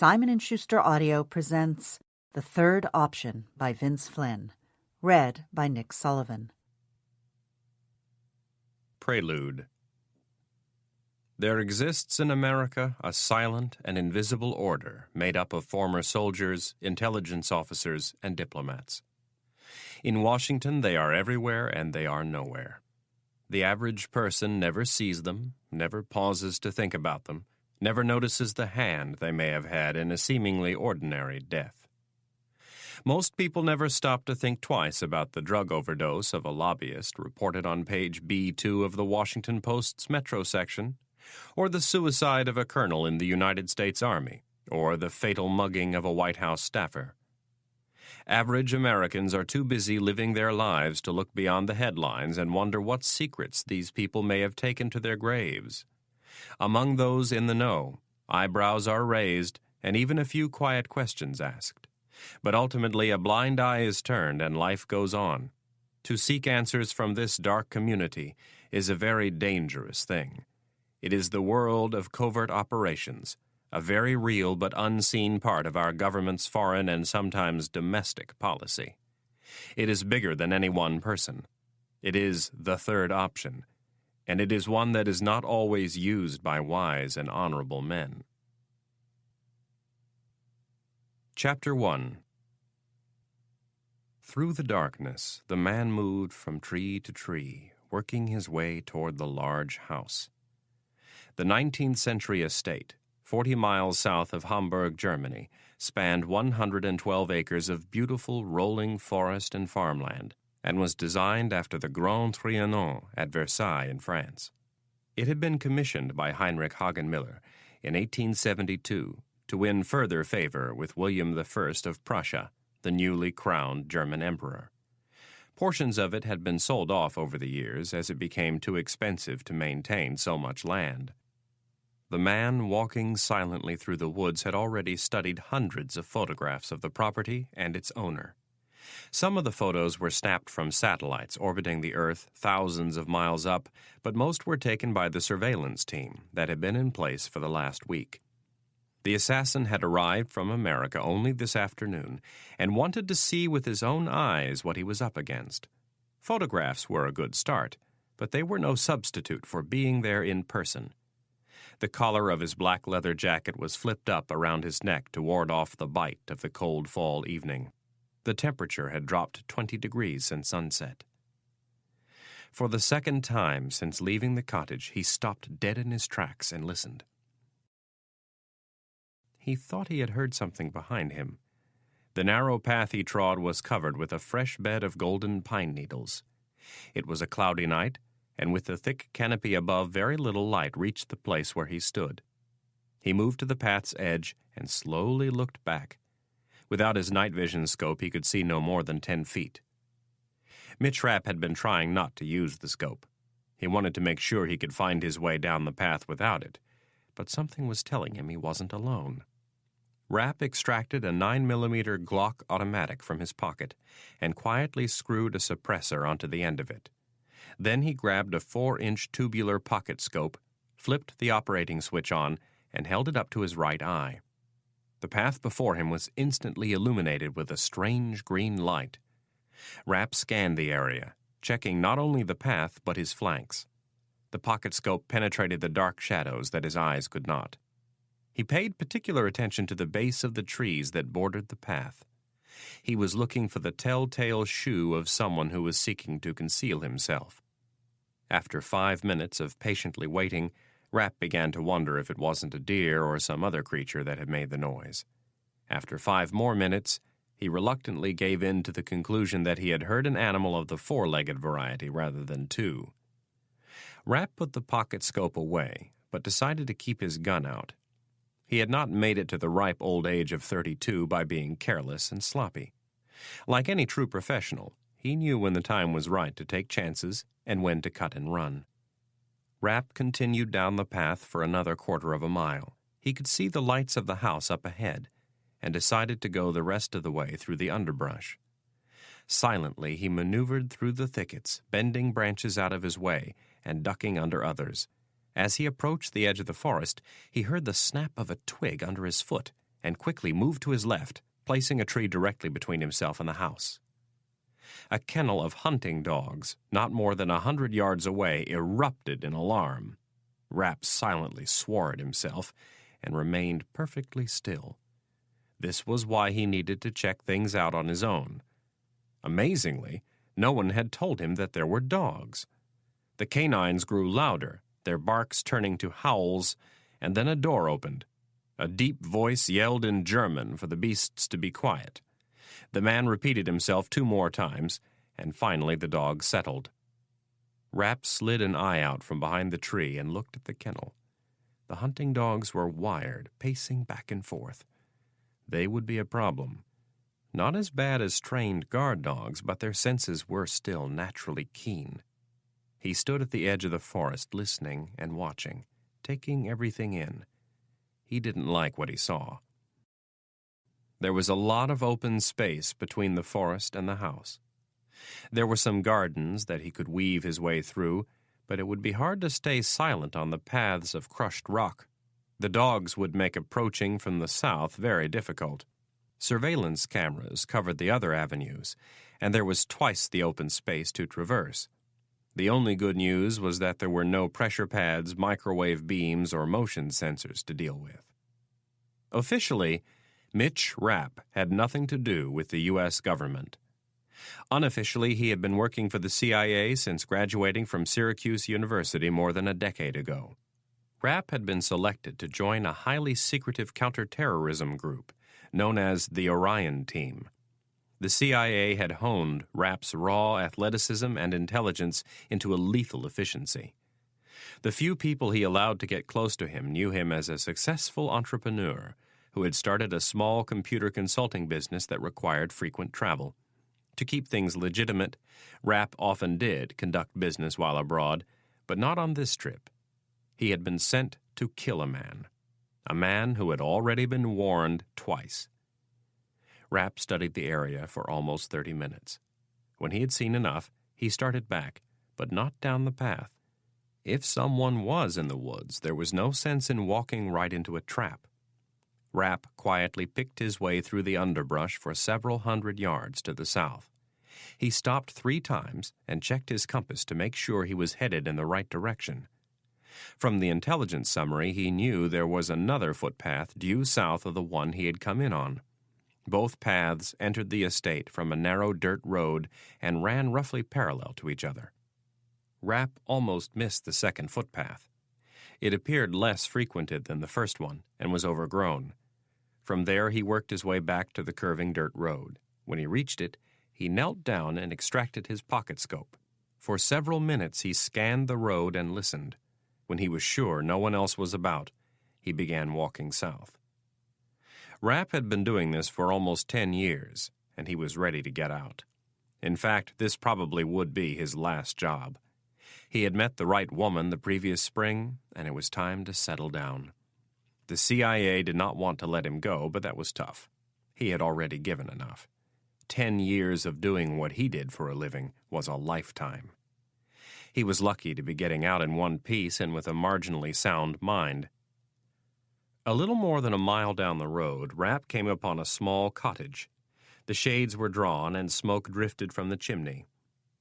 Simon & Schuster Audio presents The Third Option by Vince Flynn, read by Nick Sullivan. Prelude. There exists in America a silent and invisible order made up of former soldiers, intelligence officers, and diplomats. In Washington, they are everywhere and they are nowhere. The average person never sees them, never pauses to think about them, never notices the hand they may have had in a seemingly ordinary death. Most people never stop to think twice about the drug overdose of a lobbyist reported on page B2 of the Washington Post's Metro section, or the suicide of a colonel in the United States Army, or the fatal mugging of a White House staffer. Average Americans are too busy living their lives to look beyond the headlines and wonder what secrets these people may have taken to their graves. Among those in the know, eyebrows are raised and even a few quiet questions asked. But ultimately a blind eye is turned and life goes on. To seek answers from this dark community is a very dangerous thing. It is the world of covert operations, a very real but unseen part of our government's foreign and sometimes domestic policy. It is bigger than any one person. It is the third option, and it is one that is not always used by wise and honorable men. Chapter 1. Through the darkness, the man moved from tree to tree, working his way toward the large house. The 19th century estate, 40 miles south of Hamburg, Germany, spanned 112 acres of beautiful rolling forest and farmland, and was designed after the Grand Trianon at Versailles in France. It had been commissioned by Heinrich Hagenmüller in 1872 to win further favor with William I of Prussia, the newly crowned German emperor. Portions of it had been sold off over the years as it became too expensive to maintain so much land. The man walking silently through the woods had already studied hundreds of photographs of the property and its owner. Some of the photos were snapped from satellites orbiting the Earth thousands of miles up, but most were taken by the surveillance team that had been in place for the last week. The assassin had arrived from America only this afternoon and wanted to see with his own eyes what he was up against. Photographs were a good start, but they were no substitute for being there in person. The collar of his black leather jacket was flipped up around his neck to ward off the bite of the cold fall evening. The temperature had dropped 20 degrees since sunset. For the second time since leaving the cottage, he stopped dead in his tracks and listened. He thought he had heard something behind him. The narrow path he trod was covered with a fresh bed of golden pine needles. It was a cloudy night, and with the thick canopy above, very little light reached the place where he stood. He moved to the path's edge and slowly looked back. Without his night vision scope, he could see no more than 10 feet. Mitch Rapp had been trying not to use the scope. He wanted to make sure he could find his way down the path without it, but something was telling him he wasn't alone. Rapp extracted a 9mm Glock automatic from his pocket and quietly screwed a suppressor onto the end of it. Then he grabbed a 4-inch tubular pocket scope, flipped the operating switch on, and held it up to his right eye. The path before him was instantly illuminated with a strange green light. Rapp scanned the area, checking not only the path but his flanks. The pocket scope penetrated the dark shadows that his eyes could not. He paid particular attention to the base of the trees that bordered the path. He was looking for the telltale shoe of someone who was seeking to conceal himself. After 5 minutes of patiently waiting, Rapp began to wonder if it wasn't a deer or some other creature that had made the noise. After 5 more minutes, he reluctantly gave in to the conclusion that he had heard an animal of the 4-legged variety rather than 2. Rapp put the pocket scope away, but decided to keep his gun out. He had not made it to the ripe old age of 32 by being careless and sloppy. Like any true professional, he knew when the time was right to take chances and when to cut and run. Rapp continued down the path for another 1/4 of a mile. He could see the lights of the house up ahead, and decided to go the rest of the way through the underbrush. Silently, he maneuvered through the thickets, bending branches out of his way and ducking under others. As he approached the edge of the forest, he heard the snap of a twig under his foot and quickly moved to his left, placing a tree directly between himself and the house. A kennel of hunting dogs, not more than 100 yards away, erupted in alarm. Rapp silently swore at himself and remained perfectly still. This was why he needed to check things out on his own. Amazingly, no one had told him that there were dogs. The canines grew louder, their barks turning to howls, and then a door opened. A deep voice yelled in German for the beasts to be quiet. The man repeated himself 2 more times, and finally the dog settled. Rapp slid an eye out from behind the tree and looked at the kennel. The hunting dogs were wired, pacing back and forth. They would be a problem. Not as bad as trained guard dogs, but their senses were still naturally keen. He stood at the edge of the forest, listening and watching, taking everything in. He didn't like what he saw. There was a lot of open space between the forest and the house. There were some gardens that he could weave his way through, but it would be hard to stay silent on the paths of crushed rock. The dogs would make approaching from the south very difficult. Surveillance cameras covered the other avenues, and there was twice the open space to traverse. The only good news was that there were no pressure pads, microwave beams, or motion sensors to deal with. Officially, Mitch Rapp had nothing to do with the U.S. government. Unofficially, he had been working for the CIA since graduating from Syracuse University more than a decade ago. Rapp had been selected to join a highly secretive counterterrorism group known as the Orion Team. The CIA had honed Rapp's raw athleticism and intelligence into a lethal efficiency. The few people he allowed to get close to him knew him as a successful entrepreneur who had started a small computer consulting business that required frequent travel. To keep things legitimate, Rapp often did conduct business while abroad, but not on this trip. He had been sent to kill a man who had already been warned twice. Rapp studied the area for almost 30 minutes. When he had seen enough, he started back, but not down the path. If someone was in the woods, there was no sense in walking right into a trap. Rapp quietly picked his way through the underbrush for several hundred yards to the south. He stopped 3 times and checked his compass to make sure he was headed in the right direction. From the intelligence summary, he knew there was another footpath due south of the one he had come in on. Both paths entered the estate from a narrow dirt road and ran roughly parallel to each other. Rapp almost missed the second footpath. It appeared less frequented than the first one and was overgrown. From there he worked his way back to the curving dirt road. When he reached it, he knelt down and extracted his pocketscope. For several minutes he scanned the road and listened. When he was sure no one else was about, he began walking south. Rapp had been doing this for almost 10 years, and he was ready to get out. In fact, this probably would be his last job. He had met the right woman the previous spring, and it was time to settle down. The CIA did not want to let him go, but that was tough. He had already given enough. 10 years of doing what he did for a living was a lifetime. He was lucky to be getting out in one piece and with a marginally sound mind. A little more than a mile down the road, Rapp came upon a small cottage. The shades were drawn and smoke drifted from the chimney.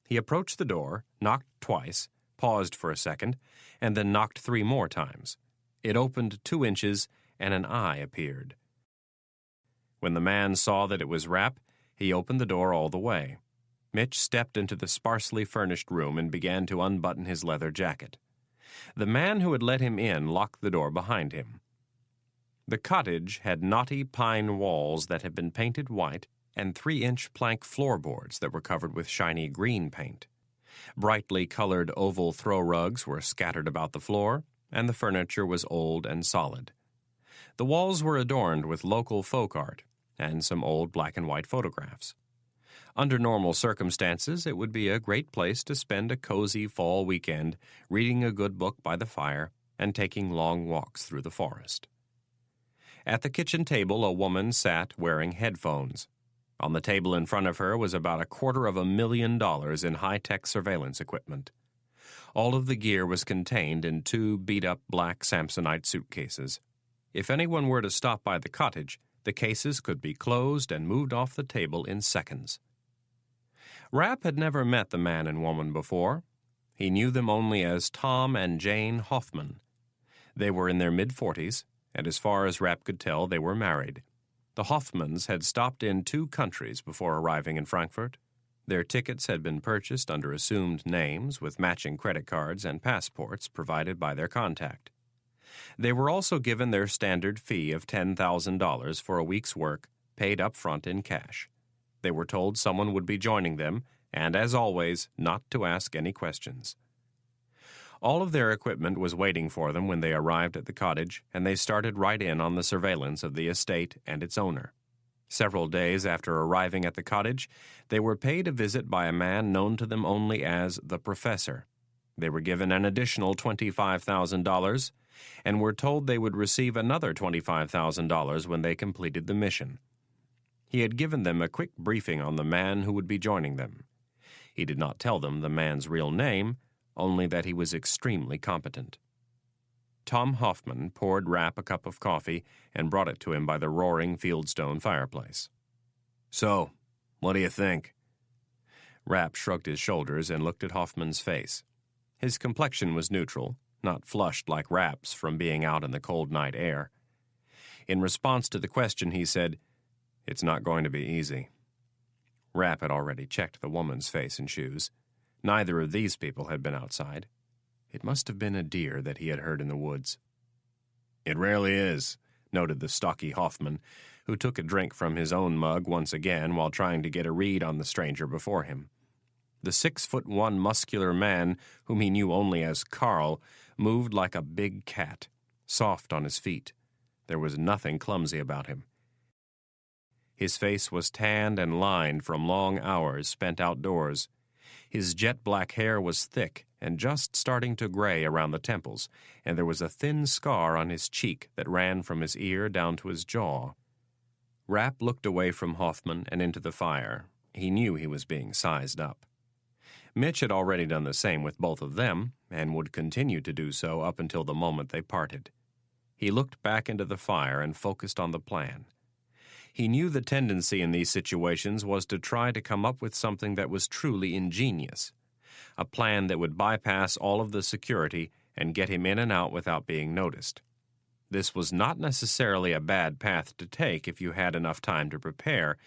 He approached the door, knocked twice, paused for a second, and then knocked 3 more times. It opened 2 inches, and an eye appeared. When the man saw that it was Rapp, he opened the door all the way. Mitch stepped into the sparsely furnished room and began to unbutton his leather jacket. The man who had let him in locked the door behind him. The cottage had knotty pine walls that had been painted white and 3-inch plank floorboards that were covered with shiny green paint. Brightly colored oval throw rugs were scattered about the floor, and the furniture was old and solid. The walls were adorned with local folk art and some old black and white photographs. Under normal circumstances, it would be a great place to spend a cozy fall weekend, reading a good book by the fire and taking long walks through the forest. At the kitchen table, a woman sat wearing headphones. On the table in front of her was about $250,000 in high-tech surveillance equipment. All of the gear was contained in 2 beat-up black Samsonite suitcases. If anyone were to stop by the cottage, The cases could be closed and moved off the table in seconds. Rapp had never met the man and woman before. He knew them only as Tom and Jane Hoffman. They were in their mid-40s, and as far as Rapp could tell, they were married. The Hoffmans had stopped in 2 countries before arriving in Frankfurt. Their tickets had been purchased under assumed names with matching credit cards and passports provided by their contact. They were also given their standard fee of $10,000 for a week's work, paid up front in cash. They were told someone would be joining them, and as always, not to ask any questions. All of their equipment was waiting for them when they arrived at the cottage, and they started right in on the surveillance of the estate and its owner. Several days after arriving at the cottage, they were paid a visit by a man known to them only as the Professor. They were given an additional $25,000 and were told they would receive another $25,000 when they completed the mission. He had given them a quick briefing on the man who would be joining them. He did not tell them the man's real name, only that he was extremely competent. Tom Hoffman poured Rapp a cup of coffee and brought it to him by the roaring fieldstone fireplace. "So, what do you think?" Rapp shrugged his shoulders and looked at Hoffman's face. His complexion was neutral, not flushed like Rapp's from being out in the cold night air. In response to the question, he said, "It's not going to be easy." Rapp had already checked the woman's face and shoes. Neither of these people had been outside. It must have been a deer that he had heard in the woods. "It rarely is," noted the stocky Hoffman, who took a drink from his own mug once again while trying to get a read on the stranger before him. The 6'1" muscular man, whom he knew only as Carl, moved like a big cat, soft on his feet. There was nothing clumsy about him. His face was tanned and lined from long hours spent outdoors. His jet-black hair was thick and just starting to gray around the temples, and there was a thin scar on his cheek that ran from his ear down to his jaw. Rapp looked away from Hoffman and into the fire. He knew he was being sized up. Mitch had already done the same with both of them, and would continue to do so up until the moment they parted. He looked back into the fire and focused on the plan. He knew the tendency in these situations was to try to come up with something that was truly ingenious, a plan that would bypass all of the security and get him in and out without being noticed. This was not necessarily a bad path to take if you had enough time to prepare,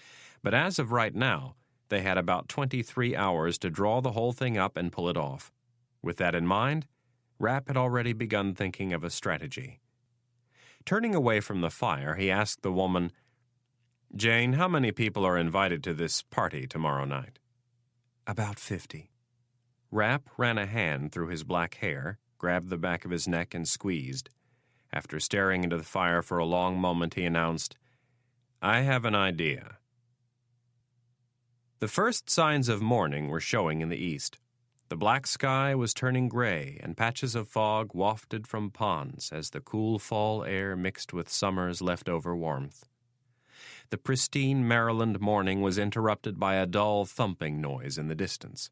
but as of right now, they had about 23 hours to draw the whole thing up and pull it off. With that in mind, Rapp had already begun thinking of a strategy. Turning away from the fire, he asked the woman, "Jane, how many people are invited to this party tomorrow night?" "About 50. Rapp ran a hand through his black hair, grabbed the back of his neck and squeezed. After staring into the fire for a long moment, he announced, "I have an idea." The first signs of morning were showing in the east. The black sky was turning gray, and patches of fog wafted from ponds as the cool fall air mixed with summer's leftover warmth. The pristine Maryland morning was interrupted by a dull thumping noise in the distance.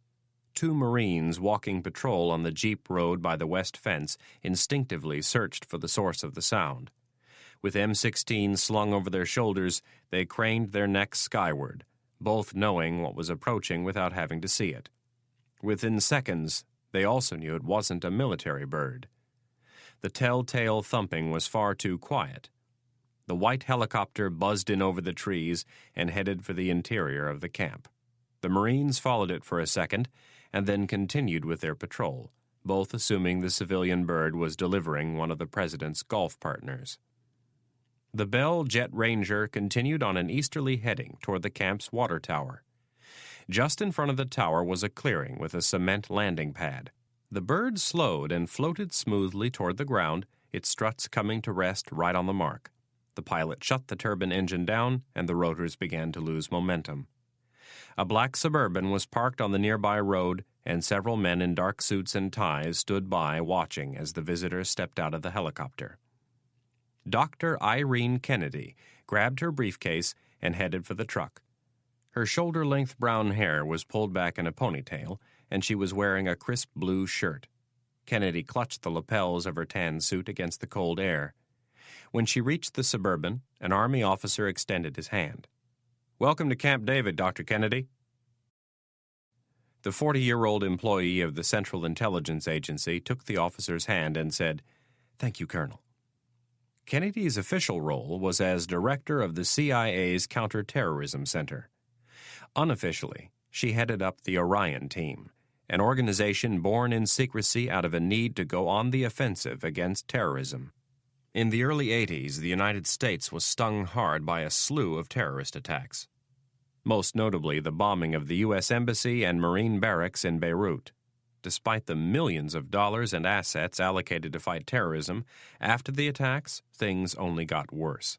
2 Marines walking patrol on the jeep road by the west fence instinctively searched for the source of the sound. With M16 slung over their shoulders, they craned their necks skyward, both knowing what was approaching without having to see it. Within seconds, they also knew it wasn't a military bird. The telltale thumping was far too quiet. The white helicopter buzzed in over the trees and headed for the interior of the camp. The Marines followed it for a second and then continued with their patrol, both assuming the civilian bird was delivering one of the president's golf partners. The Bell Jet Ranger continued on an easterly heading toward the camp's water tower. Just in front of the tower was a clearing with a cement landing pad. The bird slowed and floated smoothly toward the ground, its struts coming to rest right on the mark. The pilot shut the turbine engine down, and the rotors began to lose momentum. A black Suburban was parked on the nearby road, and several men in dark suits and ties stood by watching as the visitors stepped out of the helicopter. Dr. Irene Kennedy grabbed her briefcase and headed for the truck. Her shoulder-length brown hair was pulled back in a ponytail, and she was wearing a crisp blue shirt. Kennedy clutched the lapels of her tan suit against the cold air. When she reached the Suburban, an Army officer extended his hand. "Welcome to Camp David, Dr. Kennedy." The 40-year-old employee of the Central Intelligence Agency took the officer's hand and said, "Thank you, Colonel." Kennedy's official role was as director of the CIA's Counterterrorism Center. Unofficially, she headed up the Orion Team, an organization born in secrecy out of a need to go on the offensive against terrorism. In the early 80s, the United States was stung hard by a slew of terrorist attacks, most notably the bombing of the U.S. Embassy and Marine barracks in Beirut. Despite the millions of dollars and assets allocated to fight terrorism, after the attacks, things only got worse.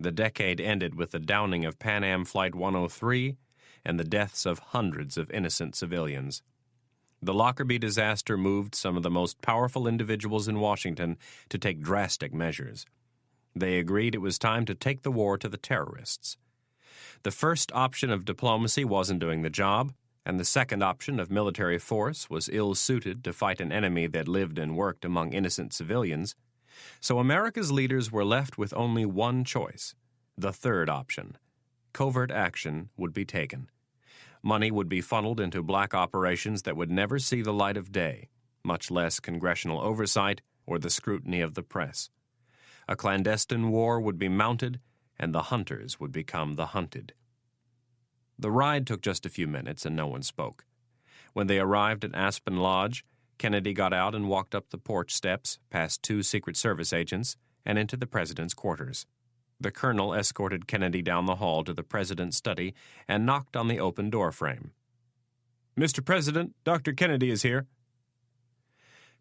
The decade ended with the downing of Pan Am Flight 103 and the deaths of hundreds of innocent civilians. The Lockerbie disaster moved some of the most powerful individuals in Washington to take drastic measures. They agreed it was time to take the war to the terrorists. The first option of diplomacy wasn't doing the job, and the second option of military force was ill-suited to fight an enemy that lived and worked among innocent civilians. So America's leaders were left with only one choice, the third option. Covert action would be taken. Money would be funneled into black operations that would never see the light of day, much less congressional oversight or the scrutiny of the press. A clandestine war would be mounted, and the hunters would become the hunted. The ride took just a few minutes, and no one spoke. When they arrived at Aspen Lodge, Kennedy got out and walked up the porch steps, past 2 Secret Service agents, and into the president's quarters. The colonel escorted Kennedy down the hall to the president's study and knocked on the open door frame. "Mr. President, Dr. Kennedy is here."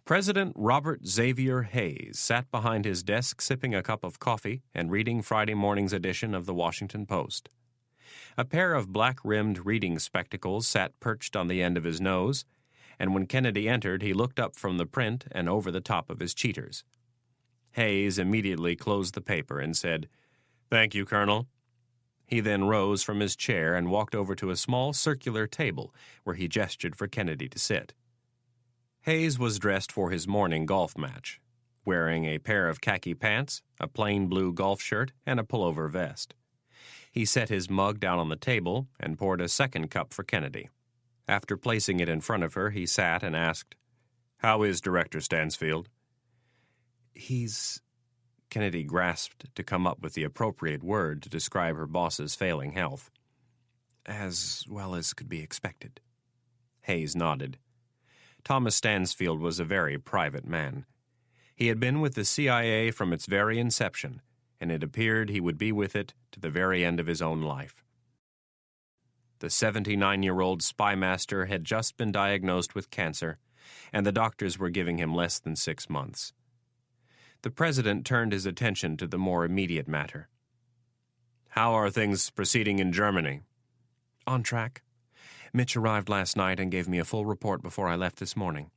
President Robert Xavier Hayes sat behind his desk sipping a cup of coffee and reading Friday morning's edition of the Washington Post. A pair of black-rimmed reading spectacles sat perched on the end of his nose, and when Kennedy entered, he looked up from the print and over the top of his cheaters. Hayes immediately closed the paper and said, "Thank you, Colonel." He then rose from his chair and walked over to a small circular table where he gestured for Kennedy to sit. Hayes was dressed for his morning golf match, wearing a pair of khaki pants, a plain blue golf shirt, and a pullover vest. He set his mug down on the table and poured a second cup for Kennedy. After placing it in front of her, he sat and asked, "How is Director Stansfield?" "He's—" Kennedy grasped to come up with the appropriate word to describe her boss's failing health. "As well as could be expected." Hayes nodded. Thomas Stansfield was a very private man. He had been with the CIA from its very inception, and it appeared he would be with it to the very end of his own life. The 79-year-old spymaster had just been diagnosed with cancer, and the doctors were giving him less than 6 months. The president turned his attention to the more immediate matter. "How are things proceeding in Germany?" "On track. Mitch arrived last night and gave me a full report before I left this morning."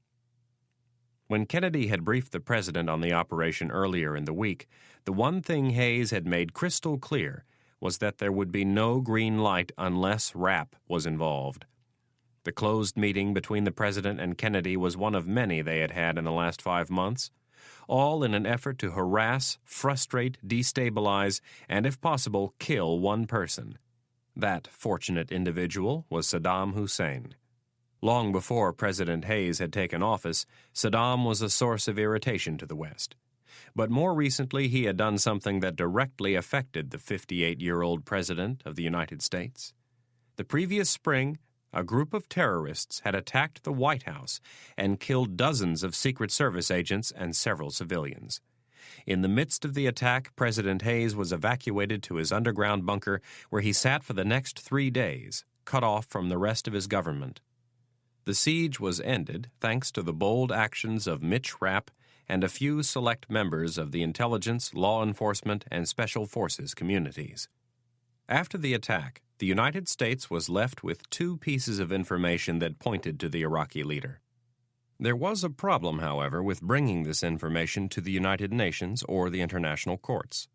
When Kennedy had briefed the president on the operation earlier in the week, the one thing Hayes had made crystal clear was that there would be no green light unless Rapp was involved. The closed meeting between the president and Kennedy was one of many they had had in the last 5 months, all in an effort to harass, frustrate, destabilize, and, if possible, kill one person. That fortunate individual was Saddam Hussein. Long before President Hayes had taken office, Saddam was a source of irritation to the West. But more recently, he had done something that directly affected the 58-year-old President of the United States. The previous spring, a group of terrorists had attacked the White House and killed dozens of Secret Service agents and several civilians. In the midst of the attack, President Hayes was evacuated to his underground bunker, where he sat for the next 3 days, cut off from the rest of his government. The siege was ended thanks to the bold actions of Mitch Rapp and a few select members of the intelligence, law enforcement, and special forces communities. After the attack, the United States was left with 2 pieces of information that pointed to the Iraqi leader. There was a problem, however, with bringing this information to the United Nations or the international courts.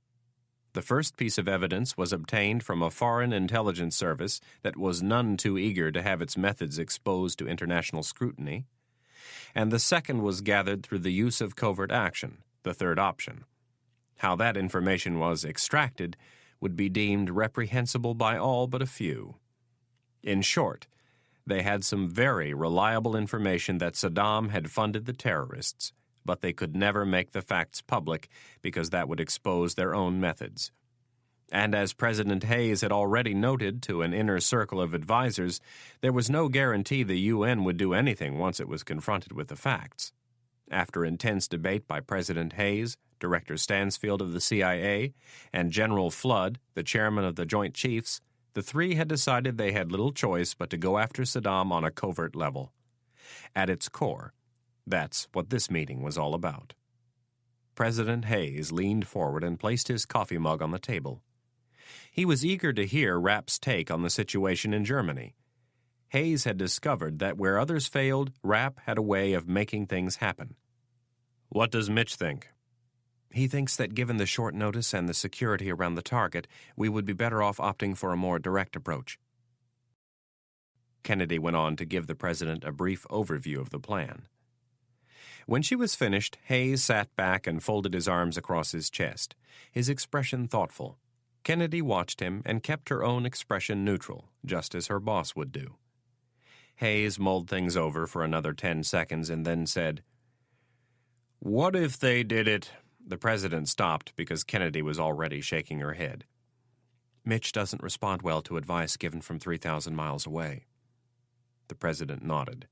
The first piece of evidence was obtained from a foreign intelligence service that was none too eager to have its methods exposed to international scrutiny, and the second was gathered through the use of covert action, the third option. How that information was extracted would be deemed reprehensible by all but a few. In short, they had some very reliable information that Saddam had funded the terrorists, but they could never make the facts public because that would expose their own methods. And as President Hayes had already noted to an inner circle of advisers, there was no guarantee the UN would do anything once it was confronted with the facts. After intense debate by President Hayes, Director Stansfield of the CIA, and General Flood, the chairman of the Joint Chiefs, the three had decided they had little choice but to go after Saddam on a covert level. At its core, that's what this meeting was all about. President Hayes leaned forward and placed his coffee mug on the table. He was eager to hear Rapp's take on the situation in Germany. Hayes had discovered that where others failed, Rapp had a way of making things happen. What does Mitch think? He thinks that given the short notice and the security around the target, we would be better off opting for a more direct approach. Kennedy went on to give the president a brief overview of the plan. When she was finished, Hayes sat back and folded his arms across his chest, his expression thoughtful. Kennedy watched him and kept her own expression neutral, just as her boss would do. Hayes mulled things over for another 10 seconds and then said, "What if they did it?" The president stopped because Kennedy was already shaking her head. "Mitch doesn't respond well to advice given from 3,000 miles away." The president nodded.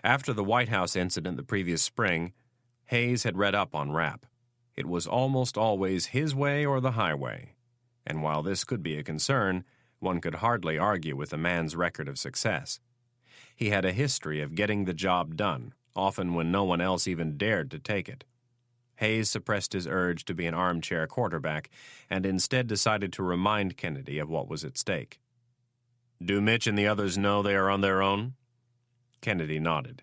After the White House incident the previous spring, Hayes had read up on Rapp. It was almost always his way or the highway. And while this could be a concern, one could hardly argue with the man's record of success. He had a history of getting the job done, often when no one else even dared to take it. Hayes suppressed his urge to be an armchair quarterback and instead decided to remind Kennedy of what was at stake. "Do Mitch and the others know they are on their own?" Kennedy nodded.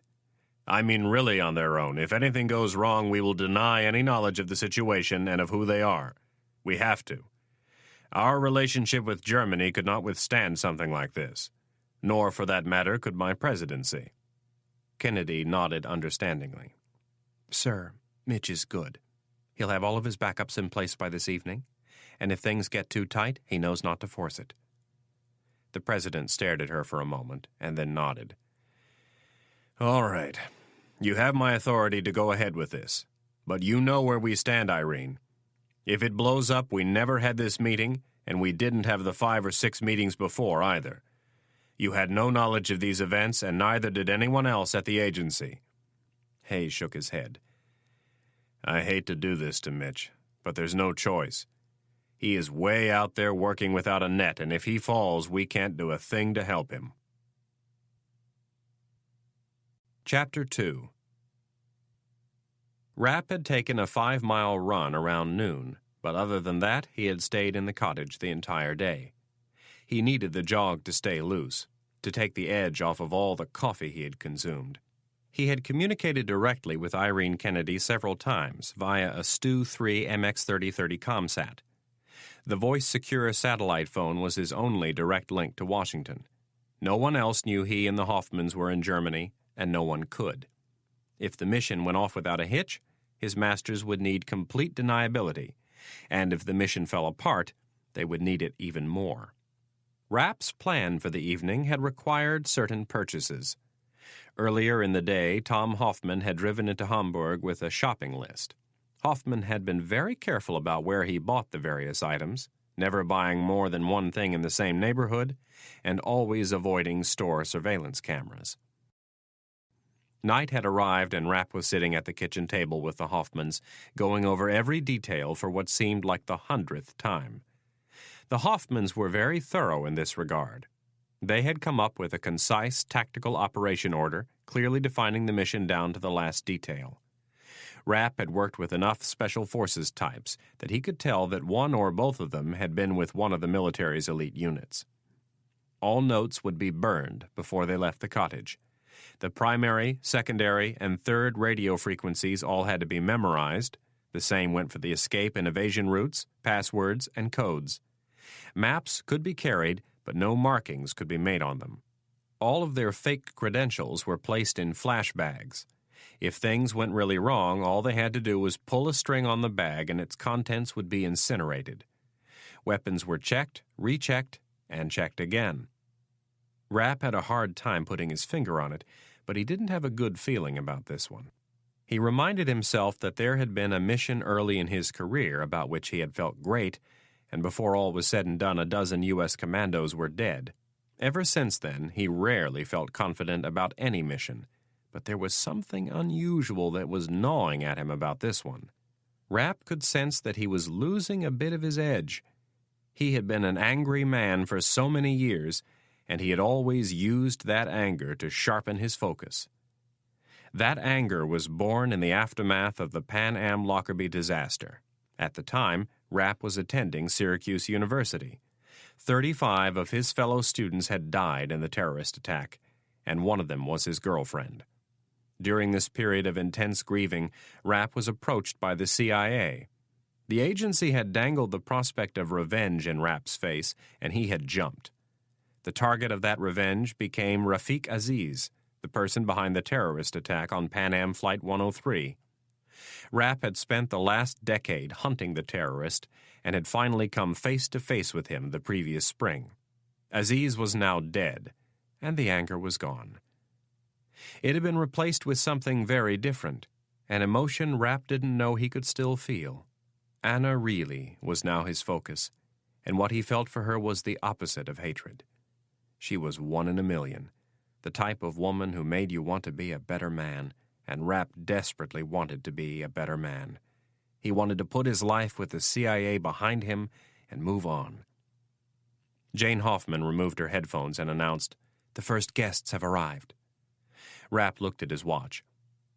"I mean really on their own. If anything goes wrong, we will deny any knowledge of the situation and of who they are. We have to. Our relationship with Germany could not withstand something like this. Nor, for that matter, could my presidency." Kennedy nodded understandingly. "Sir, Mitch is good. He'll have all of his backups in place by this evening, and if things get too tight, he knows not to force it." The president stared at her for a moment and then nodded. "All right. You have my authority to go ahead with this. But you know where we stand, Irene. If it blows up, we never had this meeting, and we didn't have the 5 or 6 meetings before either. You had no knowledge of these events, and neither did anyone else at the agency." Hayes shook his head. "I hate to do this to Mitch, but there's no choice. He is way out there working without a net, and if he falls, we can't do a thing to help him." Chapter 2. Rapp had taken a 5-mile run around noon, but other than that, he had stayed in the cottage the entire day. He needed the jog to stay loose, to take the edge off of all the coffee he had consumed. He had communicated directly with Irene Kennedy several times via a Stu-3 MX-3030 ComSat. The voice-secure satellite phone was his only direct link to Washington. No one else knew he and the Hoffmans were in Germany, and no one could. If the mission went off without a hitch, his masters would need complete deniability, and if the mission fell apart, they would need it even more. Rapp's plan for the evening had required certain purchases. Earlier in the day, Tom Hoffman had driven into Hamburg with a shopping list. Hoffman had been very careful about where he bought the various items, never buying more than one thing in the same neighborhood, and always avoiding store surveillance cameras. Night had arrived and Rapp was sitting at the kitchen table with the Hoffmans, going over every detail for what seemed like the 100th time. The Hoffmans were very thorough in this regard. They had come up with a concise tactical operation order, clearly defining the mission down to the last detail. Rapp had worked with enough special forces types that he could tell that one or both of them had been with one of the military's elite units. All notes would be burned before they left the cottage. The primary, secondary, and third radio frequencies all had to be memorized. The same went for the escape and evasion routes, passwords, and codes. Maps could be carried, but no markings could be made on them. All of their fake credentials were placed in flash bags. If things went really wrong, all they had to do was pull a string on the bag and its contents would be incinerated. Weapons were checked, rechecked, and checked again. Rapp had a hard time putting his finger on it, but he didn't have a good feeling about this one. He reminded himself that there had been a mission early in his career about which he had felt great, and before all was said and done, a dozen U.S. commandos were dead. Ever since then, he rarely felt confident about any mission, but there was something unusual that was gnawing at him about this one. Rapp could sense that he was losing a bit of his edge. He had been an angry man for so many years, and he had always used that anger to sharpen his focus. That anger was born in the aftermath of the Pan Am Lockerbie disaster. At the time, Rapp was attending Syracuse University. 35 of his fellow students had died in the terrorist attack, and one of them was his girlfriend. During this period of intense grieving, Rapp was approached by the CIA. The agency had dangled the prospect of revenge in Rapp's face, and he had jumped. The target of that revenge became Rafiq Aziz, the person behind the terrorist attack on Pan Am Flight 103. Rapp had spent the last decade hunting the terrorist and had finally come face to face with him the previous spring. Aziz was now dead, and the anger was gone. It had been replaced with something very different, an emotion Rapp didn't know he could still feel. Anna Reilly was now his focus, and what he felt for her was the opposite of hatred. She was one in a million, the type of woman who made you want to be a better man, and Rapp desperately wanted to be a better man. He wanted to put his life with the CIA behind him and move on. Jane Hoffman removed her headphones and announced, "The first guests have arrived." Rapp looked at his watch.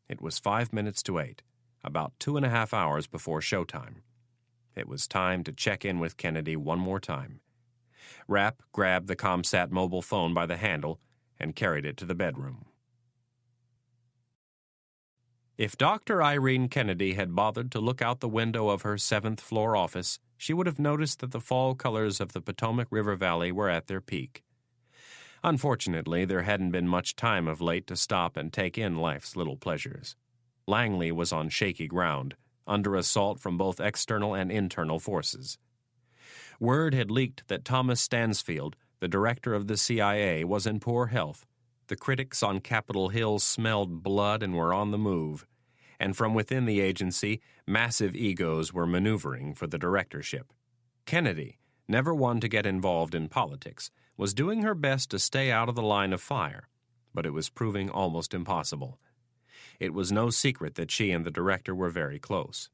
It was 5 minutes to 8, about 2.5 hours before showtime. It was time to check in with Kennedy one more time. Rapp grabbed the ComSat mobile phone by the handle and carried it to the bedroom. If Dr. Irene Kennedy had bothered to look out the window of her 7th-floor office, she would have noticed that the fall colors of the Potomac River Valley were at their peak. Unfortunately, there hadn't been much time of late to stop and take in life's little pleasures. Langley was on shaky ground, under assault from both external and internal forces. Word had leaked that Thomas Stansfield, the director of the CIA, was in poor health. The critics on Capitol Hill smelled blood and were on the move. And from within the agency, massive egos were maneuvering for the directorship. Kennedy, never one to get involved in politics, was doing her best to stay out of the line of fire, but it was proving almost impossible. It was no secret that she and the director were very close.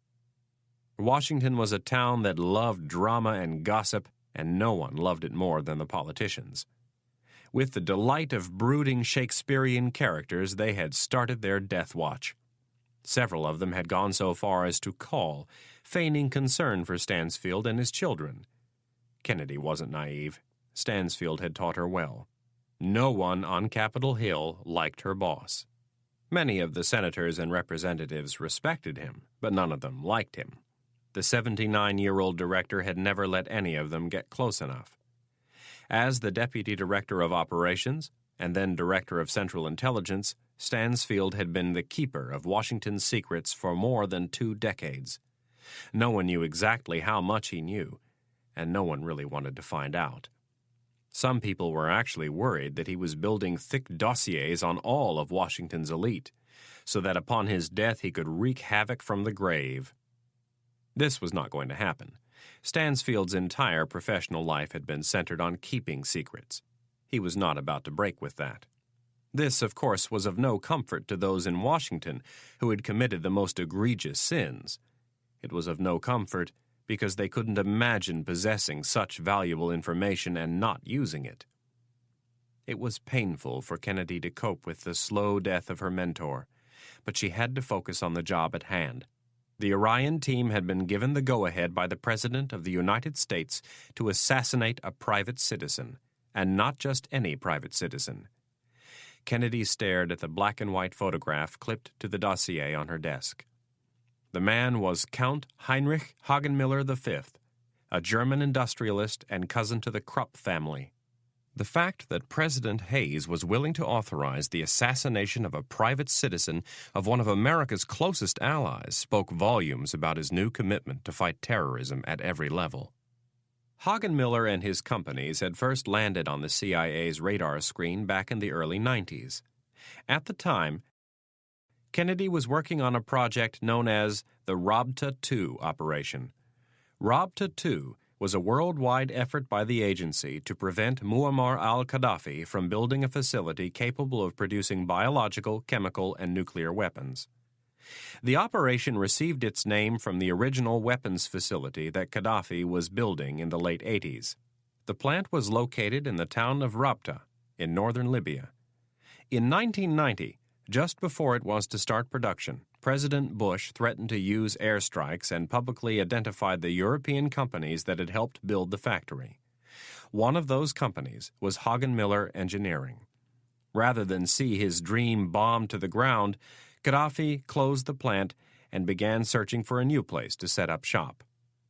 Washington was a town that loved drama and gossip, and no one loved it more than the politicians. With the delight of brooding Shakespearean characters, they had started their death watch. Several of them had gone so far as to call, feigning concern for Stansfield and his children. Kennedy wasn't naive. Stansfield had taught her well. No one on Capitol Hill liked her boss. Many of the senators and representatives respected him, but none of them liked him. The 79-year-old director had never let any of them get close enough. As the deputy director of operations, and then director of Central Intelligence, Stansfield had been the keeper of Washington's secrets for more than 2 decades. No one knew exactly how much he knew, and no one really wanted to find out. Some people were actually worried that he was building thick dossiers on all of Washington's elite, so that upon his death he could wreak havoc from the grave. This was not going to happen. Stansfield's entire professional life had been centered on keeping secrets. He was not about to break with that. This, of course, was of no comfort to those in Washington who had committed the most egregious sins. It was of no comfort because they couldn't imagine possessing such valuable information and not using it. It was painful for Kennedy to cope with the slow death of her mentor, but she had to focus on the job at hand. The Orion team had been given the go-ahead by the President of the United States to assassinate a private citizen, and not just any private citizen. Kennedy stared at the black-and-white photograph clipped to the dossier on her desk. The man was Count Heinrich Hagenmiller V, a German industrialist and cousin to the Krupp family. The fact that President Hayes was willing to authorize the assassination of a private citizen of one of America's closest allies spoke volumes about his new commitment to fight terrorism at every level. Hagenmiller and his companies had first landed on the CIA's radar screen back in the early 90s. At the time, Kennedy was working on a project known as the Rabta II operation. Rabta II was a worldwide effort by the agency to prevent Muammar al-Gaddafi from building a facility capable of producing biological, chemical, and nuclear weapons. The operation received its name from the original weapons facility that Gaddafi was building in the late 80s. The plant was located in the town of Rabta in northern Libya. In 1990, just before it was to start production, President Bush threatened to use airstrikes and publicly identified the European companies that had helped build the factory. One of those companies was Hagenmiller Engineering. Rather than see his dream bombed to the ground, Gaddafi closed the plant and began searching for a new place to set up shop.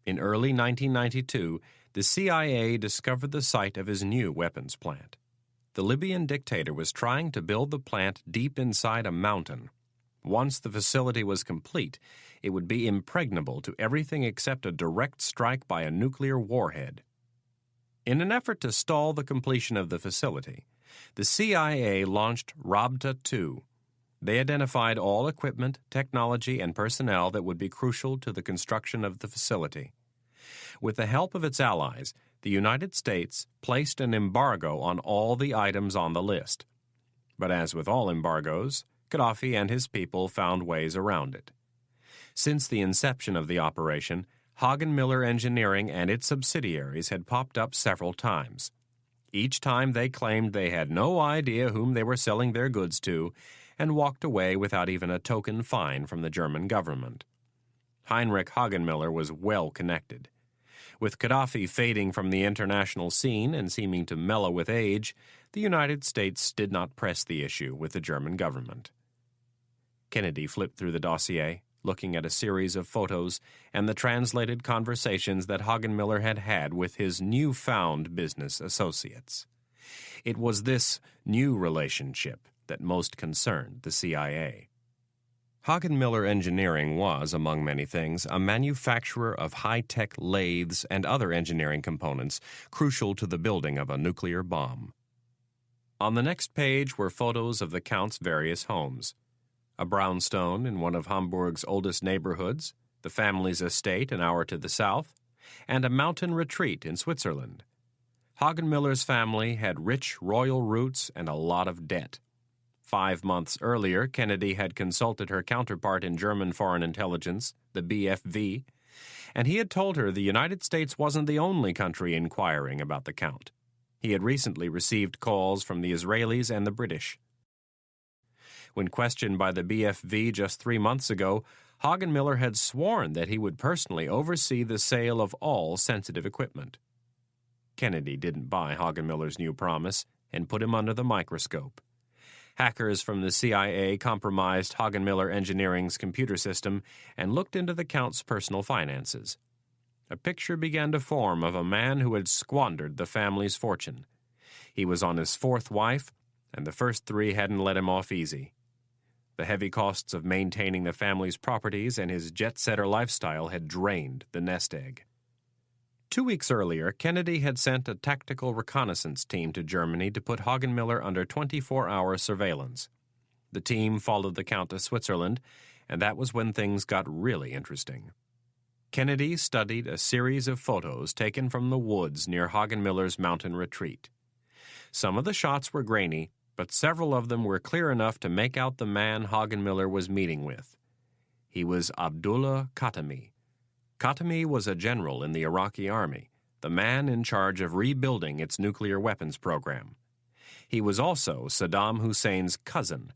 In early 1992, the CIA discovered the site of his new weapons plant. The Libyan dictator was trying to build the plant deep inside a mountain. Once the facility was complete, it would be impregnable to everything except a direct strike by a nuclear warhead. In an effort to stall the completion of the facility, the CIA launched Rabta II. They identified all equipment, technology, and personnel that would be crucial to the construction of the facility. With the help of its allies, the United States placed an embargo on all the items on the list. But as with all embargoes, Gaddafi and his people found ways around it. Since the inception of the operation, Hagenmiller Engineering and its subsidiaries had popped up several times. Each time they claimed they had no idea whom they were selling their goods to and walked away without even a token fine from the German government. Heinrich Hagenmiller was well connected. With Gaddafi fading from the international scene and seeming to mellow with age, the United States did not press the issue with the German government. Kennedy flipped through the dossier, looking at a series of photos and the translated conversations that Hagenmiller had had with his newfound business associates. It was this new relationship that most concerned the CIA. Hagenmiller Engineering was, among many things, a manufacturer of high-tech lathes and other engineering components crucial to the building of a nuclear bomb. On the next page were photos of the Count's various homes. A brownstone in one of Hamburg's oldest neighborhoods, the family's estate an hour to the south, and a mountain retreat in Switzerland. Hagenmiller's family had rich royal roots and a lot of debt. 5 months earlier, Kennedy had consulted her counterpart in German foreign intelligence, the BFV, and he had told her the United States wasn't the only country inquiring about the Count. He had recently received calls from the Israelis and the British. When questioned by the BFV just 3 months ago, Hagenmiller had sworn that he would personally oversee the sale of all sensitive equipment. Kennedy didn't buy Hagenmiller's new promise and put him under the microscope. Hackers from the CIA compromised Hagenmiller Engineering's computer system and looked into the Count's personal finances. A picture began to form of a man who had squandered the family's fortune. He was on his 4th wife, and the first 3 hadn't let him off easy. The heavy costs of maintaining the family's properties and his jet-setter lifestyle had drained the nest egg. 2 weeks earlier, Kennedy had sent a tactical reconnaissance team to Germany to put Hagenmiller under 24-hour surveillance. The team followed the Count to Switzerland, and that was when things got really interesting. Kennedy studied a series of photos taken from the woods near Hagenmiller's mountain retreat. Some of the shots were grainy, but several of them were clear enough to make out the man Hagenmiller was meeting with. He was Abdullah Khatami. Khatami was a general in the Iraqi army, the man in charge of rebuilding its nuclear weapons program. He was also Saddam Hussein's cousin,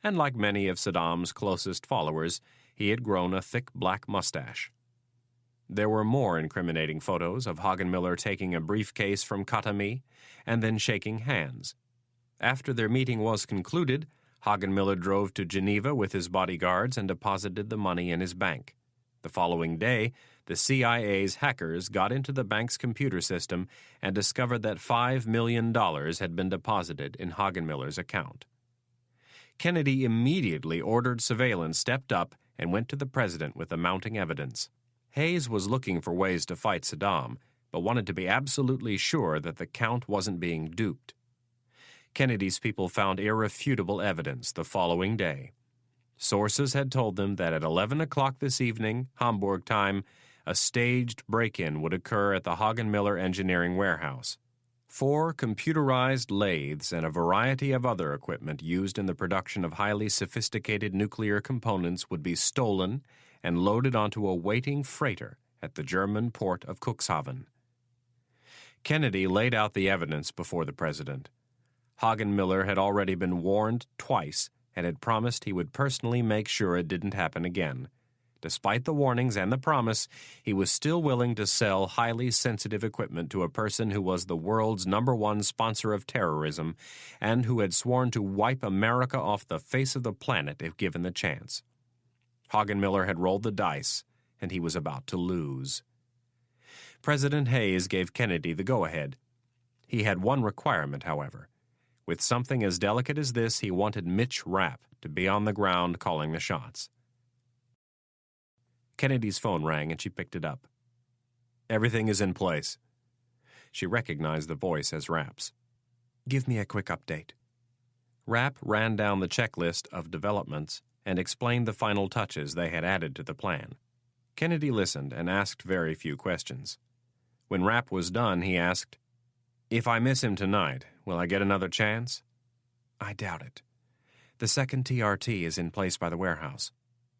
and like many of Saddam's closest followers, he had grown a thick black mustache. There were more incriminating photos of Hagenmiller taking a briefcase from Khatami and then shaking hands. After their meeting was concluded, Hagenmiller drove to Geneva with his bodyguards and deposited the money in his bank. The following day, the CIA's hackers got into the bank's computer system and discovered that $5 million had been deposited in Hagenmiller's account. Kennedy immediately ordered surveillance stepped up and went to the president with the mounting evidence. Hayes was looking for ways to fight Saddam, but wanted to be absolutely sure that the Count wasn't being duped. Kennedy's people found irrefutable evidence the following day. Sources had told them that at 11 o'clock this evening, Hamburg time, a staged break-in would occur at the Hagenmiller engineering warehouse. 4 computerized lathes and a variety of other equipment used in the production of highly sophisticated nuclear components would be stolen and loaded onto a waiting freighter at the German port of Cuxhaven. Kennedy laid out the evidence before the president. Hagenmiller had already been warned twice and had promised he would personally make sure it didn't happen again. Despite the warnings and the promise, he was still willing to sell highly sensitive equipment to a person who was the world's #1 sponsor of terrorism and who had sworn to wipe America off the face of the planet if given the chance. Hagenmiller had rolled the dice, and he was about to lose. President Hayes gave Kennedy the go-ahead. He had one requirement, however. With something as delicate as this, he wanted Mitch Rapp to be on the ground calling the shots. Kennedy's phone rang and she picked it up. "Everything is in place." She recognized the voice as Rapp's. "Give me a quick update." Rapp ran down the checklist of developments and explained the final touches they had added to the plan. Kennedy listened and asked very few questions. When Rapp was done, he asked, "If I miss him tonight, will I get another chance?" "I doubt it. The second TRT is in place by the warehouse.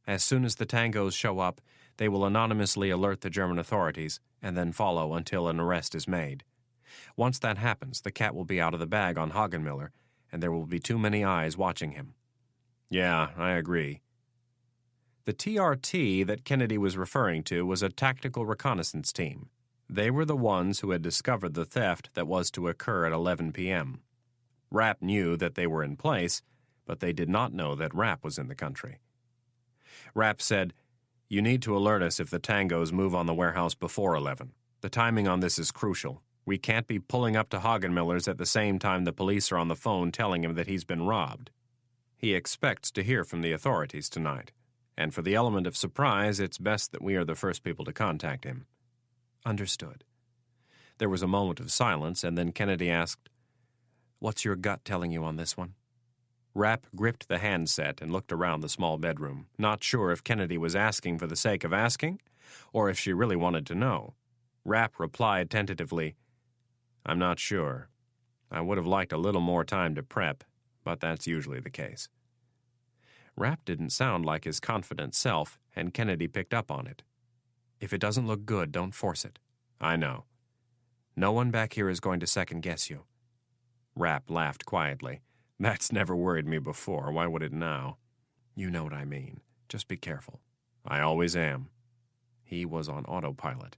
As soon as the tangos show up, they will anonymously alert the German authorities and then follow until an arrest is made. Once that happens, the cat will be out of the bag on Hagenmiller, and there will be too many eyes watching him." "Yeah, I agree." The TRT that Kennedy was referring to was a tactical reconnaissance team. They were the ones who had discovered the theft that was to occur at 11 p.m. Rapp knew that they were in place, but they did not know that Rapp was in the country. Rapp said, "You need to alert us if the tangos move on the warehouse before 11. The timing on this is crucial. We can't be pulling up to Hagenmiller's at the same time the police are on the phone telling him that he's been robbed. He expects to hear from the authorities tonight, and for the element of surprise, it's best that we are the first people to contact him." "Understood." There was a moment of silence, and then Kennedy asked, "What's your gut telling you on this one?" Rapp gripped the handset and looked around the small bedroom, not sure if Kennedy was asking for the sake of asking, or if she really wanted to know. Rapp replied tentatively, "I'm not sure. I would have liked a little more time to prep, but that's usually the case." Rapp didn't sound like his confident self, and Kennedy picked up on it. "If it doesn't look good, don't force it." "I know." "No one back here is going to second-guess you." Rapp laughed quietly. "That's never worried me before. Why would it now?" "You know what I mean. Just be careful." "I always am." He was on autopilot.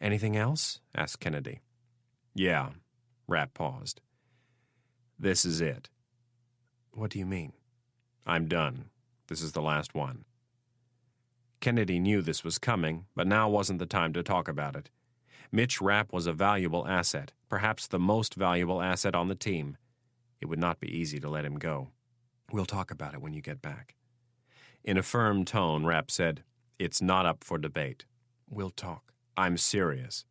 "Anything else?" asked Kennedy. "Yeah." Rapp paused. "This is it." "What do you mean?" "I'm done. This is the last one." Kennedy knew this was coming, but now wasn't the time to talk about it. Mitch Rapp was a valuable asset, perhaps the most valuable asset on the team. It would not be easy to let him go. "We'll talk about it when you get back." In a firm tone, Rapp said, "It's not up for debate." "We'll talk." "I'm serious."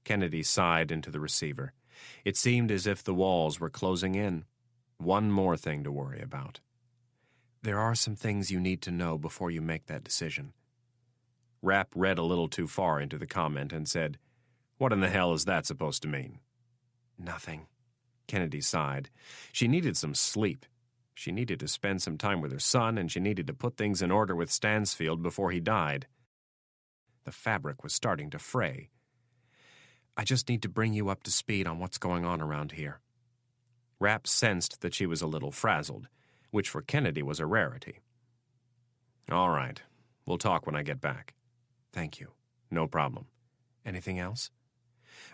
Kennedy sighed into the receiver. It seemed as if the walls were closing in. One more thing to worry about. "There are some things you need to know before you make that decision." Rapp read a little too far into the comment and said, "What in the hell is that supposed to mean?" "Nothing." Kennedy sighed. She needed some sleep. She needed to spend some time with her son, and she needed to put things in order with Stansfield before he died. The fabric was starting to fray. "I just need to bring you up to speed on what's going on around here." Rapp sensed that she was a little frazzled, which for Kennedy was a rarity. "All right. We'll talk when I get back." "Thank you." "No problem." "Anything else?"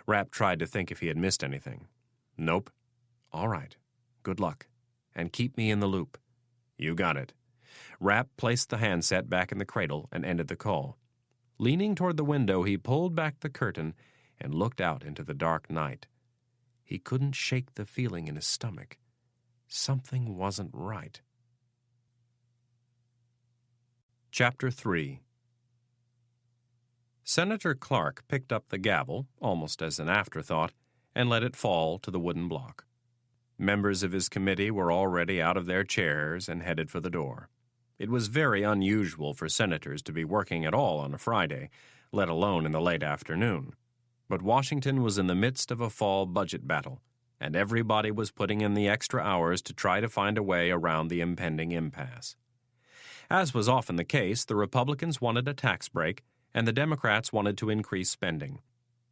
Rapp tried to think if he had missed anything. "Nope." "All right. Good luck. And keep me in the loop." "You got it." Rapp placed the handset back in the cradle and ended the call. Leaning toward the window, he pulled back the curtain and looked out into the dark night. He couldn't shake the feeling in his stomach. Something wasn't right. Chapter 3. Senator Clark picked up the gavel, almost as an afterthought, and let it fall to the wooden block. Members of his committee were already out of their chairs and headed for the door. It was very unusual for senators to be working at all on a Friday, let alone in the late afternoon. But Washington was in the midst of a fall budget battle, and everybody was putting in the extra hours to try to find a way around the impending impasse. As was often the case, the Republicans wanted a tax break, and the Democrats wanted to increase spending.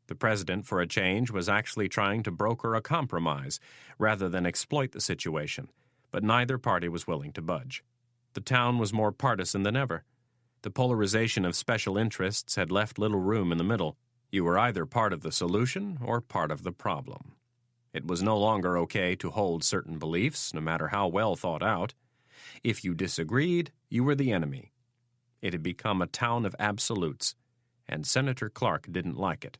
The president, for a change, was actually trying to broker a compromise rather than exploit the situation, but neither party was willing to budge. The town was more partisan than ever. The polarization of special interests had left little room in the middle. You were either part of the solution or part of the problem. It was no longer okay to hold certain beliefs, no matter how well thought out. If you disagreed, you were the enemy. It had become a town of absolutes, and Senator Clark didn't like it.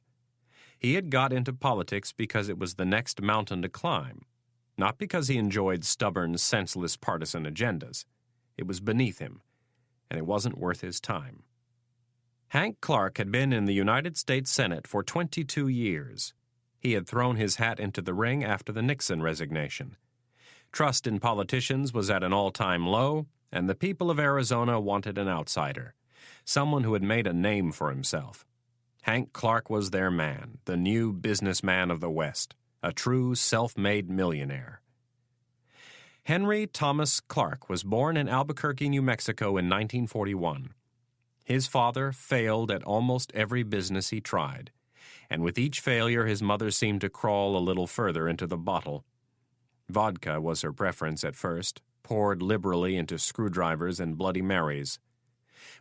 He had got into politics because it was the next mountain to climb, not because he enjoyed stubborn, senseless partisan agendas. It was beneath him, and it wasn't worth his time. Hank Clark had been in the United States Senate for 22 years. He had thrown his hat into the ring after the Nixon resignation. Trust in politicians was at an all-time low, and the people of Arizona wanted an outsider, someone who had made a name for himself. Hank Clark was their man, the new businessman of the West, a true self-made millionaire. Henry Thomas Clark was born in Albuquerque, New Mexico in 1941. His father failed at almost every business he tried, and with each failure his mother seemed to crawl a little further into the bottle. Vodka was her preference at first, poured liberally into screwdrivers and Bloody Marys.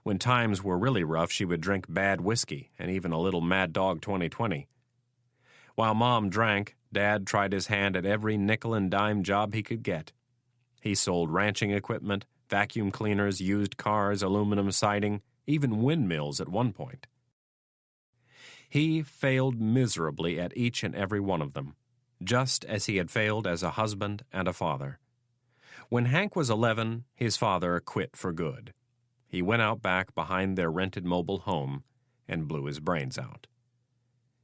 When times were really rough, she would drink bad whiskey and even a little Mad Dog 2020. While Mom drank, Dad tried his hand at every nickel-and-dime job he could get. He sold ranching equipment, vacuum cleaners, used cars, aluminum siding, even windmills at one point. He failed miserably at each and every one of them, just as he had failed as a husband and a father. When Hank was 11, his father quit for good. He went out back behind their rented mobile home and blew his brains out.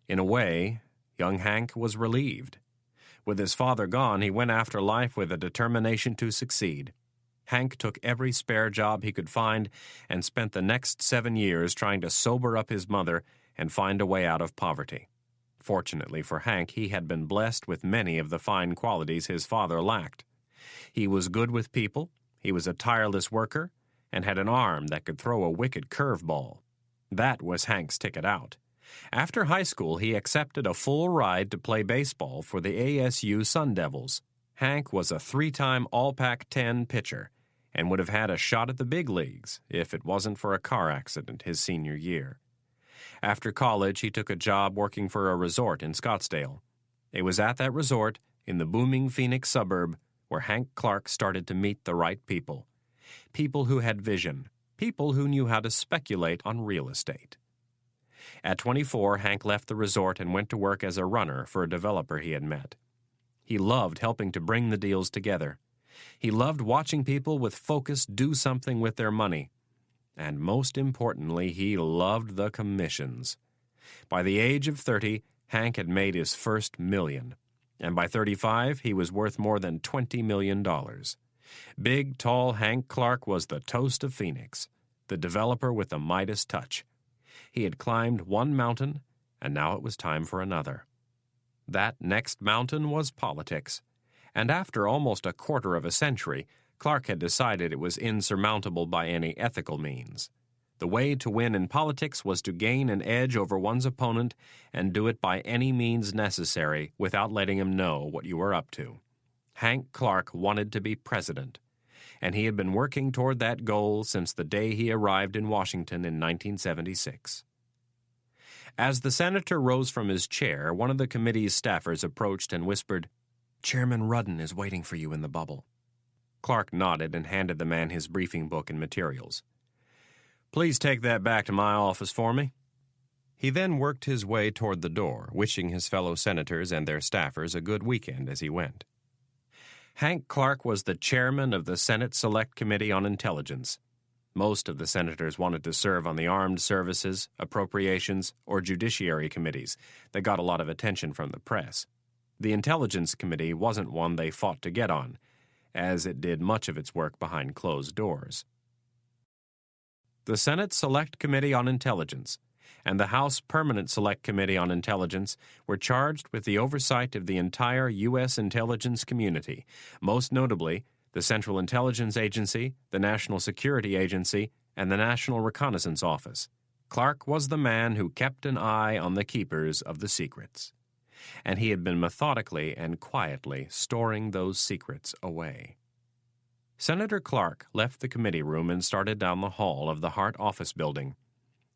In a way, young Hank was relieved. With his father gone, he went after life with a determination to succeed. Hank took every spare job he could find and spent the next 7 years trying to sober up his mother and find a way out of poverty. Fortunately for Hank, he had been blessed with many of the fine qualities his father lacked. He was good with people, he was a tireless worker, and had an arm that could throw a wicked curveball. That was Hank's ticket out. After high school, he accepted a full ride to play baseball for the ASU Sun Devils. Hank was a 3-time All-Pac-10 pitcher and would have had a shot at the big leagues if it wasn't for a car accident his senior year. After college, he took a job working for a resort in Scottsdale. It was at that resort, in the booming Phoenix suburb, where Hank Clark started to meet the right people. People who had vision, people who knew how to speculate on real estate. At 24, Hank left the resort and went to work as a runner for a developer he had met. He loved helping to bring the deals together. He loved watching people with focus do something with their money. And most importantly, he loved the commissions. By the age of 30, Hank had made his first million. And by 35, he was worth more than $20 million. Big, tall Hank Clark was the toast of Phoenix, the developer with the Midas touch. He had climbed one mountain, and now it was time for another. That next mountain was politics, and after almost a quarter of a century, Clark had decided it was insurmountable by any ethical means. The way to win in politics was to gain an edge over one's opponent and do it by any means necessary without letting him know what you were up to. Hank Clark wanted to be president, and he had been working toward that goal since the day he arrived in Washington in 1976. As the senator rose from his chair, one of the committee's staffers approached and whispered, "Chairman Rudden is waiting for you in the bubble." Clark nodded and handed the man his briefing book and materials. Please take that back to my office for me." He then worked his way toward the door, wishing his fellow senators and their staffers a good weekend as he went. Hank Clark was the chairman of the Senate Select Committee on Intelligence. Most of the senators wanted to serve on the Armed Services, Appropriations, or Judiciary committees that got a lot of attention from the press. The Intelligence Committee wasn't one they fought to get on, as it did much of its work behind closed doors. The Senate Select Committee on Intelligence and the House Permanent Select Committee on Intelligence were charged with the oversight of the entire U.S. intelligence community, most notably the Central Intelligence Agency, the National Security Agency, and the National Reconnaissance Office. Clark was the man who kept an eye on the keepers of the secrets, and he had been methodically and quietly storing those secrets away. Senator Clark left the committee room and started down the hall of the Hart office building.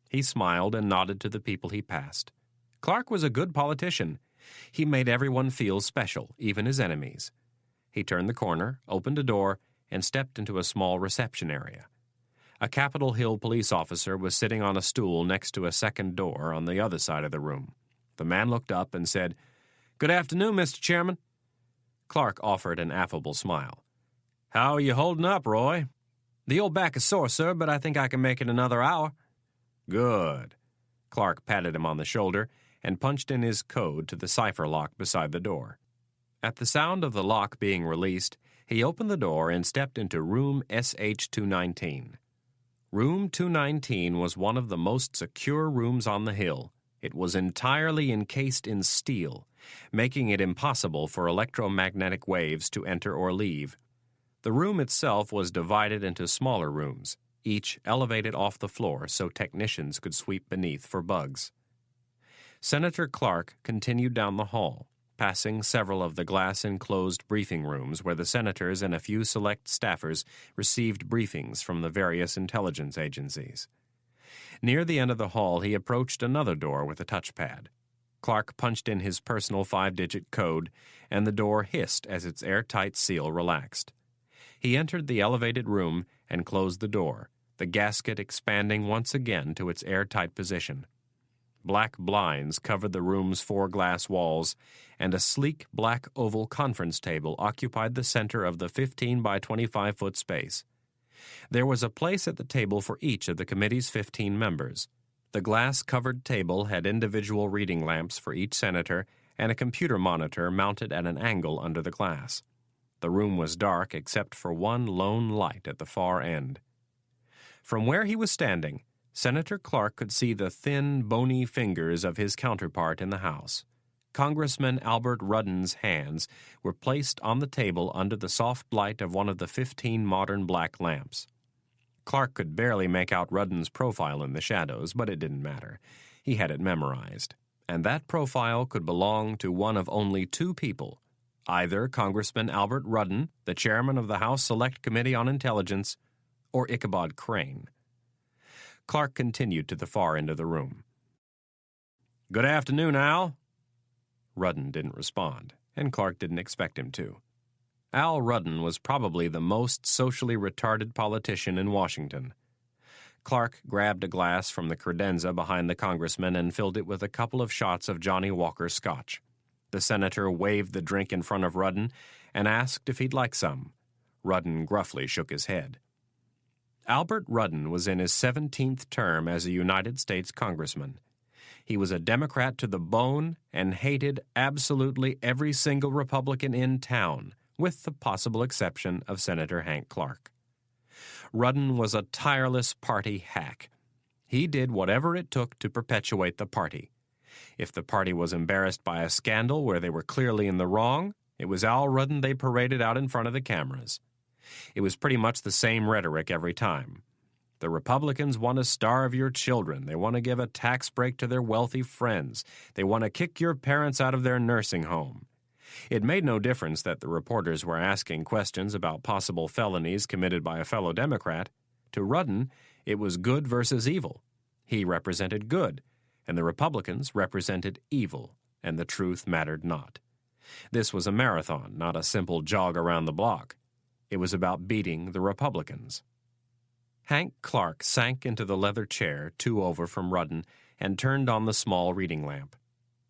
He smiled and nodded to the people he passed. Clark was a good politician. He made everyone feel special, even his enemies. He turned the corner, opened a door, and stepped into a small reception area. A Capitol Hill police officer was sitting on a stool next to a second door on the other side of the room. The man looked up and said, "Good afternoon, Mr. Chairman." Clark offered an affable smile. "How are you holding up, Roy?" "The old back is sore, sir, but I think I can make it another hour." "Good." Clark patted him on the shoulder and punched in his code to the cipher lock beside the door. At the sound of the lock being released, he opened the door and stepped into room SH-219. Room 219 was one of the most secure rooms on the Hill. It was entirely encased in steel, making it impossible for electromagnetic waves to enter or leave. The room itself was divided into smaller rooms, each elevated off the floor so technicians could sweep beneath for bugs. Senator Clark continued down the hall, passing several of the glass-enclosed briefing rooms where the senators and a few select staffers received briefings from the various intelligence agencies. Near the end of the hall, he approached another door with a touchpad. Clark punched in his personal 5-digit code, and the door hissed as its airtight seal relaxed. He entered the elevated room and closed the door, the gasket expanding once again to its airtight position. Black blinds covered the room's 4 glass walls, and a sleek black oval conference table occupied the center of the 15 by 25-foot space. There was a place at the table for each of the committee's 15 members. The glass-covered table had individual reading lamps for each senator and a computer monitor mounted at an angle under the glass. The room was dark except for one lone light at the far end. From where he was standing, Senator Clark could see the thin, bony fingers of his counterpart in the House. Congressman Albert Rudden's hands were placed on the table under the soft light of one of the 15 modern black lamps. Clark could barely make out Rudden's profile in the shadows, but it didn't matter. He had it memorized. And that profile could belong to one of only 2 people, either Congressman Albert Rudden, the chairman of the House Select Committee on Intelligence, or Ichabod Crane. Clark continued to the far end of the room. "Good afternoon, Al." Rudden didn't respond, and Clark didn't expect him to. Al Rudden was probably the most socially retarded politician in Washington. Clark grabbed a glass from the credenza behind the congressman and filled it with a couple of shots of Johnny Walker Scotch. The senator waved the drink in front of Rudden and asked if he'd like some. Rudden gruffly shook his head. Albert Rudden was in his 17th term as a United States congressman. He was a Democrat to the bone and hated absolutely every single Republican in town, with the possible exception of Senator Hank Clark. Rudden was a tireless party hack. He did whatever it took to perpetuate the party. If the party was embarrassed by a scandal where they were clearly in the wrong, it was Al Rudden they paraded out in front of the cameras. It was pretty much the same rhetoric every time. The Republicans want to starve your children. They want to give a tax break to their wealthy friends. They want to kick your parents out of their nursing home. It made no difference that the reporters were asking questions about possible felonies committed by a fellow Democrat. To Rudden, it was good versus evil. He represented good, and the Republicans represented evil, and the truth mattered not. This was a marathon, not a simple jog around the block. It was about beating the Republicans. Hank Clark sank into the leather chair, 2 over from Rudden, and turned on the small reading lamp.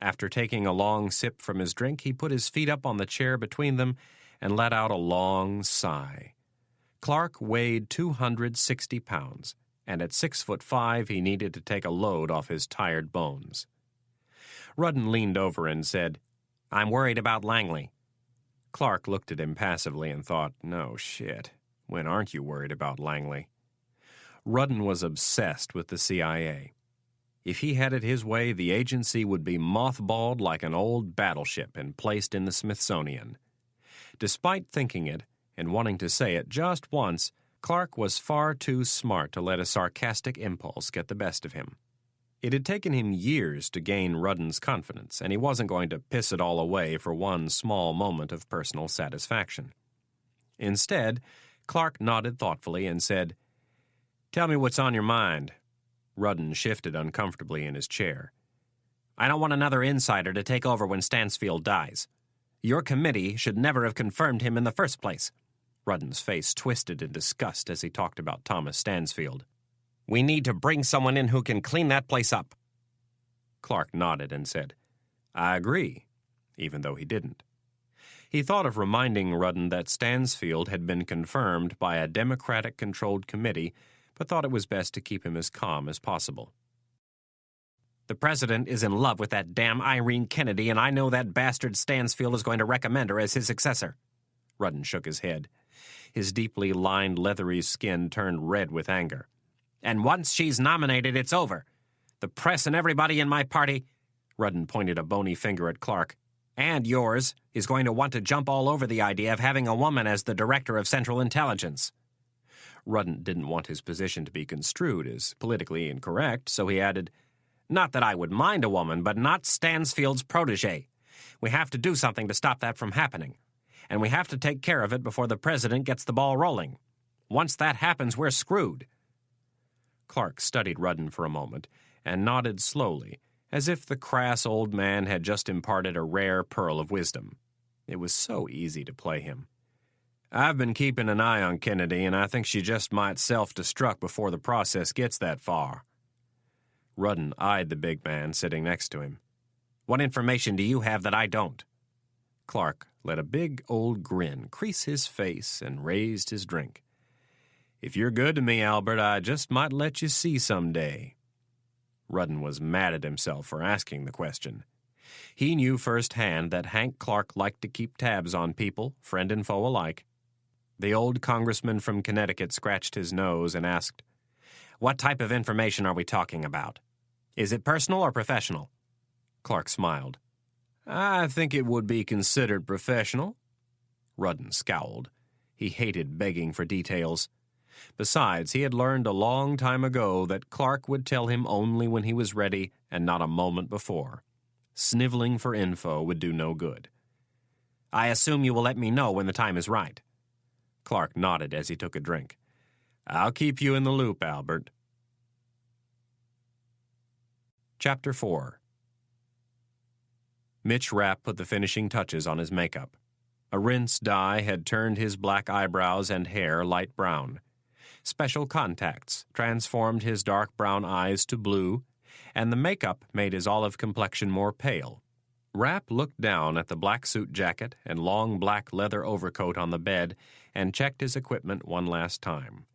After taking a long sip from his drink, he put his feet up on the chair between them and let out a long sigh. Clark weighed 260 pounds, and at 6'5" he needed to take a load off his tired bones. Rudden leaned over and said, "I'm worried about Langley." Clark looked at him passively and thought, "No shit. When aren't you worried about Langley?" Rudden was obsessed with the CIA. If he had it his way, the agency would be mothballed like an old battleship and placed in the Smithsonian. Despite thinking it and wanting to say it just once, Clark was far too smart to let a sarcastic impulse get the best of him. It had taken him years to gain Rudden's confidence, and he wasn't going to piss it all away for one small moment of personal satisfaction. Instead, Clark nodded thoughtfully and said, "Tell me what's on your mind." Rudden shifted uncomfortably in his chair. "I don't want another insider to take over when Stansfield dies. Your committee should never have confirmed him in the first place." Rudden's face twisted in disgust as he talked about Thomas Stansfield. "We need to bring someone in who can clean that place up." Clark nodded and said, "I agree," even though he didn't. He thought of reminding Rudden that Stansfield had been confirmed by a Democratic-controlled committee, but thought it was best to keep him as calm as possible. "The president is in love with that damn Irene Kennedy, and I know that bastard Stansfield is going to recommend her as his successor." Rudden shook his head. His deeply lined, leathery skin turned red with anger. "And once she's nominated, it's over. The press and everybody in my party," Rudden pointed a bony finger at Clark, "and yours, is going to want to jump all over the idea of having a woman as the director of Central Intelligence." Rudden didn't want his position to be construed as politically incorrect, so he added, "Not that I would mind a woman, but not Stansfield's protege. We have to do something to stop that from happening, and we have to take care of it before the president gets the ball rolling. Once that happens, we're screwed." Clark studied Rudden for a moment and nodded slowly, as if the crass old man had just imparted a rare pearl of wisdom. It was so easy to play him. "I've been keeping an eye on Kennedy, and I think she just might self-destruct before the process gets that far." Rudden eyed the big man sitting next to him. "What information do you have that I don't?" Clark let a big old grin crease his face and raised his drink. "If you're good to me, Albert, I just might let you see someday." Rudden was mad at himself for asking the question. He knew firsthand that Hank Clark liked to keep tabs on people, friend and foe alike. The old congressman from Connecticut scratched his nose and asked, "What type of information are we talking about? Is it personal or professional?" Clark smiled. "I think it would be considered professional." Rudden scowled. He hated begging for details. Besides, he had learned a long time ago that Clark would tell him only when he was ready and not a moment before. Sniveling for info would do no good. "I assume you will let me know when the time is right." Clark nodded as he took a drink. "I'll keep you in the loop, Albert." Chapter 4. Mitch Rapp put the finishing touches on his makeup. A rinse dye had turned his black eyebrows and hair light brown. Special contacts transformed his dark brown eyes to blue, and the makeup made his olive complexion more pale. Rapp looked down at the black suit jacket and long black leather overcoat on the bed and checked his equipment one last time.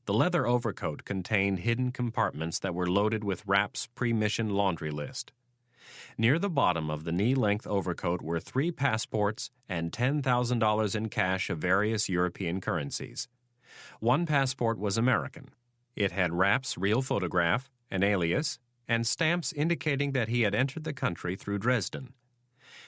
The leather overcoat contained hidden compartments that were loaded with Rapp's pre-mission laundry list. Near the bottom of the knee-length overcoat were 3 passports and $10,000 in cash of various European currencies. One passport was American. It had Rapp's real photograph, an alias, and stamps indicating that he had entered the country through Dresden.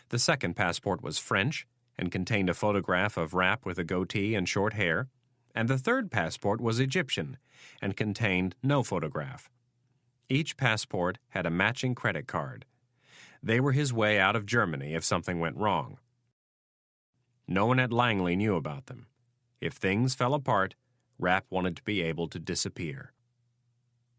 The second passport was French and contained a photograph of Rapp with a goatee and short hair, and the third passport was Egyptian and contained no photograph. Each passport had a matching credit card. They were his way out of Germany if something went wrong. No one at Langley knew about them. If things fell apart, Rapp wanted to be able to disappear.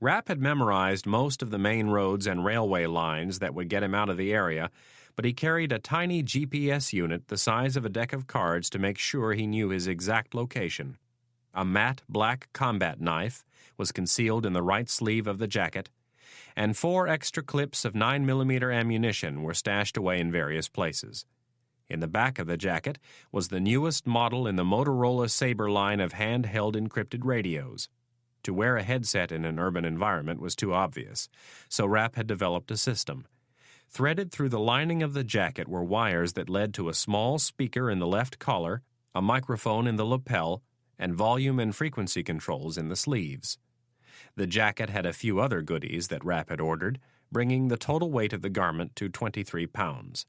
Rapp had memorized most of the main roads and railway lines that would get him out of the area, but he carried a tiny GPS unit the size of a deck of cards to make sure he knew his exact location. A matte black combat knife was concealed in the right sleeve of the jacket, and 4 extra clips of 9mm ammunition were stashed away in various places. In the back of the jacket was the newest model in the Motorola Sabre line of handheld encrypted radios. To wear a headset in an urban environment was too obvious, so Rapp had developed a system. Threaded through the lining of the jacket were wires that led to a small speaker in the left collar, a microphone in the lapel, and volume and frequency controls in the sleeves. The jacket had a few other goodies that Rapp had ordered, bringing the total weight of the garment to 23 pounds.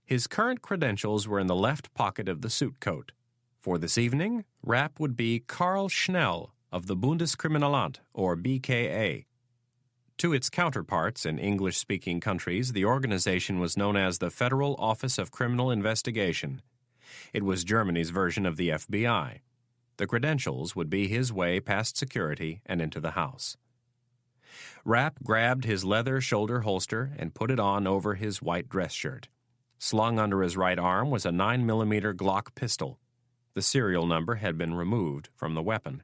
His current credentials were in the left pocket of the suit coat. For this evening, Rapp would be Karl Schnell of the Bundeskriminalamt, or BKA. To its counterparts in English-speaking countries, the organization was known as the Federal Office of Criminal Investigation. It was Germany's version of the FBI. The credentials would be his way past security and into the house. Rapp grabbed his leather shoulder holster and put it on over his white dress shirt. Slung under his right arm was a 9mm Glock pistol. The serial number had been removed from the weapon.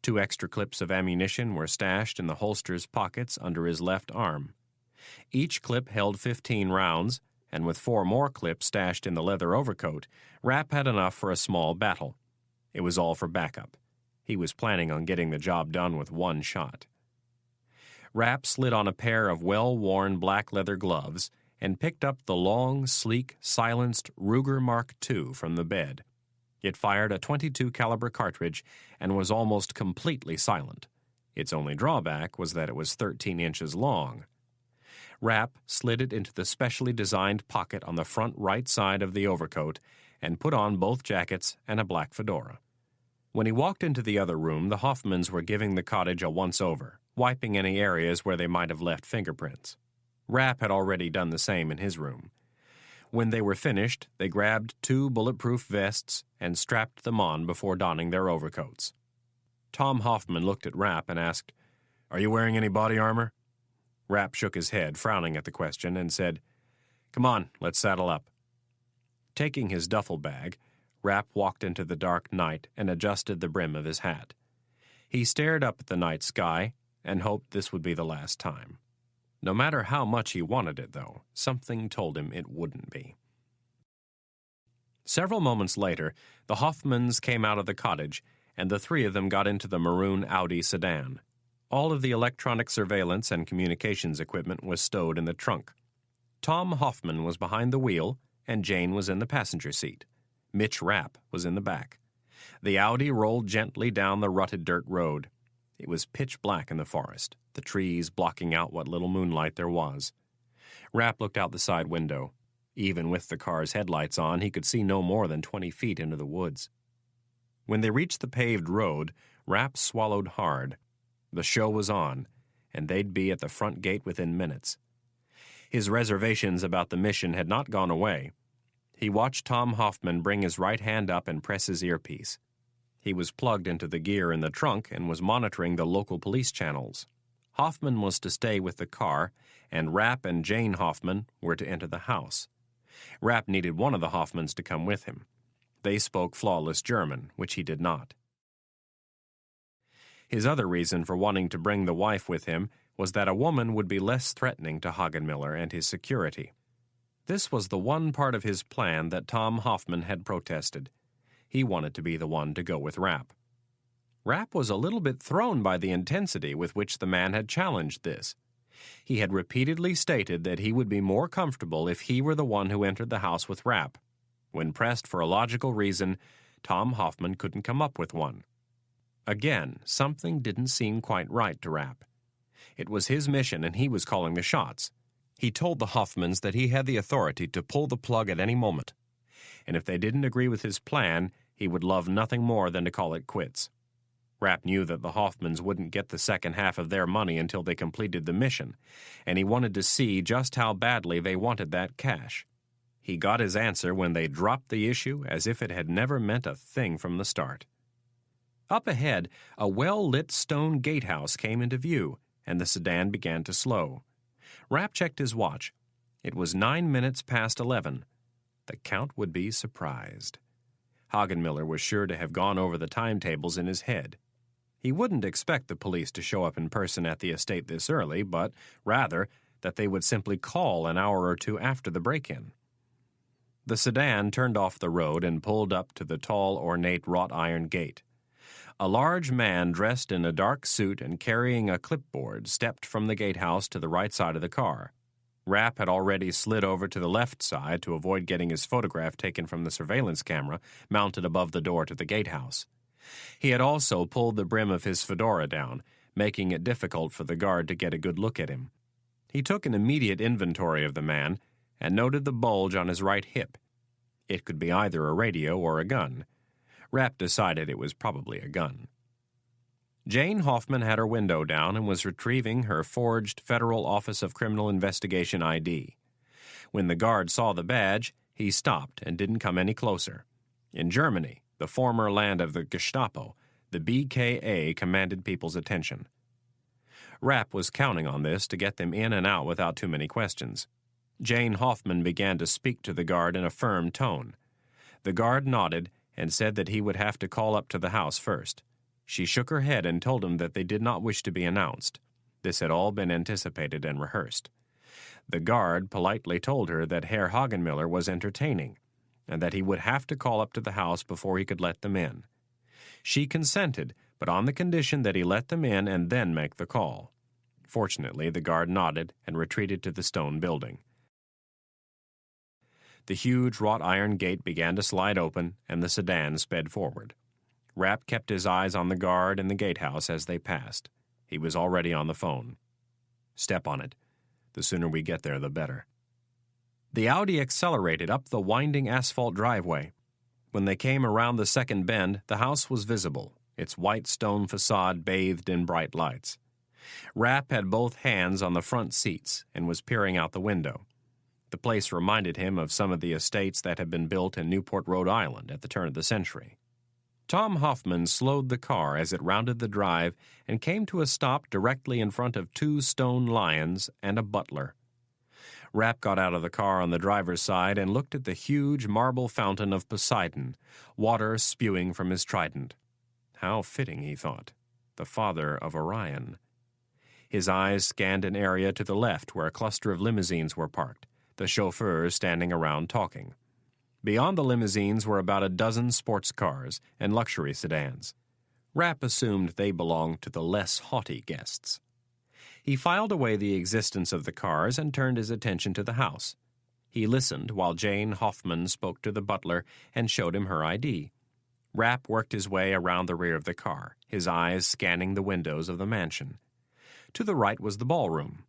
2 extra clips of ammunition were stashed in the holster's pockets under his left arm. Each clip held 15 rounds, and with 4 more clips stashed in the leather overcoat, Rapp had enough for a small battle. It was all for backup. He was planning on getting the job done with 1 shot. Rapp slid on a pair of well-worn black leather gloves and picked up the long, sleek, silenced Ruger Mark II from the bed. It fired a .22 caliber cartridge and was almost completely silent. Its only drawback was that it was 13 inches long. Rapp slid it into the specially designed pocket on the front right side of the overcoat and put on both jackets and a black fedora. When he walked into the other room, the Hoffmans were giving the cottage a once-over, wiping any areas where they might have left fingerprints. Rapp had already done the same in his room. When they were finished, they grabbed 2 bulletproof vests and strapped them on before donning their overcoats. Tom Hoffman looked at Rapp and asked, "Are you wearing any body armor?" Rapp shook his head, frowning at the question, and said, "Come on, let's saddle up." Taking his duffel bag, Rapp walked into the dark night and adjusted the brim of his hat. He stared up at the night sky and hoped this would be the last time. No matter how much he wanted it, though, something told him it wouldn't be. Several moments later, the Hoffmans came out of the cottage, and the 3 of them got into the maroon Audi sedan. All of the electronic surveillance and communications equipment was stowed in the trunk. Tom Hoffman was behind the wheel, and Jane was in the passenger seat. Mitch Rapp was in the back. The Audi rolled gently down the rutted dirt road. It was pitch black in the forest, the trees blocking out what little moonlight there was. Rapp looked out the side window. Even with the car's headlights on, he could see no more than 20 feet into the woods. When they reached the paved road, Rapp swallowed hard. The show was on, and they'd be at the front gate within minutes. His reservations about the mission had not gone away. He watched Tom Hoffman bring his right hand up and press his earpiece. He was plugged into the gear in the trunk and was monitoring the local police channels. Hoffman was to stay with the car, and Rapp and Jane Hoffman were to enter the house. Rapp needed one of the Hoffmans to come with him. They spoke flawless German, which he did not. His other reason for wanting to bring the wife with him was that a woman would be less threatening to Hagenmiller and his security. This was the one part of his plan that Tom Hoffman had protested. He wanted to be the one to go with Rapp. Rapp was a little bit thrown by the intensity with which the man had challenged this. He had repeatedly stated that he would be more comfortable if he were the one who entered the house with Rapp. When pressed for a logical reason, Tom Hoffman couldn't come up with one. Again, something didn't seem quite right to Rapp. It was his mission, and he was calling the shots. He told the Hoffmans that he had the authority to pull the plug at any moment, and if they didn't agree with his plan, he would love nothing more than to call it quits. Rapp knew that the Hoffmans wouldn't get the second half of their money until they completed the mission, and he wanted to see just how badly they wanted that cash. He got his answer when they dropped the issue as if it had never meant a thing from the start. Up ahead, a well-lit stone gatehouse came into view, and the sedan began to slow. Rapp checked his watch. It was 9 minutes past 11. The Count would be surprised. Hagenmiller was sure to have gone over the timetables in his head. He wouldn't expect the police to show up in person at the estate this early, but rather that they would simply call an hour or two after the break-in. The sedan turned off the road and pulled up to the tall, ornate wrought iron gate. A large man dressed in a dark suit and carrying a clipboard stepped from the gatehouse to the right side of the car. Rapp had already slid over to the left side to avoid getting his photograph taken from the surveillance camera mounted above the door to the gatehouse. He had also pulled the brim of his fedora down, making it difficult for the guard to get a good look at him. He took an immediate inventory of the man and noted the bulge on his right hip. It could be either a radio or a gun. Rapp decided it was probably a gun. Jane Hoffman had her window down and was retrieving her forged Federal Office of Criminal Investigation ID. When the guard saw the badge, he stopped and didn't come any closer. In Germany, the former land of the Gestapo, the BKA commanded people's attention. Rapp was counting on this to get them in and out without too many questions. Jane Hoffman began to speak to the guard in a firm tone. The guard nodded and said that he would have to call up to the house first. She shook her head and told him that they did not wish to be announced. This had all been anticipated and rehearsed. The guard politely told her that Herr Hagenmiller was entertaining, and that he would have to call up to the house before he could let them in. She consented, but on the condition that he let them in and then make the call. Fortunately, the guard nodded and retreated to the stone building. The huge wrought iron gate began to slide open, and the sedan sped forward. Rapp kept his eyes on the guard and the gatehouse as they passed. He was already on the phone. "Step on it. The sooner we get there, the better." The Audi accelerated up the winding asphalt driveway. When they came around the second bend, the house was visible, its white stone facade bathed in bright lights. Rapp had both hands on the front seats and was peering out the window. The place reminded him of some of the estates that had been built in Newport, Rhode Island at the turn of the century. Tom Hoffman slowed the car as it rounded the drive and came to a stop directly in front of two stone lions and a butler. Rapp got out of the car on the driver's side and looked at the huge marble fountain of Poseidon, water spewing from his trident. How fitting, he thought, the father of Orion. His eyes scanned an area to the left where a cluster of limousines were parked, the chauffeurs standing around talking. Beyond the limousines were about a dozen sports cars and luxury sedans. Rapp assumed they belonged to the less haughty guests. He filed away the existence of the cars and turned his attention to the house. He listened while Jane Hoffman spoke to the butler and showed him her ID. Rapp worked his way around the rear of the car, his eyes scanning the windows of the mansion. To the right was the ballroom.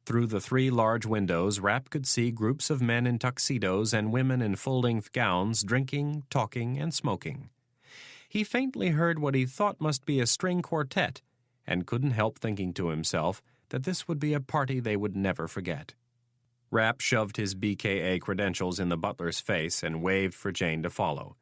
Through the three large windows, Rapp could see groups of men in tuxedos and women in full-length gowns drinking, talking, and smoking. He faintly heard what he thought must be a string quartet, and couldn't help thinking to himself that this would be a party they would never forget. Rapp shoved his BKA credentials in the butler's face and waved for Jane to follow.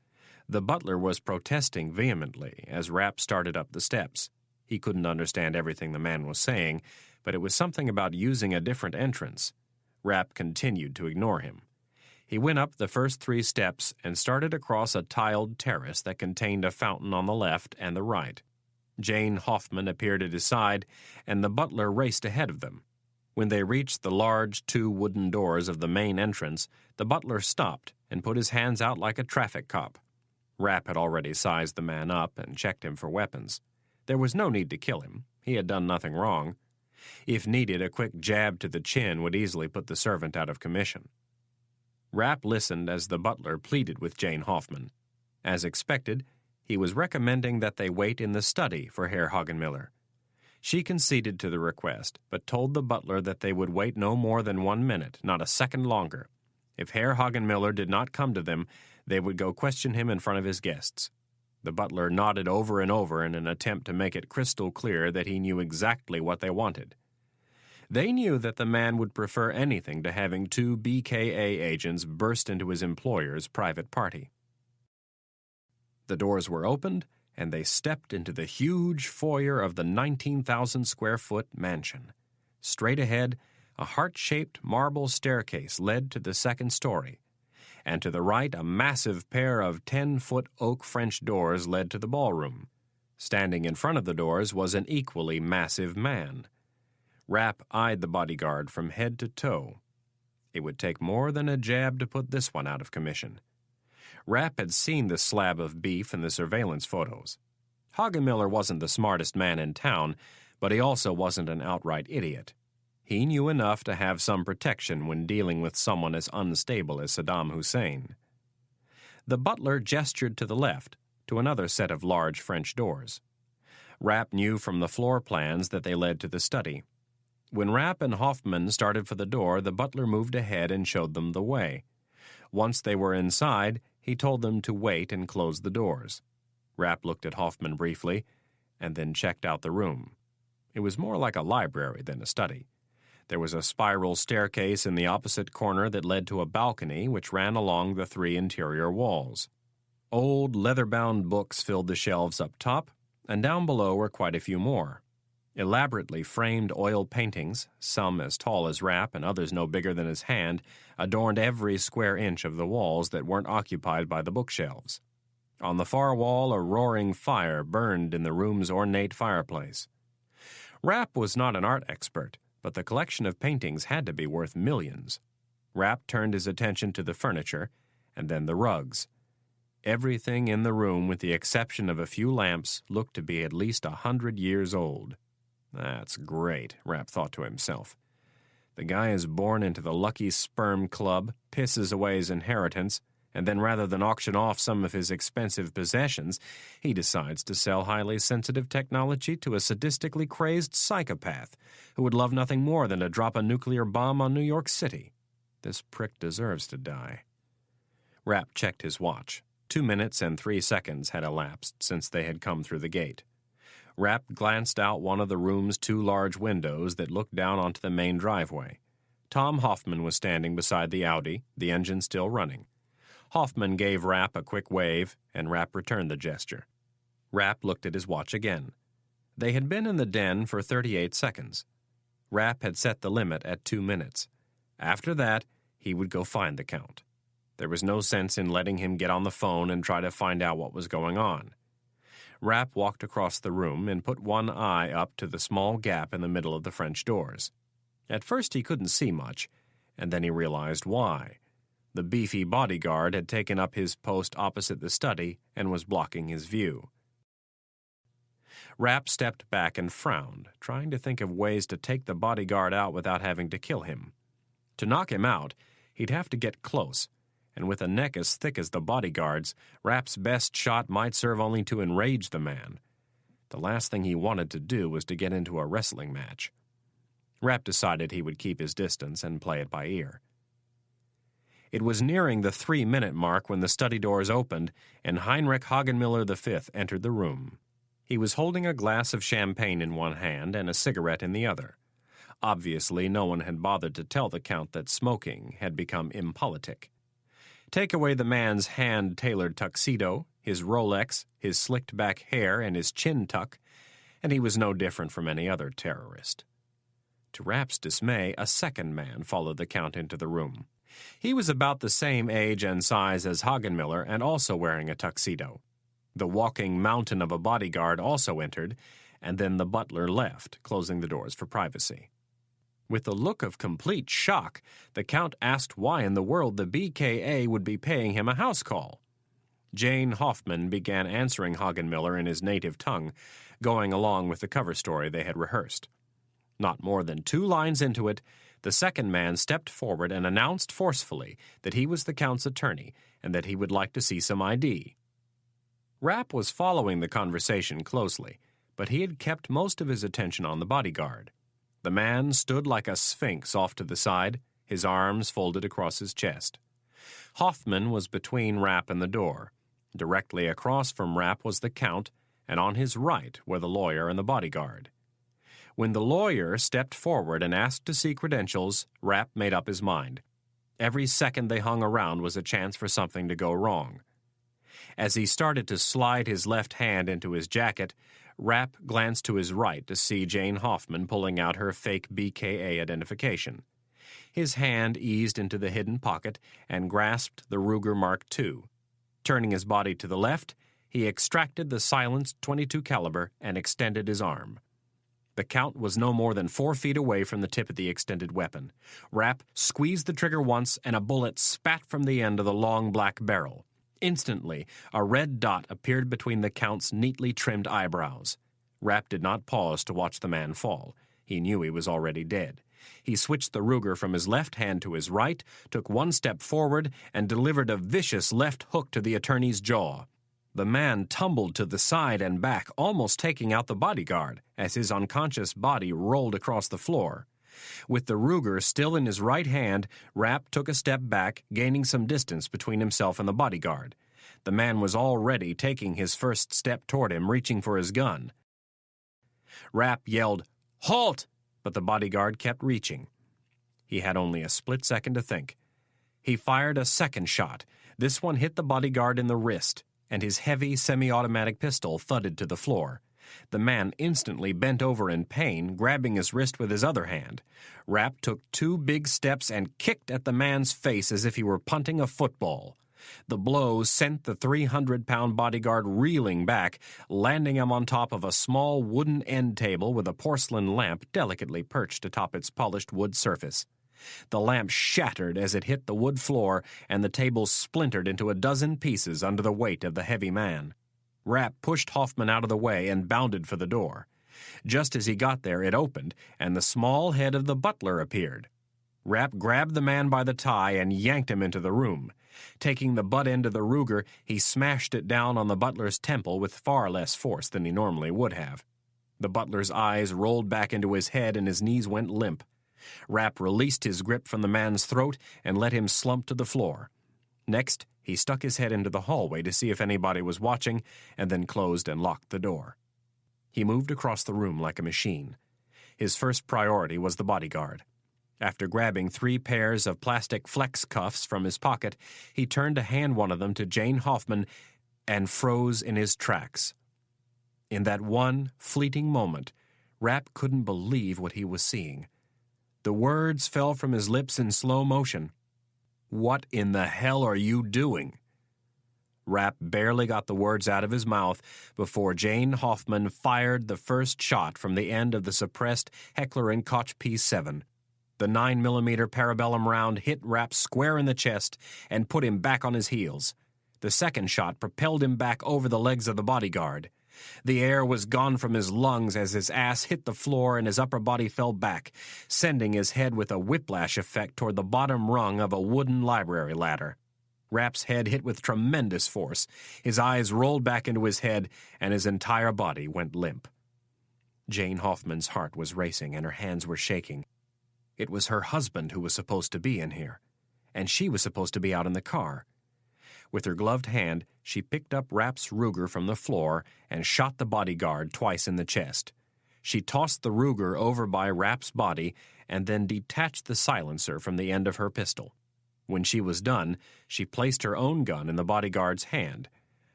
The butler was protesting vehemently as Rapp started up the steps. He couldn't understand everything the man was saying, but it was something about using a different entrance. Rapp continued to ignore him. He went up the first 3 steps and started across a tiled terrace that contained a fountain on the left and the right. Jane Hoffman appeared at his side, and the butler raced ahead of them. When they reached the large 2 wooden doors of the main entrance, the butler stopped and put his hands out like a traffic cop. Rapp had already sized the man up and checked him for weapons. There was no need to kill him. He had done nothing wrong. If needed, a quick jab to the chin would easily put the servant out of commission. Rapp listened as the butler pleaded with Jane Hoffman. As expected, he was recommending that they wait in the study for Herr Hagenmiller. She conceded to the request, but told the butler that they would wait no more than 1 minute, not a second longer. If Herr Hagenmiller did not come to them, they would go question him in front of his guests. The butler nodded over and over in an attempt to make it crystal clear that he knew exactly what they wanted. They knew that the man would prefer anything to having 2 BKA agents burst into his employer's private party. The doors were opened, and they stepped into the huge foyer of the 19,000-square-foot mansion. Straight ahead, a heart-shaped marble staircase led to the second story. and to the right a massive pair of 10-foot oak French doors led to the ballroom. Standing in front of the doors was an equally massive man. Rapp eyed the bodyguard from head to toe. It would take more than a jab to put this one out of commission. Rapp had seen the slab of beef in the surveillance photos. Hagenmiller wasn't the smartest man in town, but he also wasn't an outright idiot. He knew enough to have some protection when dealing with someone as unstable as Saddam Hussein. The butler gestured to the left, to another set of large French doors. Rapp knew from the floor plans that they led to the study. When Rapp and Hoffman started for the door, the butler moved ahead and showed them the way. Once they were inside, he told them to wait and close the doors. Rapp looked at Hoffman briefly, and then checked out the room. It was more like a library than a study. There was a spiral staircase in the opposite corner that led to a balcony which ran along the 3 interior walls. Old, leather-bound books filled the shelves up top, and down below were quite a few more. Elaborately framed oil paintings, some as tall as Rapp and others no bigger than his hand, adorned every square inch of the walls that weren't occupied by the bookshelves. On the far wall, a roaring fire burned in the room's ornate fireplace. Rapp was not an art expert, but the collection of paintings had to be worth millions. Rapp turned his attention to the furniture, and then the rugs. Everything in the room, with the exception of a few lamps, looked to be at least 100 years old. That's great, Rapp thought to himself. The guy is born into the lucky sperm club, pisses away his inheritance, and then rather than auction off some of his expensive possessions, he decides to sell highly sensitive technology to a sadistically crazed psychopath who would love nothing more than to drop a nuclear bomb on New York City. This prick deserves to die. Rapp checked his watch. 2 minutes and 3 seconds had elapsed since they had come through the gate. Rapp glanced out one of the room's 2 large windows that looked down onto the main driveway. Tom Hoffman was standing beside the Audi, the engine still running. Hoffman gave Rapp a quick wave, and Rapp returned the gesture. Rapp looked at his watch again. They had been in the den for 38 seconds. Rapp had set the limit at 2 minutes. After that, he would go find the Count. There was no sense in letting him get on the phone and try to find out what was going on. Rapp walked across the room and put one eye up to the small gap in the middle of the French doors. At first he couldn't see much, and then he realized why. The beefy bodyguard had taken up his post opposite the study and was blocking his view. Rapp stepped back and frowned, trying to think of ways to take the bodyguard out without having to kill him. To knock him out, he'd have to get close, and with a neck as thick as the bodyguard's, Rapp's best shot might serve only to enrage the man. The last thing he wanted to do was to get into a wrestling match. Rapp decided he would keep his distance and play it by ear. It was nearing the 3-minute mark when the study doors opened and Heinrich Hagenmiller V entered the room. He was holding a glass of champagne in one hand and a cigarette in the other. Obviously, no one had bothered to tell the Count that smoking had become impolitic. Take away the man's hand-tailored tuxedo, his Rolex, his slicked-back hair, and his chin tuck, and he was no different from any other terrorist. To Rapp's dismay, a second man followed the Count into the room. He was about the same age and size as Hagenmiller and also wearing a tuxedo. The walking mountain of a bodyguard also entered, and then the butler left, closing the doors for privacy. With a look of complete shock, the Count asked why in the world the BKA would be paying him a house call. Jane Hoffman began answering Hagenmiller in his native tongue, going along with the cover story they had rehearsed. Not more than 2 lines into it, the second man stepped forward and announced forcefully that he was the Count's attorney and that he would like to see some ID. Rapp was following the conversation closely, but he had kept most of his attention on the bodyguard. The man stood like a sphinx off to the side, his arms folded across his chest. Hoffman was between Rapp and the door. Directly across from Rapp was the Count, and on his right were the lawyer and the bodyguard. When the lawyer stepped forward and asked to see credentials, Rapp made up his mind. Every second they hung around was a chance for something to go wrong. As he started to slide his left hand into his jacket, Rapp glanced to his right to see Jane Hoffman pulling out her fake BKA identification. His hand eased into the hidden pocket and grasped the Ruger Mark II. Turning his body to the left, he extracted the silenced .22 caliber and extended his arm. The Count was no more than 4 feet away from the tip of the extended weapon. Rapp squeezed the trigger once, and a bullet spat from the end of the long black barrel. Instantly, a red dot appeared between the Count's neatly trimmed eyebrows. Rapp did not pause to watch the man fall. He knew he was already dead. He switched the Ruger from his left hand to his right, took 1 step forward, and delivered a vicious left hook to the attorney's jaw. The man tumbled to the side and back, almost taking out the bodyguard, as his unconscious body rolled across the floor. With the Ruger still in his right hand, Rapp took a step back, gaining some distance between himself and the bodyguard. The man was already taking his first step toward him, reaching for his gun. Rapp yelled, "Halt!" but the bodyguard kept reaching. He had only a split second to think. He fired a second shot. This one hit the bodyguard in the wrist, and his heavy semi-automatic pistol thudded to the floor. The man instantly bent over in pain, grabbing his wrist with his other hand. Rapp took 2 big steps and kicked at the man's face as if he were punting a football. The blow sent the 300-pound bodyguard reeling back, landing him on top of a small wooden end table with a porcelain lamp delicately perched atop its polished wood surface. The lamp shattered as it hit the wood floor, and the table splintered into a dozen pieces under the weight of the heavy man. Rapp pushed Hoffman out of the way and bounded for the door. Just as he got there, it opened, and the small head of the butler appeared. Rapp grabbed the man by the tie and yanked him into the room. Taking the butt end of the Ruger, he smashed it down on the butler's temple with far less force than he normally would have. The butler's eyes rolled back into his head and his knees went limp. Rapp released his grip from the man's throat and let him slump to the floor. Next, he stuck his head into the hallway to see if anybody was watching, and then closed and locked the door. He moved across the room like a machine. His first priority was the bodyguard. After grabbing 3 pairs of plastic flex cuffs from his pocket, he turned to hand one of them to Jane Hoffman and froze in his tracks. In that one fleeting moment, Rapp couldn't believe what he was seeing. The words fell from his lips in slow motion. "What in the hell are you doing?" Rapp barely got the words out of his mouth before Jane Hoffman fired the first shot from the end of the suppressed Heckler & Koch P7. The 9mm parabellum round hit Rapp square in the chest and put him back on his heels. The second shot propelled him back over the legs of the bodyguard. The air was gone from his lungs as his ass hit the floor and his upper body fell back, sending his head with a whiplash effect toward the bottom rung of a wooden library ladder. Rapp's head hit with tremendous force. His eyes rolled back into his head, and his entire body went limp. Jane Hoffman's heart was racing, and her hands were shaking. It was her husband who was supposed to be in here, and she was supposed to be out in the car. With her gloved hand, she picked up Rapp's Ruger from the floor and shot the bodyguard twice in the chest. She tossed the Ruger over by Rapp's body and then detached the silencer from the end of her pistol. When she was done, she placed her own gun in the bodyguard's hand.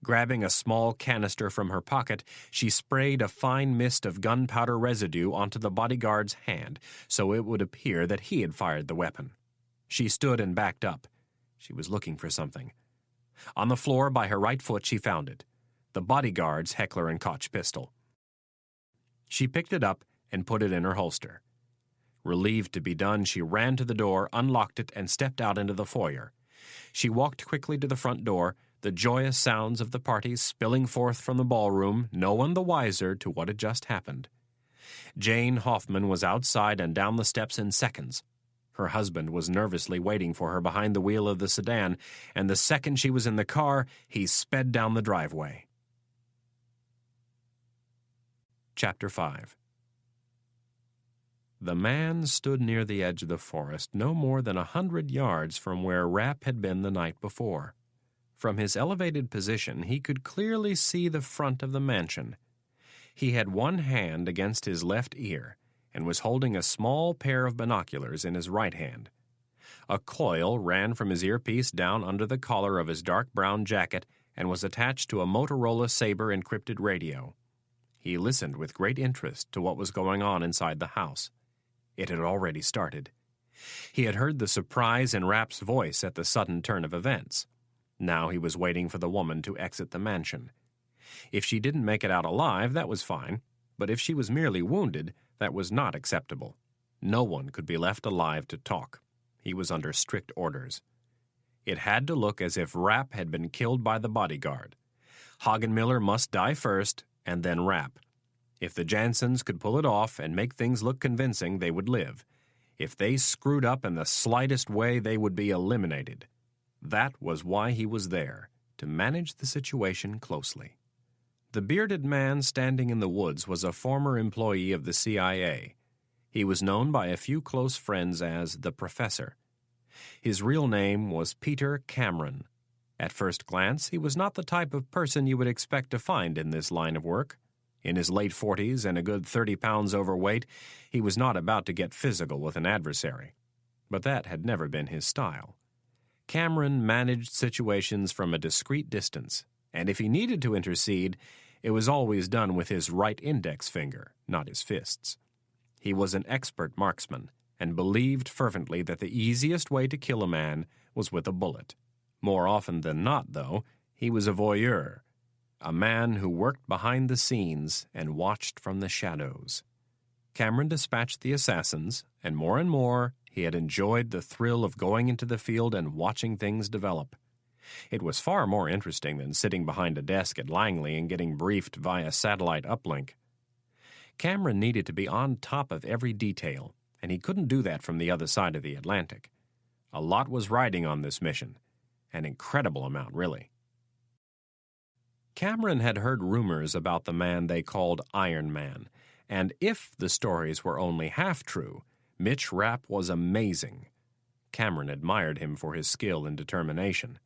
Grabbing a small canister from her pocket, she sprayed a fine mist of gunpowder residue onto the bodyguard's hand so it would appear that he had fired the weapon. She stood and backed up. She was looking for something. On the floor by her right foot she found it, the bodyguard's Heckler & Koch pistol. She picked it up and put it in her holster. Relieved to be done, she ran to the door, unlocked it, and stepped out into the foyer. She walked quickly to the front door, the joyous sounds of the party spilling forth from the ballroom, no one the wiser to what had just happened. Jane Hoffman was outside and down the steps in seconds. Her husband was nervously waiting for her behind the wheel of the sedan, and the second she was in the car, he sped down the driveway. Chapter 5. The man stood near the edge of the forest, no more than 100 yards from where Rapp had been the night before. From his elevated position, he could clearly see the front of the mansion. He had one hand against his left ear and was holding a small pair of binoculars in his right hand. A coil ran from his earpiece down under the collar of his dark brown jacket and was attached to a Motorola Sabre encrypted radio. He listened with great interest to what was going on inside the house. It had already started. He had heard the surprise in Rapp's voice at the sudden turn of events. Now he was waiting for the woman to exit the mansion. If she didn't make it out alive, that was fine, but if she was merely wounded, that was not acceptable. No one could be left alive to talk. He was under strict orders. It had to look as if Rapp had been killed by the bodyguard. Hagenmiller must die first, and then Rapp. If the Jansens could pull it off and make things look convincing, they would live. If they screwed up in the slightest way, they would be eliminated. That was why he was there, to manage the situation closely. The bearded man standing in the woods was a former employee of the CIA. He was known by a few close friends as the Professor. His real name was Peter Cameron. At first glance, he was not the type of person you would expect to find in this line of work. In his late 40s and a good 30 pounds overweight, he was not about to get physical with an adversary. But that had never been his style. Cameron managed situations from a discreet distance, and if he needed to intercede, it was always done with his right index finger, not his fists. He was an expert marksman, and believed fervently that the easiest way to kill a man was with a bullet. More often than not, though, he was a voyeur, a man who worked behind the scenes and watched from the shadows. Cameron dispatched the assassins, and more, he had enjoyed the thrill of going into the field and watching things develop. It was far more interesting than sitting behind a desk at Langley and getting briefed via satellite uplink. Cameron needed to be on top of every detail, and he couldn't do that from the other side of the Atlantic. A lot was riding on this mission. An incredible amount, really. Cameron had heard rumors about the man they called Iron Man, and if the stories were only half true, Mitch Rapp was amazing. Cameron admired him for his skill and determination.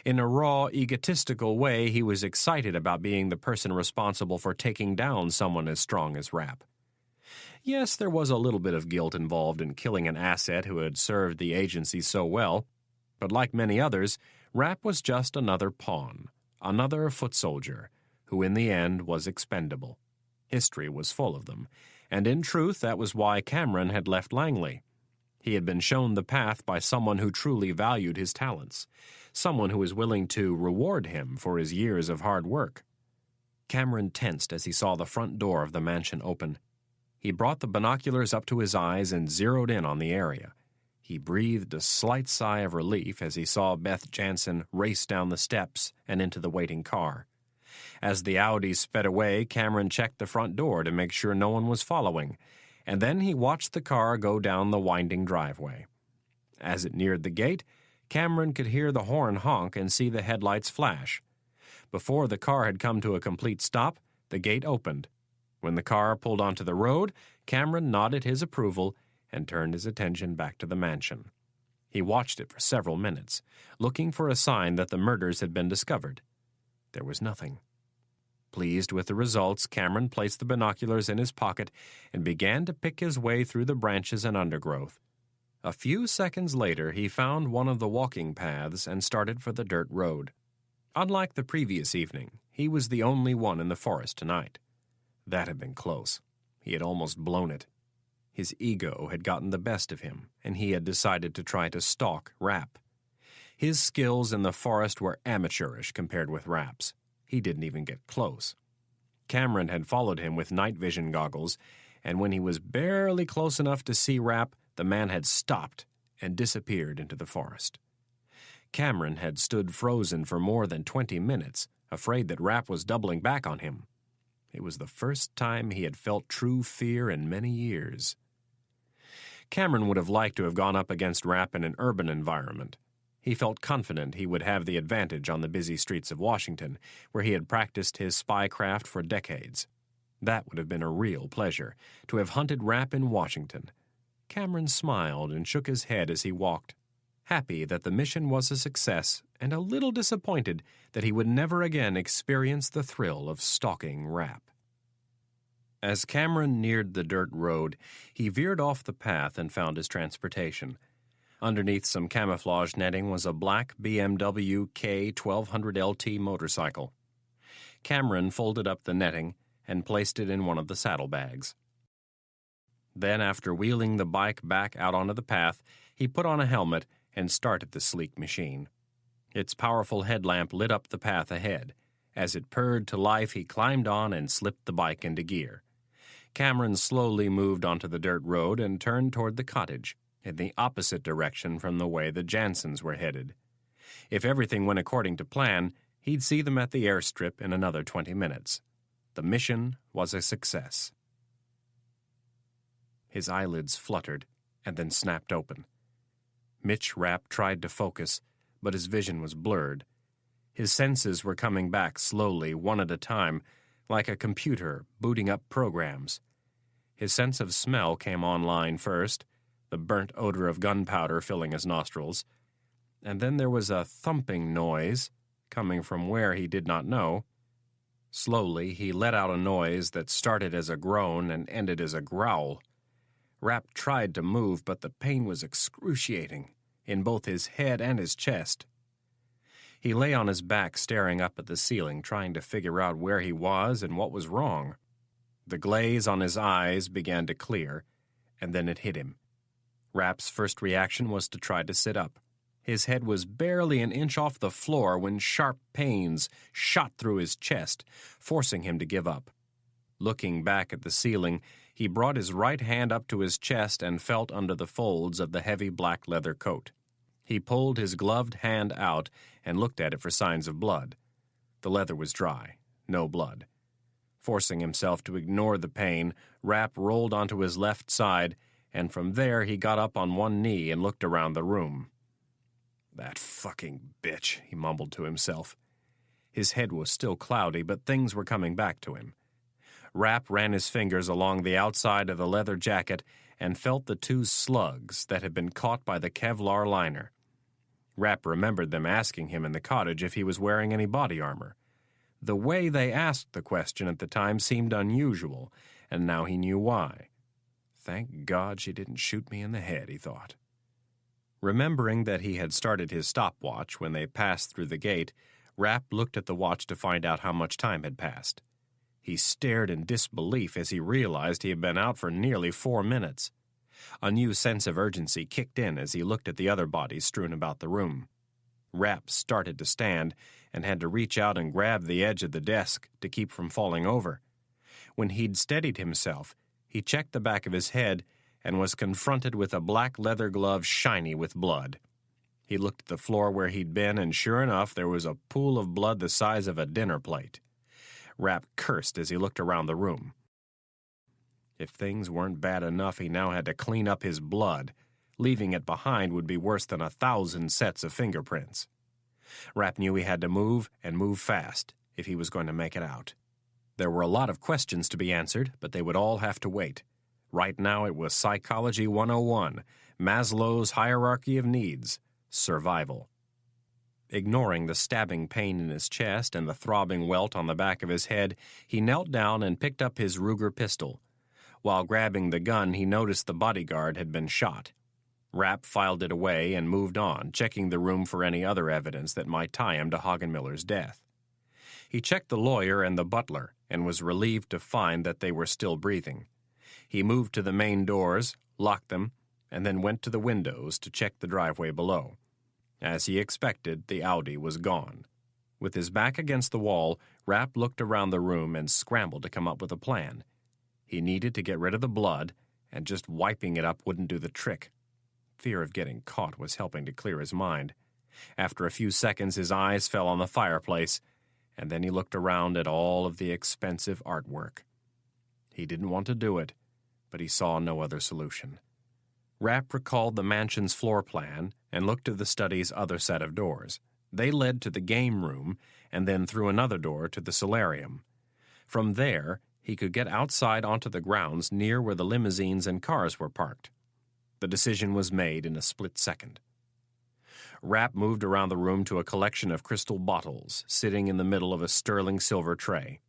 In a raw, egotistical way, he was excited about being the person responsible for taking down someone as strong as Rapp. Yes, there was a little bit of guilt involved in killing an asset who had served the agency so well, but like many others, Rapp was just another pawn, another foot soldier, who in the end was expendable. History was full of them, and in truth that was why Cameron had left Langley. He had been shown the path by someone who truly valued his talents, someone who was willing to reward him for his years of hard work. Cameron tensed as he saw the front door of the mansion open. He brought the binoculars up to his eyes and zeroed in on the area. He breathed a slight sigh of relief as he saw Beth Jansen race down the steps and into the waiting car. As the Audi sped away, Cameron checked the front door to make sure no one was following, and then he watched the car go down the winding driveway. As it neared the gate, Cameron could hear the horn honk and see the headlights flash. Before the car had come to a complete stop, the gate opened. When the car pulled onto the road, Cameron nodded his approval and turned his attention back to the mansion. He watched it for several minutes, looking for a sign that the murders had been discovered. There was nothing. Pleased with the results, Cameron placed the binoculars in his pocket and began to pick his way through the branches and undergrowth. A few seconds later, he found one of the walking paths and started for the dirt road. Unlike the previous evening, he was the only one in the forest tonight. That had been close. He had almost blown it. His ego had gotten the best of him, and he had decided to try to stalk Rapp. His skills in the forest were amateurish compared with Rapp's. He didn't even get close. Cameron had followed him with night vision goggles, and when he was barely close enough to see Rapp, the man had stopped and disappeared into the forest. Cameron had stood frozen for more than 20 minutes, afraid that Rapp was doubling back on him. It was the first time he had felt true fear in many years. Cameron would have liked to have gone up against Rapp in an urban environment. He felt confident he would have the advantage on the busy streets of Washington, where he had practiced his spycraft for decades. That would have been a real pleasure, to have hunted Rapp in Washington. Cameron smiled and shook his head as he walked, happy that the mission was a success and a little disappointed that he would never again experience the thrill of stalking Rapp. As Cameron neared the dirt road, he veered off the path and found his transportation. Underneath some camouflage netting was a black BMW K1200 LT motorcycle. Cameron folded up the netting and placed it in one of the saddlebags. Then, after wheeling the bike back out onto the path, he put on a helmet and started the sleek machine. Its powerful headlamp lit up the path ahead. As it purred to life, he climbed on and slipped the bike into gear. Cameron slowly moved onto the dirt road and turned toward the cottage, in the opposite direction from the way the Jansons were headed. If everything went according to plan, he'd see them at the airstrip in another 20 minutes. The mission was a success. His eyelids fluttered and then snapped open. Mitch Rapp tried to focus, but his vision was blurred. His senses were coming back slowly, one at a time, like a computer booting up programs. His sense of smell came online first, the burnt odor of gunpowder filling his nostrils. And then there was a thumping noise, coming from where he did not know. Slowly, he let out a noise that started as a groan and ended as a growl. Rapp tried to move, but the pain was excruciating, in both his head and his chest. He lay on his back staring up at the ceiling, trying to figure out where he was and what was wrong. The glaze on his eyes began to clear, and then it hit him. Rapp's first reaction was to try to sit up. His head was barely an inch off the floor when sharp pains shot through his chest, forcing him to give up. Looking back at the ceiling, he brought his right hand up to his chest and felt under the folds of the heavy black leather coat. He pulled his gloved hand out and looked at it for signs of blood. The leather was dry, no blood. Forcing himself to ignore the pain, Rapp rolled onto his left side, and from there he got up on one knee and looked around the room. "That fucking bitch," he mumbled to himself. His head was still cloudy, but things were coming back to him. Rapp ran his fingers along the outside of the leather jacket and felt the two slugs that had been caught by the Kevlar liner. Rapp remembered them asking him in the cottage if he was wearing any body armor. The way they asked the question at the time seemed unusual, and now he knew why. Thank God she didn't shoot me in the head, he thought. Remembering that he had started his stopwatch when they passed through the gate, Rapp looked at the watch to find out how much time had passed. He stared in disbelief as he realized he had been out for nearly 4 minutes. A new sense of urgency kicked in as he looked at the other bodies strewn about the room. Rapp started to stand and had to reach out and grab the edge of the desk to keep from falling over. When he'd steadied himself, he checked the back of his head and was confronted with a black leather glove shiny with blood. He looked at the floor where he'd been, and sure enough, there was a pool of blood the size of a dinner plate. Rapp cursed as he looked around the room. If things weren't bad enough, he now had to clean up his blood. Leaving it behind would be worse than 1,000 sets of fingerprints. Rapp knew he had to move, and move fast, if he was going to make it out. There were a lot of questions to be answered, but they would all have to wait. Right now it was Psychology 101, Maslow's Hierarchy of Needs, Survival. Ignoring the stabbing pain in his chest and the throbbing welt on the back of his head, he knelt down and picked up his Ruger pistol. While grabbing the gun, he noticed the bodyguard had been shot. Rapp filed it away and moved on, checking the room for any other evidence that might tie him to Hagenmiller's death. He checked the lawyer and the butler and was relieved to find that they were still breathing. He moved to the main doors, locked them, and then went to the windows to check the driveway below. As he expected, the Audi was gone. With his back against the wall, Rapp looked around the room and scrambled to come up with a plan. He needed to get rid of the blood, and just wiping it up wouldn't do the trick. Fear of getting caught was helping to clear his mind. After a few seconds, his eyes fell on the fireplace, and then he looked around at all of the expensive artwork. He didn't want to do it, but he saw no other solution. Rapp recalled the mansion's floor plan and looked at the study's other set of doors. They led to the game room and then through another door to the solarium. From there, he could get outside onto the grounds near where the limousines and cars were parked. The decision was made in a split second. Rapp moved around the room to a collection of crystal bottles sitting in the middle of a sterling silver tray.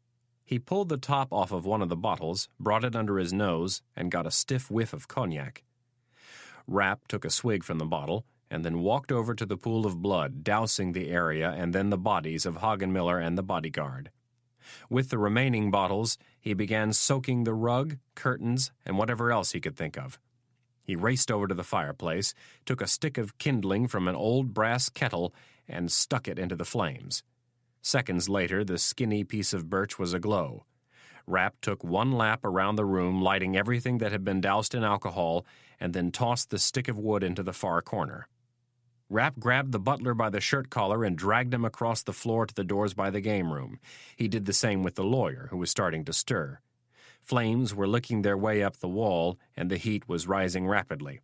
He pulled the top off of one of the bottles, brought it under his nose, and got a stiff whiff of cognac. Rapp took a swig from the bottle and then walked over to the pool of blood, dousing the area and then the bodies of Hagenmiller and the bodyguard. With the remaining bottles, he began soaking the rug, curtains, and whatever else he could think of. He raced over to the fireplace, took a stick of kindling from an old brass kettle, and stuck it into the flames. Seconds later, the skinny piece of birch was aglow. Rapp took one lap around the room, lighting everything that had been doused in alcohol, and then tossed the stick of wood into the far corner. Rapp grabbed the butler by the shirt collar and dragged him across the floor to the doors by the game room. He did the same with the lawyer, who was starting to stir. Flames were licking their way up the wall, and the heat was rising rapidly.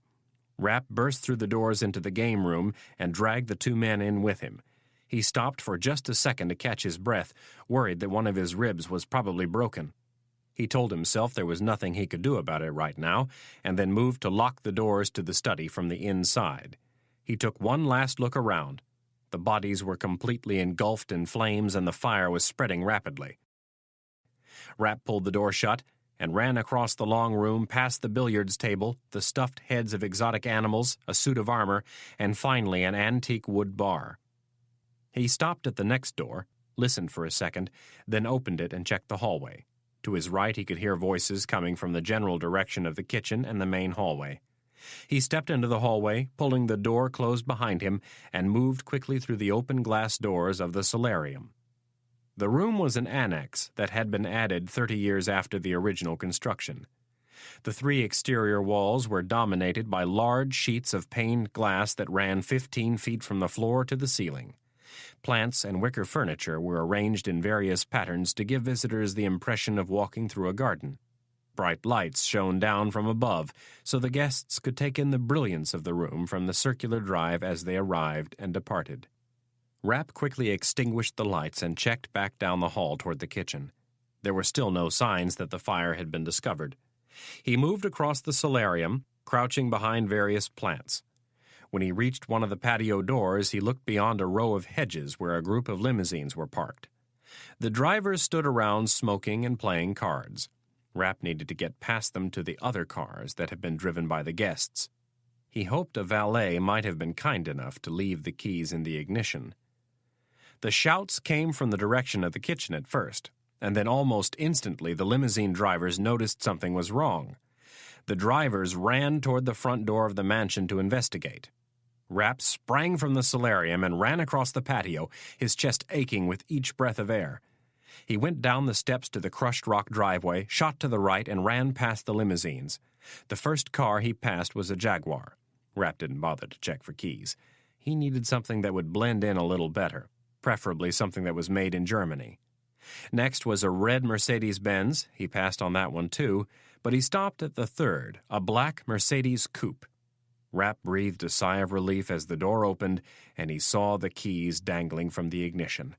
Rapp burst through the doors into the game room and dragged the two men in with him. He stopped for just a second to catch his breath, worried that one of his ribs was probably broken. He told himself there was nothing he could do about it right now, and then moved to lock the doors to the study from the inside. He took one last look around. The bodies were completely engulfed in flames, and the fire was spreading rapidly. Rapp pulled the door shut and ran across the long room, past the billiards table, the stuffed heads of exotic animals, a suit of armor, and finally an antique wood bar. He stopped at the next door, listened for a second, then opened it and checked the hallway. To his right, he could hear voices coming from the general direction of the kitchen and the main hallway. He stepped into the hallway, pulling the door closed behind him, and moved quickly through the open glass doors of the solarium. The room was an annex that had been added 30 years after the original construction. The three exterior walls were dominated by large sheets of paned glass that ran 15 feet from the floor to the ceiling. Plants and wicker furniture were arranged in various patterns to give visitors the impression of walking through a garden. Bright lights shone down from above, so the guests could take in the brilliance of the room from the circular drive as they arrived and departed. Rapp quickly extinguished the lights and checked back down the hall toward the kitchen. There were still no signs that the fire had been discovered. He moved across the solarium, crouching behind various plants. When he reached one of the patio doors, he looked beyond a row of hedges where a group of limousines were parked. The drivers stood around smoking and playing cards. Rapp needed to get past them to the other cars that had been driven by the guests. He hoped a valet might have been kind enough to leave the keys in the ignition. The shouts came from the direction of the kitchen at first, and then almost instantly the limousine drivers noticed something was wrong. The drivers ran toward the front door of the mansion to investigate. Rapp sprang from the solarium and ran across the patio, his chest aching with each breath of air. He went down the steps to the crushed rock driveway, shot to the right, and ran past the limousines. The first car he passed was a Jaguar. Rapp didn't bother to check for keys. He needed something that would blend in a little better, preferably something that was made in Germany. Next was a red Mercedes-Benz. He passed on that one too, but he stopped at the third, a black Mercedes coupe. Rapp breathed a sigh of relief as the door opened and he saw the keys dangling from the ignition.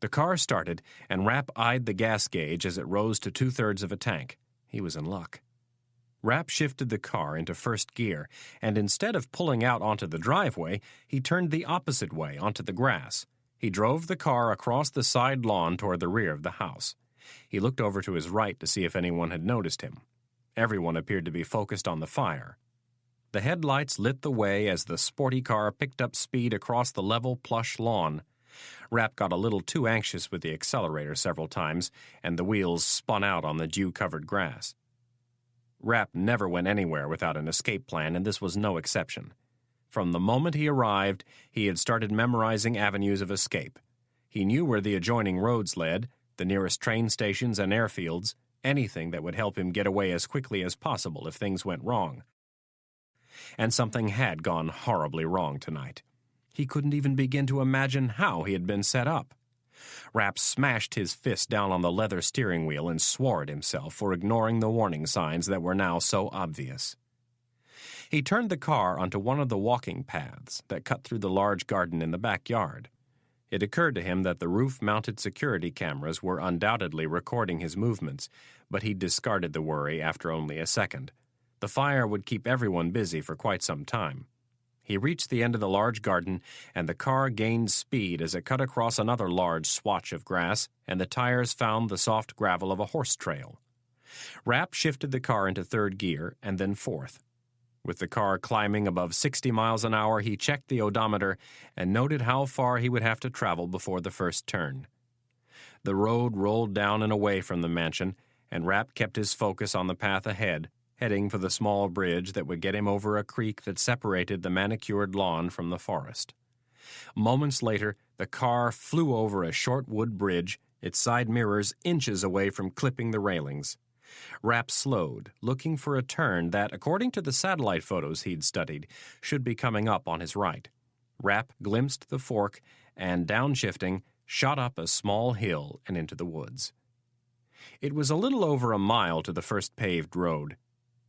The car started, and Rapp eyed the gas gauge as it rose to 2/3 of a tank. He was in luck. Rapp shifted the car into first gear, and instead of pulling out onto the driveway, he turned the opposite way onto the grass. He drove the car across the side lawn toward the rear of the house. He looked over to his right to see if anyone had noticed him. Everyone appeared to be focused on the fire. The headlights lit the way as the sporty car picked up speed across the level, plush lawn. Rapp got a little too anxious with the accelerator several times, and the wheels spun out on the dew-covered grass. Rapp never went anywhere without an escape plan, and this was no exception. From the moment he arrived, he had started memorizing avenues of escape. He knew where the adjoining roads led, the nearest train stations and airfields, anything that would help him get away as quickly as possible if things went wrong. And something had gone horribly wrong tonight. He couldn't even begin to imagine how he had been set up. Rapp smashed his fist down on the leather steering wheel and swore at himself for ignoring the warning signs that were now so obvious. He turned the car onto one of the walking paths that cut through the large garden in the backyard. It occurred to him that the roof-mounted security cameras were undoubtedly recording his movements, but he discarded the worry after only a second. The fire would keep everyone busy for quite some time. He reached the end of the large garden, and the car gained speed as it cut across another large swatch of grass, and the tires found the soft gravel of a horse trail. Rapp shifted the car into third gear and then fourth. With the car climbing above 60 miles an hour, he checked the odometer and noted how far he would have to travel before the first turn. The road rolled down and away from the mansion, and Rapp kept his focus on the path ahead, heading for the small bridge that would get him over a creek that separated the manicured lawn from the forest. Moments later, the car flew over a short wood bridge, its side mirrors inches away from clipping the railings. Rapp slowed, looking for a turn that, according to the satellite photos he'd studied, should be coming up on his right. Rapp glimpsed the fork and, downshifting, shot up a small hill and into the woods. It was a little over a mile to the first paved road.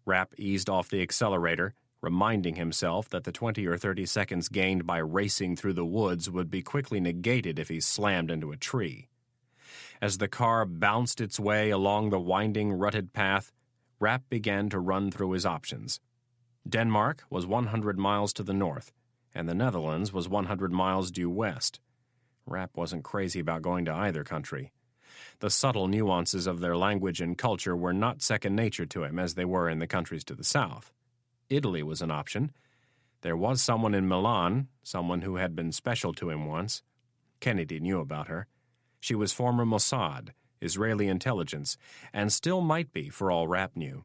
Rapp eased off the accelerator, reminding himself that the 20 or 30 seconds gained by racing through the woods would be quickly negated if he slammed into a tree. As the car bounced its way along the winding, rutted path, Rapp began to run through his options. Denmark was 100 miles to the north, and the Netherlands was 100 miles due west. Rapp wasn't crazy about going to either country. The subtle nuances of their language and culture were not second nature to him as they were in the countries to the south. Italy was an option. There was someone in Milan, someone who had been special to him once. Kennedy knew about her. She was former Mossad, Israeli intelligence, and still might be for all Rapp knew.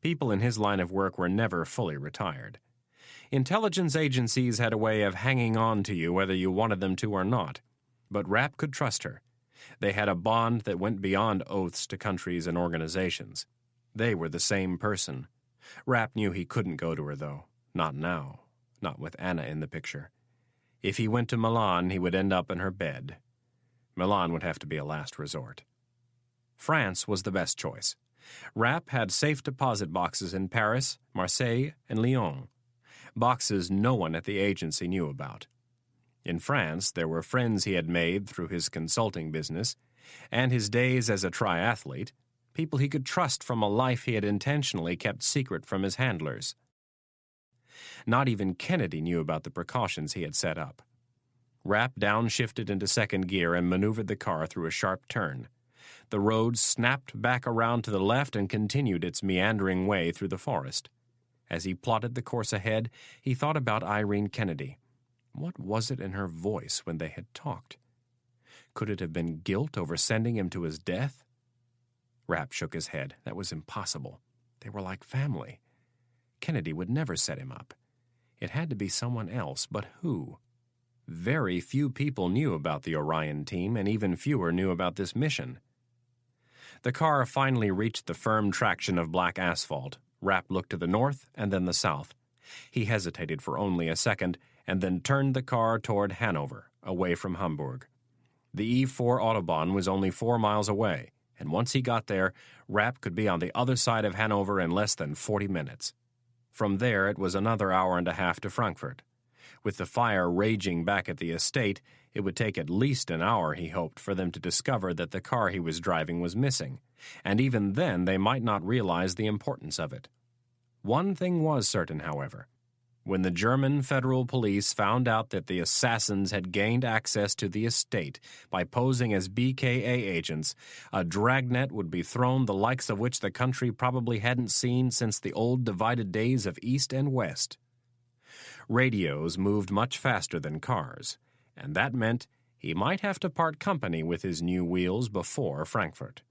People in his line of work were never fully retired. Intelligence agencies had a way of hanging on to you whether you wanted them to or not, but Rapp could trust her. They had a bond that went beyond oaths to countries and organizations. They were the same person. Rapp knew he couldn't go to her, though. Not now. Not with Anna in the picture. If he went to Milan, he would end up in her bed. Milan would have to be a last resort. France was the best choice. Rapp had safe deposit boxes in Paris, Marseille, and Lyon. Boxes no one at the agency knew about. In France, there were friends he had made through his consulting business, and his days as a triathlete, people he could trust from a life he had intentionally kept secret from his handlers. Not even Kennedy knew about the precautions he had set up. Rapp downshifted into second gear and maneuvered the car through a sharp turn. The road snapped back around to the left and continued its meandering way through the forest. As he plotted the course ahead, he thought about Irene Kennedy. What was it in her voice when they had talked? Could it have been guilt over sending him to his death? Rapp shook his head. That was impossible. They were like family. Kennedy would never set him up. It had to be someone else, but who? Very few people knew about the Orion team, and even fewer knew about this mission. The car finally reached the firm traction of black asphalt. Rapp looked to the north and then the south. He hesitated for only a second, and then turned the car toward Hanover, away from Hamburg. The E4 Autobahn was only 4 miles away, and once he got there, Rapp could be on the other side of Hanover in less than 40 minutes. From there, it was another hour and a half to Frankfurt. With the fire raging back at the estate, it would take at least an hour, he hoped, for them to discover that the car he was driving was missing, and even then they might not realize the importance of it. One thing was certain, however. When the German federal police found out that the assassins had gained access to the estate by posing as BKA agents, a dragnet would be thrown the likes of which the country probably hadn't seen since the old divided days of East and West. Radios moved much faster than cars, and that meant he might have to part company with his new wheels before Frankfurt.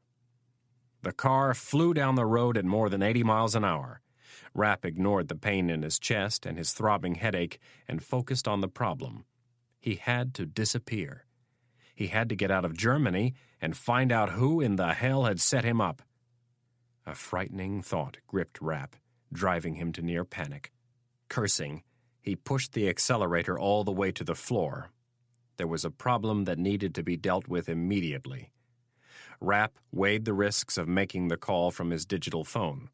The car flew down the road at more than 80 miles an hour. Rapp ignored the pain in his chest and his throbbing headache and focused on the problem. He had to disappear. He had to get out of Germany and find out who in the hell had set him up. A frightening thought gripped Rapp, driving him to near panic. Cursing, he pushed the accelerator all the way to the floor. There was a problem that needed to be dealt with immediately. Rapp weighed the risks of making the call from his digital phone.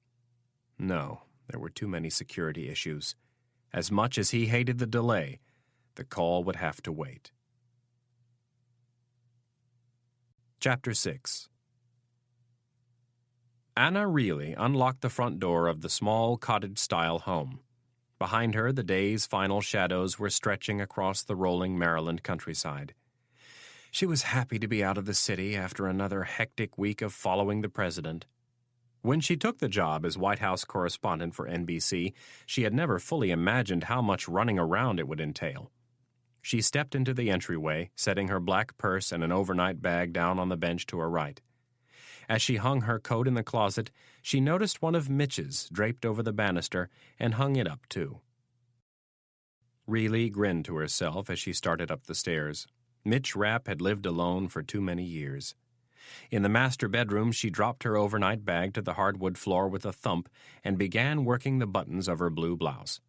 No, there were too many security issues. As much as he hated the delay, the call would have to wait. Chapter 6. Anna Reilly unlocked the front door of the small cottage-style home. Behind her, the day's final shadows were stretching across the rolling Maryland countryside. She was happy to be out of the city after another hectic week of following the president. When she took the job as White House correspondent for NBC, she had never fully imagined how much running around it would entail. She stepped into the entryway, setting her black purse and an overnight bag down on the bench to her right. As she hung her coat in the closet, she noticed one of Mitch's draped over the banister and hung it up too. Reilly grinned to herself as she started up the stairs. Mitch Rapp had lived alone for too many years. In the master bedroom, she dropped her overnight bag to the hardwood floor with a thump and began working the buttons of her blue blouse.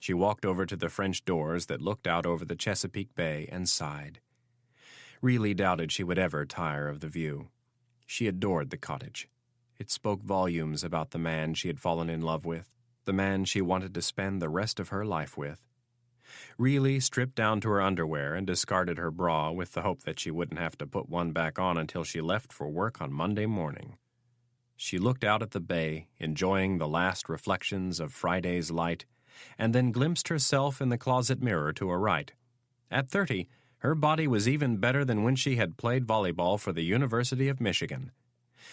She walked over to the French doors that looked out over the Chesapeake Bay and sighed. Reilly doubted she would ever tire of the view. She adored the cottage. It spoke volumes about the man she had fallen in love with, the man she wanted to spend the rest of her life with. Reilly stripped down to her underwear and discarded her bra with the hope that she wouldn't have to put one back on until she left for work on Monday morning. She looked out at the bay, enjoying the last reflections of Friday's light, and then glimpsed herself in the closet mirror to her right. At 30, her body was even better than when she had played volleyball for the University of Michigan.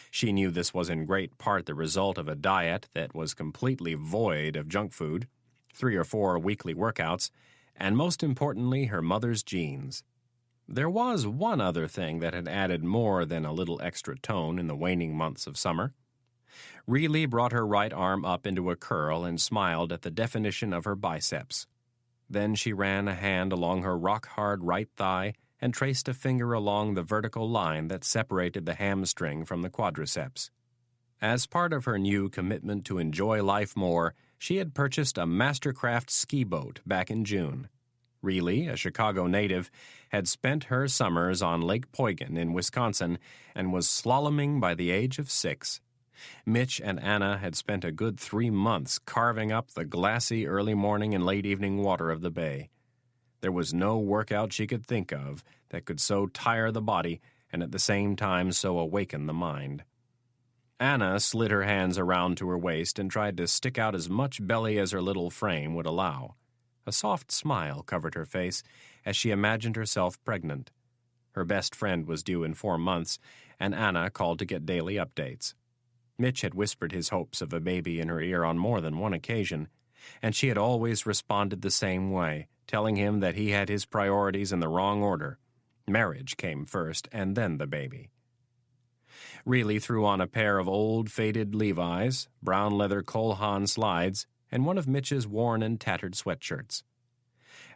She knew this was in great part the result of a diet that was completely void of junk food, 3 or 4 weekly workouts, and most importantly, her mother's genes. There was one other thing that had added more than a little extra tone in the waning months of summer. Reilly brought her right arm up into a curl and smiled at the definition of her biceps. Then she ran a hand along her rock-hard right thigh and traced a finger along the vertical line that separated the hamstring from the quadriceps. As part of her new commitment to enjoy life more, she had purchased a Mastercraft ski boat back in June. Reilly, a Chicago native, had spent her summers on Lake Poygan in Wisconsin and was slaloming by the age of 6. Mitch and Anna had spent a good 3 months carving up the glassy early morning and late evening water of the bay. There was no workout she could think of that could so tire the body and at the same time so awaken the mind. Anna slid her hands around to her waist and tried to stick out as much belly as her little frame would allow. A soft smile covered her face as she imagined herself pregnant. Her best friend was due in 4 months, and Anna called to get daily updates. Mitch had whispered his hopes of a baby in her ear on more than one occasion, and she had always responded the same way, telling him that he had his priorities in the wrong order. Marriage came first, and then the baby. Reilly threw on a pair of old, faded Levi's, brown leather Cole Haan slides, and one of Mitch's worn and tattered sweatshirts.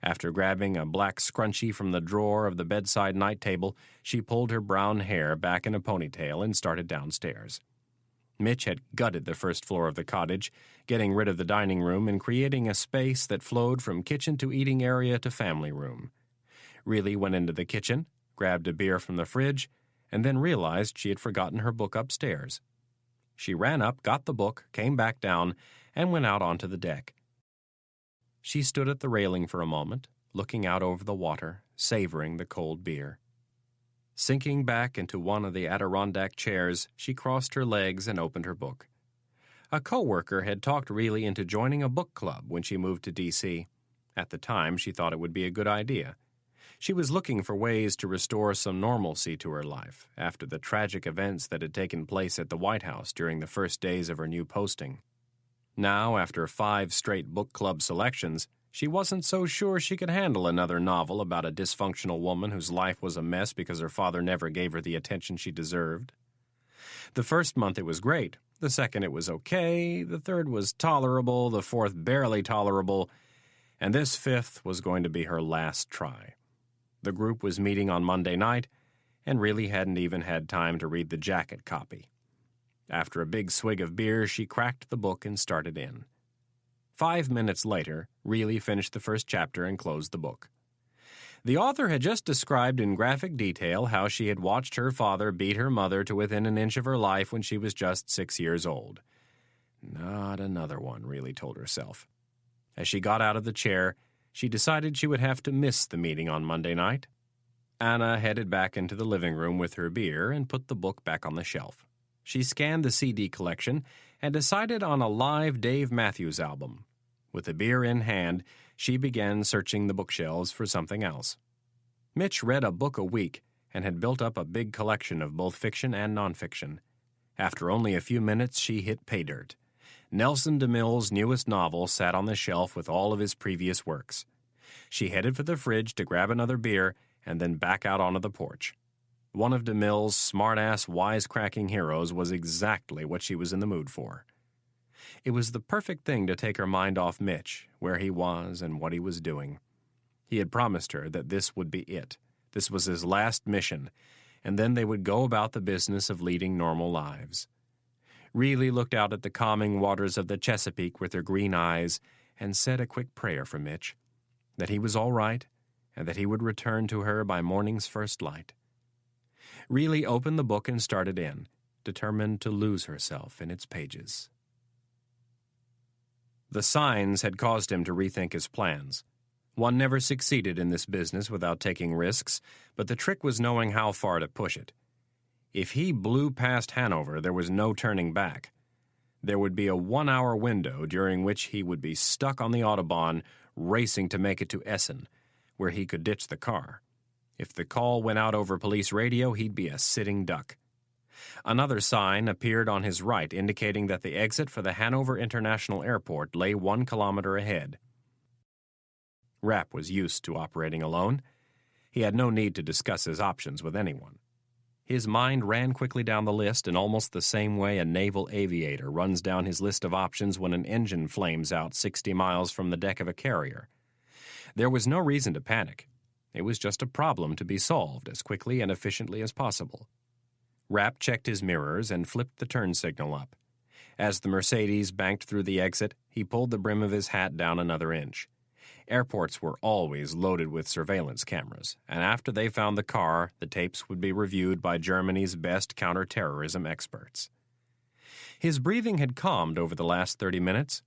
After grabbing a black scrunchie from the drawer of the bedside night table, she pulled her brown hair back in a ponytail and started downstairs. Mitch had gutted the first floor of the cottage, getting rid of the dining room and creating a space that flowed from kitchen to eating area to family room. Reilly went into the kitchen, grabbed a beer from the fridge, and then realized she had forgotten her book upstairs. She ran up, got the book, came back down, and went out onto the deck. She stood at the railing for a moment, looking out over the water, savoring the cold beer. Sinking back into one of the Adirondack chairs, she crossed her legs and opened her book. A coworker had talked Reilly into joining a book club when she moved to D.C. At the time, she thought it would be a good idea. She was looking for ways to restore some normalcy to her life after the tragic events that had taken place at the White House during the first days of her new posting. Now, after 5 straight book club selections, she wasn't so sure she could handle another novel about a dysfunctional woman whose life was a mess because her father never gave her the attention she deserved. The first month it was great, the second it was okay, the third was tolerable, the fourth barely tolerable, and this 5th was going to be her last try. The group was meeting on Monday night, and really hadn't even had time to read the jacket copy. After a big swig of beer, she cracked the book and started in. 5 minutes later, Reilly finished the first chapter and closed the book. The author had just described in graphic detail how she had watched her father beat her mother to within an inch of her life when she was just 6 years old. Not another one, Reilly told herself. As she got out of the chair, she decided she would have to miss the meeting on Monday night. Anna headed back into the living room with her beer and put the book back on the shelf. She scanned the CD collection and decided on a live Dave Matthews album. With the beer in hand, she began searching the bookshelves for something else. Mitch read a book a week and had built up a big collection of both fiction and nonfiction. After only a few minutes, she hit pay dirt. Nelson DeMille's newest novel sat on the shelf with all of his previous works. She headed for the fridge to grab another beer and then back out onto the porch. One of DeMille's smart-ass, wisecracking heroes was exactly what she was in the mood for. It was the perfect thing to take her mind off Mitch, where he was and what he was doing. He had promised her that this would be it. This was his last mission, and then they would go about the business of leading normal lives. Reilly looked out at the calming waters of the Chesapeake with her green eyes and said a quick prayer for Mitch, that he was all right and that he would return to her by morning's first light. Reilly opened the book and started in, determined to lose herself in its pages. The signs had caused him to rethink his plans. One never succeeded in this business without taking risks, but the trick was knowing how far to push it. If he blew past Hanover, there was no turning back. There would be a 1-hour window during which he would be stuck on the Autobahn, racing to make it to Essen, where he could ditch the car. If the call went out over police radio, he'd be a sitting duck. Another sign appeared on his right, indicating that the exit for the Hanover International Airport lay 1 kilometer ahead. Rapp was used to operating alone. He had no need to discuss his options with anyone. His mind ran quickly down the list in almost the same way a naval aviator runs down his list of options when an engine flames out 60 miles from the deck of a carrier. There was no reason to panic. It was just a problem to be solved as quickly and efficiently as possible. Rapp checked his mirrors and flipped the turn signal up. As the Mercedes banked through the exit, he pulled the brim of his hat down another inch. Airports were always loaded with surveillance cameras, and after they found the car, the tapes would be reviewed by Germany's best counterterrorism experts. His breathing had calmed over the last 30 minutes.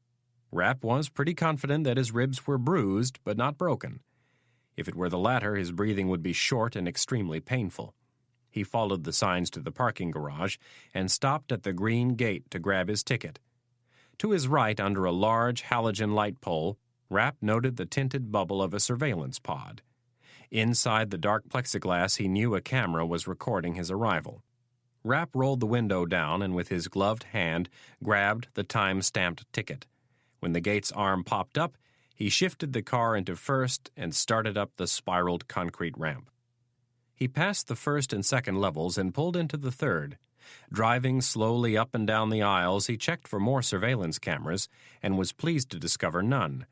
Rapp was pretty confident that his ribs were bruised, but not broken. If it were the latter, his breathing would be short and extremely painful. He followed the signs to the parking garage and stopped at the green gate to grab his ticket. To his right, under a large halogen light pole, Rapp noted the tinted bubble of a surveillance pod. Inside the dark plexiglass, he knew a camera was recording his arrival. Rapp rolled the window down and with his gloved hand grabbed the time-stamped ticket. When the gate's arm popped up, he shifted the car into first and started up the spiraled concrete ramp. He passed the first and second levels and pulled into the third. Driving slowly up and down the aisles, he checked for more surveillance cameras and was pleased to discover none.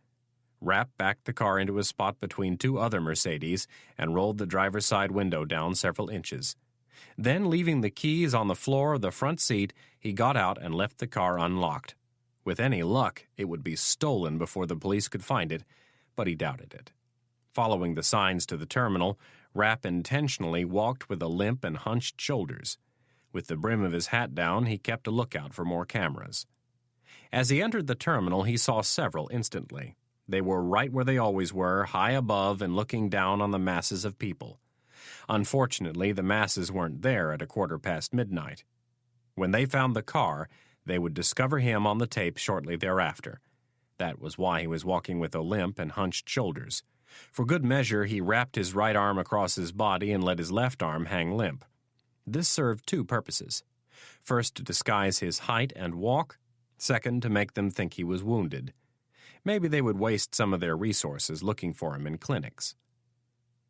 Rapp backed the car into a spot between 2 other Mercedes and rolled the driver's side window down several inches. Then, leaving the keys on the floor of the front seat, he got out and left the car unlocked. With any luck, it would be stolen before the police could find it, but he doubted it. Following the signs to the terminal, Rapp intentionally walked with a limp and hunched shoulders. With the brim of his hat down, he kept a lookout for more cameras. As he entered the terminal, he saw several instantly. They were right where they always were, high above and looking down on the masses of people. Unfortunately, the masses weren't there at midquarter midnight. When they found the car, they would discover him on the tape shortly thereafter. That was why he was walking with a limp and hunched shoulders. For good measure, he wrapped his right arm across his body and let his left arm hang limp. This served 2 purposes. First, to disguise his height and walk. Second, to make them think he was wounded. Maybe they would waste some of their resources looking for him in clinics.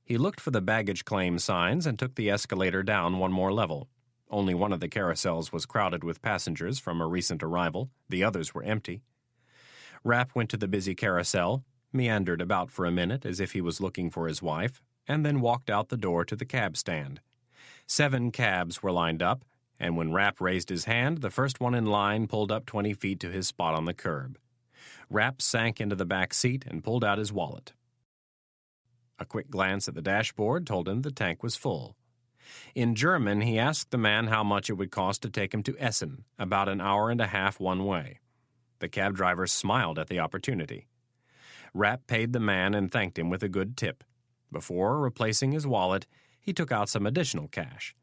He looked for the baggage claim signs and took the escalator down 1 more level. Only one of the carousels was crowded with passengers from a recent arrival. The others were empty. Rapp went to the busy carousel, meandered about for a minute as if he was looking for his wife, and then walked out the door to the cab stand. 7 cabs were lined up, and when Rapp raised his hand, the first one in line pulled up 20 feet to his spot on the curb. Rapp sank into the back seat and pulled out his wallet. A quick glance at the dashboard told him the tank was full. In German, he asked the man how much it would cost to take him to Essen, about an hour and a half one way. The cab driver smiled at the opportunity. Rapp paid the man and thanked him with a good tip. Before replacing his wallet, he took out some additional cash.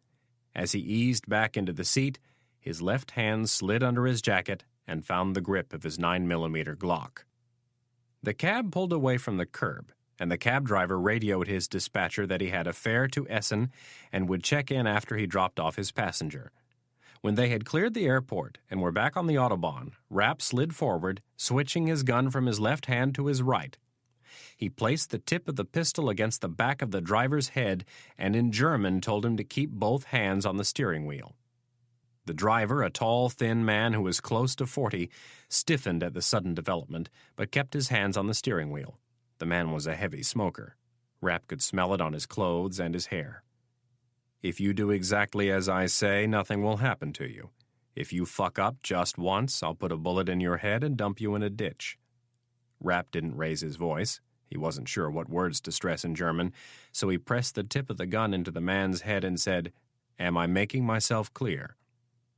As he eased back into the seat, his left hand slid under his jacket and found the grip of his 9mm Glock. The cab pulled away from the curb, and the cab driver radioed his dispatcher that he had a fare to Essen and would check in after he dropped off his passenger. When they had cleared the airport and were back on the Autobahn, Rapp slid forward, switching his gun from his left hand to his right. He placed the tip of the pistol against the back of the driver's head and in German told him to keep both hands on the steering wheel. The driver, a tall, thin man who was close to 40, stiffened at the sudden development, but kept his hands on the steering wheel. The man was a heavy smoker. Rapp could smell it on his clothes and his hair. "If you do exactly as I say, nothing will happen to you. If you fuck up just once, I'll put a bullet in your head and dump you in a ditch." Rapp didn't raise his voice. He wasn't sure what words to stress in German, so he pressed the tip of the gun into the man's head and said, "Am I making myself clear?"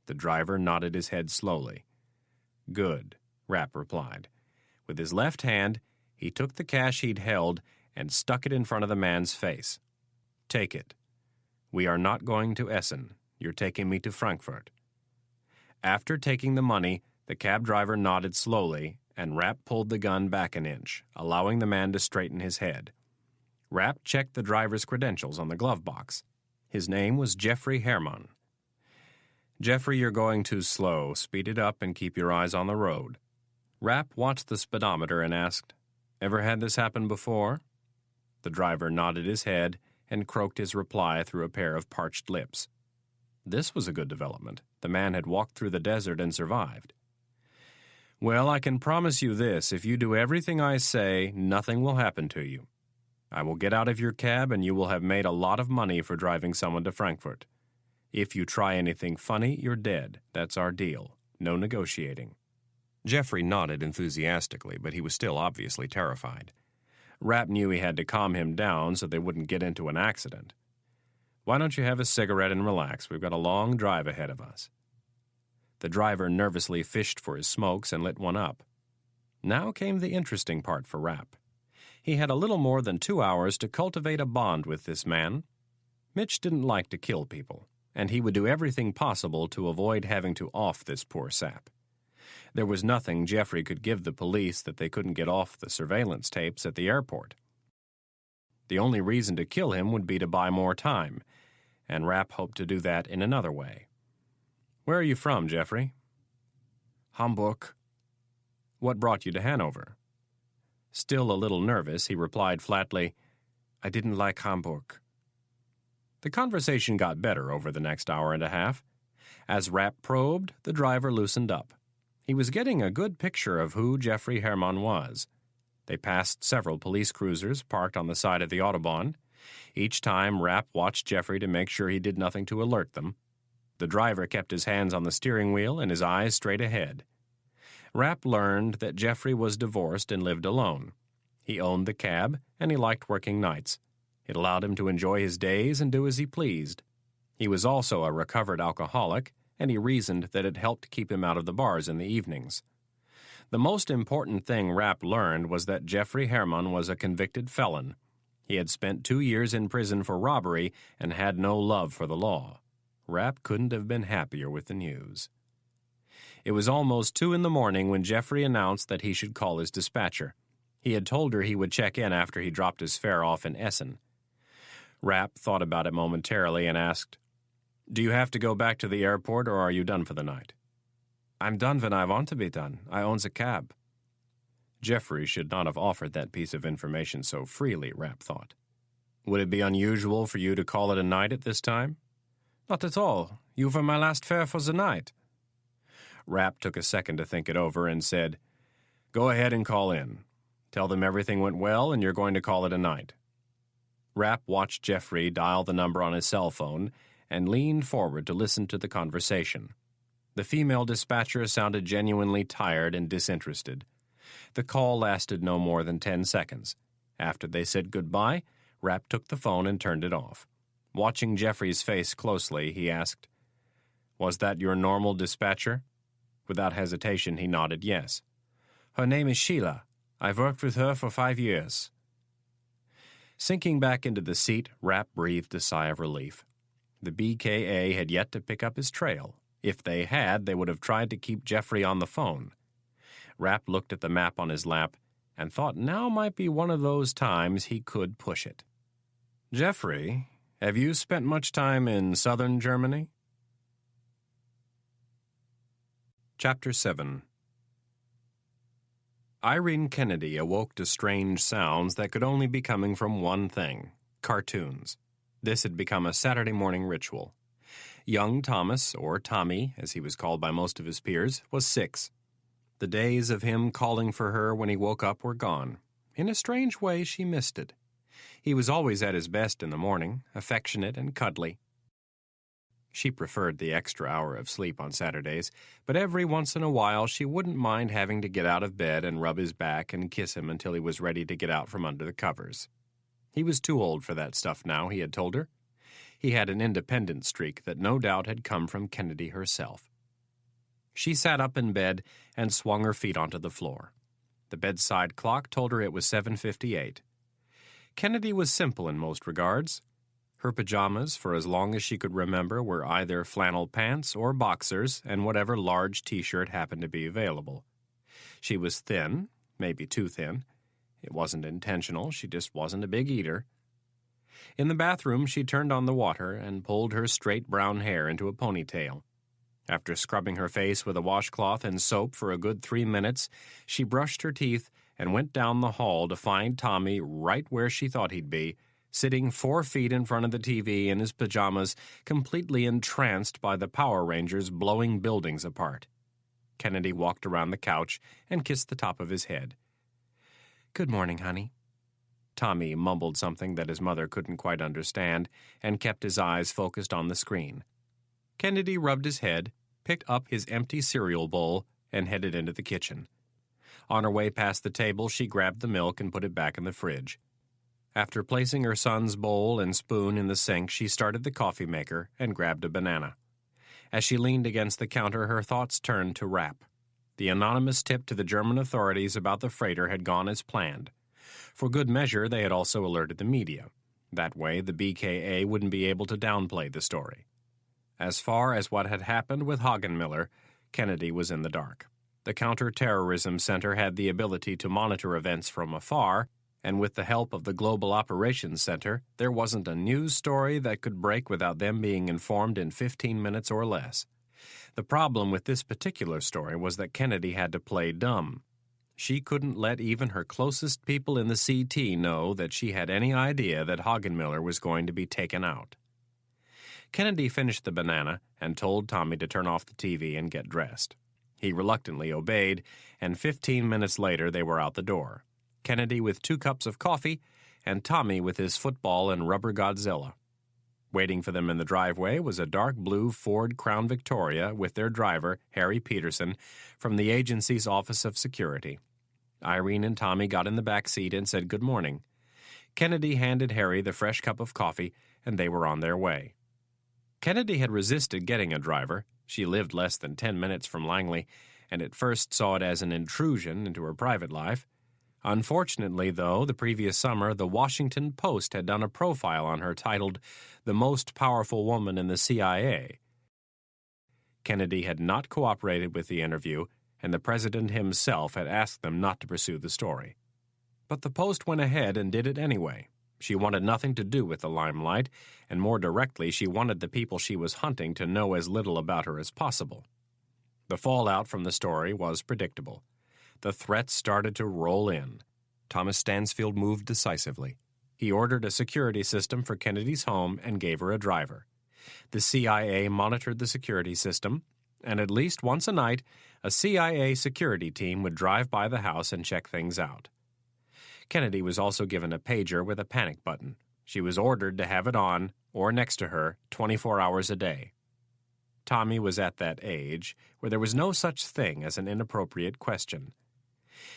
The driver nodded his head slowly. "Good," Rapp replied. With his left hand, he took the cash he'd held and stuck it in front of the man's face. "Take it. We are not going to Essen. You're taking me to Frankfurt." After taking the money, the cab driver nodded slowly, and Rapp pulled the gun back an inch, allowing the man to straighten his head. Rapp checked the driver's credentials on the glove box. His name was Jeffrey Hermann. "Jeffrey, you're going too slow. Speed it up and keep your eyes on the road." Rapp watched the speedometer and asked, "Ever had this happen before?" The driver nodded his head and croaked his reply through a pair of parched lips. This was a good development. The man had walked through the desert and survived. "Well, I can promise you this. If you do everything I say, nothing will happen to you. I will get out of your cab and you will have made a lot of money for driving someone to Frankfurt. If you try anything funny, you're dead. That's our deal. No negotiating." Jeffrey nodded enthusiastically, but he was still obviously terrified. Rapp knew he had to calm him down so they wouldn't get into an accident. "Why don't you have a cigarette and relax? We've got a long drive ahead of us." The driver nervously fished for his smokes and lit one up. Now came the interesting part for Rapp. He had a little more than 2 hours to cultivate a bond with this man. Mitch didn't like to kill people, and he would do everything possible to avoid having to off this poor sap. There was nothing Jeffrey could give the police that they couldn't get off the surveillance tapes at the airport. The only reason to kill him would be to buy more time, and Rapp hoped to do that in another way. "Where are you from, Jeffrey?" "Hamburg." "What brought you to Hanover?" Still a little nervous, he replied flatly, "I didn't like Hamburg." The conversation got better over the next hour and a half. As Rapp probed, the driver loosened up. He was getting a good picture of who Jeffrey Hermann was. They passed several police cruisers parked on the side of the Autobahn. Each time, Rapp watched Jeffrey to make sure he did nothing to alert them. The driver kept his hands on the steering wheel and his eyes straight ahead. Rapp learned that Jeffrey was divorced and lived alone. He owned the cab, and he liked working nights. It allowed him to enjoy his days and do as he pleased. He was also a recovered alcoholic, and he reasoned that it helped keep him out of the bars in the evenings. The most important thing Rapp learned was that Jeffrey Hermann was a convicted felon. He had spent 2 years in prison for robbery and had no love for the law. Rapp couldn't have been happier with the news. It was almost 2 a.m. when Jeffrey announced that he should call his dispatcher. He had told her he would check in after he dropped his fare off in Essen. Rapp thought about it momentarily and asked, "Do you have to go back to the airport, or are you done for the night?" "I'm done when I want to be done. I own the cab." Jeffrey should not have offered that piece of information so freely, Rapp thought. "Would it be unusual for you to call it a night at this time?" "Not at all. You were my last fare for the night." Rapp took a second to think it over and said, "Go ahead and call in. Tell them everything went well and you're going to call it a night." Rapp watched Jeffrey dial the number on his cell phone and leaned forward to listen to the conversation. The female dispatcher sounded genuinely tired and disinterested. The call lasted no more than 10 seconds. After they said goodbye, Rapp took the phone and turned it off. Watching Jeffrey's face closely, he asked, "Was that your normal dispatcher?" Without hesitation, he nodded yes. "Her name is Sheila. I've worked with her for 5 years." Sinking back into the seat, Rapp breathed a sigh of relief. The BKA had yet to pick up his trail. If they had, they would have tried to keep Jeffrey on the phone. Rapp looked at the map on his lap and thought now might be one of those times he could push it. "Jeffrey, have you spent much time in southern Germany?" Chapter 7. Irene Kennedy awoke to strange sounds that could only be coming from one thing: cartoons. This had become a Saturday morning ritual. Young Thomas, or Tommy, as he was called by most of his peers, was 6. The days of him calling for her when he woke up were gone. In a strange way, she missed it. He was always at his best in the morning, affectionate and cuddly. She preferred the extra hour of sleep on Saturdays, but every once in a while she wouldn't mind having to get out of bed and rub his back and kiss him until he was ready to get out from under the covers. He was too old for that stuff now, he had told her. He had an independent streak that no doubt had come from Kennedy herself. She sat up in bed and swung her feet onto the floor. The bedside clock told her it was 7:58. Kennedy was simple in most regards. Her pajamas, for as long as she could remember, were either flannel pants or boxers and whatever large T-shirt happened to be available. She was thin, maybe too thin. It wasn't intentional, she just wasn't a big eater. In the bathroom, she turned on the water and pulled her straight brown hair into a ponytail. After scrubbing her face with a washcloth and soap for a good 3 minutes, she brushed her teeth and went down the hall to find Tommy right where she thought he'd be, sitting 4 feet in front of the TV in his pajamas, completely entranced by the Power Rangers blowing buildings apart. Kennedy walked around the couch and kissed the top of his head. "Good morning, honey." Tommy mumbled something that his mother couldn't quite understand and kept his eyes focused on the screen. Kennedy rubbed his head, picked up his empty cereal bowl, and headed into the kitchen. On her way past the table, she grabbed the milk and put it back in the fridge. After placing her son's bowl and spoon in the sink, she started the coffee maker and grabbed a banana. As she leaned against the counter, her thoughts turned to Rapp. The anonymous tip to the German authorities about the freighter had gone as planned. For good measure, they had also alerted the media. That way, the BKA wouldn't be able to downplay the story. As far as what had happened with Hagenmiller, Kennedy was in the dark. The Counterterrorism Center had the ability to monitor events from afar, and with the help of the Global Operations Center, there wasn't a news story that could break without them being informed in 15 minutes or less. The problem with this particular story was that Kennedy had to play dumb. She couldn't let even her closest people in the CT know that she had any idea that Hagenmiller was going to be taken out. Kennedy finished the banana and told Tommy to turn off the TV and get dressed. He reluctantly obeyed, and 15 minutes later they were out the door. Kennedy with 2 cups of coffee, and Tommy with his football and rubber Godzilla. Waiting for them in the driveway was a dark blue Ford Crown Victoria with their driver, Harry Peterson, from the agency's Office of Security. Irene and Tommy got in the back seat and said good morning. Kennedy handed Harry the fresh cup of coffee, and they were on their way. Kennedy had resisted getting a driver. She lived less than 10 minutes from Langley, and at first saw it as an intrusion into her private life. Unfortunately, though, the previous summer, the Washington Post had done a profile on her titled "The Most Powerful Woman in the CIA." Kennedy had not cooperated with the interview, and the president himself had asked them not to pursue the story. But the Post went ahead and did it anyway. She wanted nothing to do with the limelight, and more directly, she wanted the people she was hunting to know as little about her as possible. The fallout from the story was predictable. The threats started to roll in. Thomas Stansfield moved decisively. He ordered a security system for Kennedy's home and gave her a driver. The CIA monitored the security system, and at least once a night, a CIA security team would drive by the house and check things out. Kennedy was also given a pager with a panic button. She was ordered to have it on, or next to her, 24 hours a day. Tommy was at that age where there was no such thing as an inappropriate question.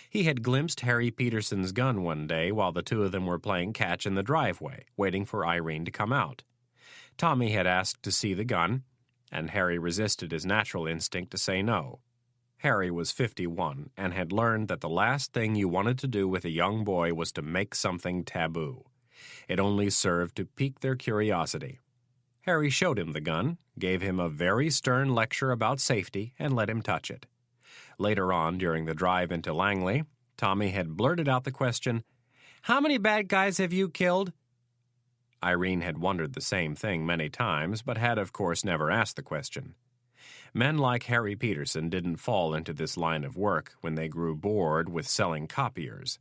He had glimpsed Harry Peterson's gun one day while the two of them were playing catch in the driveway, waiting for Irene to come out. Tommy had asked to see the gun, and Harry resisted his natural instinct to say no. Harry was 51 and had learned that the last thing you wanted to do with a young boy was to make something taboo. It only served to pique their curiosity. Harry showed him the gun, gave him a very stern lecture about safety, and let him touch it. Later on, during the drive into Langley, Tommy had blurted out the question, "How many bad guys have you killed?" Irene had wondered the same thing many times, but had, of course, never asked the question. Men like Harry Peterson didn't fall into this line of work when they grew bored with selling copiers.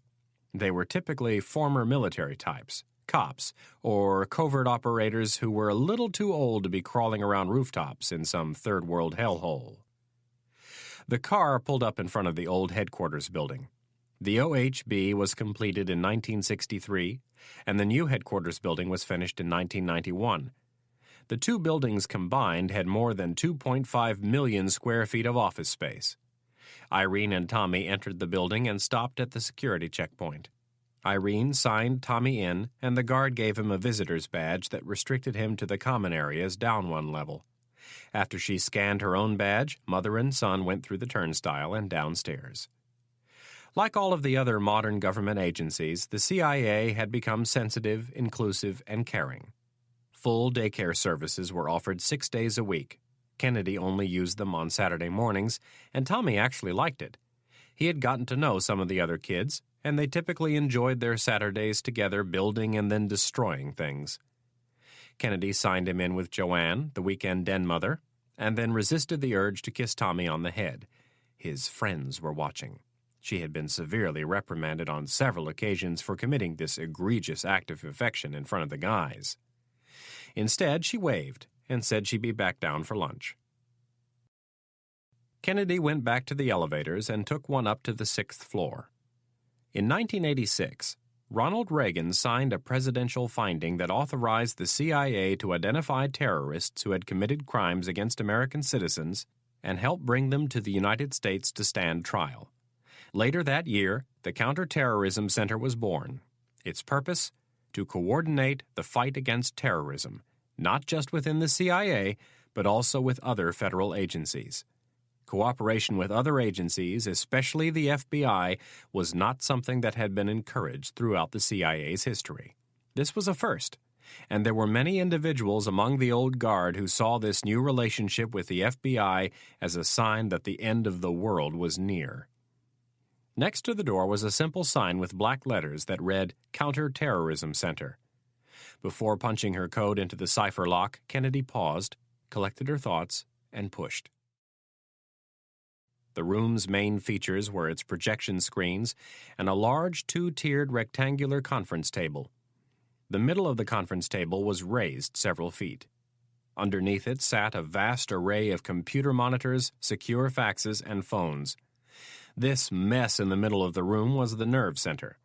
They were typically former military types, cops, or covert operators who were a little too old to be crawling around rooftops in some third-world hellhole. The car pulled up in front of the old headquarters building. The OHB was completed in 1963, and the new headquarters building was finished in 1991. The two buildings combined had more than 2.5 million square feet of office space. Irene and Tommy entered the building and stopped at the security checkpoint. Irene signed Tommy in, and the guard gave him a visitor's badge that restricted him to the common areas down one level. After she scanned her own badge, mother and son went through the turnstile and downstairs. Like all of the other modern government agencies, the CIA had become sensitive, inclusive, and caring. Full daycare services were offered 6 days a week. Kennedy only used them on Saturday mornings, and Tommy actually liked it. He had gotten to know some of the other kids, and they typically enjoyed their Saturdays together building and then destroying things. Kennedy signed him in with Joanne, the weekend den mother, and then resisted the urge to kiss Tommy on the head. His friends were watching. She had been severely reprimanded on several occasions for committing this egregious act of affection in front of the guys. Instead, she waved and said she'd be back down for lunch. Kennedy went back to the elevators and took one up to the 6th floor. In 1986, Ronald Reagan signed a presidential finding that authorized the CIA to identify terrorists who had committed crimes against American citizens and help bring them to the United States to stand trial. Later that year, the Counterterrorism Center was born. Its purpose? To coordinate the fight against terrorism, not just within the CIA, but also with other federal agencies. Cooperation with other agencies, especially the FBI, was not something that had been encouraged throughout the CIA's history. This was a first, and there were many individuals among the old guard who saw this new relationship with the FBI as a sign that the end of the world was near. Next to the door was a simple sign with black letters that read Counterterrorism Center. Before punching her code into the cipher lock, Kennedy paused, collected her thoughts, and pushed. The room's main features were its projection screens and a large two-tiered rectangular conference table. The middle of the conference table was raised several feet. Underneath it sat a vast array of computer monitors, secure faxes, and phones. This mess in the middle of the room was the nerve center.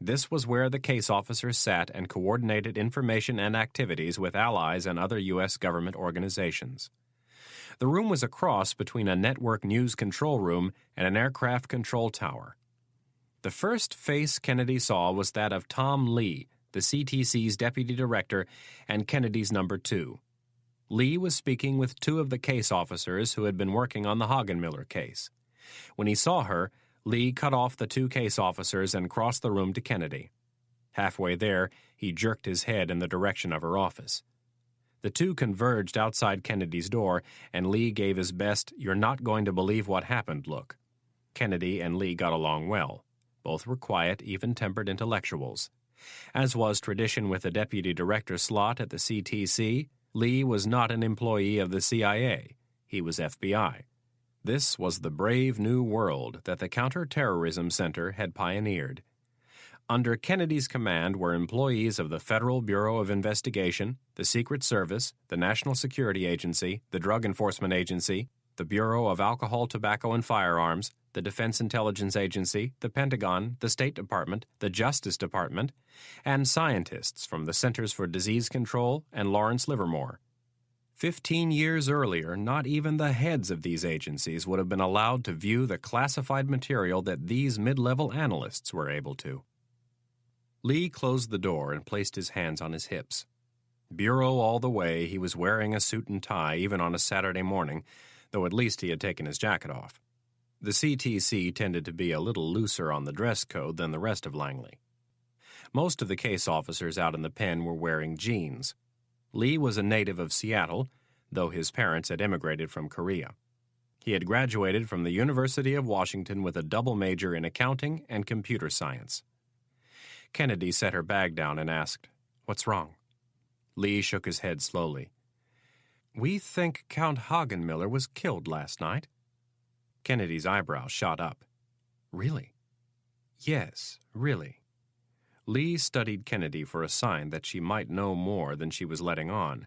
This was where the case officers sat and coordinated information and activities with allies and other U.S. government organizations. The room was a cross between a network news control room and an aircraft control tower. The first face Kennedy saw was that of Tom Lee, the CTC's deputy director and Kennedy's number 2. Lee was speaking with 2 of the case officers who had been working on the Hagenmiller case. When he saw her, Lee cut off the 2 case officers and crossed the room to Kennedy. Halfway there, he jerked his head in the direction of her office. The 2 converged outside Kennedy's door, and Lee gave his best, "You're not going to believe what happened" look. Kennedy and Lee got along well. Both were quiet, even-tempered intellectuals. As was tradition with the deputy director slot at the CTC, Lee was not an employee of the CIA. He was FBI. This was the brave new world that the Counterterrorism Center had pioneered. Under Kennedy's command were employees of the Federal Bureau of Investigation, the Secret Service, the National Security Agency, the Drug Enforcement Agency, the Bureau of Alcohol, Tobacco, and Firearms, the Defense Intelligence Agency, the Pentagon, the State Department, the Justice Department, and scientists from the Centers for Disease Control and Lawrence Livermore. 15 years earlier, not even the heads of these agencies would have been allowed to view the classified material that these mid-level analysts were able to. Lee closed the door and placed his hands on his hips. Bureau all the way, he was wearing a suit and tie even on a Saturday morning, though at least he had taken his jacket off. The CTC tended to be a little looser on the dress code than the rest of Langley. Most of the case officers out in the pen were wearing jeans. Lee was a native of Seattle, though his parents had immigrated from Korea. He had graduated from the University of Washington with a double major in accounting and computer science. Kennedy set her bag down and asked, "What's wrong?" Lee shook his head slowly. We think Count Hagenmiller was killed last night. Kennedy's eyebrows shot up. Really? Yes, really. Lee studied Kennedy for a sign that she might know more than she was letting on.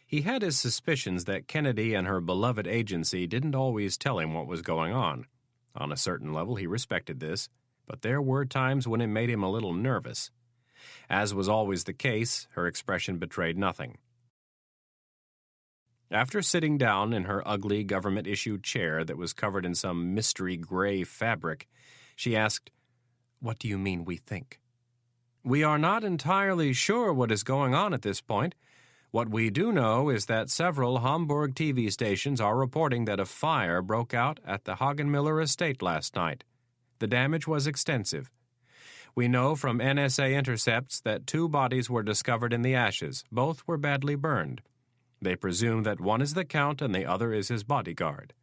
He had his suspicions that Kennedy and her beloved agency didn't always tell him what was going on. On a certain level, he respected this, but there were times when it made him a little nervous. As was always the case, her expression betrayed nothing. After sitting down in her ugly government-issued chair that was covered in some mystery gray fabric, she asked, "What do you mean we think?" "We are not entirely sure what is going on at this point. What we do know is that several Hamburg TV stations are reporting that a fire broke out at the Hagenmiller estate last night. The damage was extensive. We know from NSA intercepts that 2 bodies were discovered in the ashes. Both were badly burned. They presume that one is the Count and the other is his bodyguard."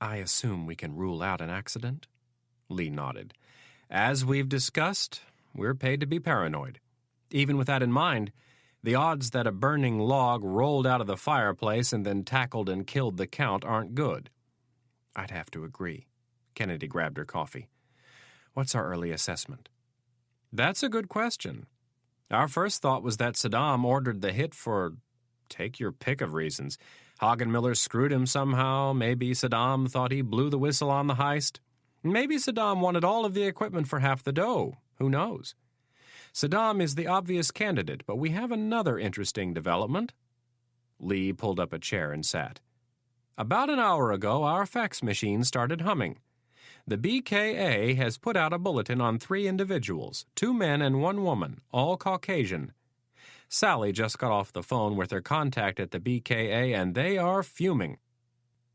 "I assume we can rule out an accident?" Lee nodded. "As we've discussed, we're paid to be paranoid. Even with that in mind, the odds that a burning log rolled out of the fireplace and then tackled and killed the Count aren't good." "I'd have to agree." Kennedy grabbed her coffee. "What's our early assessment?" "That's a good question. Our first thought was that Saddam ordered the hit for, take your pick of reasons. Hagenmiller screwed him somehow. Maybe Saddam thought he blew the whistle on the heist. Maybe Saddam wanted all of the equipment for half the dough. Who knows? Saddam is the obvious candidate, but we have another interesting development." Lee pulled up a chair and sat. "About an hour ago, our fax machine started humming. The BKA has put out a bulletin on 3 individuals, 2 men and 1 woman, all Caucasian. Sally just got off the phone with her contact at the BKA, and they are fuming."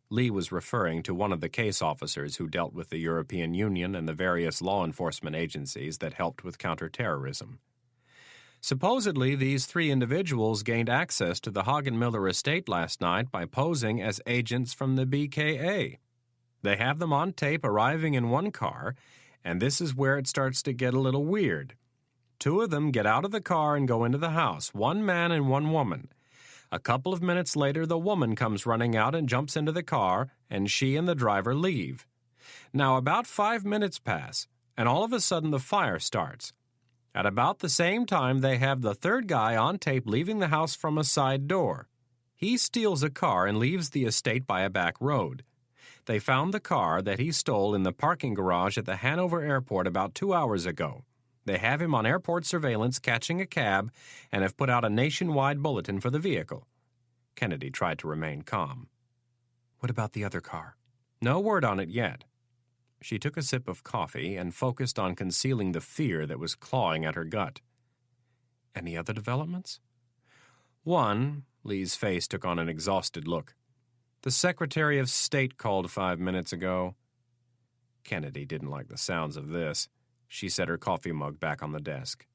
Lee was referring to one of the case officers who dealt with the European Union and the various law enforcement agencies that helped with counterterrorism. Supposedly, these 3 individuals gained access to the Hagenmiller estate last night by posing as agents from the BKA. They have them on tape arriving in 1 car, and this is where it starts to get a little weird. 2 of them get out of the car and go into the house, 1 man and 1 woman. A couple of minutes later, the woman comes running out and jumps into the car, and she and the driver leave. Now, about 5 minutes pass, and all of a sudden the fire starts. At about the same time, they have the 3rd guy on tape leaving the house from a side door. He steals a car and leaves the estate by a back road. They found the car that he stole in the parking garage at the Hanover airport about 2 hours ago. They have him on airport surveillance catching a cab and have put out a nationwide bulletin for the vehicle. Kennedy tried to remain calm. "What about the other car?" "No word on it yet." She took a sip of coffee and focused on concealing the fear that was clawing at her gut. "Any other developments?" "One." Lee's face took on an exhausted look. "The Secretary of State called 5 minutes ago." Kennedy didn't like the sounds of this. She set her coffee mug back on the desk.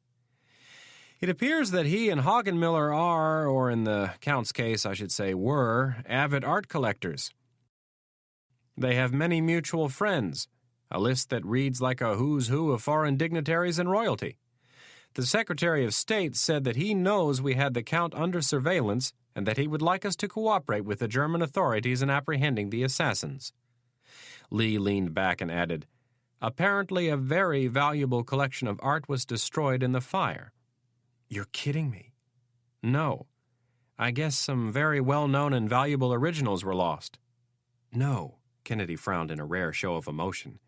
"It appears that he and Hagenmiller are, or in the Count's case, I should say, were, avid art collectors. They have many mutual friends, a list that reads like a who's who of foreign dignitaries and royalty. The Secretary of State said that he knows we had the Count under surveillance and that he would like us to cooperate with the German authorities in apprehending the assassins." Lee leaned back and added, "Apparently a very valuable collection of art was destroyed in the fire." "You're kidding me." "No. I guess some very well-known and valuable originals were lost." "No." Kennedy frowned in a rare show of emotion.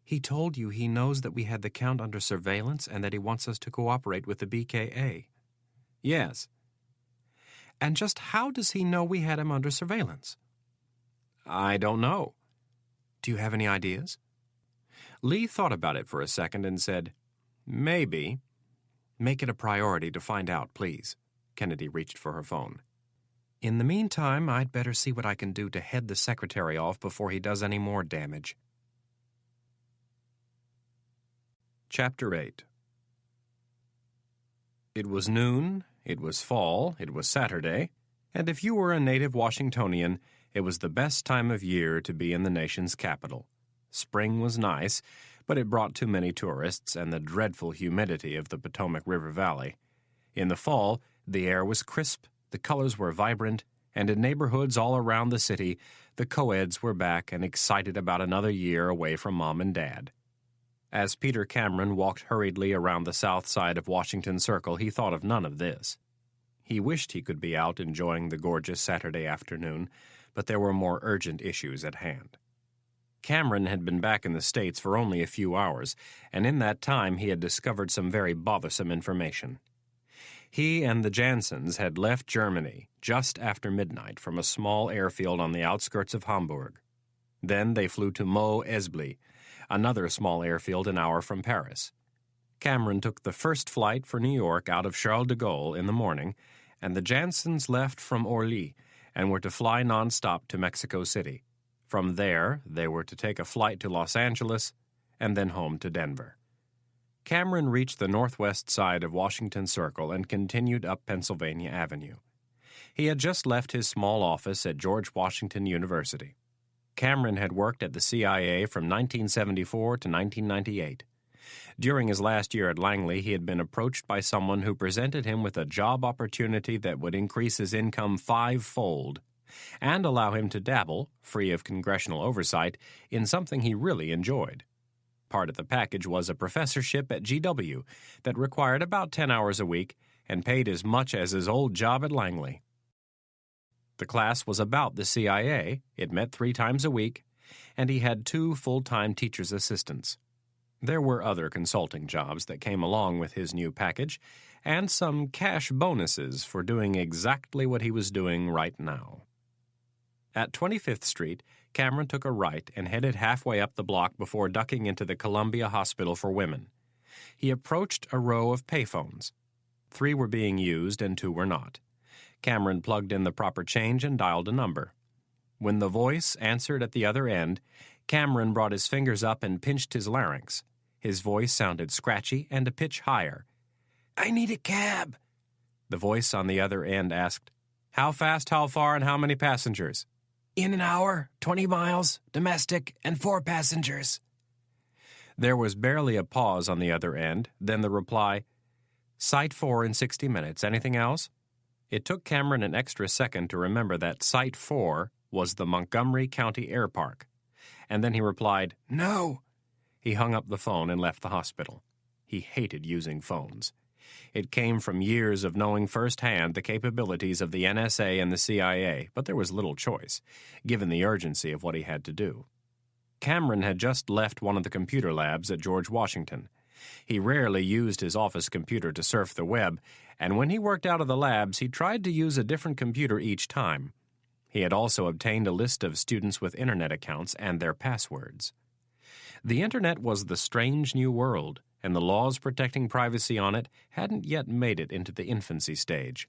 "He told you he knows that we had the Count under surveillance and that he wants us to cooperate with the BKA." "Yes." "And just how does he know we had him under surveillance?" "I don't know." "Do you have any ideas?" Lee thought about it for a second and said, "Maybe." "Make it a priority to find out, please." Kennedy reached for her phone. "In the meantime, I'd better see what I can do to head the secretary off before he does any more damage." Chapter 8. It was noon, it was fall, it was Saturday, and if you were a native Washingtonian, it was the best time of year to be in the nation's capital. Spring was nice, but it brought too many tourists and the dreadful humidity of the Potomac River Valley. In the fall, the air was crisp, the colors were vibrant, and in neighborhoods all around the city, the co-eds were back and excited about another year away from Mom and Dad. As Peter Cameron walked hurriedly around the south side of Washington Circle, he thought of none of this. He wished he could be out enjoying the gorgeous Saturday afternoon, but there were more urgent issues at hand. Cameron had been back in the States for only a few hours, and in that time he had discovered some very bothersome information. He and the Jansens had left Germany just after midnight from a small airfield on the outskirts of Hamburg. Then they flew to Meaux-Esbly, another small airfield an hour from Paris. Cameron took the first flight for New York out of Charles de Gaulle in the morning, and the Jansens left from Orly and were to fly nonstop to Mexico City. From there, they were to take a flight to Los Angeles and then home to Denver. Cameron reached the northwest side of Washington Circle and continued up Pennsylvania Avenue. He had just left his small office at George Washington University. Cameron had worked at the CIA from 1974 to 1998. During his last year at Langley, he had been approached by someone who presented him with a job opportunity that would increase his income 5-fold and allow him to dabble, free of congressional oversight, in something he really enjoyed. Part of the package was a professorship at GW that required about 10 hours a week and paid as much as his old job at Langley. The class was about the CIA, it met 3 times a week, and he had 2 full-time teacher's assistants. There were other consulting jobs that came along with his new package, and some cash bonuses for doing exactly what he was doing right now. At 25th Street, Cameron took a right and headed halfway up the block before ducking into the Columbia Hospital for Women. He approached a row of payphones. 3 were being used and 2 were not. Cameron plugged in the proper change and dialed a number. When the voice answered at the other end, Cameron brought his fingers up and pinched his larynx. His voice sounded scratchy and a pitch higher. "I need a cab." The voice on the other end asked, "How fast, how far, and how many passengers?" "In an hour, 20 miles, domestic, and 4 passengers." There was barely a pause on the other end, then the reply, "Site 4 in 60 minutes. Anything else?" It took Cameron an extra second to remember that Site 4 was the Montgomery County Air Park. And then he replied, "No." He hung up the phone and left the hospital. He hated using phones. It came from years of knowing firsthand the capabilities of the NSA and the CIA, but there was little choice, given the urgency of what he had to do. Cameron had just left one of the computer labs at George Washington. He rarely used his office computer to surf the web, and when he worked out of the labs, he tried to use a different computer each time. He had also obtained a list of students with Internet accounts and their passwords. The Internet was the strange new world, and the laws protecting privacy on it hadn't yet made it into the infancy stage.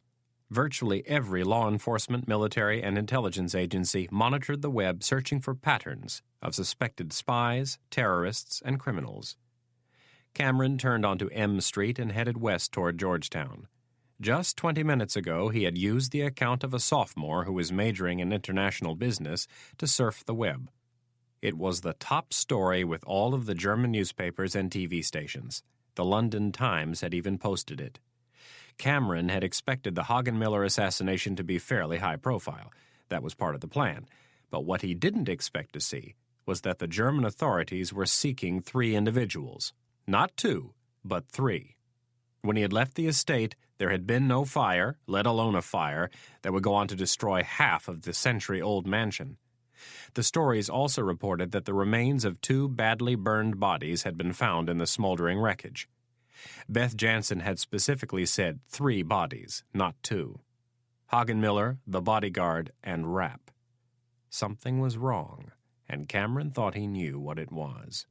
Virtually every law enforcement, military, and intelligence agency monitored the web searching for patterns of suspected spies, terrorists, and criminals. Cameron turned onto M Street and headed west toward Georgetown. Just 20 minutes ago, he had used the account of a sophomore who was majoring in international business to surf the web. It was the top story with all of the German newspapers and TV stations. The London Times had even posted it. Cameron had expected the Hagenmiller assassination to be fairly high profile. That was part of the plan. But what he didn't expect to see was that the German authorities were seeking 3 individuals. Not 2, but 3. When he had left the estate, there had been no fire, let alone a fire, that would go on to destroy half of the century-old mansion. The stories also reported that the remains of 2 badly burned bodies had been found in the smoldering wreckage. Beth Jansen had specifically said 3 bodies, not 2. Hagenmiller, the bodyguard, and Rapp. Something was wrong, and Cameron thought he knew what it was.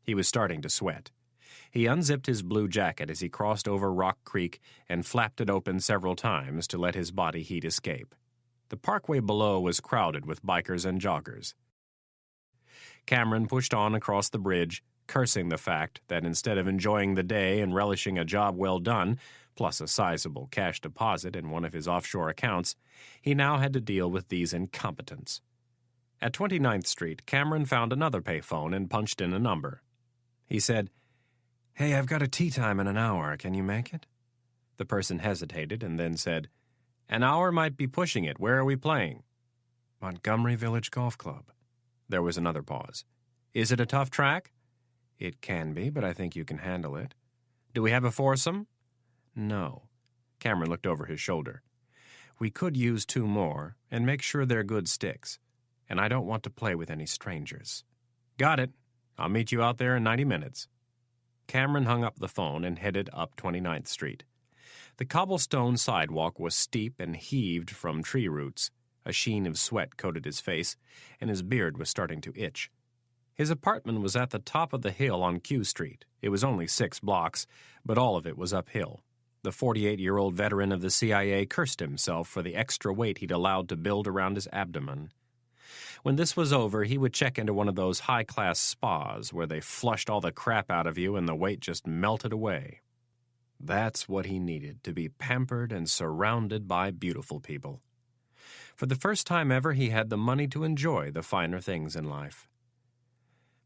He was starting to sweat. He unzipped his blue jacket as he crossed over Rock Creek and flapped it open several times to let his body heat escape. The parkway below was crowded with bikers and joggers. Cameron pushed on across the bridge, cursing the fact that instead of enjoying the day and relishing a job well done, plus a sizable cash deposit in one of his offshore accounts, he now had to deal with these incompetents. At 29th Street, Cameron found another payphone and punched in a number. He said, "Hey, I've got a tea time in an hour. Can you make it?" The person hesitated and then said, An hour might be pushing it. Where are we playing? Montgomery Village Golf Club. There was another pause. Is it a tough track? It can be, but I think you can handle it. Do we have a foursome? No. Cameron looked over his shoulder. We could use 2 more, and make sure they're good sticks. And I don't want to play with any strangers. Got it. I'll meet you out there in 90 minutes. Cameron hung up the phone and headed up 29th Street. The cobblestone sidewalk was steep and heaved from tree roots. A sheen of sweat coated his face, and his beard was starting to itch. His apartment was at the top of the hill on Q Street. It was only 6 blocks, but all of it was uphill. The 48-year-old veteran of the CIA cursed himself for the extra weight he'd allowed to build around his abdomen. When this was over, he would check into one of those high-class spas where they flushed all the crap out of you and the weight just melted away. That's what he needed, to be pampered and surrounded by beautiful people. For the first time ever, he had the money to enjoy the finer things in life.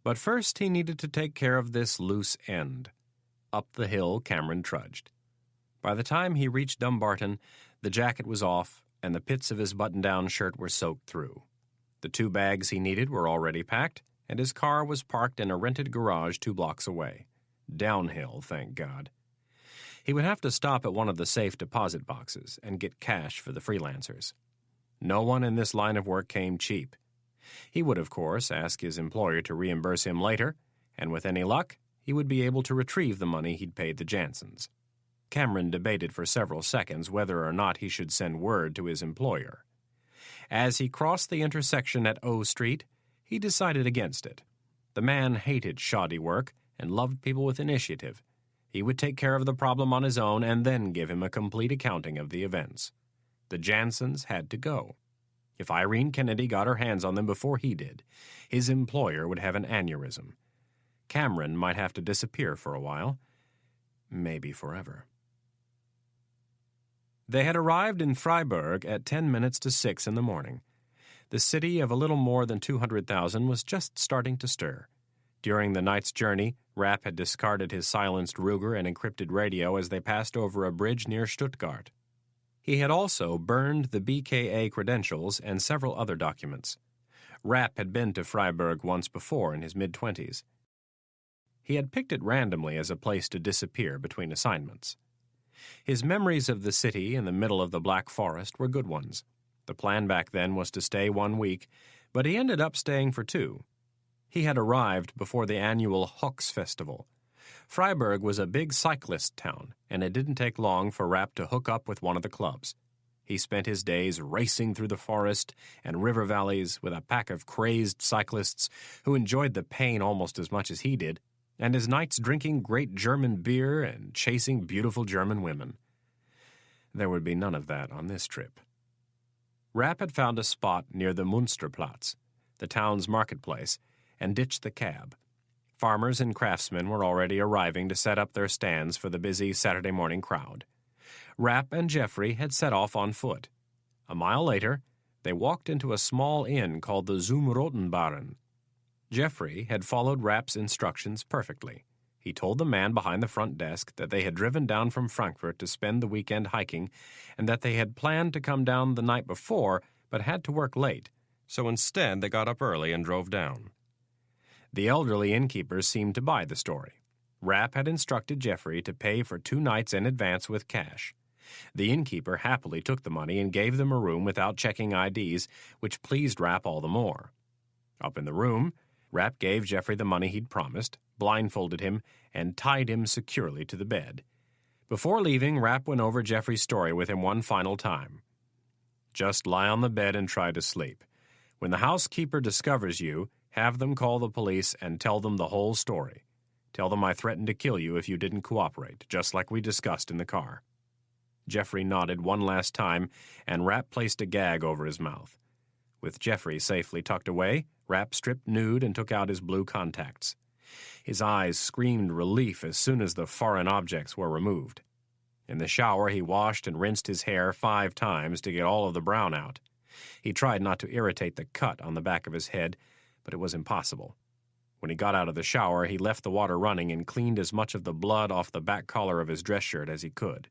But first, he needed to take care of this loose end. Up the hill, Cameron trudged. By the time he reached Dumbarton, the jacket was off, and the pits of his button-down shirt were soaked through. The 2 bags he needed were already packed, and his car was parked in a rented garage 2 blocks away. Downhill, thank God. He would have to stop at one of the safe deposit boxes and get cash for the freelancers. No one in this line of work came cheap. He would, of course, ask his employer to reimburse him later, and with any luck, he would be able to retrieve the money he'd paid the Jansons. Cameron debated for several seconds whether or not he should send word to his employer. As he crossed the intersection at O Street, he decided against it. The man hated shoddy work and loved people with initiative. He would take care of the problem on his own and then give him a complete accounting of the events. The Jansons had to go. If Irene Kennedy got her hands on them before he did, his employer would have an aneurysm. Cameron might have to disappear for a while, maybe forever. They had arrived in Freiburg at 10 minutes to 6 in the morning. The city of a little more than 200,000 was just starting to stir. During the night's journey, Rapp had discarded his silenced Ruger and encrypted radio as they passed over a bridge near Stuttgart. He had also burned the BKA credentials and several other documents. Rapp had been to Freiburg once before in his mid-20s. He had picked it randomly as a place to disappear between assignments. His memories of the city in the middle of the Black Forest were good ones. The plan back then was to stay 1 week, but he ended up staying for 2. He had arrived before the annual Hochs Festival. Freiburg was a big cyclist town, and it didn't take long for Rapp to hook up with one of the clubs. He spent his days racing through the forest and river valleys with a pack of crazed cyclists who enjoyed the pain almost as much as he did, and his nights drinking great German beer and chasing beautiful German women. There would be none of that on this trip. Rapp had found a spot near the Münsterplatz, the town's marketplace, and ditched the cab. Farmers and craftsmen were already arriving to set up their stands for the busy Saturday morning crowd. Rapp and Jeffrey had set off on foot. A mile later, they walked into a small inn called the Zum Roten Baren. Jeffrey had followed Rapp's instructions perfectly. He told the man behind the front desk that they had driven down from Frankfurt to spend the weekend hiking and that they had planned to come down the night before but had to work late, so instead they got up early and drove down. The elderly innkeepers seemed to buy the story. Rapp had instructed Jeffrey to pay for 2 nights in advance with cash. The innkeeper happily took the money and gave them a room without checking IDs, which pleased Rapp all the more. Up in the room, Rapp gave Jeffrey the money he'd promised, blindfolded him, and tied him securely to the bed. Before leaving, Rapp went over Jeffrey's story with him one final time. Just lie on the bed and try to sleep. When the housekeeper discovers you, have them call the police and tell them the whole story. Tell them I threatened to kill you if you didn't cooperate, just like we discussed in the car. Jeffrey nodded one last time, and Rapp placed a gag over his mouth. With Jeffrey safely tucked away, Rapp stripped nude and took out his blue contacts. His eyes screamed relief as soon as the foreign objects were removed. In the shower, he washed and rinsed his hair 5 times to get all of the brown out. He tried not to irritate the cut on the back of his head, but it was impossible. When he got out of the shower, he left the water running and cleaned as much of the blood off the back collar of his dress shirt as he could.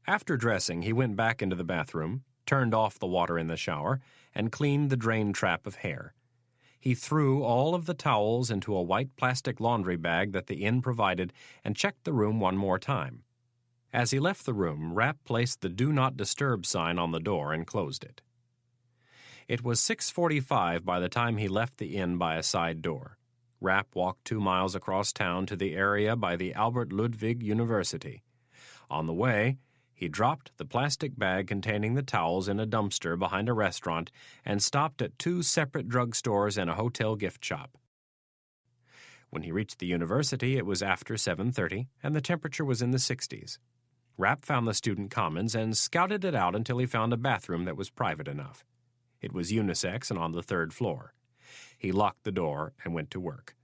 After dressing, he went back into the bathroom, turned off the water in the shower, and cleaned the drain trap of hair. He threw all of the towels into a white plastic laundry bag that the inn provided and checked the room one more time. As he left the room, Rapp placed the Do Not Disturb sign on the door and closed it. It was 6:45 by the time he left the inn by a side door. Rapp walked 2 miles across town to the area by the Albert Ludwig University. On the way, he dropped the plastic bag containing the towels in a dumpster behind a restaurant and stopped at 2 separate drugstores and a hotel gift shop. When he reached the university, it was after 7:30, and the temperature was in the 60s. Rapp found the student commons and scouted it out until he found a bathroom that was private enough. It was unisex and on the 3rd floor. He locked the door and went to work.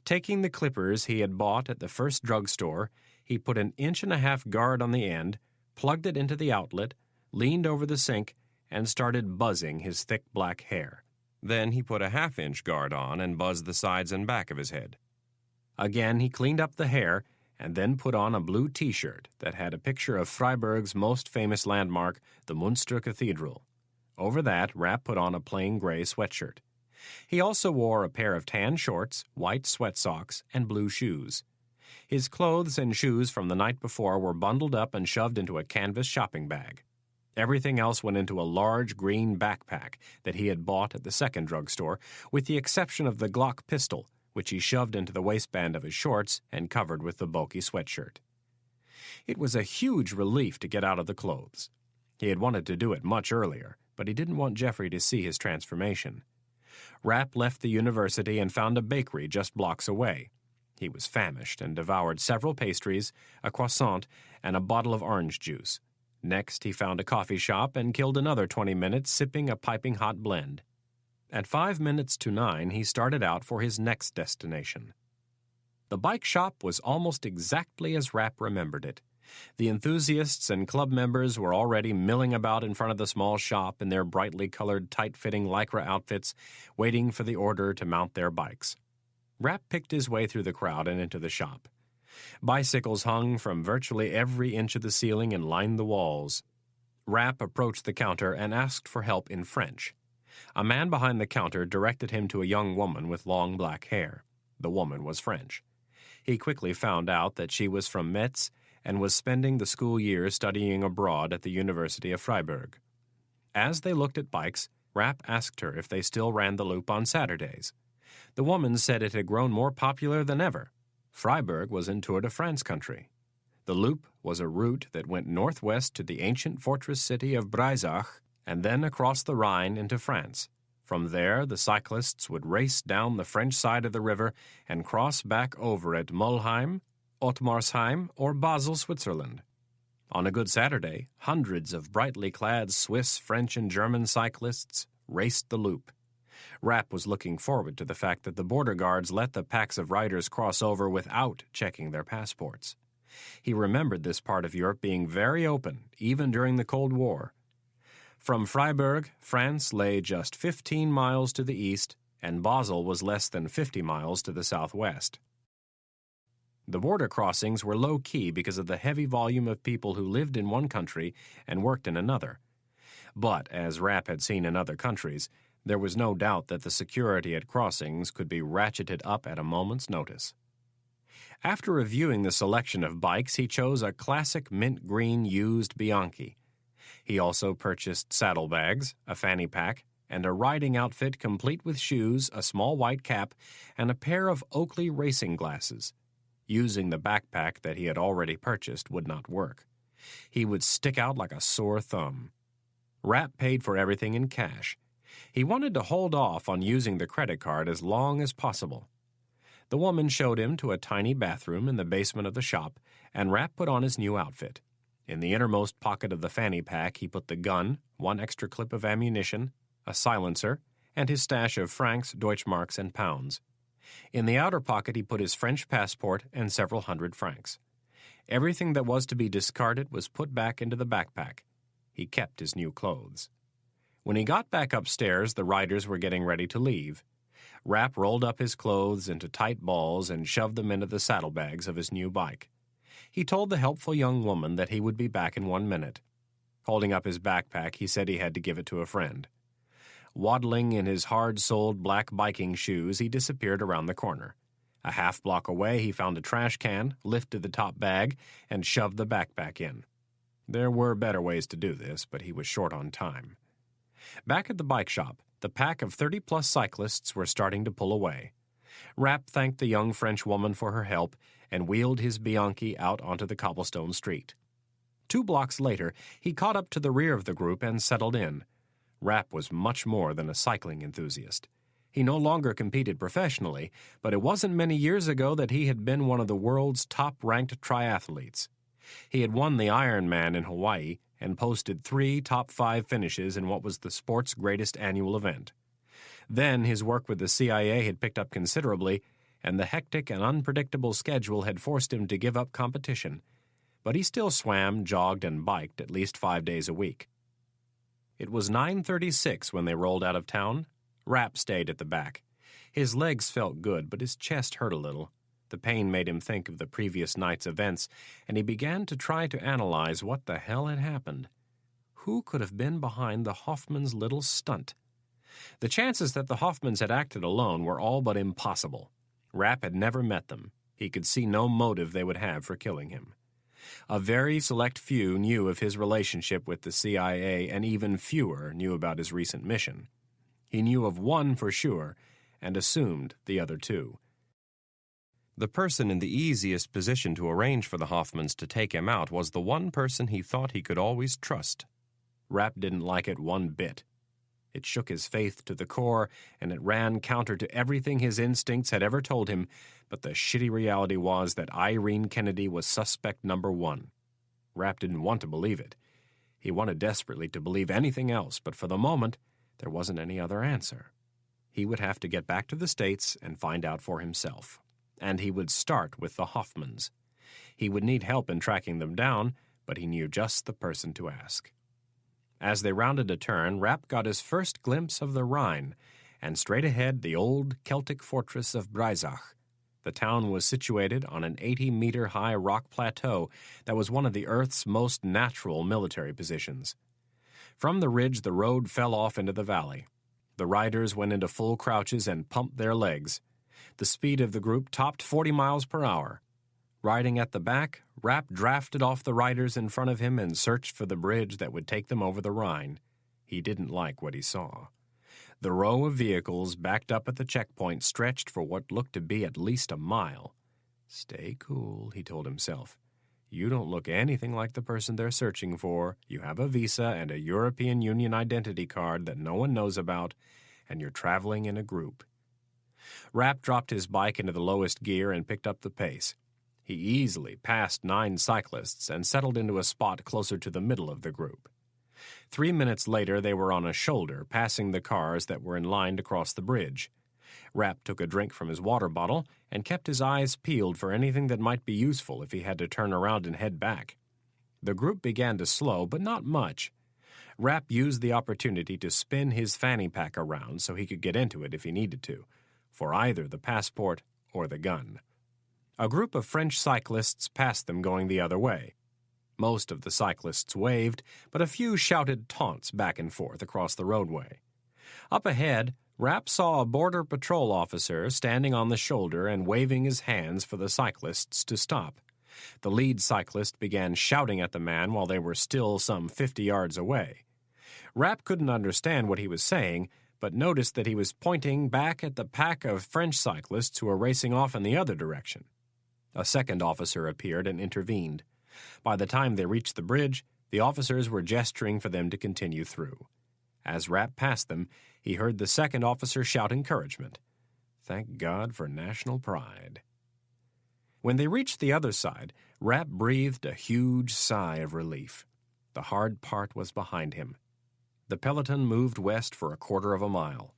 Taking the clippers he had bought at the first drugstore, he put an 1.5-inch guard on the end, plugged it into the outlet, leaned over the sink, and started buzzing his thick black hair. Then he put a 1/2-inch guard on and buzzed the sides and back of his head. Again, he cleaned up the hair and then put on a blue T-shirt that had a picture of Freiburg's most famous landmark, the Münster Cathedral. Over that, Rapp put on a plain gray sweatshirt. He also wore a pair of tan shorts, white sweat socks, and blue shoes. His clothes and shoes from the night before were bundled up and shoved into a canvas shopping bag. Everything else went into a large green backpack that he had bought at the second drugstore, with the exception of the Glock pistol, which he shoved into the waistband of his shorts and covered with the bulky sweatshirt. It was a huge relief to get out of the clothes. He had wanted to do it much earlier, but he didn't want Jeffrey to see his transformation. Rapp left the university and found a bakery just blocks away. He was famished and devoured several pastries, a croissant, and a bottle of orange juice. Next, he found a coffee shop and killed another 20 minutes sipping a piping hot blend. At 9:05, he started out for his next destination. The bike shop was almost exactly as Rapp remembered it. The enthusiasts and club members were already milling about in front of the small shop in their brightly colored, tight-fitting Lycra outfits, waiting for the order to mount their bikes. Rapp picked his way through the crowd and into the shop. Bicycles hung from virtually every inch of the ceiling and lined the walls. Rapp approached the counter and asked for help in French. A man behind the counter directed him to a young woman with long black hair. The woman was French. He quickly found out that she was from Metz and was spending the school year studying abroad at the University of Freiburg. As they looked at bikes, Rapp asked her if they still ran the loop on Saturdays. The woman said it had grown more popular than ever. Freiburg was in Tour de France country. The loop was a route that went northwest to the ancient fortress city of Breisach and then across the Rhine into France. From there, the cyclists would race down the French side of the river and cross back over at Mulheim, Ottmarsheim, or Basel, Switzerland. On a good Saturday, hundreds of brightly clad Swiss, French, and German cyclists raced the loop. Rapp was looking forward to the fact that the border guards let the packs of riders cross over without checking their passports. He remembered this part of Europe being very open, even during the Cold War. From Freiburg, France lay just 15 miles to the east, and Basel was less than 50 miles to the southwest. The border crossings were low-key because of the heavy volume of people who lived in one country and worked in another. But, as Rapp had seen in other countries, there was no doubt that the security at crossings could be ratcheted up at a moment's notice. After reviewing the selection of bikes, he chose a classic mint green used Bianchi. He also purchased saddlebags, a fanny pack, and a riding outfit complete with shoes, a small white cap, and a pair of Oakley racing glasses. Using the backpack that he had already purchased would not work. He would stick out like a sore thumb. Rapp paid for everything in cash. He wanted to hold off on using the credit card as long as possible. The woman showed him to a tiny bathroom in the basement of the shop, and Rapp put on his new outfit. In the innermost pocket of the fanny pack, he put the gun, one extra clip of ammunition, a silencer, and his stash of francs, Deutschmarks, and pounds. In the outer pocket, he put his French passport and several hundred francs. Everything that was to be discarded was put back into the backpack. He kept his new clothes. When he got back upstairs, the riders were getting ready to leave. Rapp rolled up his clothes into tight balls and shoved them into the saddlebags of his new bike. He told the helpful young woman that he would be back in 1 minute. Holding up his backpack, he said he had to give it to a friend. Waddling in his hard-soled black biking shoes, he disappeared around the corner. A half-block away, he found a trash can, lifted the top bag, and shoved the backpack in. There were better ways to do this, but he was short on time. Back at the bike shop, the pack of 30-plus cyclists were starting to pull away. Rapp thanked the young French woman for her help and wheeled his Bianchi out onto the cobblestone street. 2 blocks later, he caught up to the rear of the group and settled in. Rapp was much more than a cycling enthusiast. He no longer competed professionally, but it wasn't many years ago that he had been one of the world's top-ranked triathletes. He had won the Ironman in Hawaii and posted 3 top 5 finishes in what was the sport's greatest annual event. Then his work with the CIA had picked up considerably, and the hectic and unpredictable schedule had forced him to give up competition. But he still swam, jogged, and biked at least 5 days a week. It was 9:36 when they rolled out of town. Rapp stayed at the back. His legs felt good, but his chest hurt a little. The pain made him think of the previous night's events, and he began to try to analyze what the hell had happened. Who could have been behind the Hoffmans' little stunt? The chances that the Hoffmans had acted alone were all but impossible. Rapp had never met them. He could see no motive they would have for killing him. A very select few knew of his relationship with the CIA, and even fewer knew about his recent mission. He knew of one for sure, and assumed the other 2. The person in the easiest position to arrange for the Hoffmans to take him out was the one person he thought he could always trust. Rapp didn't like it one bit. It shook his faith to the core, and it ran counter to everything his instincts had ever told him, but the shitty reality was that Irene Kennedy was suspect number 1. Rapp didn't want to believe it. He wanted desperately to believe anything else, but for the moment, there wasn't any other answer. He would have to get back to the States and find out for himself. And he would start with the Hoffmans. He would need help in tracking them down, but he knew just the person to ask. As they rounded a turn, Rapp got his first glimpse of the Rhine, and straight ahead the old Celtic fortress of Breisach. The town was situated on an 80-meter-high rock plateau that was one of the Earth's most natural military positions. From the ridge, the road fell off into the valley. The riders went into full crouches and pumped their legs. The speed of the group topped 40 miles per hour. Riding at the back, Rapp drafted off the riders in front of him and searched for the bridge that would take them over the Rhine. He didn't like what he saw. The row of vehicles backed up at the checkpoint stretched for what looked to be at least a mile. "Stay cool," he told himself. "You don't look anything like the person they're searching for. You have a visa and a European Union identity card that no one knows about, and you're traveling in a group." Rapp dropped his bike into the lowest gear and picked up the pace. He easily passed 9 cyclists and settled into a spot closer to the middle of the group. 3 minutes later, they were on a shoulder, passing the cars that were in line to cross the bridge. Rapp took a drink from his water bottle and kept his eyes peeled for anything that might be useful if he had to turn around and head back. The group began to slow, but not much. Rapp used the opportunity to spin his fanny pack around so he could get into it if he needed to, for either the passport or the gun. A group of French cyclists passed them going the other way. Most of the cyclists waved, but a few shouted taunts back and forth across the roadway. Up ahead, Rapp saw a border patrol officer standing on the shoulder and waving his hands for the cyclists to stop. The lead cyclist began shouting at the man while they were still some 50 yards away. Rapp couldn't understand what he was saying, but noticed that he was pointing back at the pack of French cyclists who were racing off in the other direction. A second officer appeared and intervened. By the time they reached the bridge, the officers were gesturing for them to continue through. As Rapp passed them, he heard the second officer shout encouragement. Thank God for national pride. When they reached the other side, Rapp breathed a huge sigh of relief. The hard part was behind him. The peloton moved west for a quarter of a mile.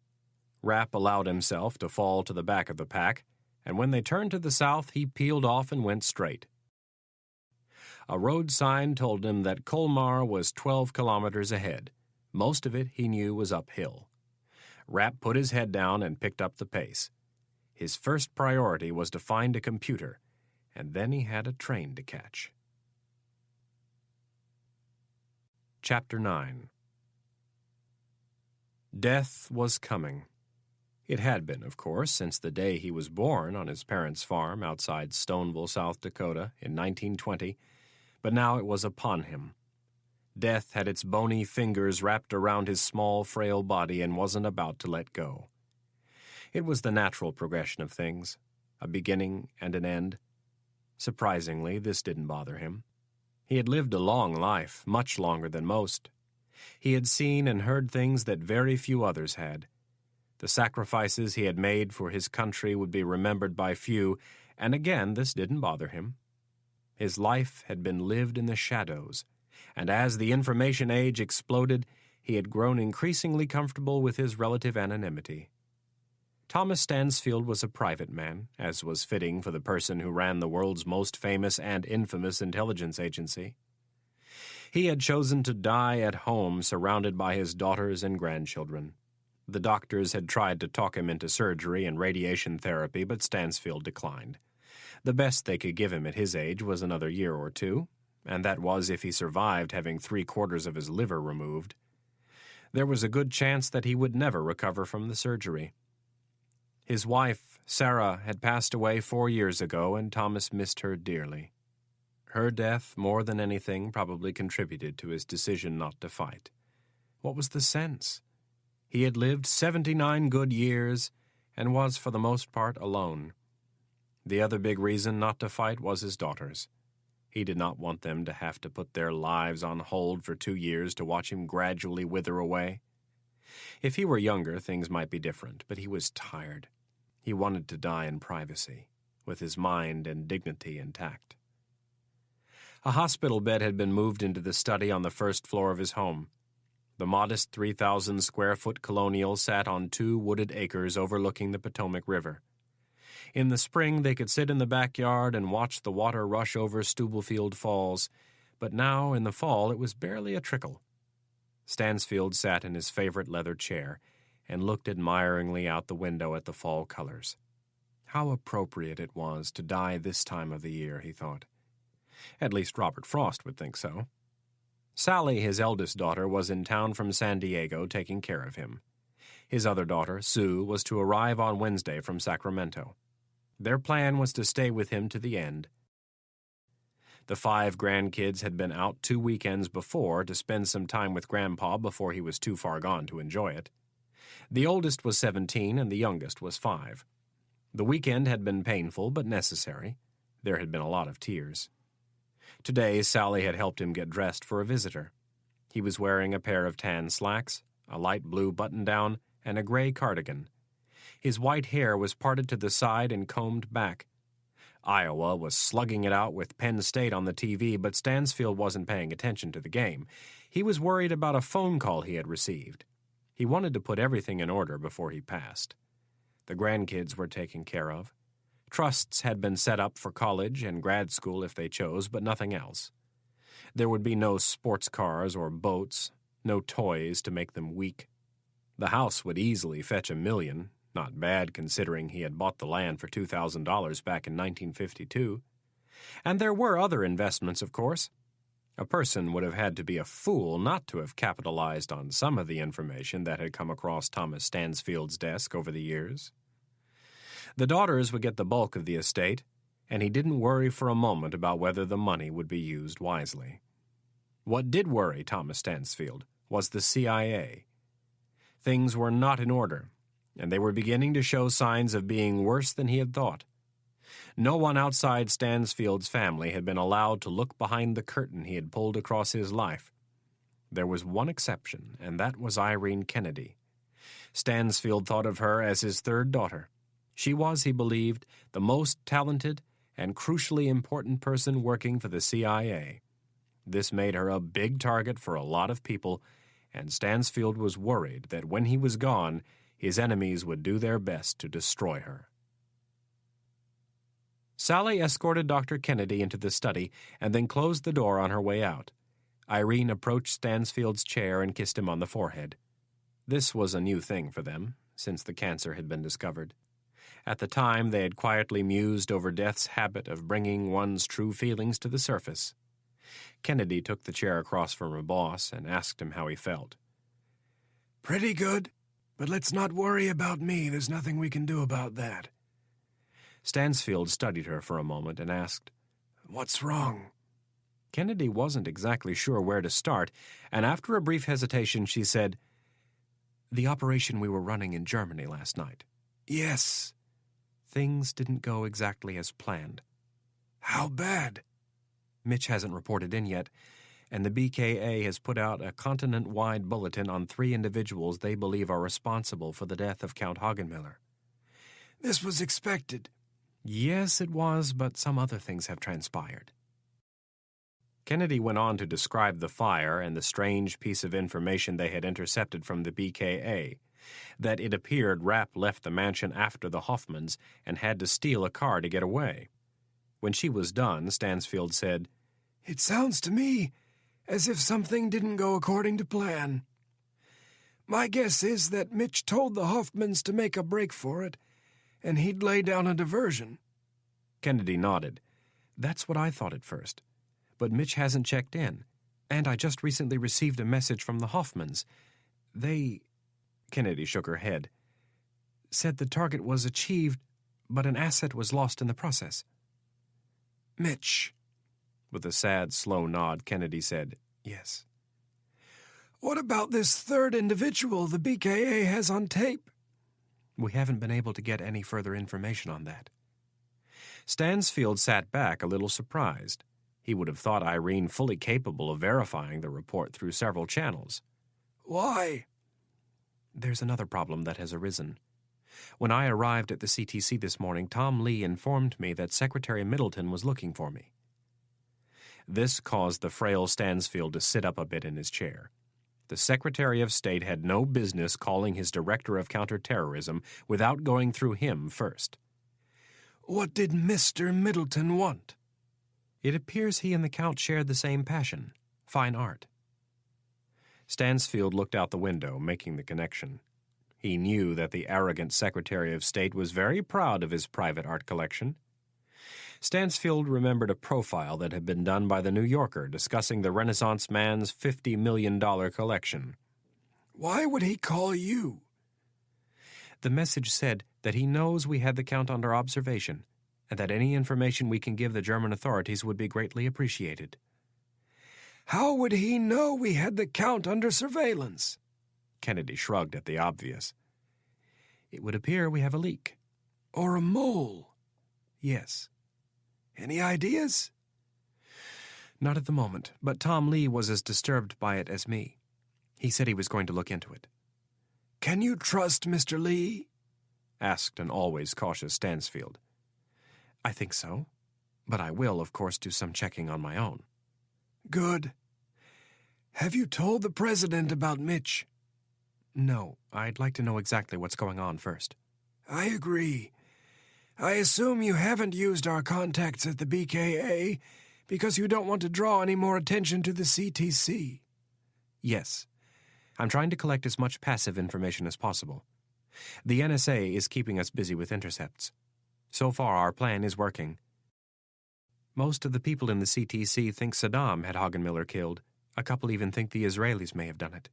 Rapp allowed himself to fall to the back of the pack, and when they turned to the south, he peeled off and went straight. A road sign told him that Colmar was 12 kilometers ahead. Most of it, he knew, was uphill. Rapp put his head down and picked up the pace. His first priority was to find a computer, and then he had a train to catch. Chapter 9. Death was coming. It had been, of course, since the day he was born on his parents' farm outside Stoneville, South Dakota, in 1920, but now it was upon him. Death had its bony fingers wrapped around his small, frail body and wasn't about to let go. It was the natural progression of things, a beginning and an end. Surprisingly, this didn't bother him. He had lived a long life, much longer than most. He had seen and heard things that very few others had. The sacrifices he had made for his country would be remembered by few, and again this didn't bother him. His life had been lived in the shadows, and as the information age exploded, he had grown increasingly comfortable with his relative anonymity. Thomas Stansfield was a private man, as was fitting for the person who ran the world's most famous and infamous intelligence agency. He had chosen to die at home, surrounded by his daughters and grandchildren. The doctors had tried to talk him into surgery and radiation therapy, but Stansfield declined. The best they could give him at his age was another year or two, and that was if he survived having 3/4 of his liver removed. There was a good chance that he would never recover from the surgery. His wife, Sarah, had passed away 4 years ago, and Thomas missed her dearly. Her death, more than anything, probably contributed to his decision not to fight. What was the sense? He had lived 79 good years and was, for the most part, alone. The other big reason not to fight was his daughters. He did not want them to have to put their lives on hold for 2 years to watch him gradually wither away. If he were younger, things might be different, but he was tired. He wanted to die in privacy, with his mind and dignity intact. A hospital bed had been moved into the study on the first floor of his home. The modest 3,000-square-foot colonial sat on 2 wooded acres overlooking the Potomac River. In the spring, they could sit in the backyard and watch the water rush over Stublefield Falls, but now, in the fall, it was barely a trickle. Stansfield sat in his favorite leather chair and looked admiringly out the window at the fall colors. How appropriate it was to die this time of the year, he thought. At least Robert Frost would think so. Sally, his eldest daughter, was in town from San Diego taking care of him. His other daughter, Sue, was to arrive on Wednesday from Sacramento. Their plan was to stay with him to the end. The 5 grandkids had been out 2 weekends before to spend some time with Grandpa before he was too far gone to enjoy it. The oldest was 17 and the youngest was 5. The weekend had been painful but necessary. There had been a lot of tears. Today, Sally had helped him get dressed for a visitor. He was wearing a pair of tan slacks, a light blue button-down, and a gray cardigan. His white hair was parted to the side and combed back. Iowa was slugging it out with Penn State on the TV, but Stansfield wasn't paying attention to the game. He was worried about a phone call he had received. He wanted to put everything in order before he passed. The grandkids were taken care of. Trusts had been set up for college and grad school if they chose, but nothing else. There would be no sports cars or boats, no toys to make them weak. The house would easily fetch $1 million, not bad considering he had bought the land for $2,000 back in 1952. And there were other investments, of course. A person would have had to be a fool not to have capitalized on some of the information that had come across Thomas Stansfield's desk over the years. The daughters would get the bulk of the estate, and he didn't worry for a moment about whether the money would be used wisely. What did worry Thomas Stansfield was the CIA. Things were not in order, and they were beginning to show signs of being worse than he had thought. No one outside Stansfield's family had been allowed to look behind the curtain he had pulled across his life. There was one exception, and that was Irene Kennedy. Stansfield thought of her as his 3rd daughter. She was, he believed, the most talented and crucially important person working for the CIA. This made her a big target for a lot of people, and Stansfield was worried that when he was gone, his enemies would do their best to destroy her. Sally escorted Dr. Kennedy into the study and then closed the door on her way out. Irene approached Stansfield's chair and kissed him on the forehead. This was a new thing for them, since the cancer had been discovered. At the time, they had quietly mused over death's habit of bringing one's true feelings to the surface. Kennedy took the chair across from her boss and asked him how he felt. "Pretty good, but let's not worry about me. There's nothing we can do about that." Stansfield studied her for a moment and asked, "What's wrong?" Kennedy wasn't exactly sure where to start, and after a brief hesitation she said, "The operation we were running in Germany last night. "Yes." Things didn't go exactly as planned. "How bad?" Mitch hasn't reported in yet, and the BKA has put out a continent-wide bulletin on 3 individuals they believe are responsible for the death of Count Hagenmiller. "This was expected." Yes, it was, but some other things have transpired. Kennedy went on to describe the fire and the strange piece of information they had intercepted from the BKA, that it appeared Rapp left the mansion after the Hoffmans and had to steal a car to get away. When she was done, Stansfield said, "It sounds to me as if something didn't go according to plan. My guess is that Mitch told the Hoffmans to make a break for it, and he'd lay down a diversion." Kennedy nodded. "That's what I thought at first. But Mitch hasn't checked in, and I just recently received a message from the Hoffmans. They—" Kennedy shook her head. "Said the target was achieved, but an asset was lost in the process." "Mitch." With a sad, slow nod, Kennedy said, "Yes." "What about this third individual the BKA has on tape?" "We haven't been able to get any further information on that." Stansfield sat back a little surprised. He would have thought Irene fully capable of verifying the report through several channels. "Why?" "There's another problem that has arisen. When I arrived at the CTC this morning, Tom Lee informed me that Secretary Middleton was looking for me." This caused the frail Stansfield to sit up a bit in his chair. The Secretary of State had no business calling his Director of Counterterrorism without going through him first. "What did Mr. Middleton want?" It appears he and the Count shared the same passion, fine art. Stansfield looked out the window, making the connection. He knew that the arrogant Secretary of State was very proud of his private art collection. Stansfield remembered a profile that had been done by the New Yorker discussing the Renaissance man's $50 million collection. "Why would he call you?" The message said that he knows we had the Count under observation, and that any information we can give the German authorities would be greatly appreciated. "How would he know we had the Count under surveillance?" Kennedy shrugged at the obvious. "It would appear we have a leak." "Or a mole?" "Yes." "Any ideas?" "Not at the moment, but Tom Lee was as disturbed by it as me. He said he was going to look into it." "Can you trust Mr. Lee?" asked an always cautious Stansfield. "I think so, but I will, of course, do some checking on my own." "Good. Have you told the President about Mitch?" "No, I'd like to know exactly what's going on first." "I agree. I assume you haven't used our contacts at the BKA because you don't want to draw any more attention to the CTC." "Yes. I'm trying to collect as much passive information as possible. The NSA is keeping us busy with intercepts. So far, our plan is working. Most of the people in the CTC think Saddam had Hagenmiller killed. A couple even think the Israelis may have done it.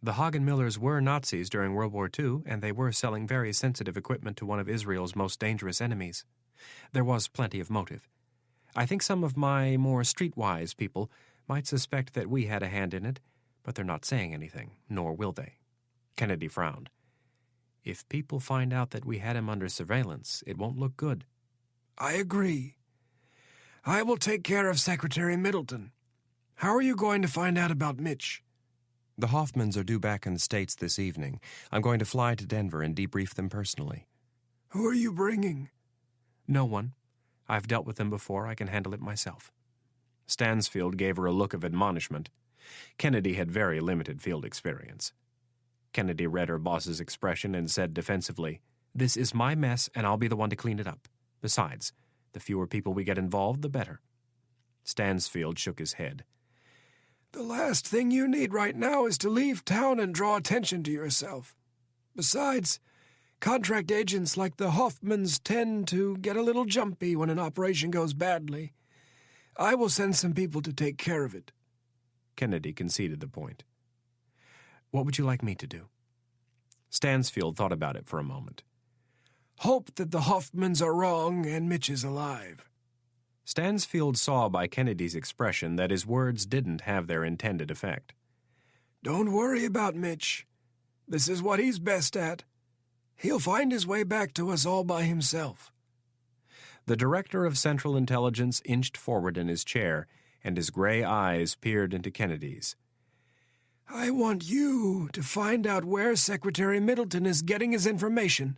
The Hagenmillers were Nazis during World War II, and they were selling very sensitive equipment to one of Israel's most dangerous enemies. There was plenty of motive. I think some of my more streetwise people might suspect that we had a hand in it, but they're not saying anything, nor will they." Kennedy frowned. "If people find out that we had him under surveillance, it won't look good." "I agree. I will take care of Secretary Middleton. How are you going to find out about Mitch?" "The Hoffmans are due back in the States this evening. I'm going to fly to Denver and debrief them personally." "Who are you bringing?" "No one. I've dealt with them before. I can handle it myself." Stansfield gave her a look of admonishment. Kennedy had very limited field experience. Kennedy read her boss's expression and said defensively, "This is my mess, and I'll be the one to clean it up. Besides, the fewer people we get involved, the better." Stansfield shook his head. "The last thing you need right now is to leave town and draw attention to yourself. Besides, Contract agents like the Hoffmans tend to get a little jumpy when an operation goes badly. I will send some people to take care of it." Kennedy conceded the point. "What would you like me to do?" Stansfield thought about it for a moment. "Hope that the Hoffmans are wrong and Mitch is alive." Stansfield saw by Kennedy's expression that his words didn't have their intended effect. "Don't worry about Mitch. This is what he's best at. He'll find his way back to us all by himself." The director of Central Intelligence inched forward in his chair, and his gray eyes peered into Kennedy's. "I want you to find out where Secretary Middleton is getting his information,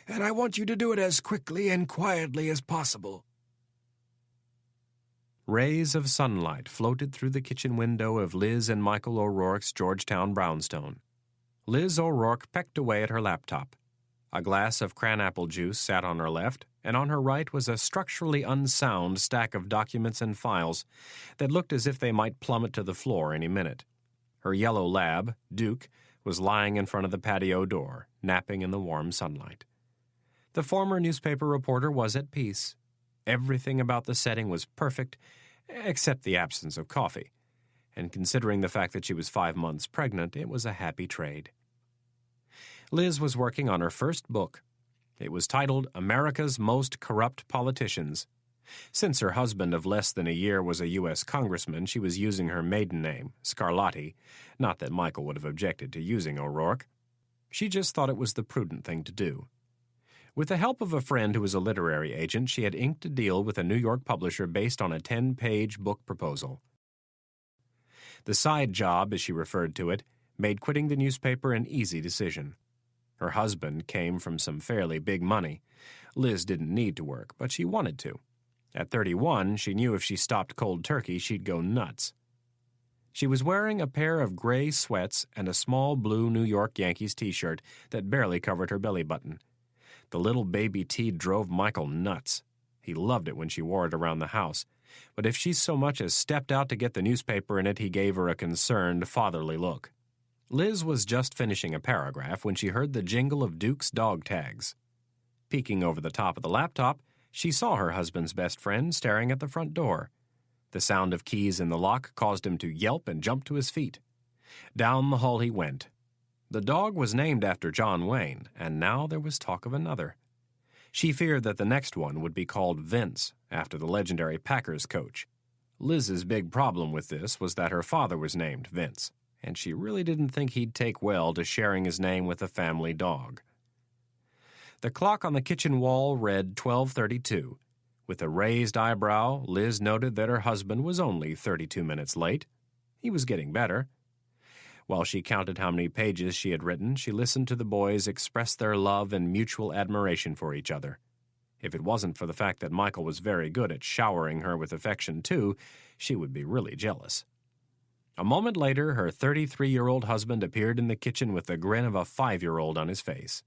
and I want you to do it as quickly and quietly as possible." Rays of sunlight floated through the kitchen window of Liz and Michael O'Rourke's Georgetown brownstone. Liz O'Rourke pecked away at her laptop. A glass of cranapple juice sat on her left, and on her right was a structurally unsound stack of documents and files that looked as if they might plummet to the floor any minute. Her yellow lab, Duke, was lying in front of the patio door, napping in the warm sunlight. The former newspaper reporter was at peace. Everything about the setting was perfect, except the absence of coffee, and considering the fact that she was 5 months pregnant, it was a happy trade. Liz was working on her first book. It was titled America's Most Corrupt Politicians. Since her husband of less than a year was a U.S. congressman, she was using her maiden name, Scarlatti, not that Michael would have objected to using O'Rourke. She just thought it was the prudent thing to do. With the help of a friend who was a literary agent, she had inked a deal with a New York publisher based on a 10-page book proposal. The side job, as she referred to it, made quitting the newspaper an easy decision. Her husband came from some fairly big money. Liz didn't need to work, but she wanted to. At 31, she knew if she stopped cold turkey, she'd go nuts. She was wearing a pair of gray sweats and a small blue New York Yankees t-shirt that barely covered her belly button. The little baby tee drove Michael nuts. He loved it when she wore it around the house, but if she so much as stepped out to get the newspaper in it, he gave her a concerned, fatherly look. Liz was just finishing a paragraph when she heard the jingle of Duke's dog tags. Peeking over the top of the laptop, she saw her husband's best friend staring at the front door. The sound of keys in the lock caused him to yelp and jump to his feet. Down the hall he went. The dog was named after John Wayne, and now there was talk of another. She feared that the next one would be called Vince, after the legendary Packers coach. Liz's big problem with this was that her father was named Vince, and she really didn't think he'd take well to sharing his name with a family dog. The clock on the kitchen wall read 12:32. With a raised eyebrow, Liz noted that her husband was only 32 minutes late. He was getting better. While she counted how many pages she had written, she listened to the boys express their love and mutual admiration for each other. If it wasn't for the fact that Michael was very good at showering her with affection, too, she would be really jealous. A moment later, her 33-year-old husband appeared in the kitchen with the grin of a 5-year-old on his face.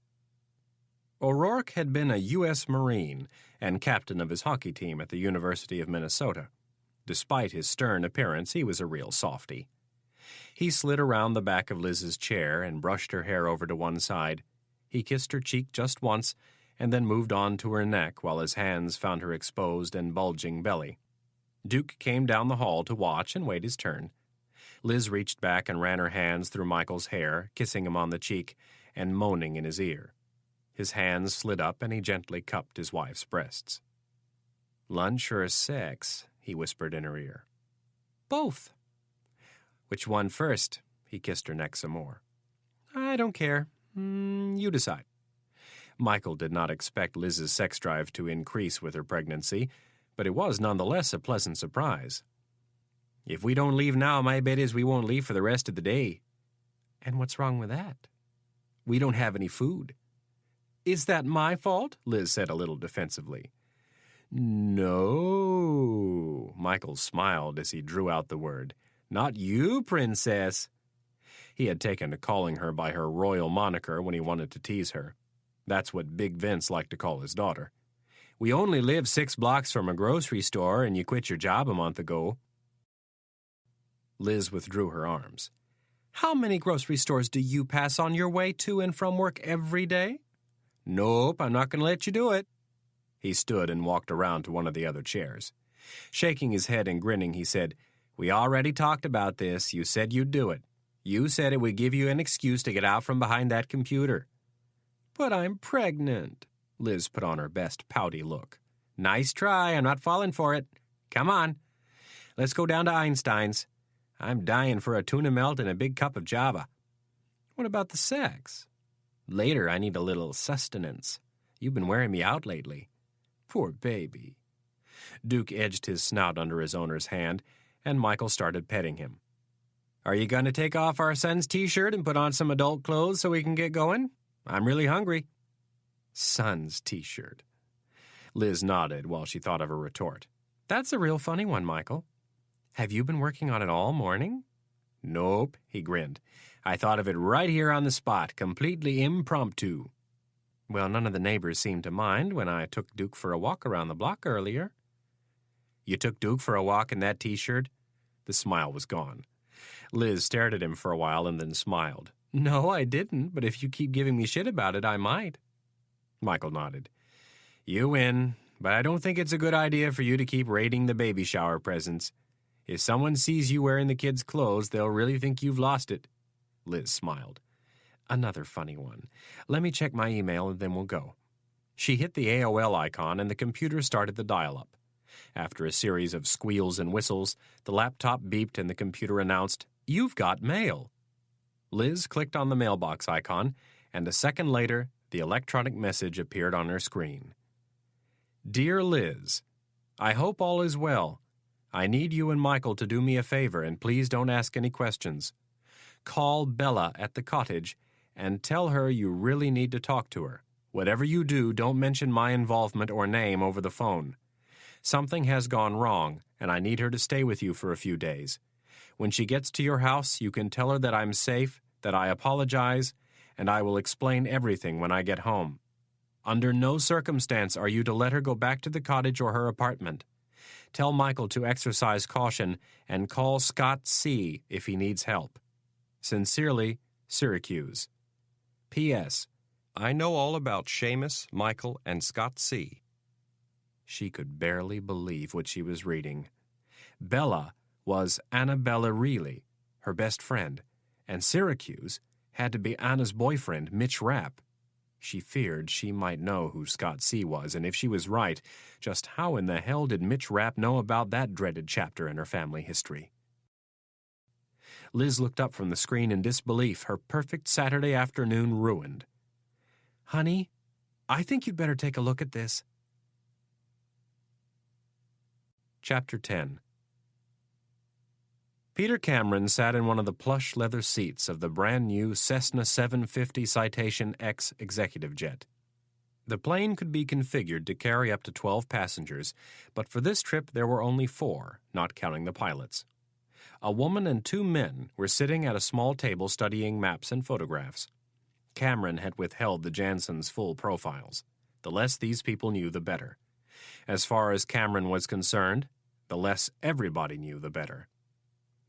O'Rourke had been a U.S. Marine and captain of his hockey team at the University of Minnesota. Despite his stern appearance, he was a real softy. He slid around the back of Liz's chair and brushed her hair over to one side. He kissed her cheek just once and then moved on to her neck while his hands found her exposed and bulging belly. Duke came down the hall to watch and wait his turn. Liz reached back and ran her hands through Michael's hair, kissing him on the cheek and moaning in his ear. His hands slid up and he gently cupped his wife's breasts. "Lunch or sex?" he whispered in her ear. "Both." "Which one first?" He kissed her neck some more. "I don't care. You decide." Michael did not expect Liz's sex drive to increase with her pregnancy, but it was nonetheless a pleasant surprise. "If we don't leave now, my bet is we won't leave for the rest of the day." "And what's wrong with that?" "We don't have any food." "Is that my fault?" Liz said a little defensively. "No," Michael smiled as he drew out the word. "Not you, princess." He had taken to calling her by her royal moniker when he wanted to tease her. That's what Big Vince liked to call his daughter. "We only live 6 blocks from a grocery store, and you quit your job a month ago." Liz withdrew her arms. "How many grocery stores do you pass on your way to and from work every day?" Nope, I'm not going to let you do it. He stood and walked around to one of the other chairs. Shaking his head and grinning, he said, "We already talked about this. You said you'd do it. You said it would give you an excuse to get out from behind that computer." "But I'm pregnant." Liz put on her best pouty look. "Nice try. I'm not falling for it. Come on. Let's go down to Einstein's. I'm dying for a tuna melt and a big cup of Java." "What about the sex?" "Later, I need a little sustenance. You've been wearing me out lately." "Poor baby." Duke edged his snout under his owner's hand, and Michael started petting him. "Are you going to take off our son's T-shirt and put on some adult clothes so we can get going? I'm really hungry." "Son's T-shirt." Liz nodded while she thought of a retort. "That's a real funny one, Michael. Have you been working on it all morning?" "Nope," he grinned. "I thought of it right here on the spot, completely impromptu." "Well, none of the neighbors seemed to mind when I took Duke for a walk around the block earlier." "You took Duke for a walk in that T-shirt?" The smile was gone. Liz stared at him for a while and then smiled. "No, I didn't, but if you keep giving me shit about it, I might." Michael nodded. "You win, but I don't think it's a good idea for you to keep raiding the baby shower presents. If someone sees you wearing the kids' clothes, they'll really think you've lost it." Liz smiled. "Another funny one. Let me check my email and then we'll go." She hit the AOL icon and the computer started the dial-up. After a series of squeals and whistles, the laptop beeped and the computer announced, "You've got mail." Liz clicked on the mailbox icon, and a second later, the electronic message appeared on her screen. "Dear Liz, I hope all is well. I need you and Michael to do me a favor, and please don't ask any questions. Call Bella at the cottage and tell her you really need to talk to her. Whatever you do, don't mention my involvement or name over the phone. Something has gone wrong, and I need her to stay with you for a few days. When she gets to your house, you can tell her that I'm safe, that I apologize, and I will explain everything when I get home. Under no circumstance are you to let her go back to the cottage or her apartment. Tell Michael to exercise caution and call Scott C. if he needs help. Sincerely, Syracuse. P.S. I know all about Seamus, Michael, and Scott C." She could barely believe what she was reading. Bella was Annabella Reilly, her best friend, and Syracuse had to be Anna's boyfriend, Mitch Rapp. She feared she might know who Scott C. was, and if she was right, just how in the hell did Mitch Rapp know about that dreaded chapter in her family history? Liz looked up from the screen in disbelief, her perfect Saturday afternoon ruined. "Honey, I think you'd better take a look at this." Chapter 10. Peter Cameron sat in one of the plush leather seats of the brand-new Cessna 750 Citation X executive jet. The plane could be configured to carry up to 12 passengers, but for this trip there were only 4, not counting the pilots. A woman and 2 men were sitting at a small table studying maps and photographs. Cameron had withheld the Jansons' full profiles. The less these people knew, the better. As far as Cameron was concerned, the less everybody knew, the better.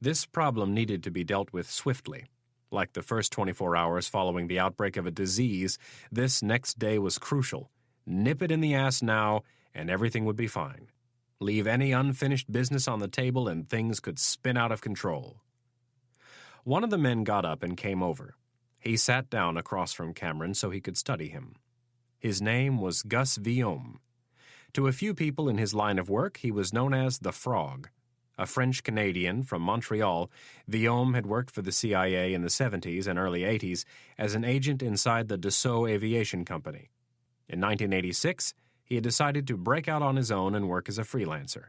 This problem needed to be dealt with swiftly. Like the first 24 hours following the outbreak of a disease, this next day was crucial. Nip it in the ass now, and everything would be fine. Leave any unfinished business on the table, and things could spin out of control. One of the men got up and came over. He sat down across from Cameron so he could study him. His name was Gus Villaume. To a few people in his line of work, he was known as the Frog. A French-Canadian from Montreal, Villaume had worked for the CIA in the 70s and early 80s as an agent inside the Dassault Aviation Company. In 1986, he had decided to break out on his own and work as a freelancer.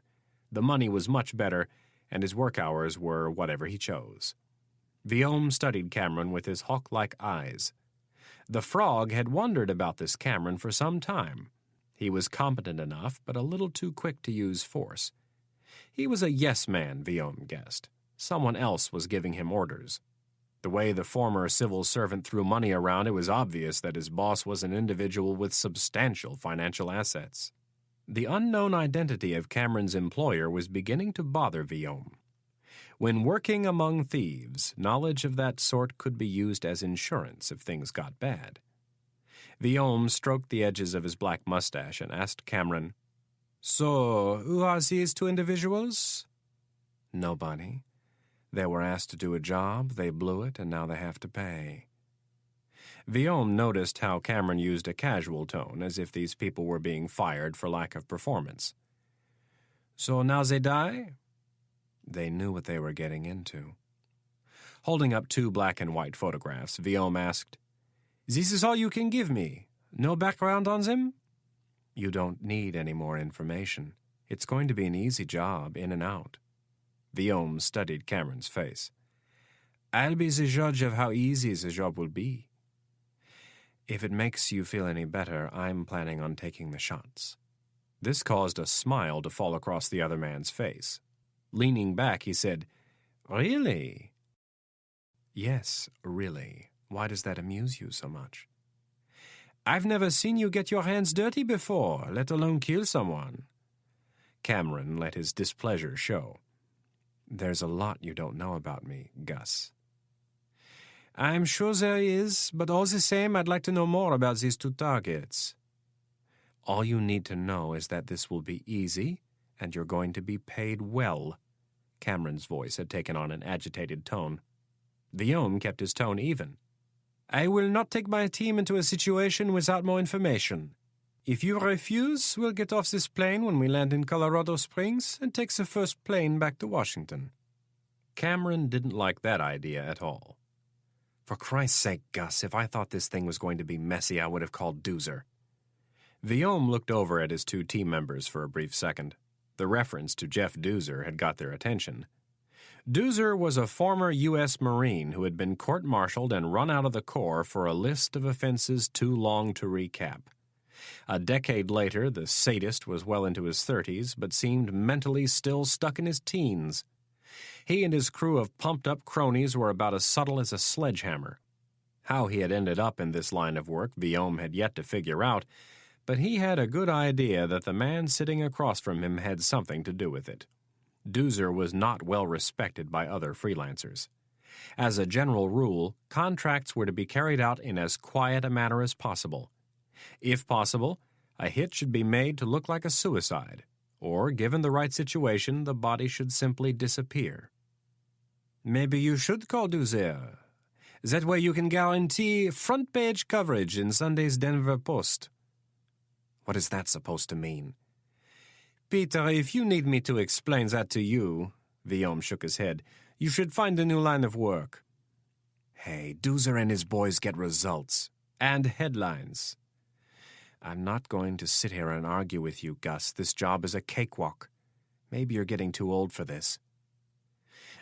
The money was much better, and his work hours were whatever he chose. Villaume studied Cameron with his hawk-like eyes. The Frog had wondered about this Cameron for some time. He was competent enough, but a little too quick to use force. He was a yes-man, Villaume guessed. Someone else was giving him orders. The way the former civil servant threw money around, it was obvious that his boss was an individual with substantial financial assets. The unknown identity of Cameron's employer was beginning to bother Villaume. When working among thieves, knowledge of that sort could be used as insurance if things got bad. Viaume stroked the edges of his black mustache and asked Cameron, "So, who are these two individuals?" "Nobody. They were asked to do a job, they blew it, and now they have to pay." Viaume noticed how Cameron used a casual tone, as if these people were being fired for lack of performance. "So now they die?" They knew what they were getting into. Holding up 2 black and white photographs, Viaume asked, "This is all you can give me? No background on them?" "You don't need any more information. It's going to be an easy job, in and out." Viaume studied Cameron's face. "I'll be the judge of how easy the job will be." "If it makes you feel any better, I'm planning on taking the shots." This caused a smile to fall across the other man's face. Leaning back, he said, "Really?" "Yes, really. Why does that amuse you so much?" "I've never seen you get your hands dirty before, let alone kill someone." Cameron let his displeasure show. "There's a lot you don't know about me, Gus." "I'm sure there is, but all the same, I'd like to know more about these 2 targets." "All you need to know is that this will be easy, and you're going to be paid well." Cameron's voice had taken on an agitated tone. Viaume kept his tone even. "I will not take my team into a situation without more information. If you refuse, we'll get off this plane when we land in Colorado Springs and take the first plane back to Washington." Cameron didn't like that idea at all. "For Christ's sake, Gus, if I thought this thing was going to be messy, I would have called Doozer." Viaume looked over at his 2 team members for a brief second. The reference to Jeff Doozer had got their attention. Doozer was a former U.S. Marine who had been court-martialed and run out of the Corps for a list of offenses too long to recap. A decade later, the sadist was well into his 30s, but seemed mentally still stuck in his teens. He and his crew of pumped-up cronies were about as subtle as a sledgehammer. How he had ended up in this line of work, Viaume had yet to figure out, but he had a good idea that the man sitting across from him had something to do with it. Doozer was not well respected by other freelancers. As a general rule, contracts were to be carried out in as quiet a manner as possible. If possible, a hit should be made to look like a suicide, or, given the right situation, the body should simply disappear. "Maybe you should call Doozer. That way you can guarantee front-page coverage in Sunday's Denver Post." "What is that supposed to mean?" "Peter, if you need me to explain that to you," Viaume shook his head, "you should find a new line of work." "Hey, Doozer and his boys get results. And headlines." "I'm not going to sit here and argue with you, Gus. This job is a cakewalk. Maybe you're getting too old for this."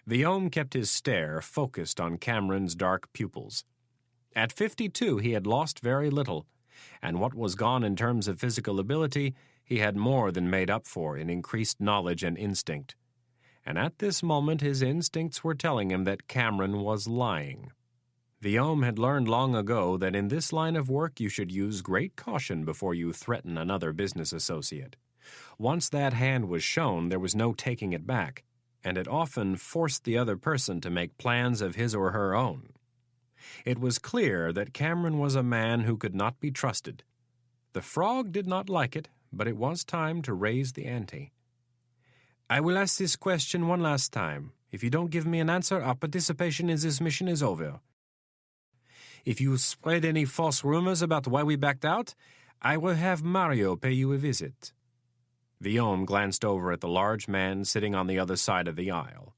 Viaume kept his stare focused on Cameron's dark pupils. At 52, he had lost very little, and what was gone in terms of physical ability, he had more than made up for in increased knowledge and instinct. And at this moment his instincts were telling him that Cameron was lying. Viaume had learned long ago that in this line of work you should use great caution before you threaten another business associate. Once that hand was shown, there was no taking it back, and it often forced the other person to make plans of his or her own. It was clear that Cameron was a man who could not be trusted. The frog did not like it, but it was time to raise the ante. "I will ask this question one last time. If you don't give me an answer, our participation in this mission is over. If you spread any false rumors about why we backed out, I will have Mario pay you a visit." Viaume glanced over at the large man sitting on the other side of the aisle.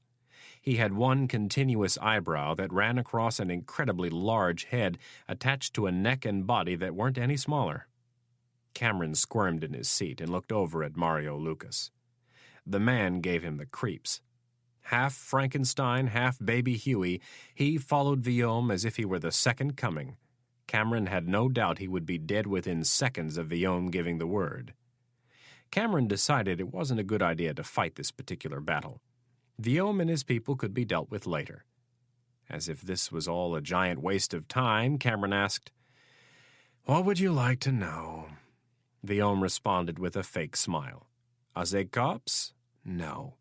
He had one continuous eyebrow that ran across an incredibly large head attached to a neck and body that weren't any smaller. Cameron squirmed in his seat and looked over at Mario Lucas. The man gave him the creeps. Half Frankenstein, half Baby Huey, he followed Viaume as if he were the second coming. Cameron had no doubt he would be dead within seconds of Viaume giving the word. Cameron decided it wasn't a good idea to fight this particular battle. Viaume and his people could be dealt with later. As if this was all a giant waste of time, Cameron asked, "What would you like to know?" Viaume responded with a fake smile. "Are they cops? No.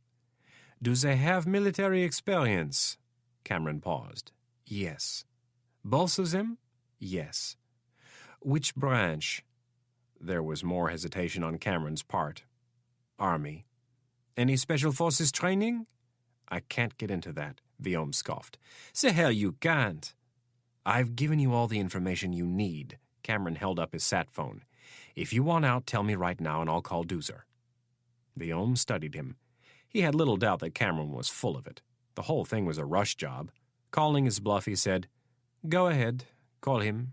Do they have military experience?" Cameron paused. "Yes." "Both of them?" "Yes." Which branch? There was more hesitation on Cameron's part. Army. Any special forces training? I can't get into that, Viome scoffed. The hell you can't. I've given you all the information you need. Cameron held up his sat phone. If you want out, tell me right now and I'll call Doozer. Viome studied him. He had little doubt that Cameron was full of it. The whole thing was a rush job. Calling his bluff, he said, Go ahead, call him.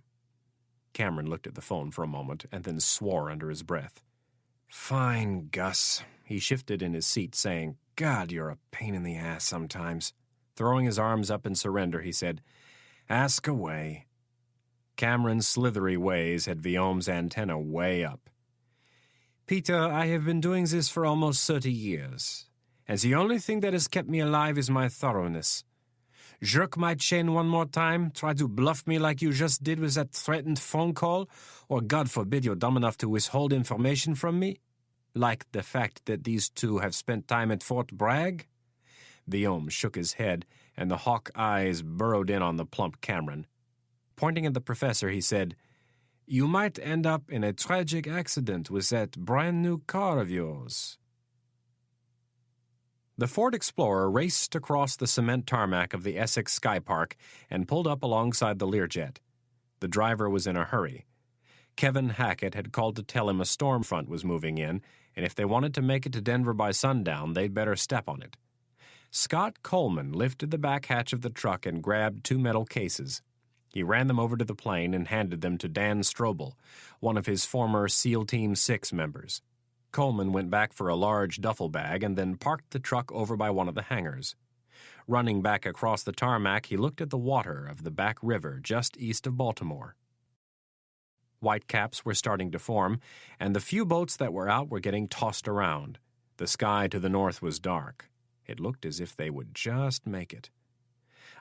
Cameron looked at the phone for a moment and then swore under his breath. Fine, Gus. He shifted in his seat, saying, God, you're a pain in the ass sometimes. Throwing his arms up in surrender, he said, Ask away. Cameron's slithery ways had Viome's antenna way up. Peter, I have been doing this for almost 30 years, and the only thing that has kept me alive is my thoroughness. Jerk my chain one more time, try to bluff me like you just did with that threatened phone call, or God forbid you're dumb enough to withhold information from me, like the fact that these two have spent time at Fort Bragg. Viome shook his head, and the hawk eyes burrowed in on the plump Cameron. Pointing at the professor, he said, You might end up in a tragic accident with that brand-new car of yours. The Ford Explorer raced across the cement tarmac of the Essex Sky Park and pulled up alongside the Learjet. The driver was in a hurry. Kevin Hackett had called to tell him a storm front was moving in, and if they wanted to make it to Denver by sundown, they'd better step on it. Scott Coleman lifted the back hatch of the truck and grabbed 2 metal cases. He ran them over to the plane and handed them to Dan Strobel, one of his former SEAL Team 6 members. Coleman went back for a large duffel bag and then parked the truck over by one of the hangars. Running back across the tarmac, he looked at the water of the back river just east of Baltimore. Whitecaps were starting to form, and the few boats that were out were getting tossed around. The sky to the north was dark. It looked as if they would just make it.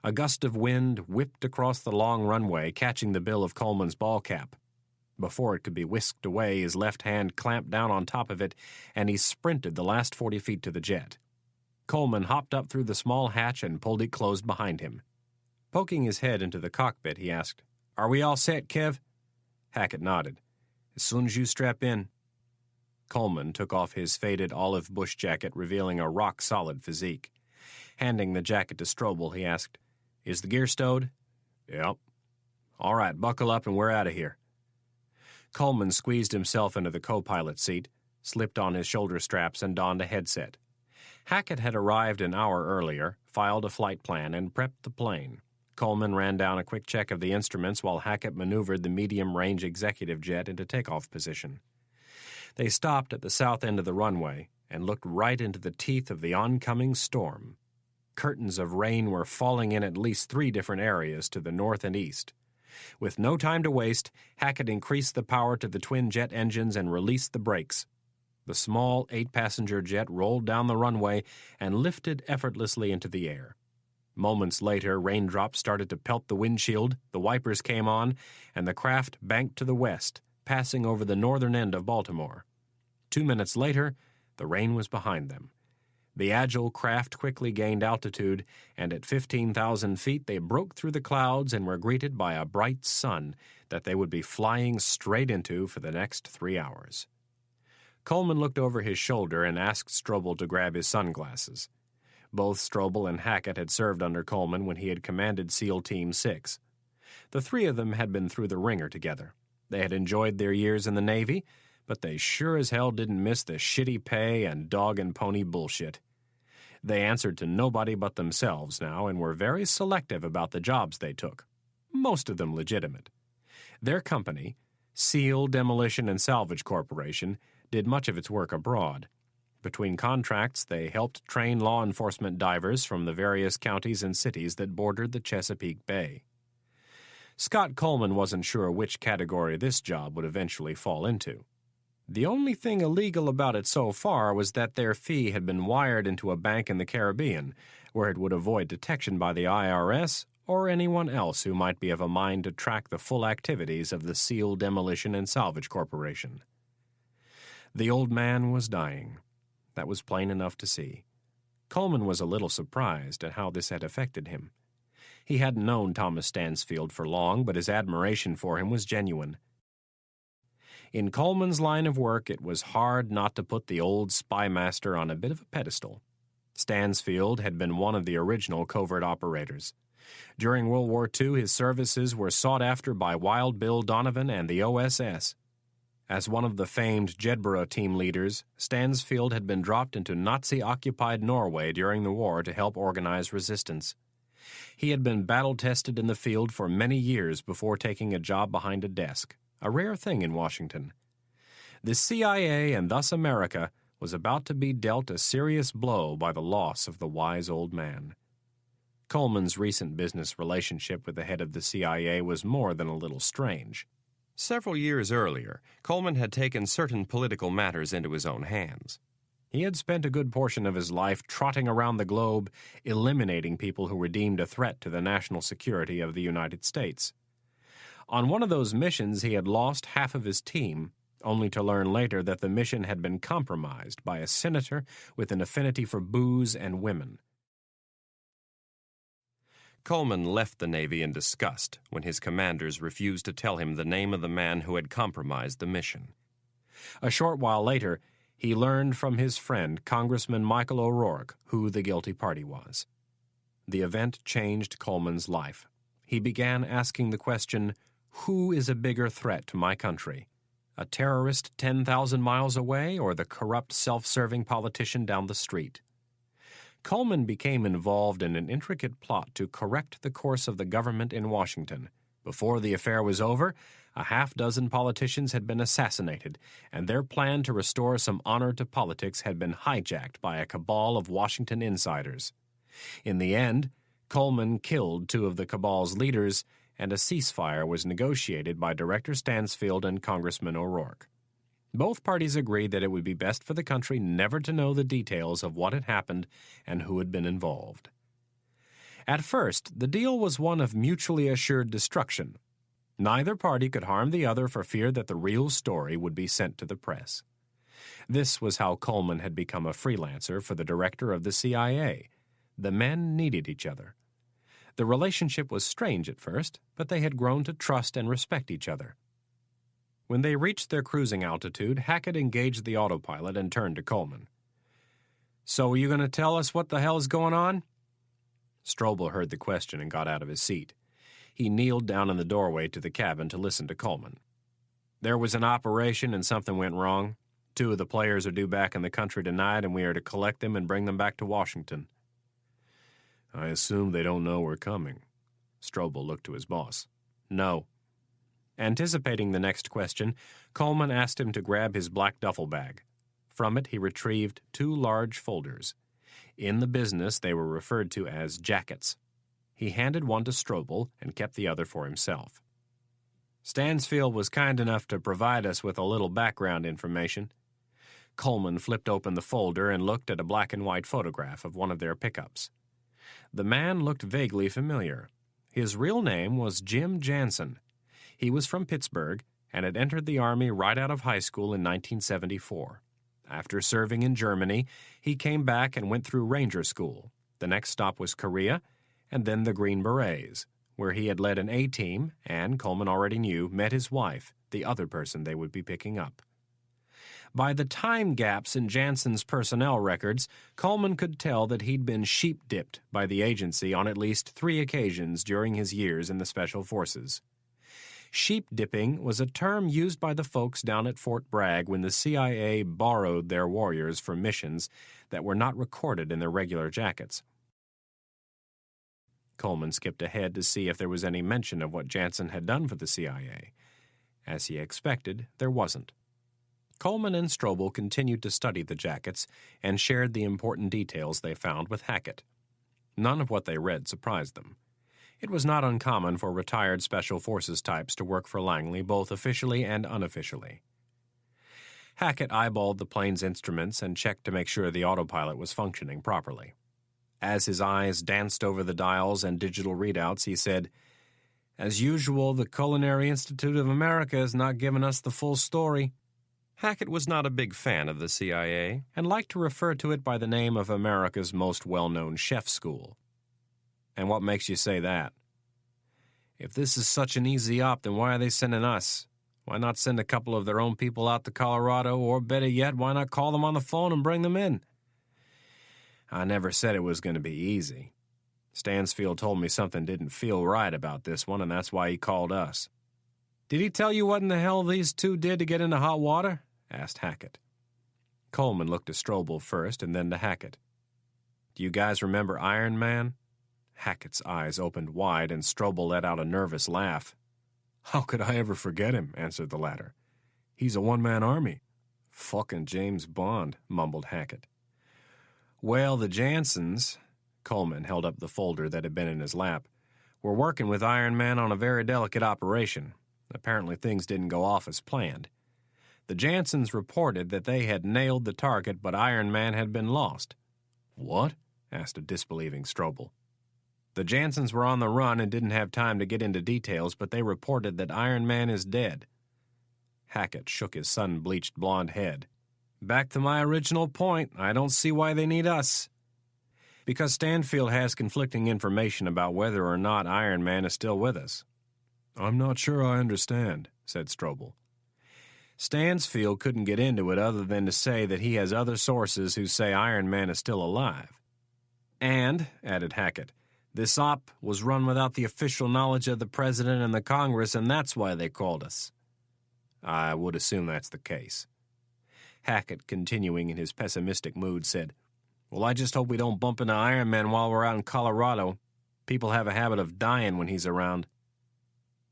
A gust of wind whipped across the long runway, catching the bill of Coleman's ball cap. Before it could be whisked away, his left hand clamped down on top of it, and he sprinted the last 40 feet to the jet. Coleman hopped up through the small hatch and pulled it closed behind him. Poking his head into the cockpit, he asked, Are we all set, Kev? Hackett nodded. As soon as you strap in. Coleman took off his faded olive bush jacket, revealing a rock-solid physique. Handing the jacket to Strobel, he asked, Is the gear stowed? Yep. All right, buckle up and we're out of here. Coleman squeezed himself into the co-pilot seat, slipped on his shoulder straps, and donned a headset. Hackett had arrived an hour earlier, filed a flight plan, and prepped the plane. Coleman ran down a quick check of the instruments while Hackett maneuvered the medium-range executive jet into takeoff position. They stopped at the south end of the runway and looked right into the teeth of the oncoming storm. Curtains of rain were falling in at least 3 different areas to the north and east. With no time to waste, Hackett increased the power to the twin jet engines and released the brakes. The small 8-passenger jet rolled down the runway and lifted effortlessly into the air. Moments later, raindrops started to pelt the windshield, the wipers came on, and the craft banked to the west, passing over the northern end of Baltimore. 2 minutes later, the rain was behind them. The agile craft quickly gained altitude, and at 15,000 feet they broke through the clouds and were greeted by a bright sun that they would be flying straight into for the next 3 hours. Coleman looked over his shoulder and asked Strobel to grab his sunglasses. Both Strobel and Hackett had served under Coleman when he had commanded SEAL Team 6. The 3 of them had been through the ringer together. They had enjoyed their years in the Navy, but they sure as hell didn't miss the shitty pay and dog-and-pony bullshit. They answered to nobody but themselves now and were very selective about the jobs they took, most of them legitimate. Their company, SEAL Demolition and Salvage Corporation, did much of its work abroad. Between contracts, they helped train law enforcement divers from the various counties and cities that bordered the Chesapeake Bay. Scott Coleman wasn't sure which category this job would eventually fall into. The only thing illegal about it so far was that their fee had been wired into a bank in the Caribbean, where it would avoid detection by the IRS or anyone else who might be of a mind to track the full activities of the SEAL Demolition and Salvage Corporation. The old man was dying. That was plain enough to see. Coleman was a little surprised at how this had affected him. He hadn't known Thomas Stansfield for long, but his admiration for him was genuine. In Coleman's line of work, it was hard not to put the old spymaster on a bit of a pedestal. Stansfield had been one of the original covert operators. During World War II, his services were sought after by Wild Bill Donovan and the OSS. As one of the famed Jedburgh team leaders, Stansfield had been dropped into Nazi-occupied Norway during the war to help organize resistance. He had been battle-tested in the field for many years before taking a job behind a desk, a rare thing in Washington. The CIA, and thus America, was about to be dealt a serious blow by the loss of the wise old man. Coleman's recent business relationship with the head of the CIA was more than a little strange. Several years earlier, Coleman had taken certain political matters into his own hands. He had spent a good portion of his life trotting around the globe, eliminating people who were deemed a threat to the national security of the United States. On one of those missions, he had lost half of his team, only to learn later that the mission had been compromised by a senator with an affinity for booze and women. Coleman left the Navy in disgust when his commanders refused to tell him the name of the man who had compromised the mission. A short while later, he learned from his friend, Congressman Michael O'Rourke, who the guilty party was. The event changed Coleman's life. He began asking the question, who is a bigger threat to my country? A terrorist 10,000 miles away, or the corrupt, self-serving politician down the street? Coleman became involved in an intricate plot to correct the course of the government in Washington. Before the affair was over, a half-dozen politicians had been assassinated, and their plan to restore some honor to politics had been hijacked by a cabal of Washington insiders. In the end, Coleman killed two of the cabal's leaders, and a ceasefire was negotiated by Director Stansfield and Congressman O'Rourke. Both parties agreed that it would be best for the country never to know the details of what had happened and who had been involved. At first, the deal was one of mutually assured destruction. Neither party could harm the other for fear that the real story would be sent to the press. This was how Coleman had become a freelancer for the director of the CIA. The men needed each other. The relationship was strange at first, but they had grown to trust and respect each other. When they reached their cruising altitude, Hackett engaged the autopilot and turned to Coleman. "So are you going to tell us what the hell is going on?" Strobel heard the question and got out of his seat. He kneeled down in the doorway to the cabin to listen to Coleman. "There was an operation and something went wrong. 2 of the players are due back in the country tonight, and we are to collect them and bring them back to Washington." "I assume they don't know we're coming." Strobel looked to his boss. "No." Anticipating the next question, Coleman asked him to grab his black duffel bag. From it he retrieved 2 large folders. In the business they were referred to as jackets. He handed one to Strobel and kept the other for himself. "Stansfield was kind enough to provide us with a little background information." Coleman flipped open the folder and looked at a black and white photograph of one of their pickups. The man looked vaguely familiar. His real name was Jim Jansen. He was from Pittsburgh and had entered the Army right out of high school in 1974. After serving in Germany, he came back and went through Ranger School. The next stop was Korea, and then the Green Berets, where he had led an A-team and, Coleman already knew, met his wife, the other person they would be picking up. By the time gaps in Jansen's personnel records, Coleman could tell that he'd been sheep-dipped by the agency on at least 3 occasions during his years in the Special Forces. Sheep-dipping was a term used by the folks down at Fort Bragg when the CIA borrowed their warriors for missions that were not recorded in their regular jackets. Coleman skipped ahead to see if there was any mention of what Jansen had done for the CIA. As he expected, there wasn't. Coleman and Strobel continued to study the jackets and shared the important details they found with Hackett. None of what they read surprised them. It was not uncommon for retired Special Forces types to work for Langley both officially and unofficially. Hackett eyeballed the plane's instruments and checked to make sure the autopilot was functioning properly. As his eyes danced over the dials and digital readouts, he said, "As usual, the Culinary Institute of America has not given us the full story." Hackett was not a big fan of the CIA and liked to refer to it by the name of America's most well-known chef school. "And what makes you say that?" "If this is such an easy op, then why are they sending us? Why not send a couple of their own people out to Colorado, or better yet, why not call them on the phone and bring them in? I never said it was going to be easy. Stansfield told me something didn't feel right about this one, and that's why he called us. Did he tell you what in the hell these two did to get into hot water? Asked Hackett. Coleman looked to Strobel first and then to Hackett. Do you guys remember Iron Man? Hackett's eyes opened wide, and Strobel let out a nervous laugh. How could I ever forget him? Answered the latter. He's a one-man army. Fucking James Bond, mumbled Hackett. Well, the Jansons, Coleman held up the folder that had been in his lap, were working with Iron Man on a very delicate operation. Apparently things didn't go off as planned. The Jansons reported that they had nailed the target, but Iron Man had been lost. What? Asked a disbelieving Strobel. The Jansons were on the run and didn't have time to get into details, but they reported that Iron Man is dead. Hackett shook his sun-bleached blonde head. Back to my original point, I don't see why they need us. Because Stanfield has conflicting information about whether or not Iron Man is still with us. I'm not sure I understand, said Strobel. Stansfield couldn't get into it other than to say that he has other sources who say Iron Man is still alive. And, added Hackett, this op was run without the official knowledge of the President and the Congress, and that's why they called us. I would assume that's the case. Hackett, continuing in his pessimistic mood, said, Well, I just hope we don't bump into Iron Man while we're out in Colorado. People have a habit of dying when he's around.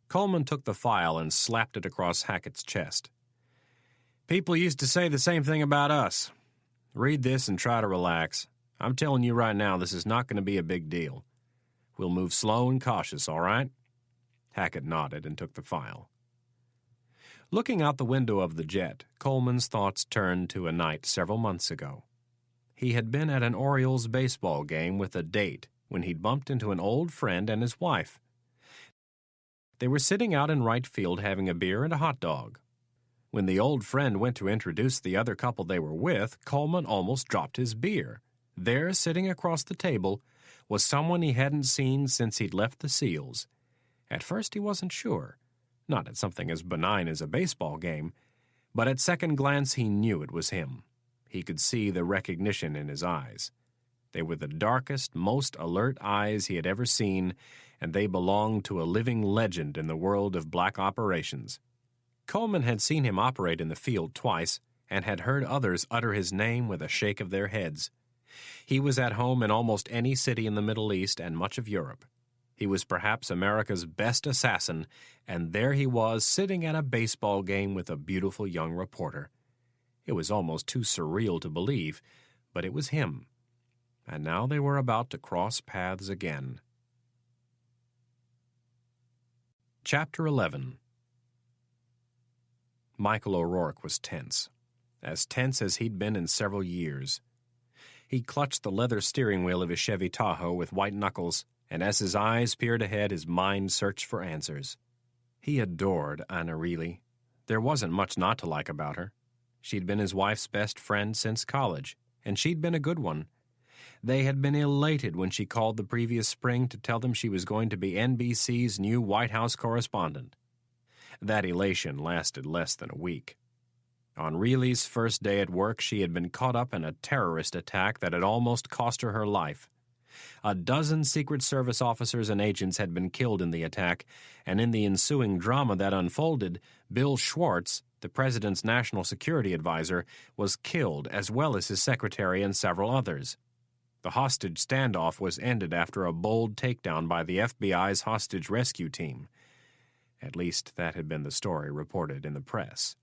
Coleman took the file and slapped it across Hackett's chest. People used to say the same thing about us. Read this and try to relax. I'm telling you right now, this is not going to be a big deal. We'll move slow and cautious, all right? Hackett nodded and took the file. Looking out the window of the jet, Coleman's thoughts turned to a night several months ago. He had been at an Orioles baseball game with a date when he'd bumped into an old friend and his wife. They were sitting out in right field having a beer and a hot dog. When the old friend went to introduce the other couple they were with, Coleman almost dropped his beer. There, sitting across the table, was someone he hadn't seen since he'd left the SEALs. At first he wasn't sure. Not at something as benign as a baseball game, but at second glance he knew it was him. He could see the recognition in his eyes. They were the darkest, most alert eyes he had ever seen, and they belonged to a living legend in the world of black operations. Coleman had seen him operate in the field twice, and had heard others utter his name with a shake of their heads. He was at home in almost any city in the Middle East and much of Europe. He was perhaps America's best assassin, and there he was sitting at a baseball game with a beautiful young reporter. It was almost too surreal to believe, but it was him. And now they were about to cross paths again. Chapter 11. Michael O'Rourke was tense as he'd been in several years. He clutched the leather steering wheel of his Chevy Tahoe with white knuckles, and as his eyes peered ahead, his mind searched for answers. He adored Anna Reilly. There wasn't much not to like about her. She'd been his wife's best friend since college, and she'd been a good one. They had been elated when she called the previous spring to tell them she was going to be NBC's new White House correspondent. That elation lasted less than a week. On Reilly's first day at work, she had been caught up in a terrorist attack that had almost cost her life. A dozen Secret Service officers and agents had been killed in the attack, and in the ensuing drama that unfolded, Bill Schwartz, the president's national security advisor, was killed, as well as his secretary and several others. The hostage standoff was ended after a bold takedown by the FBI's hostage rescue team. At least that had been the story reported in the press.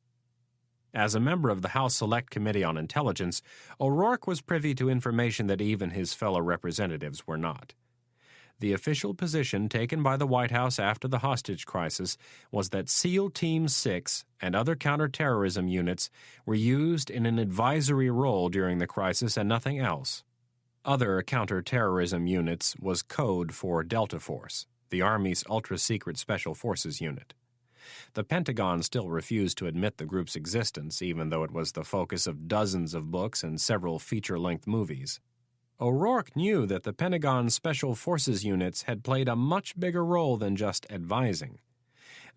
As a member of the House Select Committee on Intelligence, O'Rourke was privy to information that even his fellow representatives were not. The official position taken by the White House after the hostage crisis was that SEAL Team 6 and other counterterrorism units were used in an advisory role during the crisis and nothing else. Other counterterrorism units was code for Delta Force, the Army's ultra-secret Special Forces unit. The Pentagon still refused to admit the group's existence, even though it was the focus of dozens of books and several feature-length movies. O'Rourke knew that the Pentagon's Special Forces units had played a much bigger role than just advising.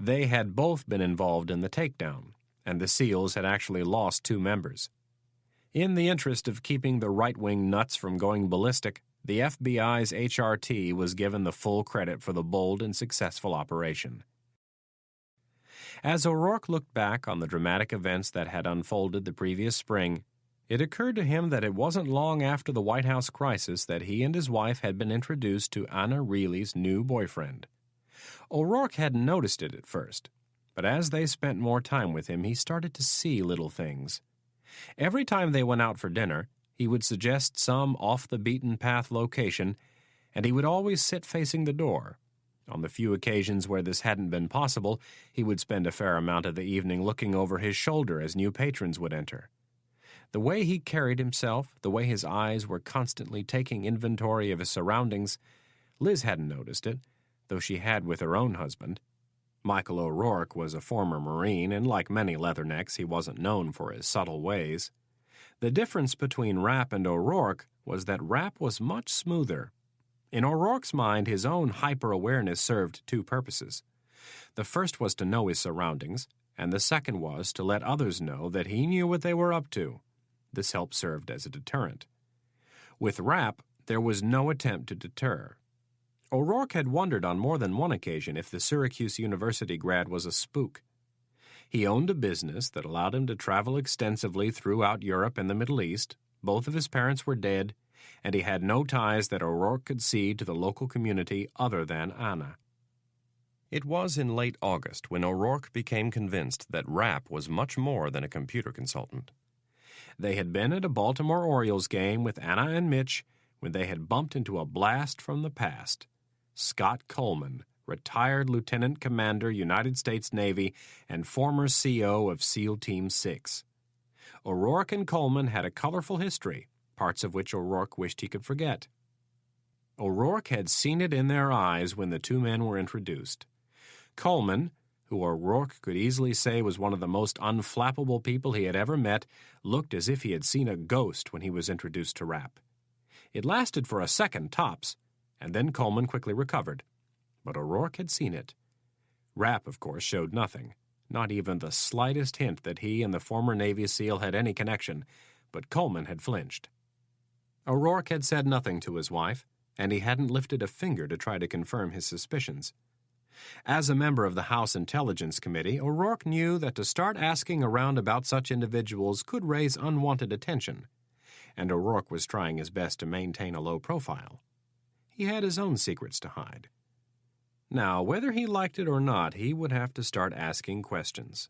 They had both been involved in the takedown, and the SEALs had actually lost 2 members. In the interest of keeping the right-wing nuts from going ballistic, the FBI's HRT was given the full credit for the bold and successful operation. As O'Rourke looked back on the dramatic events that had unfolded the previous spring, it occurred to him that it wasn't long after the White House crisis that he and his wife had been introduced to Anna Reilly's new boyfriend. O'Rourke hadn't noticed it at first, but as they spent more time with him, he started to see little things. Every time they went out for dinner, he would suggest some off-the-beaten-path location, and he would always sit facing the door. On the few occasions where this hadn't been possible, he would spend a fair amount of the evening looking over his shoulder as new patrons would enter. The way he carried himself, the way his eyes were constantly taking inventory of his surroundings, Liz hadn't noticed it, though she had with her own husband. Michael O'Rourke was a former Marine, and like many leathernecks, he wasn't known for his subtle ways. The difference between Rapp and O'Rourke was that Rapp was much smoother. In O'Rourke's mind, his own hyper-awareness served 2 purposes. The first was to know his surroundings, and the second was to let others know that he knew what they were up to. This help served as a deterrent. With Rapp, there was no attempt to deter. O'Rourke had wondered on more than one occasion if the Syracuse University grad was a spook. He owned a business that allowed him to travel extensively throughout Europe and the Middle East. Both of his parents were dead, and he had no ties that O'Rourke could see to the local community other than Anna. It was in late August when O'Rourke became convinced that Rapp was much more than a computer consultant. They had been at a Baltimore Orioles game with Anna and Mitch when they had bumped into a blast from the past. Scott Coleman, retired Lieutenant Commander, United States Navy, and former CO of SEAL Team 6. O'Rourke and Coleman had a colorful history, parts of which O'Rourke wished he could forget. O'Rourke had seen it in their eyes when the 2 men were introduced. Coleman, who O'Rourke could easily say was one of the most unflappable people he had ever met, looked as if he had seen a ghost when he was introduced to Rapp. It lasted for a second tops, and then Coleman quickly recovered. But O'Rourke had seen it. Rapp, of course, showed nothing, not even the slightest hint that he and the former Navy SEAL had any connection, but Coleman had flinched. O'Rourke had said nothing to his wife, and he hadn't lifted a finger to try to confirm his suspicions. As a member of the House Intelligence Committee, O'Rourke knew that to start asking around about such individuals could raise unwanted attention, and O'Rourke was trying his best to maintain a low profile. He had his own secrets to hide. Now, whether he liked it or not, he would have to start asking questions.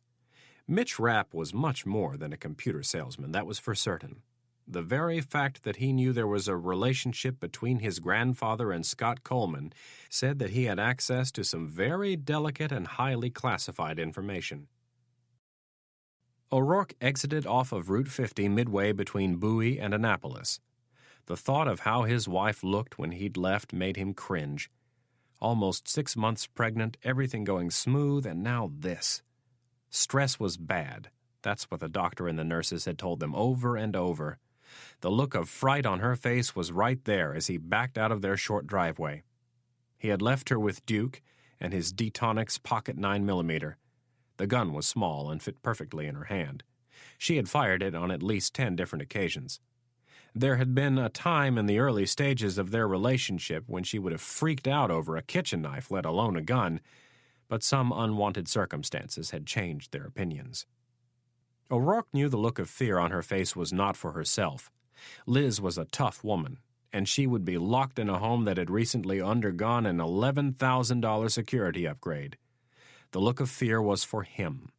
Mitch Rapp was much more than a computer salesman, that was for certain. The very fact that he knew there was a relationship between his grandfather and Scott Coleman said that he had access to some very delicate and highly classified information. O'Rourke exited off of Route 50 midway between Bowie and Annapolis. The thought of how his wife looked when he'd left made him cringe. Almost 6 months pregnant, everything going smooth, and now this. Stress was bad. That's what the doctor and the nurses had told them over and over. The look of fright on her face was right there as he backed out of their short driveway. He had left her with Duke and his Detonics pocket 9mm. The gun was small and fit perfectly in her hand. She had fired it on at least 10 different occasions. There had been a time in the early stages of their relationship when she would have freaked out over a kitchen knife, let alone a gun, but some unwanted circumstances had changed their opinions. O'Rourke knew the look of fear on her face was not for herself. Liz was a tough woman, and she would be locked in a home that had recently undergone an $11,000 security upgrade. The look of fear was for him.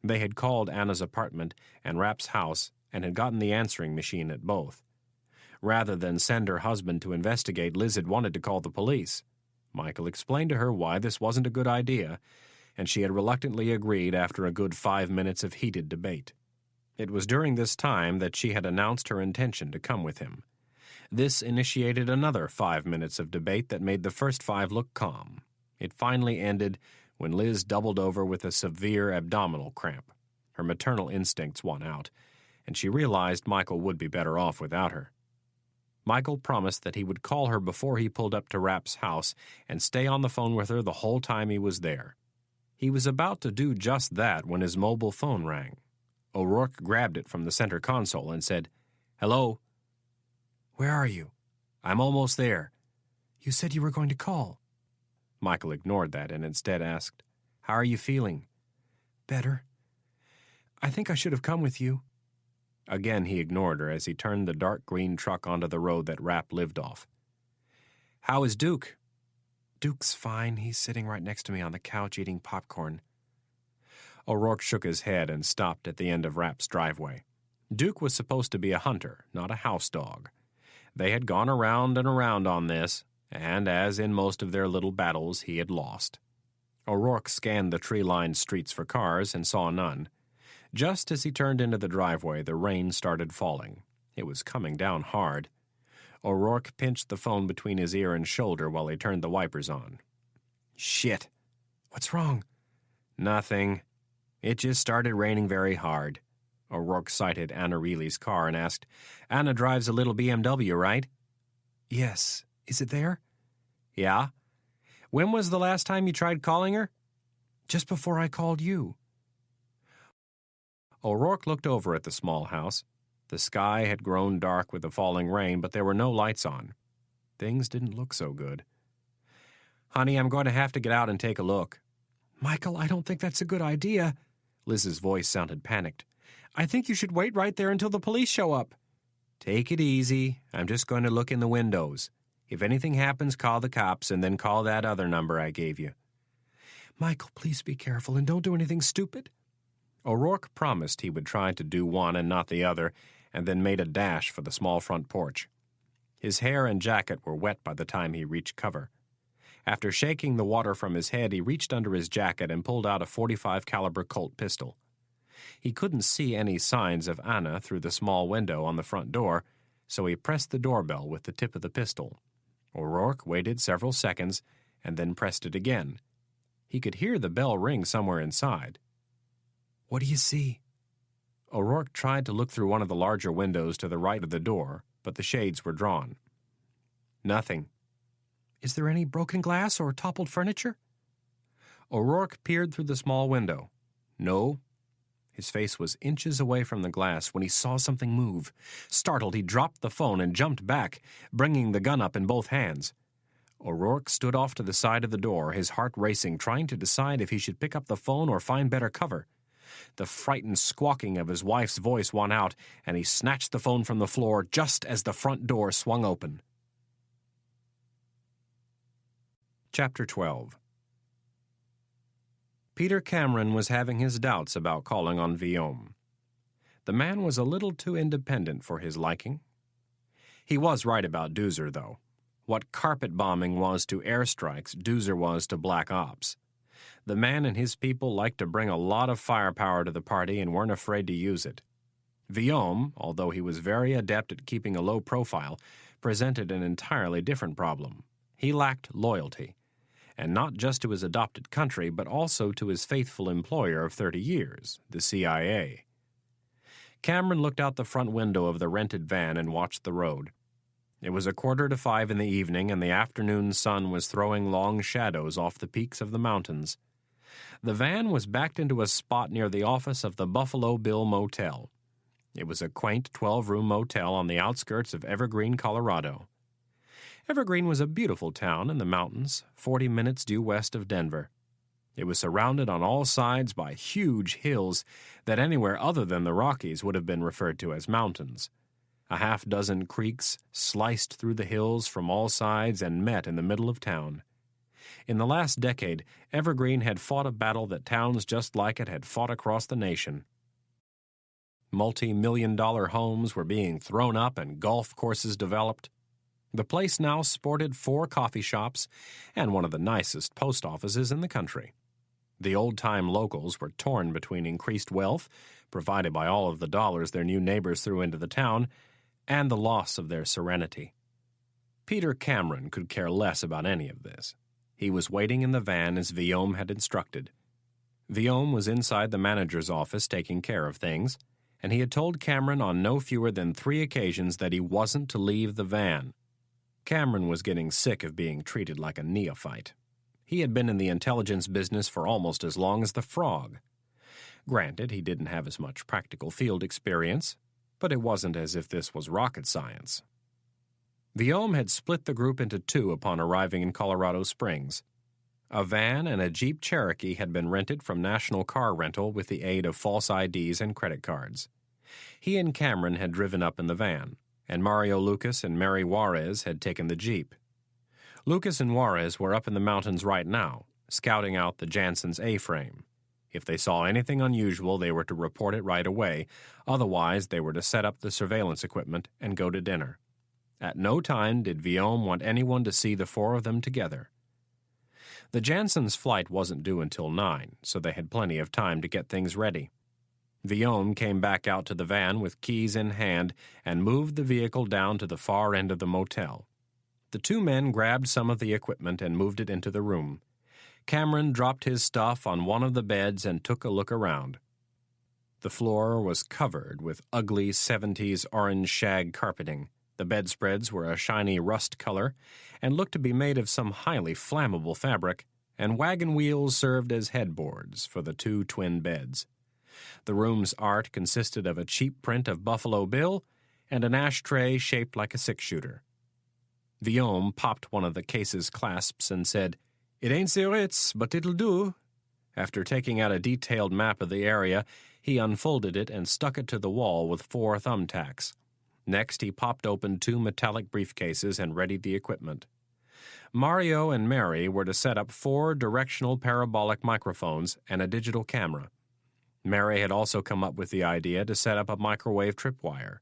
They had called Anna's apartment and Rapp's house and had gotten the answering machine at both. Rather than send her husband to investigate, Liz had wanted to call the police. Michael explained to her why this wasn't a good idea, and she had reluctantly agreed after a good 5 minutes of heated debate. It was during this time that she had announced her intention to come with him. This initiated another 5 minutes of debate that made the first 5 look calm. It finally ended when Liz doubled over with a severe abdominal cramp. Her maternal instincts won out, and she realized Michael would be better off without her. Michael promised that he would call her before he pulled up to Rapp's house and stay on the phone with her the whole time he was there. He was about to do just that when his mobile phone rang. O'Rourke grabbed it from the center console and said, "Hello?" "Where are you?" "I'm almost there." "You said you were going to call." Michael ignored that and instead asked, "How are you feeling?" "Better. I think I should have come with you." Again he ignored her as he turned the dark green truck onto the road that Rapp lived off. "How is Duke?" "Duke's fine. He's sitting right next to me on the couch eating popcorn." O'Rourke shook his head and stopped at the end of Rapp's driveway. Duke was supposed to be a hunter, not a house dog. They had gone around and around on this, and as in most of their little battles, he had lost. O'Rourke scanned the tree-lined streets for cars and saw none. Just as he turned into the driveway, the rain started falling. It was coming down hard. O'Rourke pinched the phone between his ear and shoulder while he turned the wipers on. "Shit." "What's wrong?" "Nothing. It just started raining very hard." O'Rourke sighted Anna Reilly's car and asked, "Anna drives a little BMW, right?" "Yes. Is it there?" "Yeah. When was the last time you tried calling her?" "Just before I called you." O'Rourke looked over at the small house. The sky had grown dark with the falling rain, but there were no lights on. Things didn't look so good. "Honey, I'm going to have to get out and take a look." "Michael, I don't think that's a good idea." Liz's voice sounded panicked. "I think you should wait right there until the police show up." "Take it easy. I'm just going to look in the windows. If anything happens, call the cops and then call that other number I gave you." "Michael, please be careful and don't do anything stupid." O'Rourke promised he would try to do one and not the other, and then made a dash for the small front porch. His hair and jacket were wet by the time he reached cover. After shaking the water from his head, he reached under his jacket and pulled out a .45 caliber Colt pistol. He couldn't see any signs of Anna through the small window on the front door, so he pressed the doorbell with the tip of the pistol. O'Rourke waited several seconds and then pressed it again. He could hear the bell ring somewhere inside. "What do you see?" O'Rourke tried to look through one of the larger windows to the right of the door, but the shades were drawn. "Nothing." "Is there any broken glass or toppled furniture?" O'Rourke peered through the small window. "No." His face was inches away from the glass when he saw something move. Startled, he dropped the phone and jumped back, bringing the gun up in both hands. O'Rourke stood off to the side of the door, his heart racing, trying to decide if he should pick up the phone or find better cover. The frightened squawking of his wife's voice won out, and he snatched the phone from the floor just as the front door swung open. Chapter 12. Peter Cameron was having his doubts about calling on Viaume. The man was a little too independent for his liking. He was right about Doozer, though. What carpet bombing was to airstrikes, Doozer was to black ops. The man and his people liked to bring a lot of firepower to the party and weren't afraid to use it. Viaume, although he was very adept at keeping a low profile, presented an entirely different problem. He lacked loyalty, and not just to his adopted country, but also to his faithful employer of 30 years, the CIA. Cameron looked out the front window of the rented van and watched the road. It was 4:45 in the evening, and the afternoon sun was throwing long shadows off the peaks of the mountains. The van was backed into a spot near the office of the Buffalo Bill Motel. It was a quaint 12-room motel on the outskirts of Evergreen, Colorado. Evergreen was a beautiful town in the mountains, 40 minutes due west of Denver. It was surrounded on all sides by huge hills that anywhere other than the Rockies would have been referred to as mountains. A half-dozen creeks sliced through the hills from all sides and met in the middle of town. In the last decade, Evergreen had fought a battle that towns just like it had fought across the nation. Multi-million-dollar homes were being thrown up and golf courses developed. The place now sported 4 coffee shops and one of the nicest post offices in the country. The old-time locals were torn between increased wealth, provided by all of the dollars their new neighbors threw into the town, and the loss of their serenity. Peter Cameron could care less about any of this. He was waiting in the van as Viaume had instructed. Viaume was inside the manager's office taking care of things, and he had told Cameron on no fewer than 3 occasions that he wasn't to leave the van. Cameron was getting sick of being treated like a neophyte. He had been in the intelligence business for almost as long as the frog. Granted, he didn't have as much practical field experience, but it wasn't as if this was rocket science. Viome had split the group into two upon arriving in Colorado Springs. A van and a Jeep Cherokee had been rented from National Car Rental with the aid of false IDs and credit cards. He and Cameron had driven up in the van, and Mario Lucas and Mary Juarez had taken the Jeep. Lucas and Juarez were up in the mountains right now, scouting out the Jansen's A-frame. If they saw anything unusual, they were to report it right away. Otherwise, they were to set up the surveillance equipment and go to dinner. At no time did Viome want anyone to see the four of them together. The Jansens' flight wasn't due until 9, so they had plenty of time to get things ready. Viome came back out to the van with keys in hand and moved the vehicle down to the far end of the motel. The two men grabbed some of the equipment and moved it into the room. Cameron dropped his stuff on one of the beds and took a look around. The floor was covered with ugly 70s orange shag carpeting. The bedspreads were a shiny rust color and looked to be made of some highly flammable fabric, and wagon wheels served as headboards for the two twin beds. The room's art consisted of a cheap print of Buffalo Bill and an ashtray shaped like a six-shooter. Viome popped one of the case's clasps and said, "It ain't so ritz, but it'll do." After taking out a detailed map of the area, he unfolded it and stuck it to the wall with 4 thumbtacks. Next, he popped open 2 metallic briefcases and readied the equipment. Mario and Mary were to set up 4 directional parabolic microphones and a digital camera. Mary had also come up with the idea to set up a microwave tripwire.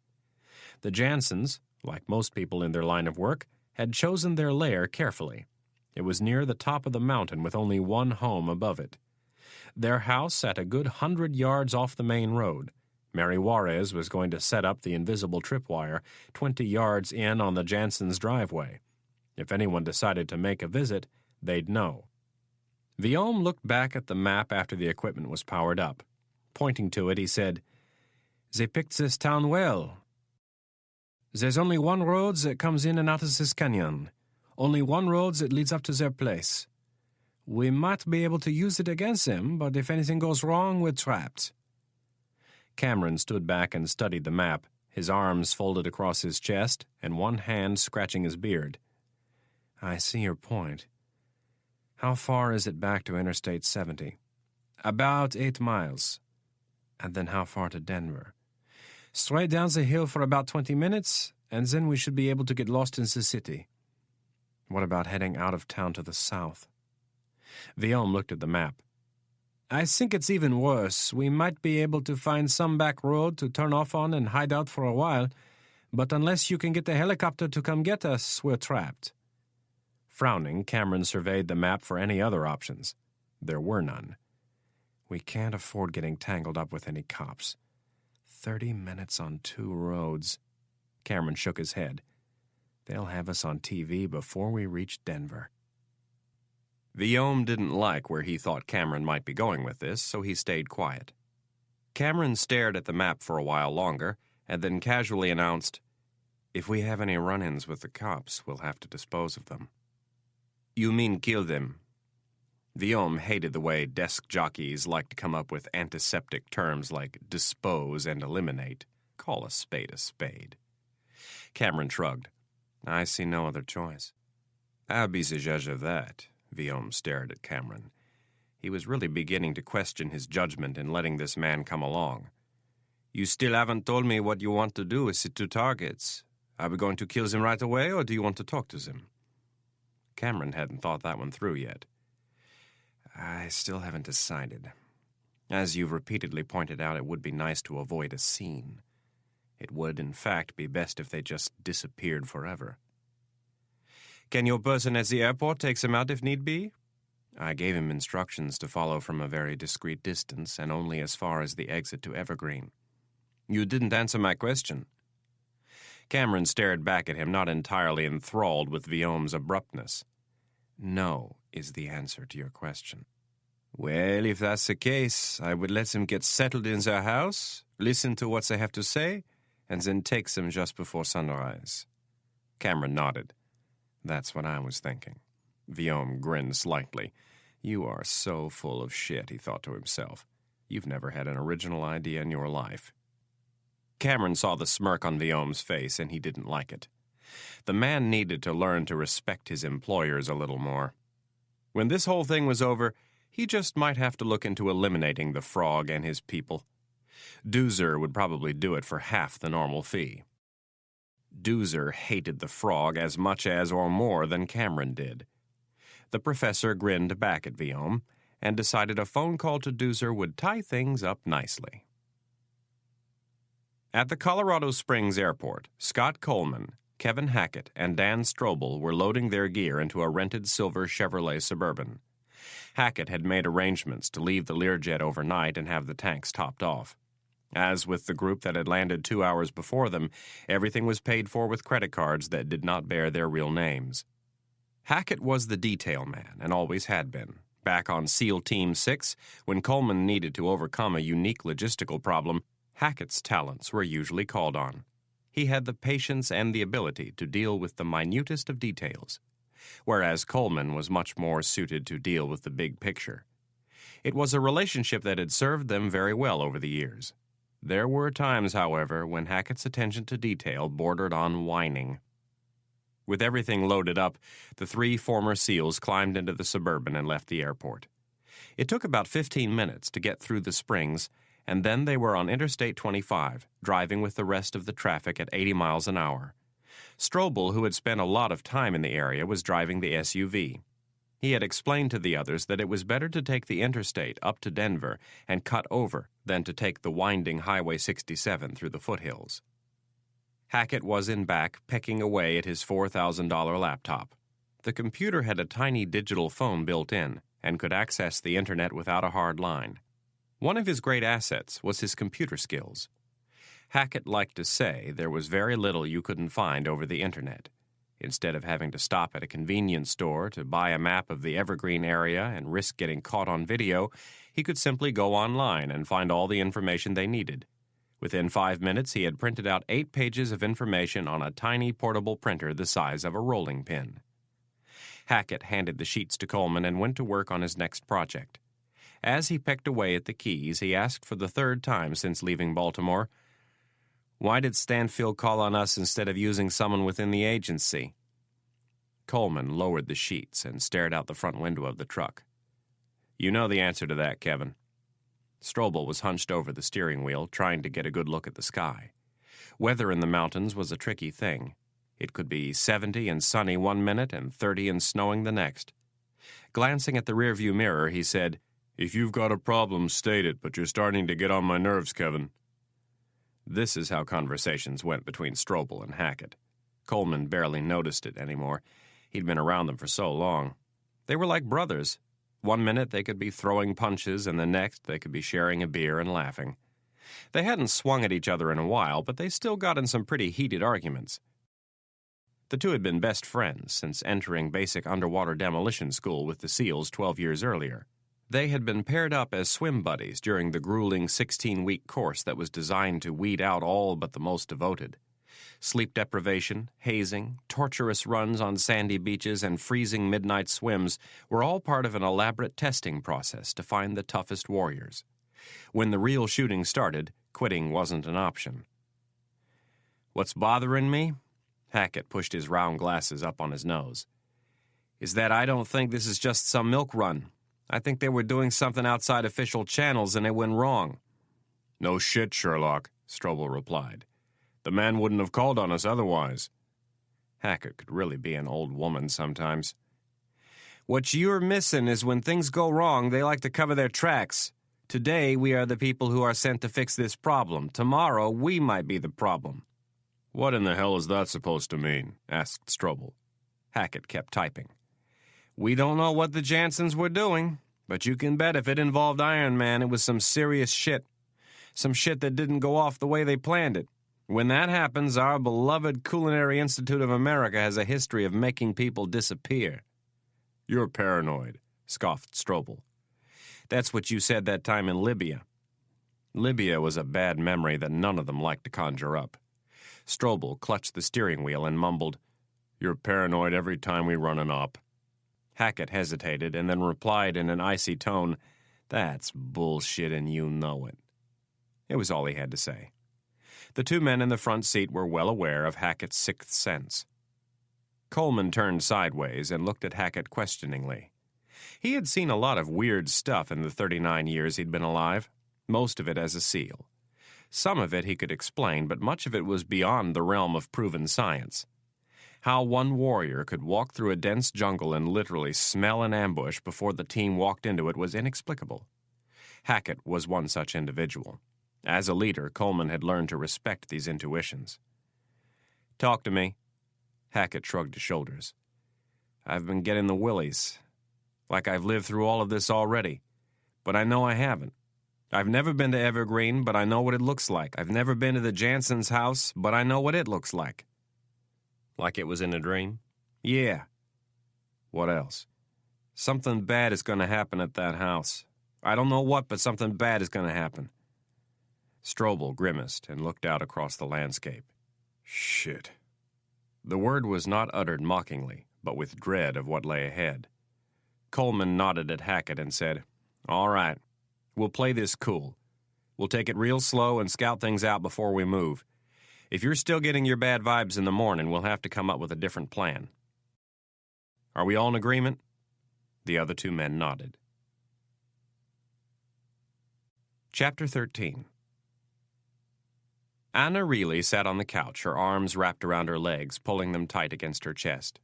The Jansens, like most people in their line of work, had chosen their lair carefully. It was near the top of the mountain with only one home above it. Their house sat a good 100 yards off the main road. Mary Juarez was going to set up the invisible tripwire 20 yards in on the Jansens' driveway. If anyone decided to make a visit, they'd know. Viome looked back at the map after the equipment was powered up. Pointing to it, he said, "They picked this town well. There's only one road that comes in and out of this canyon. Only one road that leads up to their place. We might be able to use it against them, but if anything goes wrong, we're trapped." Cameron stood back and studied the map, his arms folded across his chest and one hand scratching his beard. "I see your point. How far is it back to Interstate 70? "About 8 miles. "And then how far to Denver?" "Straight down the hill for about 20 minutes, and then we should be able to get lost in the city." "What about heading out of town to the south?" Viome looked at the map. "I think it's even worse. We might be able to find some back road to turn off on and hide out for a while, but unless you can get the helicopter to come get us, we're trapped." Frowning, Cameron surveyed the map for any other options. There were none. "We can't afford getting tangled up with any cops. 30 minutes on 2 roads." Cameron shook his head. "They'll have us on TV before we reach Denver." Viome didn't like where he thought Cameron might be going with this, so he stayed quiet. Cameron stared at the map for a while longer, and then casually announced, "If we have any run-ins with the cops, we'll have to dispose of them." "You mean kill them?" Viome hated the way desk jockeys like to come up with antiseptic terms like dispose and eliminate. Call a spade a spade. Cameron shrugged. "I see no other choice." "I'll be the judge of that." Viome stared at Cameron. He was really beginning to question his judgment in letting this man come along. "You still haven't told me what you want to do with the 2 targets. Are we going to kill them right away, or do you want to talk to them?" Cameron hadn't thought that one through yet. "I still haven't decided. As you've repeatedly pointed out, it would be nice to avoid a scene. It would, in fact, be best if they just disappeared forever." "Can your person at the airport take them out if need be?" "I gave him instructions to follow from a very discreet distance and only as far as the exit to Evergreen." "You didn't answer my question." Cameron stared back at him, not entirely enthralled with Viome's abruptness. "No is the answer to your question." "Well, if that's the case, I would let them get settled in their house, listen to what they have to say, and then take them just before sunrise." Cameron nodded. "That's what I was thinking." Viaume grinned slightly. You are so full of shit, he thought to himself. You've never had an original idea in your life. Cameron saw the smirk on Viaume's face, and he didn't like it. The man needed to learn to respect his employers a little more. When this whole thing was over, he just might have to look into eliminating the frog and his people. Doozer would probably do it for half the normal fee. Doozer hated the frog as much as or more than Cameron did. The professor grinned back at Viaume and decided a phone call to Doozer would tie things up nicely. At the Colorado Springs airport, Scott Coleman, Kevin Hackett, and Dan Strobel were loading their gear into a rented silver Chevrolet Suburban. Hackett had made arrangements to leave the Learjet overnight and have the tanks topped off. As with the group that had landed 2 hours before them, everything was paid for with credit cards that did not bear their real names. Hackett was the detail man and always had been. Back on SEAL Team 6, when Coleman needed to overcome a unique logistical problem, Hackett's talents were usually called on. He had the patience and the ability to deal with the minutest of details, whereas Coleman was much more suited to deal with the big picture. It was a relationship that had served them very well over the years. There were times, however, when Hackett's attention to detail bordered on whining. With everything loaded up, the 3 former SEALs climbed into the Suburban and left the airport. It took about 15 minutes to get through the Springs, and then they were on Interstate 25, driving with the rest of the traffic at 80 miles an hour. Strobel, who had spent a lot of time in the area, was driving the SUV. He had explained to the others that it was better to take the interstate up to Denver and cut over than to take the winding Highway 67 through the foothills. Hackett was in back, pecking away at his $4,000 laptop. The computer had a tiny digital phone built in and could access the internet without a hard line. One of his great assets was his computer skills. Hackett liked to say there was very little you couldn't find over the internet. Instead of having to stop at a convenience store to buy a map of the Evergreen area and risk getting caught on video, he could simply go online and find all the information they needed. Within 5 minutes, he had printed out 8 pages of information on a tiny portable printer the size of a rolling pin. Hackett handed the sheets to Coleman and went to work on his next project. As he pecked away at the keys, he asked for the 3rd time since leaving Baltimore, "Why did Stanfield call on us instead of using someone within the agency?" Coleman lowered the sheets and stared out the front window of the truck. "You know the answer to that, Kevin." Strobel was hunched over the steering wheel, trying to get a good look at the sky. Weather in the mountains was a tricky thing. It could be 70 and sunny one minute and 30 and snowing the next. Glancing at the rearview mirror, he said, "If you've got a problem, state it, but you're starting to get on my nerves, Kevin." This is how conversations went between Strobel and Hackett. Coleman barely noticed it anymore. He'd been around them for so long. They were like brothers. One minute they could be throwing punches, and the next they could be sharing a beer and laughing. They hadn't swung at each other in a while, but they still got in some pretty heated arguments. The two had been best friends since entering basic underwater demolition school with the SEALs 12 years earlier. They had been paired up as swim buddies during the grueling 16-week course that was designed to weed out all but the most devoted. Sleep deprivation, hazing, torturous runs on sandy beaches, and freezing midnight swims were all part of an elaborate testing process to find the toughest warriors. When the real shooting started, quitting wasn't an option. "What's bothering me?" Hackett pushed his round glasses up on his nose. "Is that I don't think this is just some milk run. I think they were doing something outside official channels and it went wrong." "No shit, Sherlock," Strobel replied. "The man wouldn't have called on us otherwise." Hackett could really be an old woman sometimes. "What you're missing is when things go wrong, they like to cover their tracks. Today, we are the people who are sent to fix this problem. Tomorrow, we might be the problem." "What in the hell is that supposed to mean?" asked Strobel. Hackett kept typing. "We don't know what the Jansens were doing, but you can bet if it involved Iron Man, it was some serious shit. Some shit that didn't go off the way they planned it. When that happens, our beloved Culinary Institute of America has a history of making people disappear." "You're paranoid," scoffed Strobel. "That's what you said that time in Libya." Libya was a bad memory that none of them liked to conjure up. Strobel clutched the steering wheel and mumbled, "You're paranoid every time we run an op." Hackett hesitated and then replied in an icy tone, "That's bullshit and you know it." It was all he had to say. The two men in the front seat were well aware of Hackett's sixth sense. Coleman turned sideways and looked at Hackett questioningly. He had seen a lot of weird stuff in the 39 years he'd been alive, most of it as a SEAL. Some of it he could explain, but much of it was beyond the realm of proven science. How one warrior could walk through a dense jungle and literally smell an ambush before the team walked into it was inexplicable. Hackett was one such individual. As a leader, Coleman had learned to respect these intuitions. "Talk to me." Hackett shrugged his shoulders. "I've been getting the willies. Like I've lived through all of this already. But I know I haven't. I've never been to Evergreen, but I know what it looks like. I've never been to the Jansen's house, but I know what it looks like." "Like it was in a dream?" "Yeah." "What else?" "Something bad is going to happen at that house. I don't know what, but something bad is going to happen." Strobel grimaced and looked out across the landscape. "Shit." The word was not uttered mockingly, but with dread of what lay ahead. Coleman nodded at Hackett and said, "All right, we'll play this cool. We'll take it real slow and scout things out before we move. If you're still getting your bad vibes in the morning, we'll have to come up with a different plan. Are we all in agreement?" The other two men nodded. Chapter 13. Anna Reilly sat on the couch, her arms wrapped around her legs, pulling them tight against her chest.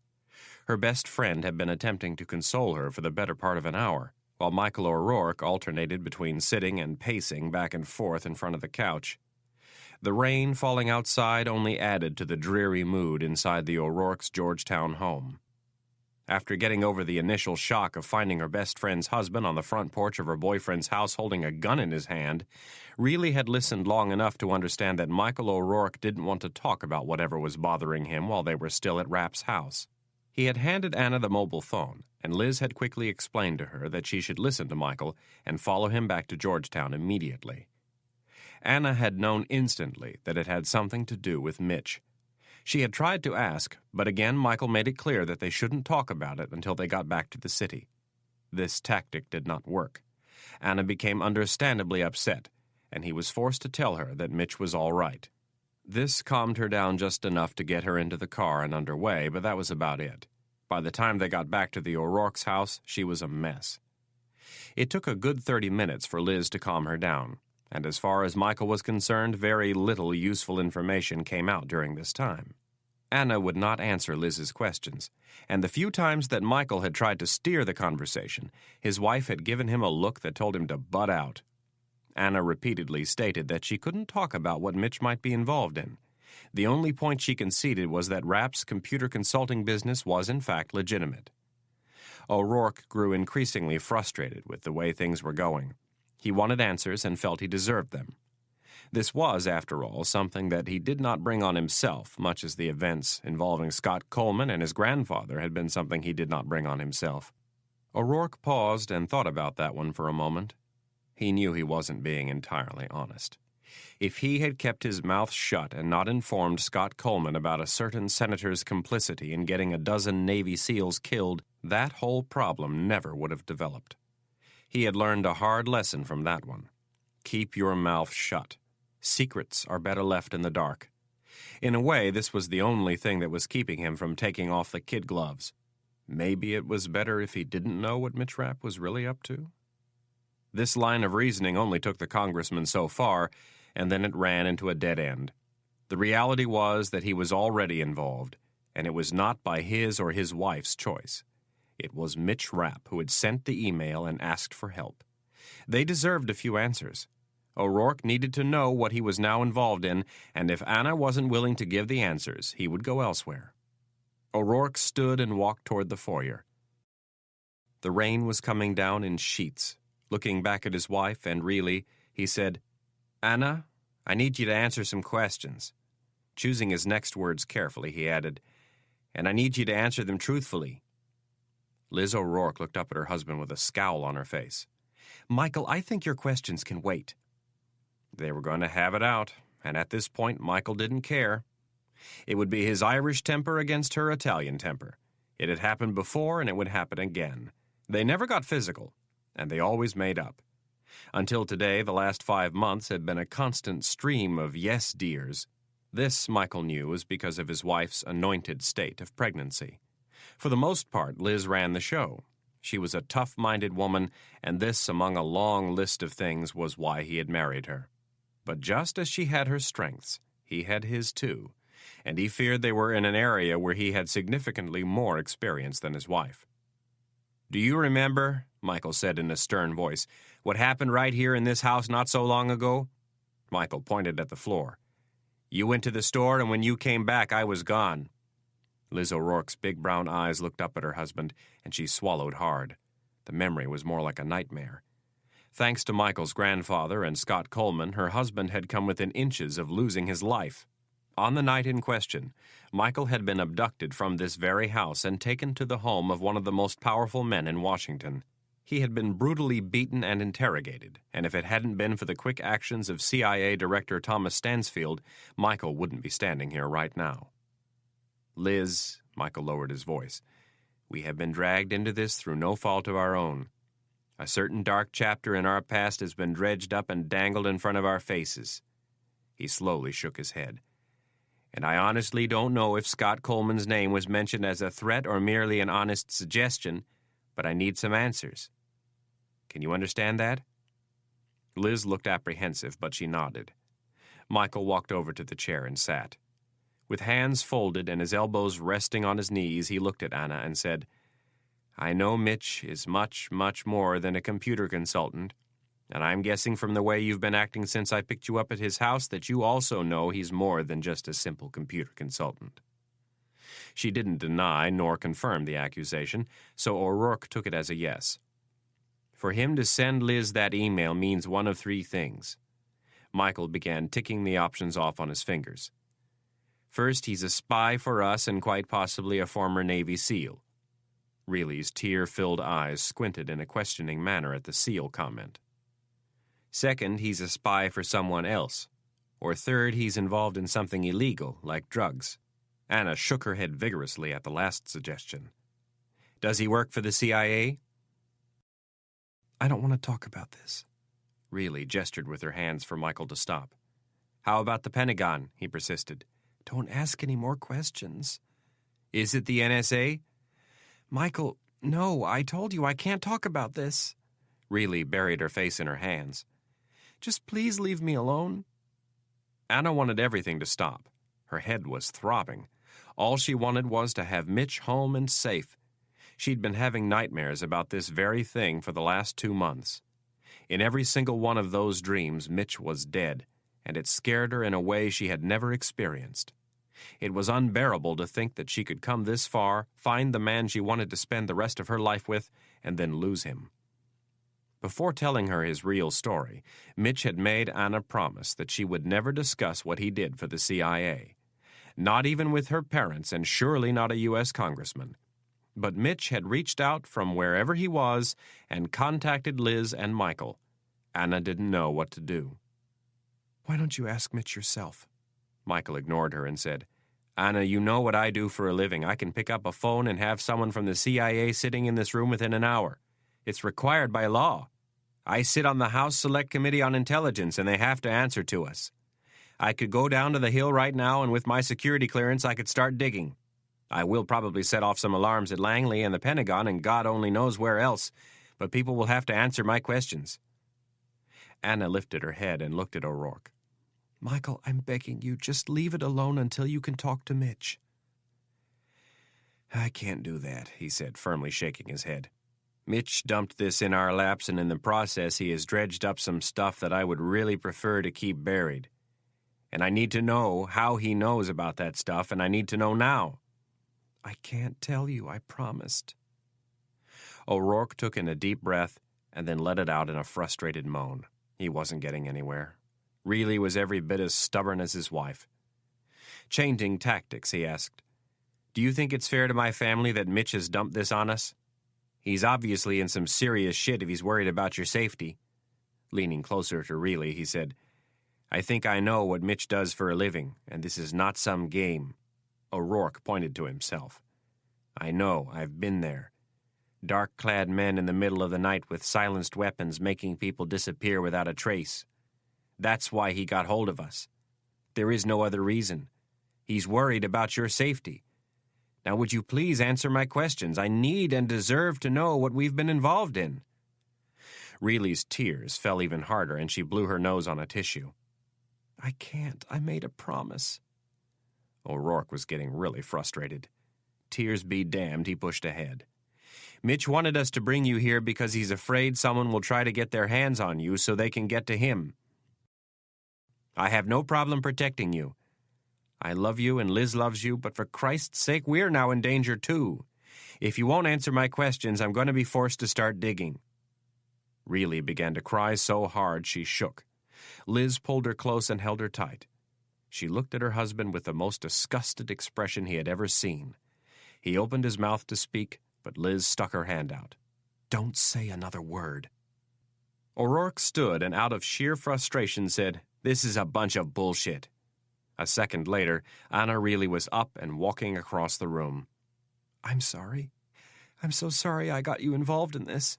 Her best friend had been attempting to console her for the better part of an hour, while Michael O'Rourke alternated between sitting and pacing back and forth in front of the couch. The rain falling outside only added to the dreary mood inside the O'Rourke's Georgetown home. After getting over the initial shock of finding her best friend's husband on the front porch of her boyfriend's house holding a gun in his hand, Reilly had listened long enough to understand that Michael O'Rourke didn't want to talk about whatever was bothering him while they were still at Rapp's house. He had handed Anna the mobile phone, and Liz had quickly explained to her that she should listen to Michael and follow him back to Georgetown immediately. Anna had known instantly that it had something to do with Mitch. She had tried to ask, but again Michael made it clear that they shouldn't talk about it until they got back to the city. This tactic did not work. Anna became understandably upset, and he was forced to tell her that Mitch was all right. This calmed her down just enough to get her into the car and underway, but that was about it. By the time they got back to the O'Rourke's house, she was a mess. It took a good 30 minutes for Liz to calm her down, and as far as Michael was concerned, very little useful information came out during this time. Anna would not answer Liz's questions, and the few times that Michael had tried to steer the conversation, his wife had given him a look that told him to butt out. Anna repeatedly stated that she couldn't talk about what Mitch might be involved in. The only point she conceded was that Rapp's computer consulting business was in fact legitimate. O'Rourke grew increasingly frustrated with the way things were going. He wanted answers and felt he deserved them. This was, after all, something that he did not bring on himself, much as the events involving Scott Coleman and his grandfather had been something he did not bring on himself. O'Rourke paused and thought about that one for a moment. He knew he wasn't being entirely honest. If he had kept his mouth shut and not informed Scott Coleman about a certain senator's complicity in getting a dozen Navy SEALs killed, that whole problem never would have developed. He had learned a hard lesson from that one. Keep your mouth shut. Secrets are better left in the dark. In a way, this was the only thing that was keeping him from taking off the kid gloves. Maybe it was better if he didn't know what Mitch Rapp was really up to? This line of reasoning only took the congressman so far, and then it ran into a dead end. The reality was that he was already involved, and it was not by his or his wife's choice. It was Mitch Rapp who had sent the email and asked for help. They deserved a few answers. O'Rourke needed to know what he was now involved in, and if Anna wasn't willing to give the answers, he would go elsewhere. O'Rourke stood and walked toward the foyer. The rain was coming down in sheets. Looking back at his wife and Reilly, he said, "Anna, I need you to answer some questions." Choosing his next words carefully, he added, "And I need you to answer them truthfully." Liz O'Rourke looked up at her husband with a scowl on her face. "Michael, I think your questions can wait." They were going to have it out, and at this point Michael didn't care. It would be his Irish temper against her Italian temper. It had happened before, and it would happen again. They never got physical, and they always made up. Until today, the last 5 months had been a constant stream of yes dears. This, Michael knew, was because of his wife's anointed state of pregnancy. For the most part, Liz ran the show. She was a tough-minded woman, and this, among a long list of things, was why he had married her. But just as she had her strengths, he had his too, and he feared they were in an area where he had significantly more experience than his wife. "Do you remember," Michael said in a stern voice, "what happened right here in this house not so long ago?" Michael pointed at the floor. "You went to the store, and when you came back, I was gone." Liz O'Rourke's big brown eyes looked up at her husband, and she swallowed hard. The memory was more like a nightmare. Thanks to Michael's grandfather and Scott Coleman, her husband had come within inches of losing his life. On the night in question, Michael had been abducted from this very house and taken to the home of one of the most powerful men in Washington. He had been brutally beaten and interrogated, and if it hadn't been for the quick actions of CIA Director Thomas Stansfield, Michael wouldn't be standing here right now. "Liz," Michael lowered his voice, "we have been dragged into this through no fault of our own. A certain dark chapter in our past has been dredged up and dangled in front of our faces." He slowly shook his head. "And I honestly don't know if Scott Coleman's name was mentioned as a threat or merely an honest suggestion, but I need some answers. Can you understand that?" Liz looked apprehensive, but she nodded. Michael walked over to the chair and sat. With hands folded and his elbows resting on his knees, he looked at Anna and said, "I know Mitch is much, much more than a computer consultant, and I'm guessing from the way you've been acting since I picked you up at his house that you also know he's more than just a simple computer consultant." She didn't deny nor confirm the accusation, so O'Rourke took it as a yes. For him to send Liz that email means one of 3 things. Michael began ticking the options off on his fingers. First, he's a spy for us and quite possibly a former Navy SEAL. Reilly's tear-filled eyes squinted in a questioning manner at the SEAL comment. Second, he's a spy for someone else. Or third, he's involved in something illegal, like drugs. Anna shook her head vigorously at the last suggestion. "Does he work for the CIA?" "I don't want to talk about this." Reilly gestured with her hands for Michael to stop. "How about the Pentagon?" he persisted. "Don't ask any more questions." "Is it the NSA?" "Michael, no, I told you I can't talk about this." Reilly buried her face in her hands. "Just please leave me alone." Anna wanted everything to stop. Her head was throbbing. All she wanted was to have Mitch home and safe. She'd been having nightmares about this very thing for the last 2 months. In every single one of those dreams, Mitch was dead, and it scared her in a way she had never experienced. It was unbearable to think that she could come this far, find the man she wanted to spend the rest of her life with, and then lose him. Before telling her his real story, Mitch had made Anna promise that she would never discuss what he did for the CIA. Not even with her parents, and surely not a U.S. congressman. But Mitch had reached out from wherever he was and contacted Liz and Michael. Anna didn't know what to do. "Why don't you ask Mitch yourself?" Michael ignored her and said, "Anna, you know what I do for a living. I can pick up a phone and have someone from the CIA sitting in this room within an hour. It's required by law. I sit on the House Select Committee on Intelligence, and they have to answer to us. I could go down to the Hill right now, and with my security clearance, I could start digging. I will probably set off some alarms at Langley and the Pentagon, and God only knows where else, but people will have to answer my questions." Anna lifted her head and looked at O'Rourke. "Michael, I'm begging you, just leave it alone until you can talk to Mitch." "I can't do that," he said, firmly shaking his head. "Mitch dumped this in our laps, and in the process he has dredged up some stuff that I would really prefer to keep buried. And I need to know how he knows about that stuff, and I need to know now." "I can't tell you, I promised." O'Rourke took in a deep breath and then let it out in a frustrated moan. He wasn't getting anywhere. Reilly was every bit as stubborn as his wife. Changing tactics, he asked, "Do you think it's fair to my family that Mitch has dumped this on us? He's obviously in some serious shit if he's worried about your safety." Leaning closer to Reilly, he said, "I think I know what Mitch does for a living, and this is not some game." O'Rourke pointed to himself. I know, I've been there. Dark-clad men in the middle of the night with silenced weapons making people disappear without a trace. That's why he got hold of us. There is no other reason. He's worried about your safety. Now would you please answer my questions? I need and deserve to know what we've been involved in." Reilly's tears fell even harder, and she blew her nose on a tissue. "I can't. I made a promise." O'Rourke was getting really frustrated. Tears be damned, he pushed ahead. "Mitch wanted us to bring you here because he's afraid someone will try to get their hands on you so they can get to him. I have no problem protecting you. I love you and Liz loves you, but for Christ's sake, we're now in danger too. If you won't answer my questions, I'm going to be forced to start digging." Reilly began to cry so hard she shook. Liz pulled her close and held her tight. She looked at her husband with the most disgusted expression he had ever seen. He opened his mouth to speak, but Liz stuck her hand out. "Don't say another word." O'Rourke stood and out of sheer frustration said, "This is a bunch of bullshit." A second later, Anna Reilly was up and walking across the room. "I'm sorry. I'm so sorry I got you involved in this."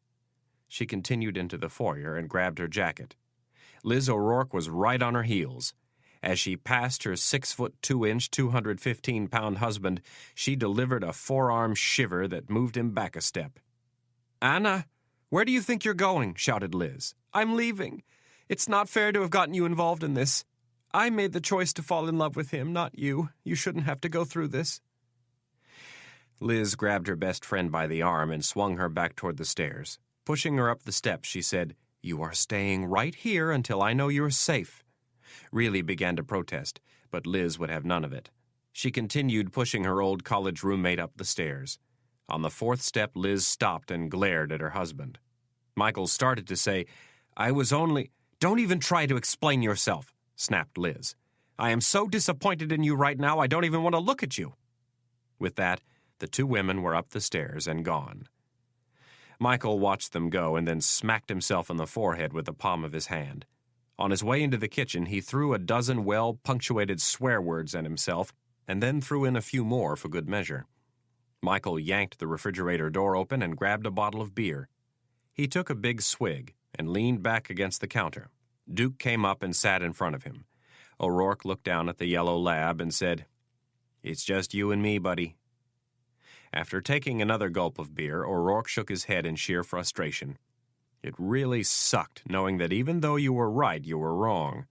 She continued into the foyer and grabbed her jacket. Liz O'Rourke was right on her heels. As she passed her 6'2", 215-pound husband, she delivered a forearm shiver that moved him back a step. "Anna, where do you think you're going?" shouted Liz. "I'm leaving. It's not fair to have gotten you involved in this. I made the choice to fall in love with him, not you. You shouldn't have to go through this." Liz grabbed her best friend by the arm and swung her back toward the stairs. Pushing her up the steps, she said, "You are staying right here until I know you're safe." Reilly began to protest, but Liz would have none of it. She continued pushing her old college roommate up the stairs. On the fourth step, Liz stopped and glared at her husband. Michael started to say, "I was only—" "Don't even try to explain yourself," snapped Liz. "I am so disappointed in you right now, I don't even want to look at you." With that, the two women were up the stairs and gone. Michael watched them go and then smacked himself on the forehead with the palm of his hand. On his way into the kitchen, he threw a dozen well-punctuated swear words at himself and then threw in a few more for good measure. Michael yanked the refrigerator door open and grabbed a bottle of beer. He took a big swig and leaned back against the counter. Duke came up and sat in front of him. O'Rourke looked down at the yellow lab and said, "It's just you and me, buddy." After taking another gulp of beer, O'Rourke shook his head in sheer frustration. It really sucked knowing that even though you were right, you were wrong.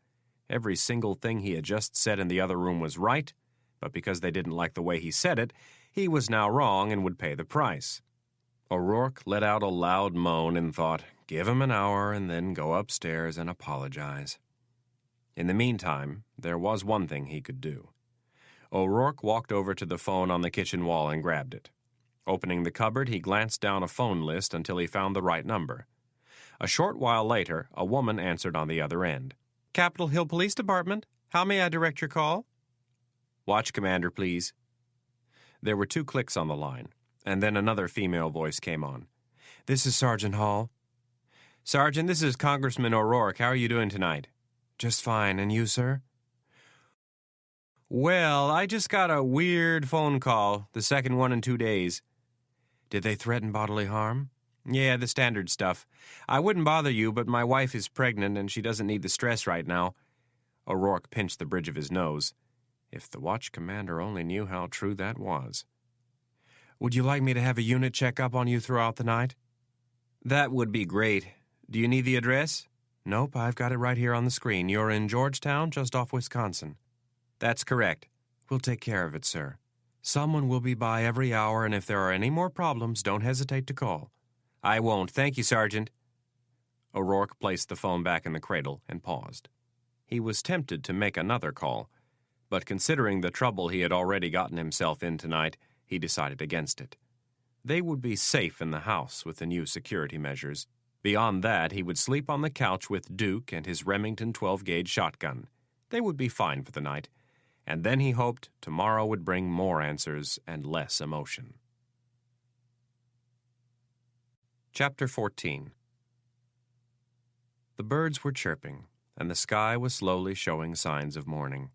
Every single thing he had just said in the other room was right, but because they didn't like the way he said it, he was now wrong and would pay the price. O'Rourke let out a loud moan and thought, give him an hour and then go upstairs and apologize. In the meantime, there was one thing he could do. O'Rourke walked over to the phone on the kitchen wall and grabbed it. Opening the cupboard, he glanced down a phone list until he found the right number. A short while later, a woman answered on the other end. "Capitol Hill Police Department. How may I direct your call?" "Watch commander, please." There were 2 clicks on the line, and then another female voice came on. "This is Sergeant Hall." "Sergeant, this is Congressman O'Rourke. How are you doing tonight?" "Just fine. And you, sir?" "Well, I just got a weird phone call, the second one in 2 days." "Did they threaten bodily harm?" "Yeah, the standard stuff. I wouldn't bother you, but my wife is pregnant and she doesn't need the stress right now." O'Rourke pinched the bridge of his nose. If the watch commander only knew how true that was. "Would you like me to have a unit check up on you throughout the night?" "That would be great. Do you need the address?" "Nope, I've got it right here on the screen. You're in Georgetown, just off Wisconsin." "That's correct." "We'll take care of it, sir. Someone will be by every hour, and if there are any more problems, don't hesitate to call." "I won't. Thank you, Sergeant." O'Rourke placed the phone back in the cradle and paused. He was tempted to make another call, but considering the trouble he had already gotten himself in tonight, he decided against it. They would be safe in the house with the new security measures. Beyond that, he would sleep on the couch with Duke and his Remington 12-gauge shotgun. They would be fine for the night, and then he hoped tomorrow would bring more answers and less emotion. Chapter 14. The birds were chirping, and the sky was slowly showing signs of morning.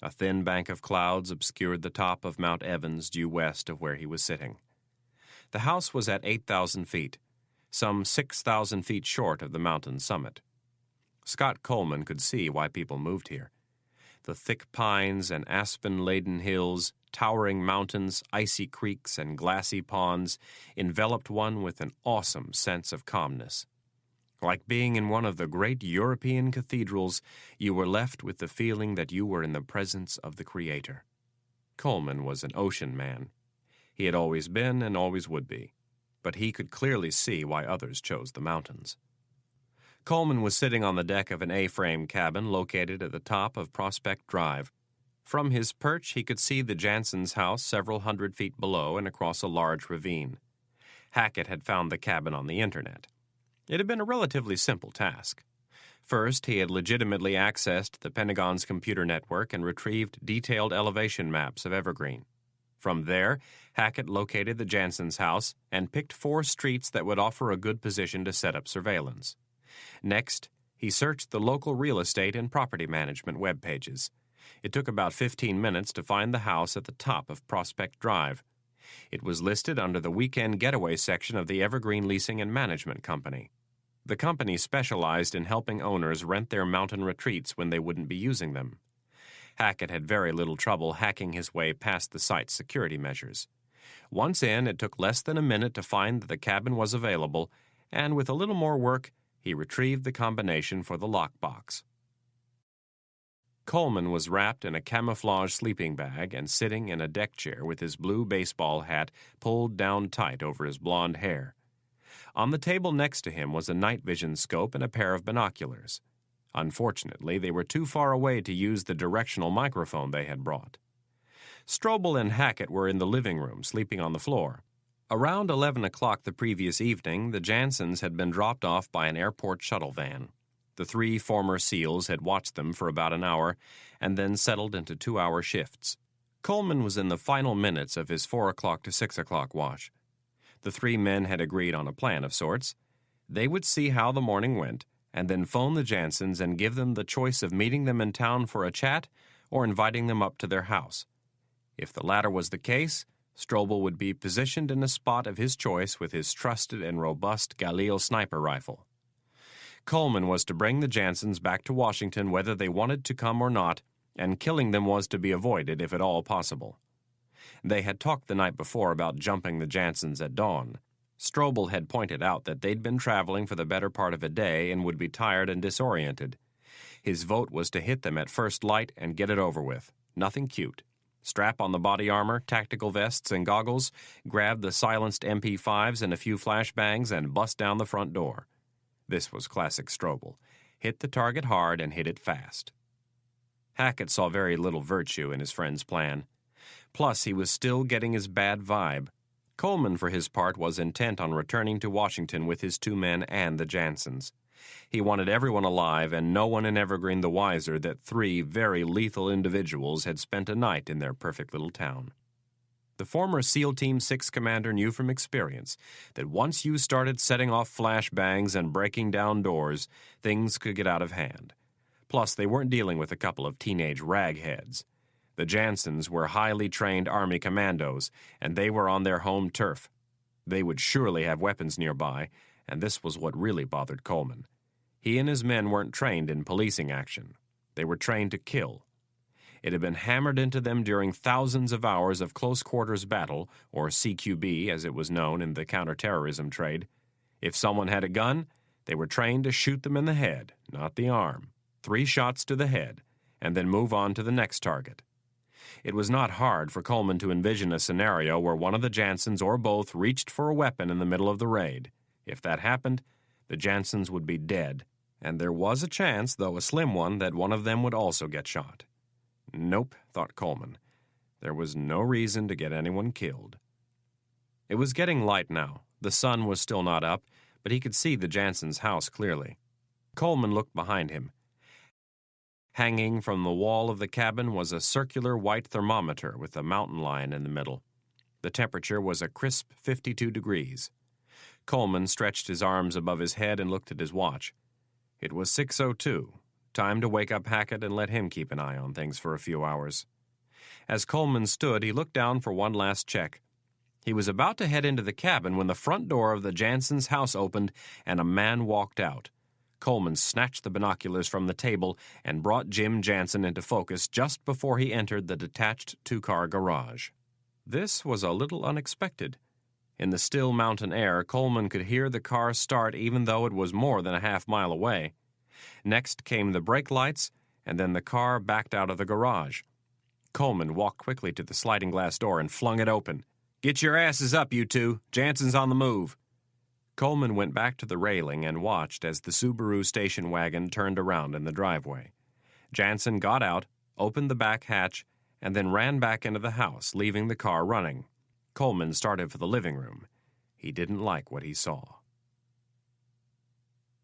A thin bank of clouds obscured the top of Mount Evans due west of where he was sitting. The house was at 8,000 feet, some 6,000 feet short of the mountain's summit. Scott Coleman could see why people moved here. The thick pines and aspen-laden hills, towering mountains, icy creeks, and glassy ponds enveloped one with an awesome sense of calmness. Like being in one of the great European cathedrals, you were left with the feeling that you were in the presence of the Creator. Coleman was an ocean man. He had always been and always would be, but he could clearly see why others chose the mountains. Coleman was sitting on the deck of an A-frame cabin located at the top of Prospect Drive. From his perch, he could see the Jansons' house several hundred feet below and across a large ravine. Hackett had found the cabin on the internet. It had been a relatively simple task. First, he had legitimately accessed the Pentagon's computer network and retrieved detailed elevation maps of Evergreen. From there, Hackett located the Jansons' house and picked 4 streets that would offer a good position to set up surveillance. Next, he searched the local real estate and property management web pages. It took about 15 minutes to find the house at the top of Prospect Drive. It was listed under the weekend getaway section of the Evergreen Leasing and Management Company. The company specialized in helping owners rent their mountain retreats when they wouldn't be using them. Hackett had very little trouble hacking his way past the site's security measures. Once in, it took less than a minute to find that the cabin was available, and with a little more work, he retrieved the combination for the lockbox. Coleman was wrapped in a camouflage sleeping bag and sitting in a deck chair with his blue baseball hat pulled down tight over his blond hair. On the table next to him was a night vision scope and a pair of binoculars. Unfortunately, they were too far away to use the directional microphone they had brought. Strobel and Hackett were in the living room, sleeping on the floor. Around 11 o'clock the previous evening, the Jansons had been dropped off by an airport shuttle van. The 3 former SEALs had watched them for about an hour and then settled into 2-hour shifts. Coleman was in the final minutes of his 4 o'clock to 6 o'clock watch. The 3 men had agreed on a plan of sorts. They would see how the morning went, and then phone the Jansons and give them the choice of meeting them in town for a chat or inviting them up to their house. If the latter was the case, Strobel would be positioned in a spot of his choice with his trusted and robust Galil sniper rifle. Coleman was to bring the Jansons back to Washington whether they wanted to come or not, and killing them was to be avoided if at all possible. They had talked the night before about jumping the Jansons at dawn. Strobel had pointed out that they'd been traveling for the better part of a day and would be tired and disoriented. His vote was to hit them at first light and get it over with. Nothing cute. Strap on the body armor, tactical vests, and goggles, grab the silenced MP5s and a few flashbangs, and bust down the front door. This was classic Strobel. Hit the target hard and hit it fast. Hackett saw very little virtue in his friend's plan. Plus, he was still getting his bad vibe. Coleman, for his part, was intent on returning to Washington with his 2 men and the Jansons. He wanted everyone alive, and no one in Evergreen the wiser that 3 very lethal individuals had spent a night in their perfect little town. The former SEAL Team 6 commander knew from experience that once you started setting off flashbangs and breaking down doors, things could get out of hand. Plus, they weren't dealing with a couple of teenage ragheads. The Jansons were highly trained Army commandos, and they were on their home turf. They would surely have weapons nearby, and this was what really bothered Coleman. He and his men weren't trained in policing action. They were trained to kill. It had been hammered into them during thousands of hours of close-quarters battle, or CQB as it was known in the counterterrorism trade. If someone had a gun, they were trained to shoot them in the head, not the arm. 3 shots to the head, and then move on to the next target. It was not hard for Coleman to envision a scenario where one of the Jansons or both reached for a weapon in the middle of the raid. If that happened, the Jansons would be dead, and there was a chance, though a slim one, that one of them would also get shot. Nope, thought Coleman. There was no reason to get anyone killed. It was getting light now. The sun was still not up, but he could see the Jansons' house clearly. Coleman looked behind him. Hanging from the wall of the cabin was a circular white thermometer with a mountain lion in the middle. The temperature was a crisp 52 degrees. Coleman stretched his arms above his head and looked at his watch. It was 6:02. Time to wake up Hackett and let him keep an eye on things for a few hours. As Coleman stood, he looked down for one last check. He was about to head into the cabin when the front door of the Jansens' house opened and a man walked out. Coleman snatched the binoculars from the table and brought Jim Jansen into focus just before he entered the detached two-car garage. This was a little unexpected. In the still mountain air, Coleman could hear the car start even though it was more than a half-mile away. Next came the brake lights, and then the car backed out of the garage. Coleman walked quickly to the sliding glass door and flung it open. "Get your asses up, you two. Jansen's on the move." Coleman went back to the railing and watched as the Subaru station wagon turned around in the driveway. Jansen got out, opened the back hatch, and then ran back into the house, leaving the car running. Coleman started for the living room. He didn't like what he saw.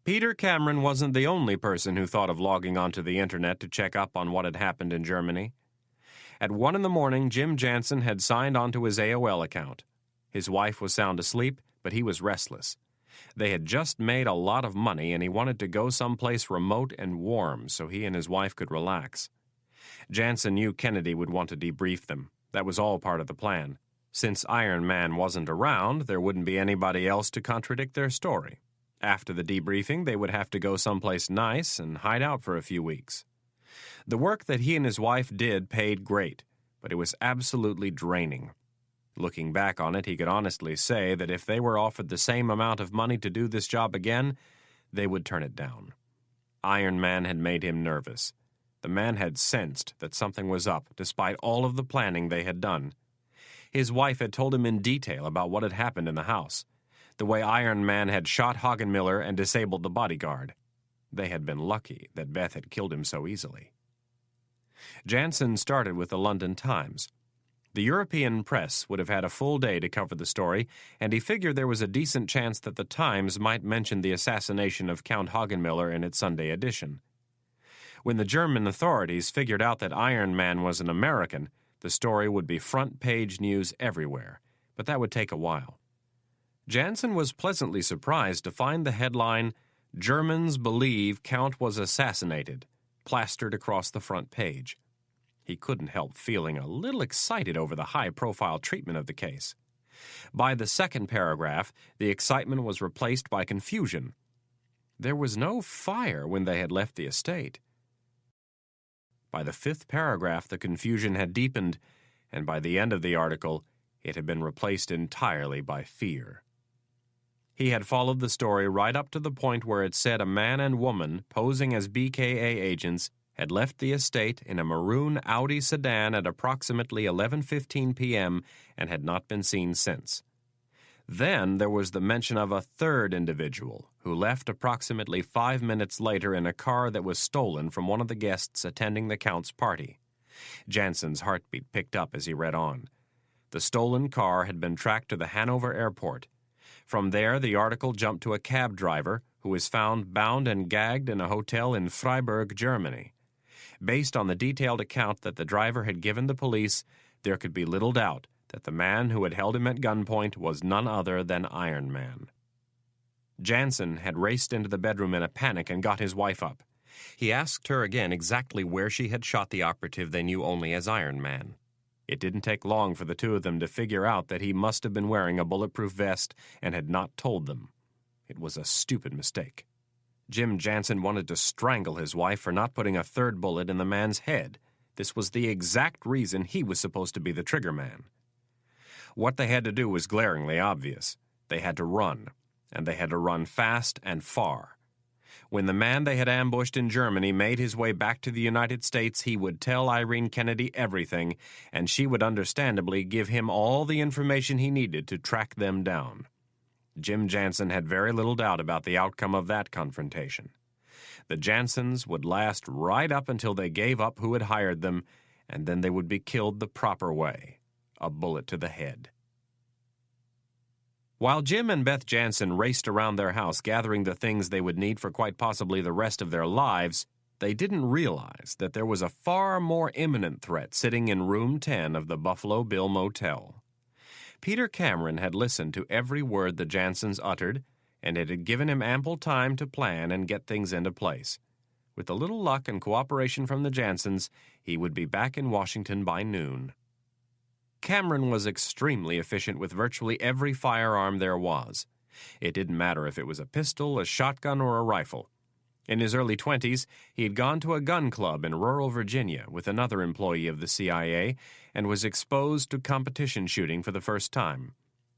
Peter Cameron wasn't the only person who thought of logging onto the internet to check up on what had happened in Germany. At 1 a.m, Jim Jansen had signed onto his AOL account. His wife was sound asleep, but he was restless. They had just made a lot of money, and he wanted to go someplace remote and warm so he and his wife could relax. Jansen knew Kennedy would want to debrief them. That was all part of the plan. Since Iron Man wasn't around, there wouldn't be anybody else to contradict their story. After the debriefing, they would have to go someplace nice and hide out for a few weeks. The work that he and his wife did paid great, but it was absolutely draining. Looking back on it, he could honestly say that if they were offered the same amount of money to do this job again, they would turn it down. Iron Man had made him nervous. The man had sensed that something was up, despite all of the planning they had done. His wife had told him in detail about what had happened in the house, the way Iron Man had shot Hagenmiller and disabled the bodyguard. They had been lucky that Beth had killed him so easily. Jansen started with the London Times. The European press would have had a full day to cover the story, and he figured there was a decent chance that the Times might mention the assassination of Count Hagenmiller in its Sunday edition. When the German authorities figured out that Iron Man was an American, the story would be front-page news everywhere, but that would take a while. Jansen was pleasantly surprised to find the headline, "Germans Believe Count Was Assassinated," plastered across the front page. He couldn't help feeling a little excited over the high-profile treatment of the case. By the second paragraph, the excitement was replaced by confusion. There was no fire when they had left the estate. By the fifth paragraph, the confusion had deepened, and by the end of the article, it had been replaced entirely by fear. He had followed the story right up to the point where it said a man and woman, posing as BKA agents, had left the estate in a maroon Audi sedan at approximately 11:15 p.m. and had not been seen since. Then there was the mention of a third individual who left approximately 5 minutes later in a car that was stolen from one of the guests attending the Count's party. Jansen's heartbeat picked up as he read on. The stolen car had been tracked to the Hanover airport. From there, the article jumped to a cab driver who was found bound and gagged in a hotel in Freiburg, Germany. Based on the detailed account that the driver had given the police, there could be little doubt that the man who had held him at gunpoint was none other than Iron Man. Jansen had raced into the bedroom in a panic and got his wife up. He asked her again exactly where she had shot the operative they knew only as Iron Man. It didn't take long for the two of them to figure out that he must have been wearing a bulletproof vest and had not told them. It was a stupid mistake. Jim Jansen wanted to strangle his wife for not putting a third bullet in the man's head. This was the exact reason he was supposed to be the trigger man. What they had to do was glaringly obvious. They had to run, and they had to run fast and far. When the man they had ambushed in Germany made his way back to the United States, he would tell Irene Kennedy everything, and she would understandably give him all the information he needed to track them down. Jim Jansen had very little doubt about the outcome of that confrontation. The Jansens would last right up until they gave up who had hired them, and then they would be killed the proper way, a bullet to the head. While Jim and Beth Jansen raced around their house gathering the things they would need for quite possibly the rest of their lives, they didn't realize that there was a far more imminent threat sitting in room 10 of the Buffalo Bill Motel. Peter Cameron had listened to every word the Jansens uttered, and it had given him ample time to plan and get things into place. With a little luck and cooperation from the Jansons, he would be back in Washington by noon. Cameron was extremely efficient with virtually every firearm there was. It didn't matter if it was a pistol, a shotgun, or a rifle. In his early 20s, he had gone to a gun club in rural Virginia with another employee of the CIA and was exposed to competition shooting for the first time.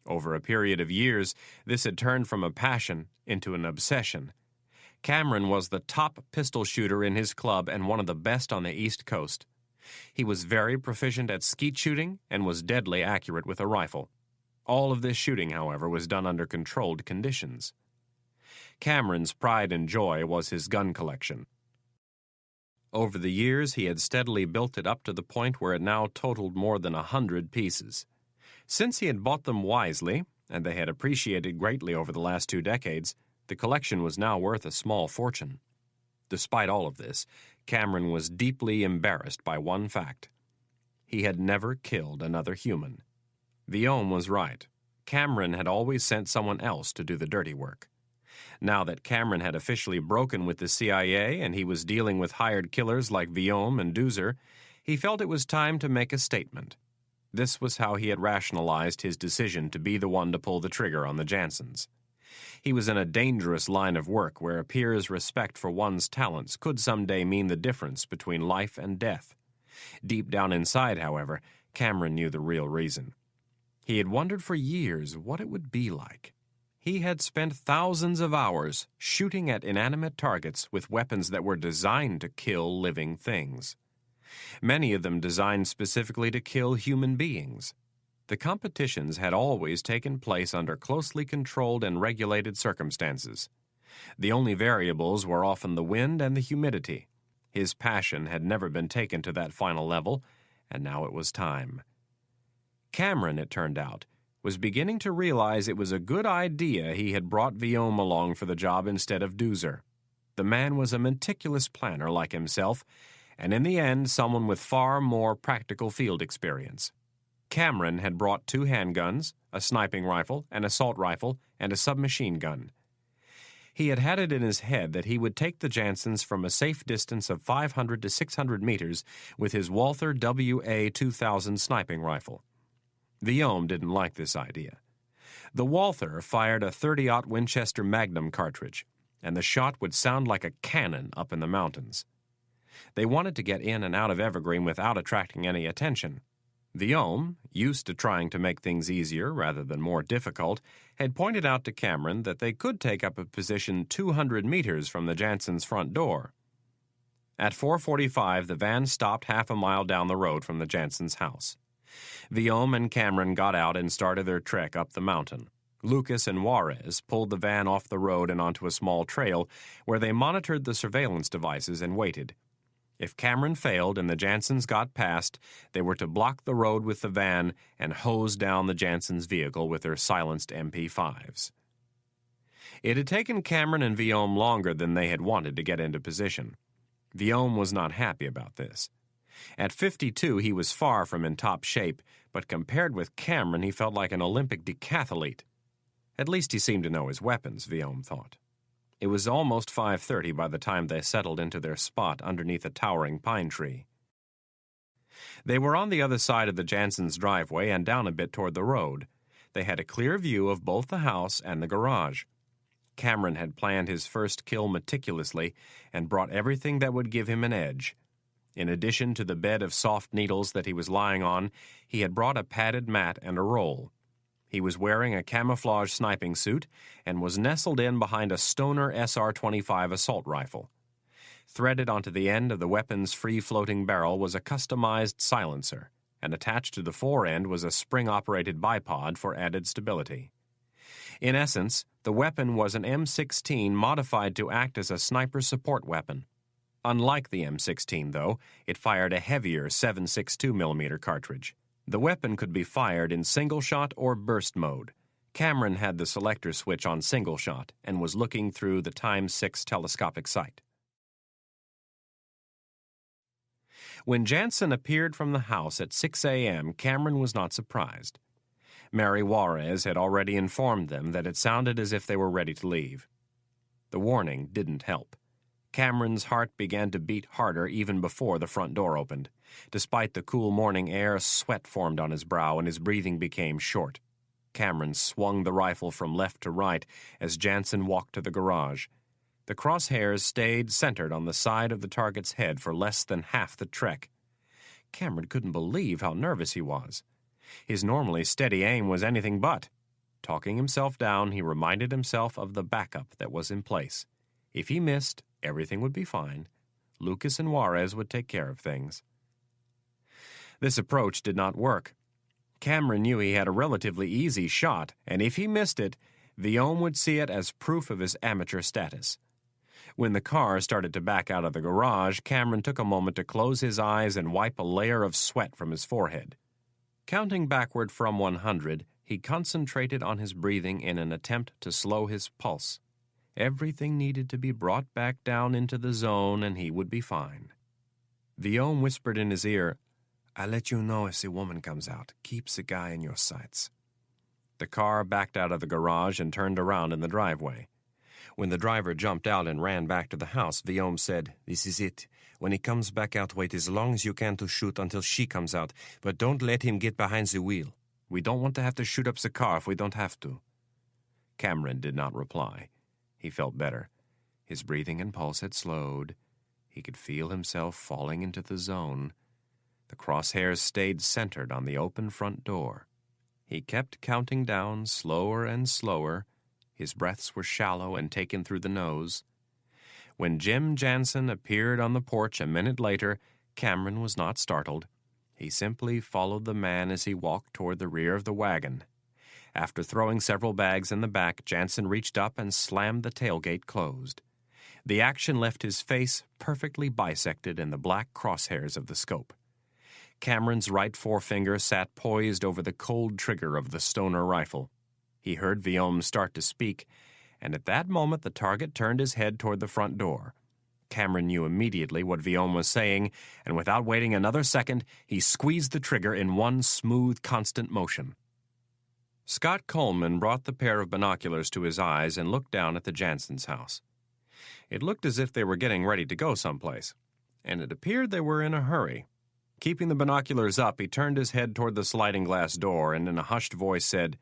Over a period of years, this had turned from a passion into an obsession. Cameron was the top pistol shooter in his club and one of the best on the East Coast. He was very proficient at skeet shooting and was deadly accurate with a rifle. All of this shooting, however, was done under controlled conditions. Cameron's pride and joy was his gun collection. Over the years, he had steadily built it up to the point where it now totaled more than 100 pieces. Since he had bought them wisely, and they had appreciated greatly over the last 2 decades, the collection was now worth a small fortune. Despite all of this, Cameron was deeply embarrassed by one fact. He had never killed another human. Viome was right. Cameron had always sent someone else to do the dirty work. Now that Cameron had officially broken with the CIA and he was dealing with hired killers like Viome and Doozer, he felt it was time to make a statement. This was how he had rationalized his decision to be the one to pull the trigger on the Jansons. He was in a dangerous line of work where a peer's respect for one's talents could someday mean the difference between life and death. Deep down inside, however, Cameron knew the real reason. He had wondered for years what it would be like. He had spent thousands of hours shooting at inanimate targets with weapons that were designed to kill living things. Many of them designed specifically to kill human beings. The competitions had always taken place under closely controlled and regulated circumstances. The only variables were often the wind and the humidity. His passion had never been taken to that final level, and now it was time. Cameron, it turned out, was beginning to realize it was a good idea he had brought Viome along for the job instead of Doozer. The man was a meticulous planner like himself, and in the end someone with far more practical field experience. Cameron had brought 2 handguns, a sniping rifle, an assault rifle, and a submachine gun. He had had it in his head that he would take the Jansons from a safe distance of 500 to 600 meters with his Walther WA-2000 sniping rifle. Viome didn't like this idea. The Walther fired a .30-aught Winchester Magnum cartridge, and the shot would sound like a cannon up in the mountains. They wanted to get in and out of Evergreen without attracting any attention. Viome, used to trying to make things easier rather than more difficult, had pointed out to Cameron that they could take up a position 200 meters from the Jansons' front door. At 4:45, the van stopped half a mile down the road from the Jansons' house. Viome and Cameron got out and started their trek up the mountain. Lucas and Juarez pulled the van off the road and onto a small trail where they monitored the surveillance devices and waited. If Cameron failed and the Jansons got past, they were to block the road with the van and hose down the Jansons' vehicle with their silenced MP5s. It had taken Cameron and Viome longer than they had wanted to get into position. Viome was not happy about this. At 52, he was far from in top shape, but compared with Cameron, he felt like an Olympic decathlete. At least he seemed to know his weapons, Viome thought. It was almost 5:30 by the time they settled into their spot underneath a towering pine tree. They were on the other side of the Jansons' driveway and down a bit toward the road. They had a clear view of both the house and the garage. Cameron had planned his first kill meticulously and brought everything that would give him an edge. In addition to the bed of soft needles that he was lying on, he had brought a padded mat and a roll. He was wearing a camouflage sniping suit and was nestled in behind a Stoner SR-25 assault rifle. Threaded onto the end of the weapon's free-floating barrel was a customized silencer, and attached to the fore end was a spring-operated bipod for added stability. In essence, the weapon was an M16 modified to act as a sniper support weapon. Unlike the M16, though, it fired a heavier 7.62mm cartridge. The weapon could be fired in single-shot or burst mode. Cameron had the selector switch on single-shot and was looking through the Times-6 telescopic sight. When Jansen appeared from the house at 6 a.m., Cameron was not surprised. Mary Juarez had already informed them that it sounded as if they were ready to leave. The warning didn't help. Cameron's heart began to beat harder even before the front door opened. Despite the cool morning air, sweat formed on his brow and his breathing became short. Cameron swung the rifle from left to right as Jansen walked to the garage. The crosshairs stayed centered on the side of the target's head for less than half the trek. Cameron couldn't believe how nervous he was. His normally steady aim was anything but. Talking himself down, he reminded himself of the backup that was in place. If he missed, everything would be fine. Lucas and Juarez would take care of things. This approach did not work. Cameron knew he had a relatively easy shot, and if he missed it, Viome would see it as proof of his amateur status. When the car started to back out of the garage, Cameron took a moment to close his eyes and wipe a layer of sweat from his forehead. Counting backward from 100, he concentrated on his breathing in an attempt to slow his pulse. Everything needed to be brought back down into the zone, and he would be fine. Viome whispered in his ear, "I'll let you know if the woman comes out. Keep the guy in your sights." The car backed out of the garage and turned around in the driveway. When the driver jumped out and ran back to the house, Viome said, "This is it. When he comes back out, wait as long as you can to shoot until she comes out, but don't let him get behind the wheel. We don't want to have to shoot up the car if we don't have to." Cameron did not reply. He felt better. His breathing and pulse had slowed. He could feel himself falling into the zone. The crosshairs stayed centered on the open front door. He kept counting down slower and slower. His breaths were shallow and taken through the nose. When Jim Jansen appeared on the porch a minute later, Cameron was not startled. He simply followed the man as he walked toward the rear of the wagon. After throwing several bags in the back, Jansen reached up and slammed the tailgate closed. The action left his face perfectly bisected in the black crosshairs of the scope. Cameron's right forefinger sat poised over the cold trigger of the Stoner rifle. He heard Viome start to speak, and at that moment the target turned his head toward the front door. Cameron knew immediately what Viome was saying, and without waiting another second, he squeezed the trigger in one smooth, constant motion. Scott Coleman brought the pair of binoculars to his eyes and looked down at the Jansens' house. It looked as if they were getting ready to go someplace, and it appeared they were in a hurry. Keeping the binoculars up, he turned his head toward the sliding glass door and in a hushed voice said,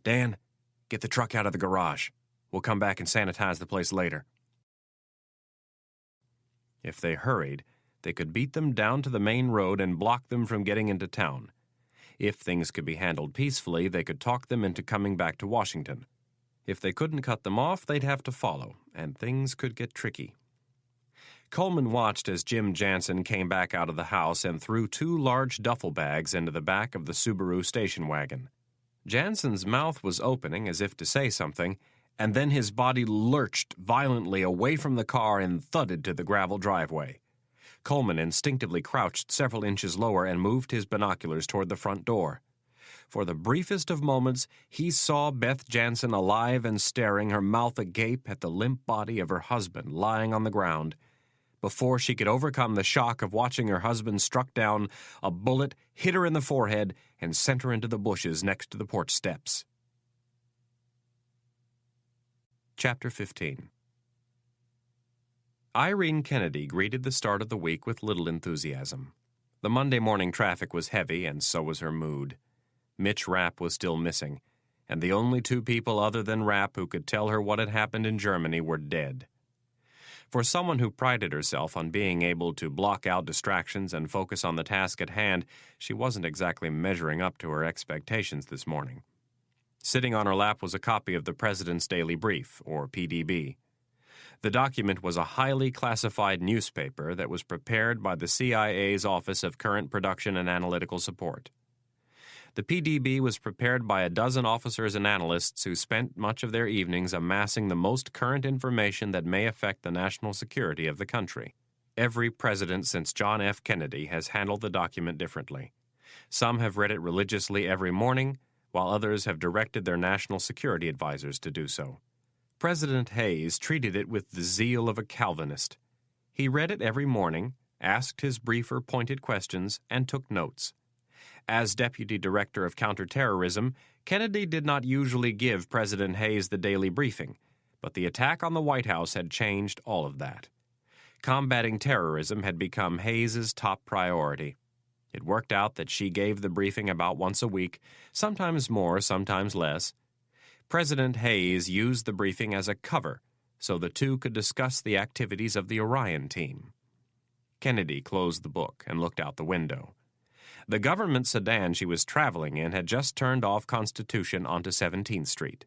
"Dan, get the truck out of the garage. We'll come back and sanitize the place later." If they hurried, they could beat them down to the main road and block them from getting into town. If things could be handled peacefully, they could talk them into coming back to Washington. If they couldn't cut them off, they'd have to follow, and things could get tricky. Coleman watched as Jim Jansen came back out of the house and threw 2 large duffel bags into the back of the Subaru station wagon. Jansen's mouth was opening as if to say something, and then his body lurched violently away from the car and thudded to the gravel driveway. Coleman instinctively crouched several inches lower and moved his binoculars toward the front door. For the briefest of moments, he saw Beth Jansen alive and staring, her mouth agape at the limp body of her husband lying on the ground. Before she could overcome the shock of watching her husband struck down, a bullet hit her in the forehead and sent her into the bushes next to the porch steps. Chapter 15. Irene Kennedy greeted the start of the week with little enthusiasm. The Monday morning traffic was heavy, and so was her mood. Mitch Rapp was still missing, and the only 2 people other than Rapp who could tell her what had happened in Germany were dead. For someone who prided herself on being able to block out distractions and focus on the task at hand, she wasn't exactly measuring up to her expectations this morning. Sitting on her lap was a copy of the President's Daily Brief, or PDB. The document was a highly classified newspaper that was prepared by the CIA's Office of Current Production and Analytical Support. The PDB was prepared by a dozen officers and analysts who spent much of their evenings amassing the most current information that may affect the national security of the country. Every president since John F. Kennedy has handled the document differently. Some have read it religiously every morning, while others have directed their national security advisors to do so. President Hayes treated it with the zeal of a Calvinist. He read it every morning, asked his briefer pointed questions, and took notes. As Deputy Director of Counterterrorism, Kennedy did not usually give President Hayes the daily briefing, but the attack on the White House had changed all of that. Combating terrorism had become Hayes's top priority. It worked out that she gave the briefing about once a week, sometimes more, sometimes less. President Hayes used the briefing as a cover so the two could discuss the activities of the Orion team. Kennedy closed the book and looked out the window. The government sedan she was traveling in had just turned off Constitution onto 17th Street.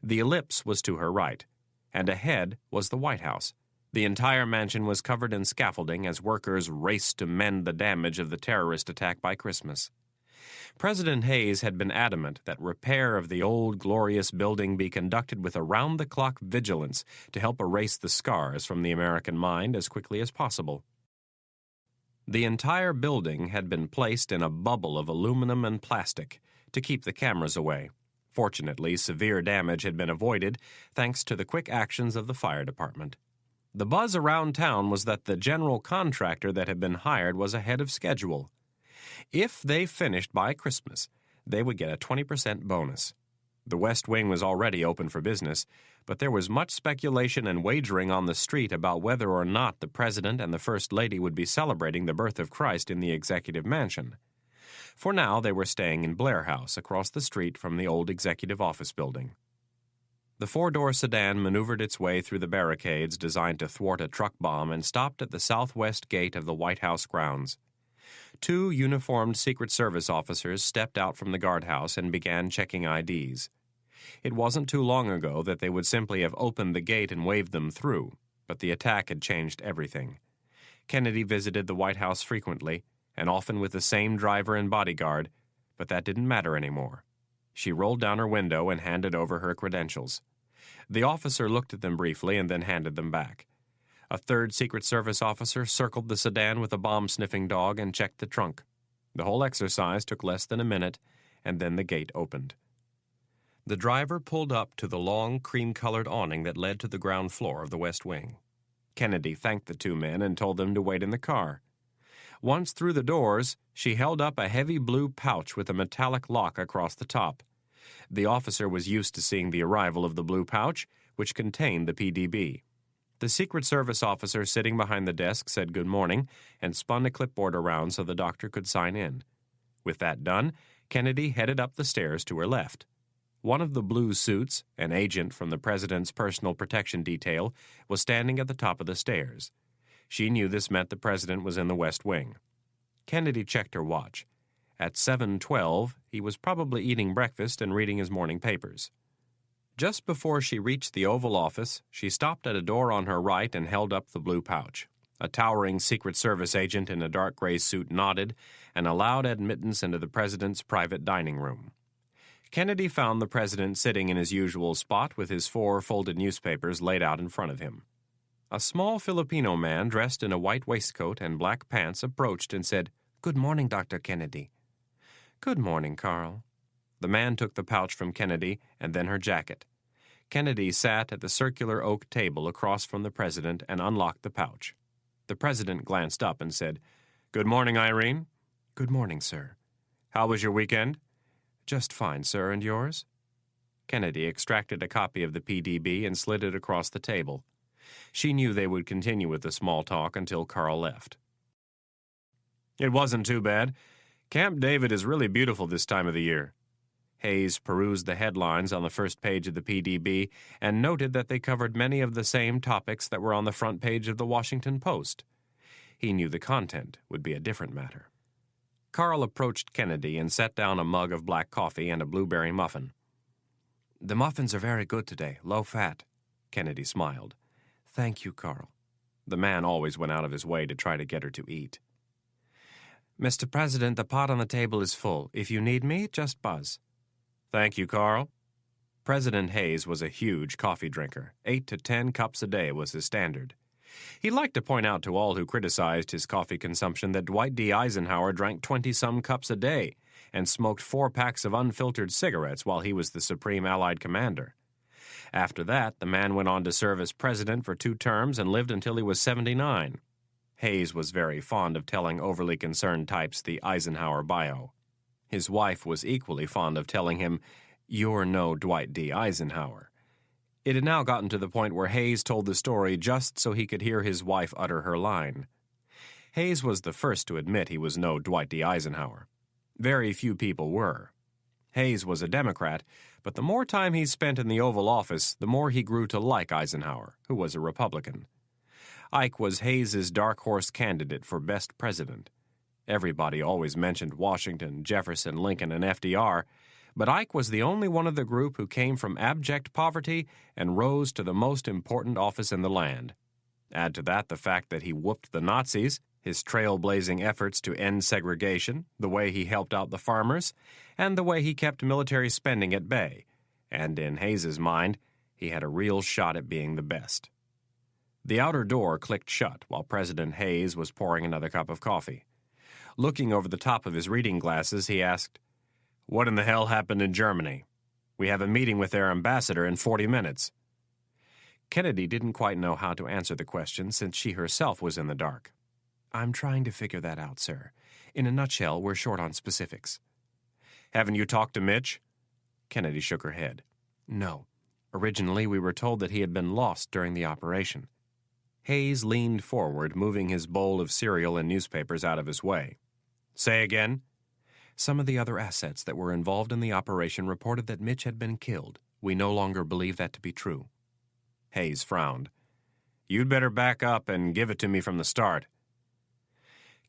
The ellipse was to her right, and ahead was the White House. The entire mansion was covered in scaffolding as workers raced to mend the damage of the terrorist attack by Christmas. President Hayes had been adamant that repair of the old glorious building be conducted with around-the-clock vigilance to help erase the scars from the American mind as quickly as possible. The entire building had been placed in a bubble of aluminum and plastic to keep the cameras away. Fortunately, severe damage had been avoided thanks to the quick actions of the fire department. The buzz around town was that the general contractor that had been hired was ahead of schedule. If they finished by Christmas, they would get a 20% bonus. The West Wing was already open for business, but there was much speculation and wagering on the street about whether or not the President and the First Lady would be celebrating the birth of Christ in the Executive Mansion. For now, they were staying in Blair House across the street from the old Executive Office Building. The four-door sedan maneuvered its way through the barricades designed to thwart a truck bomb and stopped at the southwest gate of the White House grounds. Two uniformed Secret Service officers stepped out from the guardhouse and began checking IDs. It wasn't too long ago that they would simply have opened the gate and waved them through, but the attack had changed everything. Kennedy visited the White House frequently, and often with the same driver and bodyguard, but that didn't matter anymore. She rolled down her window and handed over her credentials. The officer looked at them briefly and then handed them back. A third Secret Service officer circled the sedan with a bomb-sniffing dog and checked the trunk. The whole exercise took less than a minute, and then the gate opened. The driver pulled up to the long, cream-colored awning that led to the ground floor of the West Wing. Kennedy thanked the two men and told them to wait in the car. Once through the doors, she held up a heavy blue pouch with a metallic lock across the top. The officer was used to seeing the arrival of the blue pouch, which contained the PDB. The Secret Service officer sitting behind the desk said good morning and spun a clipboard around so the doctor could sign in. With that done, Kennedy headed up the stairs to her left. One of the blue suits, an agent from the President's personal protection detail, was standing at the top of the stairs. She knew this meant the President was in the West Wing. Kennedy checked her watch. At 7:12, he was probably eating breakfast and reading his morning papers. Just before she reached the Oval Office, she stopped at a door on her right and held up the blue pouch. A towering Secret Service agent in a dark gray suit nodded and allowed admittance into the President's private dining room. Kennedy found the President sitting in his usual spot with his 4 folded newspapers laid out in front of him. A small Filipino man dressed in a white waistcoat and black pants approached and said, "Good morning, Dr. Kennedy." "Good morning, Carl." The man took the pouch from Kennedy and then her jacket. Kennedy sat at the circular oak table across from the President and unlocked the pouch. The President glanced up and said, "Good morning, Irene." "Good morning, sir." "How was your weekend?" "Just fine, sir, and yours?" Kennedy extracted a copy of the PDB and slid it across the table. She knew they would continue with the small talk until Carl left. "It wasn't too bad. Camp David is really beautiful this time of the year." Hayes perused the headlines on the first page of the PDB and noted that they covered many of the same topics that were on the front page of the Washington Post. He knew the content would be a different matter. Carl approached Kennedy and set down a mug of black coffee and a blueberry muffin. "The muffins are very good today, low fat." Kennedy smiled. "Thank you, Carl." The man always went out of his way to try to get her to eat. "Mr. President, the pot on the table is full. If you need me, just buzz." "Thank you, Carl." President Hayes was a huge coffee drinker. 8 to 10 cups a day was his standard. He liked to point out to all who criticized his coffee consumption that Dwight D. Eisenhower drank 20-some cups a day and smoked 4 packs of unfiltered cigarettes while he was the Supreme Allied Commander. After that, the man went on to serve as president for 2 terms and lived until he was 79. Hayes was very fond of telling overly concerned types the Eisenhower bio. His wife was equally fond of telling him, "You're no Dwight D. Eisenhower." It had now gotten to the point where Hayes told the story just so he could hear his wife utter her line. Hayes was the first to admit he was no Dwight D. Eisenhower. Very few people were. Hayes was a Democrat, but the more time he spent in the Oval Office, the more he grew to like Eisenhower, who was a Republican. Ike was Hayes's dark horse candidate for best president. Everybody always mentioned Washington, Jefferson, Lincoln, and FDR, but Ike was the only one of the group who came from abject poverty and rose to the most important office in the land. Add to that the fact that he whooped the Nazis, his trailblazing efforts to end segregation, the way he helped out the farmers, and the way he kept military spending at bay, and in Hayes's mind, he had a real shot at being the best. The outer door clicked shut while President Hayes was pouring another cup of coffee. Looking over the top of his reading glasses, he asked, "What in the hell happened in Germany? We have a meeting with their ambassador in 40 minutes." Kennedy didn't quite know how to answer the question since she herself was in the dark. "I'm trying to figure that out, sir. In a nutshell, we're short on specifics." "Haven't you talked to Mitch?" Kennedy shook her head. "No. Originally, we were told that he had been lost during the operation." Hayes leaned forward, moving his bowl of cereal and newspapers out of his way. "Say again?" "Some of the other assets that were involved in the operation reported that Mitch had been killed. We no longer believe that to be true." Hayes frowned. "You'd better back up and give it to me from the start."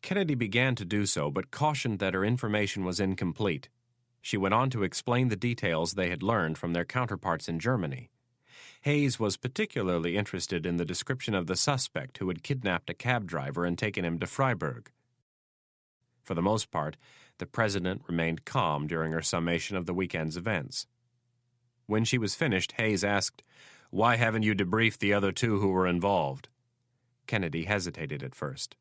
Kennedy began to do so, but cautioned that her information was incomplete. She went on to explain the details they had learned from their counterparts in Germany. Hayes was particularly interested in the description of the suspect who had kidnapped a cab driver and taken him to Freiburg. For the most part, the president remained calm during her summation of the weekend's events. When she was finished, Hayes asked, "Why haven't you debriefed the other two who were involved?" Kennedy hesitated at first.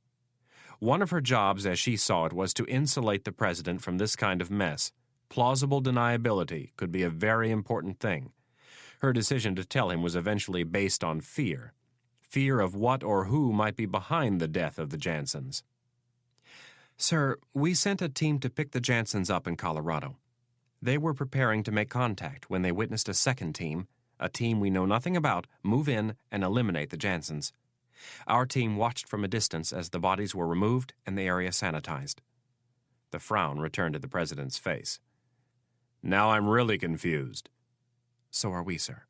One of her jobs, as she saw it, was to insulate the president from this kind of mess. Plausible deniability could be a very important thing. Her decision to tell him was eventually based on fear. Fear of what or who might be behind the death of the Jansons. "Sir, we sent a team to pick the Jansons up in Colorado. They were preparing to make contact when they witnessed a second team, a team we know nothing about, move in and eliminate the Jansons. Our team watched from a distance as the bodies were removed and the area sanitized." The frown returned to the president's face. "Now I'm really confused." "So are we, sir."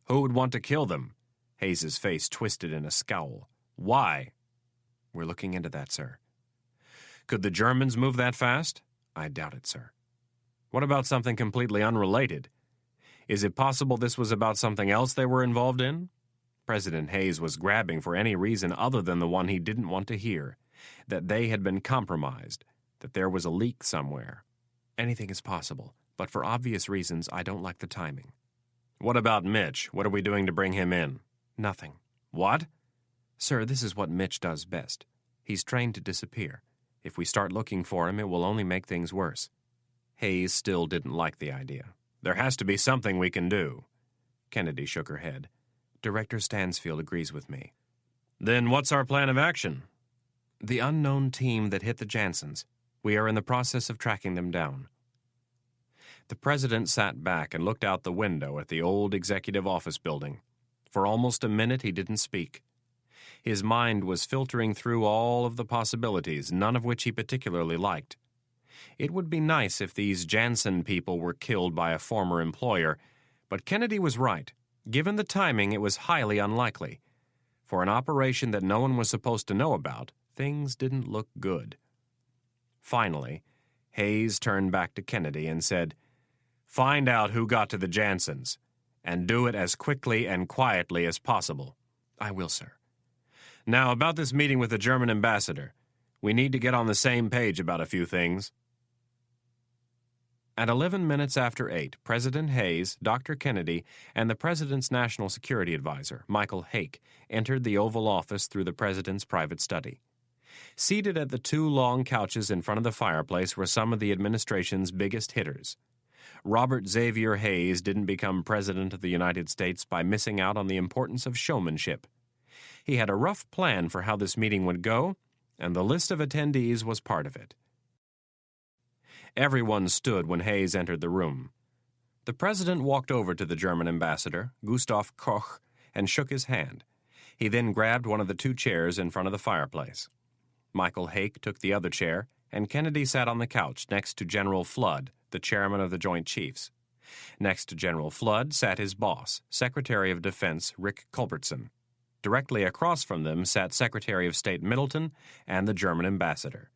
"Who would want to kill them?" Hayes's face twisted in a scowl. "Why?" "We're looking into that, sir." "Could the Germans move that fast?" "I doubt it, sir." "What about something completely unrelated? Is it possible this was about something else they were involved in?" President Hayes was grabbing for any reason other than the one he didn't want to hear, that they had been compromised, that there was a leak somewhere. "Anything is possible, but for obvious reasons I don't like the timing." "What about Mitch? What are we doing to bring him in?" "Nothing." "What?" "Sir, this is what Mitch does best. He's trained to disappear. If we start looking for him, it will only make things worse." Hayes still didn't like the idea. "There has to be something we can do." Kennedy shook her head. "Director Stansfield agrees with me." "Then what's our plan of action?" "The unknown team that hit the Jansons. We are in the process of tracking them down." The president sat back and looked out the window at the old executive office building. For almost a minute he didn't speak. His mind was filtering through all of the possibilities, none of which he particularly liked. It would be nice if these Jansen people were killed by a former employer, but Kennedy was right. Given the timing, it was highly unlikely. For an operation that no one was supposed to know about, things didn't look good. Finally, Hayes turned back to Kennedy and said, "Find out who got to the Jansons, and do it as quickly and quietly as possible." "I will, sir." "Now, about this meeting with the German ambassador. We need to get on the same page about a few things." At 11 minutes after 8, President Hayes, Dr. Kennedy, and the President's National Security Advisor, Michael Hake, entered the Oval Office through the President's private study. Seated at the two long couches in front of the fireplace were some of the administration's biggest hitters. Robert Xavier Hayes didn't become President of the United States by missing out on the importance of showmanship. He had a rough plan for how this meeting would go, and the list of attendees was part of it. Everyone stood when Hayes entered the room. The president walked over to the German ambassador, Gustav Koch, and shook his hand. He then grabbed one of the two chairs in front of the fireplace. Michael Hake took the other chair, and Kennedy sat on the couch next to General Flood, the chairman of the Joint Chiefs. Next to General Flood sat his boss, Secretary of Defense Rick Culbertson. Directly across from them sat Secretary of State Middleton and the German ambassador.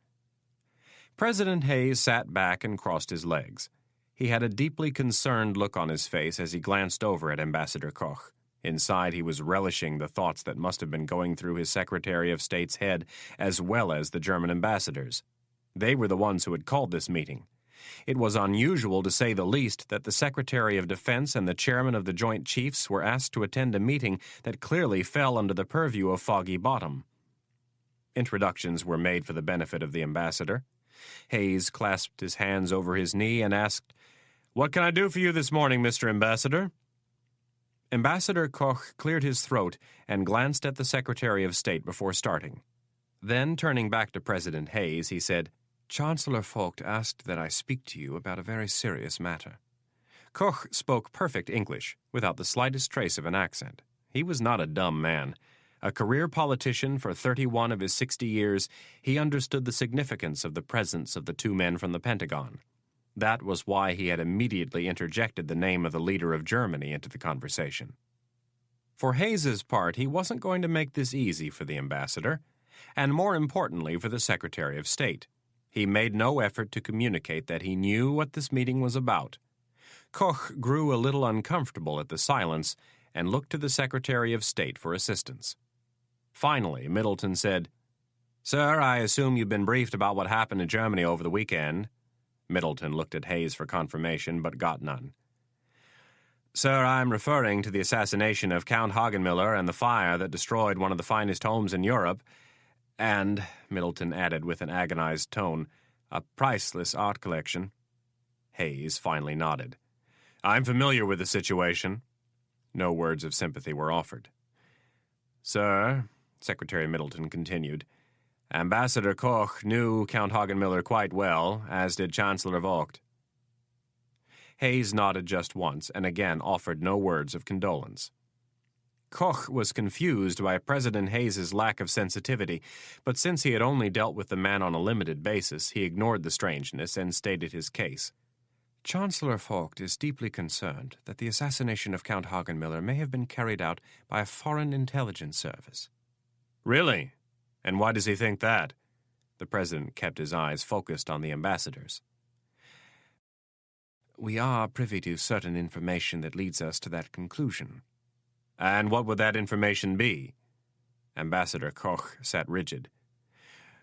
President Hayes sat back and crossed his legs. He had a deeply concerned look on his face as he glanced over at Ambassador Koch. Inside, he was relishing the thoughts that must have been going through his Secretary of State's head, as well as the German ambassador's. They were the ones who had called this meeting. It was unusual, to say the least, that the Secretary of Defense and the Chairman of the Joint Chiefs were asked to attend a meeting that clearly fell under the purview of Foggy Bottom. Introductions were made for the benefit of the ambassador. Hayes clasped his hands over his knee and asked, "What can I do for you this morning, Mr. Ambassador?" Ambassador Koch cleared his throat and glanced at the Secretary of State before starting. Then, turning back to President Hayes, he said, "Chancellor Vogt asked that I speak to you about a very serious matter." Koch spoke perfect English, without the slightest trace of an accent. He was not a dumb man. A career politician for 31 of his 60 years, he understood the significance of the presence of the two men from the Pentagon. That was why he had immediately interjected the name of the leader of Germany into the conversation. For Hayes's part, he wasn't going to make this easy for the ambassador, and more importantly for the Secretary of State. He made no effort to communicate that he knew what this meeting was about. Koch grew a little uncomfortable at the silence and looked to the Secretary of State for assistance. Finally, Middleton said, "Sir, I assume you've been briefed about what happened in Germany over the weekend." Middleton looked at Hayes for confirmation, but got none. "Sir, I'm referring to the assassination of Count Hagenmüller and the fire that destroyed one of the finest homes in Europe, and," Middleton added with an agonized tone, "a priceless art collection." Hayes finally nodded. "I'm familiar with the situation." No words of sympathy were offered. "Sir," Secretary Middleton continued, "Ambassador Koch knew Count Hagenmüller quite well, as did Chancellor Vogt." Hayes nodded just once and again offered no words of condolence. Koch was confused by President Hayes's lack of sensitivity, but since he had only dealt with the man on a limited basis, he ignored the strangeness and stated his case. "Chancellor Vogt is deeply concerned that the assassination of Count Hagenmüller may have been carried out by a foreign intelligence service." "Really? And why does he think that?" The president kept his eyes focused on the ambassadors. "We are privy to certain information that leads us to that conclusion." "And what would that information be?" Ambassador Koch sat rigid.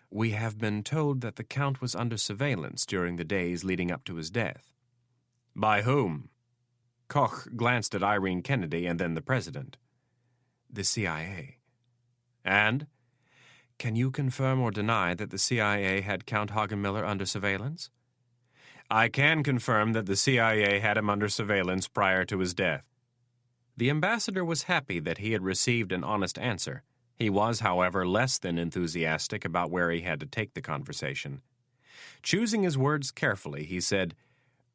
"We have been told that the Count was under surveillance during the days leading up to his death." "By whom?" Koch glanced at Irene Kennedy and then the president. "The CIA." "And?" "Can you confirm or deny that the CIA had Count Hagenmüller under surveillance?" "I can confirm that the CIA had him under surveillance prior to his death." The ambassador was happy that he had received an honest answer. He was, however, less than enthusiastic about where he had to take the conversation. Choosing his words carefully, he said,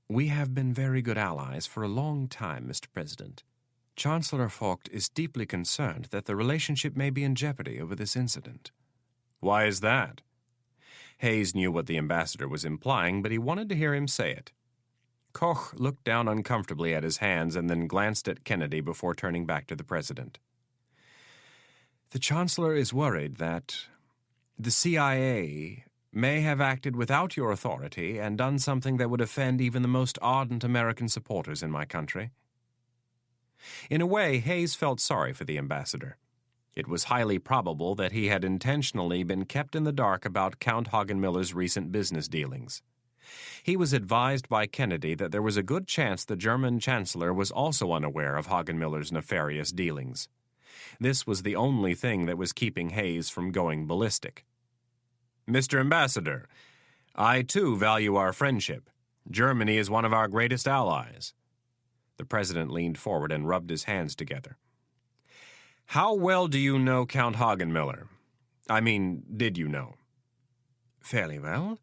"We have been very good allies for a long time, Mr. President. Chancellor Vogt is deeply concerned that the relationship may be in jeopardy over this incident." "Why is that?" Hayes knew what the ambassador was implying, but he wanted to hear him say it. Koch looked down uncomfortably at his hands and then glanced at Kennedy before turning back to the president. "The Chancellor is worried that the CIA may have acted without your authority and done something that would offend even the most ardent American supporters in my country." In a way, Hayes felt sorry for the ambassador. It was highly probable that he had intentionally been kept in the dark about Count Hagenmüller's recent business dealings. He was advised by Kennedy that there was a good chance the German Chancellor was also unaware of Hagenmüller's nefarious dealings. This was the only thing that was keeping Hayes from going ballistic. "Mr. Ambassador, I too value our friendship. Germany is one of our greatest allies." The president leaned forward and rubbed his hands together. "How well do you know Count Hagenmüller? I mean, did you know?" "Fairly well.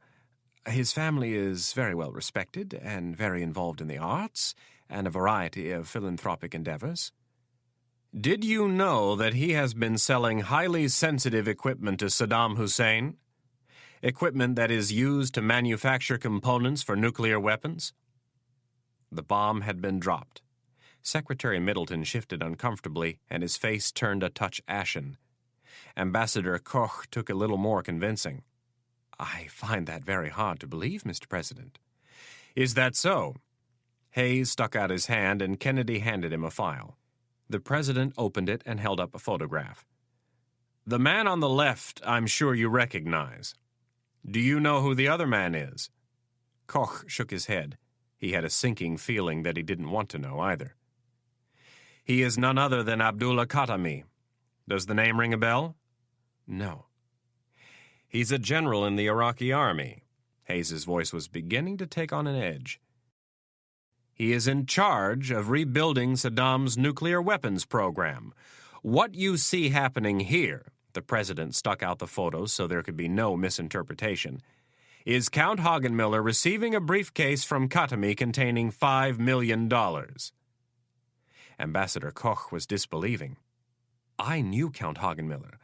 His family is very well respected and very involved in the arts, and a variety of philanthropic endeavors. Did you know that he has been selling highly sensitive equipment to Saddam Hussein? Equipment that is used to manufacture components for nuclear weapons? The bomb had been dropped. Secretary Middleton shifted uncomfortably, and his face turned a touch ashen. Ambassador Koch took a little more convincing. I find that very hard to believe, Mr. President. Is that so? Hayes stuck out his hand, and Kennedy handed him a file. The President opened it and held up a photograph. The man on the left, I'm sure you recognize. Do you know who the other man is? Koch shook his head. He had a sinking feeling that he didn't want to know either. He is none other than Abdullah Khatami. Does the name ring a bell? No. He's a general in the Iraqi army. Hayes's voice was beginning to take on an edge. He is in charge of rebuilding Saddam's nuclear weapons program. What you see happening here, the President stuck out the photos so there could be no misinterpretation, is Count Hagenmiller receiving a briefcase from Khatami containing $5 million. Ambassador Koch was disbelieving. I knew Count Hagenmiller.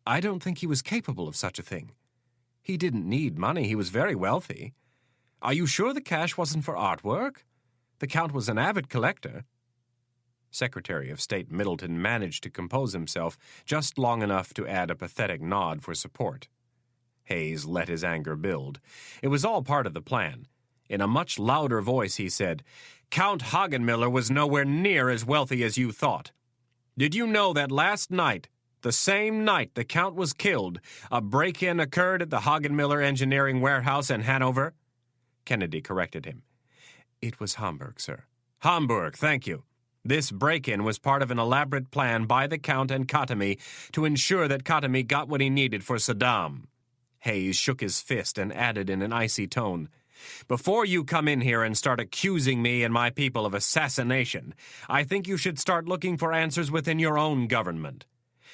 I don't think he was capable of such a thing. He didn't need money. He was very wealthy. Are you sure the cash wasn't for artwork? The Count was an avid collector. Secretary of State Middleton managed to compose himself just long enough to add a pathetic nod for support. Hayes let his anger build. It was all part of the plan. In a much louder voice he said, Count Hagenmiller was nowhere near as wealthy as you thought. Did you know that last night, the same night the Count was killed, a break-in occurred at the Hagenmiller Engineering Warehouse in Hanover? Kennedy corrected him. It was Hamburg, sir. Hamburg, thank you. This break-in was part of an elaborate plan by the Count and Khatami to ensure that Khatami got what he needed for Saddam. Hayes shook his fist and added in an icy tone, Before you come in here and start accusing me and my people of assassination, I think you should start looking for answers within your own government.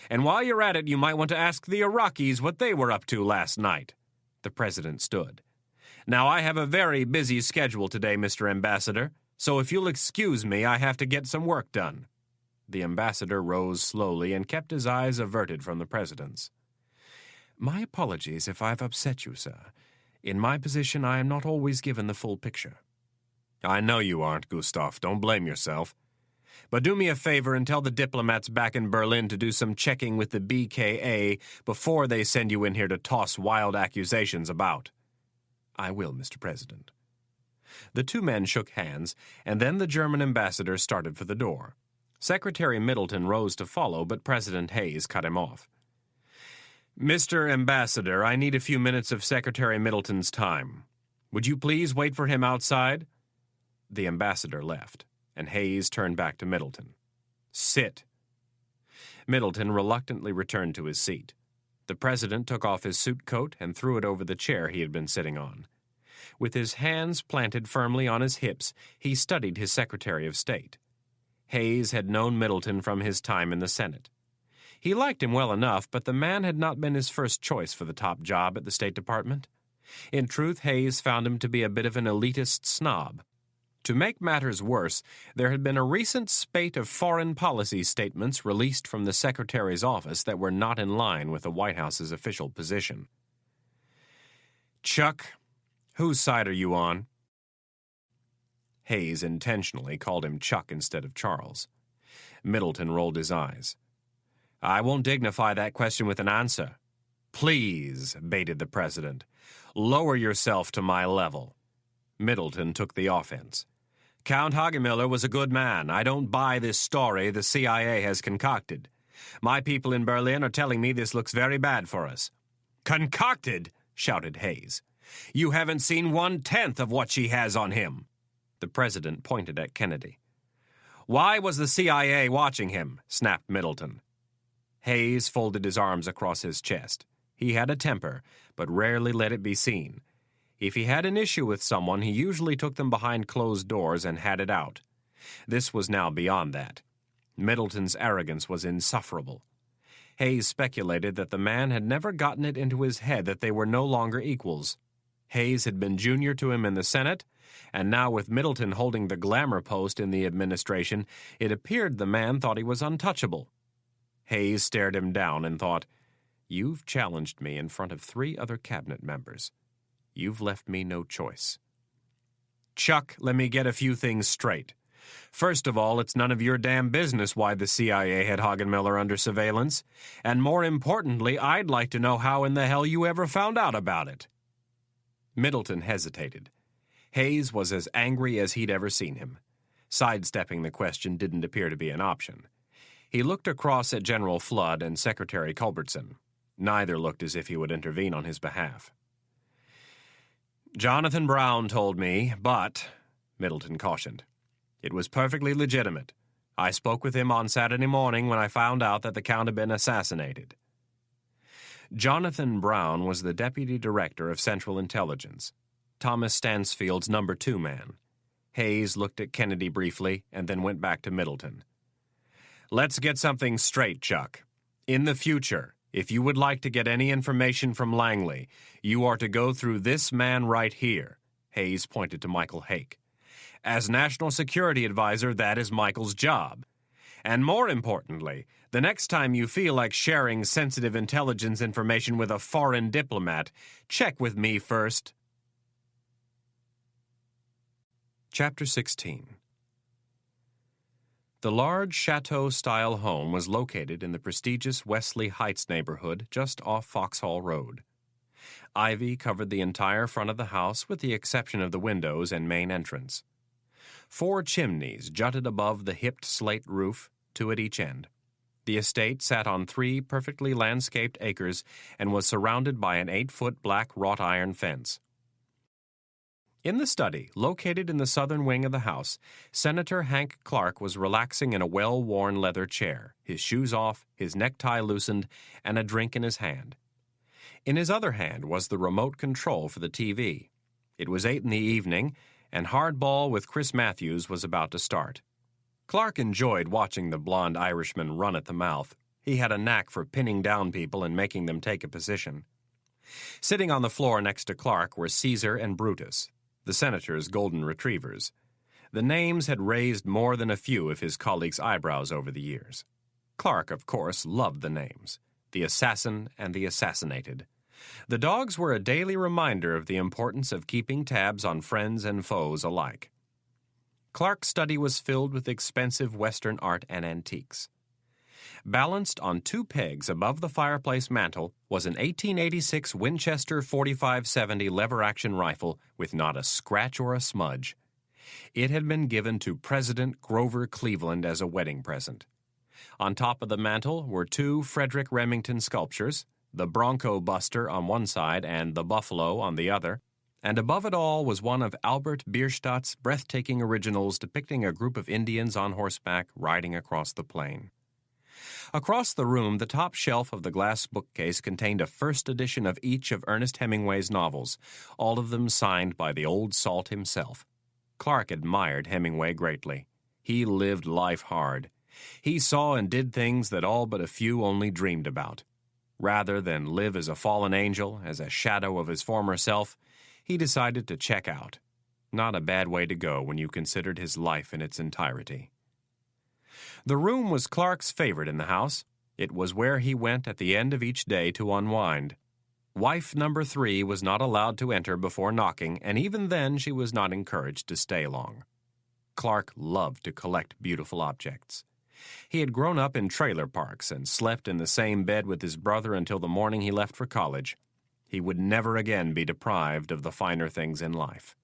And while you're at it, you might want to ask the Iraqis what they were up to last night. The President stood. Now, I have a very busy schedule today, Mr. Ambassador, so if you'll excuse me, I have to get some work done. The ambassador rose slowly and kept his eyes averted from the President's. My apologies if I've upset you, sir. In my position, I am not always given the full picture. I know you aren't, Gustav. Don't blame yourself. But do me a favor and tell the diplomats back in Berlin to do some checking with the BKA before they send you in here to toss wild accusations about. I will, Mr. President. The two men shook hands, and then the German ambassador started for the door. Secretary Middleton rose to follow, but President Hayes cut him off. Mr. Ambassador, I need a few minutes of Secretary Middleton's time. Would you please wait for him outside? The ambassador left, and Hayes turned back to Middleton. Sit. Middleton reluctantly returned to his seat. The President took off his suit coat and threw it over the chair he had been sitting on. With his hands planted firmly on his hips, he studied his Secretary of State. Hayes had known Middleton from his time in the Senate. He liked him well enough, but the man had not been his first choice for the top job at the State Department. In truth, Hayes found him to be a bit of an elitist snob. To make matters worse, there had been a recent spate of foreign policy statements released from the Secretary's office that were not in line with the White House's official position. Chuck, whose side are you on? Hayes intentionally called him Chuck instead of Charles. Middleton rolled his eyes. I won't dignify that question with an answer. Please, baited the President, lower yourself to my level. Middleton took the offense. Count Hagenmiller was a good man. I don't buy this story the CIA has concocted. My people in Berlin are telling me this looks very bad for us. Concocted, shouted Hayes. You haven't seen 1/10 of what she has on him. The President pointed at Kennedy. Why was the CIA watching him? Snapped Middleton. Hayes folded his arms across his chest. He had a temper, but rarely let it be seen. If he had an issue with someone, he usually took them behind closed doors and had it out. This was now beyond that. Middleton's arrogance was insufferable. Hayes speculated that the man had never gotten it into his head that they were no longer equals. Hayes had been junior to him in the Senate, and now with Middleton holding the glamour post in the administration, it appeared the man thought he was untouchable. Hayes stared him down and thought, "You've challenged me in front of 3 other cabinet members. You've left me no choice." "Chuck, let me get a few things straight. First of all, it's none of your damn business why the CIA had Hagenmiller under surveillance, and more importantly, I'd like to know how in the hell you ever found out about it." Middleton hesitated. Hayes was as angry as he'd ever seen him. Sidestepping the question didn't appear to be an option. He looked across at General Flood and Secretary Culbertson. Neither looked as if he would intervene on his behalf. "Jonathan Brown told me, but," Middleton cautioned, "it was perfectly legitimate. I spoke with him on Saturday morning when I found out that the Count had been assassinated." Jonathan Brown was the Deputy Director of Central Intelligence, Thomas Stansfield's number 2 man. Hayes looked at Kennedy briefly and then went back to Middleton. "Let's get something straight, Chuck. In the future, if you would like to get any information from Langley, you are to go through this man right here." Hayes pointed to Michael Hake. "As National Security Advisor, that is Michael's job. And more importantly, the next time you feel like sharing sensitive intelligence information with a foreign diplomat, check with me first." Chapter 16. The large chateau-style home was located in the prestigious Wesley Heights neighborhood just off Foxhall Road. Ivy covered the entire front of the house with the exception of the windows and main entrance. 4 chimneys jutted above the hipped slate roof, 2 at each end. The estate sat on 3 perfectly landscaped acres and was surrounded by an 8-foot black wrought iron fence. In the study, located in the southern wing of the house, Senator Hank Clark was relaxing in a well-worn leather chair, his shoes off, his necktie loosened, and a drink in his hand. In his other hand was the remote control for the TV. It was 8 in the evening, and Hardball with Chris Matthews was about to start. Clark enjoyed watching the blond Irishman run at the mouth. He had a knack for pinning down people and making them take a position. Sitting on the floor next to Clark were Caesar and Brutus, the senator's golden retrievers. The names had raised more than a few of his colleagues' eyebrows over the years. Clark, of course, loved the names, the assassin and the assassinated. The dogs were a daily reminder of the importance of keeping tabs on friends and foes alike. Clark's study was filled with expensive Western art and antiques. Balanced on 2 pegs above the fireplace mantel was an 1886 Winchester .45-70 lever-action rifle with not a scratch or a smudge. It had been given to President Grover Cleveland as a wedding present. On top of the mantel were 2 Frederick Remington sculptures, the Bronco Buster on one side and the Buffalo on the other, and above it all was one of Albert Bierstadt's breathtaking originals depicting a group of Indians on horseback riding across the plain. Across the room, the top shelf of the glass bookcase contained a first edition of each of Ernest Hemingway's novels, all of them signed by the old salt himself. Clark admired Hemingway greatly. He lived life hard. He saw and did things that all but a few only dreamed about. Rather than live as a fallen angel, as a shadow of his former self, he decided to check out. Not a bad way to go when you considered his life in its entirety. The room was Clark's favorite in the house. It was where he went at the end of each day to unwind. Wife number 3 was not allowed to enter before knocking, and even then she was not encouraged to stay long. Clark loved to collect beautiful objects. He had grown up in trailer parks and slept in the same bed with his brother until the morning he left for college. He would never again be deprived of the finer things in life.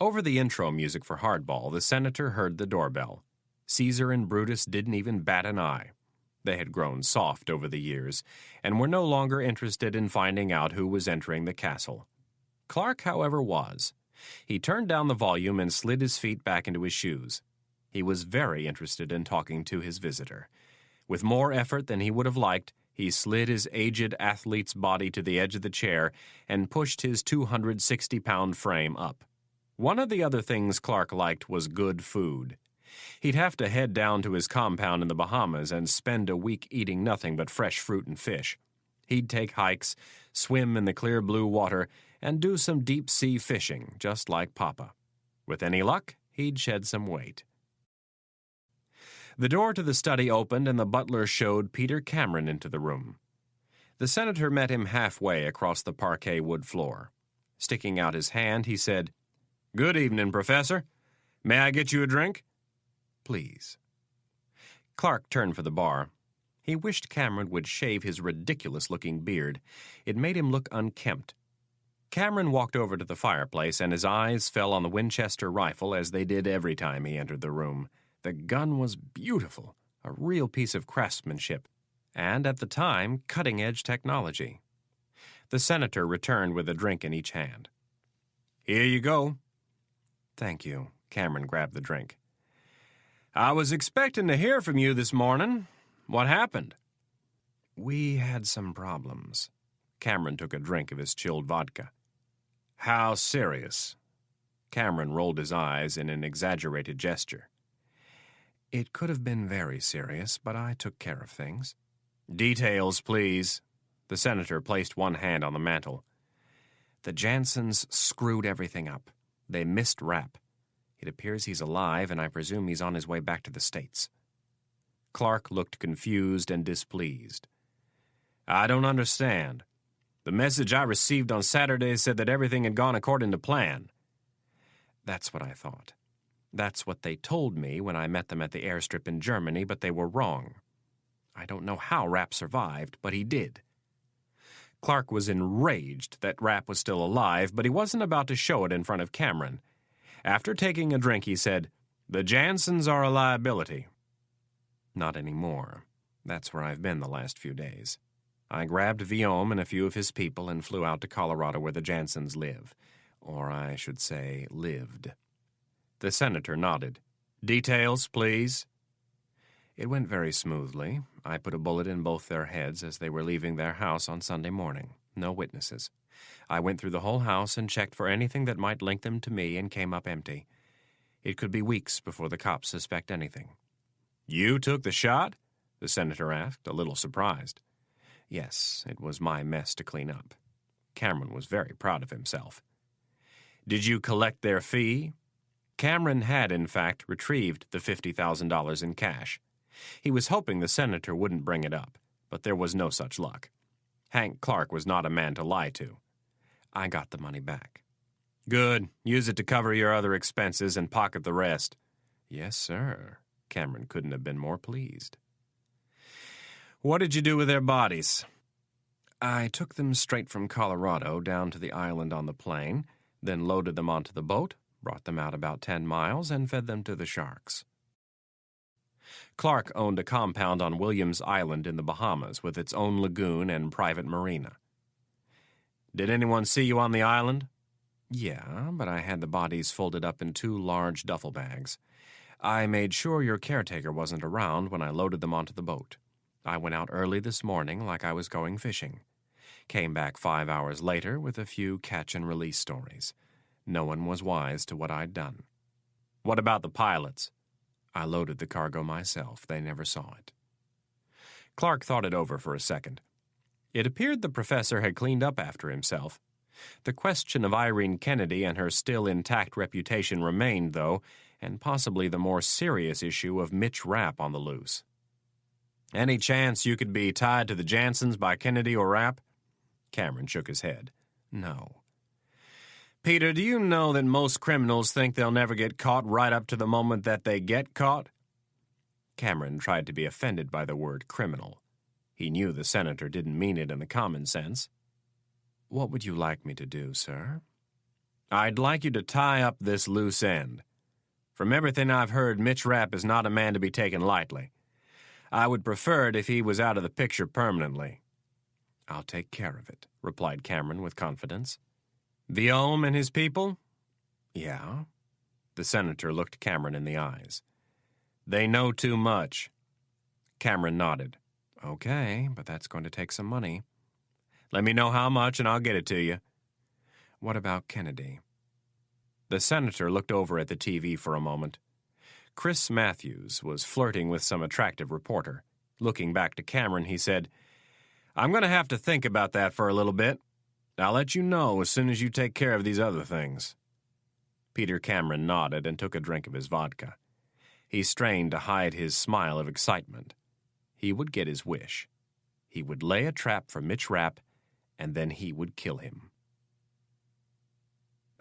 Over the intro music for Hardball, the senator heard the doorbell. Caesar and Brutus didn't even bat an eye. They had grown soft over the years, and were no longer interested in finding out who was entering the castle. Clark, however, was. He turned down the volume and slid his feet back into his shoes. He was very interested in talking to his visitor. With more effort than he would have liked, he slid his aged athlete's body to the edge of the chair and pushed his 260-pound frame up. One of the other things Clark liked was good food. He'd have to head down to his compound in the Bahamas and spend a week eating nothing but fresh fruit and fish. He'd take hikes, swim in the clear blue water, and do some deep-sea fishing, just like Papa. With any luck, he'd shed some weight. The door to the study opened, and the butler showed Peter Cameron into the room. The senator met him halfway across the parquet wood floor. Sticking out his hand, he said, "Good evening, Professor. May I get you a drink?" "Please." Clark turned for the bar. He wished Cameron would shave his ridiculous-looking beard. It made him look unkempt. Cameron walked over to the fireplace, and his eyes fell on the Winchester rifle as they did every time he entered the room. The gun was beautiful, a real piece of craftsmanship, and at the time, cutting-edge technology. The senator returned with a drink in each hand. "Here you go." "Thank you." Cameron grabbed the drink. "I was expecting to hear from you this morning. What happened?" "We had some problems." Cameron took a drink of his chilled vodka. "How serious?" Cameron rolled his eyes in an exaggerated gesture. "It could have been very serious, but I took care of things." "Details, please." The senator placed one hand on the mantel. "The Jansons screwed everything up. They missed Rapp. It appears he's alive, and I presume he's on his way back to the States." Clark looked confused and displeased. "I don't understand. The message I received on Saturday said that everything had gone according to plan." "That's what I thought. That's what they told me when I met them at the airstrip in Germany, but they were wrong. I don't know how Rapp survived, but he did." Clark was enraged that Rapp was still alive, but he wasn't about to show it in front of Cameron. After taking a drink, he said, "The Jansons are a liability." "Not anymore. That's where I've been the last few days. I grabbed Viome and a few of his people and flew out to Colorado where the Jansons live. Or I should say, lived." The senator nodded. "Details, please." "It went very smoothly. I put a bullet in both their heads as they were leaving their house on Sunday morning. No witnesses. I went through the whole house and checked for anything that might link them to me and came up empty. It could be weeks before the cops suspect anything." "You took the shot?" the senator asked, a little surprised. "Yes, it was my mess to clean up." Cameron was very proud of himself. "Did you collect their fee?" Cameron had, in fact, retrieved the $50,000 in cash. He was hoping the senator wouldn't bring it up, but there was no such luck. Hank Clark was not a man to lie to. "I got the money back." "Good. Use it to cover your other expenses and pocket the rest." "Yes, sir." Cameron couldn't have been more pleased. "What did you do with their bodies?" "I took them straight from Colorado down to the island on the plane, then loaded them onto the boat, brought them out about 10 miles, and fed them to the sharks." Clark owned a compound on Williams Island in the Bahamas with its own lagoon and private marina. "Did anyone see you on the island?" "Yeah, but I had the bodies folded up in 2 large duffel bags. I made sure your caretaker wasn't around when I loaded them onto the boat. I went out early this morning like I was going fishing. Came back 5 hours later with a few catch-and-release stories. No one was wise to what I'd done." "What about the pilots?" "I loaded the cargo myself. They never saw it." Clark thought it over for a second. It appeared the professor had cleaned up after himself. The question of Irene Kennedy and her still intact reputation remained, though, and possibly the more serious issue of Mitch Rapp on the loose. "Any chance you could be tied to the Jansons by Kennedy or Rapp?" Cameron shook his head. "No." "Peter, do you know that most criminals think they'll never get caught right up to the moment that they get caught?" Cameron tried to be offended by the word criminal. He knew the senator didn't mean it in the common sense. "What would you like me to do, sir?" "I'd like you to tie up this loose end. From everything I've heard, Mitch Rapp is not a man to be taken lightly. I would prefer it if he was out of the picture permanently." "I'll take care of it," replied Cameron with confidence. "Viome and his people?" "Yeah." The senator looked Cameron in the eyes. "They know too much." Cameron nodded. "Okay, but that's going to take some money." "Let me know how much and I'll get it to you." "What about Kennedy?" The senator looked over at the TV for a moment. Chris Matthews was flirting with some attractive reporter. Looking back to Cameron, he said, "I'm going to have to think about that for a little bit. I'll let you know as soon as you take care of these other things." Peter Cameron nodded and took a drink of his vodka. He strained to hide his smile of excitement. He would get his wish. He would lay a trap for Mitch Rapp, and then he would kill him.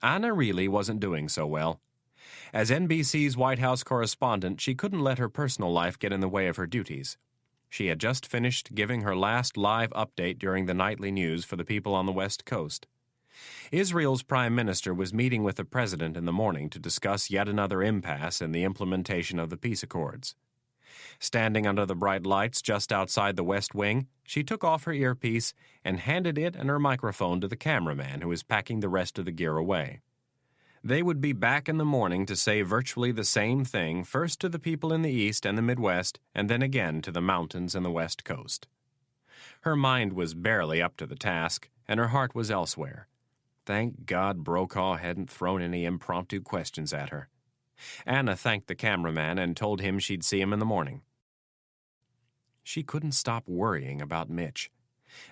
Anna really wasn't doing so well. As NBC's White House correspondent, she couldn't let her personal life get in the way of her duties. She had just finished giving her last live update during the nightly news for the people on the West Coast. Israel's prime minister was meeting with the president in the morning to discuss yet another impasse in the implementation of the peace accords. Standing under the bright lights just outside the West Wing, she took off her earpiece and handed it and her microphone to the cameraman who was packing the rest of the gear away. They would be back in the morning to say virtually the same thing, first to the people in the East and the Midwest, and then again to the mountains and the West Coast. Her mind was barely up to the task, and her heart was elsewhere. Thank God Brokaw hadn't thrown any impromptu questions at her. Anna thanked the cameraman and told him she'd see him in the morning. She couldn't stop worrying about Mitch.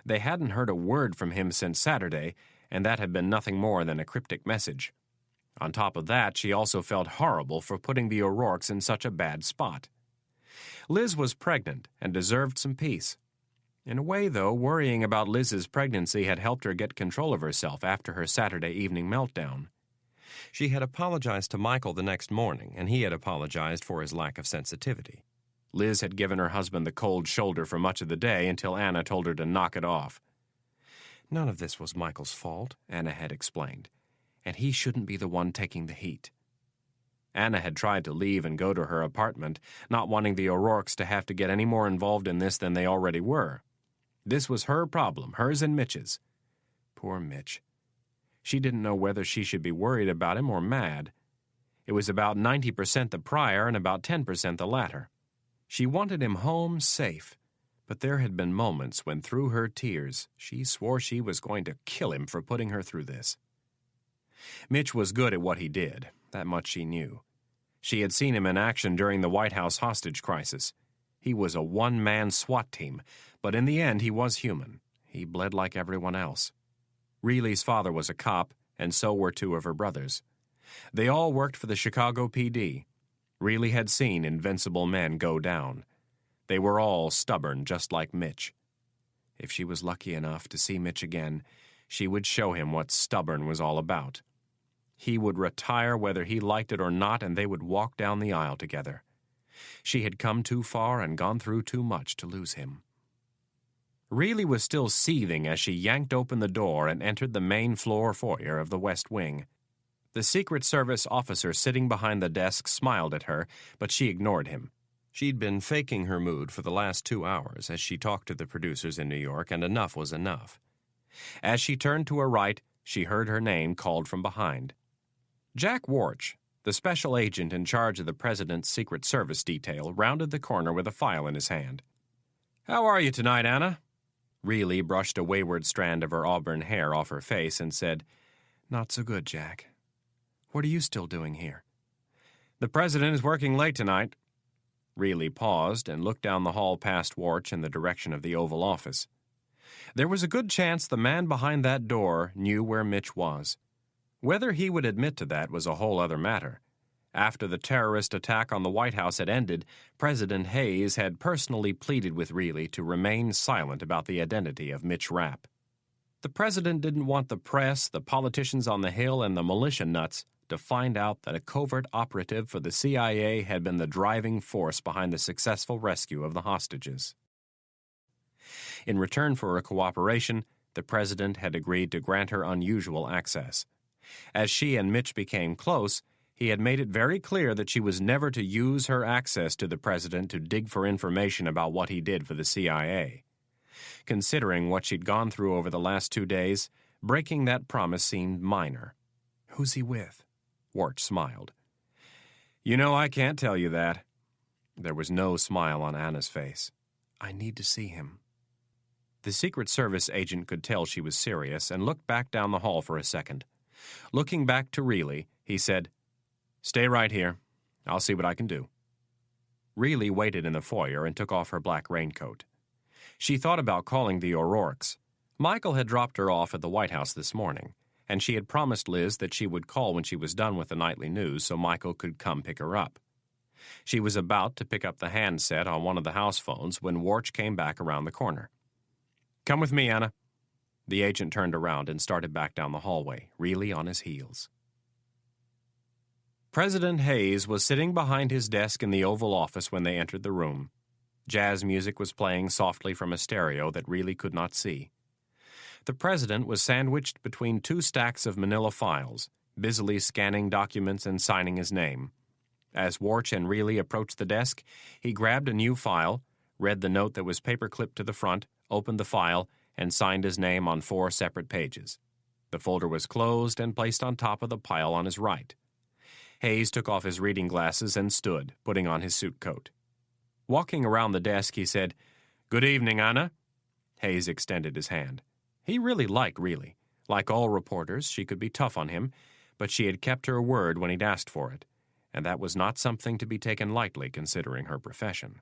They hadn't heard a word from him since Saturday, and that had been nothing more than a cryptic message. On top of that, she also felt horrible for putting the O'Rourkes in such a bad spot. Liz was pregnant and deserved some peace. In a way, though, worrying about Liz's pregnancy had helped her get control of herself after her Saturday evening meltdown. She had apologized to Michael the next morning, and he had apologized for his lack of sensitivity. Liz had given her husband the cold shoulder for much of the day until Anna told her to knock it off. None of this was Michael's fault, Anna had explained, and he shouldn't be the one taking the heat. Anna had tried to leave and go to her apartment, not wanting the O'Rourkes to have to get any more involved in this than they already were. This was her problem, hers and Mitch's. Poor Mitch. She didn't know whether she should be worried about him or mad. It was about 90% the prior and about 10% the latter. She wanted him home safe, but there had been moments when through her tears she swore she was going to kill him for putting her through this. Mitch was good at what he did, that much she knew. She had seen him in action during the White House hostage crisis. He was a one-man SWAT team, but in the end he was human. He bled like everyone else. Reilly's father was a cop, and so were two of her brothers. They all worked for the Chicago PD. Reilly had seen invincible men go down. They were all stubborn, just like Mitch. If she was lucky enough to see Mitch again, she would show him what stubborn was all about. He would retire whether he liked it or not, and they would walk down the aisle together. She had come too far and gone through too much to lose him. Reilly was still seething as she yanked open the door and entered the main floor foyer of the West Wing. The Secret Service officer sitting behind the desk smiled at her, but she ignored him. She'd been faking her mood for the last 2 hours as she talked to the producers in New York, and enough was enough. As she turned to her right, she heard her name called from behind. Jack Warch, the special agent in charge of the President's Secret Service detail, rounded the corner with a file in his hand. "How are you tonight, Anna?" Reilly brushed a wayward strand of her auburn hair off her face and said, "Not so good, Jack. What are you still doing here?" "The President is working late tonight." Reilly paused and looked down the hall past Warch in the direction of the Oval Office. There was a good chance the man behind that door knew where Mitch was. Whether he would admit to that was a whole other matter. After the terrorist attack on the White House had ended, President Hayes had personally pleaded with Reilly to remain silent about the identity of Mitch Rapp. The president didn't want the press, the politicians on the Hill, and the militia nuts to find out that a covert operative for the CIA had been the driving force behind the successful rescue of the hostages. In return for her cooperation, the president had agreed to grant her unusual access. As she and Mitch became close, he had made it very clear that she was never to use her access to the president to dig for information about what he did for the CIA. Considering what she'd gone through over the last 2 days, breaking that promise seemed minor. "Who's he with?" Warch smiled. "You know, I can't tell you that." There was no smile on Anna's face. "I need to see him." The Secret Service agent could tell she was serious and looked back down the hall for a second. Looking back to Reilly, he said, "Stay right here. I'll see what I can do." Reilly waited in the foyer and took off her black raincoat. She thought about calling the O'Rourkes. Michael had dropped her off at the White House this morning, and she had promised Liz that she would call when she was done with the nightly news so Michael could come pick her up. She was about to pick up the handset on one of the house phones when Warch came back around the corner. "Come with me, Anna." The agent turned around and started back down the hallway, Reilly on his heels. President Hayes was sitting behind his desk in the Oval Office when they entered the room. Jazz music was playing softly from a stereo that Reilly could not see. The president was sandwiched between two stacks of manila files, busily scanning documents and signing his name. As Warch and Reilly approached the desk, he grabbed a new file, read the note that was paper-clipped to the front, opened the file, and signed his name on 4 separate pages. The folder was closed and placed on top of the pile on his right. Hayes took off his reading glasses and stood, putting on his suit coat. Walking around the desk, he said, "Good evening, Anna." Hayes extended his hand. He really liked Reilly. Like all reporters, she could be tough on him, but she had kept her word when he'd asked for it, and that was not something to be taken lightly considering her profession.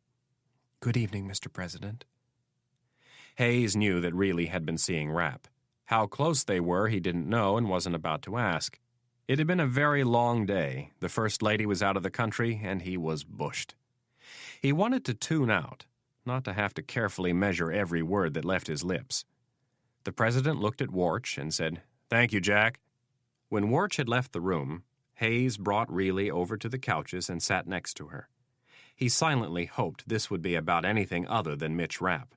"Good evening, Mr. President." Hayes knew that Reilly had been seeing Rapp. How close they were he didn't know and wasn't about to ask. It had been a very long day. The First Lady was out of the country, and he was bushed. He wanted to tune out, not to have to carefully measure every word that left his lips. The president looked at Warch and said, "Thank you, Jack." When Warch had left the room, Hayes brought Reilly over to the couches and sat next to her. He silently hoped this would be about anything other than Mitch Rapp.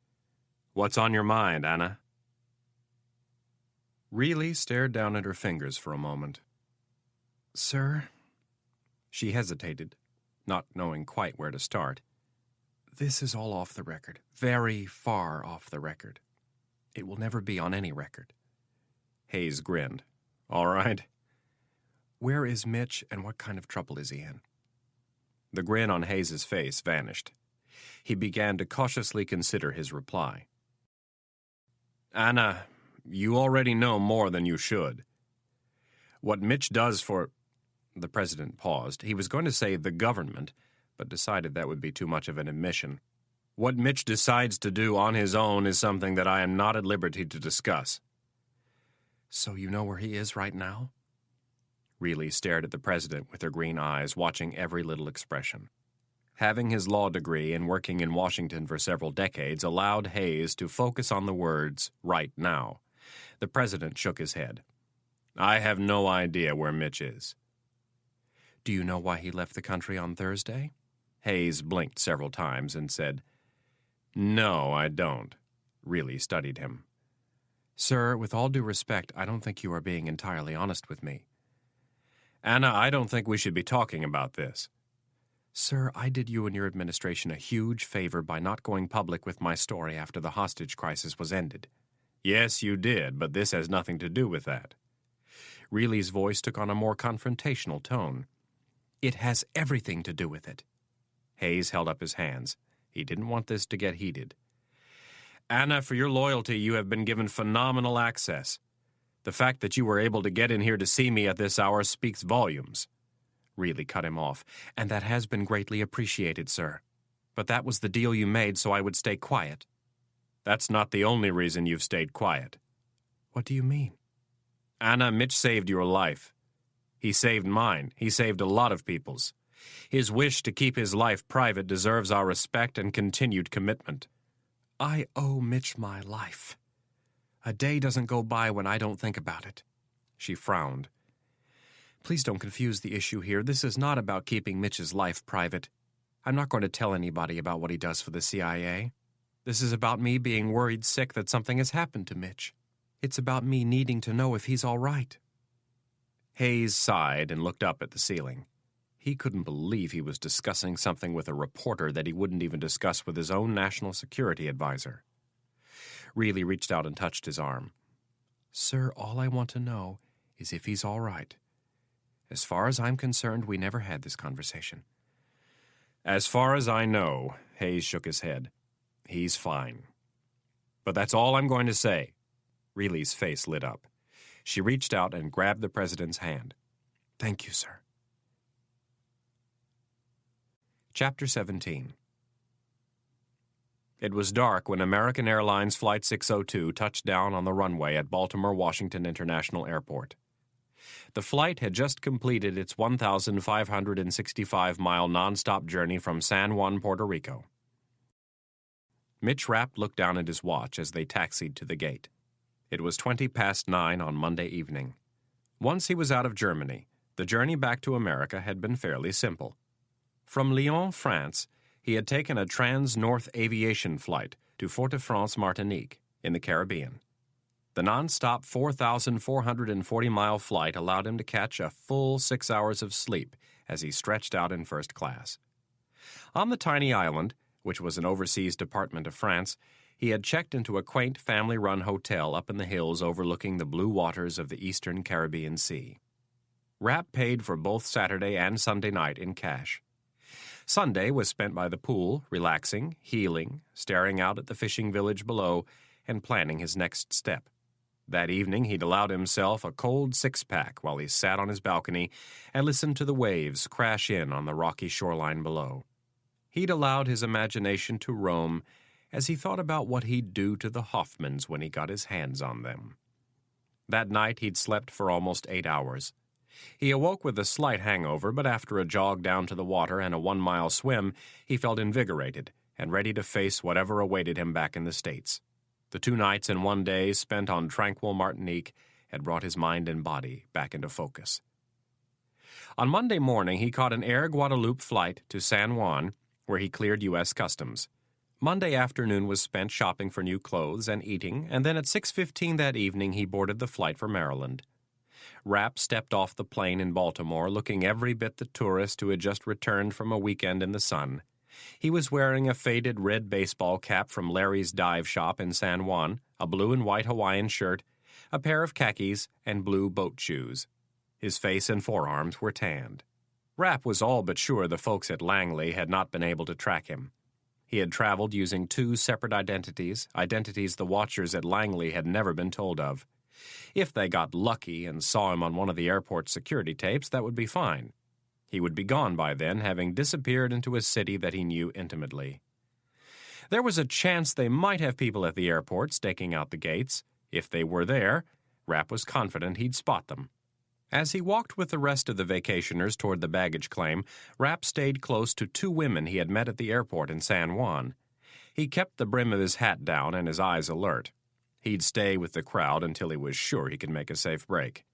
"What's on your mind, Anna?" Reilly stared down at her fingers for a moment. "Sir?" She hesitated, not knowing quite where to start. "This is all off the record, very far off the record. It will never be on any record." Hayes grinned. "All right." "Where is Mitch, and what kind of trouble is he in?" The grin on Hayes's face vanished. He began to cautiously consider his reply. "Anna, you already know more than you should. What Mitch does for—" The president paused. He was going to say the government, but decided that would be too much of an admission. "What Mitch decides to do on his own is something that I am not at liberty to discuss." "So you know where he is right now?" Reilly stared at the president with her green eyes, watching every little expression. Having his law degree and working in Washington for several decades allowed Hayes to focus on the words, "right now." The president shook his head. "I have no idea where Mitch is." "Do you know why he left the country on Thursday?" Hayes blinked several times and said, "No, I don't." Reilly studied him. "Sir, with all due respect, I don't think you are being entirely honest with me." "Anna, I don't think we should be talking about this." "Sir, I did you and your administration a huge favor by not going public with my story after the hostage crisis was ended." "Yes, you did, but this has nothing to do with that." Reilly's voice took on a more confrontational tone. "It has everything to do with it." Hayes held up his hands. He didn't want this to get heated. "Anna, for your loyalty, you have been given phenomenal access. The fact that you were able to get in here to see me at this hour speaks volumes." Reilly cut him off. "And that has been greatly appreciated, sir. But that was the deal you made so I would stay quiet." "That's not the only reason you've stayed quiet." "What do you mean?" "Anna, Mitch saved your life. He saved mine. He saved a lot of people's. His wish to keep his life private deserves our respect and continued commitment." "I owe Mitch my life. A day doesn't go by when I don't think about it." She frowned. "Please don't confuse the issue here. This is not about keeping Mitch's life private. I'm not going to tell anybody about what he does for the CIA. This is about me being worried sick that something has happened to Mitch. It's about me needing to know if he's all right." Hayes sighed and looked up at the ceiling. He couldn't believe he was discussing something with a reporter that he wouldn't even discuss with his own national security advisor. Reilly reached out and touched his arm. "Sir, all I want to know is if he's all right. As far as I'm concerned, we never had this conversation." "As far as I know," Hayes shook his head, "he's fine. But that's all I'm going to say." Reilly's face lit up. She reached out and grabbed the president's hand. "Thank you, sir." Chapter 17. It was dark when American Airlines Flight 602 touched down on the runway at Baltimore-Washington International Airport. The flight had just completed its 1,565-mile nonstop journey from San Juan, Puerto Rico. Mitch Rapp looked down at his watch as they taxied to the gate. It was 9:20 on Monday evening. Once he was out of Germany, the journey back to America had been fairly simple. From Lyon, France, he had taken a trans-North aviation flight to Fort-de-France, Martinique, in the Caribbean. The non-stop 4,440-mile flight allowed him to catch a full 6 hours of sleep as he stretched out in first class. On the tiny island, which was an overseas department of France, he had checked into a quaint family-run hotel up in the hills overlooking the blue waters of the eastern Caribbean Sea. Rapp paid for both Saturday and Sunday night in cash. Sunday was spent by the pool, relaxing, healing, staring out at the fishing village below, and planning his next step. That evening he'd allowed himself a cold six-pack while he sat on his balcony and listened to the waves crash in on the rocky shoreline below. He'd allowed his imagination to roam as he thought about what he'd do to the Hoffmans when he got his hands on them. That night he'd slept for almost 8 hours. He awoke with a slight hangover, but after a jog down to the water and a 1-mile swim, he felt invigorated and ready to face whatever awaited him back in the States. The 2 nights and 1 day spent on tranquil Martinique had brought his mind and body back into focus. On Monday morning, he caught an Air Guadeloupe flight to San Juan, where he cleared U.S. Customs. Monday afternoon was spent shopping for new clothes and eating, and then at 6:15 that evening he boarded the flight for Maryland. Rapp stepped off the plane in Baltimore, looking every bit the tourist who had just returned from a weekend in the sun. He was wearing a faded red baseball cap from Larry's dive shop in San Juan, a blue and white Hawaiian shirt, a pair of khakis, and blue boat shoes. His face and forearms were tanned. Rapp was all but sure the folks at Langley had not been able to track him. He had traveled using 2 separate identities the watchers at Langley had never been told of. If they got lucky and saw him on one of the airport's security tapes, that would be fine. He would be gone by then, having disappeared into a city that he knew intimately. There was a chance they might have people at the airport staking out the gates. If they were there, Rapp was confident he'd spot them. As he walked with the rest of the vacationers toward the baggage claim, Rapp stayed close to 2 women he had met at the airport in San Juan. He kept the brim of his hat down and his eyes alert. He'd stay with the crowd until he was sure he could make a safe break.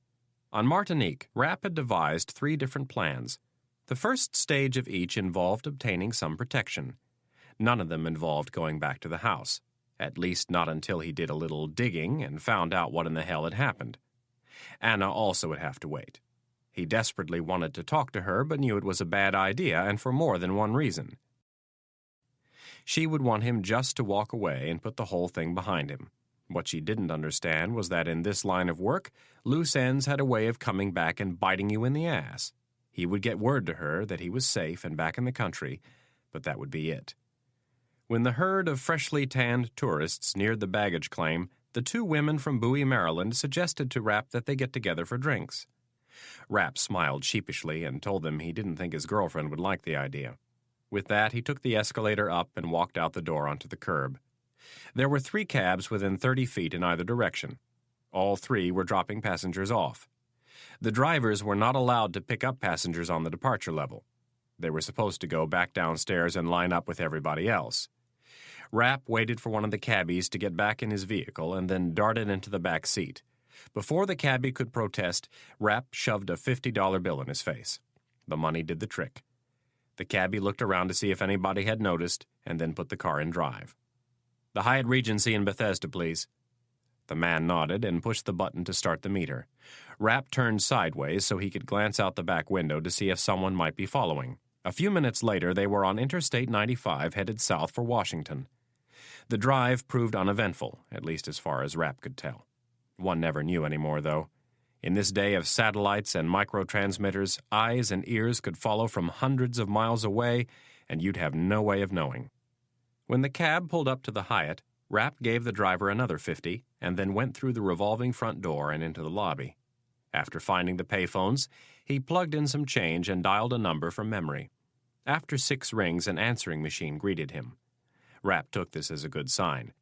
On Martinique, Rapp had devised 3 different plans. The first stage of each involved obtaining some protection. None of them involved going back to the house, at least not until he did a little digging and found out what in the hell had happened. Anna also would have to wait. He desperately wanted to talk to her, but knew it was a bad idea, and for more than one reason. She would want him just to walk away and put the whole thing behind him. What she didn't understand was that in this line of work, loose ends had a way of coming back and biting you in the ass. He would get word to her that he was safe and back in the country, but that would be it. When the herd of freshly tanned tourists neared the baggage claim, the 2 women from Bowie, Maryland, suggested to Rapp that they get together for drinks. Rapp smiled sheepishly and told them he didn't think his girlfriend would like the idea. With that, he took the escalator up and walked out the door onto the curb. There were 3 cabs within 30 feet in either direction. All 3 were dropping passengers off. The drivers were not allowed to pick up passengers on the departure level. They were supposed to go back downstairs and line up with everybody else. Rapp waited for one of the cabbies to get back in his vehicle and then darted into the back seat. Before the cabbie could protest, Rapp shoved a $50 bill in his face. The money did the trick. The cabbie looked around to see if anybody had noticed and then put the car in drive. "The Hyatt Regency in Bethesda, please." The man nodded and pushed the button to start the meter. Rapp turned sideways so he could glance out the back window to see if someone might be following. A few minutes later, they were on Interstate 95 headed south for Washington. The drive proved uneventful, at least as far as Rapp could tell. One never knew anymore, though. In this day of satellites and microtransmitters, eyes and ears could follow from hundreds of miles away, and you'd have no way of knowing. When the cab pulled up to the Hyatt, Rapp gave the driver another $50 and then went through the revolving front door and into the lobby. After finding the payphones, he plugged in some change and dialed a number from memory. After 6 rings, an answering machine greeted him. Rapp took this as a good sign.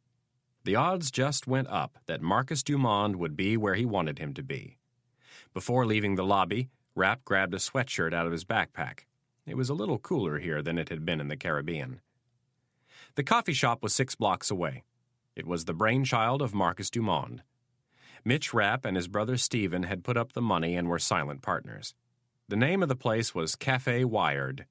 The odds just went up that Marcus Dumond would be where he wanted him to be. Before leaving the lobby, Rapp grabbed a sweatshirt out of his backpack. It was a little cooler here than it had been in the Caribbean. The coffee shop was 6 blocks away. It was the brainchild of Marcus Dumond. Mitch Rapp and his brother Stephen had put up the money and were silent partners. The name of the place was Café Wired.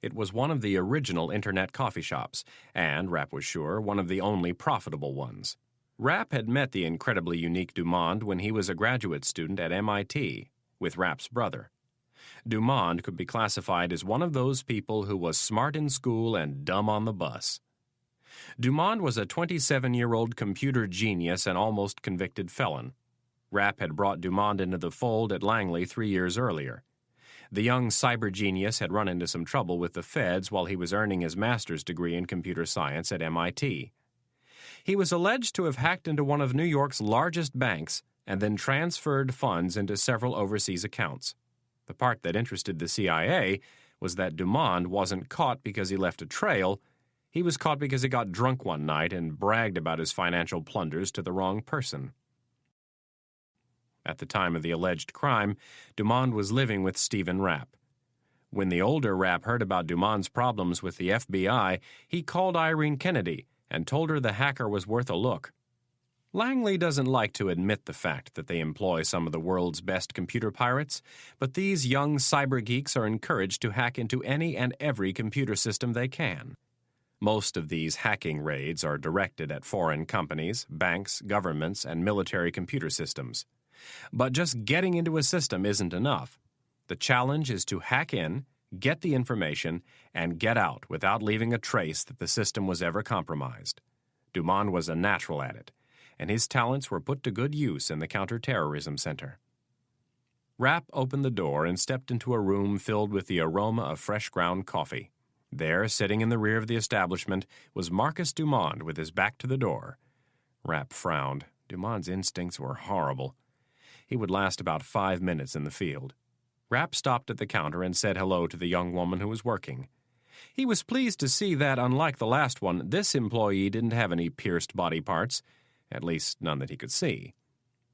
It was one of the original internet coffee shops, and, Rapp was sure, one of the only profitable ones. Rapp had met the incredibly unique Dumond when he was a graduate student at MIT, with Rapp's brother. Dumond could be classified as one of those people who was smart in school and dumb on the bus. Dumond was a 27-year-old computer genius and almost convicted felon. Rapp had brought Dumond into the fold at Langley 3 years earlier. The young cyber genius had run into some trouble with the feds while he was earning his master's degree in computer science at MIT. He was alleged to have hacked into one of New York's largest banks and then transferred funds into several overseas accounts. The part that interested the CIA was that Dumond wasn't caught because he left a trail. He was caught because he got drunk one night and bragged about his financial plunders to the wrong person. At the time of the alleged crime, Dumond was living with Stephen Rapp. When the older Rapp heard about Dumond's problems with the FBI, he called Irene Kennedy and told her the hacker was worth a look. Langley doesn't like to admit the fact that they employ some of the world's best computer pirates, but these young cyber geeks are encouraged to hack into any and every computer system they can. Most of these hacking raids are directed at foreign companies, banks, governments, and military computer systems. But just getting into a system isn't enough. The challenge is to hack in, get the information, and get out without leaving a trace that the system was ever compromised. Dumond was a natural at it, and his talents were put to good use in the Counterterrorism Center. Rapp opened the door and stepped into a room filled with the aroma of fresh ground coffee. There, sitting in the rear of the establishment, was Marcus Dumond with his back to the door. Rapp frowned. Dumond's instincts were horrible. He would last about 5 minutes in the field. Rapp stopped at the counter and said hello to the young woman who was working. He was pleased to see that, unlike the last one, this employee didn't have any pierced body parts, at least none that he could see.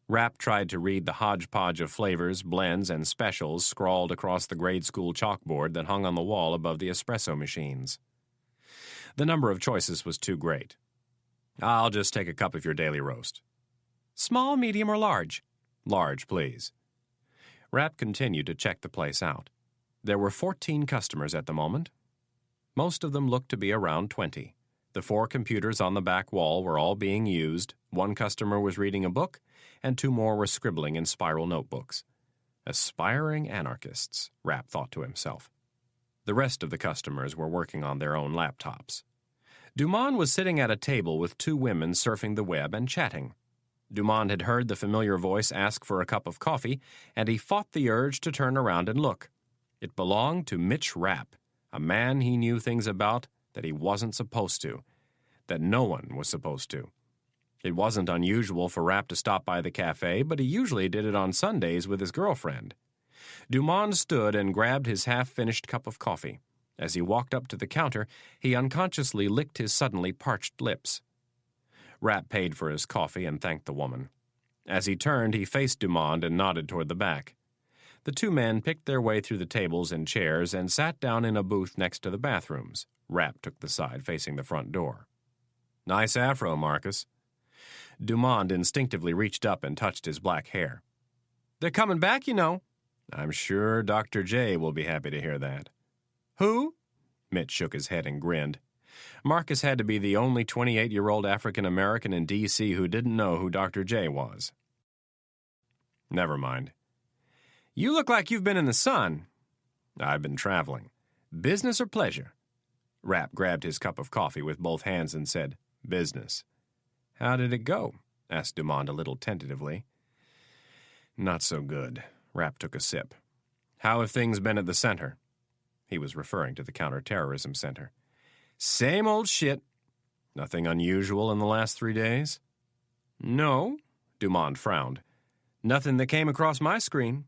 Rapp tried to read the hodgepodge of flavors, blends, and specials scrawled across the grade school chalkboard that hung on the wall above the espresso machines. The number of choices was too great. "I'll just take a cup of your daily roast." "Small, medium, or large?" "Large, please." Rapp continued to check the place out. There were 14 customers at the moment. Most of them looked to be around 20. The 4 computers on the back wall were all being used, 1 customer was reading a book, and 2 more were scribbling in spiral notebooks. Aspiring anarchists, Rapp thought to himself. The rest of the customers were working on their own laptops. Dumond was sitting at a table with 2 women surfing the web and chatting. Dumond had heard the familiar voice ask for a cup of coffee, and he fought the urge to turn around and look. It belonged to Mitch Rapp, a man he knew things about that he wasn't supposed to, that no one was supposed to. It wasn't unusual for Rapp to stop by the cafe, but he usually did it on Sundays with his girlfriend. Dumond stood and grabbed his half-finished cup of coffee. As he walked up to the counter, he unconsciously licked his suddenly parched lips. Rapp paid for his coffee and thanked the woman. As he turned, he faced Dumond and nodded toward the back. The 2 men picked their way through the tables and chairs and sat down in a booth next to the bathrooms. Rapp took the side facing the front door. "Nice afro, Marcus." Dumond instinctively reached up and touched his black hair. "They're coming back, you know." "I'm sure Dr. J will be happy to hear that." "Who?" Mitch shook his head and grinned. Marcus had to be the only 28-year-old African-American in D.C. who didn't know who Dr. J was. "Never mind." "You look like you've been in the sun." "I've been traveling." "Business or pleasure?" Rapp grabbed his cup of coffee with both hands and said, "Business." "How did it go?" asked Dumond a little tentatively. "Not so good." Rapp took a sip. "How have things been at the center?" He was referring to the Counterterrorism Center. "Same old shit." "Nothing unusual in the last 3 days?" "No." Dumond frowned. "Nothing that came across my screen."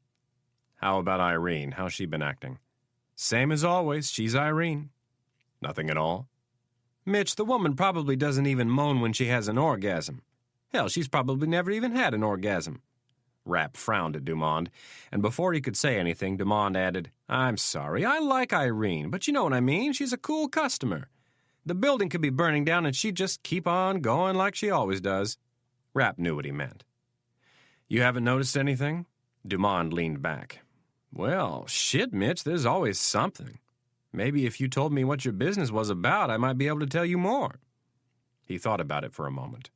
"How about Irene? How's she been acting?" "Same as always. She's Irene." "Nothing at all?" Mitch, the woman probably doesn't even moan when she has an orgasm. Hell, she's probably never even had an orgasm. Rapp frowned at Dumond, and before he could say anything, Dumond added, I'm sorry, I like Irene, but you know what I mean, she's a cool customer. The building could be burning down and she'd just keep on going like she always does. Rapp knew what he meant. You haven't noticed anything? Dumond leaned back. Well, shit, Mitch, there's always something. Maybe if you told me what your business was about, I might be able to tell you more. He thought about it for a moment.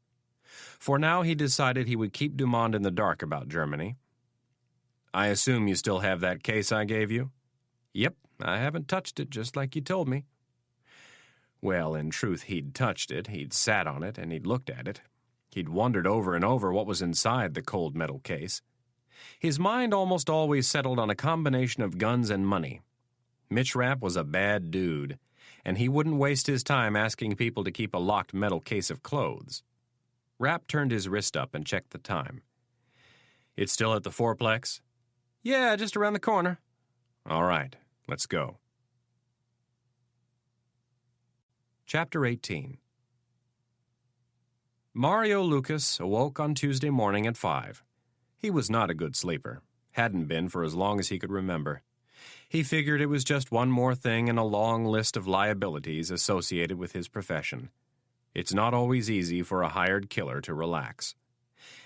For now, he decided he would keep Dumond in the dark about Germany. I assume you still have that case I gave you? Yep, I haven't touched it, just like you told me. Well, in truth, he'd touched it, he'd sat on it, and he'd looked at it. He'd wondered over and over what was inside the cold metal case. His mind almost always settled on a combination of guns and money. Mitch Rapp was a bad dude, and he wouldn't waste his time asking people to keep a locked metal case of clothes. Rapp turned his wrist up and checked the time. It's still at the fourplex? Yeah, just around the corner. All right, let's go. Chapter 18. Mario Lucas awoke on Tuesday morning at 5. He was not a good sleeper, hadn't been for as long as he could remember. He figured it was just one more thing in a long list of liabilities associated with his profession. It's not always easy for a hired killer to relax.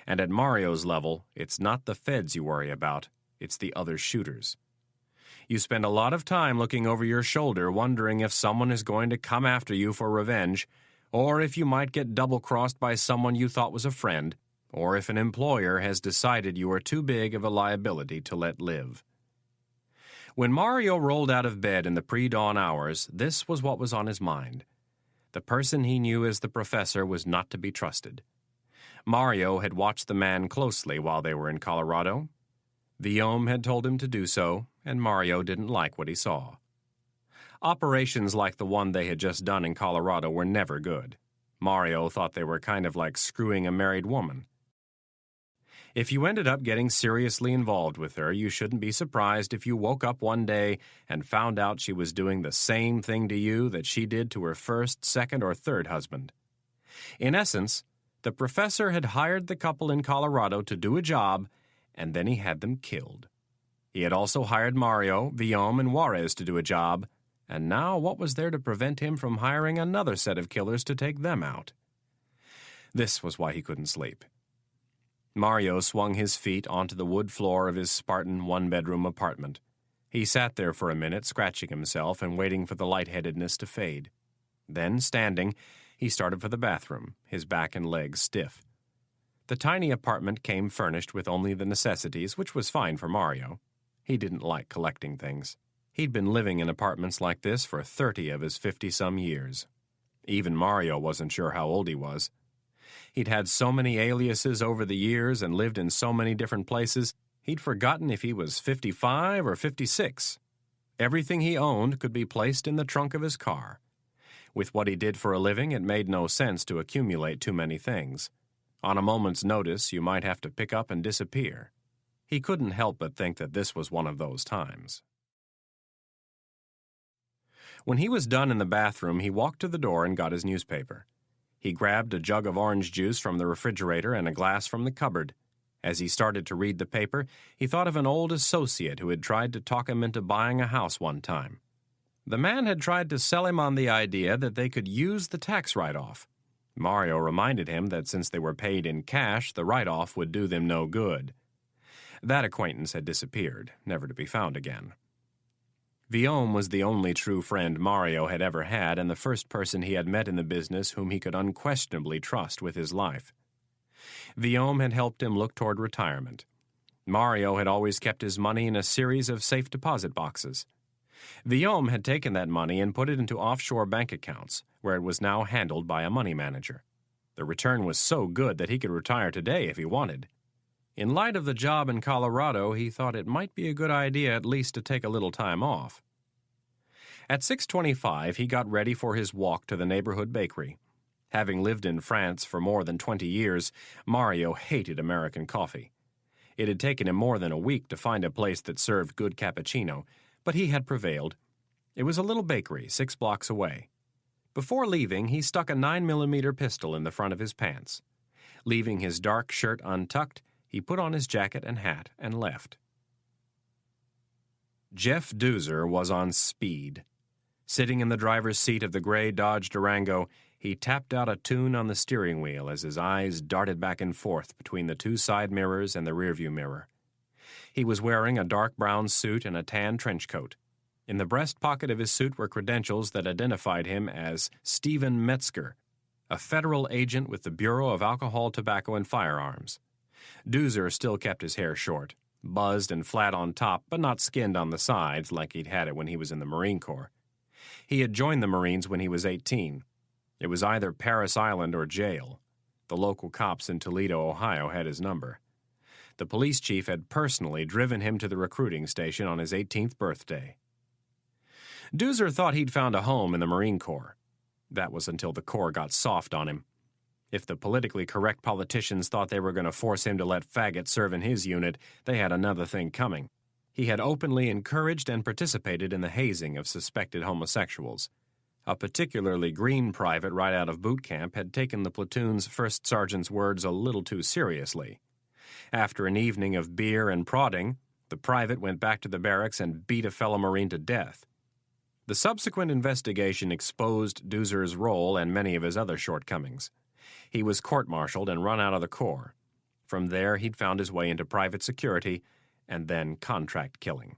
And at Mario's level, it's not the feds you worry about, it's the other shooters. You spend a lot of time looking over your shoulder wondering if someone is going to come after you for revenge, or if you might get double-crossed by someone you thought was a friend, or if an employer has decided you are too big of a liability to let live. When Mario rolled out of bed in the pre-dawn hours, this was what was on his mind. The person he knew as the professor was not to be trusted. Mario had watched the man closely while they were in Colorado. Guillaume had told him to do so, and Mario didn't like what he saw. Operations like the one they had just done in Colorado were never good. Mario thought they were kind of like screwing a married woman. If you ended up getting seriously involved with her, you shouldn't be surprised if you woke up one day and found out she was doing the same thing to you that she did to her first, second, or third husband. In essence, the professor had hired the couple in Colorado to do a job, and then he had them killed. He had also hired Mario, Guillaume, and Juarez to do a job, and now what was there to prevent him from hiring another set of killers to take them out? This was why he couldn't sleep. Mario swung his feet onto the wood floor of his Spartan one-bedroom apartment. He sat there for a minute, scratching himself and waiting for the lightheadedness to fade. Then, standing, he started for the bathroom, his back and legs stiff. The tiny apartment came furnished with only the necessities, which was fine for Mario. He didn't like collecting things. He'd been living in apartments like this for 30 of his 50-some years. Even Mario wasn't sure how old he was. He'd had so many aliases over the years and lived in so many different places, he'd forgotten if he was 55 or 56. Everything he owned could be placed in the trunk of his car. With what he did for a living, it made no sense to accumulate too many things. On a moment's notice, you might have to pick up and disappear. He couldn't help but think that this was one of those times. When he was done in the bathroom, he walked to the door and got his newspaper. He grabbed a jug of orange juice from the refrigerator and a glass from the cupboard. As he started to read the paper, he thought of an old associate who had tried to talk him into buying a house one time. The man had tried to sell him on the idea that they could use the tax write-off. Mario reminded him that since they were paid in cash, the write-off would do them no good. That acquaintance had disappeared, never to be found again. Guillaume was the only true friend Mario had ever had and the first person he had met in the business whom he could unquestionably trust with his life. Guillaume had helped him look toward retirement. Mario had always kept his money in a series of safe deposit boxes. Guillaume had taken that money and put it into offshore bank accounts, where it was now handled by a money manager. The return was so good that he could retire today if he wanted. In light of the job in Colorado, he thought it might be a good idea at least to take a little time off. At 6:25, he got ready for his walk to the neighborhood bakery. Having lived in France for more than 20 years, Mario hated American coffee. It had taken him more than a week to find a place that served good cappuccino, but he had prevailed. It was a little bakery 6 blocks away. Before leaving, he stuck a 9mm pistol in the front of his pants. Leaving his dark shirt untucked, he put on his jacket and hat and left. Jeff Doozer was on speed. Sitting in the driver's seat of the gray Dodge Durango, he tapped out a tune on the steering wheel as his eyes darted back and forth between the two side mirrors and the rearview mirror. He was wearing a dark brown suit and a tan trench coat. In the breast pocket of his suit were credentials that identified him as Stephen Metzger, a federal agent with the Bureau of Alcohol, Tobacco, and Firearms. Doozer still kept his hair short, buzzed and flat on top, but not skinned on the sides like he'd had it when he was in the Marine Corps. He had joined the Marines when he was 18. It was either Paris Island or jail. The local cops in Toledo, Ohio, had his number. The police chief had personally driven him to the recruiting station on his 18th birthday. Doozer thought he'd found a home in the Marine Corps. That was until the Corps got soft on him. If the politically correct politicians thought they were going to force him to let faggots serve in his unit, they had another thing coming. He had openly encouraged and participated in the hazing of suspected homosexuals. A particularly green private right out of boot camp had taken the platoon's first sergeant's words a little too seriously. After an evening of beer and prodding, the private went back to the barracks and beat a fellow Marine to death. The subsequent investigation exposed Doozer's role and many of his other shortcomings. He was court-martialed and run out of the Corps. From there, he'd found his way into private security and then contract killing.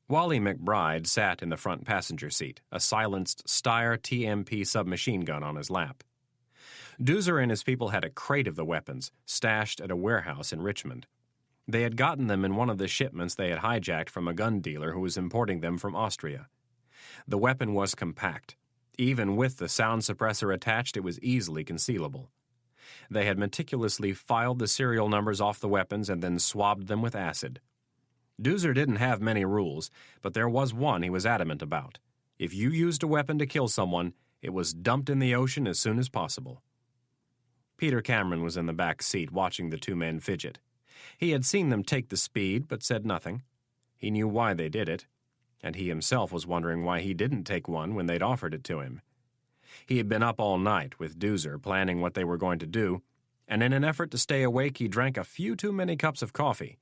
Wally McBride sat in the front passenger seat, a silenced Steyr TMP submachine gun on his lap. Doozer and his people had a crate of the weapons stashed at a warehouse in Richmond. They had gotten them in one of the shipments they had hijacked from a gun dealer who was importing them from Austria. The weapon was compact. Even with the sound suppressor attached, it was easily concealable. They had meticulously filed the serial numbers off the weapons and then swabbed them with acid. Doozer didn't have many rules, but there was one he was adamant about. If you used a weapon to kill someone, it was dumped in the ocean as soon as possible. Peter Cameron was in the back seat watching the two men fidget. He had seen them take the speed, but said nothing. He knew why they did it, and he himself was wondering why he didn't take one when they'd offered it to him. He had been up all night with Doozer planning what they were going to do, and in an effort to stay awake he drank a few too many cups of coffee.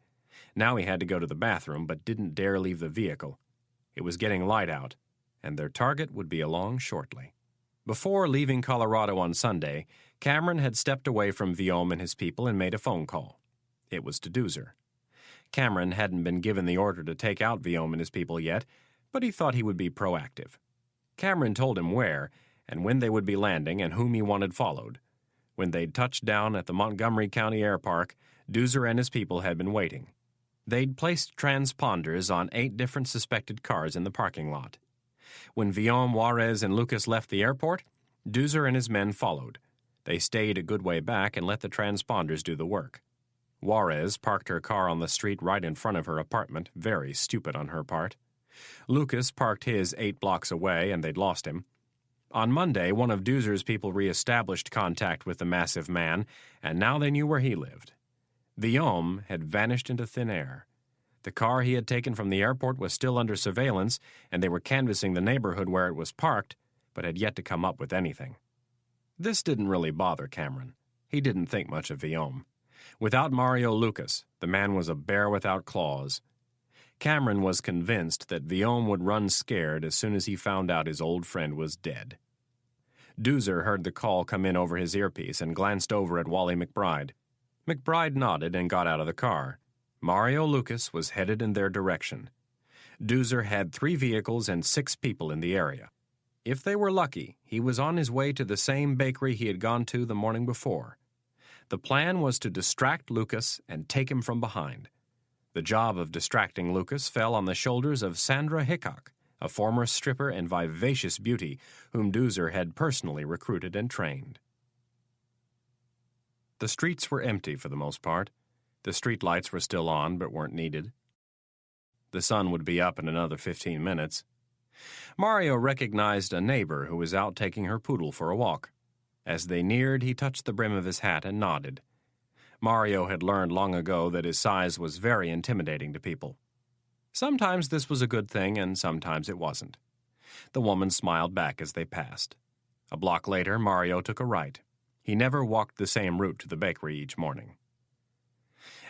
Now he had to go to the bathroom, but didn't dare leave the vehicle. It was getting light out, and their target would be along shortly. Before leaving Colorado on Sunday, Cameron had stepped away from Viaume and his people and made a phone call. It was to Doozer. Cameron hadn't been given the order to take out Viaume and his people yet, but he thought he would be proactive. Cameron told him where and when they would be landing and whom he wanted followed. When they'd touched down at the Montgomery County Air Park, Doozer and his people had been waiting. They'd placed transponders on 8 different suspected cars in the parking lot. When Viaume, Juarez, and Lucas left the airport, Doozer and his men followed. They stayed a good way back and let the transponders do the work. Juarez parked her car on the street right in front of her apartment, very stupid on her part. Lucas parked his 8 blocks away, and they'd lost him. On Monday, one of Doozer's people reestablished contact with the massive man, and now they knew where he lived. Viaume had vanished into thin air. The car he had taken from the airport was still under surveillance, and they were canvassing the neighborhood where it was parked, but had yet to come up with anything. This didn't really bother Cameron. He didn't think much of Viaume. Without Mario Lucas, the man was a bear without claws. Cameron was convinced that Viaume would run scared as soon as he found out his old friend was dead. Doozer heard the call come in over his earpiece and glanced over at Wally McBride. McBride nodded and got out of the car. Mario Lucas was headed in their direction. Doozer had 3 vehicles and 6 people in the area. If they were lucky, he was on his way to the same bakery he had gone to the morning before. The plan was to distract Lucas and take him from behind. The job of distracting Lucas fell on the shoulders of Sandra Hickok, a former stripper and vivacious beauty whom Doozer had personally recruited and trained. The streets were empty for the most part. The street lights were still on but weren't needed. The sun would be up in another 15 minutes. Mario recognized a neighbor who was out taking her poodle for a walk. As they neared, he touched the brim of his hat and nodded. Mario had learned long ago that his size was very intimidating to people. Sometimes this was a good thing, and sometimes it wasn't. The woman smiled back as they passed. A block later, Mario took a right. He never walked the same route to the bakery each morning.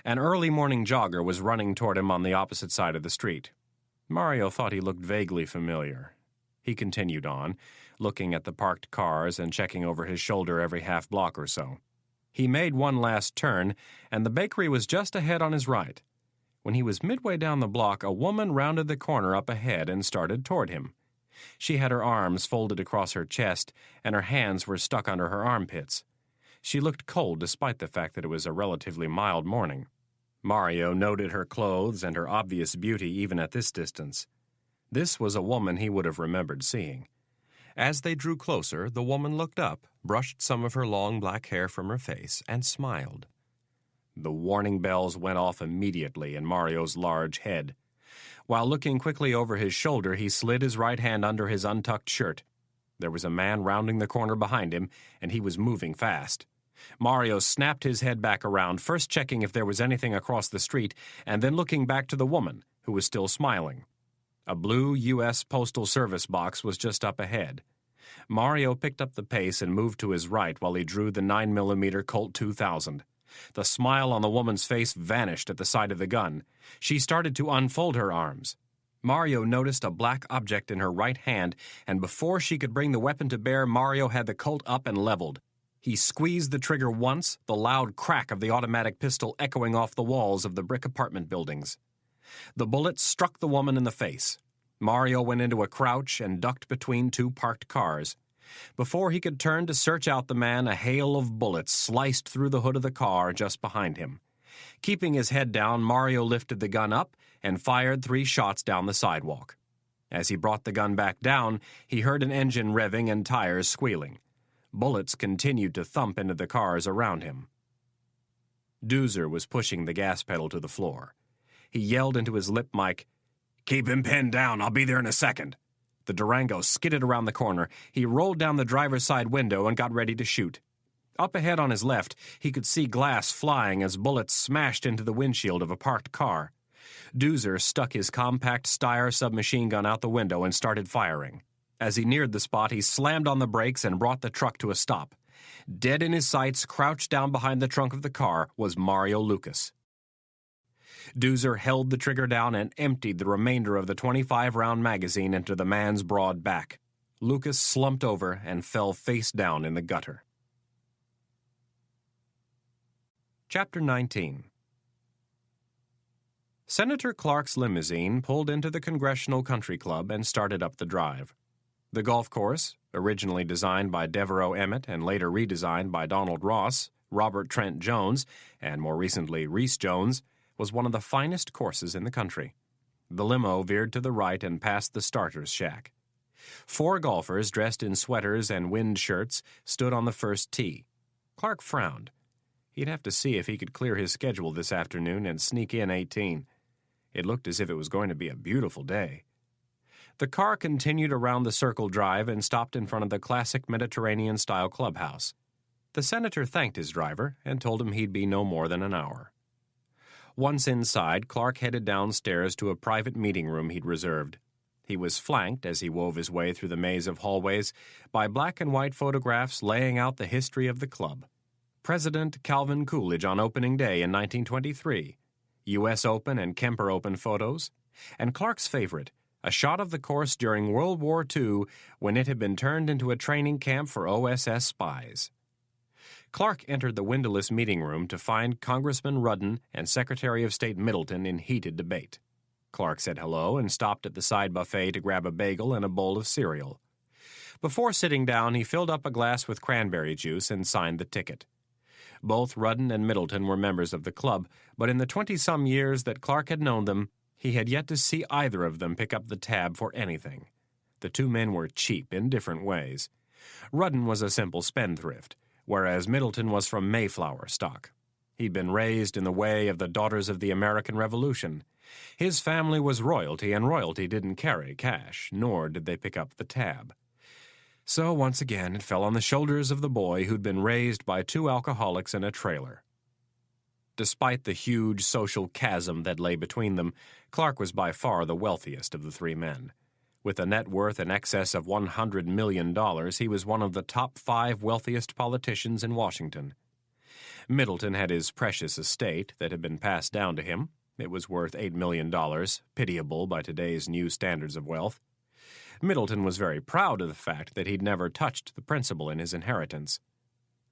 An early morning jogger was running toward him on the opposite side of the street. Mario thought he looked vaguely familiar. He continued on, looking at the parked cars and checking over his shoulder every half block or so. He made one last turn, and the bakery was just ahead on his right. When he was midway down the block, a woman rounded the corner up ahead and started toward him. She had her arms folded across her chest, and her hands were stuck under her armpits. She looked cold despite the fact that it was a relatively mild morning. Mario noted her clothes and her obvious beauty even at this distance. This was a woman he would have remembered seeing. As they drew closer, the woman looked up, brushed some of her long black hair from her face, and smiled. The warning bells went off immediately in Mario's large head. While looking quickly over his shoulder, he slid his right hand under his untucked shirt. There was a man rounding the corner behind him, and he was moving fast. Mario snapped his head back around, first checking if there was anything across the street, and then looking back to the woman, who was still smiling. A blue U.S. Postal Service box was just up ahead. Mario picked up the pace and moved to his right while he drew the 9mm Colt 2000. The smile on the woman's face vanished at the sight of the gun. She started to unfold her arms. Mario noticed a black object in her right hand, and before she could bring the weapon to bear, Mario had the Colt up and leveled. He squeezed the trigger once, the loud crack of the automatic pistol echoing off the walls of the brick apartment buildings. The bullet struck the woman in the face. Mario went into a crouch and ducked between two parked cars. Before he could turn to search out the man, a hail of bullets sliced through the hood of the car just behind him. Keeping his head down, Mario lifted the gun up and fired 3 shots down the sidewalk. As he brought the gun back down, he heard an engine revving and tires squealing. Bullets continued to thump into the cars around him. Doozer was pushing the gas pedal to the floor. He yelled into his lip mic, "Keep him pinned down, I'll be there in a second." The Durango skidded around the corner. He rolled down the driver's side window and got ready to shoot. Up ahead on his left, he could see glass flying as bullets smashed into the windshield of a parked car. Doozer stuck his compact Steyr submachine gun out the window and started firing. As he neared the spot, he slammed on the brakes and brought the truck to a stop. Dead in his sights, crouched down behind the trunk of the car, was Mario Lucas. Doozer held the trigger down and emptied the remainder of the 25-round magazine into the man's broad back. Lucas slumped over and fell face down in the gutter. Chapter 19. Senator Clark's limousine pulled into the Congressional Country Club and started up the drive. The golf course, originally designed by Devereaux Emmett and later redesigned by Donald Ross, Robert Trent Jones, and more recently Reese Jones, was one of the finest courses in the country. The limo veered to the right and passed the starter's shack. 4 golfers dressed in sweaters and wind shirts stood on the first tee. Clark frowned. He'd have to see if he could clear his schedule this afternoon and sneak in 18. It looked as if it was going to be a beautiful day. The car continued around the circle drive and stopped in front of the classic Mediterranean-style clubhouse. The senator thanked his driver and told him he'd be no more than an hour. Once inside, Clark headed downstairs to a private meeting room he'd reserved. He was flanked, as he wove his way through the maze of hallways, by black and white photographs laying out the history of the club. President Calvin Coolidge on opening day in 1923, U.S. Open and Kemper Open photos, and Clark's favorite, a shot of the course during World War II when it had been turned into a training camp for OSS spies. Clark entered the windowless meeting room to find Congressman Rudden and Secretary of State Middleton in heated debate. Clark said hello and stopped at the side buffet to grab a bagel and a bowl of cereal. Before sitting down, he filled up a glass with cranberry juice and signed the ticket. Both Rudden and Middleton were members of the club, but in the 20-some years that Clark had known them, he had yet to see either of them pick up the tab for anything. The 2 men were cheap in different ways. Rudden was a simple spendthrift, whereas Middleton was from Mayflower stock. He'd been raised in the way of the Daughters of the American Revolution. His family was royalty, and royalty didn't carry cash, nor did they pick up the tab. So once again it fell on the shoulders of the boy who'd been raised by 2 alcoholics in a trailer. Despite the huge social chasm that lay between them, Clark was by far the wealthiest of the 3 men. With a net worth in excess of $100 million, he was one of the top 5 wealthiest politicians in Washington. Middleton had his precious estate that had been passed down to him. It was worth $8 million, pitiable by today's new standards of wealth. Middleton was very proud of the fact that he'd never touched the principal in his inheritance.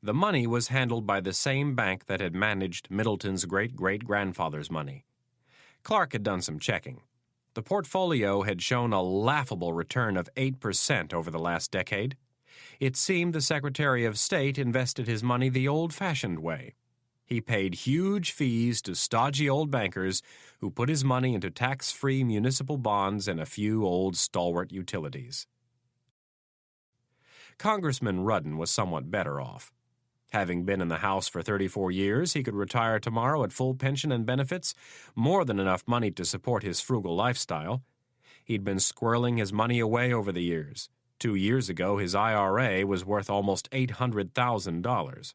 The money was handled by the same bank that had managed Middleton's great-great-grandfather's money. Clark had done some checking. The portfolio had shown a laughable return of 8% over the last decade. It seemed the Secretary of State invested his money the old-fashioned way. He paid huge fees to stodgy old bankers who put his money into tax-free municipal bonds and a few old stalwart utilities. Congressman Rudden was somewhat better off. Having been in the House for 34 years, he could retire tomorrow at full pension and benefits, more than enough money to support his frugal lifestyle. He'd been squirreling his money away over the years. 2 years ago, his IRA was worth almost $800,000.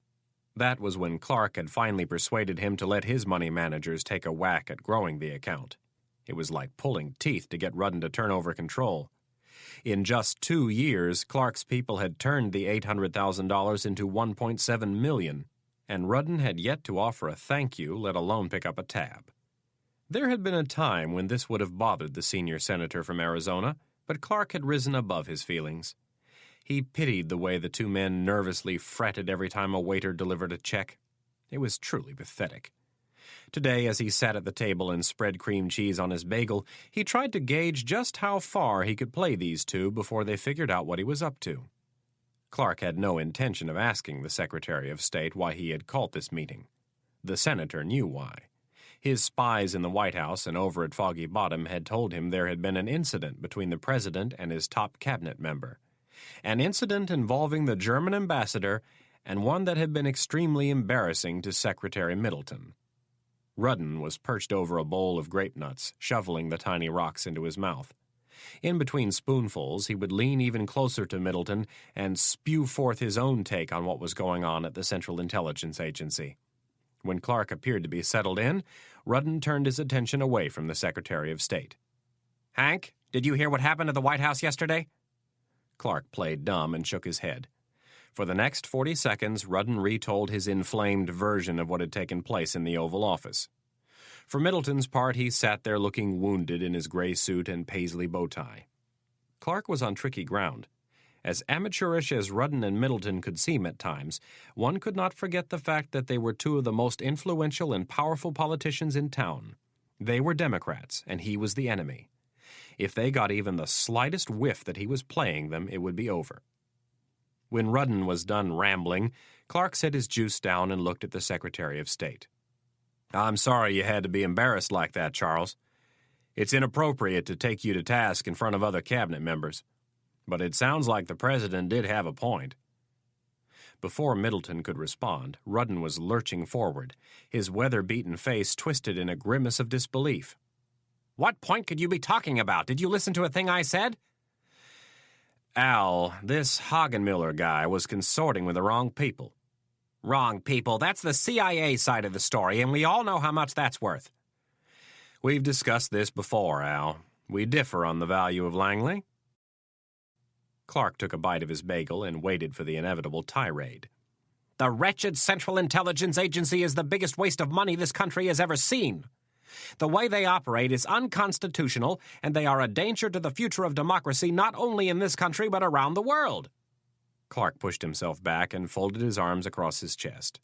That was when Clark had finally persuaded him to let his money managers take a whack at growing the account. It was like pulling teeth to get Rudden to turn over control. In just 2 years, Clark's people had turned the $800,000 into $1.7 million, and Rudden had yet to offer a thank you, let alone pick up a tab. There had been a time when this would have bothered the senior senator from Arizona, but Clark had risen above his feelings. He pitied the way the two men nervously fretted every time a waiter delivered a check. It was truly pathetic. Today, as he sat at the table and spread cream cheese on his bagel, he tried to gauge just how far he could play these two before they figured out what he was up to. Clark had no intention of asking the Secretary of State why he had called this meeting. The senator knew why. His spies in the White House and over at Foggy Bottom had told him there had been an incident between the president and his top cabinet member. An incident involving the German ambassador, and one that had been extremely embarrassing to Secretary Middleton. Rudden was perched over a bowl of grape nuts, shoveling the tiny rocks into his mouth. In between spoonfuls, he would lean even closer to Middleton and spew forth his own take on what was going on at the Central Intelligence Agency. When Clark appeared to be settled in, Rudden turned his attention away from the Secretary of State. "Hank, did you hear what happened at the White House yesterday?" Clark played dumb and shook his head. For the next 40 seconds, Rudden retold his inflamed version of what had taken place in the Oval Office. For Middleton's part, he sat there looking wounded in his gray suit and paisley bow tie. Clark was on tricky ground. As amateurish as Rudden and Middleton could seem at times, one could not forget the fact that they were two of the most influential and powerful politicians in town. They were Democrats, and he was the enemy. If they got even the slightest whiff that he was playing them, it would be over. When Rudden was done rambling, Clark set his juice down and looked at the Secretary of State. "I'm sorry you had to be embarrassed like that, Charles. It's inappropriate to take you to task in front of other cabinet members. But it sounds like the president did have a point." Before Middleton could respond, Rudden was lurching forward, his weather-beaten face twisted in a grimace of disbelief. "What point could you be talking about? Did you listen to a thing I said?" "Al, this Hagenmiller guy was consorting with the wrong people." "Wrong people? That's the CIA side of the story, and we all know how much that's worth." "We've discussed this before, Al. We differ on the value of Langley." Clark took a bite of his bagel and waited for the inevitable tirade. "The wretched Central Intelligence Agency is the biggest waste of money this country has ever seen. The way they operate is unconstitutional, and they are a danger to the future of democracy not only in this country but around the world." Clark pushed himself back and folded his arms across his chest.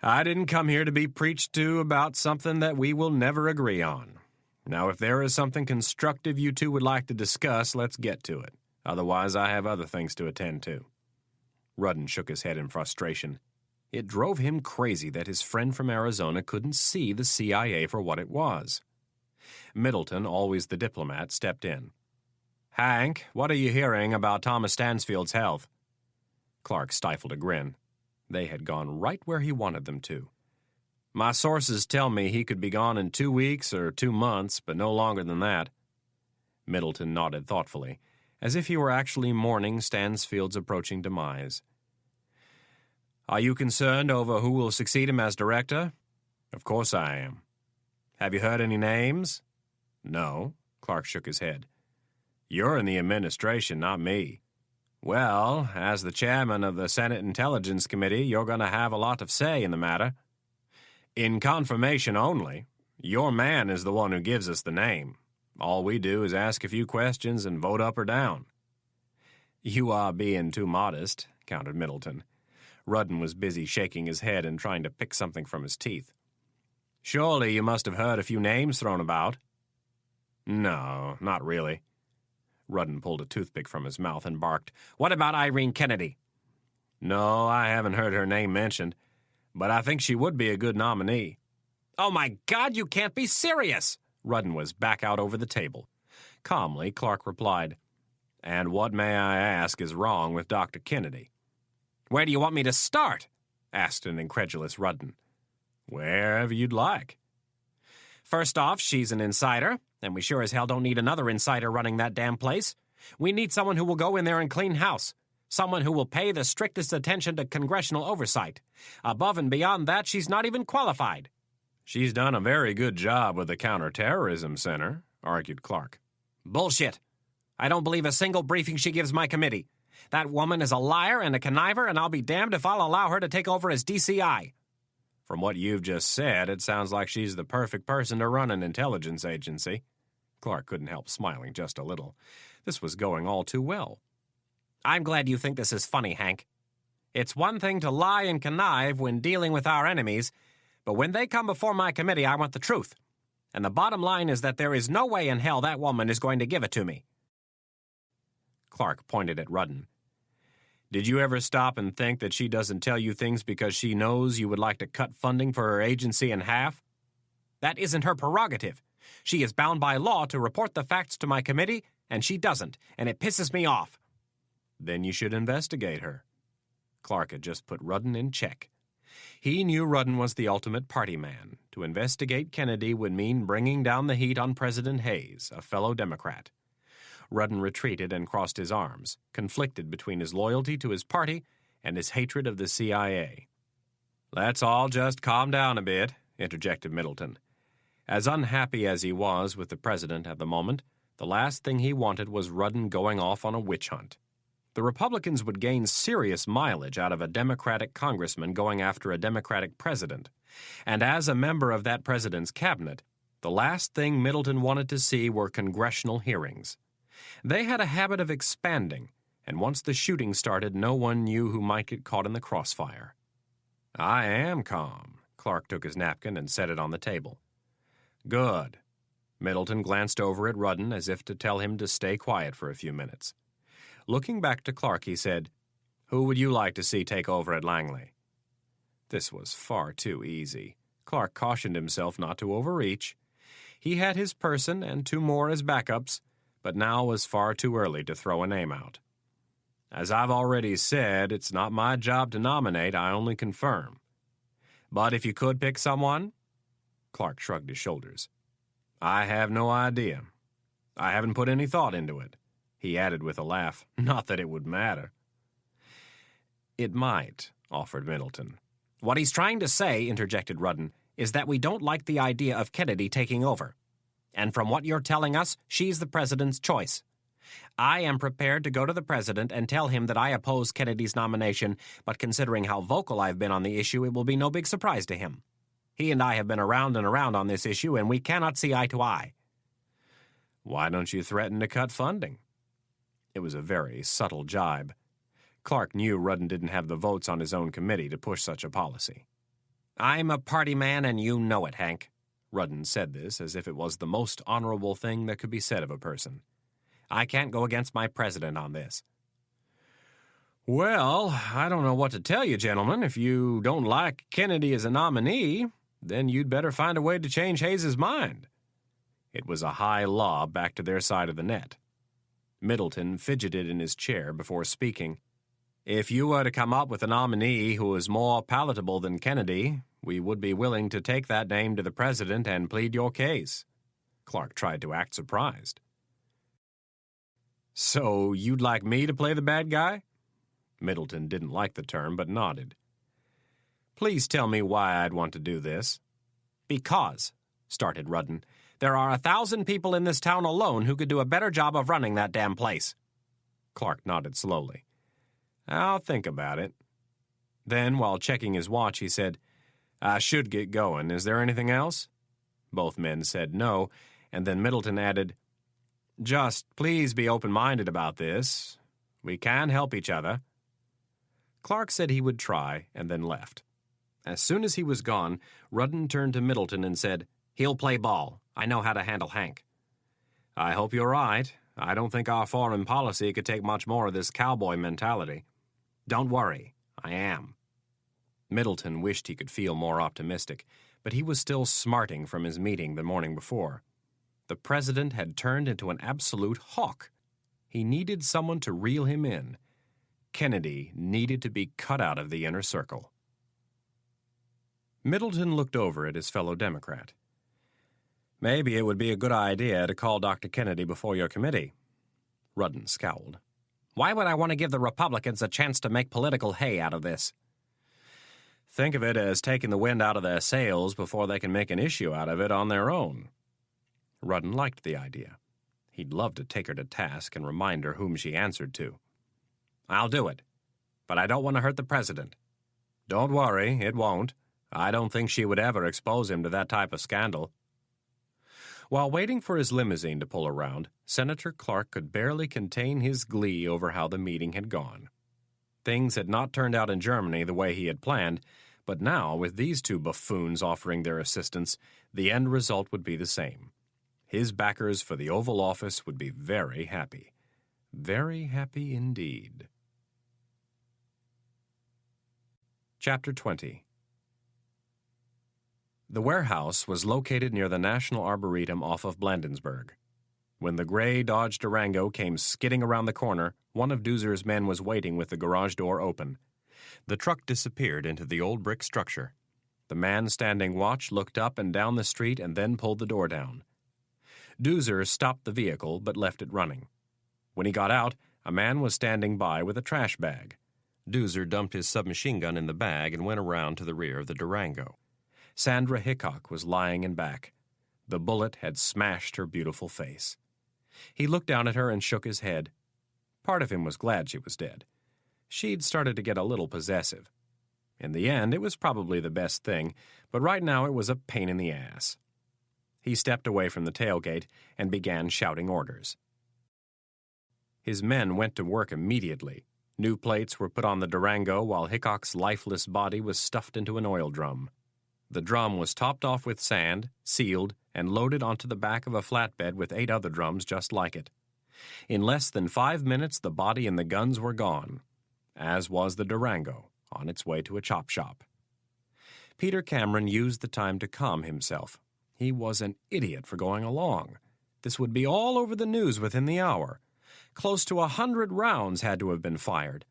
"I didn't come here to be preached to about something that we will never agree on. Now, if there is something constructive you two would like to discuss, let's get to it. Otherwise, I have other things to attend to." Rudden shook his head in frustration. It drove him crazy that his friend from Arizona couldn't see the CIA for what it was. Middleton, always the diplomat, stepped in. "Hank, what are you hearing about Thomas Stansfield's health?" Clark stifled a grin. They had gone right where he wanted them to. "My sources tell me he could be gone in 2 weeks or 2 months, but no longer than that." Middleton nodded thoughtfully, as if he were actually mourning Stansfield's approaching demise. "Are you concerned over who will succeed him as director?" "Of course I am." "Have you heard any names?" "No." Clark shook his head. You're in the administration, not me. Well, as the chairman of the Senate Intelligence Committee, you're going to have a lot of say in the matter. In confirmation only, your man is the one who gives us the name. All we do is ask a few questions and vote up or down." "You are being too modest," countered Middleton. Rudden was busy shaking his head and trying to pick something from his teeth. "Surely you must have heard a few names thrown about." "No, not really." Rudden pulled a toothpick from his mouth and barked, "What about Irene Kennedy?" "No, I haven't heard her name mentioned, but I think she would be a good nominee." "Oh, my God, you can't be serious!" Rudden was back out over the table. Calmly, Clark replied, "And what, may I ask, is wrong with Dr. Kennedy?" "Where do you want me to start?" asked an incredulous Rudden. "Wherever you'd like." "First off, she's an insider, and we sure as hell don't need another insider running that damn place. We need someone who will go in there and clean house. Someone who will pay the strictest attention to congressional oversight. Above and beyond that, she's not even qualified." "She's done a very good job with the Counterterrorism Center," argued Clark. "Bullshit. I don't believe a single briefing she gives my committee. That woman is a liar and a conniver, and I'll be damned if I'll allow her to take over as DCI. "From what you've just said, it sounds like she's the perfect person to run an intelligence agency." Clark couldn't help smiling just a little. This was going all too well. "I'm glad you think this is funny, Hank. It's one thing to lie and connive when dealing with our enemies, but when they come before my committee, I want the truth. And the bottom line is that there is no way in hell that woman is going to give it to me." Clark pointed at Rudden. "Did you ever stop and think that she doesn't tell you things because she knows you would like to cut funding for her agency in half?" "That isn't her prerogative. She is bound by law to report the facts to my committee, and she doesn't, and it pisses me off." "Then you should investigate her." Clark had just put Rudden in check. He knew Rudden was the ultimate party man. To investigate Kennedy would mean bringing down the heat on President Hayes, a fellow Democrat. Rudden retreated and crossed his arms, conflicted between his loyalty to his party and his hatred of the CIA. "Let's all just calm down a bit," interjected Middleton. As unhappy as he was with the president at the moment, the last thing he wanted was Rudden going off on a witch hunt. The Republicans would gain serious mileage out of a Democratic congressman going after a Democratic president, and as a member of that president's cabinet, the last thing Middleton wanted to see were congressional hearings. They had a habit of expanding, and once the shooting started, no one knew who might get caught in the crossfire. "I am calm." Clark took his napkin and set it on the table. "Good." Middleton glanced over at Rudden as if to tell him to stay quiet for a few minutes. Looking back to Clark, he said, "Who would you like to see take over at Langley?" This was far too easy. Clark cautioned himself not to overreach. He had his person and two more as backups, but now was far too early to throw a name out. "As I've already said, it's not my job to nominate, I only confirm. But if you could pick someone?" Clark shrugged his shoulders. "I have no idea. I haven't put any thought into it." He added with a laugh, "Not that it would matter." "It might," offered Middleton. "What he's trying to say," interjected Rudden, "is that we don't like the idea of Kennedy taking over. And from what you're telling us, she's the president's choice. I am prepared to go to the president and tell him that I oppose Kennedy's nomination, but considering how vocal I've been on the issue, it will be no big surprise to him. He and I have been around and around on this issue, and we cannot see eye to eye." "Why don't you threaten to cut funding?" It was a very subtle jibe. Clark knew Rudden didn't have the votes on his own committee to push such a policy. "I'm a party man, and you know it, Hank." Rudden said this as if it was the most honorable thing that could be said of a person. "I can't go against my president on this." "Well, I don't know what to tell you, gentlemen. If you don't like Kennedy as a nominee, then you'd better find a way to change Hayes's mind." It was a high lob back to their side of the net. Middleton fidgeted in his chair before speaking. "If you were to come up with a nominee who is more palatable than Kennedy, we would be willing to take that name to the president and plead your case." Clark tried to act surprised. "So you'd like me to play the bad guy?" Middleton didn't like the term, but nodded. "Please tell me why I'd want to do this." "Because," started Rudden, There are 1,000 people in this town alone who could do a better job of running that damn place. Clark nodded slowly. I'll think about it. Then, while checking his watch, he said, I should get going. Is there anything else? Both men said no, and then Middleton added, Just please be open-minded about this. We can help each other. Clark said he would try, and then left. As soon as he was gone, Rudden turned to Middleton and said, He'll play ball. I know how to handle Hank. I hope you're right. I don't think our foreign policy could take much more of this cowboy mentality. Don't worry, I am. Middleton wished he could feel more optimistic, but he was still smarting from his meeting the morning before. The president had turned into an absolute hawk. He needed someone to reel him in. Kennedy needed to be cut out of the inner circle. Middleton looked over at his fellow Democrat. Maybe it would be a good idea to call Dr. Kennedy before your committee. Rudden scowled. Why would I want to give the Republicans a chance to make political hay out of this? Think of it as taking the wind out of their sails before they can make an issue out of it on their own. Rudden liked the idea. He'd love to take her to task and remind her whom she answered to. I'll do it, but I don't want to hurt the president. Don't worry, it won't. I don't think she would ever expose him to that type of scandal. While waiting for his limousine to pull around, Senator Clark could barely contain his glee over how the meeting had gone. Things had not turned out in Germany the way he had planned, but now, with these two buffoons offering their assistance, the end result would be the same. His backers for the Oval Office would be very happy. Very happy indeed. Chapter 20. The warehouse was located near the National Arboretum off of Blandensburg. When the gray Dodge Durango came skidding around the corner, one of Doozer's men was waiting with the garage door open. The truck disappeared into the old brick structure. The man standing watch looked up and down the street and then pulled the door down. Doozer stopped the vehicle but left it running. When he got out, a man was standing by with a trash bag. Doozer dumped his submachine gun in the bag and went around to the rear of the Durango. Sandra Hickok was lying in back. The bullet had smashed her beautiful face. He looked down at her and shook his head. Part of him was glad she was dead. She'd started to get a little possessive. In the end, it was probably the best thing, but right now it was a pain in the ass. He stepped away from the tailgate and began shouting orders. His men went to work immediately. New plates were put on the Durango while Hickok's lifeless body was stuffed into an oil drum. The drum was topped off with sand, sealed, and loaded onto the back of a flatbed with 8 other drums just like it. In less than 5 minutes, the body and the guns were gone, as was the Durango, on its way to a chop shop. Peter Cameron used the time to calm himself. He was an idiot for going along. This would be all over the news within the hour. Close to 100 rounds had to have been fired.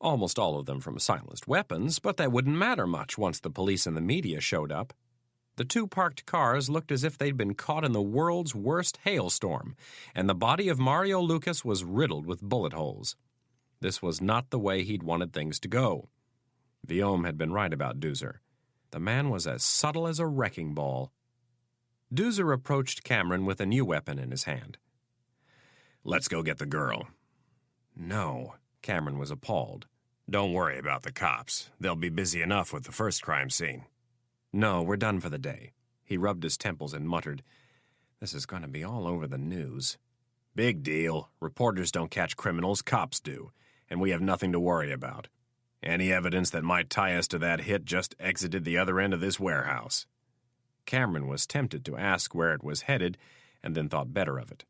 Almost all of them from silenced weapons, but that wouldn't matter much once the police and the media showed up. The 2 parked cars looked as if they'd been caught in the world's worst hailstorm, and the body of Mario Lucas was riddled with bullet holes. This was not the way he'd wanted things to go. Viaume had been right about Doozer. The man was as subtle as a wrecking ball. Doozer approached Cameron with a new weapon in his hand. Let's go get the girl. No, Cameron was appalled. Don't worry about the cops. They'll be busy enough with the first crime scene. No, we're done for the day. He rubbed his temples and muttered, This is going to be all over the news. Big deal. Reporters don't catch criminals, cops do, and we have nothing to worry about. Any evidence that might tie us to that hit just exited the other end of this warehouse. Cameron was tempted to ask where it was headed, and then thought better of it.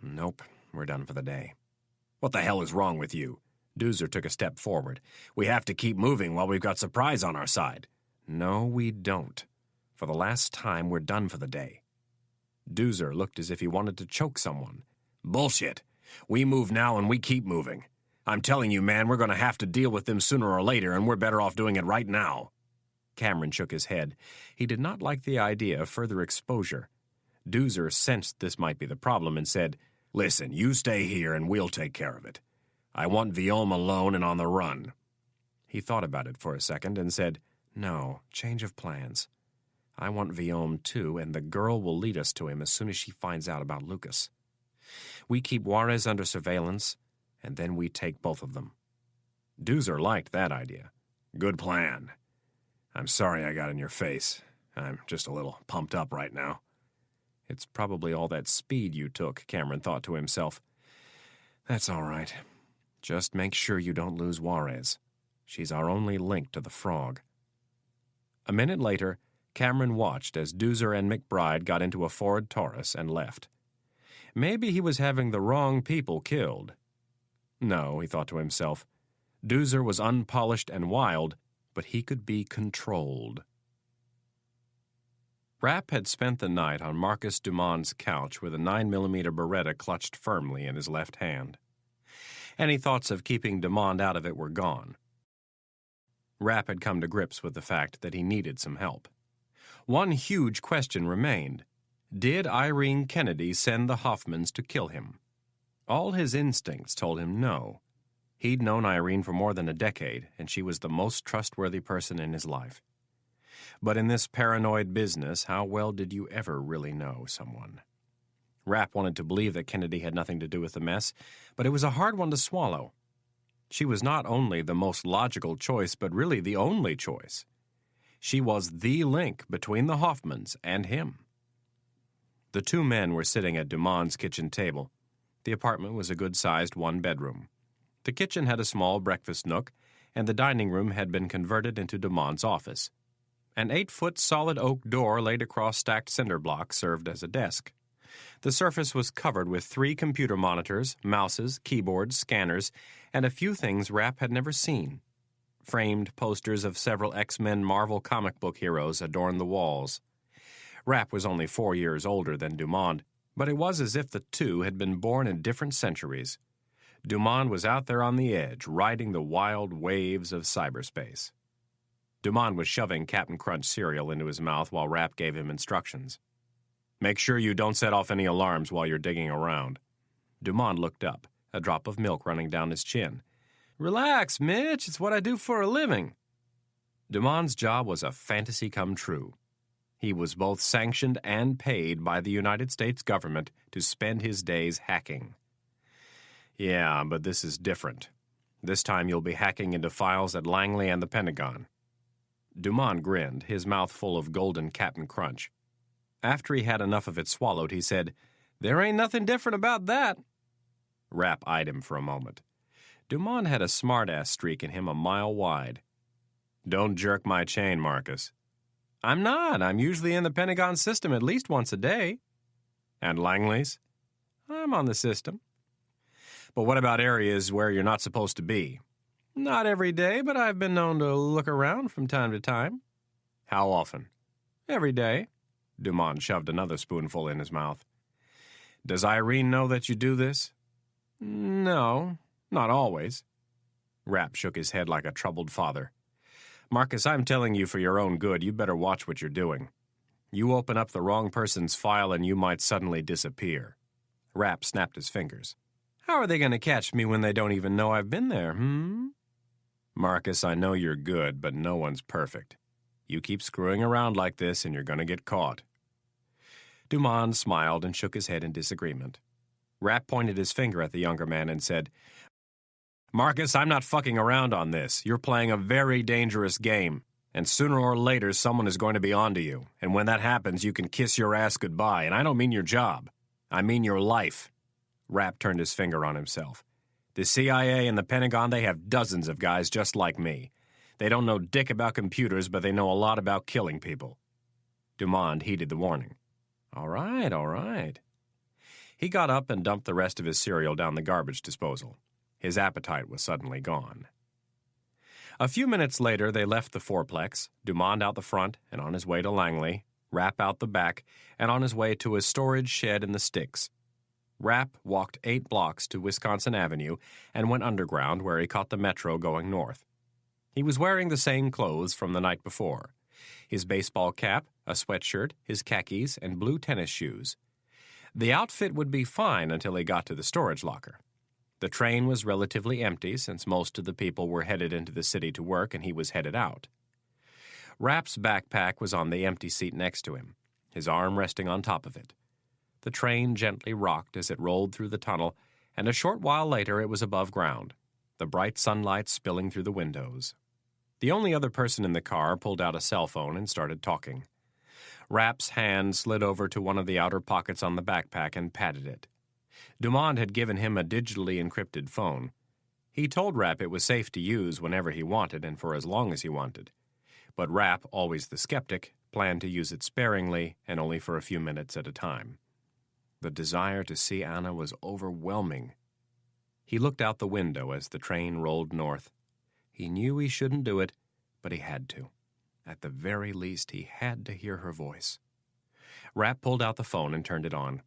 Nope, we're done for the day. What the hell is wrong with you? Doozer took a step forward. We have to keep moving while we've got surprise on our side. No, we don't. For the last time, we're done for the day. Doozer looked as if he wanted to choke someone. Bullshit. We move now and we keep moving. I'm telling you, man, we're going to have to deal with them sooner or later, and we're better off doing it right now. Cameron shook his head. He did not like the idea of further exposure. Doozer sensed this might be the problem and said, Listen, you stay here and we'll take care of it. I want Viaume alone and on the run. He thought about it for a second and said, No, change of plans. I want Viome too, and the girl will lead us to him as soon as she finds out about Lucas. We keep Juarez under surveillance, and then we take both of them." Doozer liked that idea. "Good plan. I'm sorry I got in your face. I'm just a little pumped up right now." "It's probably all that speed you took," Cameron thought to himself. "That's all right. Just make sure you don't lose Juarez. She's our only link to the frog." A minute later, Cameron watched as Doozer and McBride got into a Ford Taurus and left. Maybe he was having the wrong people killed. No, he thought to himself. Doozer was unpolished and wild, but he could be controlled. Rapp had spent the night on Marcus Dumond's couch with a 9mm Beretta clutched firmly in his left hand. Any thoughts of keeping Dumond out of it were gone. Rapp had come to grips with the fact that he needed some help. One huge question remained. Did Irene Kennedy send the Hoffmans to kill him? All his instincts told him no. He'd known Irene for more than a decade, and she was the most trustworthy person in his life. But in this paranoid business, how well did you ever really know someone? Rapp wanted to believe that Kennedy had nothing to do with the mess, but it was a hard one to swallow. She was not only the most logical choice, but really the only choice. She was the link between the Hoffmans and him. The two men were sitting at Dumond's kitchen table. The apartment was a good-sized one-bedroom. The kitchen had a small breakfast nook, and the dining room had been converted into Dumond's office. An 8-foot solid oak door laid across stacked cinder blocks served as a desk. The surface was covered with 3 computer monitors, mouses, keyboards, scanners, and a few things Rapp had never seen. Framed posters of several X-Men Marvel comic book heroes adorned the walls. Rapp was only 4 years older than Dumond, but it was as if the two had been born in different centuries. Dumond was out there on the edge, riding the wild waves of cyberspace. Dumond was shoving Captain Crunch cereal into his mouth while Rapp gave him instructions. "Make sure you don't set off any alarms while you're digging around." Dumond looked up, a drop of milk running down his chin. "Relax, Mitch. It's what I do for a living." Dumond's job was a fantasy come true. He was both sanctioned and paid by the United States government to spend his days hacking. "Yeah, but this is different. This time you'll be hacking into files at Langley and the Pentagon." Dumond grinned, his mouth full of golden Captain Crunch. After he had enough of it swallowed, he said, "There ain't nothing different about that." Rapp eyed him for a moment. Dumond had a smart-ass streak in him a mile wide. "Don't jerk my chain, Marcus." "I'm not. I'm usually in the Pentagon system at least once a day." "And Langley's?" "I'm on the system." "But what about areas where you're not supposed to be?" "Not every day, but I've been known to look around from time to time." "How often?" "Every day." Dumond shoved another spoonful in his mouth. "Does Irene know that you do this?" "No, not always." Rapp shook his head like a troubled father. "Marcus, I'm telling you for your own good, you better watch what you're doing. You open up the wrong person's file and you might suddenly disappear." Rapp snapped his fingers. "How are they going to catch me when they don't even know I've been there, "Marcus, I know you're good, but no one's perfect. You keep screwing around like this and you're going to get caught." Dumond smiled and shook his head in disagreement. Rapp pointed his finger at the younger man and said, "Marcus, I'm not fucking around on this. You're playing a very dangerous game, and sooner or later someone is going to be onto you, and when that happens you can kiss your ass goodbye, and I don't mean your job. I mean your life." Rapp turned his finger on himself. "The CIA and the Pentagon, they have dozens of guys just like me. They don't know dick about computers, but they know a lot about killing people." Dumond heeded the warning. All right. He got up and dumped the rest of his cereal down the garbage disposal. His appetite was suddenly gone. A few minutes later, they left the fourplex, Dumond out the front and on his way to Langley, Rapp out the back and on his way to a storage shed in the sticks. Rapp walked 8 blocks to Wisconsin Avenue and went underground where he caught the metro going north. He was wearing the same clothes from the night before. His baseball cap, a sweatshirt, his khakis, and blue tennis shoes. The outfit would be fine until he got to the storage locker. The train was relatively empty since most of the people were headed into the city to work and he was headed out. Rapp's backpack was on the empty seat next to him, his arm resting on top of it. The train gently rocked as it rolled through the tunnel, and a short while later it was above ground, the bright sunlight spilling through the windows. The only other person in the car pulled out a cell phone and started talking. Rapp's hand slid over to one of the outer pockets on the backpack and patted it. Dumont had given him a digitally encrypted phone. He told Rapp it was safe to use whenever he wanted and for as long as he wanted. But Rapp, always the skeptic, planned to use it sparingly and only for a few minutes at a time. The desire to see Anna was overwhelming. He looked out the window as the train rolled north. He knew he shouldn't do it, but he had to. At the very least, he had to hear her voice. Rapp pulled out the phone and turned it on.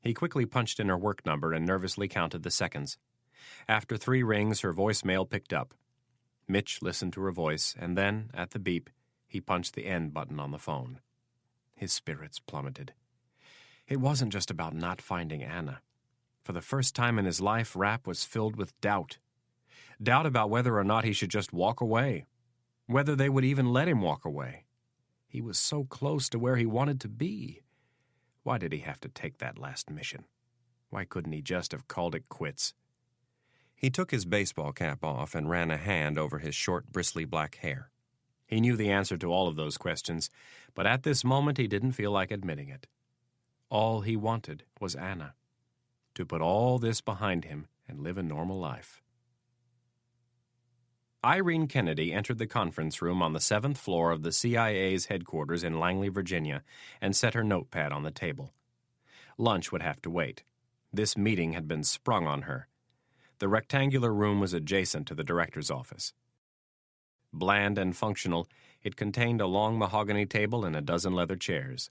He quickly punched in her work number and nervously counted the seconds. After 3 rings, her voicemail picked up. Mitch listened to her voice, and then, at the beep, he punched the end button on the phone. His spirits plummeted. It wasn't just about not finding Anna. For the first time in his life, Rapp was filled with doubt. Doubt about whether or not he should just walk away. Whether they would even let him walk away. He was so close to where he wanted to be. Why did he have to take that last mission? Why couldn't he just have called it quits? He took his baseball cap off and ran a hand over his short, bristly black hair. He knew the answer to all of those questions, but at this moment he didn't feel like admitting it. All he wanted was Anna. To put all this behind him and live a normal life. Irene Kennedy entered the conference room on the 7th floor of the CIA's headquarters in Langley, Virginia, and set her notepad on the table. Lunch would have to wait. This meeting had been sprung on her. The rectangular room was adjacent to the director's office. Bland and functional, it contained a long mahogany table and a dozen leather chairs.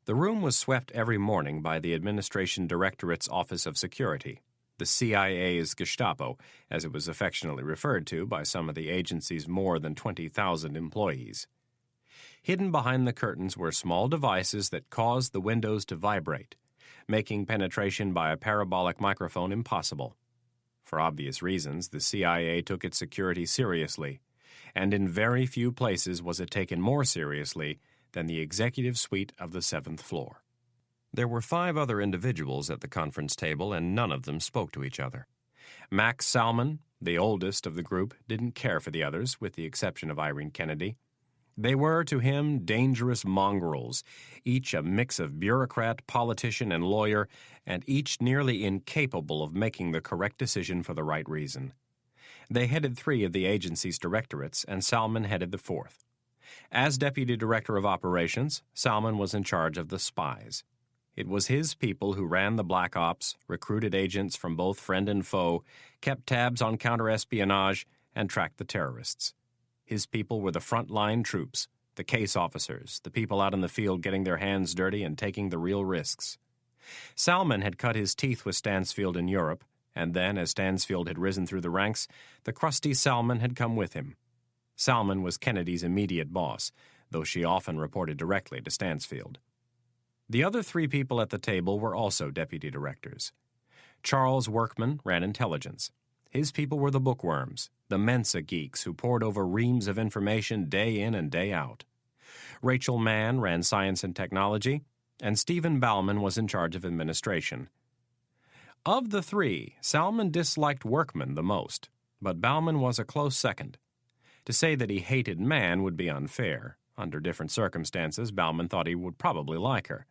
The room was swept every morning by the Administration Directorate's Office of Security, the CIA's Gestapo, as it was affectionately referred to by some of the agency's more than 20,000 employees. Hidden behind the curtains were small devices that caused the windows to vibrate, making penetration by a parabolic microphone impossible. For obvious reasons, the CIA took its security seriously, and in very few places was it taken more seriously than the executive suite of the 7th floor. There were 5 other individuals at the conference table, and none of them spoke to each other. Max Salmon, the oldest of the group, didn't care for the others, with the exception of Irene Kennedy. They were, to him, dangerous mongrels, each a mix of bureaucrat, politician, and lawyer, and each nearly incapable of making the correct decision for the right reason. They headed 3 of the agency's directorates, and Salmon headed the 4th. As Deputy Director of Operations, Salmon was in charge of the spies. It was his people who ran the black ops, recruited agents from both friend and foe, kept tabs on counterespionage, and tracked the terrorists. His people were the front-line troops, the case officers, the people out in the field getting their hands dirty and taking the real risks. Salmon had cut his teeth with Stansfield in Europe, and then, as Stansfield had risen through the ranks, the crusty Salmon had come with him. Salmon was Kennedy's immediate boss, though she often reported directly to Stansfield. The other 3 people at the table were also deputy directors. Charles Workman ran intelligence. His people were the bookworms, the Mensa geeks who pored over reams of information day in and day out. Rachel Mann ran science and technology, and Stephen Bauman was in charge of administration. Of the 3, Salmon disliked Workman the most, but Bauman was a close second. To say that he hated Mann would be unfair. Under different circumstances, Bauman thought he would probably like her.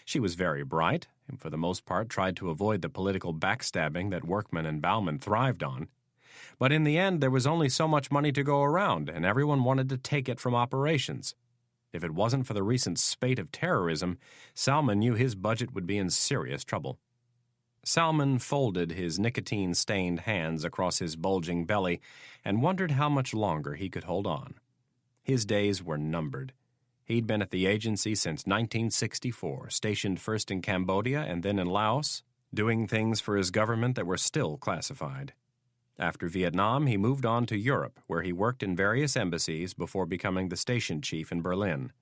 She was very bright, and for the most part tried to avoid the political backstabbing that Workman and Bauman thrived on. But in the end, there was only so much money to go around, and everyone wanted to take it from operations. If it wasn't for the recent spate of terrorism, Salmon knew his budget would be in serious trouble. Salmon folded his nicotine-stained hands across his bulging belly and wondered how much longer he could hold on. His days were numbered. He'd been at the agency since 1964, stationed first in Cambodia and then in Laos, doing things for his government that were still classified. After Vietnam, he moved on to Europe, where he worked in various embassies before becoming the station chief in Berlin.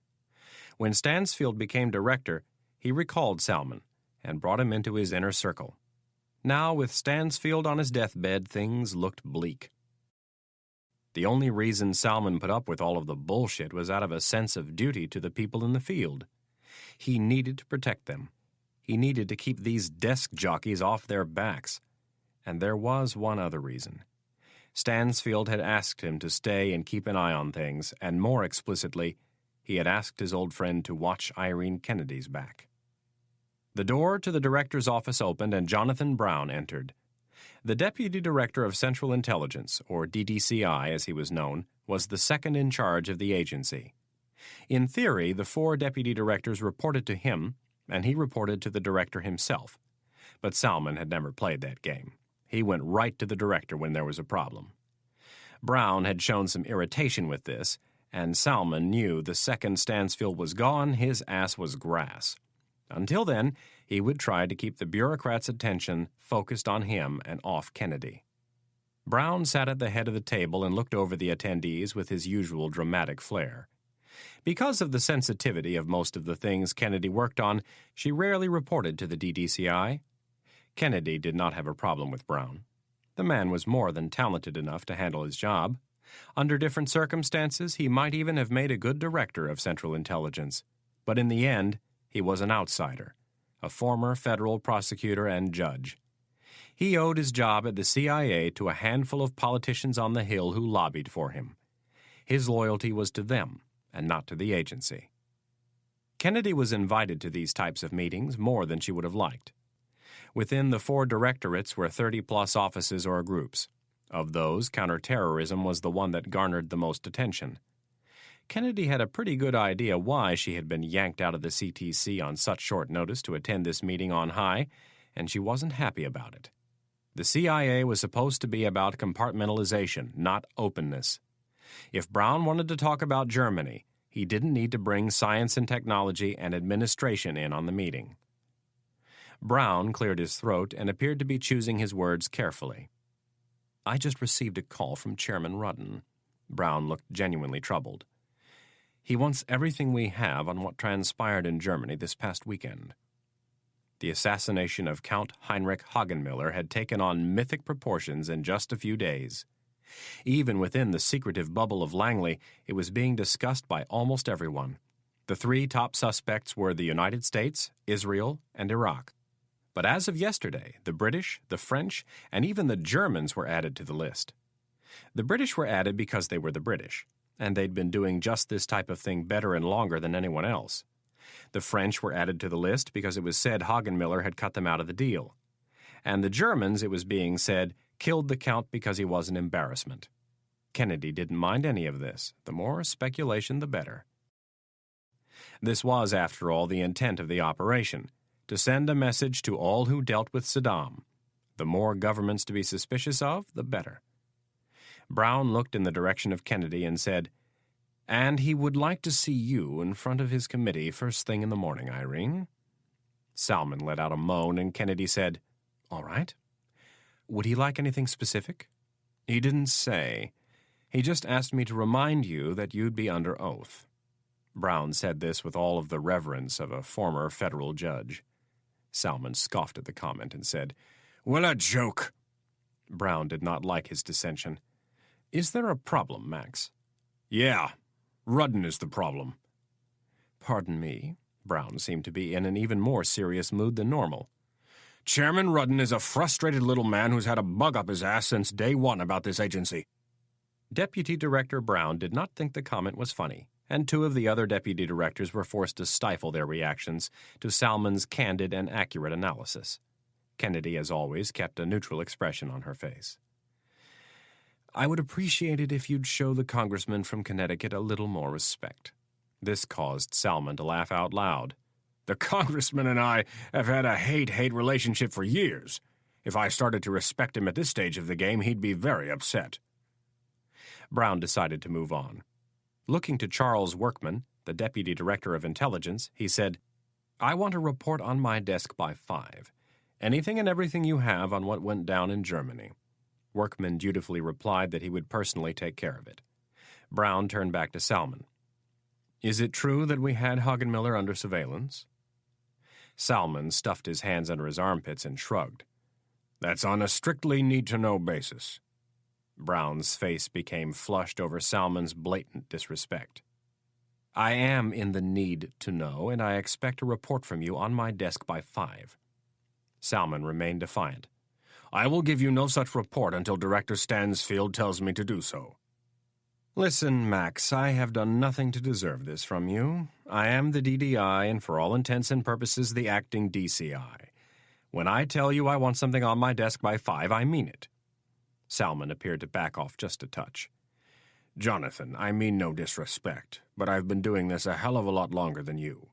When Stansfield became director, he recalled Salmon and brought him into his inner circle. Now, with Stansfield on his deathbed, things looked bleak. The only reason Salmon put up with all of the bullshit was out of a sense of duty to the people in the field. He needed to protect them. He needed to keep these desk jockeys off their backs. And there was one other reason. Stansfield had asked him to stay and keep an eye on things, and more explicitly, he had asked his old friend to watch Irene Kennedy's back. The door to the director's office opened and Jonathan Brown entered. The Deputy Director of Central Intelligence, or DDCI as he was known, was the second in charge of the agency. In theory, the 4 deputy directors reported to him, and he reported to the director himself. But Salmon had never played that game. He went right to the director when there was a problem. Brown had shown some irritation with this, and Salmon knew the second Stansfield was gone, his ass was grass. Until then, he would try to keep the bureaucrats' attention focused on him and off Kennedy. Brown sat at the head of the table and looked over the attendees with his usual dramatic flair. Because of the sensitivity of most of the things Kennedy worked on, she rarely reported to the DDCI. Kennedy did not have a problem with Brown. The man was more than talented enough to handle his job. Under different circumstances, he might even have made a good director of Central Intelligence. But in the end, he was an outsider, a former federal prosecutor and judge. He owed his job at the CIA to a handful of politicians on the Hill who lobbied for him. His loyalty was to them, and not to the agency. Kennedy was invited to these types of meetings more than she would have liked. Within the 4 directorates were 30-plus offices or groups. Of those, counterterrorism was the one that garnered the most attention. Kennedy had a pretty good idea why she had been yanked out of the CTC on such short notice to attend this meeting on high, and she wasn't happy about it. The CIA was supposed to be about compartmentalization, not openness. If Brown wanted to talk about Germany, he didn't need to bring science and technology and administration in on the meeting. Brown cleared his throat and appeared to be choosing his words carefully. "I just received a call from Chairman Rudden." Brown looked genuinely troubled. "He wants everything we have on what transpired in Germany this past weekend." The assassination of Count Heinrich Hagenmiller had taken on mythic proportions in just a few days. Even within the secretive bubble of Langley, it was being discussed by almost everyone. The 3 top suspects were the United States, Israel, and Iraq. But as of yesterday, the British, the French, and even the Germans were added to the list. The British were added because they were the British, and they'd been doing just this type of thing better and longer than anyone else. The French were added to the list because it was said Hagenmiller had cut them out of the deal. And the Germans, it was being said, killed the Count because he was an embarrassment. Kennedy didn't mind any of this. The more speculation, the better. This was, after all, the intent of the operation, to send a message to all who dealt with Saddam. The more governments to be suspicious of, the better. Brown looked in the direction of Kennedy and said, "And he would like to see you in front of his committee first thing in the morning, Irene." Salmon let out a moan, and Kennedy said, "All right." "Would he like anything specific?" "He didn't say. He just asked me to remind you that you'd be under oath." Brown said this with all of the reverence of a former federal judge. Salmon scoffed at the comment and said, "What a joke." Brown did not like his dissension. "Is there a problem, Max?" "Yeah, Rudden is the problem." "Pardon me?" Brown seemed to be in an even more serious mood than normal. "Chairman Rudden is a frustrated little man who's had a bug up his ass since day one about this agency." Deputy Director Brown did not think the comment was funny, and 2 of the other deputy directors were forced to stifle their reactions to Salmon's candid and accurate analysis. Kennedy, as always, kept a neutral expression on her face. "I would appreciate it if you'd show the congressman from Connecticut a little more respect." This caused Salmon to laugh out loud. "The congressman and I have had a hate-hate relationship for years. If I started to respect him at this stage of the game, he'd be very upset." Brown decided to move on. Looking to Charles Workman, the Deputy Director of Intelligence, he said, "I want a report on my desk by 5. Anything and everything you have on what went down in Germany." Workman dutifully replied that he would personally take care of it. Brown turned back to Salmon. "Is it true that we had Hagenmiller under surveillance?" Salmon stuffed his hands under his armpits and shrugged. "That's on a strictly need-to-know basis." Brown's face became flushed over Salmon's blatant disrespect. "I am in the need to know, and I expect a report from you on my desk by 5. Salmon remained defiant. "I will give you no such report until Director Stansfield tells me to do so." "Listen, Max, I have done nothing to deserve this from you. I am the DDI, and for all intents and purposes the acting DCI. When I tell you I want something on my desk by 5, I mean it." Salmon appeared to back off just a touch. "Jonathan, I mean no disrespect, but I've been doing this a hell of a lot longer than you.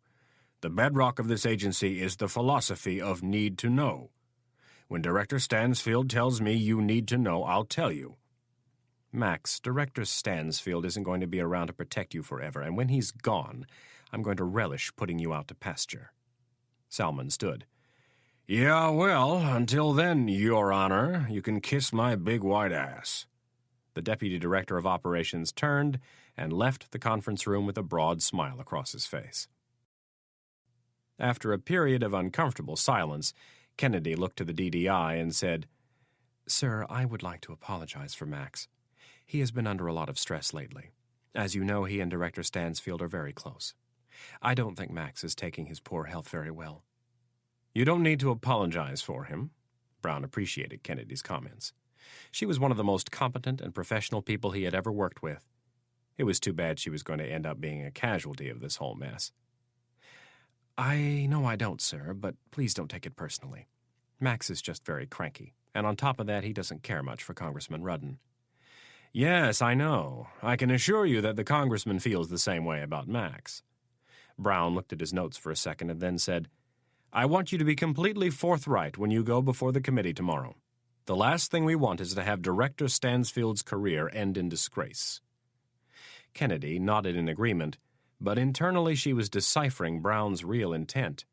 The bedrock of this agency is the philosophy of need to know. When Director Stansfield tells me you need to know, I'll tell you." "Max, Director Stansfield isn't going to be around to protect you forever, and when he's gone, I'm going to relish putting you out to pasture." Salmon stood. "Yeah, well, until then, Your Honor, you can kiss my big white ass." The Deputy Director of Operations turned and left the conference room with a broad smile across his face. After a period of uncomfortable silence, Kennedy looked to the DDI and said, "Sir, I would like to apologize for Max. He has been under a lot of stress lately. As you know, he and Director Stansfield are very close. I don't think Max is taking his poor health very well." "You don't need to apologize for him." Brown appreciated Kennedy's comments. She was one of the most competent and professional people he had ever worked with. It was too bad she was going to end up being a casualty of this whole mess. "I know I don't, sir, but please don't take it personally. Max is just very cranky, and on top of that, he doesn't care much for Congressman Rudden." "Yes, I know. I can assure you that the congressman feels the same way about Max." Brown looked at his notes for a second and then said, "I want you to be completely forthright when you go before the committee tomorrow. The last thing we want is to have Director Stansfield's career end in disgrace." Kennedy nodded in agreement, but internally she was deciphering Brown's real intent.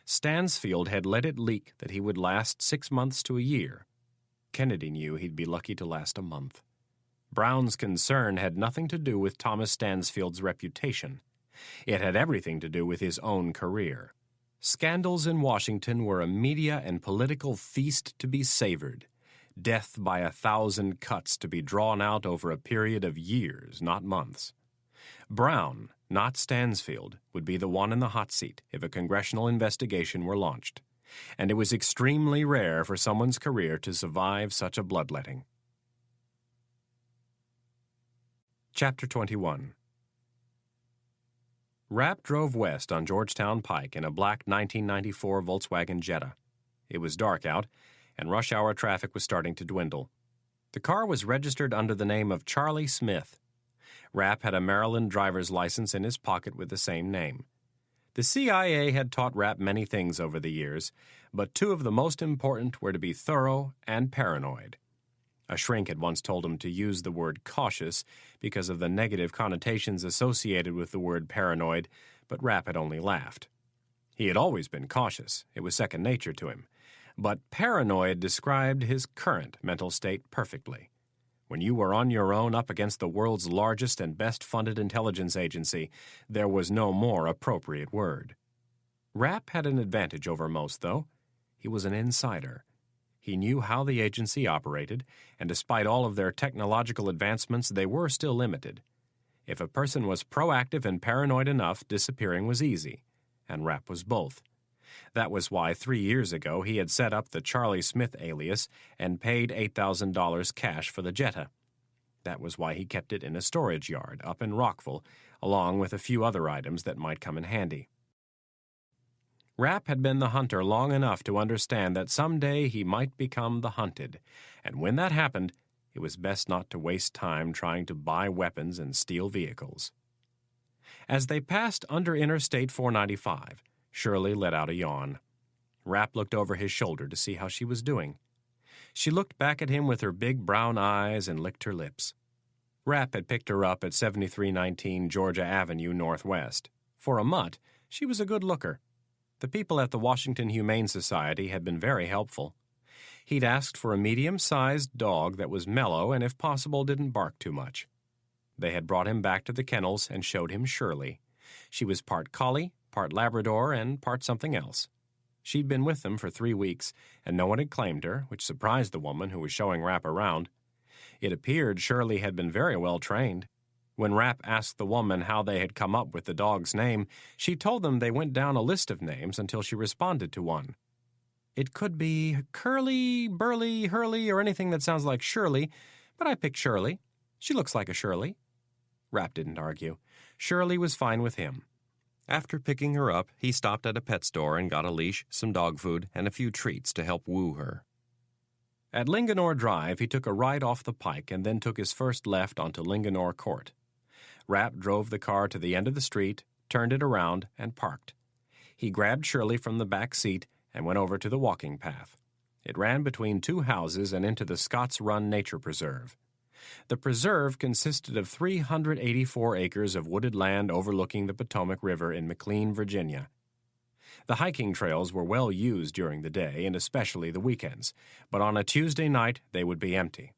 Stansfield had let it leak that he would last 6 months to a year. Kennedy knew he'd be lucky to last a month. Brown's concern had nothing to do with Thomas Stansfield's reputation. It had everything to do with his own career. Scandals in Washington were a media and political feast to be savored. Death by 1,000 cuts to be drawn out over a period of years, not months. Brown, not Stansfield, would be the one in the hot seat if a congressional investigation were launched, and it was extremely rare for someone's career to survive such a bloodletting. Chapter 21. Rapp drove west on Georgetown Pike in a black 1994 Volkswagen Jetta. It was dark out, and rush hour traffic was starting to dwindle. The car was registered under the name of Charlie Smith. Rapp had a Maryland driver's license in his pocket with the same name. The CIA had taught Rapp many things over the years, but 2 of the most important were to be thorough and paranoid. A shrink had once told him to use the word cautious because of the negative connotations associated with the word paranoid, but Rapp had only laughed. He had always been cautious. It was second nature to him. But paranoid described his current mental state perfectly. When you were on your own up against the world's largest and best-funded intelligence agency, there was no more appropriate word. Rapp had an advantage over most, though. He was an insider. He knew how the agency operated, and despite all of their technological advancements, they were still limited. If a person was proactive and paranoid enough, disappearing was easy, and Rapp was both. That was why 3 years ago he had set up the Charlie Smith alias and paid $8,000 cash for the Jetta. That was why he kept it in a storage yard up in Rockville, along with a few other items that might come in handy. Rapp had been the hunter long enough to understand that someday he might become the hunted, and when that happened, it was best not to waste time trying to buy weapons and steal vehicles. As they passed under Interstate 495, Shirley let out a yawn. Rapp looked over his shoulder to see how she was doing. She looked back at him with her big brown eyes and licked her lips. Rapp had picked her up at 7319 Georgia Avenue Northwest. For a mutt, she was a good looker. The people at the Washington Humane Society had been very helpful. He'd asked for a medium-sized dog that was mellow and, if possible, didn't bark too much. They had brought him back to the kennels and showed him Shirley. She was part collie, part Labrador, and part something else. She'd been with them for 3 weeks, and no one had claimed her, which surprised the woman who was showing Rapp around. It appeared Shirley had been very well trained. When Rapp asked the woman how they had come up with the dog's name, she told them they went down a list of names until she responded to one. It could be Curly, Burly, Hurley, or anything that sounds like Shirley, but I picked Shirley. She looks like a Shirley. Rapp didn't argue. Shirley was fine with him. After picking her up, he stopped at a pet store and got a leash, some dog food, and a few treats to help woo her. At Linganore Drive, he took a right off the pike and then took his first left onto Linganore Court. Rapp drove the car to the end of the street, turned it around, and parked. He grabbed Shirley from the back seat and went over to the walking path. It ran between two houses and into the Scotts Run Nature Preserve. The preserve consisted of 384 acres of wooded land overlooking the Potomac River in McLean, Virginia. The hiking trails were well used during the day and especially the weekends, but on a Tuesday night they would be empty.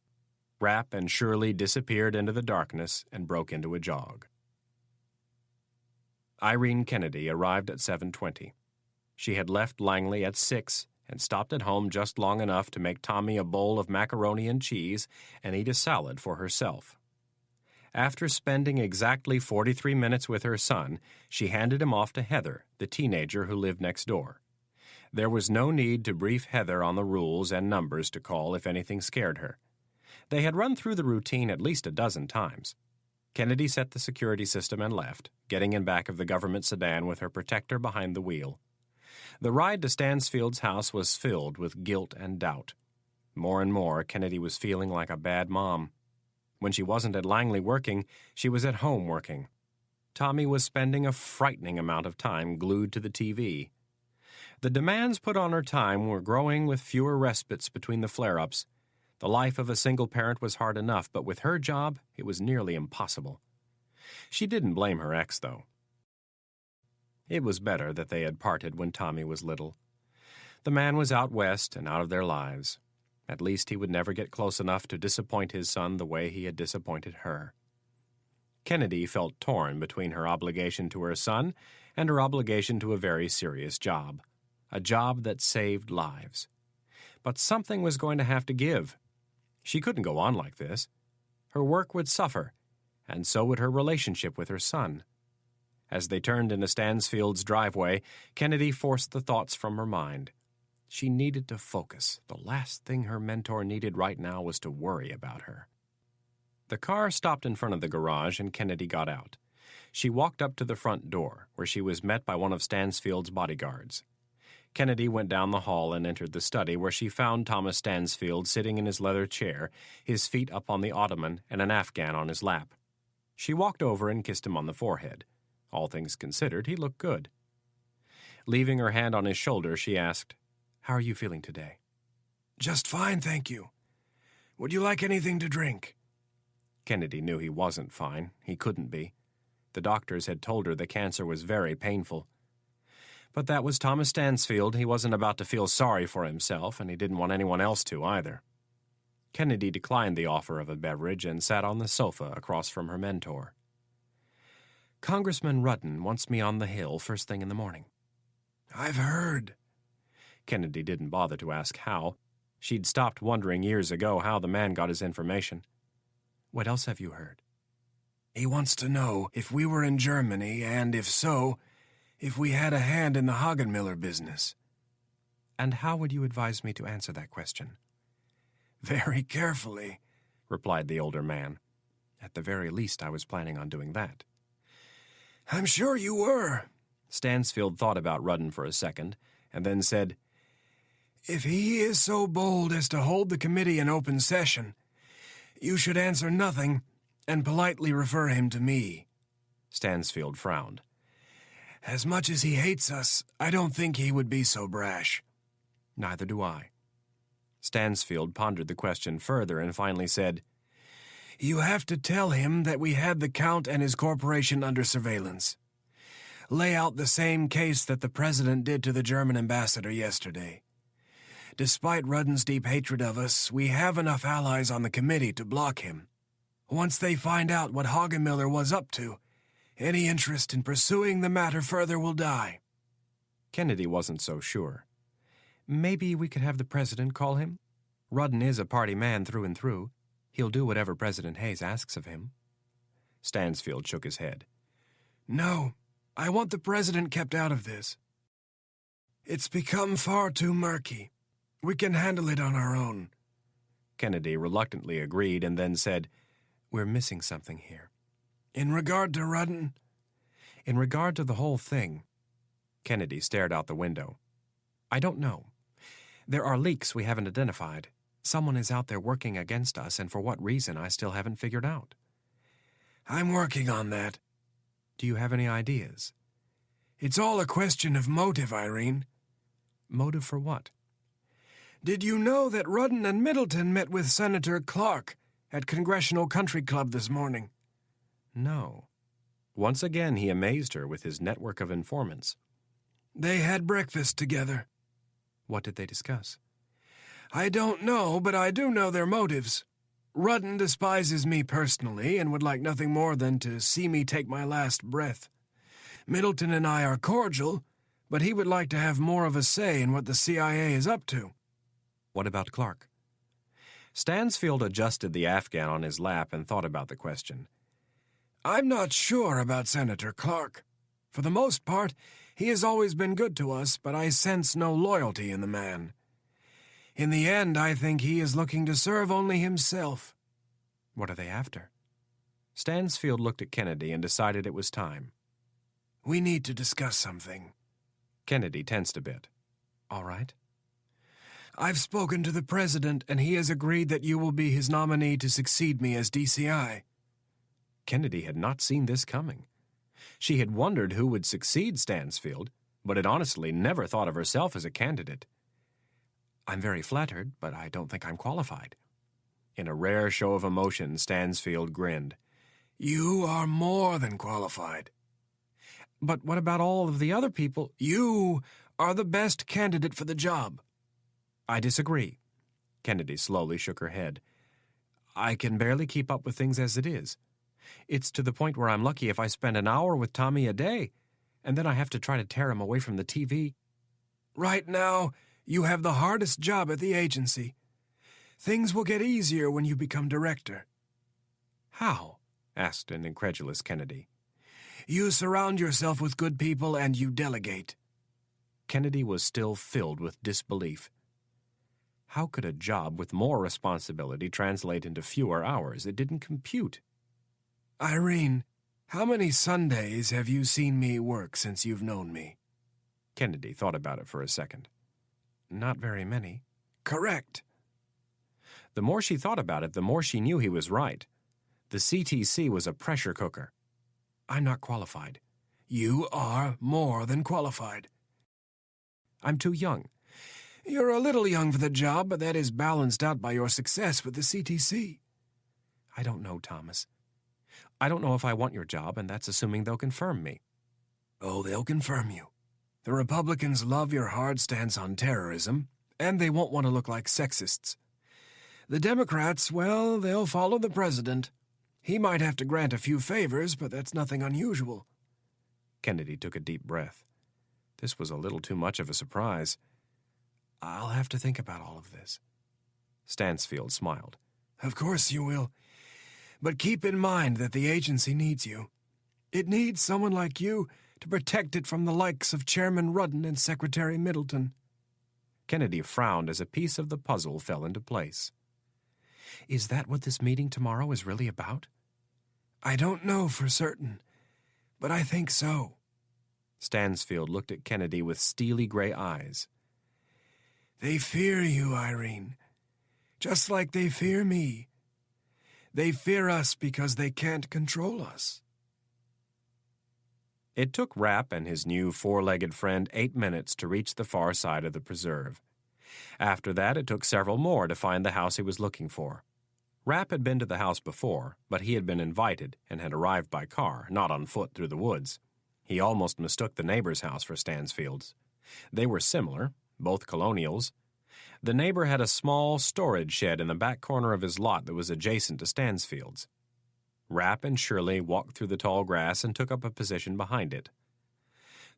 Rapp and Shirley disappeared into the darkness and broke into a jog. Irene Kennedy arrived at 7:20. She had left Langley at 6 and stopped at home just long enough to make Tommy a bowl of macaroni and cheese and eat a salad for herself. After spending exactly 43 minutes with her son, she handed him off to Heather, the teenager who lived next door. There was no need to brief Heather on the rules and numbers to call if anything scared her. They had run through the routine at least a dozen times. Kennedy set the security system and left, getting in back of the government sedan with her protector behind the wheel. The ride to Stansfield's house was filled with guilt and doubt. More and more, Kennedy was feeling like a bad mom. When she wasn't at Langley working, she was at home working. Tommy was spending a frightening amount of time glued to the TV. The demands put on her time were growing with fewer respites between the flare-ups. The life of a single parent was hard enough, but with her job, it was nearly impossible. She didn't blame her ex, though. It was better that they had parted when Tommy was little. The man was out west and out of their lives. At least he would never get close enough to disappoint his son the way he had disappointed her. Kennedy felt torn between her obligation to her son and her obligation to a very serious job, a job that saved lives. But something was going to have to give. She couldn't go on like this. Her work would suffer, and so would her relationship with her son. As they turned into Stansfield's driveway, Kennedy forced the thoughts from her mind. She needed to focus. The last thing her mentor needed right now was to worry about her. The car stopped in front of the garage, and Kennedy got out. She walked up to the front door, where she was met by one of Stansfield's bodyguards. Kennedy went down the hall and entered the study, where she found Thomas Stansfield sitting in his leather chair, his feet up on the ottoman and an Afghan on his lap. She walked over and kissed him on the forehead. All things considered, he looked good. Leaving her hand on his shoulder, she asked, "How are you feeling today?" "Just fine, thank you. Would you like anything to drink?" Kennedy knew he wasn't fine. He couldn't be. The doctors had told her the cancer was very painful. But that was Thomas Stansfield. He wasn't about to feel sorry for himself, and he didn't want anyone else to either. Kennedy declined the offer of a beverage and sat on the sofa across from her mentor. "Congressman Rudden wants me on the Hill first thing in the morning." "I've heard." Kennedy didn't bother to ask how. She'd stopped wondering years ago how the man got his information. "What else have you heard?" "He wants to know if we were in Germany, and if so, if we had a hand in the Hagenmiller business." "And how would you advise me to answer that question?" "Very carefully," replied the older man. "At the very least, I was planning on doing that." "I'm sure you were." Stansfield thought about Rudden for a second, and then said, "If he is so bold as to hold the committee in open session, you should answer nothing and politely refer him to me." Stansfield frowned. "As much as he hates us, I don't think he would be so brash." "Neither do I." Stansfield pondered the question further and finally said, "You have to tell him that we had the Count and his corporation under surveillance. Lay out the same case that the President did to the German ambassador yesterday. Despite Rudden's deep hatred of us, we have enough allies on the committee to block him. Once they find out what Hagenmiller was up to, any interest in pursuing the matter further will die." Kennedy wasn't so sure. "Maybe we could have the President call him? Rudden is a party man through and through." He'll do whatever President Hayes asks of him. Stansfield shook his head. No, I want the president kept out of this. It's become far too murky. We can handle it on our own. Kennedy reluctantly agreed and then said, We're missing something here. In regard to Rudden? In regard to the whole thing. Kennedy stared out the window. I don't know. There are leaks we haven't identified. Someone is out there working against us, and for what reason I still haven't figured out. I'm working on that. Do you have any ideas? It's all a question of motive, Irene. Motive for what? Did you know that Rudden and Middleton met with Senator Clark at Congressional Country Club this morning? No. Once again he amazed her with his network of informants. They had breakfast together. What did they discuss? I don't know, but I do know their motives. Rudden despises me personally and would like nothing more than to see me take my last breath. Middleton and I are cordial, but he would like to have more of a say in what the CIA is up to. What about Clark? Stansfield adjusted the Afghan on his lap and thought about the question. I'm not sure about Senator Clark. For the most part, he has always been good to us, but I sense no loyalty in the man. In the end, I think he is looking to serve only himself. What are they after? Stansfield looked at Kennedy and decided it was time. We need to discuss something. Kennedy tensed a bit. All right. I've spoken to the president, and he has agreed that you will be his nominee to succeed me as DCI. Kennedy had not seen this coming. She had wondered who would succeed Stansfield, but had honestly never thought of herself as a candidate. I'm very flattered, but I don't think I'm qualified. In a rare show of emotion, Stansfield grinned. You are more than qualified. But what about all of the other people? You are the best candidate for the job. I disagree. Kennedy slowly shook her head. I can barely keep up with things as it is. It's to the point where I'm lucky if I spend an hour with Tommy a day, and then I have to try to tear him away from the TV. Right now, you have the hardest job at the agency. Things will get easier when you become director. How? Asked an incredulous Kennedy. You surround yourself with good people and you delegate. Kennedy was still filled with disbelief. How could a job with more responsibility translate into fewer hours? It didn't compute. Irene, how many Sundays have you seen me work since you've known me? Kennedy thought about it for a second. Not very many. Correct. The more she thought about it, the more she knew he was right. The CTC was a pressure cooker. I'm not qualified. You are more than qualified. I'm too young. You're a little young for the job, but that is balanced out by your success with the CTC. I don't know, Thomas. I don't know if I want your job, and that's assuming they'll confirm me. Oh, they'll confirm you. The Republicans love your hard stance on terrorism, and they won't want to look like sexists. The Democrats, well, they'll follow the president. He might have to grant a few favors, but that's nothing unusual. Kennedy took a deep breath. This was a little too much of a surprise. I'll have to think about all of this. Stansfield smiled. Of course you will. But keep in mind that the agency needs you. It needs someone like you to protect it from the likes of Chairman Rudden and Secretary Middleton. Kennedy frowned as a piece of the puzzle fell into place. Is that what this meeting tomorrow is really about? I don't know for certain, but I think so. Stansfield looked at Kennedy with steely gray eyes. They fear you, Irene, just like they fear me. They fear us because they can't control us. It took Rapp and his new four-legged friend 8 minutes to reach the far side of the preserve. After that, it took several more to find the house he was looking for. Rapp had been to the house before, but he had been invited and had arrived by car, not on foot through the woods. He almost mistook the neighbor's house for Stansfield's. They were similar, both colonials. The neighbor had a small storage shed in the back corner of his lot that was adjacent to Stansfield's. Rapp and Shirley walked through the tall grass and took up a position behind it.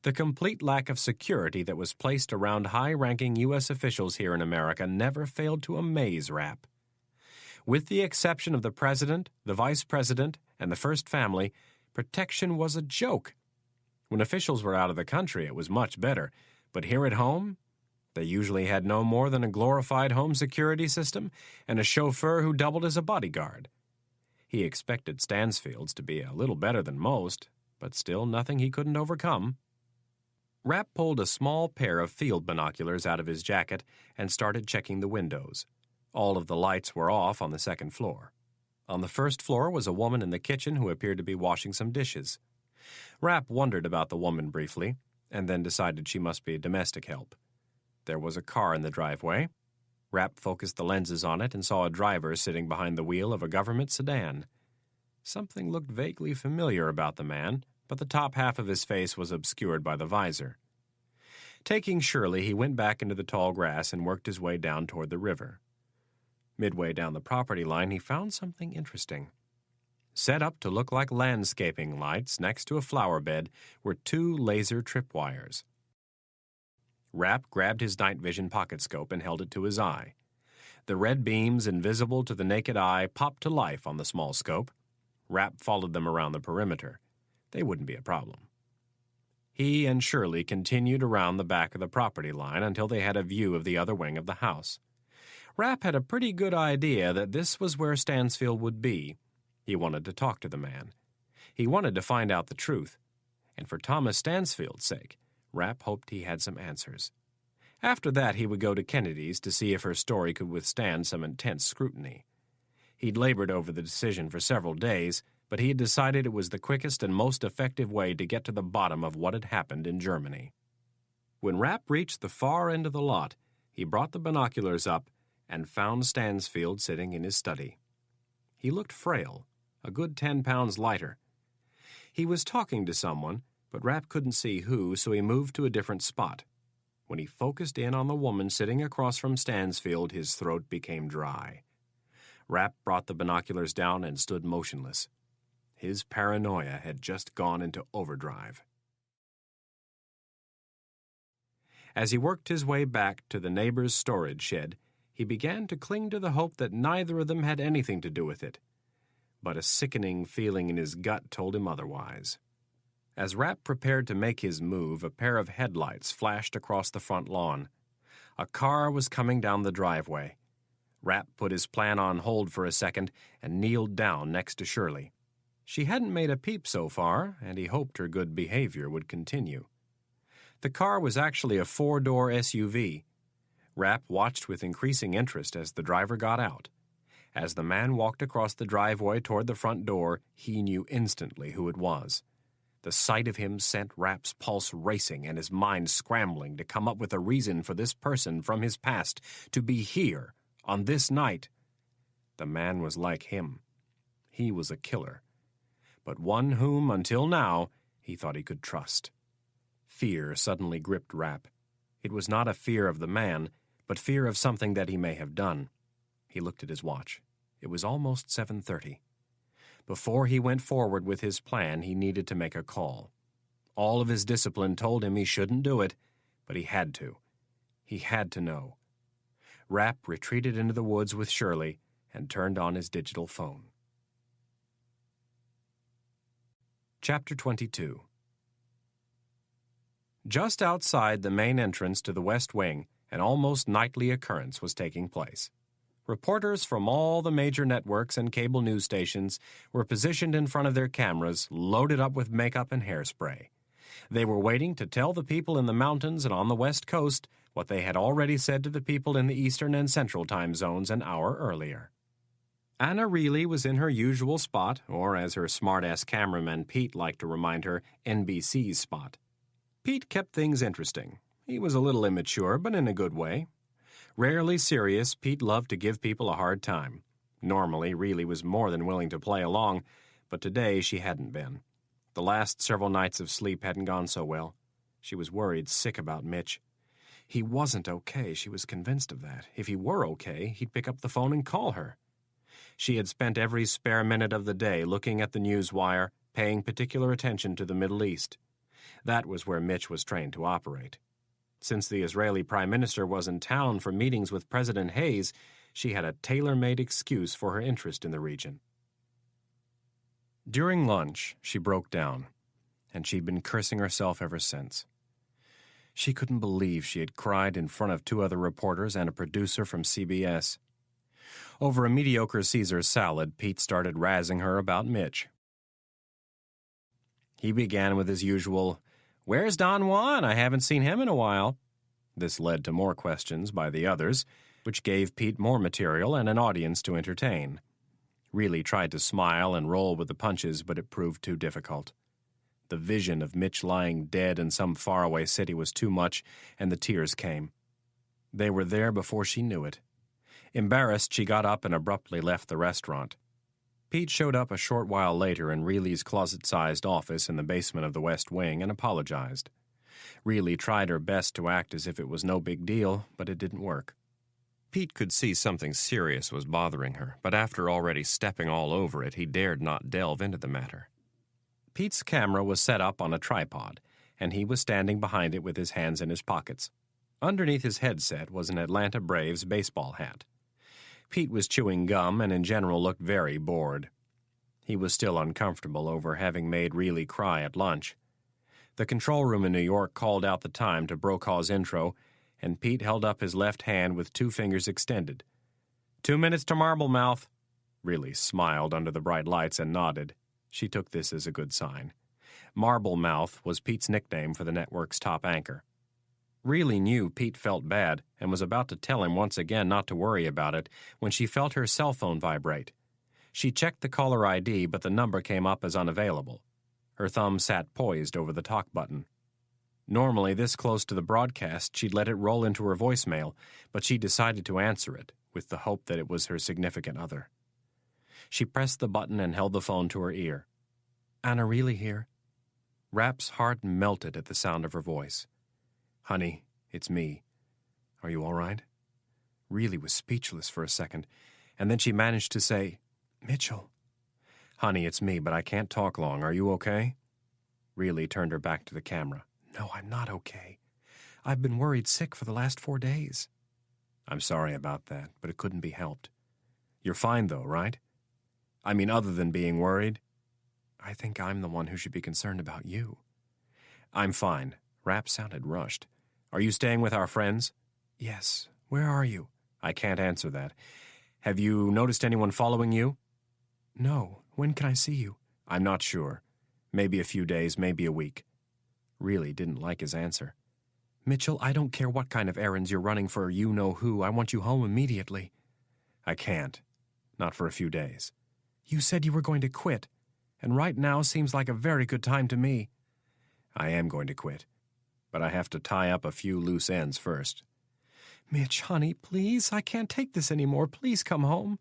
The complete lack of security that was placed around high-ranking U.S. officials here in America never failed to amaze Rapp. With the exception of the president, the vice president, and the first family, protection was a joke. When officials were out of the country, it was much better, but here at home, they usually had no more than a glorified home security system and a chauffeur who doubled as a bodyguard. He expected Stansfield's to be a little better than most, but still nothing he couldn't overcome. Rapp pulled a small pair of field binoculars out of his jacket and started checking the windows. All of the lights were off on the second floor. On the first floor was a woman in the kitchen who appeared to be washing some dishes. Rapp wondered about the woman briefly, and then decided she must be domestic help. There was a car in the driveway. Rapp focused the lenses on it and saw a driver sitting behind the wheel of a government sedan. Something looked vaguely familiar about the man, but the top half of his face was obscured by the visor. Taking Shirley, he went back into the tall grass and worked his way down toward the river. Midway down the property line, he found something interesting. Set up to look like landscaping lights next to a flower bed were 2 laser tripwires. Rapp grabbed his night vision pocket scope and held it to his eye. The red beams, invisible to the naked eye, popped to life on the small scope. Rapp followed them around the perimeter. They wouldn't be a problem. He and Shirley continued around the back of the property line until they had a view of the other wing of the house. Rapp had a pretty good idea that this was where Stansfield would be. He wanted to talk to the man. He wanted to find out the truth. And for Thomas Stansfield's sake, Rapp hoped he had some answers. After that, he would go to Kennedy's to see if her story could withstand some intense scrutiny. He'd labored over the decision for several days, but he had decided it was the quickest and most effective way to get to the bottom of what had happened in Germany. When Rapp reached the far end of the lot, he brought the binoculars up and found Stansfield sitting in his study. He looked frail, a good 10 pounds lighter. He was talking to someone, but Rapp couldn't see who, so he moved to a different spot. When he focused in on the woman sitting across from Stansfield, his throat became dry. Rapp brought the binoculars down and stood motionless. His paranoia had just gone into overdrive. As he worked his way back to the neighbor's storage shed, he began to cling to the hope that neither of them had anything to do with it. But a sickening feeling in his gut told him otherwise. As Rapp prepared to make his move, a pair of headlights flashed across the front lawn. A car was coming down the driveway. Rapp put his plan on hold for a second and kneeled down next to Shirley. She hadn't made a peep so far, and he hoped her good behavior would continue. The car was actually a 4-door SUV. Rapp watched with increasing interest as the driver got out. As the man walked across the driveway toward the front door, he knew instantly who it was. The sight of him sent Rapp's pulse racing and his mind scrambling to come up with a reason for this person from his past to be here on this night. The man was like him. He was a killer, but one whom, until now, he thought he could trust. Fear suddenly gripped Rapp. It was not a fear of the man, but fear of something that he may have done. He looked at his watch. It was almost 7:30. Before he went forward with his plan, he needed to make a call. All of his discipline told him he shouldn't do it, but he had to. He had to know. Rapp retreated into the woods with Shirley and turned on his digital phone. Chapter 22. Just outside the main entrance to the West Wing, an almost nightly occurrence was taking place. Reporters from all the major networks and cable news stations were positioned in front of their cameras, loaded up with makeup and hairspray. They were waiting to tell the people in the mountains and on the West Coast what they had already said to the people in the Eastern and Central time zones an hour earlier. Anna Reilly was in her usual spot, or as her smart-ass cameraman Pete liked to remind her, NBC's spot. Pete kept things interesting. He was a little immature, but in a good way. Rarely serious, Pete loved to give people a hard time. Normally, Reilly was more than willing to play along, but today she hadn't been. The last several nights of sleep hadn't gone so well. She was worried sick about Mitch. He wasn't okay, she was convinced of that. If he were okay, he'd pick up the phone and call her. She had spent every spare minute of the day looking at the news wire, paying particular attention to the Middle East. That was where Mitch was trained to operate. Since the Israeli Prime Minister was in town for meetings with President Hayes, She had a tailor-made excuse for her interest in the region. During lunch, she broke down, and she'd been cursing herself ever since. She couldn't believe she had cried in front of 2 other reporters and a producer from CBS. Over a mediocre Caesar salad, Pete started razzing her about Mitch. He began with his usual, "Where's Don Juan? I haven't seen him in a while." This led to more questions by the others, which gave Pete more material and an audience to entertain. Really tried to smile and roll with the punches, but it proved too difficult. The vision of Mitch lying dead in some faraway city was too much, and the tears came. They were there before she knew it. Embarrassed, she got up and abruptly left the restaurant. Pete showed up a short while later in Reilly's closet-sized office in the basement of the West Wing and apologized. Reilly tried her best to act as if it was no big deal, but it didn't work. Pete could see something serious was bothering her, but after already stepping all over it, he dared not delve into the matter. Pete's camera was set up on a tripod, and he was standing behind it with his hands in his pockets. Underneath his headset was an Atlanta Braves baseball hat. Pete was chewing gum and in general looked very bored. He was still uncomfortable over having made Reilly cry at lunch. The control room in New York called out the time to Brokaw's intro, and Pete held up his left hand with 2 fingers extended. 2 minutes to Marblemouth. Reilly smiled under the bright lights and nodded. She took this as a good sign. Marblemouth was Pete's nickname for the network's top anchor. Reilly knew Pete felt bad and was about to tell him once again not to worry about it when she felt her cell phone vibrate. She checked the caller ID, but the number came up as unavailable. Her thumb sat poised over the talk button. Normally, this close to the broadcast, she'd let it roll into her voicemail, but she decided to answer it, with the hope that it was her significant other. She pressed the button and held the phone to her ear. "Anna Reilly here." Rapp's heart melted at the sound of her voice. "Honey, it's me. Are you all right?" Reilly was speechless for a second, and then she managed to say, "Mitchell." "Honey, it's me, but I can't talk long. Are you okay?" Reilly turned her back to the camera. "No, I'm not okay. I've been worried sick for the last 4 days." "I'm sorry about that, but it couldn't be helped. You're fine, though, right? I mean, other than being worried?" "I think I'm the one who should be concerned about you." "I'm fine." Rapp sounded rushed. "Are you staying with our friends?" "Yes. Where are you?" "I can't answer that. Have you noticed anyone following you?" "No. When can I see you?" "I'm not sure. Maybe a few days, maybe a week." Reilly didn't like his answer. "Mitchell, I don't care what kind of errands you're running for you-know-who. I want you home immediately." "I can't. Not for a few days." "You said you were going to quit, and right now seems like a very good time to me." "I am going to quit, but I have to tie up a few loose ends first." "Mitch, honey, please, I can't take this anymore. Please come home."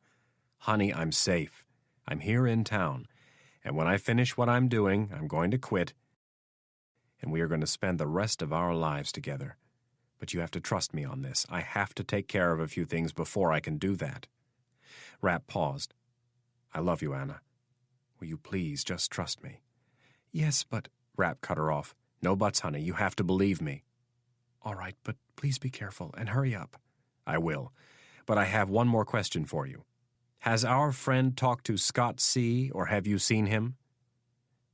"Honey, I'm safe. I'm here in town, and when I finish what I'm doing, I'm going to quit, and we are going to spend the rest of our lives together. But you have to trust me on this. I have to take care of a few things before I can do that." Rapp paused. "I love you, Anna. Will you please just trust me?" "Yes, but—" Rapp cut her off. "No buts, honey. You have to believe me." "All right, but please be careful and hurry up." "I will. But I have one more question for you. Has our friend talked to Scott C., or have you seen him?"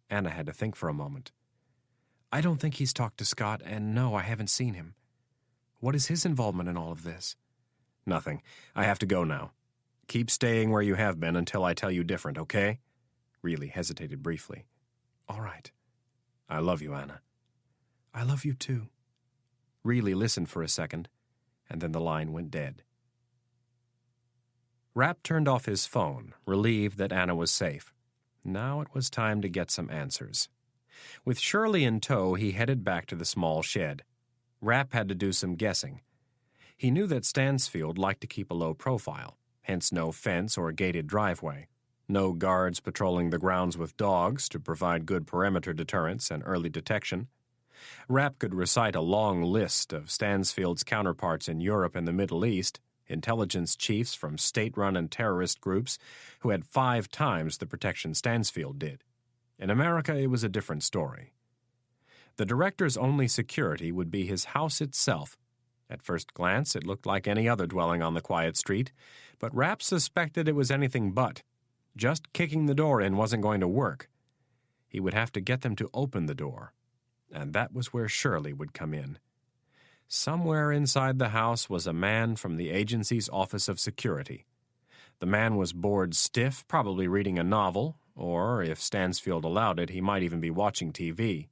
Anna had to think for a moment. "I don't think he's talked to Scott, and no, I haven't seen him. What is his involvement in all of this?" "Nothing. I have to go now. Keep staying where you have been until I tell you different, okay?" Reilly hesitated briefly. "All right." "I love you, Anna." "I love you too." Reilly listened for a second, and then the line went dead. Rapp turned off his phone, relieved that Anna was safe. Now it was time to get some answers. With Shirley in tow, he headed back to the small shed. Rapp had to do some guessing. He knew that Stansfield liked to keep a low profile, hence no fence or gated driveway, no guards patrolling the grounds with dogs to provide good perimeter deterrence and early detection. Rapp could recite a long list of Stansfield's counterparts in Europe and the Middle East, intelligence chiefs from state-run and terrorist groups who had 5 times the protection Stansfield did. In America, it was a different story. The director's only security would be his house itself, At first glance, it looked like any other dwelling on the quiet street, but Rapp suspected it was anything but. Just kicking the door in wasn't going to work. He would have to get them to open the door, and that was where Shirley would come in. Somewhere inside the house was a man from the agency's Office of Security. The man was bored stiff, probably reading a novel, or, if Stansfield allowed it, he might even be watching TV.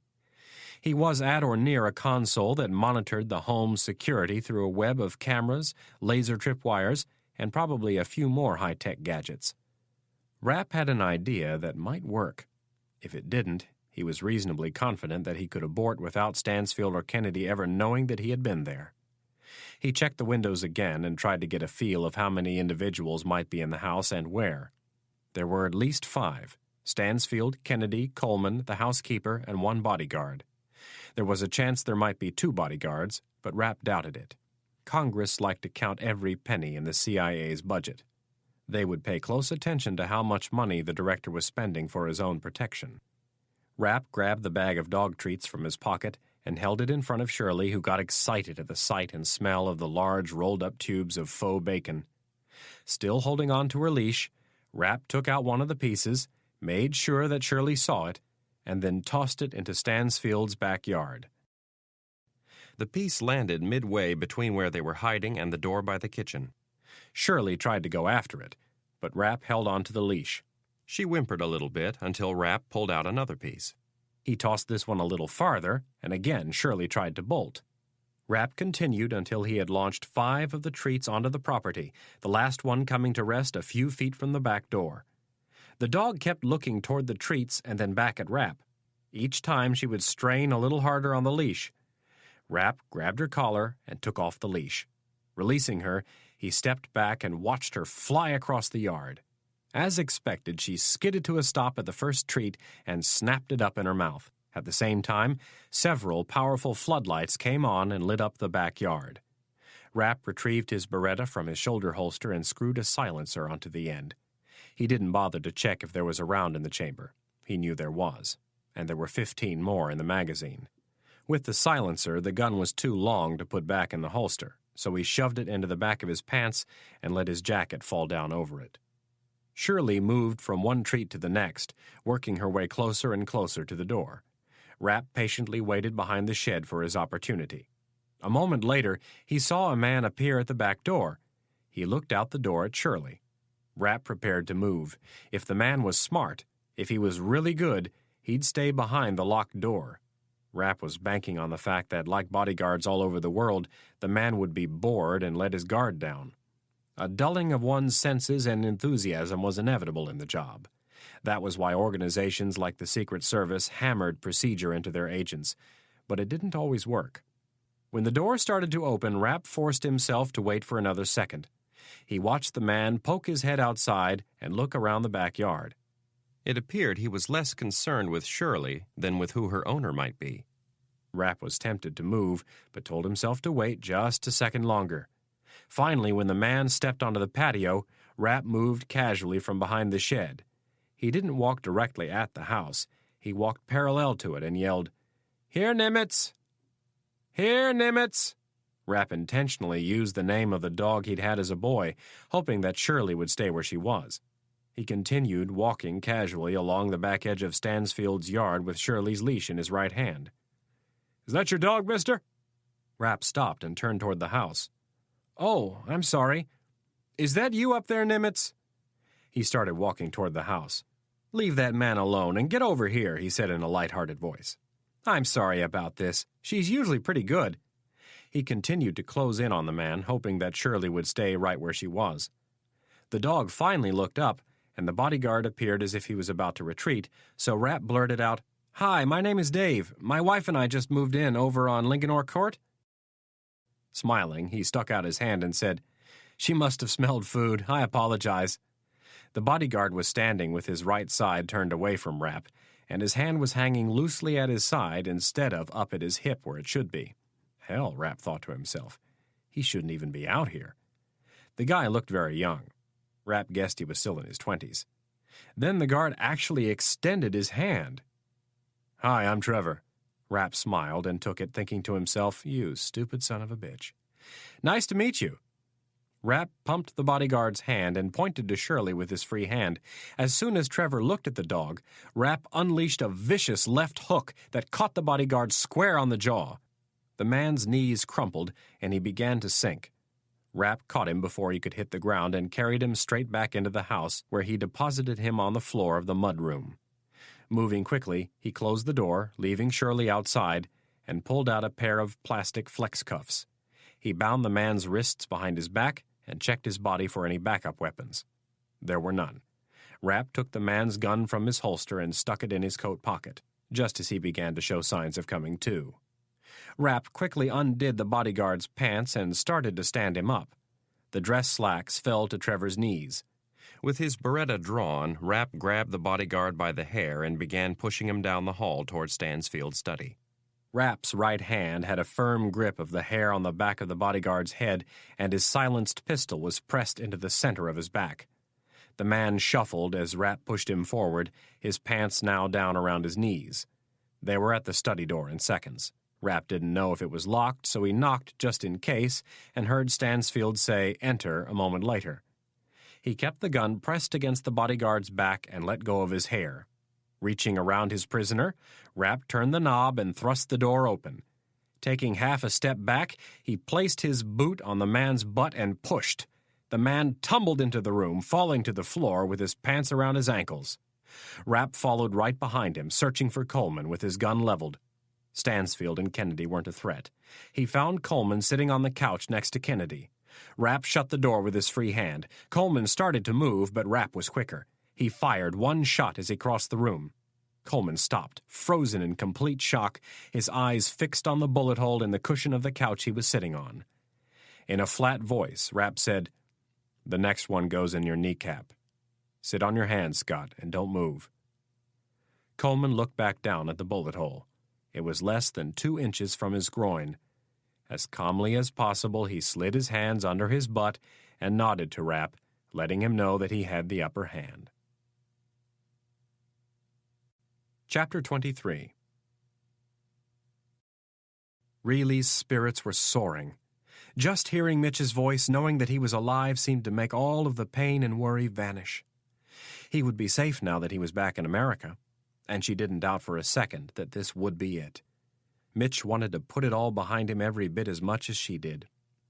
He was at or near a console that monitored the home's security through a web of cameras, laser tripwires, and probably a few more high-tech gadgets. Rapp had an idea that might work. If it didn't, he was reasonably confident that he could abort without Stansfield or Kennedy ever knowing that he had been there. He checked the windows again and tried to get a feel of how many individuals might be in the house and where. There were at least 5: Stansfield, Kennedy, Coleman, the housekeeper, and 1 bodyguard. There was a chance there might be 2 bodyguards, but Rapp doubted it. Congress liked to count every penny in the CIA's budget. They would pay close attention to how much money the director was spending for his own protection. Rapp grabbed the bag of dog treats from his pocket and held it in front of Shirley, who got excited at the sight and smell of the large rolled-up tubes of faux bacon. Still holding on to her leash, Rapp took out one of the pieces, made sure that Shirley saw it, and then tossed it into Stansfield's backyard. The piece landed midway between where they were hiding and the door by the kitchen. Shirley tried to go after it, but Rapp held on to the leash. She whimpered a little bit until Rapp pulled out another piece. He tossed this one a little farther, and again Shirley tried to bolt. Rapp continued until he had launched 5 of the treats onto the property, the last one coming to rest a few feet from the back door. The dog kept looking toward the treats and then back at Rapp. Each time she would strain a little harder on the leash. Rapp grabbed her collar and took off the leash. Releasing her, he stepped back and watched her fly across the yard. As expected, she skidded to a stop at the first treat and snapped it up in her mouth. At the same time, several powerful floodlights came on and lit up the backyard. Rapp retrieved his Beretta from his shoulder holster and screwed a silencer onto the end. He didn't bother to check if there was a round in the chamber. He knew there was, and there were 15 more in the magazine. With the silencer, the gun was too long to put back in the holster, so he shoved it into the back of his pants and let his jacket fall down over it. Shirley moved from one treat to the next, working her way closer and closer to the door. Rapp patiently waited behind the shed for his opportunity. A moment later, he saw a man appear at the back door. He looked out the door at Shirley. Rapp prepared to move. If the man was smart, if he was really good, he'd stay behind the locked door. Rapp was banking on the fact that, like bodyguards all over the world, the man would be bored and let his guard down. A dulling of one's senses and enthusiasm was inevitable in the job. That was why organizations like the Secret Service hammered procedure into their agents, but it didn't always work. When the door started to open, Rapp forced himself to wait for another second. He watched the man poke his head outside and look around the backyard. It appeared he was less concerned with Shirley than with who her owner might be. Rapp was tempted to move, but told himself to wait just a second longer. Finally, when the man stepped onto the patio, Rapp moved casually from behind the shed. He didn't walk directly at the house. He walked parallel to it and yelled, "Here, Nimitz! Here, Nimitz!" Rapp intentionally used the name of the dog he'd had as a boy, hoping that Shirley would stay where she was. He continued walking casually along the back edge of Stansfield's yard with Shirley's leash in his right hand. "Is that your dog, mister?" Rapp stopped and turned toward the house. "Oh, I'm sorry. Is that you up there, Nimitz?" He started walking toward the house. "Leave that man alone and get over here," he said in a light-hearted voice. "I'm sorry about this. She's usually pretty good." He continued to close in on the man, hoping that Shirley would stay right where she was. The dog finally looked up, and the bodyguard appeared as if he was about to retreat, so Rapp blurted out, "Hi, my name is Dave. My wife and I just moved in over on Lincoln Court." Smiling, he stuck out his hand and said, "She must have smelled food. I apologize." The bodyguard was standing with his right side turned away from Rapp, and his hand was hanging loosely at his side instead of up at his hip where it should be. Hell, Rapp thought to himself, he shouldn't even be out here. The guy looked very young. Rapp guessed he was still in his 20s. Then the guard actually extended his hand. "Hi, I'm Trevor." Rapp smiled and took it, thinking to himself, "You stupid son of a bitch." "Nice to meet you." Rapp pumped the bodyguard's hand and pointed to Shirley with his free hand. As soon as Trevor looked at the dog, Rapp unleashed a vicious left hook that caught the bodyguard square on the jaw. The man's knees crumpled, and he began to sink. Rapp caught him before he could hit the ground and carried him straight back into the house, where he deposited him on the floor of the mudroom. Moving quickly, he closed the door, leaving Shirley outside, and pulled out a pair of plastic flex cuffs. He bound the man's wrists behind his back and checked his body for any backup weapons. There were none. Rapp took the man's gun from his holster and stuck it in his coat pocket, just as he began to show signs of coming to. Rapp quickly undid the bodyguard's pants and started to stand him up. The dress slacks fell to Trevor's knees. With his Beretta drawn, Rapp grabbed the bodyguard by the hair and began pushing him down the hall toward Stansfield's study. Rapp's right hand had a firm grip of the hair on the back of the bodyguard's head, and his silenced pistol was pressed into the center of his back. The man shuffled as Rapp pushed him forward, his pants now down around his knees. They were at the study door in seconds. Rapp didn't know if it was locked, so he knocked just in case, and heard Stansfield say, "Enter," a moment later. He kept the gun pressed against the bodyguard's back and let go of his hair. Reaching around his prisoner, Rapp turned the knob and thrust the door open. Taking half a step back, he placed his boot on the man's butt and pushed. The man tumbled into the room, falling to the floor with his pants around his ankles. Rapp followed right behind him, searching for Coleman with his gun leveled. Stansfield and Kennedy weren't a threat. He found Coleman sitting on the couch next to Kennedy. Rapp shut the door with his free hand. Coleman started to move, but Rapp was quicker. He fired one shot as he crossed the room. Coleman stopped, frozen in complete shock, his eyes fixed on the bullet hole in the cushion of the couch he was sitting on. In a flat voice, Rapp said, "The next one goes in your kneecap. Sit on your hands, Scott, and don't move." Coleman looked back down at the bullet hole. It was less than 2 inches from his groin. As calmly as possible, he slid his hands under his butt and nodded to Rapp, letting him know that he had the upper hand. Chapter 23. Reilly's spirits were soaring. Just hearing Mitch's voice, knowing that he was alive, seemed to make all of the pain and worry vanish. He would be safe now that he was back in America, and she didn't doubt for a second that this would be it. Mitch wanted to put it all behind him every bit as much as she did.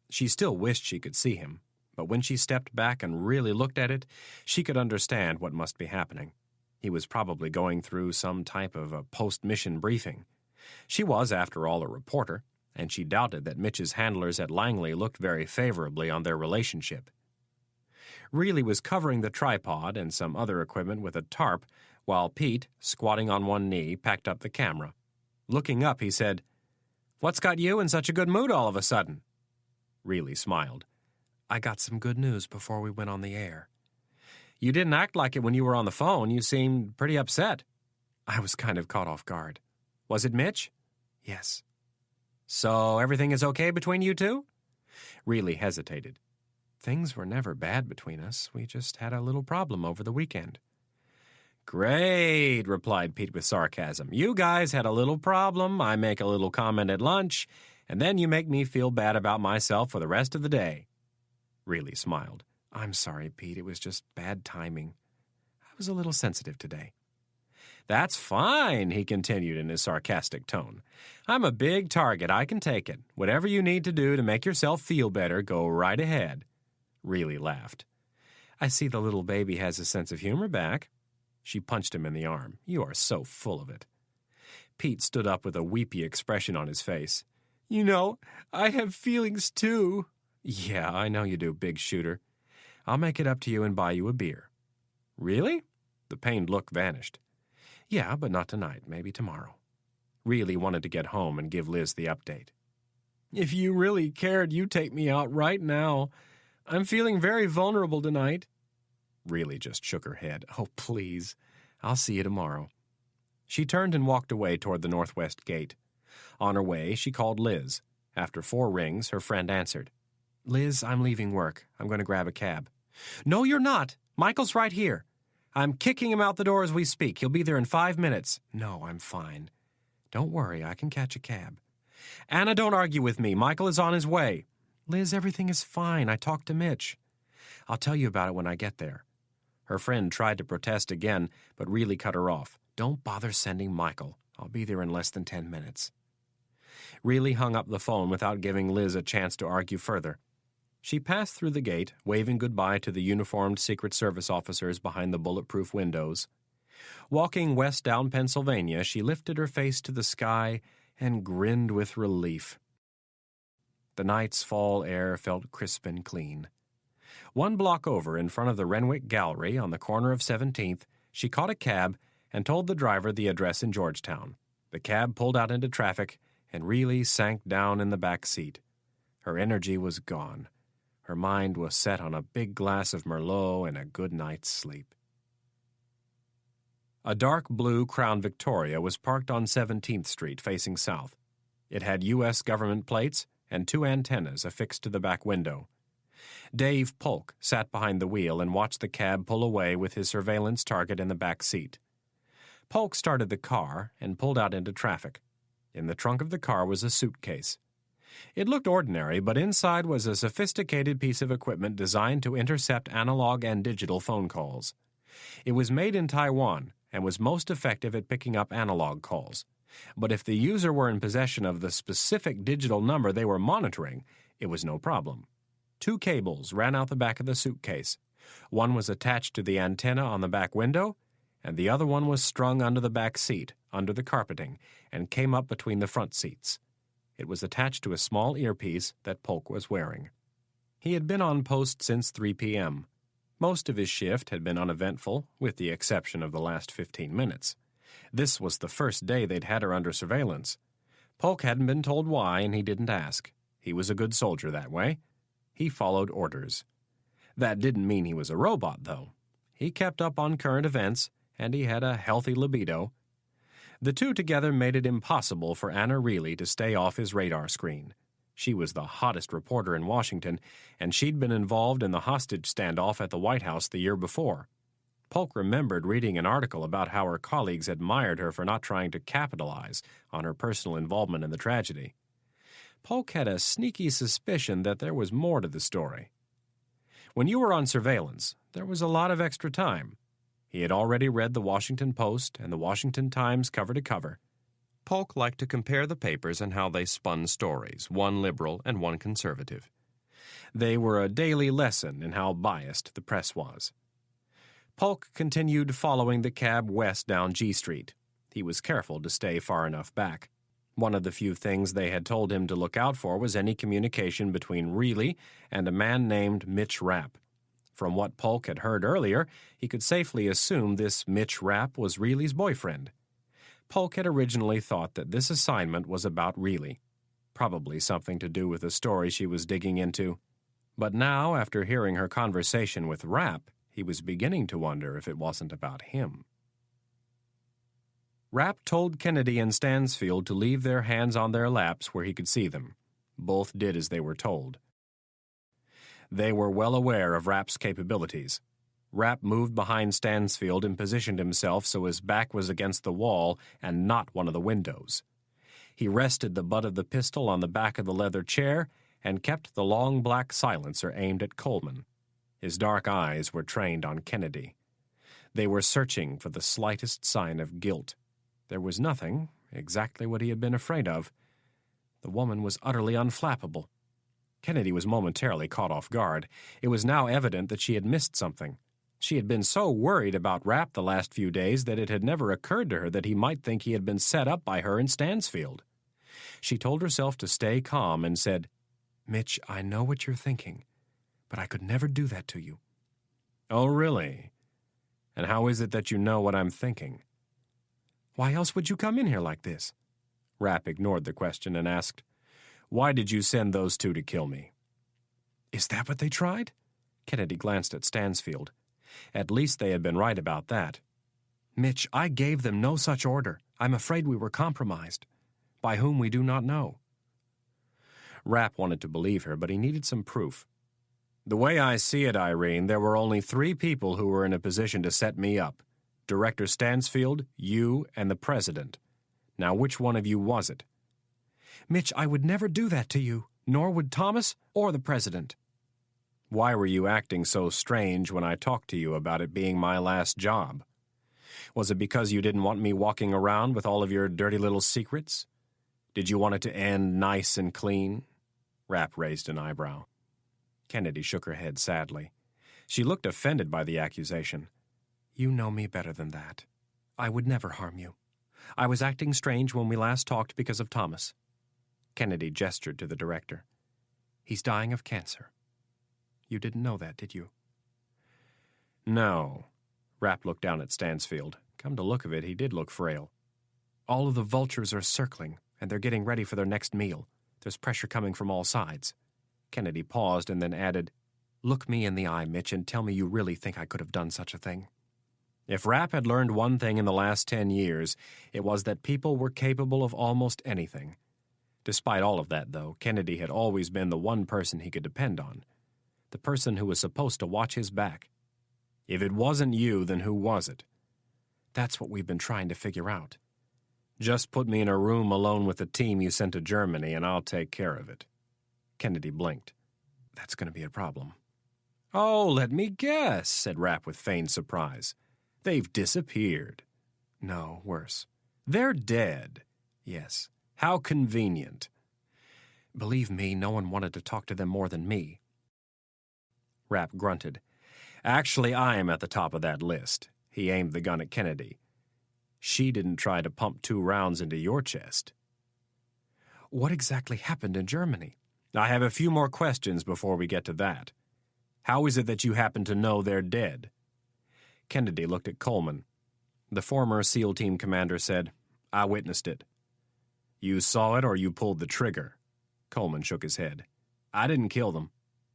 She still wished she could see him, but when she stepped back and really looked at it, she could understand what must be happening. He was probably going through some type of a post-mission briefing. She was, after all, a reporter, and she doubted that Mitch's handlers at Langley looked very favorably on their relationship. Reilly was covering the tripod and some other equipment with a tarp, while Pete, squatting on one knee, packed up the camera. Looking up, he said, "What's got you in such a good mood all of a sudden?" Reilly smiled. "I got some good news before we went on the air." "You didn't act like it when you were on the phone. You seemed pretty upset." "I was kind of caught off guard." "Was it Mitch?" "Yes." "So everything is okay between you two?" Reilly hesitated. "Things were never bad between us. We just had a little problem over the weekend." "Great," replied Pete with sarcasm. "You guys had a little problem, I make a little comment at lunch, and then you make me feel bad about myself for the rest of the day." Reilly smiled. "I'm sorry, Pete. It was just bad timing. I was a little sensitive today." "That's fine," he continued in his sarcastic tone. "I'm a big target. I can take it. Whatever you need to do to make yourself feel better, go right ahead." Reilly laughed. "I see the little baby has his sense of humor back." She punched him in the arm. "You are so full of it." Pete stood up with a weepy expression on his face. "You know, I have feelings too." "Yeah, I know you do, big shooter. I'll make it up to you and buy you a beer." "Really?" The pained look vanished. "Yeah, but not tonight. Maybe tomorrow." Reilly wanted to get home and give Liz the update. "If you really cared, you'd take me out right now. I'm feeling very vulnerable tonight." Reilly just shook her head. "Oh, please. I'll see you tomorrow." She turned and walked away toward the northwest gate. On her way, she called Liz. After 4 rings, her friend answered. "Liz, I'm leaving work. I'm going to grab a cab." "No, you're not. Michael's right here. I'm kicking him out the door as we speak. He'll be there in 5 minutes." "No, I'm fine. Don't worry, I can catch a cab." "Anna, don't argue with me. Michael is on his way." Liz, everything is fine. I talked to Mitch. I'll tell you about it when I get there. Her friend tried to protest again, but really cut her off. Don't bother sending Michael. I'll be there in less than 10 minutes. Reilly hung up the phone without giving Liz a chance to argue further. She passed through the gate, waving goodbye to the uniformed Secret Service officers behind the bulletproof windows. Walking west down Pennsylvania, she lifted her face to the sky and grinned with relief. The night's fall air felt crisp and clean. 1 block over, in front of the Renwick Gallery on the corner of 17th, she caught a cab and told the driver the address in Georgetown. The cab pulled out into traffic, and Reilly sank down in the back seat. Her energy was gone. Her mind was set on a big glass of Merlot and a good night's sleep. A dark blue Crown Victoria was parked on 17th Street facing south. It had U.S. government plates and 2 antennas affixed to the back window. Dave Polk sat behind the wheel and watched the cab pull away with his surveillance target in the back seat. Polk started the car and pulled out into traffic. In the trunk of the car was a suitcase. It looked ordinary, but inside was a sophisticated piece of equipment designed to intercept analog and digital phone calls. It was made in Taiwan and was most effective at picking up analog calls. But if the user were in possession of the specific digital number they were monitoring, it was no problem. 2 cables ran out the back of the suitcase. One was attached to the antenna on the back window, and the other one was strung under the back seat, under the carpeting, and came up between the front seats. It was attached to a small earpiece that Polk was wearing. He had been on post since 3 p.m. Most of his shift had been uneventful, with the exception of the last 15 minutes. This was the first day they'd had her under surveillance. Polk hadn't been told why, and he didn't ask. He was a good soldier that way. He followed orders. That didn't mean he was a robot, though. He kept up on current events, and he had a healthy libido. The two together made it impossible for Anna Reilly to stay off his radar screen. She was the hottest reporter in Washington, and she'd been involved in the hostage standoff at the White House the year before. Polk remembered reading an article about how her colleagues admired her for not trying to capitalize on her personal involvement in the tragedy. Polk had a sneaky suspicion that there was more to the story. When you were on surveillance, there was a lot of extra time. He had already read the Washington Post and the Washington Times cover to cover. Polk liked to compare the papers and how they spun stories, one liberal and one conservative. They were a daily lesson in how biased the press was. Polk continued following the cab west down G Street. He was careful to stay far enough back. One of the few things they had told him to look out for was any communication between Reilly and a man named Mitch Rapp. From what Polk had heard earlier, he could safely assume this Mitch Rapp was Reilly's boyfriend. Polk had originally thought that this assignment was about Reilly, probably something to do with the story she was digging into. But now, after hearing her conversation with Rapp, he was beginning to wonder if it wasn't about him. Rapp told Kennedy and Stansfield to leave their hands on their laps where he could see them. Both did as they were told. They were well aware of Rapp's capabilities. Rapp moved behind Stansfield and positioned himself so his back was against the wall and not one of the windows. He rested the butt of the pistol on the back of the leather chair and kept the long black silencer aimed at Coleman. His dark eyes were trained on Kennedy. They were searching for the slightest sign of guilt. There was nothing, exactly what he had been afraid of. The woman was utterly unflappable. Kennedy was momentarily caught off guard. It was now evident that she had missed something. She had been so worried about Rapp the last few days that it had never occurred to her that he might think he had been set up by her and Stansfield. She told herself to stay calm and said, "Mitch, I know what you're thinking, but I could never do that to you." "Oh, really? And how is it that you know what I'm thinking?" "Why else would you come in here like this?" Rapp ignored the question and asked, "Why did you send those two to kill me?" "Is that what they tried?" Kennedy glanced at Stansfield. At least they had been right about that. "Mitch, I gave them no such order. I'm afraid we were compromised. By whom we do not know." Rapp wanted to believe her, but he needed some proof. "The way I see it, Irene, there were only 3 people who were in a position to set me up. Director Stansfield, you, and the President. Now, which one of you was it?" "Mitch, I would never do that to you." Nor would Thomas or the president. Why were you acting so strange when I talked to you about it being my last job? Was it because you didn't want me walking around with all of your dirty little secrets? Did you want it to end nice and clean? Rapp raised an eyebrow. Kennedy shook her head sadly. She looked offended by the accusation. You know me better than that. I would never harm you. I was acting strange when we last talked because of Thomas. Kennedy gestured to the director. He's dying of cancer. You didn't know that, did you? No. Rapp looked down at Stansfield. Come to look of it, he did look frail. All of the vultures are circling, and they're getting ready for their next meal. There's pressure coming from all sides. Kennedy paused and then added, Look me in the eye, Mitch, and tell me you really think I could have done such a thing. If Rapp had learned one thing in the last 10 years, it was that people were capable of almost anything. Despite all of that, though, Kennedy had always been the one person he could depend on. The person who was supposed to watch his back. If it wasn't you, then who was it? That's what we've been trying to figure out. Just put me in a room alone with the team you sent to Germany, and I'll take care of it. Kennedy blinked. That's going to be a problem. Oh, let me guess, said Rapp with feigned surprise. They've disappeared. No, worse. They're dead. Yes. How convenient. Believe me, no one wanted to talk to them more than me. Rapp grunted. Actually, I am at the top of that list. He aimed the gun at Kennedy. She didn't try to pump 2 rounds into your chest. What exactly happened in Germany? I have a few more questions before we get to that. How is it that you happen to know they're dead? Kennedy looked at Coleman. The former SEAL team commander said, I witnessed it. You saw it or you pulled the trigger? Coleman shook his head. I didn't kill them.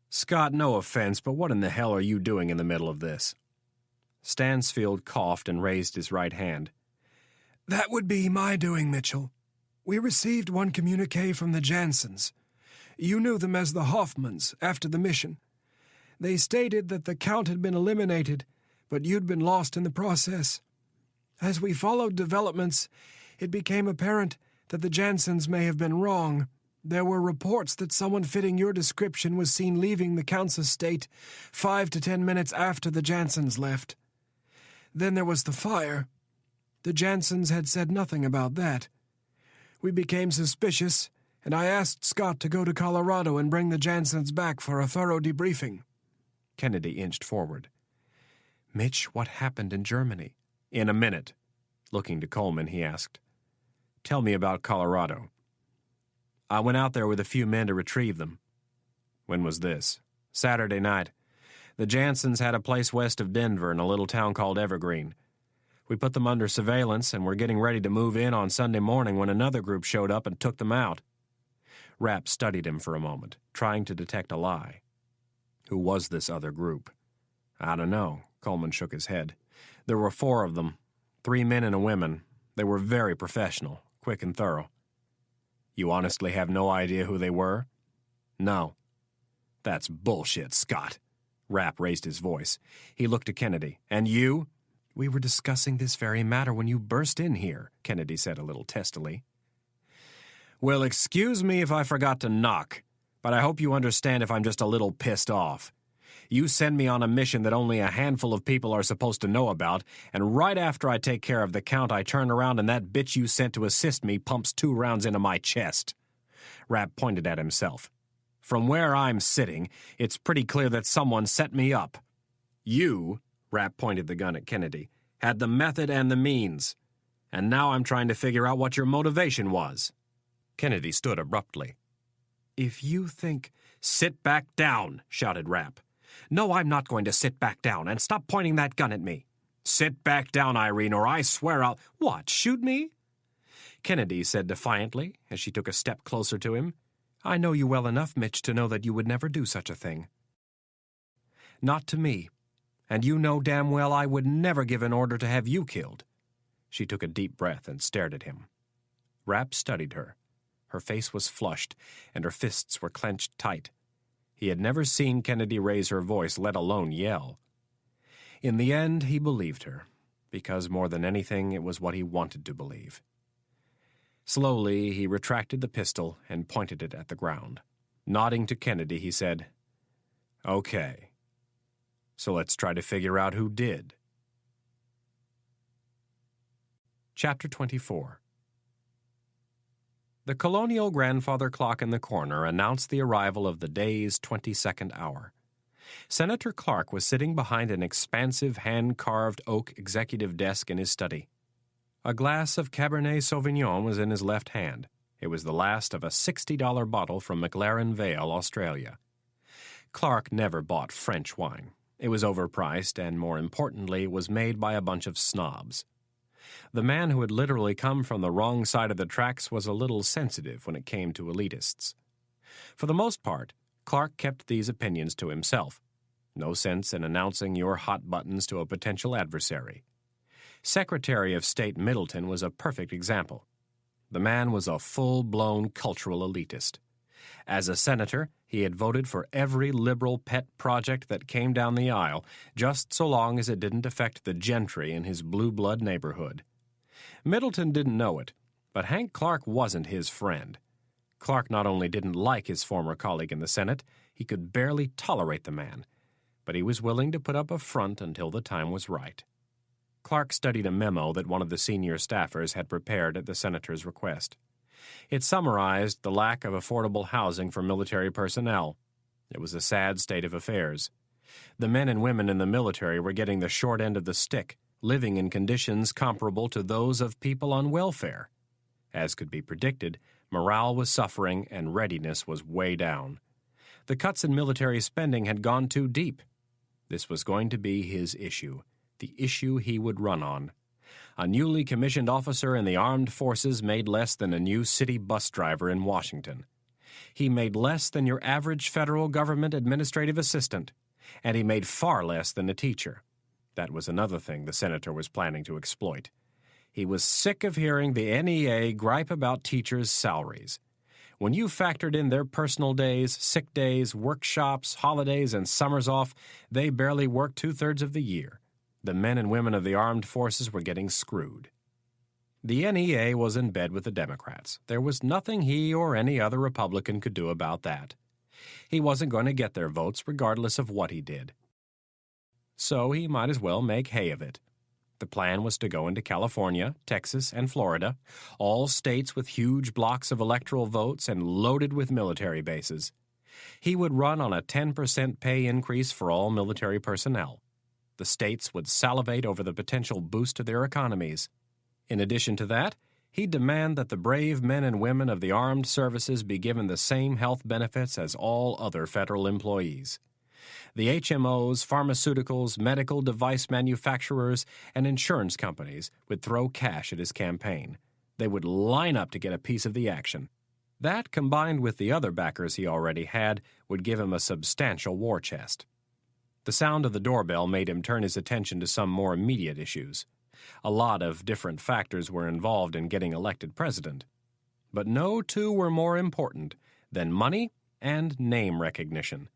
Scott, no offense, but what in the hell are you doing in the middle of this? Stansfield coughed and raised his right hand. That would be my doing, Mitchell. We received one communique from the Jansens. You knew them as the Hoffmans after the mission. They stated that the Count had been eliminated, but you'd been lost in the process. As we followed developments, it became apparent that the Jansens may have been wrong. There were reports that someone fitting your description was seen leaving the Count's estate 5 to 10 minutes after the Jansens left. Then there was the fire. The Jansens had said nothing about that. We became suspicious, and I asked Scott to go to Colorado and bring the Jansens back for a thorough debriefing. Kennedy inched forward. Mitch, what happened in Germany? In a minute. Looking to Coleman, he asked, Tell me about Colorado. I went out there with a few men to retrieve them. When was this? Saturday night. The Jansens had a place west of Denver in a little town called Evergreen. We put them under surveillance and were getting ready to move in on Sunday morning when another group showed up and took them out. Rapp studied him for a moment, trying to detect a lie. Who was this other group? I don't know. Coleman shook his head. There were 4 of them, 3 men and a woman. They were very professional, quick and thorough. You honestly have no idea who they were? No. That's bullshit, Scott. Rapp raised his voice. He looked at Kennedy. And you? We were discussing this very matter when you burst in here, Kennedy said a little testily. Well, excuse me if I forgot to knock, but I hope you understand if I'm just a little pissed off. You send me on a mission that only a handful of people are supposed to know about, and right after I take care of the Count, I turn around and that bitch you sent to assist me pumps 2 rounds into my chest. Rapp pointed at himself. From where I'm sitting, it's pretty clear that someone set me up. You, Rapp pointed the gun at Kennedy, had the method and the means. And now I'm trying to figure out what your motivation was. Kennedy stood abruptly. If you think... Sit back down, shouted Rapp. No, I'm not going to sit back down, and stop pointing that gun at me. Sit back down, Irene, or I swear I'll... What, shoot me? Kennedy said defiantly, as she took a step closer to him. I know you well enough, Mitch, to know that you would never do such a thing. Not to me. And you know damn well I would never give an order to have you killed. She took a deep breath and stared at him. Rapp studied her. Her face was flushed, and her fists were clenched tight. He had never seen Kennedy raise her voice, let alone yell. In the end, he believed her, because more than anything, it was what he wanted to believe. Slowly, he retracted the pistol and pointed it at the ground. Nodding to Kennedy, he said, "Okay, so let's try to figure out who did." Chapter 24. The colonial grandfather clock in the corner announced the arrival of the day's 22nd hour. Senator Clark was sitting behind an expansive hand-carved oak executive desk in his study. A glass of Cabernet Sauvignon was in his left hand. It was the last of a $60 bottle from McLaren Vale, Australia. Clark never bought French wine. It was overpriced and, more importantly, was made by a bunch of snobs. The man who had literally come from the wrong side of the tracks was a little sensitive when it came to elitists. For the most part, Clark kept these opinions to himself. No sense in announcing your hot buttons to a potential adversary. Secretary of State Middleton was a perfect example. The man was a full-blown cultural elitist. As a senator, he had voted for every liberal pet project that came down the aisle, just so long as it didn't affect the gentry in his blue-blood neighborhood. Middleton didn't know it, but Hank Clark wasn't his friend. Clark not only didn't like his former colleague in the Senate, he could barely tolerate the man, but he was willing to put up a front until the time was right. Clark studied a memo that one of the senior staffers had prepared at the senator's request. It summarized the lack of affordable housing for military personnel. It was a sad state of affairs. The men and women in the military were getting the short end of the stick, living in conditions comparable to those of people on welfare. As could be predicted, morale was suffering and readiness was way down. The cuts in military spending had gone too deep. This was going to be his issue, the issue he would run on. A newly commissioned officer in the armed forces made less than a new city bus driver in Washington. He made less than your average federal government administrative assistant, and he made far less than a teacher. That was another thing the senator was planning to exploit. He was sick of hearing the NEA gripe about teachers' salaries. When you factored in their personal days, sick days, workshops, holidays, and summers off, they barely worked 2/3 of the year. The men and women of the armed forces were getting screwed. The NEA was in bed with the Democrats. There was nothing he or any other Republican could do about that. He wasn't going to get their votes regardless of what he did. So he might as well make hay of it. The plan was to go into California, Texas, and Florida, all states with huge blocks of electoral votes and loaded with military bases. He would run on a 10% pay increase for all military personnel. The states would salivate over the potential boost to their economies. In addition to that, he'd demand that the brave men and women of the armed services be given the same health benefits as all other federal employees. The HMOs, pharmaceuticals, medical device manufacturers, and insurance companies would throw cash at his campaign. They would line up to get a piece of the action. That, combined with the other backers he already had, would give him a substantial war chest. The sound of the doorbell made him turn his attention to some more immediate issues. A lot of different factors were involved in getting elected president. But no two were more important than money and name recognition.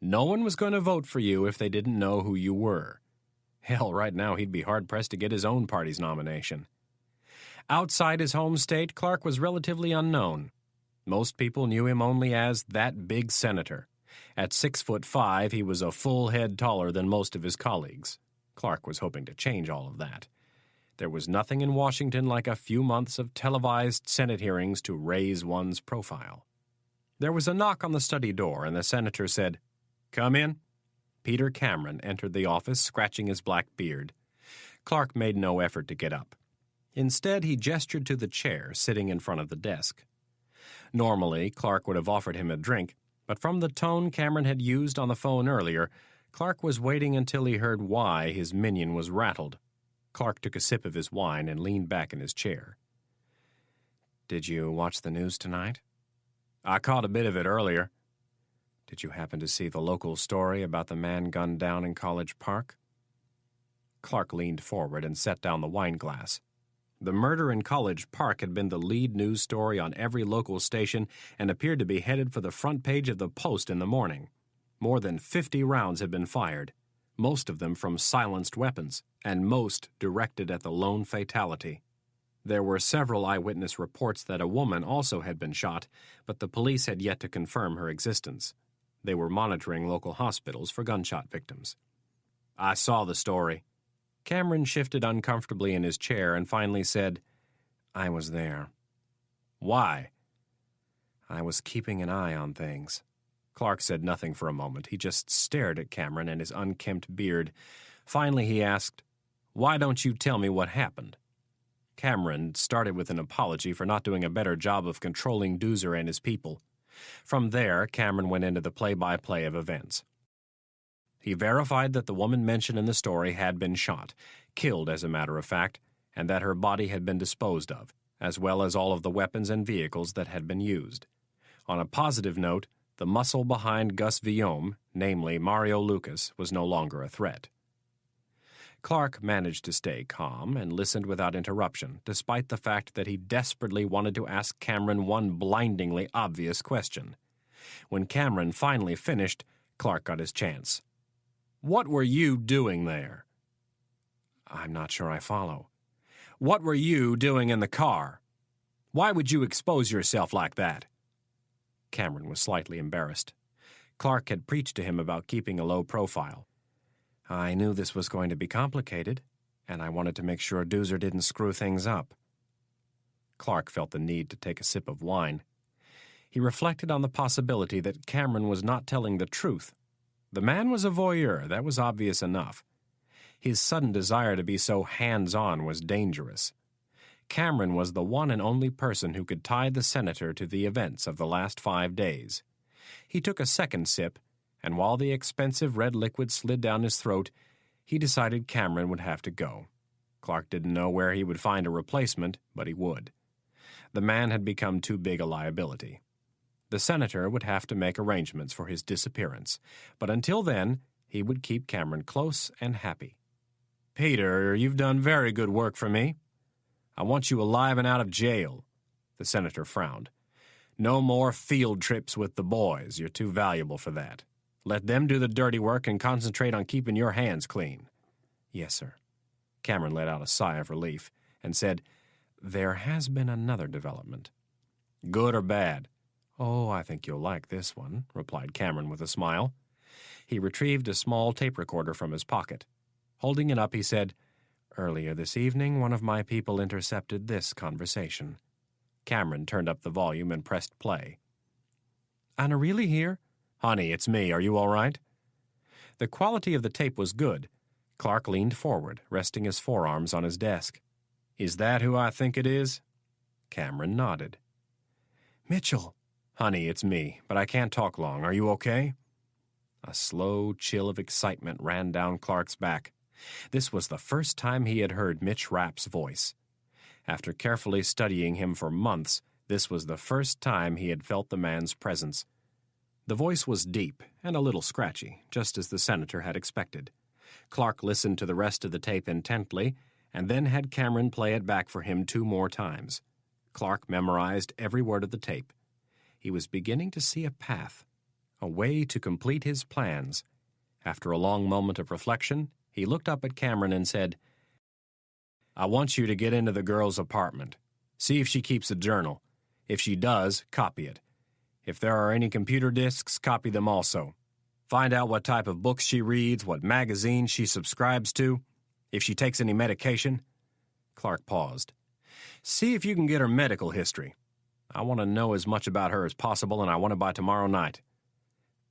No one was going to vote for you if they didn't know who you were. Hell, right now he'd be hard-pressed to get his own party's nomination. Outside his home state, Clark was relatively unknown. Most people knew him only as that big senator. At 6'5", he was a full head taller than most of his colleagues. Clark was hoping to change all of that. There was nothing in Washington like a few months of televised Senate hearings to raise one's profile. There was a knock on the study door, and the senator said, "Come in." Peter Cameron entered the office, scratching his black beard. Clark made no effort to get up. Instead, he gestured to the chair sitting in front of the desk. Normally, Clark would have offered him a drink, but from the tone Cameron had used on the phone earlier, Clark was waiting until he heard why his minion was rattled. Clark took a sip of his wine and leaned back in his chair. "Did you watch the news tonight?" "I caught a bit of it earlier." "Did you happen to see the local story about the man gunned down in College Park?" Clark leaned forward and set down the wine glass. The murder in College Park had been the lead news story on every local station and appeared to be headed for the front page of the Post in the morning. More than 50 rounds had been fired, most of them from silenced weapons, and most directed at the lone fatality. There were several eyewitness reports that a woman also had been shot, but the police had yet to confirm her existence. They were monitoring local hospitals for gunshot victims. I saw the story. Cameron shifted uncomfortably in his chair and finally said, I was there. Why? I was keeping an eye on things. Clark said nothing for a moment. He just stared at Cameron and his unkempt beard. Finally he asked, Why don't you tell me what happened? Cameron started with an apology for not doing a better job of controlling Doozer and his people. From there, Cameron went into the play-by-play of events. He verified that the woman mentioned in the story had been shot, killed as a matter of fact, and that her body had been disposed of, as well as all of the weapons and vehicles that had been used. On a positive note, the muscle behind Gus Villaume, namely Mario Lucas, was no longer a threat. Clark managed to stay calm and listened without interruption, despite the fact that he desperately wanted to ask Cameron one blindingly obvious question. When Cameron finally finished, Clark got his chance. What were you doing there? I'm not sure I follow. What were you doing in the car? Why would you expose yourself like that? Cameron was slightly embarrassed. Clark had preached to him about keeping a low profile. I knew this was going to be complicated, and I wanted to make sure Doozer didn't screw things up. Clark felt the need to take a sip of wine. He reflected on the possibility that Cameron was not telling the truth. The man was a voyeur, that was obvious enough. His sudden desire to be so hands-on was dangerous. Cameron was the one and only person who could tie the senator to the events of the last 5 days. He took a second sip, and while the expensive red liquid slid down his throat, he decided Cameron would have to go. Clark didn't know where he would find a replacement, but he would. The man had become too big a liability. The senator would have to make arrangements for his disappearance, but until then, he would keep Cameron close and happy. Peter, you've done very good work for me. I want you alive and out of jail. The senator frowned. No more field trips with the boys. You're too valuable for that. Let them do the dirty work and concentrate on keeping your hands clean. Yes, sir. Cameron let out a sigh of relief and said, There has been another development. Good or bad? Oh, I think you'll like this one, replied Cameron with a smile. He retrieved a small tape recorder from his pocket. Holding it up, he said, Earlier this evening, one of my people intercepted this conversation. Cameron turned up the volume and pressed play. Anna really here? Honey, it's me. Are you all right? The quality of the tape was good. Clark leaned forward, resting his forearms on his desk. Is that who I think it is? Cameron nodded. Mitchell. Honey, it's me, but I can't talk long. Are you okay? A slow chill of excitement ran down Clark's back. This was the first time he had heard Mitch Rapp's voice. After carefully studying him for months, this was the first time he had felt the man's presence. The voice was deep and a little scratchy, just as the senator had expected. Clark listened to the rest of the tape intently, and then had Cameron play it back for him 2 more times. Clark memorized every word of the tape. He was beginning to see a path, a way to complete his plans. After a long moment of reflection, he looked up at Cameron and said, I want you to get into the girl's apartment. See if she keeps a journal. If she does, copy it. If there are any computer disks, copy them also. Find out what type of books she reads, what magazines she subscribes to, if she takes any medication. Clark paused. See if you can get her medical history. I want to know as much about her as possible, and I want it by tomorrow night.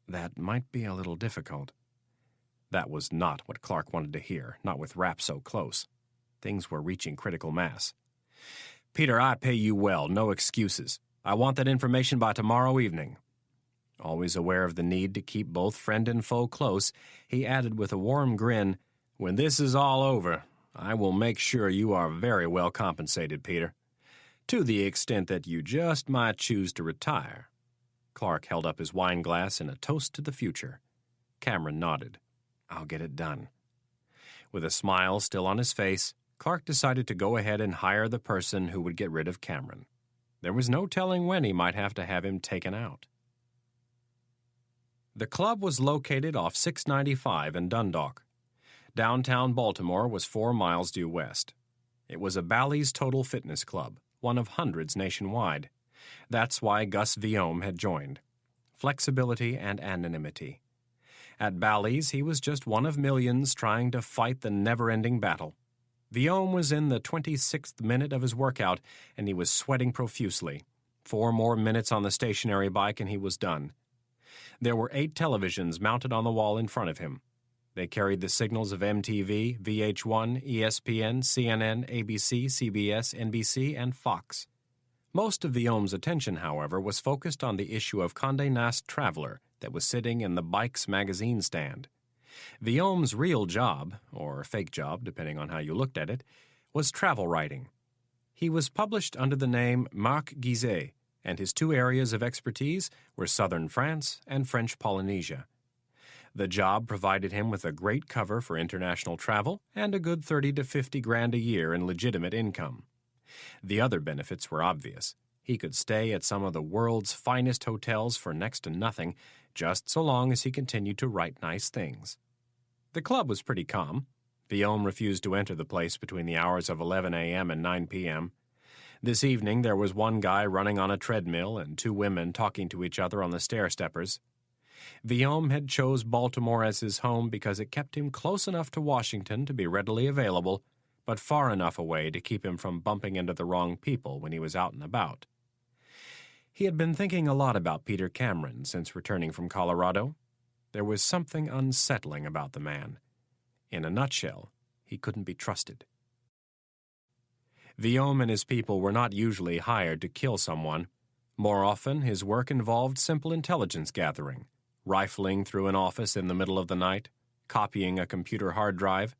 That might be a little difficult. That was not what Clark wanted to hear, not with Rapp so close. Things were reaching critical mass. Peter, I pay you well, no excuses. I want that information by tomorrow evening. Always aware of the need to keep both friend and foe close, he added with a warm grin, When this is all over, I will make sure you are very well compensated, Peter. To the extent that you just might choose to retire. Clark held up his wine glass in a toast to the future. Cameron nodded. I'll get it done. With a smile still on his face, Clark decided to go ahead and hire the person who would get rid of Cameron. There was no telling when he might have to have him taken out. The club was located off 695 in Dundalk. Downtown Baltimore was 4 miles due west. It was a Bally's Total Fitness Club, one of hundreds nationwide. That's why Gus Viaume had joined. Flexibility and anonymity. At Bally's, he was just one of millions trying to fight the never-ending battle. Viaume was in the 26th minute of his workout, and he was sweating profusely. 4 more minutes on the stationary bike, and he was done. There were 8 televisions mounted on the wall in front of him. They carried the signals of MTV, VH1, ESPN, CNN, ABC, CBS, NBC, and Fox. Most of Viaume's attention, however, was focused on the issue of Condé Nast Traveler that was sitting in the Bikes magazine stand. Viaume's real job, or fake job, depending on how you looked at it, was travel writing. He was published under the name Marc Guizet, and his 2 areas of expertise were southern France and French Polynesia. The job provided him with a great cover for international travel and a good 30 to 50 grand a year in legitimate income. The other benefits were obvious. He could stay at some of the world's finest hotels for next to nothing, just so long as he continued to write nice things. The club was pretty calm. Viaume refused to enter the place between the hours of 11 a.m. and 9 p.m. This evening there was one guy running on a treadmill and 2 women talking to each other on the stair-steppers. Viaume had chose Baltimore as his home because it kept him close enough to Washington to be readily available, but far enough away to keep him from bumping into the wrong people when he was out and about. He had been thinking a lot about Peter Cameron since returning from Colorado. There was something unsettling about the man. In a nutshell, he couldn't be trusted. Viaume and his people were not usually hired to kill someone. More often, his work involved simple intelligence gathering, rifling through an office in the middle of the night, copying a computer hard drive,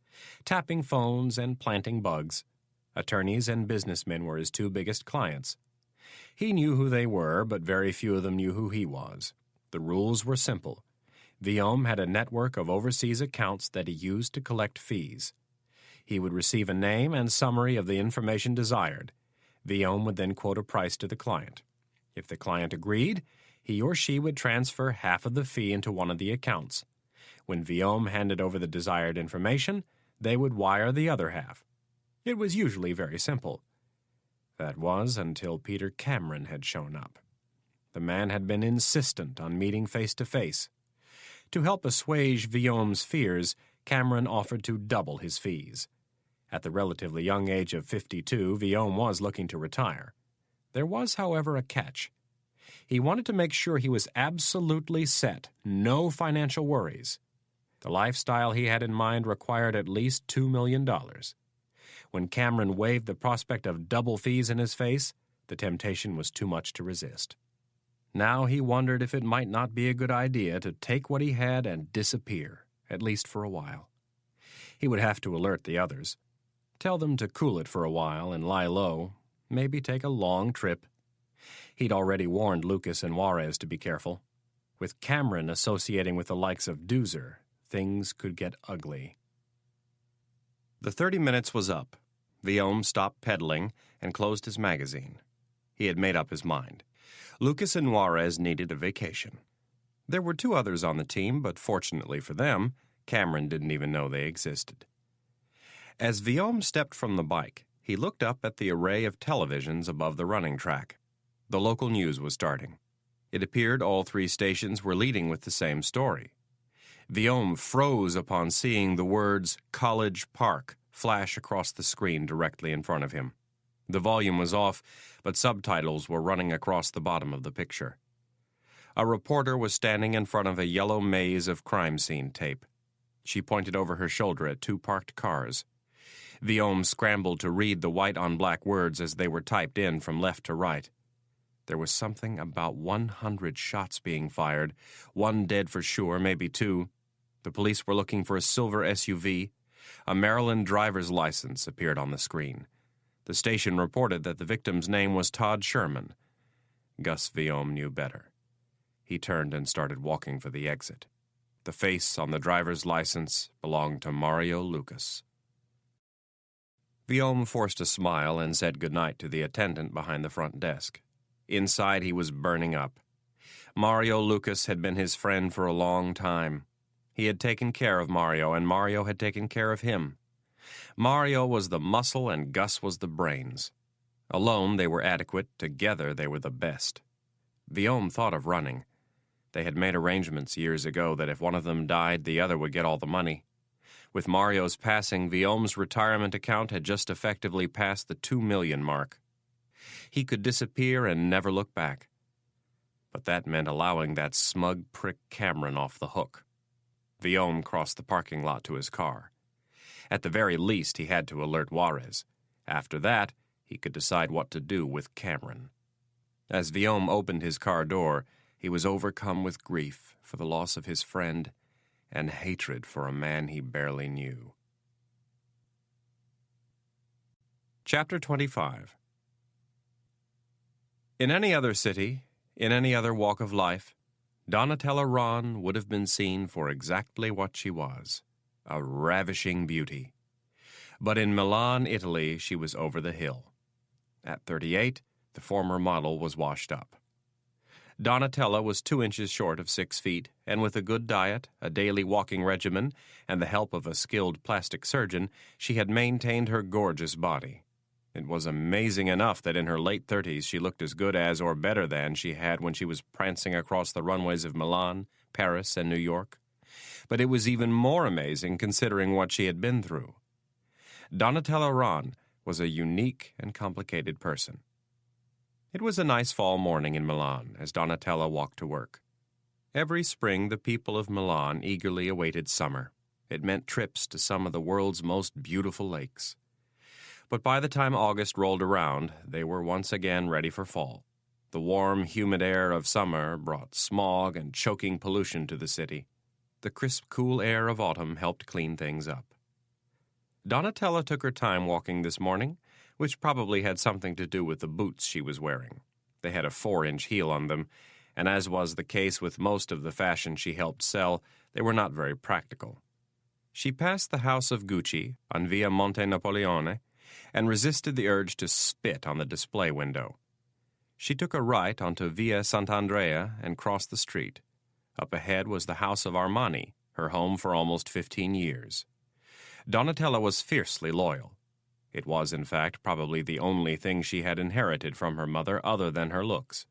tapping phones, and planting bugs. Attorneys and businessmen were his 2 biggest clients. He knew who they were, but very few of them knew who he was. The rules were simple. Viaume had a network of overseas accounts that he used to collect fees. He would receive a name and summary of the information desired. Viaume would then quote a price to the client. If the client agreed, he or she would transfer half of the fee into one of the accounts. When Viaume handed over the desired information, they would wire the other half. It was usually very simple. That was until Peter Cameron had shown up. The man had been insistent on meeting face-to-face. To help assuage Viaume's fears, Cameron offered to double his fees. At the relatively young age of 52, Viaume was looking to retire. There was, however, a catch. He wanted to make sure he was absolutely set, no financial worries. The lifestyle he had in mind required at least $2 million. When Cameron waved the prospect of double fees in his face, the temptation was too much to resist. Now he wondered if it might not be a good idea to take what he had and disappear, at least for a while. He would have to alert the others. Tell them to cool it for a while and lie low, maybe take a long trip. He'd already warned Lucas and Juarez to be careful. With Cameron associating with the likes of Doozer, things could get ugly. The 30 minutes was up. Viaume stopped peddling and closed his magazine. He had made up his mind. Lucas and Juarez needed a vacation. There were 2 others on the team, but fortunately for them, Cameron didn't even know they existed. As Viaume stepped from the bike, he looked up at the array of televisions above the running track. The local news was starting. It appeared all 3 stations were leading with the same story. Viaume froze upon seeing the words College Park flash across the screen directly in front of him. The volume was off, but subtitles were running across the bottom of the picture. A reporter was standing in front of a yellow maze of crime scene tape. She pointed over her shoulder at 2 parked cars. Viaume scrambled to read the white-on-black words as they were typed in from left to right. There was something about 100 shots being fired, 1 dead for sure, maybe 2. The police were looking for a silver SUV. A Maryland driver's license appeared on the screen. The station reported that the victim's name was Todd Sherman. Gus Viaume knew better. He turned and started walking for the exit. The face on the driver's license belonged to Mario Lucas. Viaume forced a smile and said goodnight to the attendant behind the front desk. Inside, he was burning up. Mario Lucas had been his friend for a long time. He had taken care of Mario, and Mario had taken care of him. Mario was the muscle and Gus was the brains. Alone they were adequate, together they were the best. Viome thought of running. They had made arrangements years ago that if one of them died, the other would get all the money. With Mario's passing, Viome's retirement account had just effectively passed the 2 million mark. He could disappear and never look back. But that meant allowing that smug prick Cameron off the hook. Viome crossed the parking lot to his car. At the very least, he had to alert Juarez. After that, he could decide what to do with Cameron. As Viome opened his car door, he was overcome with grief for the loss of his friend and hatred for a man he barely knew. Chapter 25. In any other city, in any other walk of life, Donatella Ron would have been seen for exactly what she was, a ravishing beauty. But in Milan, Italy, she was over the hill. At 38, the former model was washed up. Donatella was 2 inches short of 6 feet, and with a good diet, a daily walking regimen, and the help of a skilled plastic surgeon, she had maintained her gorgeous body. It was amazing enough that in her late 30s she looked as good as or better than she had when she was prancing across the runways of Milan, Paris, and New York. But it was even more amazing considering what she had been through. Donatella Ron was a unique and complicated person. It was a nice fall morning in Milan as Donatella walked to work. Every spring the people of Milan eagerly awaited summer. It meant trips to some of the world's most beautiful lakes. But by the time August rolled around, they were once again ready for fall. The warm, humid air of summer brought smog and choking pollution to the city. The crisp, cool air of autumn helped clean things up. Donatella took her time walking this morning, which probably had something to do with the boots she was wearing. They had a 4-inch heel on them, and as was the case with most of the fashion she helped sell, they were not very practical. She passed the house of Gucci on Via Monte Napoleone and resisted the urge to spit on the display window. She took a right onto Via Sant'Andrea and crossed the street. Up ahead was the house of Armani, her home for almost 15 years. Donatella was fiercely loyal. It was, in fact, probably the only thing she had inherited from her mother other than her looks.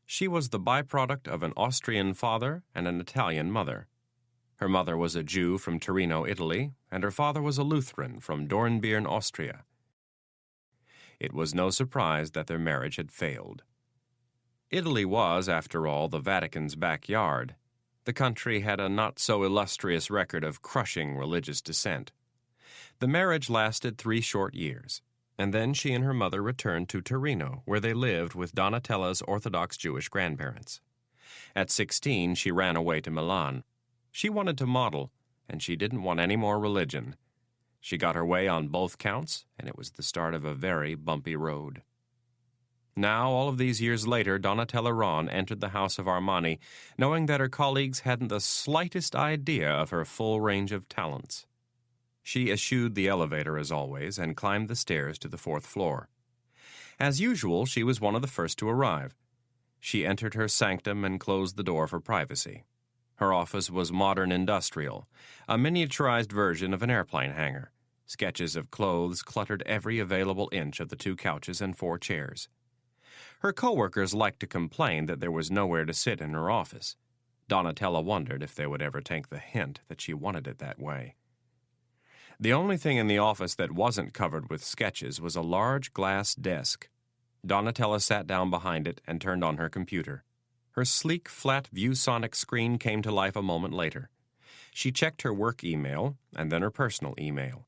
She was the byproduct of an Austrian father and an Italian mother. Her mother was a Jew from Torino, Italy, and her father was a Lutheran from Dornbirn, Austria. It was no surprise that their marriage had failed. Italy was, after all, the Vatican's backyard. The country had a not-so-illustrious record of crushing religious dissent. The marriage lasted 3 short years, and then she and her mother returned to Torino, where they lived with Donatella's Orthodox Jewish grandparents. At 16, she ran away to Milan. She wanted to model, and she didn't want any more religion. She got her way on both counts, and it was the start of a very bumpy road. Now, all of these years later, Donatella Ron entered the house of Armani, knowing that her colleagues hadn't the slightest idea of her full range of talents. She eschewed the elevator as always and climbed the stairs to the 4th floor. As usual, she was one of the first to arrive. She entered her sanctum and closed the door for privacy. Her office was modern industrial, a miniaturized version of an airplane hangar. Sketches of clothes cluttered every available inch of the 2 couches and 4 chairs. Her coworkers liked to complain that there was nowhere to sit in her office. Donatella wondered if they would ever take the hint that she wanted it that way. The only thing in the office that wasn't covered with sketches was a large glass desk. Donatella sat down behind it and turned on her computer. Her sleek, flat ViewSonic screen came to life a moment later. She checked her work email and then her personal email.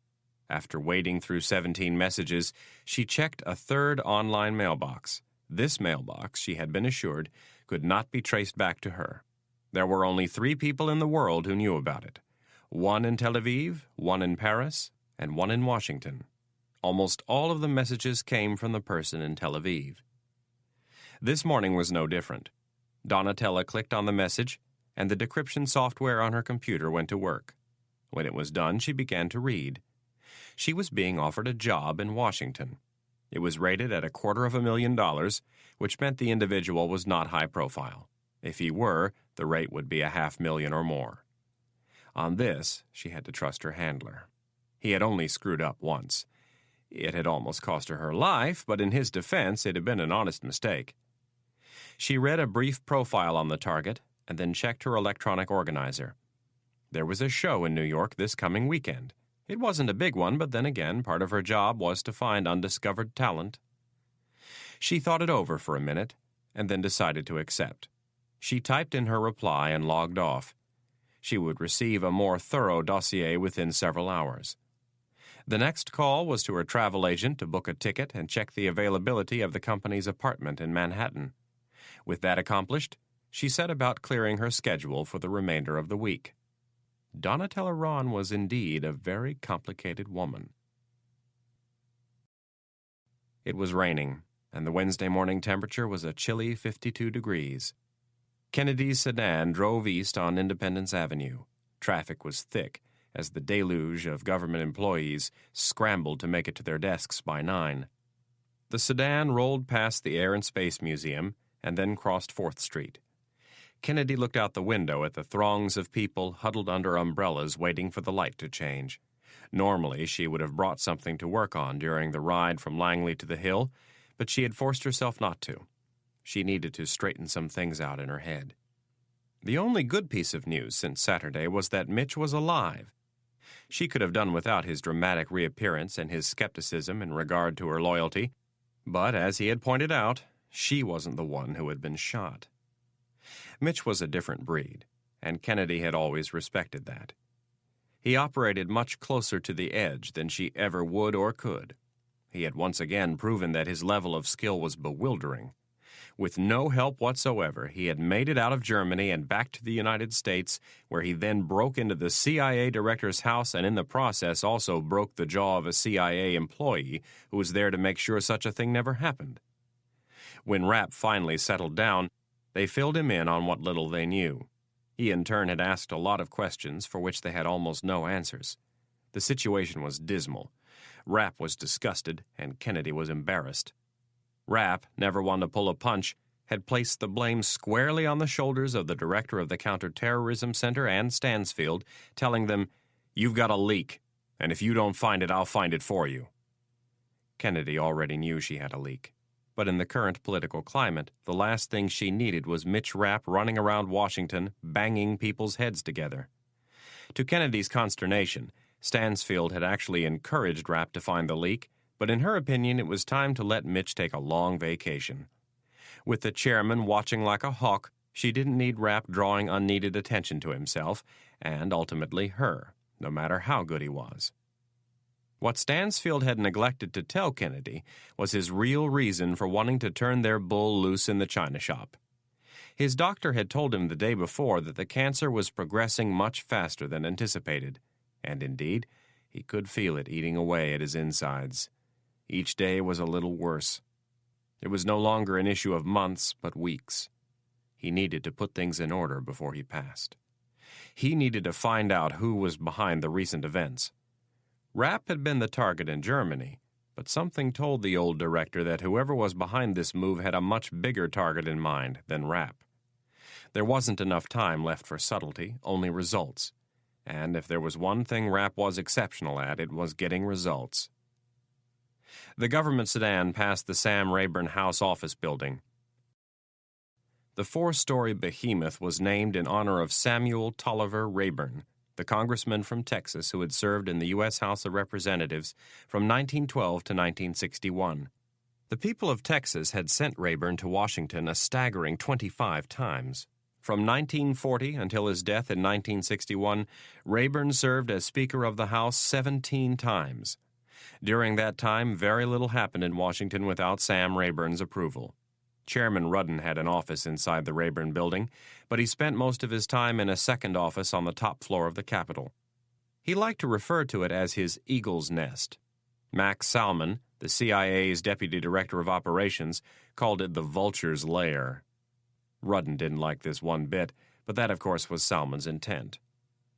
After wading through 17 messages, she checked a 3rd online mailbox. This mailbox, she had been assured, could not be traced back to her. There were only 3 people in the world who knew about it. 1 in Tel Aviv, 1 in Paris, and 1 in Washington. Almost all of the messages came from the person in Tel Aviv. This morning was no different. Donatella clicked on the message, and the decryption software on her computer went to work. When it was done, she began to read. She was being offered a job in Washington. It was rated at $250,000, which meant the individual was not high profile. If he were, the rate would be $500,000 or more. On this, she had to trust her handler. He had only screwed up once. It had almost cost her life, but in his defense, it had been an honest mistake. She read a brief profile on the target and then checked her electronic organizer. There was a show in New York this coming weekend. It wasn't a big one, but then again, part of her job was to find undiscovered talent. She thought it over for a minute and then decided to accept. She typed in her reply and logged off. She would receive a more thorough dossier within several hours. The next call was to her travel agent to book a ticket and check the availability of the company's apartment in Manhattan. With that accomplished, she set about clearing her schedule for the remainder of the week. Donatella Ron was indeed a very complicated woman. It was raining, and the Wednesday morning temperature was a chilly 52 degrees. Kennedy's sedan drove east on Independence Avenue. Traffic was thick, as the deluge of government employees scrambled to make it to their desks by 9. The sedan rolled past the Air and Space Museum and then crossed 4th Street. Kennedy looked out the window at the throngs of people huddled under umbrellas waiting for the light to change. Normally, she would have brought something to work on during the ride from Langley to the Hill, but she had forced herself not to. She needed to straighten some things out in her head. The only good piece of news since Saturday was that Mitch was alive. She could have done without his dramatic reappearance and his skepticism in regard to her loyalty, but as he had pointed out, she wasn't the one who had been shot. Mitch was a different breed, and Kennedy had always respected that. He operated much closer to the edge than she ever would or could. He had once again proven that his level of skill was bewildering. With no help whatsoever, he had made it out of Germany and back to the United States, where he then broke into the CIA director's house and in the process also broke the jaw of a CIA employee who was there to make sure such a thing never happened. When Rapp finally settled down, they filled him in on what little they knew. He in turn had asked a lot of questions for which they had almost no answers. The situation was dismal. Rapp was disgusted, and Kennedy was embarrassed. Rapp, never one to pull a punch, had placed the blame squarely on the shoulders of the director of the Counterterrorism Center and Stansfield, telling them, "You've got a leak, and if you don't find it, I'll find it for you." Kennedy already knew she had a leak. But in the current political climate, the last thing she needed was Mitch Rapp running around Washington, banging people's heads together. To Kennedy's consternation, Stansfield had actually encouraged Rapp to find the leak, but in her opinion it was time to let Mitch take a long vacation. With the chairman watching like a hawk, she didn't need Rapp drawing unneeded attention to himself, and ultimately her, no matter how good he was. What Stansfield had neglected to tell Kennedy was his real reason for wanting to turn their bull loose in the china shop. His doctor had told him the day before that the cancer was progressing much faster than anticipated, and indeed, he could feel it eating away at his insides. Each day was a little worse. It was no longer an issue of months, but weeks. He needed to put things in order before he passed. He needed to find out who was behind the recent events. Rapp had been the target in Germany, but something told the old director that whoever was behind this move had a much bigger target in mind than Rapp. There wasn't enough time left for subtlety, only results. And if there was one thing Rapp was exceptional at, it was getting results. The government sedan passed the Sam Rayburn House office building. The 4-story behemoth was named in honor of Samuel Tolliver Rayburn, the congressman from Texas who had served in the U.S. House of Representatives from 1912 to 1961. The people of Texas had sent Rayburn to Washington a staggering 25 times. From 1940 until his death in 1961, Rayburn served as Speaker of the House 17 times. During that time, very little happened in Washington without Sam Rayburn's approval. Chairman Rudden had an office inside the Rayburn building, but he spent most of his time in a second office on the top floor of the Capitol. He liked to refer to it as his eagle's nest. Max Salmon, the CIA's deputy director of operations, called it the vulture's lair. Rudden didn't like this one bit, but that, of course, was Salmon's intent.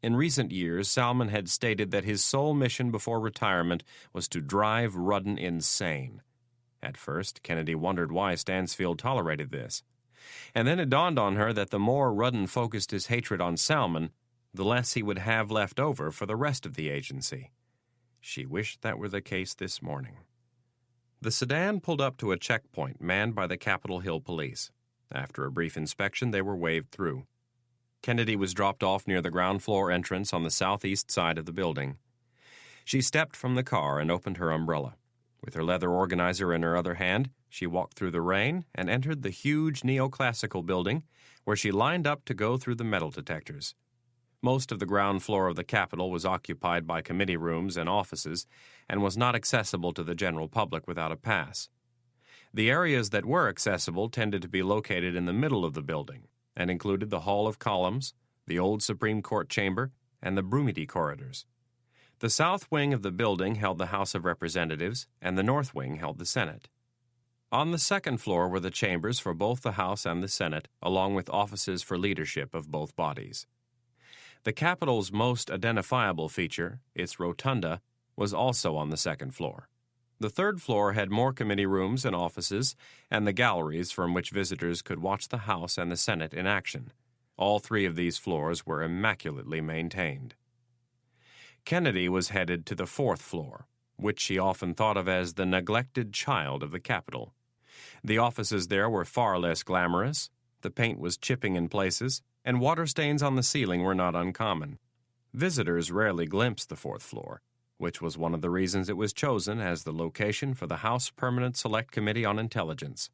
In recent years, Salmon had stated that his sole mission before retirement was to drive Rudden insane. At first, Kennedy wondered why Stansfield tolerated this. And then it dawned on her that the more Rudden focused his hatred on Salmon, the less he would have left over for the rest of the agency. She wished that were the case this morning. The sedan pulled up to a checkpoint manned by the Capitol Hill police. After a brief inspection, they were waved through. Kennedy was dropped off near the ground floor entrance on the southeast side of the building. She stepped from the car and opened her umbrella. With her leather organizer in her other hand, she walked through the rain and entered the huge neoclassical building, where she lined up to go through the metal detectors. Most of the ground floor of the Capitol was occupied by committee rooms and offices and was not accessible to the general public without a pass. The areas that were accessible tended to be located in the middle of the building and included the Hall of Columns, the old Supreme Court chamber, and the Brumidi corridors. The south wing of the building held the House of Representatives, and the north wing held the Senate. On the second floor were the chambers for both the House and the Senate, along with offices for leadership of both bodies. The Capitol's most identifiable feature, its rotunda, was also on the second floor. The third floor had more committee rooms and offices, and the galleries from which visitors could watch the House and the Senate in action. All three of these floors were immaculately maintained. Kennedy was headed to the fourth floor, which she often thought of as the neglected child of the Capitol. The offices there were far less glamorous, the paint was chipping in places, and water stains on the ceiling were not uncommon. Visitors rarely glimpsed the fourth floor, which was one of the reasons it was chosen as the location for the House Permanent Select Committee on Intelligence.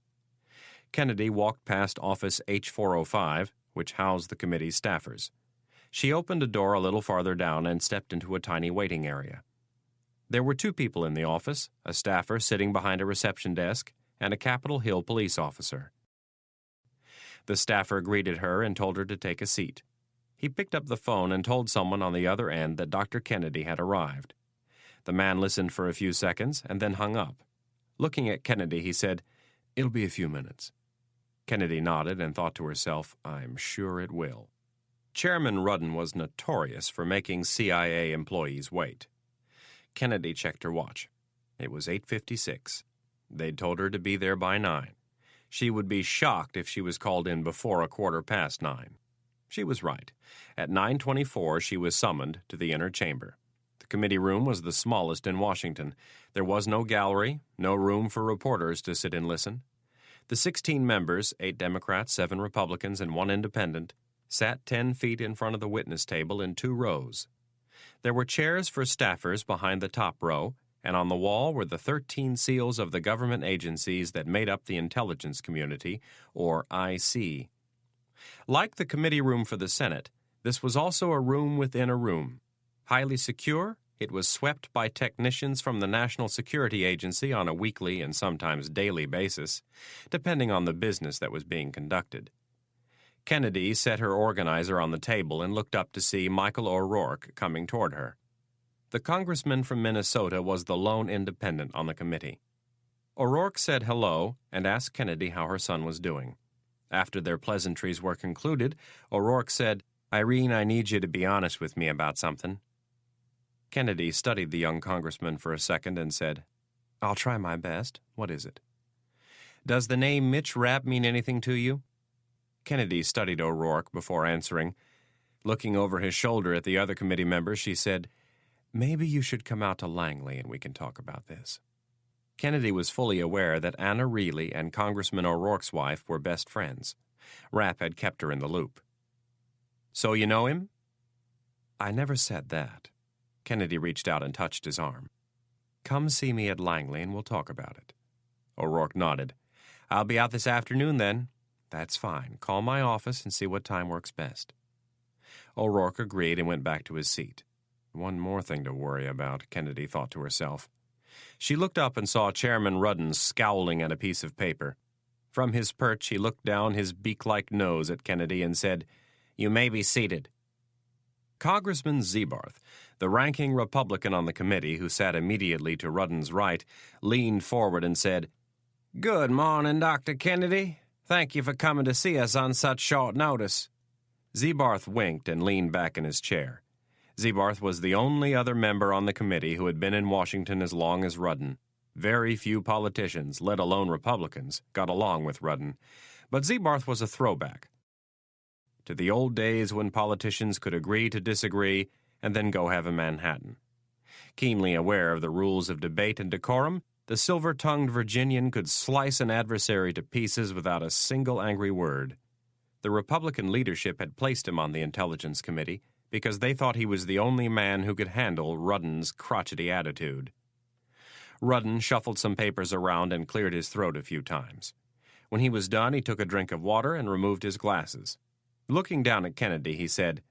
Kennedy walked past Office H405, which housed the committee's staffers. She opened a door a little farther down and stepped into a tiny waiting area. There were two people in the office, a staffer sitting behind a reception desk, and a Capitol Hill police officer. The staffer greeted her and told her to take a seat. He picked up the phone and told someone on the other end that Dr. Kennedy had arrived. The man listened for a few seconds and then hung up. Looking at Kennedy, he said, "It'll be a few minutes." Kennedy nodded and thought to herself, "I'm sure it will." Chairman Rudden was notorious for making CIA employees wait. Kennedy checked her watch. It was 8:56. They'd told her to be there by 9. She would be shocked if she was called in before 9:15. She was right. At 9:24, she was summoned to the inner chamber. The committee room was the smallest in Washington. There was no gallery, no room for reporters to sit and listen. The 16 members, 8 Democrats, 7 Republicans, and 1 Independent, sat 10 feet in front of the witness table in 2 rows. There were chairs for staffers behind the top row, and on the wall were the 13 seals of the government agencies that made up the intelligence community, or IC. Like the committee room for the Senate, this was also a room within a room. Highly secure, it was swept by technicians from the National Security Agency on a weekly and sometimes daily basis, depending on the business that was being conducted. Kennedy set her organizer on the table and looked up to see Michael O'Rourke coming toward her. The congressman from Minnesota was the lone independent on the committee. O'Rourke said hello and asked Kennedy how her son was doing. After their pleasantries were concluded, O'Rourke said, "Irene, I need you to be honest with me about something." Kennedy studied the young congressman for a second and said, "I'll try my best. What is it?" "Does the name Mitch Rapp mean anything to you?" Kennedy studied O'Rourke before answering. Looking over his shoulder at the other committee members, she said, "Maybe you should come out to Langley and we can talk about this." Kennedy was fully aware that Anna Reilly and Congressman O'Rourke's wife were best friends. Rapp had kept her in the loop. "So you know him?" "I never said that." Kennedy reached out and touched his arm. "Come see me at Langley and we'll talk about it." O'Rourke nodded. "I'll be out this afternoon then." "That's fine. Call my office and see what time works best." O'Rourke agreed and went back to his seat. One more thing to worry about, Kennedy thought to herself. She looked up and saw Chairman Rudden scowling at a piece of paper. From his perch, he looked down his beak-like nose at Kennedy and said, "You may be seated." Congressman Zebarth, the ranking Republican on the committee who sat immediately to Rudden's right, leaned forward and said, "Good morning, Dr. Kennedy. Thank you for coming to see us on such short notice." Zebarth winked and leaned back in his chair. Zebarth was the only other member on the committee who had been in Washington as long as Rudden. Very few politicians, let alone Republicans, got along with Rudden, but Zebarth was a throwback to the old days when politicians could agree to disagree and then go have a Manhattan. Keenly aware of the rules of debate and decorum, the silver-tongued Virginian could slice an adversary to pieces without a single angry word. The Republican leadership had placed him on the Intelligence Committee because they thought he was the only man who could handle Rudden's crotchety attitude. Rudden shuffled some papers around and cleared his throat a few times. When he was done, he took a drink of water and removed his glasses. Looking down at Kennedy, he said,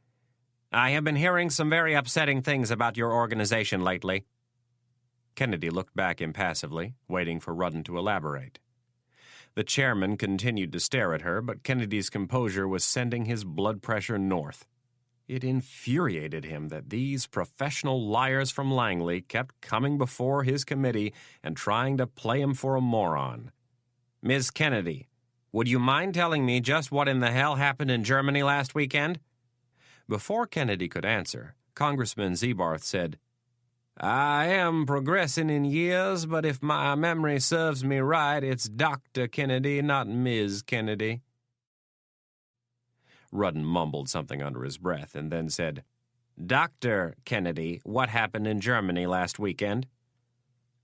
"I have been hearing some very upsetting things about your organization lately." Kennedy looked back impassively, waiting for Rudden to elaborate. The chairman continued to stare at her, but Kennedy's composure was sending his blood pressure north. It infuriated him that these professional liars from Langley kept coming before his committee and trying to play him for a moron. "Ms. Kennedy, would you mind telling me just what in the hell happened in Germany last weekend?" Before Kennedy could answer, Congressman Zebarth said, "I am progressing in years, but if my memory serves me right, it's Dr. Kennedy, not Ms. Kennedy." Rudden mumbled something under his breath and then said, "Dr. Kennedy, what happened in Germany last weekend?"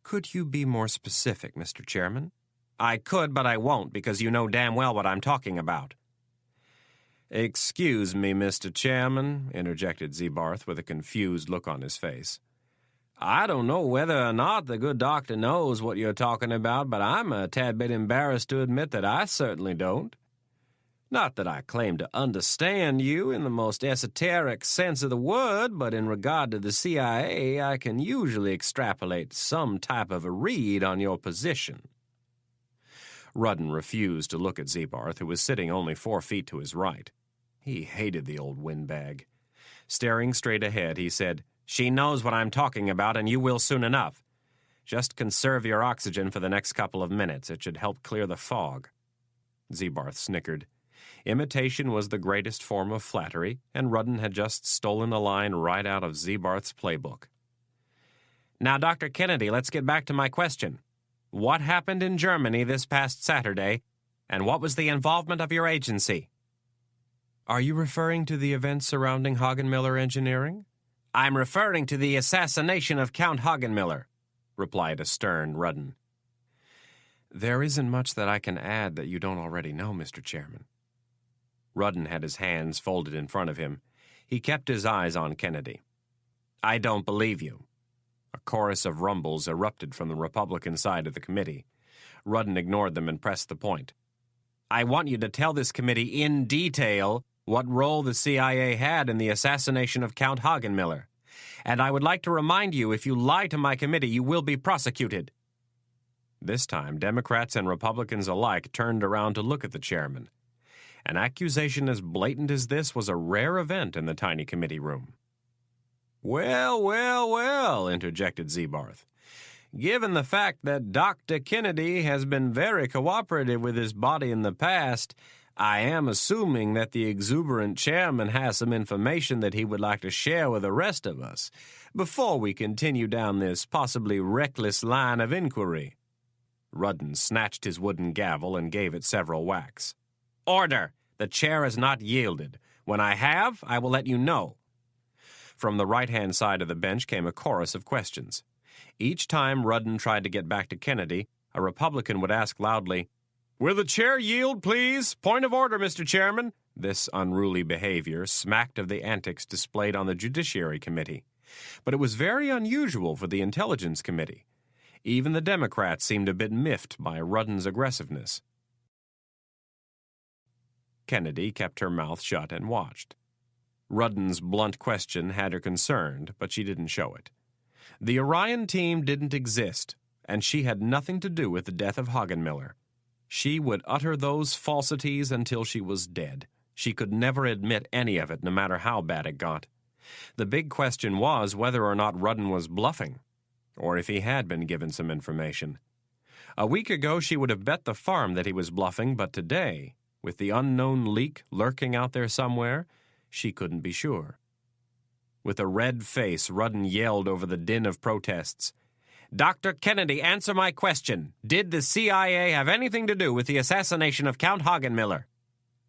"Could you be more specific, Mr. Chairman?" "I could, but I won't, because you know damn well what I'm talking about." "Excuse me, Mr. Chairman," interjected Zebarth with a confused look on his face. "I don't know whether or not the good doctor knows what you're talking about, but I'm a tad bit embarrassed to admit that I certainly don't. Not that I claim to understand you in the most esoteric sense of the word, but in regard to the CIA, I can usually extrapolate some type of a read on your position." Rudden refused to look at Zebarth, who was sitting only 4 feet to his right. He hated the old windbag. Staring straight ahead, he said, "She knows what I'm talking about, and you will soon enough. Just conserve your oxygen for the next couple of minutes. It should help clear the fog." Zebarth snickered. Imitation was the greatest form of flattery, and Rudden had just stolen a line right out of Zebarth's playbook. "Now, Dr. Kennedy, let's get back to my question. What happened in Germany this past Saturday, and what was the involvement of your agency?" "Are you referring to the events surrounding Hagenmiller Engineering?" "I'm referring to the assassination of Count Hagenmiller," replied a stern Rudden. "There isn't much that I can add that you don't already know, Mr. Chairman." Rudden had his hands folded in front of him. He kept his eyes on Kennedy. "I don't believe you." A chorus of rumbles erupted from the Republican side of the committee. Rudden ignored them and pressed the point. "I want you to tell this committee in detail what role the CIA had in the assassination of Count Hagenmiller. And I would like to remind you, if you lie to my committee, you will be prosecuted." This time, Democrats and Republicans alike turned around to look at the chairman. An accusation as blatant as this was a rare event in the tiny committee room. "Well, well, well," interjected Zebarth. "Given the fact that Dr. Kennedy has been very cooperative with his body in the past, I am assuming that the exuberant chairman has some information that he would like to share with the rest of us before we continue down this possibly reckless line of inquiry." Rudden snatched his wooden gavel and gave it several whacks. "Order! The chair has not yielded. When I have, I will let you know." From the right-hand side of the bench came a chorus of questions. Each time Rudden tried to get back to Kennedy, a Republican would ask loudly, "Will the chair yield, please? Point of order, Mr. Chairman." This unruly behavior smacked of the antics displayed on the Judiciary Committee. But it was very unusual for the Intelligence Committee. Even the Democrats seemed a bit miffed by Rudden's aggressiveness. Kennedy kept her mouth shut and watched. Rudden's blunt question had her concerned, but she didn't show it. The Orion team didn't exist, and she had nothing to do with the death of Hagenmiller. She would utter those falsities until she was dead. She could never admit any of it, no matter how bad it got. The big question was whether or not Rudden was bluffing, or if he had been given some information. A week ago she would have bet the farm that he was bluffing, but today, with the unknown leak lurking out there somewhere, she couldn't be sure. With a red face, Rudden yelled over the din of protests, "Dr. Kennedy, answer my question. Did the CIA have anything to do with the assassination of Count Hagenmiller?"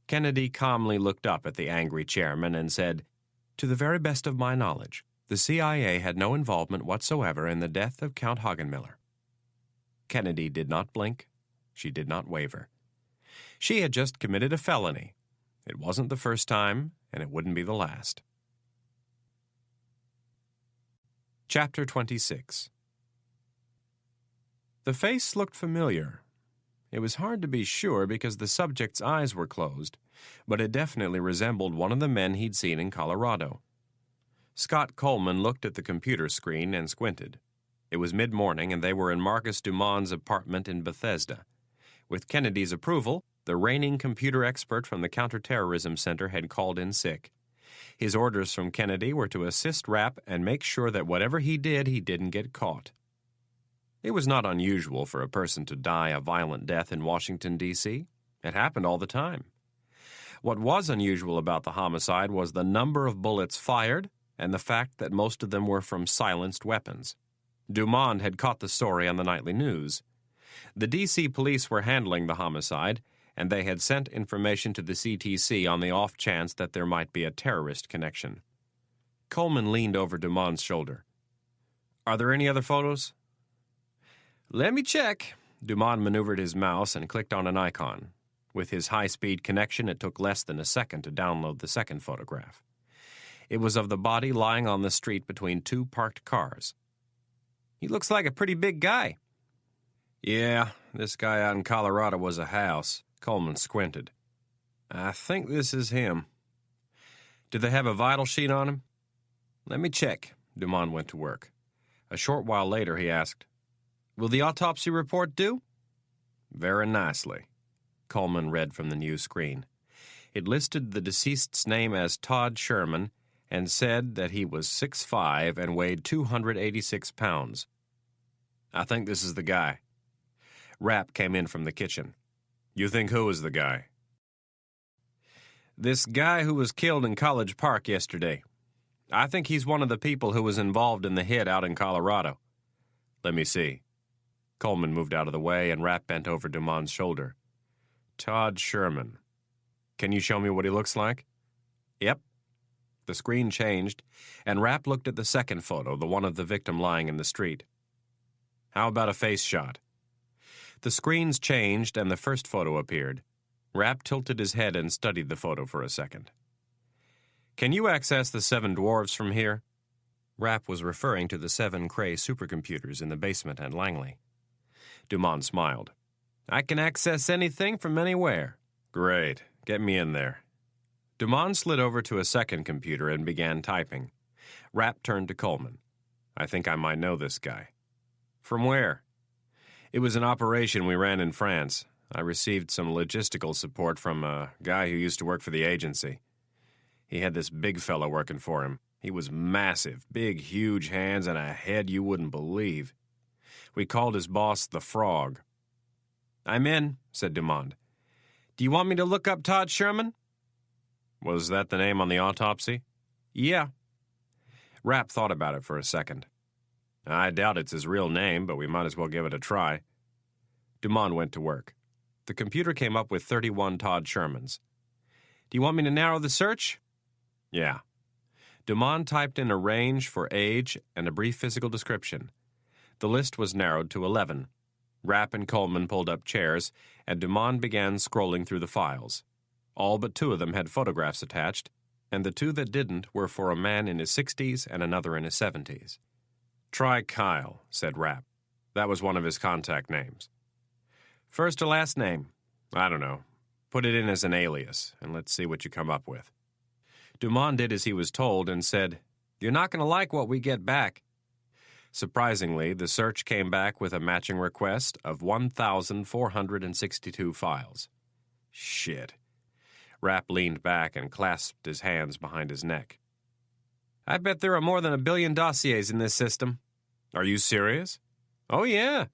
Kennedy calmly looked up at the angry chairman and said, "To the very best of my knowledge, The CIA had no involvement whatsoever in the death of Count Hagenmiller. Kennedy did not blink. She did not waver. She had just committed a felony. It wasn't the first time, and it wouldn't be the last. Chapter 26. The face looked familiar. It was hard to be sure because the subject's eyes were closed, but it definitely resembled one of the men he'd seen in Colorado. Scott Coleman looked at the computer screen and squinted. It was mid-morning, and they were in Marcus Dumont's apartment in Bethesda. With Kennedy's approval, the reigning computer expert from the Counterterrorism Center had called in sick. His orders from Kennedy were to assist Rapp and make sure that whatever he didn't get caught. It was not unusual for a person to die a violent death in Washington, D.C. It happened all the time. What was unusual about the homicide was the number of bullets fired and the fact that most of them were from silenced weapons. Dumont had caught the story on the nightly news. The D.C. police were handling the homicide, and they had sent information to the CTC on the off chance that there might be a terrorist connection. Coleman leaned over Dumont's shoulder. "Are there any other photos?" "Let me check." Dumont maneuvered his mouse and clicked on an icon. With his high-speed connection, it took less than a second to download the second photograph. It was of the body lying on the street between two parked cars. "He looks like a pretty big guy." "Yeah, this guy out in Colorado was a house." Coleman squinted. "I think this is him." "Did they have a vital sheet on him?" "Let me check." Dumont went to work. A short while later, he asked, "Will the autopsy report do?" "Very nicely." Coleman read from the news screen. It listed the deceased's name as Todd Sherman and said that he was 6'5" and weighed 286 pounds. "I think this is the guy." Rapp came in from the kitchen. "You think who is the guy?" "This guy who was killed in College Park yesterday. I think he's one of the people who was involved in the hit out in Colorado." "Let me see." Coleman moved out of the way, and Rapp bent over Dumont's shoulder. "Todd Sherman. Can you show me what he looks like?" "Yep." The screen changed, and Rapp looked at the second photo, the one of the victim lying in the street. "How about a face shot?" The screens changed, and the first photo appeared. Rapp tilted his head and studied the photo for a second. "Can you access the 7 dwarves from here?" Rapp was referring to the 7 Cray supercomputers in the basement at Langley. Dumont smiled. "I can access anything from anywhere." "Great. Get me in there." Dumont slid over to a second computer and began typing. Rapp turned to Coleman. "I think I might know this guy." "From where?" "It was an operation we ran in France. I received some logistical support from a guy who used to work for the agency. He had this big fellow working for him. He was massive, big, huge hands and a head you wouldn't believe. We called his boss the Frog." "I'm in," said Dumont. "Do you want me to look up Todd Sherman?" "Was that the name on the autopsy?" "Yeah." Rapp thought about it for a second. "I doubt it's his real name, but we might as well give it a try." Dumont went to work. The computer came up with 31 Todd Shermans. "Do you want me to narrow the search?" "Yeah." Dumont typed in a range for age and a brief physical description. The list was narrowed to 11. Rapp and Coleman pulled up chairs, and Dumont began scrolling through the files. All but 2 of them had photographs attached, and the 2 that didn't were for a man in his 60s and another in his 70s. "Try Kyle," said Rapp. That was one of his contact names. "First or last name?" "I don't know. Put it in as an alias, and let's see what you come up with." Dumont did as he was told and said, "You're not going to like what we get back." Surprisingly, the search came back with a matching request of 1,462 files. Shit. Rapp leaned back and clasped his hands behind his neck. "I bet there are more than 1 billion dossiers in this system." "Are you serious?" "Oh, yeah."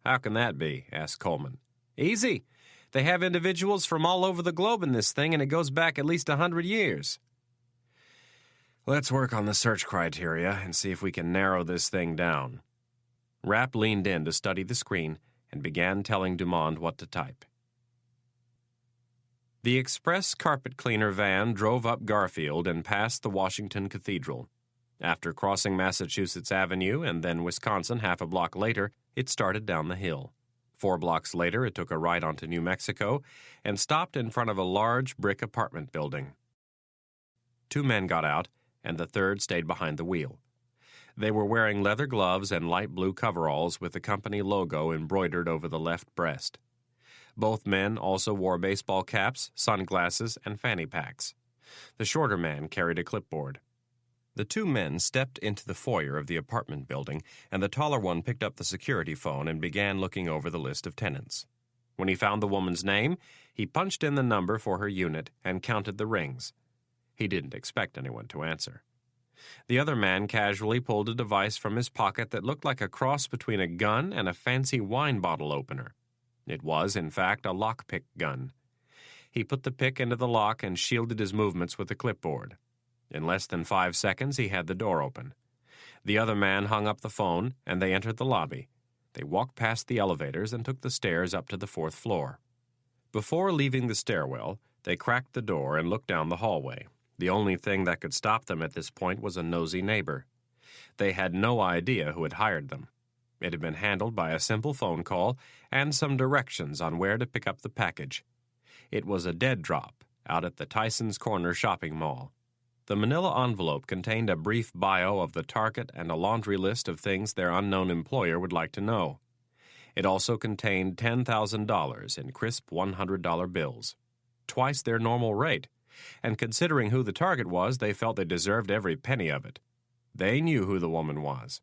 "How can that be?" asked Coleman. "Easy. They have individuals from all over the globe in this thing, and it goes back at least 100 years. "Let's work on the search criteria and see if we can narrow this thing down." Rapp leaned in to study the screen and began telling Dumont what to type. The express carpet cleaner van drove up Garfield and past the Washington Cathedral. After crossing Massachusetts Avenue and then Wisconsin half a block later, it started down the hill. 4 blocks later, it took a right onto New Mexico and stopped in front of a large brick apartment building. 2 men got out, and the third stayed behind the wheel. They were wearing leather gloves and light blue coveralls with the company logo embroidered over the left breast. Both men also wore baseball caps, sunglasses, and fanny packs. The shorter man carried a clipboard. The 2 men stepped into the foyer of the apartment building, and the taller one picked up the security phone and began looking over the list of tenants. When he found the woman's name, he punched in the number for her unit and counted the rings. He didn't expect anyone to answer. The other man casually pulled a device from his pocket that looked like a cross between a gun and a fancy wine bottle opener. It was, in fact, a lockpick gun. He put the pick into the lock and shielded his movements with a clipboard. In less than 5 seconds, he had the door open. The other man hung up the phone, and they entered the lobby. They walked past the elevators and took the stairs up to the 4th floor. Before leaving the stairwell, they cracked the door and looked down the hallway. The only thing that could stop them at this point was a nosy neighbor. They had no idea who had hired them. It had been handled by a simple phone call and some directions on where to pick up the package. It was a dead drop out at the Tyson's Corner shopping mall. The manila envelope contained a brief bio of the target and a laundry list of things their unknown employer would like to know. It also contained $10,000 in crisp $100 bills, twice their normal rate, and considering who the target was, they felt they deserved every penny of it. They knew who the woman was.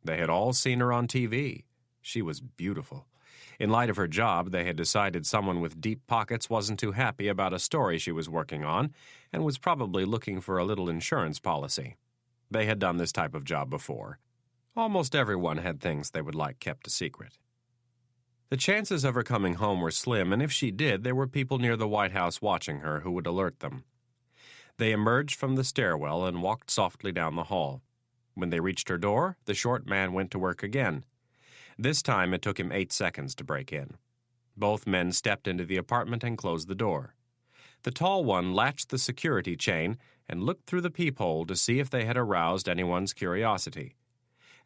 They had all seen her on TV. She was beautiful. In light of her job, they had decided someone with deep pockets wasn't too happy about a story she was working on and was probably looking for a little insurance policy. They had done this type of job before. Almost everyone had things they would like kept a secret. The chances of her coming home were slim, and if she did, there were people near the White House watching her who would alert them. They emerged from the stairwell and walked softly down the hall. When they reached her door, the short man went to work again. This time it took him 8 seconds to break in. Both men stepped into the apartment and closed the door. The tall one latched the security chain and looked through the peephole to see if they had aroused anyone's curiosity.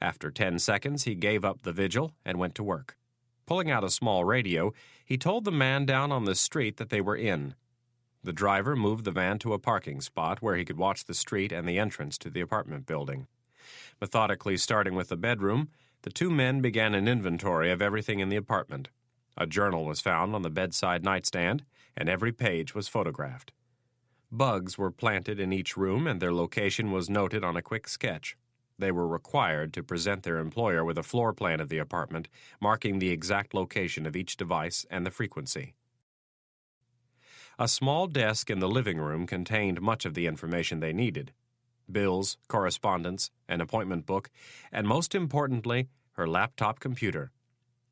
After 10 seconds, he gave up the vigil and went to work. Pulling out a small radio, he told the man down on the street that they were in. The driver moved the van to a parking spot where he could watch the street and the entrance to the apartment building. Methodically starting with the bedroom, the 2 men began an inventory of everything in the apartment. A journal was found on the bedside nightstand, and every page was photographed. Bugs were planted in each room, and their location was noted on a quick sketch. They were required to present their employer with a floor plan of the apartment, marking the exact location of each device and the frequency. A small desk in the living room contained much of the information they needed: bills, correspondence, an appointment book, and most importantly, her laptop computer.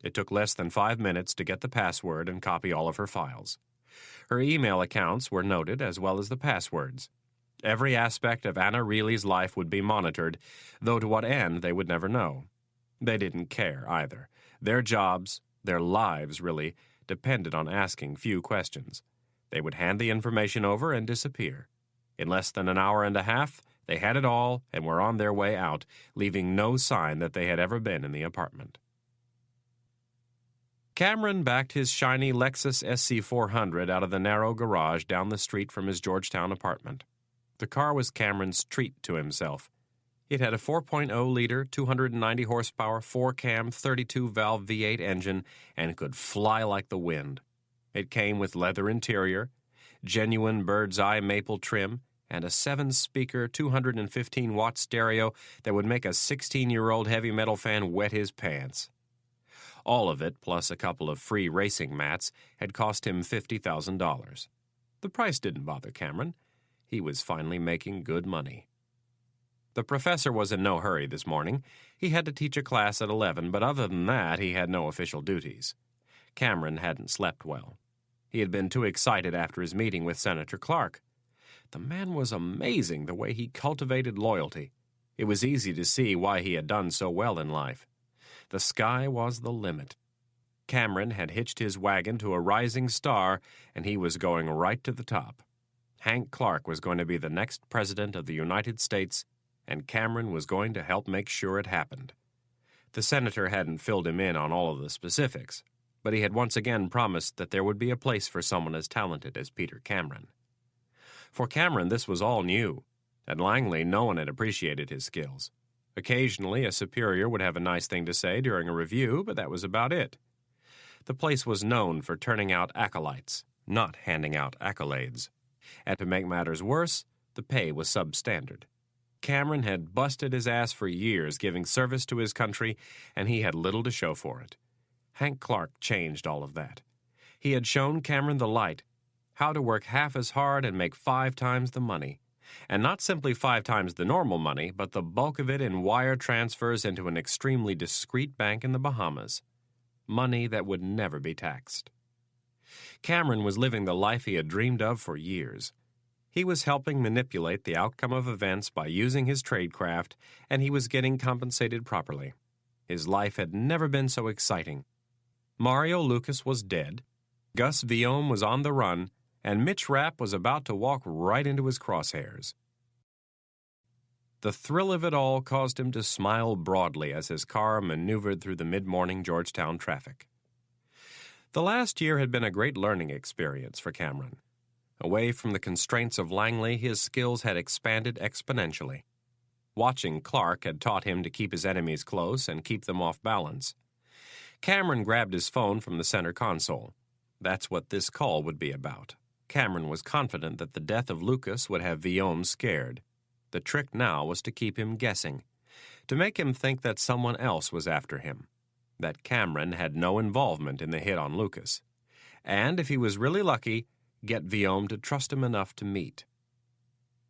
It took less than 5 minutes to get the password and copy all of her files. Her email accounts were noted as well as the passwords. Every aspect of Anna Reilly's life would be monitored, though to what end they would never know. They didn't care either. Their jobs, their lives really, depended on asking few questions. They would hand the information over and disappear. In less than an hour and a half, they had it all and were on their way out, leaving no sign that they had ever been in the apartment. Cameron backed his shiny Lexus SC400 out of the narrow garage down the street from his Georgetown apartment. The car was Cameron's treat to himself. It had a 4.0-liter, 290-horsepower, 4-cam, 32-valve V8 engine and could fly like the wind. It came with leather interior, genuine bird's-eye maple trim, and a 7-speaker, 215-watt stereo that would make a 16-year-old heavy metal fan wet his pants. All of it, plus a couple of free racing mats, had cost him $50,000. The price didn't bother Cameron. He was finally making good money. The professor was in no hurry this morning. He had to teach a class at 11, but other than that, he had no official duties. Cameron hadn't slept well. He had been too excited after his meeting with Senator Clark. The man was amazing the way he cultivated loyalty. It was easy to see why he had done so well in life. The sky was the limit. Cameron had hitched his wagon to a rising star, and he was going right to the top. Hank Clark was going to be the next president of the United States, and Cameron was going to help make sure it happened. The senator hadn't filled him in on all of the specifics, but he had once again promised that there would be a place for someone as talented as Peter Cameron. For Cameron, this was all new. At Langley, no one had appreciated his skills. Occasionally, a superior would have a nice thing to say during a review, but that was about it. The place was known for turning out acolytes, not handing out accolades. And to make matters worse, the pay was substandard. Cameron had busted his ass for years giving service to his country, and he had little to show for it. Hank Clark changed all of that. He had shown Cameron the light, how to work half as hard and make 5 times the money. And not simply 5 times the normal money, but the bulk of it in wire transfers into an extremely discreet bank in the Bahamas. Money that would never be taxed. Cameron was living the life he had dreamed of for years. He was helping manipulate the outcome of events by using his tradecraft, and he was getting compensated properly. His life had never been so exciting. Mario Lucas was dead, Gus Viome was on the run, and Mitch Rapp was about to walk right into his crosshairs. The thrill of it all caused him to smile broadly as his car maneuvered through the mid-morning Georgetown traffic. The last year had been a great learning experience for Cameron. Away from the constraints of Langley, his skills had expanded exponentially. Watching Clark had taught him to keep his enemies close and keep them off balance. Cameron grabbed his phone from the center console. That's what this call would be about. Cameron was confident that the death of Lucas would have Viome scared. The trick now was to keep him guessing, to make him think that someone else was after him, that Cameron had no involvement in the hit on Lucas, and if he was really lucky, get Viome to trust him enough to meet.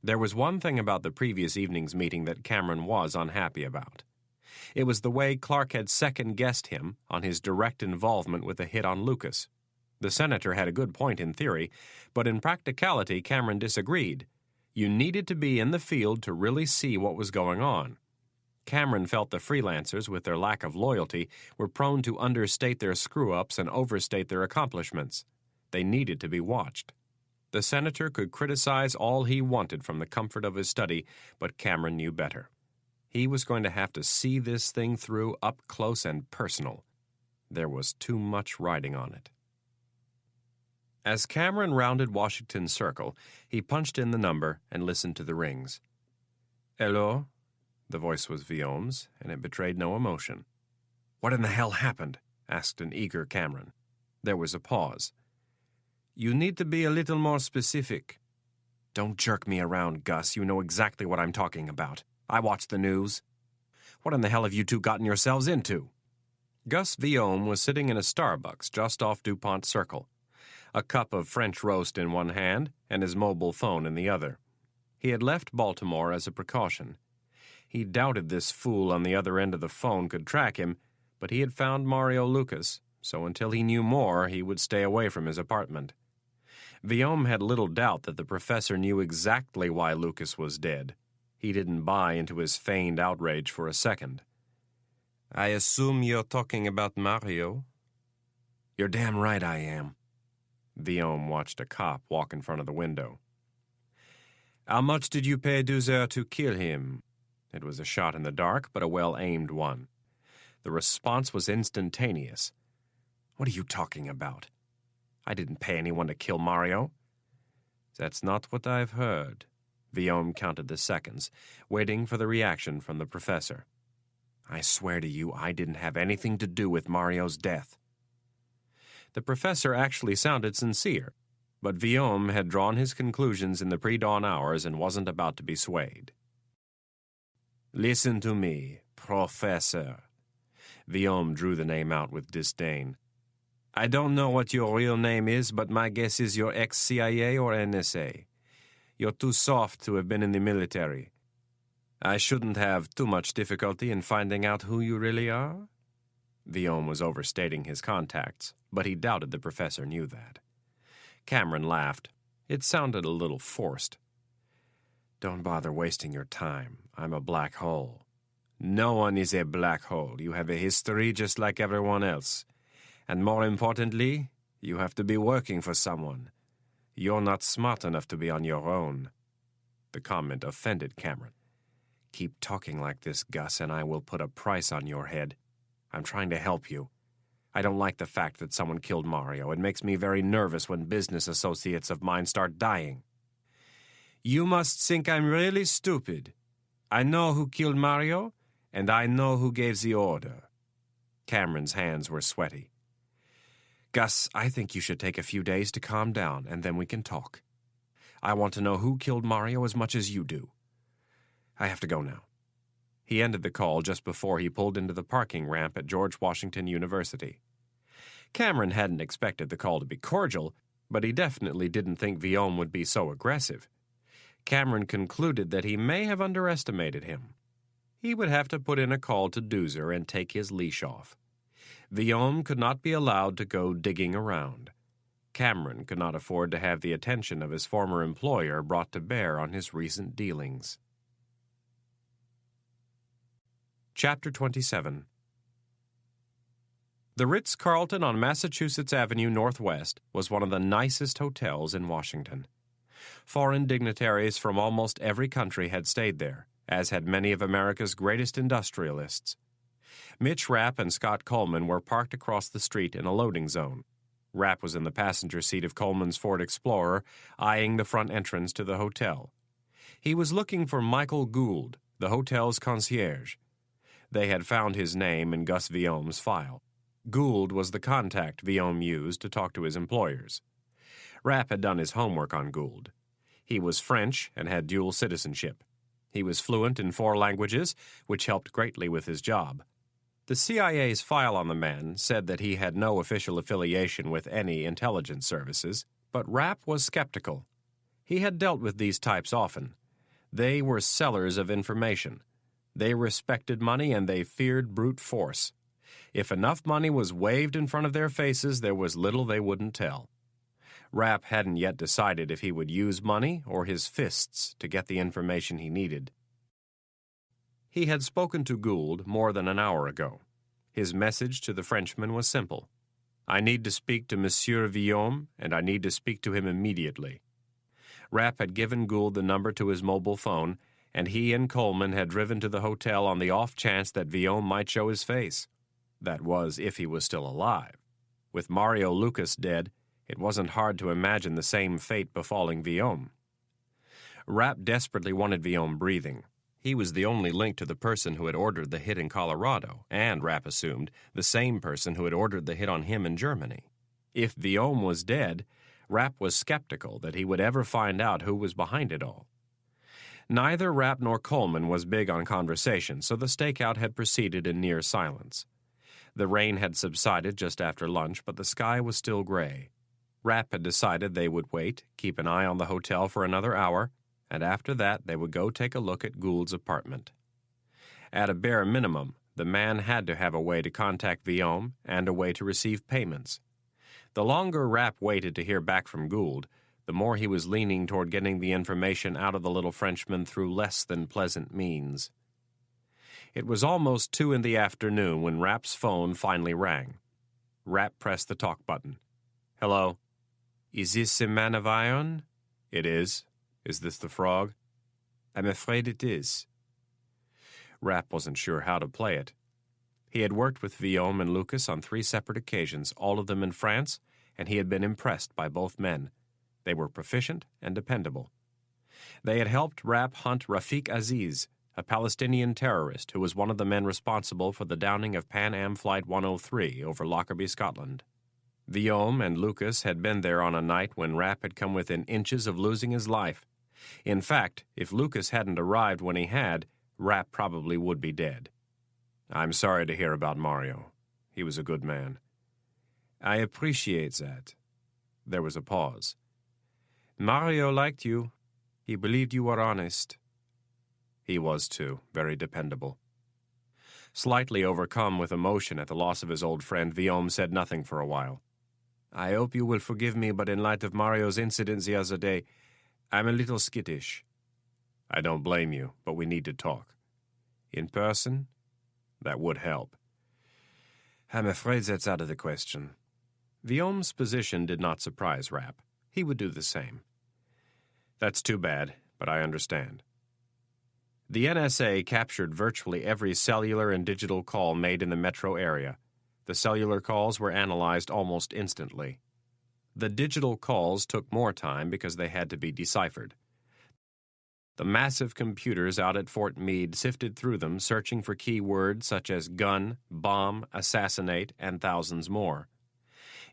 There was one thing about the previous evening's meeting that Cameron was unhappy about. It was the way Clark had second-guessed him on his direct involvement with the hit on Lucas. The senator had a good point in theory, but in practicality Cameron disagreed. You needed to be in the field to really see what was going on. Cameron felt the freelancers, with their lack of loyalty, were prone to understate their screw-ups and overstate their accomplishments. They needed to be watched. The senator could criticize all he wanted from the comfort of his study, but Cameron knew better. He was going to have to see this thing through up close and personal. There was too much riding on it. As Cameron rounded Washington Circle, he punched in the number and listened to the rings. "Hello?" The voice was Viome's, and it betrayed no emotion. "What in the hell happened?" asked an eager Cameron. There was a pause. "You need to be a little more specific." "Don't jerk me around, Gus. You know exactly what I'm talking about. I watch the news." "What in the hell have you two gotten yourselves into?" Gus Viome was sitting in a Starbucks just off DuPont Circle, a cup of French roast in one hand and his mobile phone in the other. He had left Baltimore as a precaution. He doubted this fool on the other end of the phone could track him, but he had found Mario Lucas, so until he knew more, he would stay away from his apartment. Viome had little doubt that the professor knew exactly why Lucas was dead. He didn't buy into his feigned outrage for a second. "I assume you're talking about Mario?" "You're damn right I am." Viome watched a cop walk in front of the window. "How much did you pay Duzer to kill him?" It was a shot in the dark, but a well-aimed one. The response was instantaneous. "What are you talking about? I didn't pay anyone to kill Mario." "That's not what I've heard." Viome counted the seconds, waiting for the reaction from the professor. "I swear to you, I didn't have anything to do with Mario's death." The professor actually sounded sincere, but Viome had drawn his conclusions in the pre-dawn hours and wasn't about to be swayed. "Listen to me, Professor." Viome drew the name out with disdain. "I don't know what your real name is, but my guess is you're ex-CIA or NSA. You're too soft to have been in the military. I shouldn't have too much difficulty in finding out who you really are." Viome was overstating his contacts, but he doubted the professor knew that. Cameron laughed. It sounded a little forced. "Don't bother wasting your time. I'm a black hole." "No one is a black hole. You have a history just like everyone else. And more importantly, you have to be working for someone. You're not smart enough to be on your own." The comment offended Cameron. Keep talking like this, Gus, and I will put a price on your head. I'm trying to help you. I don't like the fact that someone killed Mario. It makes me very nervous when business associates of mine start dying. You must think I'm really stupid. I know who killed Mario, and I know who gave the order. Cameron's hands were sweaty. Gus, I think you should take a few days to calm down, and then we can talk. I want to know who killed Mario as much as you do. I have to go now. He ended the call just before he pulled into the parking ramp at George Washington University. Cameron hadn't expected the call to be cordial, but he definitely didn't think Viome would be so aggressive. Cameron concluded that he may have underestimated him. He would have to put in a call to Doozer and take his leash off. Viome could not be allowed to go digging around. Cameron could not afford to have the attention of his former employer brought to bear on his recent dealings. Chapter 27. The Ritz-Carlton on Massachusetts Avenue Northwest was one of the nicest hotels in Washington. Foreign dignitaries from almost every country had stayed there, as had many of America's greatest industrialists. Mitch Rapp and Scott Coleman were parked across the street in a loading zone. Rapp was in the passenger seat of Coleman's Ford Explorer, eyeing the front entrance to the hotel. He was looking for Michael Gould, the hotel's concierge. They had found his name in Gus Viome's file. Gould was the contact Viome used to talk to his employers. Rapp had done his homework on Gould. He was French and had dual citizenship. He was fluent in 4 languages, which helped greatly with his job. The CIA's file on the man said that he had no official affiliation with any intelligence services, but Rapp was skeptical. He had dealt with these types often. They were sellers of information. They respected money and they feared brute force. If enough money was waved in front of their faces, there was little they wouldn't tell. Rapp hadn't yet decided if he would use money or his fists to get the information he needed. He had spoken to Gould more than an hour ago. His message to the Frenchman was simple. I need to speak to Monsieur Viome, and I need to speak to him immediately. Rapp had given Gould the number to his mobile phone, and he and Coleman had driven to the hotel on the off chance that Viome might show his face. That was, if he was still alive. With Mario Lucas dead, it wasn't hard to imagine the same fate befalling Viome. Rapp desperately wanted Viome breathing. He was the only link to the person who had ordered the hit in Colorado, and, Rapp assumed, the same person who had ordered the hit on him in Germany. If Viome was dead, Rapp was skeptical that he would ever find out who was behind it all. Neither Rapp nor Coleman was big on conversation, so the stakeout had proceeded in near silence. The rain had subsided just after lunch, but the sky was still gray. Rapp had decided they would wait, keep an eye on the hotel for another hour, and after that they would go take a look at Gould's apartment. At a bare minimum, the man had to have a way to contact Viome and a way to receive payments. The longer Rapp waited to hear back from Gould, the more he was leaning toward getting the information out of the little Frenchman through less than pleasant means. It was almost 2 in the afternoon when Rapp's phone finally rang. Rapp pressed the talk button. Hello. Is this a man of iron? It is. Is this the frog? I'm afraid it is. Rapp wasn't sure how to play it. He had worked with Viome and Lucas on 3 separate occasions, all of them in France, and he had been impressed by both men. They were proficient and dependable. They had helped Rapp hunt Rafik Aziz, a Palestinian terrorist who was one of the men responsible for the downing of Pan Am Flight 103 over Lockerbie, Scotland. Viome and Lucas had been there on a night when Rapp had come within inches of losing his life. In fact, if Lucas hadn't arrived when he had, Rapp probably would be dead. I'm sorry to hear about Mario. He was a good man. I appreciate that. There was a pause. Mario liked you. He believed you were honest. He was, too, very dependable. Slightly overcome with emotion at the loss of his old friend, Viome said nothing for a while. I hope you will forgive me, but in light of Mario's incident the other day, I'm a little skittish. I don't blame you, but we need to talk. In person? That would help. I'm afraid that's out of the question. Viome's position did not surprise Rapp. He would do the same. That's too bad, but I understand. The NSA captured virtually every cellular and digital call made in the metro area. The cellular calls were analyzed almost instantly. The digital calls took more time because they had to be deciphered. The massive computers out at Fort Meade sifted through them, searching for key words such as gun, bomb, assassinate, and thousands more.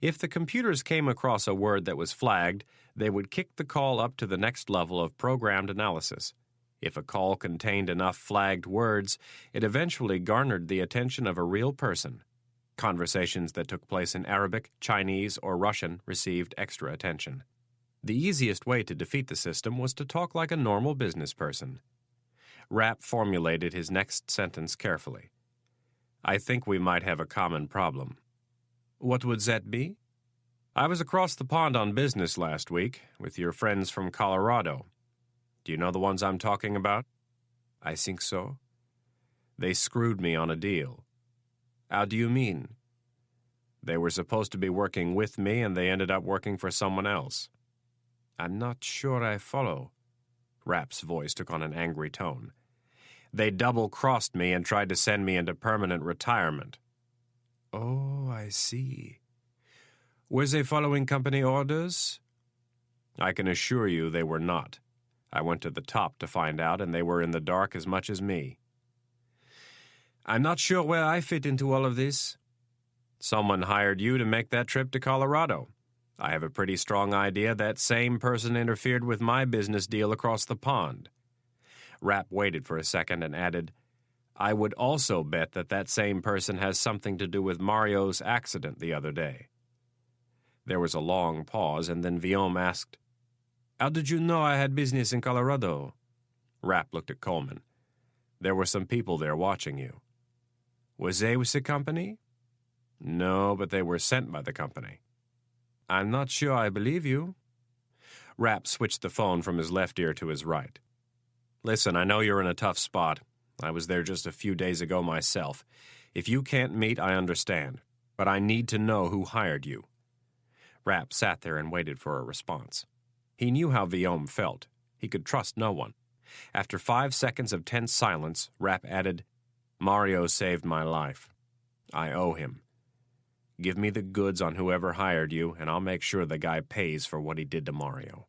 If the computers came across a word that was flagged, they would kick the call up to the next level of programmed analysis. If a call contained enough flagged words, it eventually garnered the attention of a real person. Conversations that took place in Arabic, Chinese, or Russian received extra attention. The easiest way to defeat the system was to talk like a normal business person. Rapp formulated his next sentence carefully. "I think we might have a common problem." "What would that be?" "I was across the pond on business last week with your friends from Colorado. Do you know the ones I'm talking about?" "I think so." "They screwed me on a deal." "How do you mean?" "They were supposed to be working with me, and they ended up working for someone else." "I'm not sure I follow." Rapp's voice took on an angry tone. "They double-crossed me and tried to send me into permanent retirement." "Oh, I see. Were they following company orders?" "I can assure you they were not. I went to the top to find out, and they were in the dark as much as me." "I'm not sure where I fit into all of this." "Someone hired you to make that trip to Colorado. I have a pretty strong idea that same person interfered with my business deal across the pond." Rapp waited for a second and added, "I would also bet that that same person has something to do with Mario's accident the other day." There was a long pause, and then Viome asked, "How did you know I had business in Colorado?" Rapp looked at Coleman. "There were some people there watching you." "Was they with the company?" "No, but they were sent by the company." "I'm not sure I believe you." Rapp switched the phone from his left ear to his right. "Listen, I know you're in a tough spot. I was there just a few days ago myself. If you can't meet, I understand. But I need to know who hired you." Rapp sat there and waited for a response. He knew how Viome felt. He could trust no one. After 5 seconds of tense silence, Rapp added, "Mario saved my life. I owe him. Give me the goods on whoever hired you, and I'll make sure the guy pays for what he did to Mario."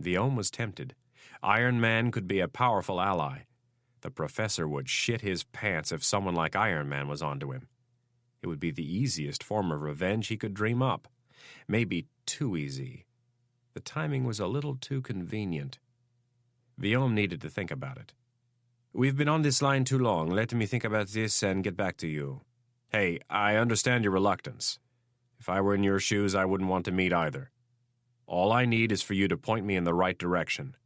Viome was tempted. Iron Man could be a powerful ally. The professor would shit his pants if someone like Iron Man was onto him. It would be the easiest form of revenge he could dream up. Maybe too easy. The timing was a little too convenient. Viome needed to think about it. "We've been on this line too long. Let me think about this and get back to you." "Hey, I understand your reluctance. If I were in your shoes, I wouldn't want to meet either. All I need is for you to point me in the right direction."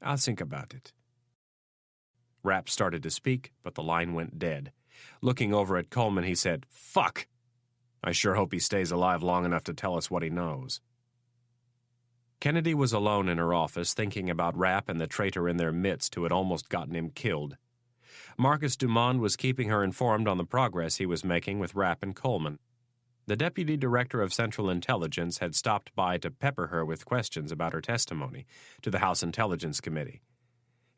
"I'll think about it." Rapp started to speak, but the line went dead. Looking over at Coleman, he said, "Fuck! I sure hope he stays alive long enough to tell us what he knows." Kennedy was alone in her office, thinking about Rapp and the traitor in their midst who had almost gotten him killed. Marcus Dumond was keeping her informed on the progress he was making with Rapp and Coleman. The Deputy Director of Central Intelligence had stopped by to pepper her with questions about her testimony to the House Intelligence Committee.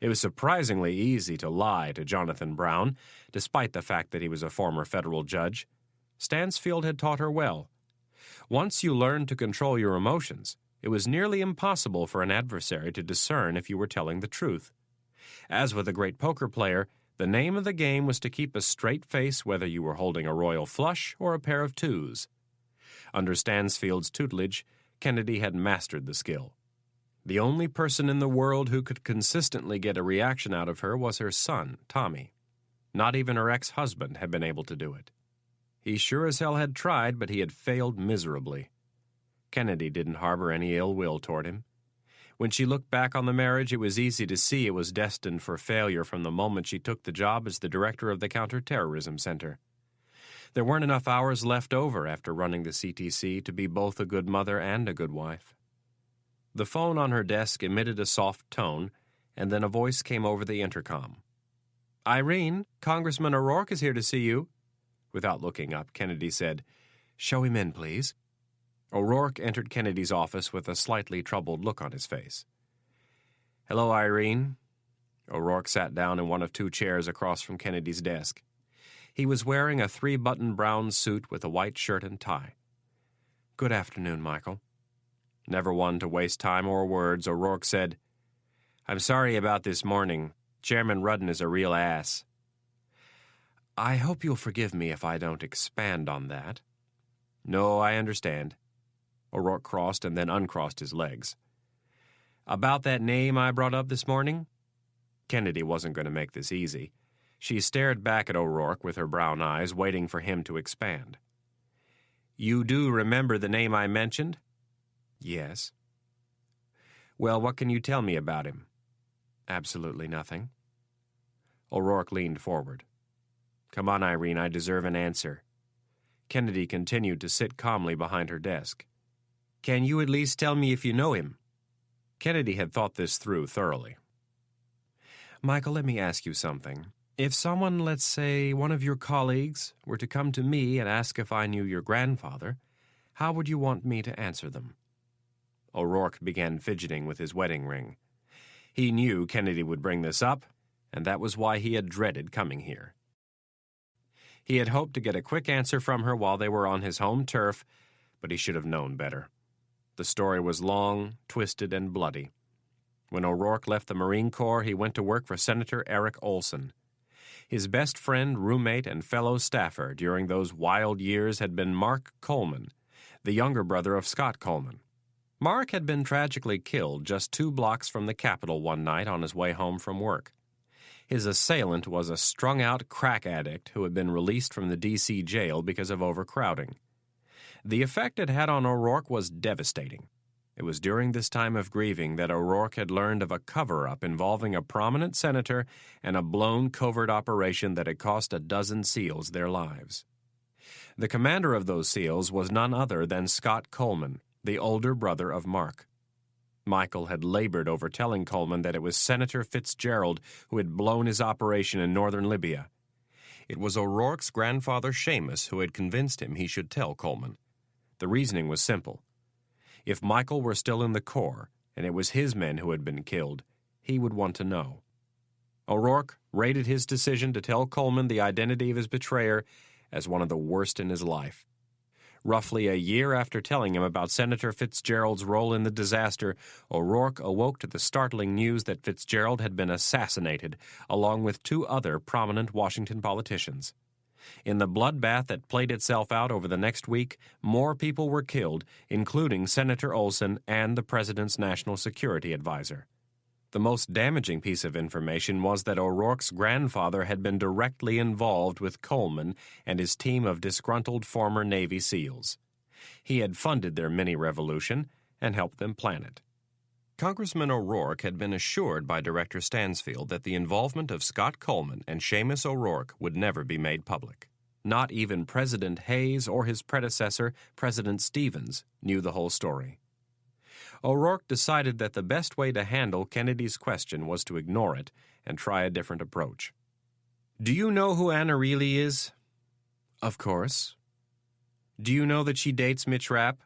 It was surprisingly easy to lie to Jonathan Brown, despite the fact that he was a former federal judge. Stansfield had taught her well. Once you learned to control your emotions, it was nearly impossible for an adversary to discern if you were telling the truth. As with a great poker player, the name of the game was to keep a straight face whether you were holding a royal flush or a pair of twos. Under Stansfield's tutelage, Kennedy had mastered the skill. The only person in the world who could consistently get a reaction out of her was her son, Tommy. Not even her ex-husband had been able to do it. He sure as hell had tried, but he had failed miserably. Kennedy didn't harbor any ill will toward him. When she looked back on the marriage, it was easy to see it was destined for failure from the moment she took the job as the director of the Counterterrorism Center. There weren't enough hours left over after running the CTC to be both a good mother and a good wife. The phone on her desk emitted a soft tone, and then a voice came over the intercom. "Irene, Congressman O'Rourke is here to see you." Without looking up, Kennedy said, "Show him in, please." O'Rourke entered Kennedy's office with a slightly troubled look on his face. "Hello, Irene." O'Rourke sat down in one of two chairs across from Kennedy's desk. He was wearing a 3-button brown suit with a white shirt and tie. "Good afternoon, Michael." Never one to waste time or words, O'Rourke said, "I'm sorry about this morning. Chairman Rudden is a real ass." "I hope you'll forgive me if I don't expand on that." "No, I understand." O'Rourke crossed and then uncrossed his legs. "About that name I brought up this morning?" Kennedy wasn't going to make this easy. She stared back at O'Rourke with her brown eyes, waiting for him to expand. "You do remember the name I mentioned?" "Yes." "Well, what can you tell me about him?" "Absolutely nothing." O'Rourke leaned forward. "Come on, Irene, I deserve an answer." Kennedy continued to sit calmly behind her desk. "Can you at least tell me if you know him?" Kennedy had thought this through thoroughly. "Michael, let me ask you something. If someone, let's say one of your colleagues, were to come to me and ask if I knew your grandfather, how would you want me to answer them?" O'Rourke began fidgeting with his wedding ring. He knew Kennedy would bring this up, and that was why he had dreaded coming here. He had hoped to get a quick answer from her while they were on his home turf, but he should have known better. The story was long, twisted, and bloody. When O'Rourke left the Marine Corps, he went to work for Senator Eric Olson. His best friend, roommate, and fellow staffer during those wild years had been Mark Coleman, the younger brother of Scott Coleman. Mark had been tragically killed just 2 blocks from the Capitol one night on his way home from work. His assailant was a strung-out crack addict who had been released from the D.C. jail because of overcrowding. The effect it had on O'Rourke was devastating. It was during this time of grieving that O'Rourke had learned of a cover-up involving a prominent senator and a blown covert operation that had cost 12 SEALs their lives. The commander of those SEALs was none other than Scott Coleman, the older brother of Mark. Michael had labored over telling Coleman that it was Senator Fitzgerald who had blown his operation in northern Libya. It was O'Rourke's grandfather Seamus who had convinced him he should tell Coleman. The reasoning was simple. If Michael were still in the Corps, and it was his men who had been killed, he would want to know. O'Rourke rated his decision to tell Coleman the identity of his betrayer as one of the worst in his life. Roughly a year after telling him about Senator Fitzgerald's role in the disaster, O'Rourke awoke to the startling news that Fitzgerald had been assassinated, along with 2 other prominent Washington politicians. In the bloodbath that played itself out over the next week, more people were killed, including Senator Olson and the President's National Security Advisor. The most damaging piece of information was that O'Rourke's grandfather had been directly involved with Coleman and his team of disgruntled former Navy SEALs. He had funded their mini-revolution and helped them plan it. Congressman O'Rourke had been assured by Director Stansfield that the involvement of Scott Coleman and Seamus O'Rourke would never be made public. Not even President Hayes or his predecessor, President Stevens, knew the whole story. O'Rourke decided that the best way to handle Kennedy's question was to ignore it and try a different approach. "Do you know who Anna Reilly is?" "Of course." "Do you know that she dates Mitch Rapp?"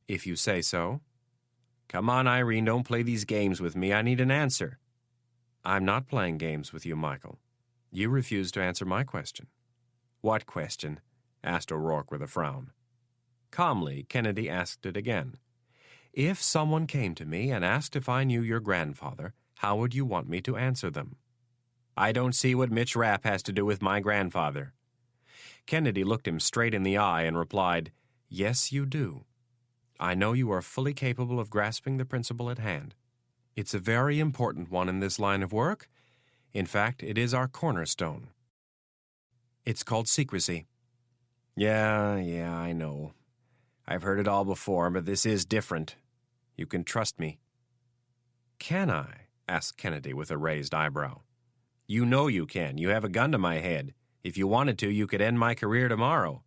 "If you say so." "Come on, Irene, don't play these games with me. I need an answer." "I'm not playing games with you, Michael. You refused to answer my question." "What question?" asked O'Rourke with a frown. Calmly, Kennedy asked it again. "If someone came to me and asked if I knew your grandfather, how would you want me to answer them?" "I don't see what Mitch Rapp has to do with my grandfather." Kennedy looked him straight in the eye and replied, "Yes, you do. I know you are fully capable of grasping the principle at hand. It's a very important one in this line of work. In fact, it is our cornerstone. It's called secrecy." Yeah, I know. I've heard it all before, but this is different. You can trust me." "Can I?" asked Kennedy with a raised eyebrow. "You know you can. You have a gun to my head. If you wanted to, you could end my career tomorrow."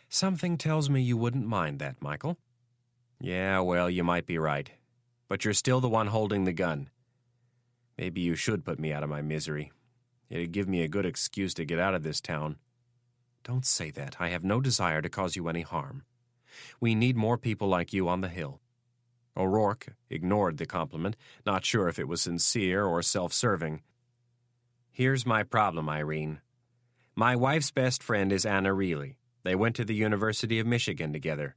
"Something tells me you wouldn't mind that, Michael." "Yeah, well, you might be right. But you're still the one holding the gun. Maybe you should put me out of my misery. It'd give me a good excuse to get out of this town." "Don't say that. I have no desire to cause you any harm. We need more people like you on the Hill." O'Rourke ignored the compliment, not sure if it was sincere or self-serving. "Here's my problem, Irene. My wife's best friend is Anna Reilly. They went to the University of Michigan together.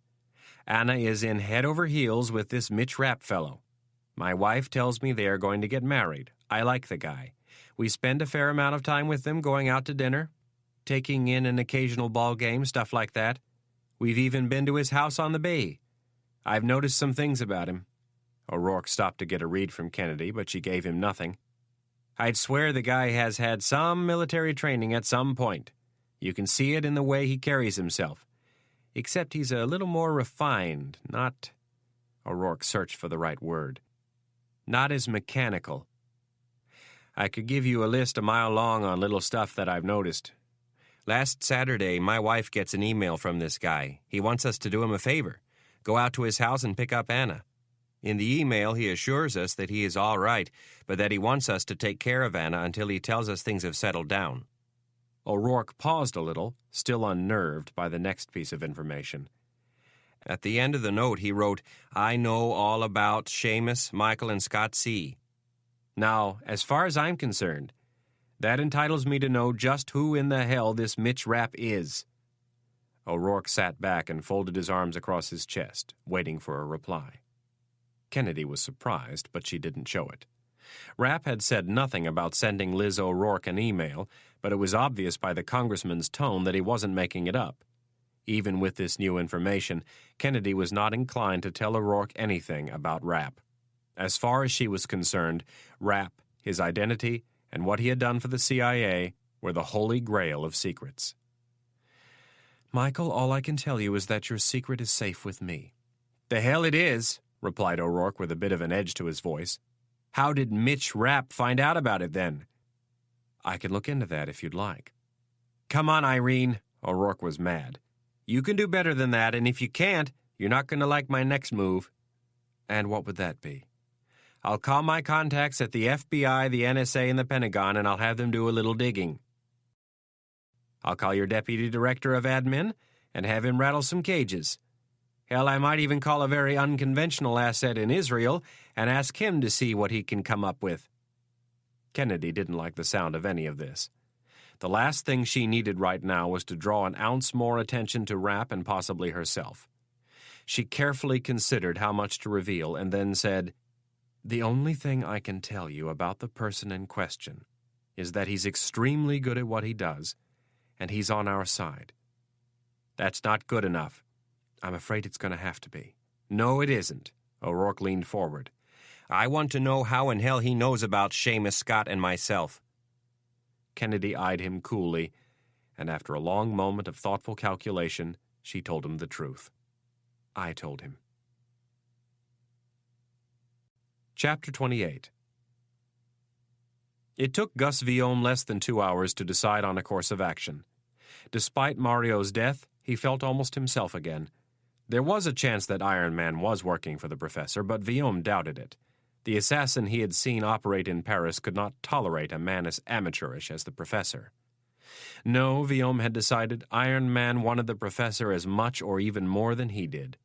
Anna is in head over heels with this Mitch Rapp fellow. My wife tells me they are going to get married. I like the guy. We spend a fair amount of time with them, going out to dinner, taking in an occasional ball game, stuff like that. We've even been to his house on the bay. I've noticed some things about him." O'Rourke stopped to get a read from Kennedy, but she gave him nothing. "I'd swear the guy has had some military training at some point. You can see it in the way he carries himself. Except he's a little more refined, not—" O'Rourke searched for the right word. "Not as mechanical. I could give you a list a mile long on little stuff that I've noticed. Last Saturday, my wife gets an email from this guy. He wants us to do him a favor. Go out to his house and pick up Anna. In the email, he assures us that he is all right, but that he wants us to take care of Anna until he tells us things have settled down." O'Rourke paused a little, still unnerved by the next piece of information. At the end of the note, he wrote, "I know all about Seamus, Michael, and Scott C. Now, as far as I'm concerned, that entitles me to know just who in the hell this Mitch Rapp is." O'Rourke sat back and folded his arms across his chest, waiting for a reply. Kennedy was surprised, but she didn't show it. Rapp had said nothing about sending Liz O'Rourke an email, but it was obvious by the congressman's tone that he wasn't making it up. Even with this new information, Kennedy was not inclined to tell O'Rourke anything about Rapp. As far as she was concerned, Rapp, his identity, and what he had done for the CIA were the holy grail of secrets. "Michael, all I can tell you is that your secret is safe with me." "The hell it is," replied O'Rourke with a bit of an edge to his voice. "How did Mitch Rapp find out about it then?" "I can look into that if you'd like." "Come on, Irene." O'Rourke was mad. "You can do better than that, and if you can't, you're not going to like my next move." "And what would that be?" "I'll call my contacts at the FBI, the NSA, and the Pentagon, and I'll have them do a little digging. I'll call your deputy director of admin and have him rattle some cages. Hell, I might even call a very unconventional asset in Israel and ask him to see what he can come up with." Kennedy didn't like the sound of any of this. The last thing she needed right now was to draw an ounce more attention to Rapp and possibly herself. She carefully considered how much to reveal and then said, "The only thing I can tell you about the person in question is that he's extremely good at what he does, and he's on our side." "That's not good enough." "I'm afraid it's going to have to be." "No, it isn't." O'Rourke leaned forward. "I want to know how in hell he knows about Seamus, Scott, and myself." Kennedy eyed him coolly, and after a long moment of thoughtful calculation, she told him the truth. "I told him." Chapter 28. It took Gus Viaume less than 2 hours to decide on a course of action. Despite Mario's death, he felt almost himself again. There was a chance that Iron Man was working for the professor, but Viaume doubted it. The assassin he had seen operate in Paris could not tolerate a man as amateurish as the professor. No, Viaume had decided Iron Man wanted the professor as much or even more than he did.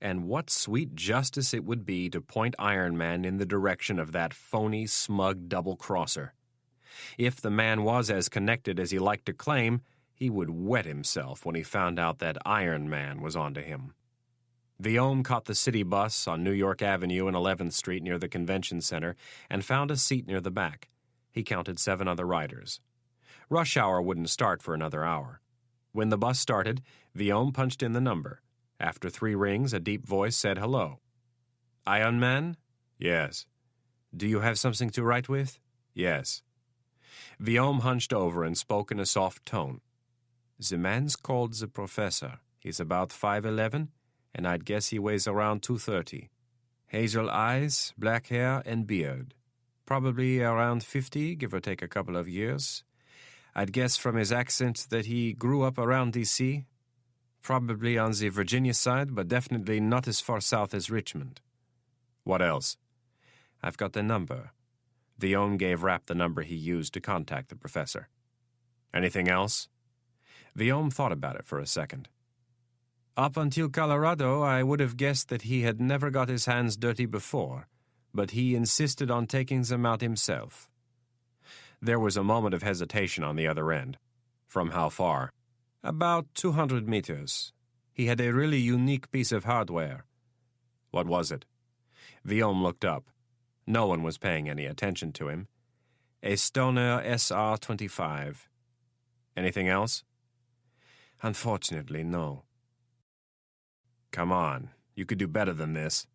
And what sweet justice it would be to point Iron Man in the direction of that phony, smug double-crosser. If the man was as connected as he liked to claim, he would wet himself when he found out that Iron Man was onto him. Viaume caught the city bus on New York Avenue and 11th Street near the convention center and found a seat near the back. He counted 7 other riders. Rush hour wouldn't start for another hour. When the bus started, Viaume punched in the number. After 3 rings, a deep voice said hello. "Iron Man?" "Yes." "Do you have something to write with?" "Yes." Viaume hunched over and spoke in a soft tone. "The man's called the professor. He's about 5'11", and I'd guess he weighs around 230. Hazel eyes, black hair, and beard. Probably around 50, give or take a couple of years. I'd guess from his accent that he grew up around D.C., probably on the Virginia side, but definitely not as far south as Richmond." "What else?" "I've got the number." Viaume gave Rapp the number he used to contact the professor. "Anything else?" Viaume thought about it for a second. Up until Colorado, I would have guessed that he had never got his hands dirty before, but he insisted on taking them out himself. There was a moment of hesitation on the other end. From how far? About 200 meters. He had a really unique piece of hardware. What was it? Viome looked up. No one was paying any attention to him. A Stoner SR-25. Anything else? Unfortunately, no. Come on, you could do better than this.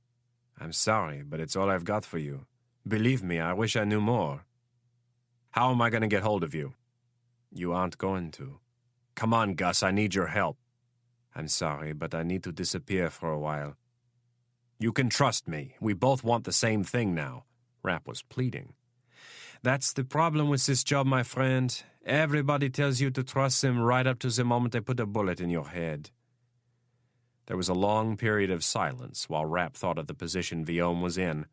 I'm sorry, but it's all I've got for you. Believe me, I wish I knew more. How am I going to get hold of you? You aren't going to. Come on, Gus, I need your help. I'm sorry, but I need to disappear for a while. You can trust me. We both want the same thing now. Rapp was pleading. That's the problem with this job, my friend. Everybody tells you to trust them right up to the moment they put a bullet in your head. There was a long period of silence while Rapp thought of the position Viome was in.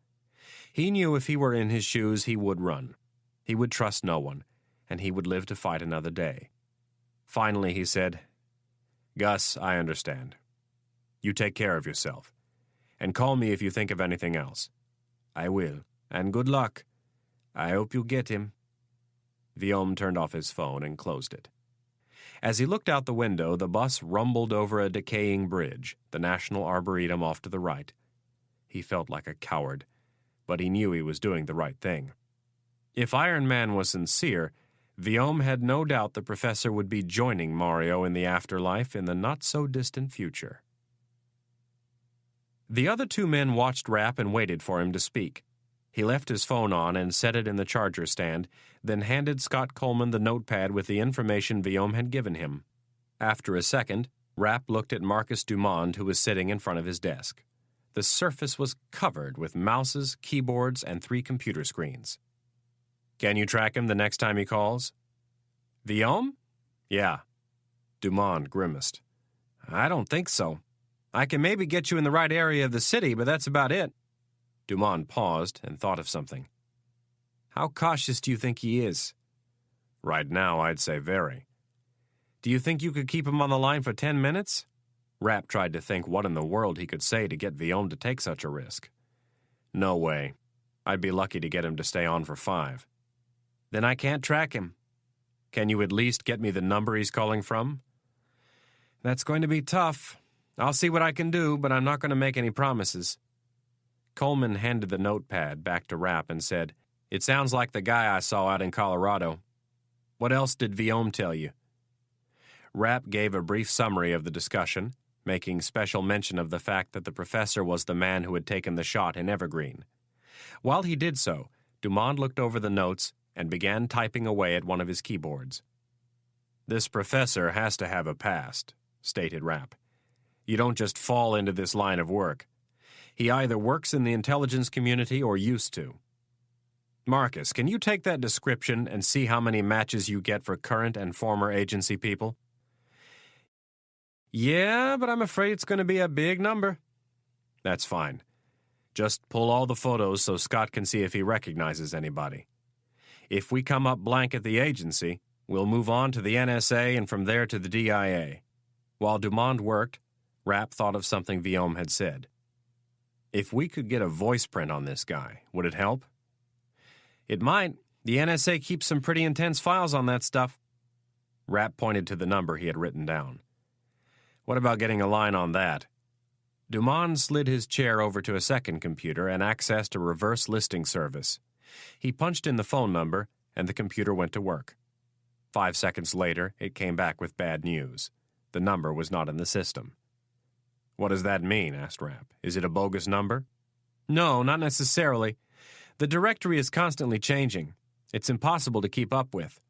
He knew if he were in his shoes, he would run. He would trust no one, and he would live to fight another day. Finally, he said, Gus, I understand. You take care of yourself, and call me if you think of anything else. I will, and good luck. I hope you get him. Viome turned off his phone and closed it. As he looked out the window, the bus rumbled over a decaying bridge, the National Arboretum off to the right. He felt like a coward, but he knew he was doing the right thing. If Iron Man was sincere, Viome had no doubt the professor would be joining Mario in the afterlife in the not-so-distant future. The other two men watched Rapp and waited for him to speak. He left his phone on and set it in the charger stand, then handed Scott Coleman the notepad with the information Viome had given him. After a second, Rapp looked at Marcus Dumond, who was sitting in front of his desk. The surface was covered with mouses, keyboards, and 3 computer screens. Can you track him the next time he calls? Viome? Yeah. Dumond grimaced. I don't think so. I can maybe get you in the right area of the city, but that's about it. Dumond paused and thought of something. How cautious do you think he is? Right now, I'd say very. Do you think you could keep him on the line for 10 minutes? Rapp tried to think what in the world he could say to get Viome to take such a risk. No way. I'd be lucky to get him to stay on for 5. Then I can't track him. Can you at least get me the number he's calling from? That's going to be tough. I'll see what I can do, but I'm not going to make any promises. Coleman handed the notepad back to Rapp and said, It sounds like the guy I saw out in Colorado. What else did Viome tell you? Rapp gave a brief summary of the discussion, making special mention of the fact that the professor was the man who had taken the shot in Evergreen. While he did so, Dumond looked over the notes and began typing away at one of his keyboards. This professor has to have a past, stated Rapp. You don't just fall into this line of work. He either works in the intelligence community or used to. Marcus, can you take that description and see how many matches you get for current and former agency people? Yeah, but I'm afraid it's going to be a big number. That's fine. Just pull all the photos so Scott can see if he recognizes anybody. If we come up blank at the agency, we'll move on to the NSA and from there to the DIA. While Dumond worked, Rapp thought of something Viome had said. If we could get a voice print on this guy, would it help? It might. The NSA keeps some pretty intense files on that stuff. Rapp pointed to the number he had written down. What about getting a line on that? Dumond slid his chair over to a second computer and accessed a reverse listing service. He punched in the phone number, and the computer went to work. 5 seconds later, it came back with bad news. The number was not in the system. What does that mean? Asked Rapp. Is it a bogus number? No, not necessarily. The directory is constantly changing. It's impossible to keep up with.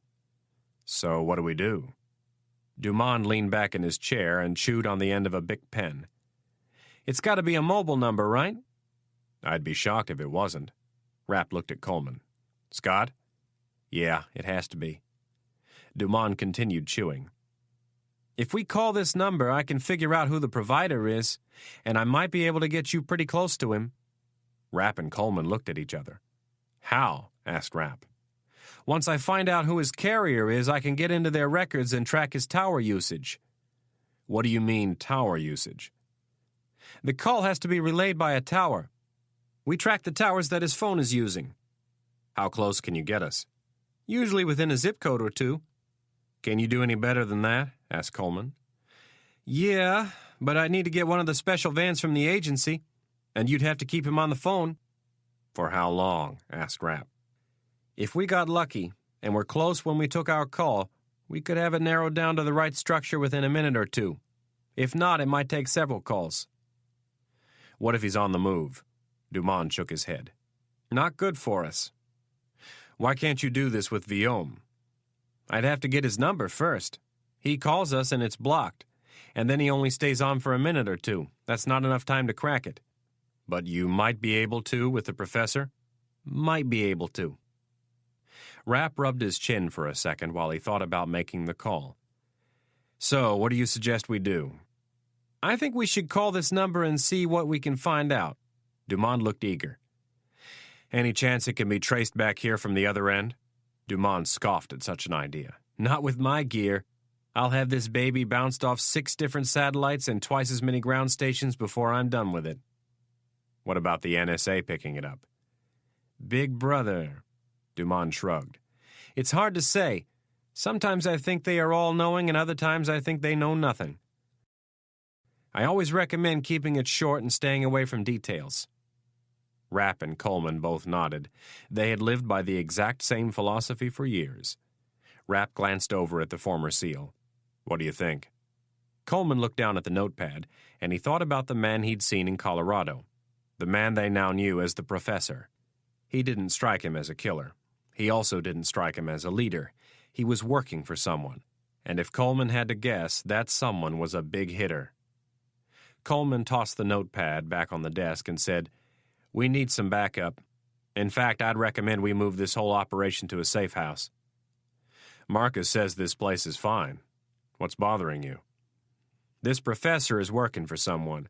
So what do we do? Dumond leaned back in his chair and chewed on the end of a Bic pen. It's got to be a mobile number, right? I'd be shocked if it wasn't. Rapp looked at Coleman. Scott? Yeah, it has to be. Dumond continued chewing. If we call this number, I can figure out who the provider is, and I might be able to get you pretty close to him. Rapp and Coleman looked at each other. How? Asked Rapp. Once I find out who his carrier is, I can get into their records and track his tower usage. What do you mean, tower usage? The call has to be relayed by a tower. We track the towers that his phone is using. How close can you get us? Usually within a zip code or two. Can you do any better than that? Asked Coleman. Yeah, but I'd need to get one of the special vans from the agency, and you'd have to keep him on the phone. For how long? Asked Rapp. If we got lucky, and were close when we took our call, we could have it narrowed down to the right structure within a minute or two. If not, it might take several calls. What if he's on the move? Dumont shook his head. Not good for us. Why can't you do this with Viome? I'd have to get his number first. He calls us and it's blocked, and then he only stays on for a minute or two. That's not enough time to crack it. But you might be able to with the professor? Might be able to. Rapp rubbed his chin for a second while he thought about making the call. So, what do you suggest we do? I think we should call this number and see what we can find out. Dumont looked eager. Any chance it can be traced back here from the other end? Dumont scoffed at such an idea. Not with my gear. I'll have this baby bounced off 6 different satellites and twice as many ground stations before I'm done with it. What about the NSA picking it up? Big brother. Dumont shrugged. It's hard to say. Sometimes I think they are all-knowing, and other times I think they know nothing. I always recommend keeping it short and staying away from details. Rapp and Coleman both nodded. They had lived by the exact same philosophy for years. Rapp glanced over at the former SEAL. What do you think? Coleman looked down at the notepad, and he thought about the man he'd seen in Colorado, the man they now knew as the Professor. He didn't strike him as a killer. He also didn't strike him as a leader. He was working for someone, and if Coleman had to guess, that someone was a big hitter. Coleman tossed the notepad back on the desk and said, We need some backup. In fact, I'd recommend we move this whole operation to a safe house. Marcus says this place is fine. What's bothering you? This professor is working for someone,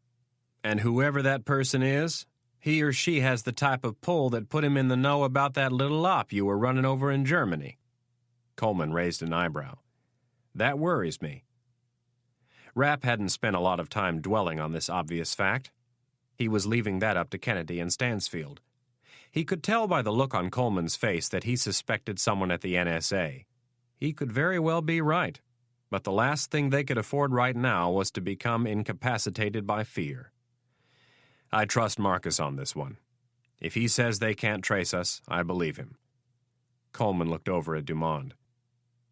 and whoever that person is, he or she has the type of pull that put him in the know about that little op you were running over in Germany. Coleman raised an eyebrow. That worries me. Rapp hadn't spent a lot of time dwelling on this obvious fact. He was leaving that up to Kennedy and Stansfield. He could tell by the look on Coleman's face that he suspected someone at the NSA. He could very well be right, but the last thing they could afford right now was to become incapacitated by fear. I trust Marcus on this one. If he says they can't trace us, I believe him. Coleman looked over at Dumont.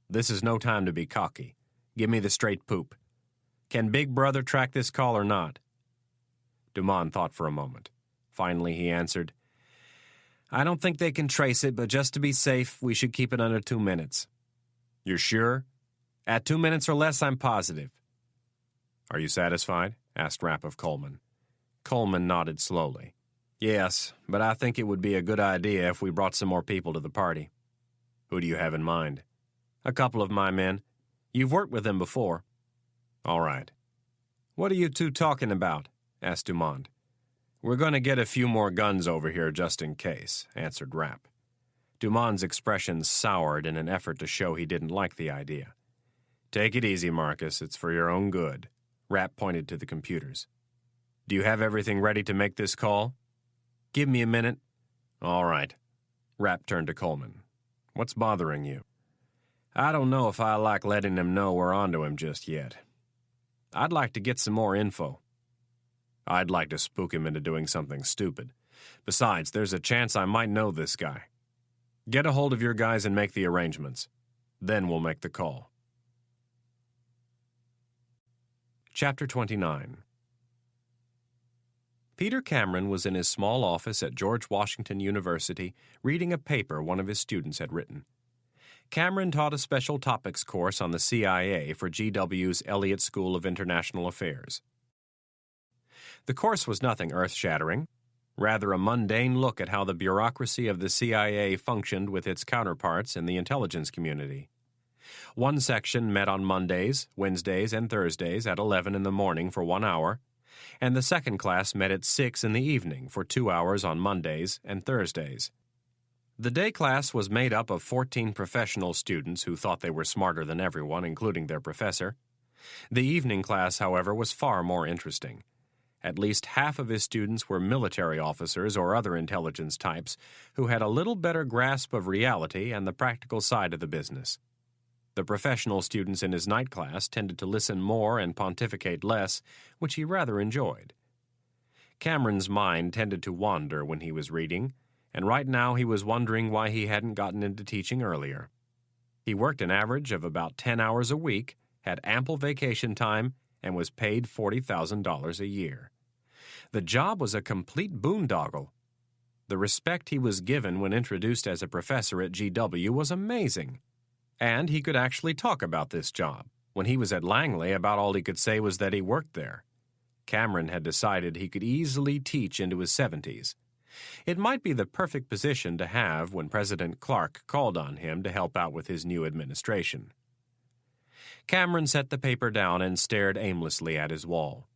This is no time to be cocky. Give me the straight poop. Can Big Brother track this call or not? Dumont thought for a moment. Finally, he answered, I don't think they can trace it, but just to be safe, we should keep it under 2 minutes. You're sure? At 2 minutes or less, I'm positive. Are you satisfied? Asked Rapp of Coleman. Coleman nodded slowly. Yes, but I think it would be a good idea if we brought some more people to the party. Who do you have in mind? A couple of my men. You've worked with them before. All right. What are you two talking about? Asked Dumont. We're going to get a few more guns over here just in case, answered Rapp. Dumont's expression soured in an effort to show he didn't like the idea. Take it easy, Marcus. It's for your own good. Rapp pointed to the computers. Do you have everything ready to make this call? Give me a minute. All right. Rapp turned to Coleman. What's bothering you? I don't know if I like letting him know we're onto him just yet. I'd like to get some more info. I'd like to spook him into doing something stupid. Besides, there's a chance I might know this guy. Get a hold of your guys and make the arrangements. Then we'll make the call. Chapter 29. Peter Cameron was in his small office at George Washington University reading a paper one of his students had written. Cameron taught a special topics course on the CIA for GW's Elliott School of International Affairs. The course was nothing earth-shattering, rather a mundane look at how the bureaucracy of the CIA functioned with its counterparts in the intelligence community. One section met on Mondays, Wednesdays, and Thursdays at 11 in the morning for 1 hour, and the second class met at 6 in the evening for 2 hours on Mondays and Thursdays. The day class was made up of 14 professional students who thought they were smarter than everyone, including their professor. The evening class, however, was far more interesting. At least half of his students were military officers or other intelligence types who had a little better grasp of reality and the practical side of the business. The professional students in his night class tended to listen more and pontificate less, which he rather enjoyed. Cameron's mind tended to wander when he was reading, and right now he was wondering why he hadn't gotten into teaching earlier. He worked an average of about 10 hours a week, had ample vacation time, and was paid $40,000 a year. The job was a complete boondoggle. The respect he was given when introduced as a professor at GW was amazing. And he could actually talk about this job. When he was at Langley, about all he could say was that he worked there. Cameron had decided he could easily teach into his 70s. It might be the perfect position to have when President Clark called on him to help out with his new administration. Cameron set the paper down and stared aimlessly at his wall.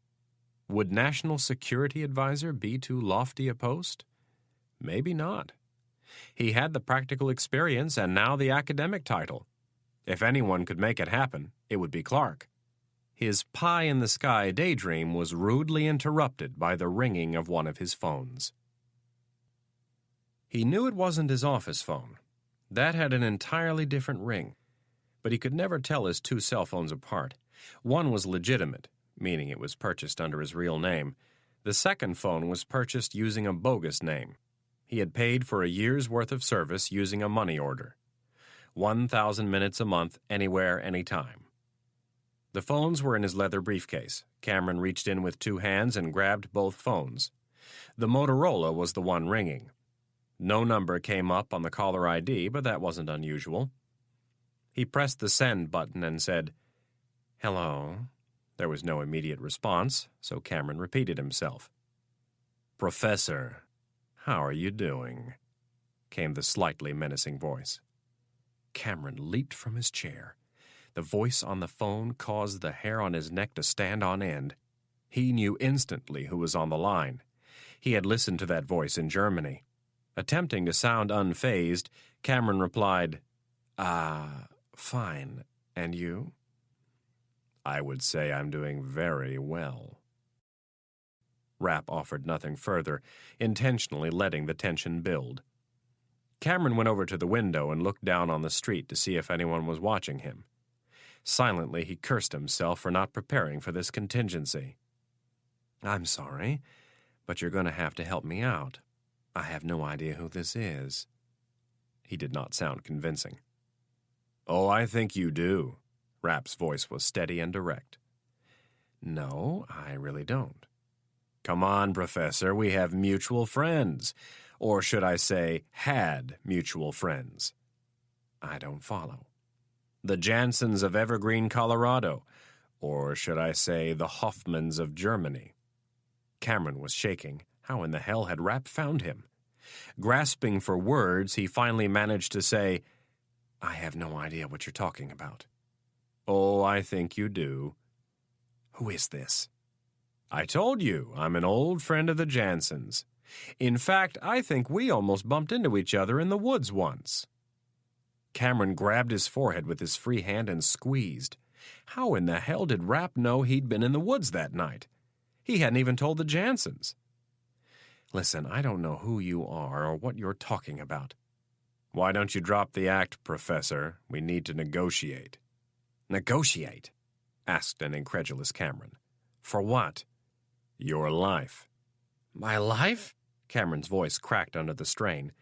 Would National Security Advisor be too lofty a post? Maybe not. He had the practical experience and now the academic title. If anyone could make it happen, it would be Clark. His pie-in-the-sky daydream was rudely interrupted by the ringing of one of his phones. He knew it wasn't his office phone. That had an entirely different ring. But he could never tell his two cell phones apart. One was legitimate, meaning it was purchased under his real name. The second phone was purchased using a bogus name. He had paid for a year's worth of service using a money order. 1,000 minutes a month, anywhere, anytime. The phones were in his leather briefcase. Cameron reached in with two hands and grabbed both phones. The Motorola was the one ringing. No number came up on the caller ID, but that wasn't unusual. He pressed the send button and said, "Hello." There was no immediate response, so Cameron repeated himself. "Professor, how are you doing?" came the slightly menacing voice. Cameron leaped from his chair. The voice on the phone caused the hair on his neck to stand on end. He knew instantly who was on the line. He had listened to that voice in Germany. Attempting to sound unfazed, Cameron replied, "Fine. And you?" "I would say I'm doing very well." Rapp offered nothing further, intentionally letting the tension build. Cameron went over to the window and looked down on the street to see if anyone was watching him. Silently, he cursed himself for not preparing for this contingency. "I'm sorry, but you're going to have to help me out. I have no idea who this is." He did not sound convincing. "Oh, I think you do." Rapp's voice was steady and direct. "No, I really don't." "Come on, Professor, we have mutual friends. Or should I say, had mutual friends." "I don't follow." "The Jansens of Evergreen, Colorado. Or should I say, the Hoffmans of Germany." Cameron was shaking. How in the hell had Rapp found him? Grasping for words, he finally managed to say, "I have no idea what you're talking about." "Oh, I think you do." "Who is this?" "I told you, I'm an old friend of the Jansens. In fact, I think we almost bumped into each other in the woods once." Cameron grabbed his forehead with his free hand and squeezed. How in the hell did Rapp know he'd been in the woods that night? He hadn't even told the Jansens. "Listen, I don't know who you are or what you're talking about." "Why don't you drop the act, Professor? We need to negotiate." "Negotiate?" asked an incredulous Cameron. "For what?" "Your life." "My life?" Cameron's voice cracked under the strain.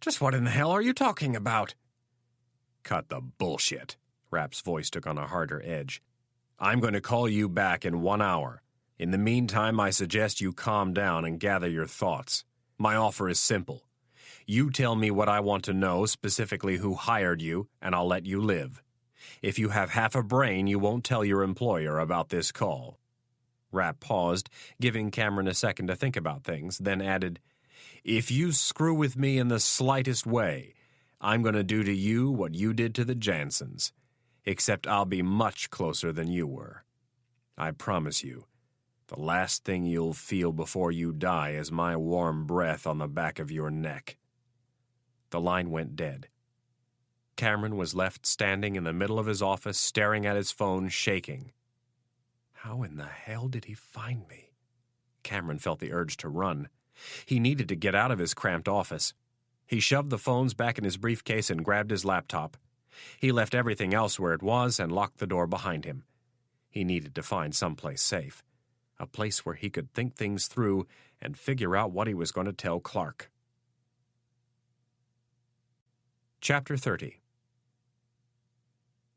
"Just what in the hell are you talking about?" "Cut the bullshit." Rapp's voice took on a harder edge. "I'm going to call you back in 1 hour. In the meantime, I suggest you calm down and gather your thoughts. My offer is simple. You tell me what I want to know, specifically who hired you, and I'll let you live. If you have half a brain, you won't tell your employer about this call." Rapp paused, giving Cameron a second to think about things, then added, "If you screw with me in the slightest way, I'm going to do to you what you did to the Jansens, except I'll be much closer than you were. I promise you, the last thing you'll feel before you die is my warm breath on the back of your neck." The line went dead. Cameron was left standing in the middle of his office, staring at his phone, shaking. How in the hell did he find me? Cameron felt the urge to run. He needed to get out of his cramped office. He shoved the phones back in his briefcase and grabbed his laptop. He left everything else where it was and locked the door behind him. He needed to find someplace safe, a place where he could think things through and figure out what he was going to tell Clark. Chapter 30.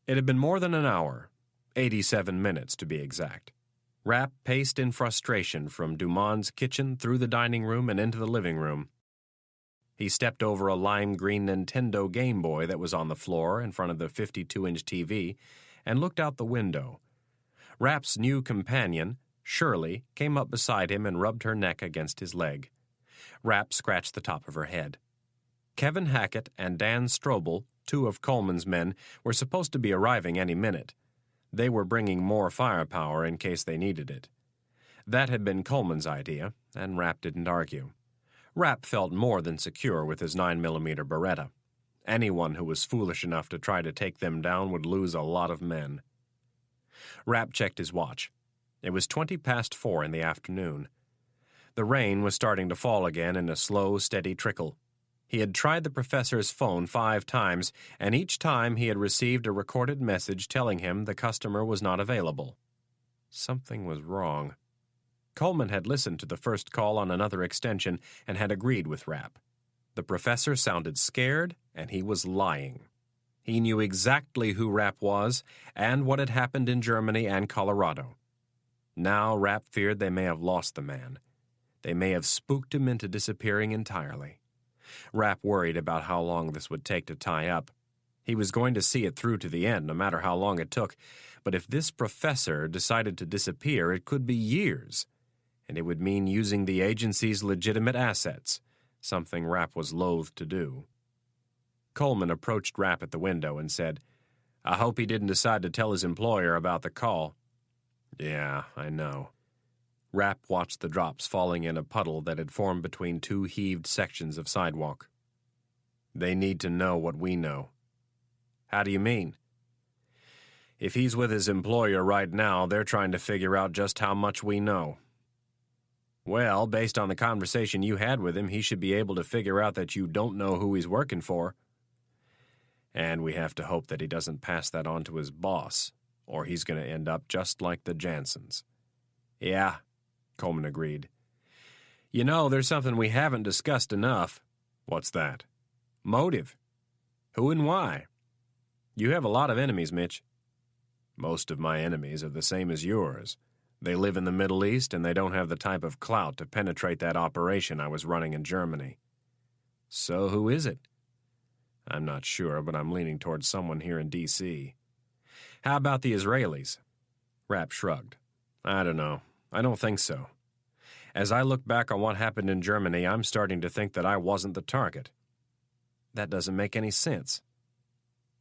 It had been more than an hour, 87 minutes to be exact. Rapp paced in frustration from Dumont's kitchen through the dining room and into the living room. He stepped over a lime green Nintendo Game Boy that was on the floor in front of the 52-inch TV and looked out the window. Rapp's new companion, Shirley, came up beside him and rubbed her neck against his leg. Rapp scratched the top of her head. Kevin Hackett and Dan Strobel, two of Coleman's men, were supposed to be arriving any minute. They were bringing more firepower in case they needed it. That had been Coleman's idea, and Rapp didn't argue. Rapp felt more than secure with his 9mm Beretta. Anyone who was foolish enough to try to take them down would lose a lot of men. Rapp checked his watch. It was 4:20 in the afternoon. The rain was starting to fall again in a slow, steady trickle. He had tried the professor's phone 5 times, and each time he had received a recorded message telling him the customer was not available. Something was wrong. Coleman had listened to the first call on another extension and had agreed with Rapp. The professor sounded scared, and he was lying. He knew exactly who Rapp was and what had happened in Germany and Colorado. Now Rapp feared they may have lost the man. They may have spooked him into disappearing entirely. Rapp worried about how long this would take to tie up. He was going to see it through to the end, no matter how long it took, but if this professor decided to disappear, it could be years, and it would mean using the agency's legitimate assets, something Rapp was loath to do. Coleman approached Rapp at the window and said, "I hope he didn't decide to tell his employer about the call." "Yeah, I know." Rapp watched the drops falling in a puddle that had formed between 2 heaved sections of sidewalk. "They need to know what we know." "How do you mean?" "If he's with his employer right now, they're trying to figure out just how much we know." "Well, based on the conversation you had with him, he should be able to figure out that you don't know who he's working for." "And we have to hope that he doesn't pass that on to his boss, or he's going to end up just like the Jansons." "Yeah," Coleman agreed. "You know, there's something we haven't discussed enough." "What's that?" "Motive. Who and why? You have a lot of enemies, Mitch." "Most of my enemies are the same as yours. They live in the Middle East, and they don't have the type of clout to penetrate that operation I was running in Germany." "So who is it?" "I'm not sure, but I'm leaning towards someone here in D.C. "How about the Israelis?" Rapp shrugged. "I don't know. I don't think so. As I look back on what happened in Germany, I'm starting to think that I wasn't the target." "That doesn't make any sense."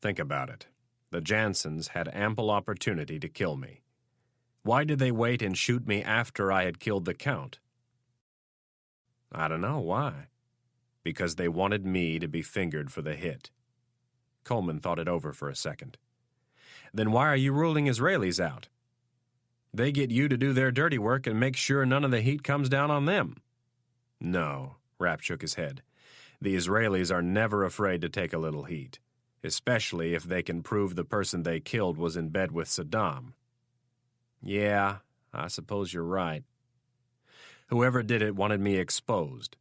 "Think about it. The Jansons had ample opportunity to kill me. Why did they wait and shoot me after I had killed the Count?" "I don't know. Why?" "Because they wanted me to be fingered for the hit." Coleman thought it over for a second. "Then why are you ruling Israelis out? They get you to do their dirty work and make sure none of the heat comes down on them." "No," Rapp shook his head. "The Israelis are never afraid to take a little heat, especially if they can prove the person they killed was in bed with Saddam." "Yeah, I suppose you're right." "Whoever did it wanted me exposed.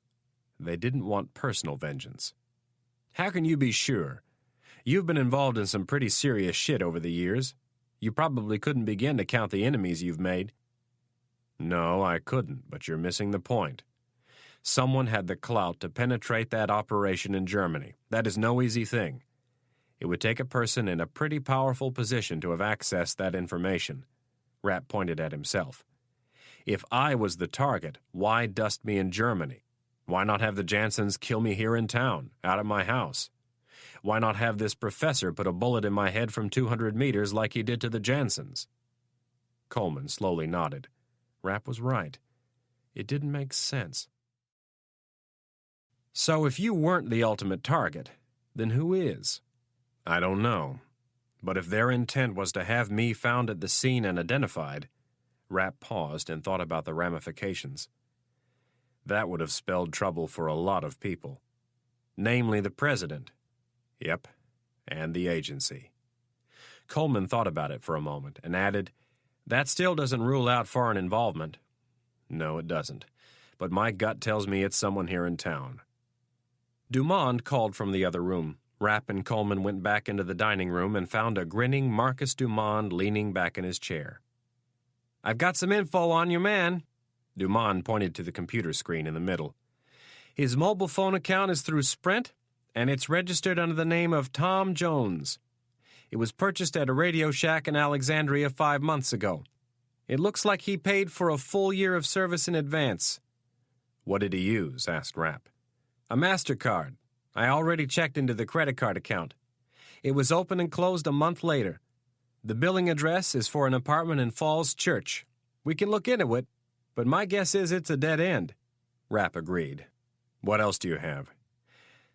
They didn't want personal vengeance." "How can you be sure? You've been involved in some pretty serious shit over the years. You probably couldn't begin to count the enemies you've made." "No, I couldn't, but you're missing the point. Someone had the clout to penetrate that operation in Germany. That is no easy thing. It would take a person in a pretty powerful position to have accessed that information." Rapp pointed at himself. "If I was the target, why dust me in Germany? Why not have the Jansons kill me here in town, out at my house? Why not have this professor put a bullet in my head from 200 meters like he did to the Jansons?" Coleman slowly nodded. Rapp was right. It didn't make sense. "So if you weren't the ultimate target, then who is?" "I don't know. But if their intent was to have me found at the scene and identified, Rapp paused and thought about the ramifications. That would have spelled trouble for a lot of people. Namely the president. Yep, and the agency. Coleman thought about it for a moment and added, "That still doesn't rule out foreign involvement." "No, it doesn't. But my gut tells me it's someone here in town." Dumond called from the other room. Rapp and Coleman went back into the dining room and found a grinning Marcus Dumond leaning back in his chair. "I've got some info on your man." Dumond pointed to the computer screen in the middle. "His mobile phone account is through Sprint, and it's registered under the name of Tom Jones. It was purchased at a Radio Shack in Alexandria 5 months ago. It looks like he paid for a full year of service in advance." "What did he use?" asked Rapp. "A MasterCard. I already checked into the credit card account. It was open and closed a month later. The billing address is for an apartment in Falls Church. We can look into it, but my guess is it's a dead end." Rapp agreed. "What else do you have?"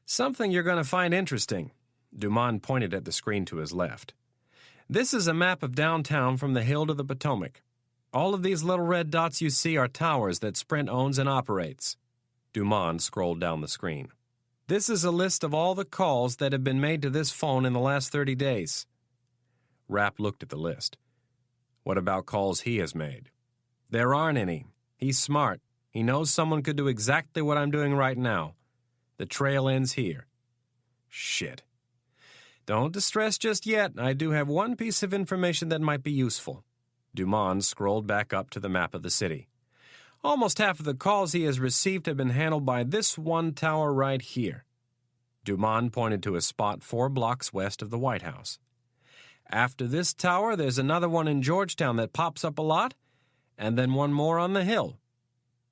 "Something you're going to find interesting." Dumond pointed at the screen to his left. "This is a map of downtown from the hill to the Potomac. All of these little red dots you see are towers that Sprint owns and operates." Dumond scrolled down the screen. "This is a list of all the calls that have been made to this phone in the last 30 days. Rapp looked at the list. "What about calls he has made?" "There aren't any. He's smart. He knows someone could do exactly what I'm doing right now. The trail ends here." "Shit." "Don't distress just yet. I do have one piece of information that might be useful." Dumond scrolled back up to the map of the city. "Almost half of the calls he has received have been handled by this one tower right here." Dumond pointed to a spot 4 blocks west of the White House. "After this tower, there's another one in Georgetown that pops up a lot, and then one more on the hill.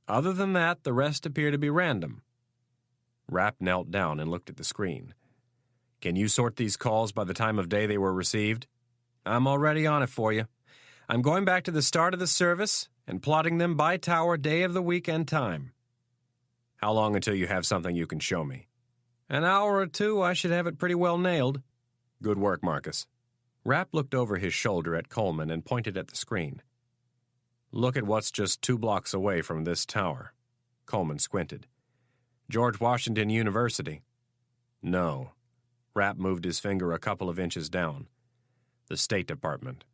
Other than that, the rest appear to be random." Rapp knelt down and looked at the screen. "Can you sort these calls by the time of day they were received?" "I'm already on it for you. I'm going back to the start of the service and plotting them by tower, day of the week, and time." "How long until you have something you can show me?" "An hour or two. I should have it pretty well nailed." "Good work, Marcus." Rapp looked over his shoulder at Coleman and pointed at the screen. "Look at what's just 2 blocks away from this tower." Coleman squinted. "George Washington University." "No." Rapp moved his finger a couple of inches down. "The State Department."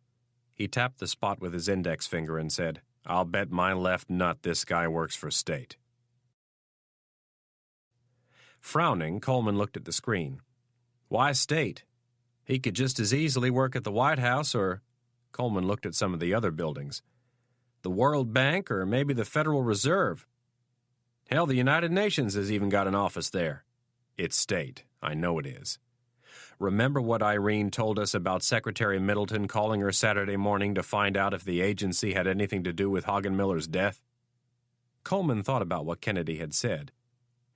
He tapped the spot with his index finger and said, "I'll bet my left nut this guy works for State." Frowning, Coleman looked at the screen. "Why State? He could just as easily work at the White House or—" Coleman looked at some of the other buildings. "The World Bank or maybe the Federal Reserve. Hell, the United Nations has even got an office there." "It's State. I know it is. Remember what Irene told us about Secretary Middleton calling her Saturday morning to find out if the agency had anything to do with Hagen-Miller's death?" Coleman thought about what Kennedy had said.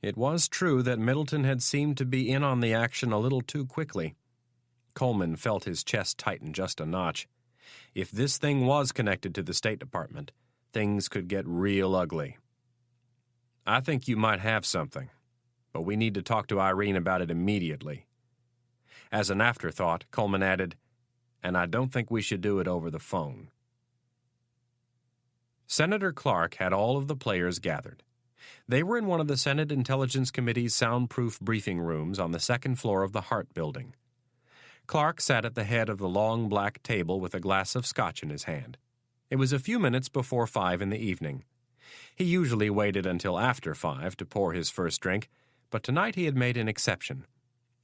It was true that Middleton had seemed to be in on the action a little too quickly. Coleman felt his chest tighten just a notch. If this thing was connected to the State Department, things could get real ugly. "I think you might have something, but we need to talk to Irene about it immediately." As an afterthought, Coleman added, "And I don't think we should do it over the phone." Senator Clark had all of the players gathered. They were in one of the Senate Intelligence Committee's soundproof briefing rooms on the 2nd floor of the Hart Building. Clark sat at the head of the long black table with a glass of scotch in his hand. It was a few minutes before 5 in the evening. He usually waited until after 5 to pour his first drink, but tonight he had made an exception.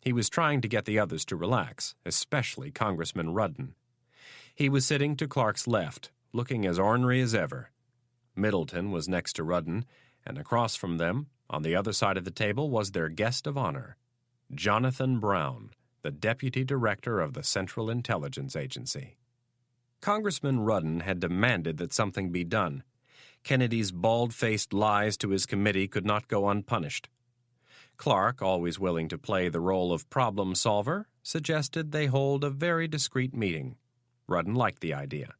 He was trying to get the others to relax, especially Congressman Rudden. He was sitting to Clark's left, looking as ornery as ever. Middleton was next to Rudden, and across from them, on the other side of the table, was their guest of honor, Jonathan Brown, the Deputy Director of the Central Intelligence Agency. Congressman Rudden had demanded that something be done. Kennedy's bald-faced lies to his committee could not go unpunished. Clark, always willing to play the role of problem solver, suggested they hold a very discreet meeting. Rudden liked the idea.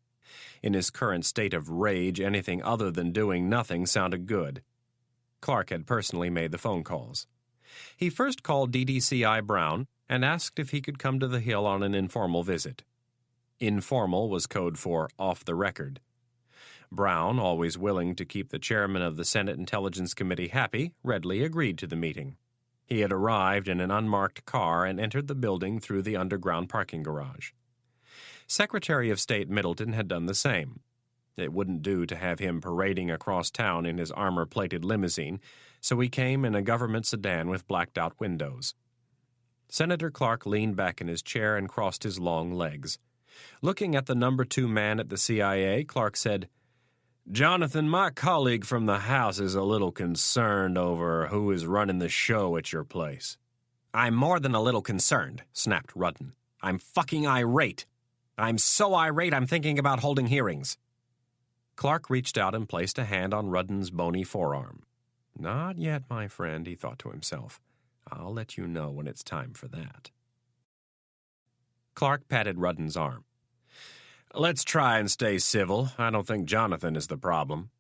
In his current state of rage, anything other than doing nothing sounded good. Clark had personally made the phone calls. He first called DDCI Brown and asked if he could come to the Hill on an informal visit. Informal was code for off the record. Brown, always willing to keep the chairman of the Senate Intelligence Committee happy, readily agreed to the meeting. He had arrived in an unmarked car and entered the building through the underground parking garage. Secretary of State Middleton had done the same. It wouldn't do to have him parading across town in his armor-plated limousine, so he came in a government sedan with blacked-out windows. Senator Clark leaned back in his chair and crossed his long legs. Looking at the number 2 man at the CIA, Clark said, "Jonathan, my colleague from the House is a little concerned over who is running the show at your place." "I'm more than a little concerned," snapped Rudden. "I'm fucking irate. I'm so irate I'm thinking about holding hearings." Clark reached out and placed a hand on Rudden's bony forearm. "Not yet, my friend," he thought to himself. "I'll let you know when it's time for that." Clark patted Rudden's arm. "Let's try and stay civil. I don't think Jonathan is the problem."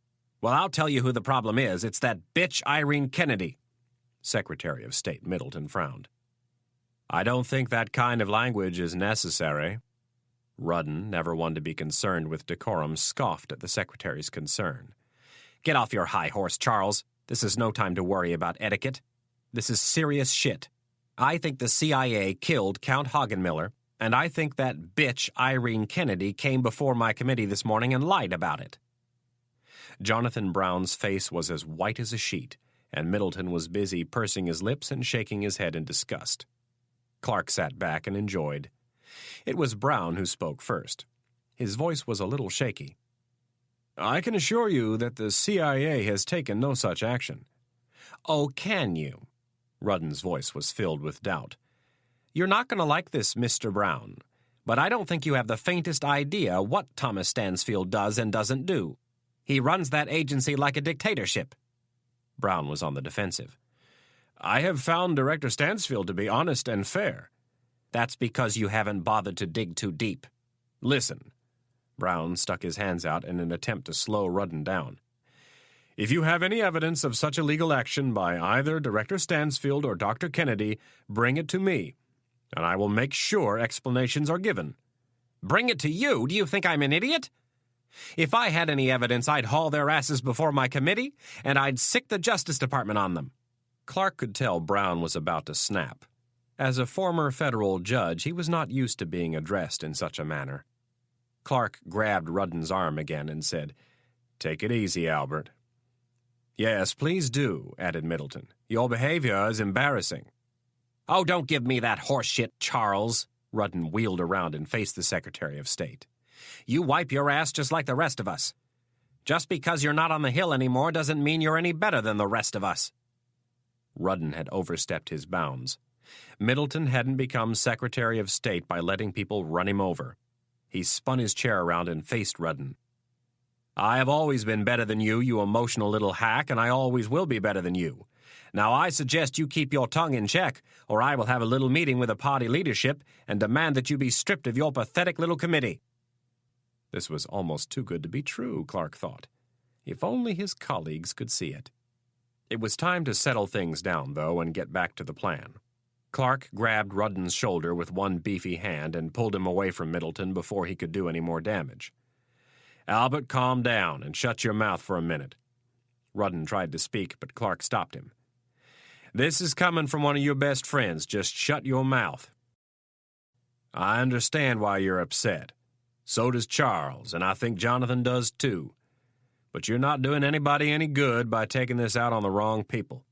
"Well, I'll tell you who the problem is. It's that bitch Irene Kennedy." Secretary of State Middleton frowned. "I don't think that kind of language is necessary." Rudden, never one to be concerned with decorum, scoffed at the secretary's concern. "Get off your high horse, Charles. This is no time to worry about etiquette. This is serious shit. I think the CIA killed Count Hagenmiller, and I think that bitch Irene Kennedy came before my committee this morning and lied about it." Jonathan Brown's face was as white as a sheet, and Middleton was busy pursing his lips and shaking his head in disgust. Clark sat back and enjoyed. It was Brown who spoke first. His voice was a little shaky. "I can assure you that the CIA has taken no such action." "Oh, can you?" Rudden's voice was filled with doubt. "You're not going to like this, Mr. Brown, but I don't think you have the faintest idea what Thomas Stansfield does and doesn't do. He runs that agency like a dictatorship." Brown was on the defensive. "I have found Director Stansfield to be honest and fair." "That's because you haven't bothered to dig too deep." "Listen." Brown stuck his hands out in an attempt to slow Rudden down. "If you have any evidence of such illegal action by either Director Stansfield or Dr. Kennedy, bring it to me, and I will make sure explanations are given." "Bring it to you? Do you think I'm an idiot? If I had any evidence, I'd haul their asses before my committee, and I'd sick the Justice Department on them." Clark could tell Brown was about to snap. As a former federal judge, he was not used to being addressed in such a manner. Clark grabbed Rudden's arm again and said, "Take it easy, Albert." "Yes, please do," added Middleton. "Your behavior is embarrassing." "Oh, don't give me that horse shit, Charles." Rudden wheeled around and faced the Secretary of State. "You wipe your ass just like the rest of us. Just because you're not on the Hill anymore doesn't mean you're any better than the rest of us." Rudden had overstepped his bounds. Middleton hadn't become Secretary of State by letting people run him over. He spun his chair around and faced Rudden. "I have always been better than you, you emotional little hack, and I always will be better than you. Now I suggest you keep your tongue in check, or I will have a little meeting with the party leadership and demand that you be stripped of your pathetic little committee." This was almost too good to be true, Clark thought. If only his colleagues could see it. It was time to settle things down, though, and get back to the plan. Clark grabbed Rudden's shoulder with one beefy hand and pulled him away from Middleton before he could do any more damage. "Albert, calm down and shut your mouth for a minute." Rudden tried to speak, but Clark stopped him. "This is coming from one of your best friends. Just shut your mouth." "I understand why you're upset. So does Charles, and I think Jonathan does too. But you're not doing anybody any good by taking this out on the wrong people."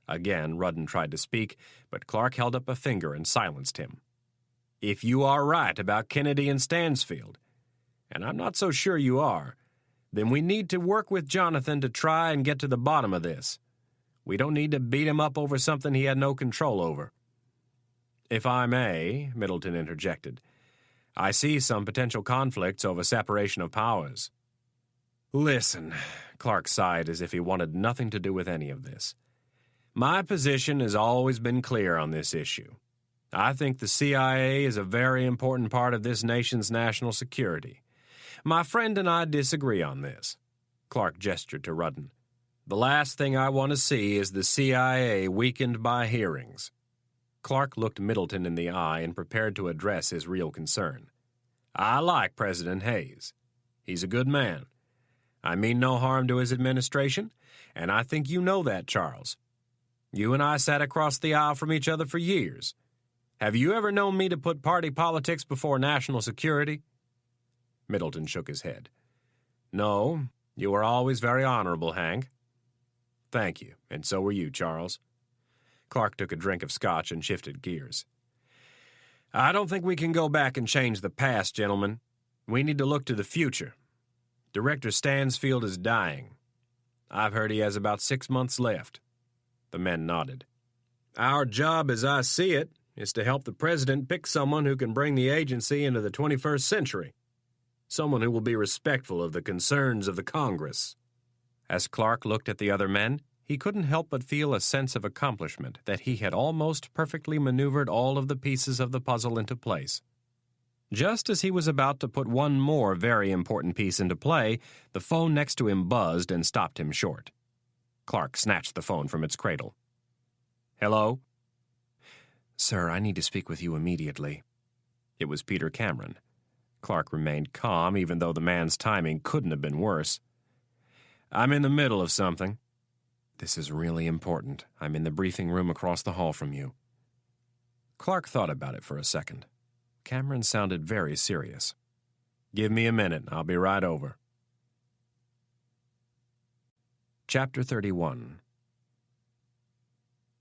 Again, Rudden tried to speak, but Clark held up a finger and silenced him. "If you are right about Kennedy and Stansfield, and I'm not so sure you are, then we need to work with Jonathan to try and get to the bottom of this. We don't need to beat him up over something he had no control over." "If I may," Middleton interjected, "I see some potential conflicts over separation of powers." "Listen," Clark sighed as if he wanted nothing to do with any of this. "My position has always been clear on this issue. I think the CIA is a very important part of this nation's national security. My friend and I disagree on this." Clark gestured to Rudden. "The last thing I want to see is the CIA weakened by hearings." Clark looked Middleton in the eye and prepared to address his real concern. "I like President Hayes. He's a good man, I mean no harm to his administration, and I think you know that, Charles. You and I sat across the aisle from each other for years. Have you ever known me to put party politics before national security?" Middleton shook his head. "No, you were always very honorable, Hank." "Thank you, and so were you, Charles." Clark took a drink of scotch and shifted gears. "I don't think we can go back and change the past, gentlemen. We need to look to the future. Director Stansfield is dying. I've heard he has about 6 months left." The men nodded. "Our job, as I see it, is to help the president pick someone who can bring the agency into the 21st century. Someone who will be respectful of the concerns of the Congress." As Clark looked at the other men, he couldn't help but feel a sense of accomplishment that he had almost perfectly maneuvered all of the pieces of the puzzle into place. Just as he was about to put one more very important piece into play, the phone next to him buzzed and stopped him short. Clark snatched the phone from its cradle. "Hello?" "Sir, I need to speak with you immediately." It was Peter Cameron. Clark remained calm, even though the man's timing couldn't have been worse. "I'm in the middle of something." "This is really important. I'm in the briefing room across the hall from you." Clark thought about it for a second. Cameron sounded very serious. "Give me a minute. I'll be right over." Chapter 31.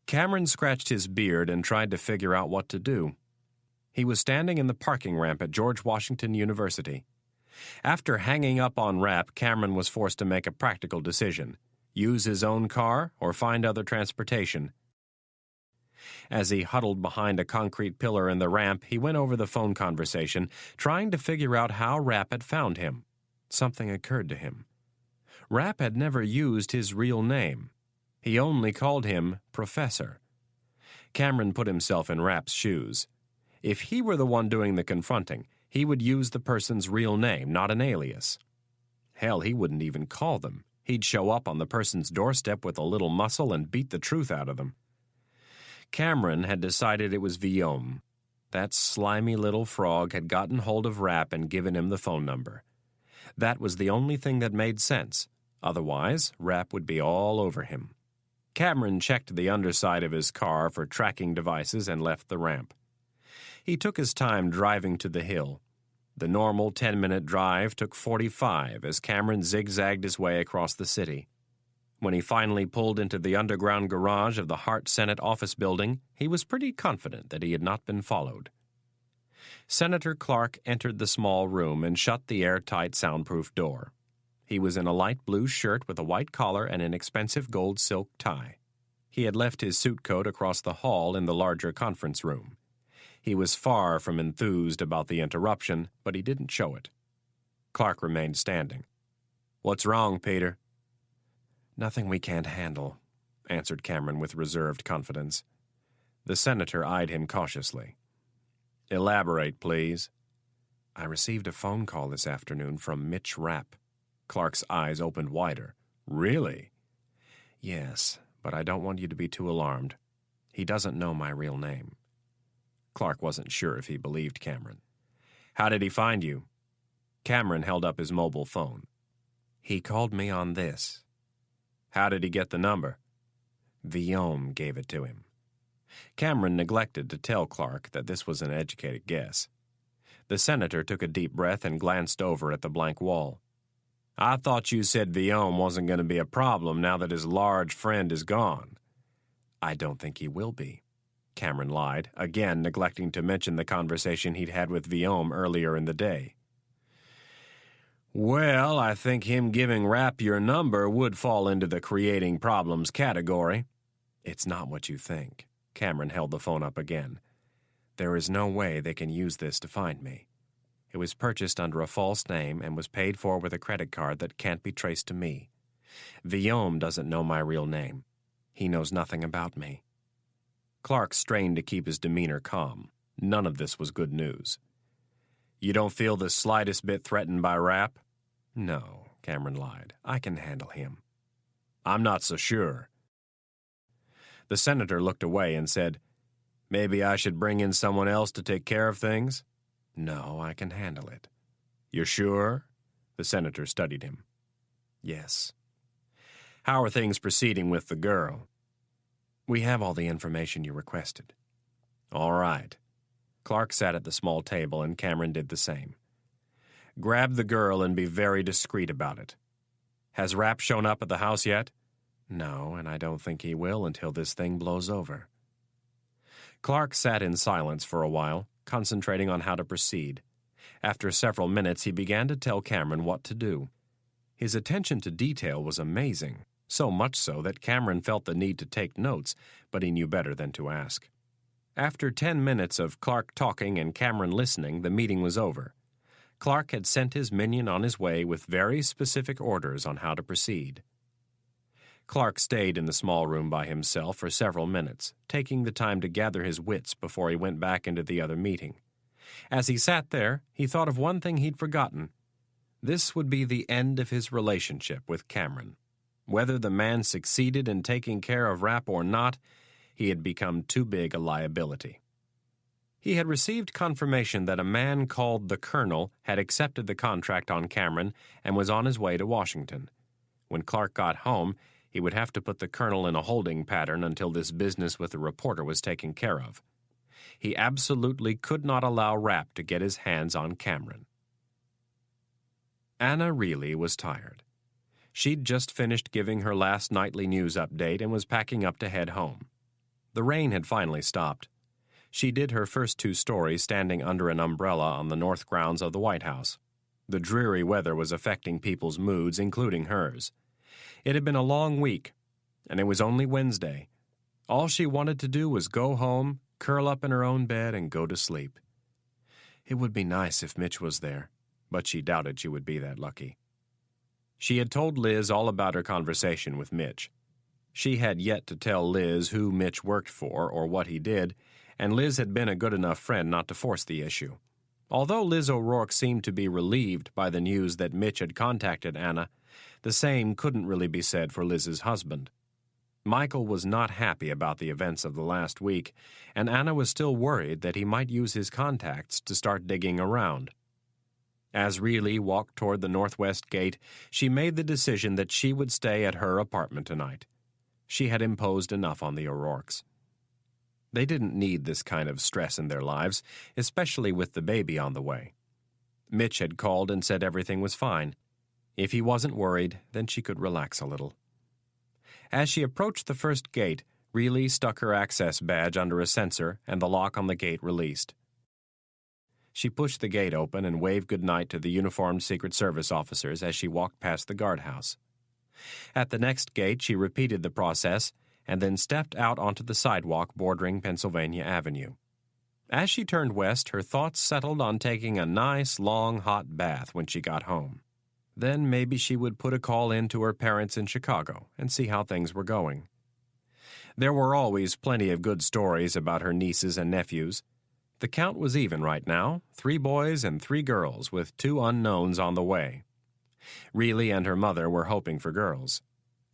Cameron scratched his beard and tried to figure out what to do. He was standing in the parking ramp at George Washington University. After hanging up on Rapp, Cameron was forced to make a practical decision: use his own car or find other transportation. As he huddled behind a concrete pillar in the ramp, he went over the phone conversation, trying to figure out how Rapp had found him. Something occurred to him. Rapp had never used his real name. He only called him Professor. Cameron put himself in Rapp's shoes. If he were the one doing the confronting, he would use the person's real name, not an alias. Hell, he wouldn't even call them. He'd show up on the person's doorstep with a little muscle and beat the truth out of them. Cameron had decided it was Viome. That slimy little frog had gotten hold of Rapp and given him the phone number. That was the only thing that made sense. Otherwise, Rapp would be all over him. Cameron checked the underside of his car for tracking devices and left the ramp. He took his time driving to the hill. The normal 10-minute drive took 45 as Cameron zigzagged his way across the city. When he finally pulled into the underground garage of the Hart Senate office building, he was pretty confident that he had not been followed. Senator Clark entered the small room and shut the airtight soundproof door. He was in a light blue shirt with a white collar and an expensive gold silk tie. He had left his suit coat across the hall in the larger conference room. He was far from enthused about the interruption, but he didn't show it. Clark remained standing. "What's wrong, Peter?" "Nothing we can't handle," answered Cameron with reserved confidence. The senator eyed him cautiously. "Elaborate, please." "I received a phone call this afternoon from Mitch Rapp." Clark's eyes opened wider. "Really?" "Yes, but I don't want you to be too alarmed. He doesn't know my real name." Clark wasn't sure if he believed Cameron. "How did he find you?" Cameron held up his mobile phone. "He called me on this." "How did he get the number?" "Viome gave it to him." Cameron neglected to tell Clark that this was an educated guess. The senator took a deep breath and glanced over at the blank wall. "I thought you said Viome wasn't going to be a problem now that his large friend is gone." "I don't think he will be," Cameron lied, again neglecting to mention the conversation he'd had with Viome earlier in the day. "Well, I think him giving Rapp your number would fall into the creating problems category." "It's not what you think." Cameron held the phone up again. "There is no way they can use this to find me. It was purchased under a false name and was paid for with a credit card that can't be traced to me. Viome doesn't know my real name. He knows nothing about me." Clark strained to keep his demeanor calm. None of this was good news. "You don't feel the slightest bit threatened by Rapp?" "No," Cameron lied. "I can handle him." "I'm not so sure." The senator looked away and said, "Maybe I should bring in someone else to take care of things?" "No, I can handle it." "You're sure?" The senator studied him. Yes. How are things proceeding with the girl? We have all the information you requested. All right. Clark sat at the small table and Cameron did the same. Grab the girl and be very discreet about it. Has Rapp shown up at the house yet? No, and I don't think he will until this thing blows over. Clark sat in silence for a while, concentrating on how to proceed. After several minutes, he began to tell Cameron what to do. His attention to detail was amazing, so much so that Cameron felt the need to take notes, but he knew better than to ask. After 10 minutes of Clark talking and Cameron listening, the meeting was over. Clark had sent his minion on his way with very specific orders on how to proceed. Clark stayed in the small room by himself for several minutes, taking the time to gather his wits before he went back into the other meeting. As he sat there, he thought of one thing he'd forgotten. This would be the end of his relationship with Cameron. Whether the man succeeded in taking care of Rapp or not, he had become too big a liability. He had received confirmation that a man called the Colonel had accepted the contract on Cameron and was on his way to Washington. When Clark got home, he would have to put the Colonel in a holding pattern until this business with the reporter was taken care of. He absolutely could not allow Rapp to get his hands on Cameron. Anna Reilly was tired. She'd just finished giving her last nightly news update and was packing up to head home. The rain had finally stopped. She did her first 2 stories standing under an umbrella on the north grounds of the White House. The dreary weather was affecting people's moods, including hers. It had been a long week, and it was only Wednesday. All she wanted to do was go home, curl up in her own bed, and go to sleep. It would be nice if Mitch was there, but she doubted she would be that lucky. She had told Liz all about her conversation with Mitch. She had yet to tell Liz who Mitch worked for or what he did, and Liz had been a good enough friend not to force the issue. Although Liz O'Rourke seemed to be relieved by the news that Mitch had contacted Anna, the same couldn't really be said for Liz's husband. Michael was not happy about the events of the last week, and Anna was still worried that he might use his contacts to start digging around. As Reilly walked toward the northwest gate, she made the decision that she would stay at her apartment tonight. She had imposed enough on the O'Rourkes. They didn't need this kind of stress in their lives, especially with the baby on the way. Mitch had called and said everything was fine. If he wasn't worried, then she could relax a little. As she approached the first gate, Reilly stuck her access badge under a sensor and the lock on the gate released. She pushed the gate open and waved goodnight to the uniformed Secret Service officers as she walked past the guardhouse. At the next gate, she repeated the process and then stepped out onto the sidewalk bordering Pennsylvania Avenue. As she turned west, her thoughts settled on taking a nice, long, hot bath when she got home. Then maybe she would put a call in to her parents in Chicago and see how things were going. There were always plenty of good stories about her nieces and nephews. The count was even right now, 3 boys and 3 girls, with 2 unknowns on the way. Reilly and her mother were hoping for girls.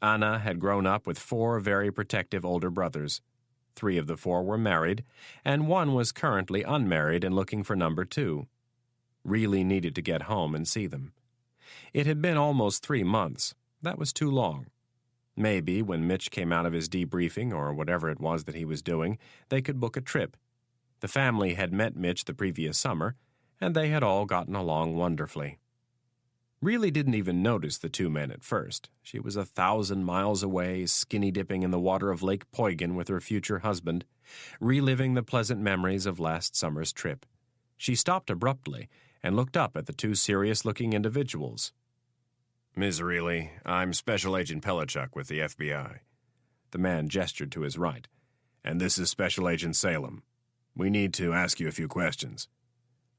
Anna had grown up with 4 very protective older brothers. 3 of the 4 were married, and 1 was currently unmarried and looking for number 2. Reilly needed to get home and see them. It had been almost 3 months. That was too long. Maybe when Mitch came out of his debriefing, or whatever it was that he was doing, they could book a trip. The family had met Mitch the previous summer, and they had all gotten along wonderfully. Reilly didn't even notice the 2 men at first. She was 1,000 miles away, skinny-dipping in the water of Lake Poygan with her future husband, reliving the pleasant memories of last summer's trip. She stopped abruptly and looked up at the 2 serious-looking individuals. "Ms. Reilly, I'm Special Agent Pelichuk with the FBI." The man gestured to his right. "And this is Special Agent Salem. We need to ask you a few questions."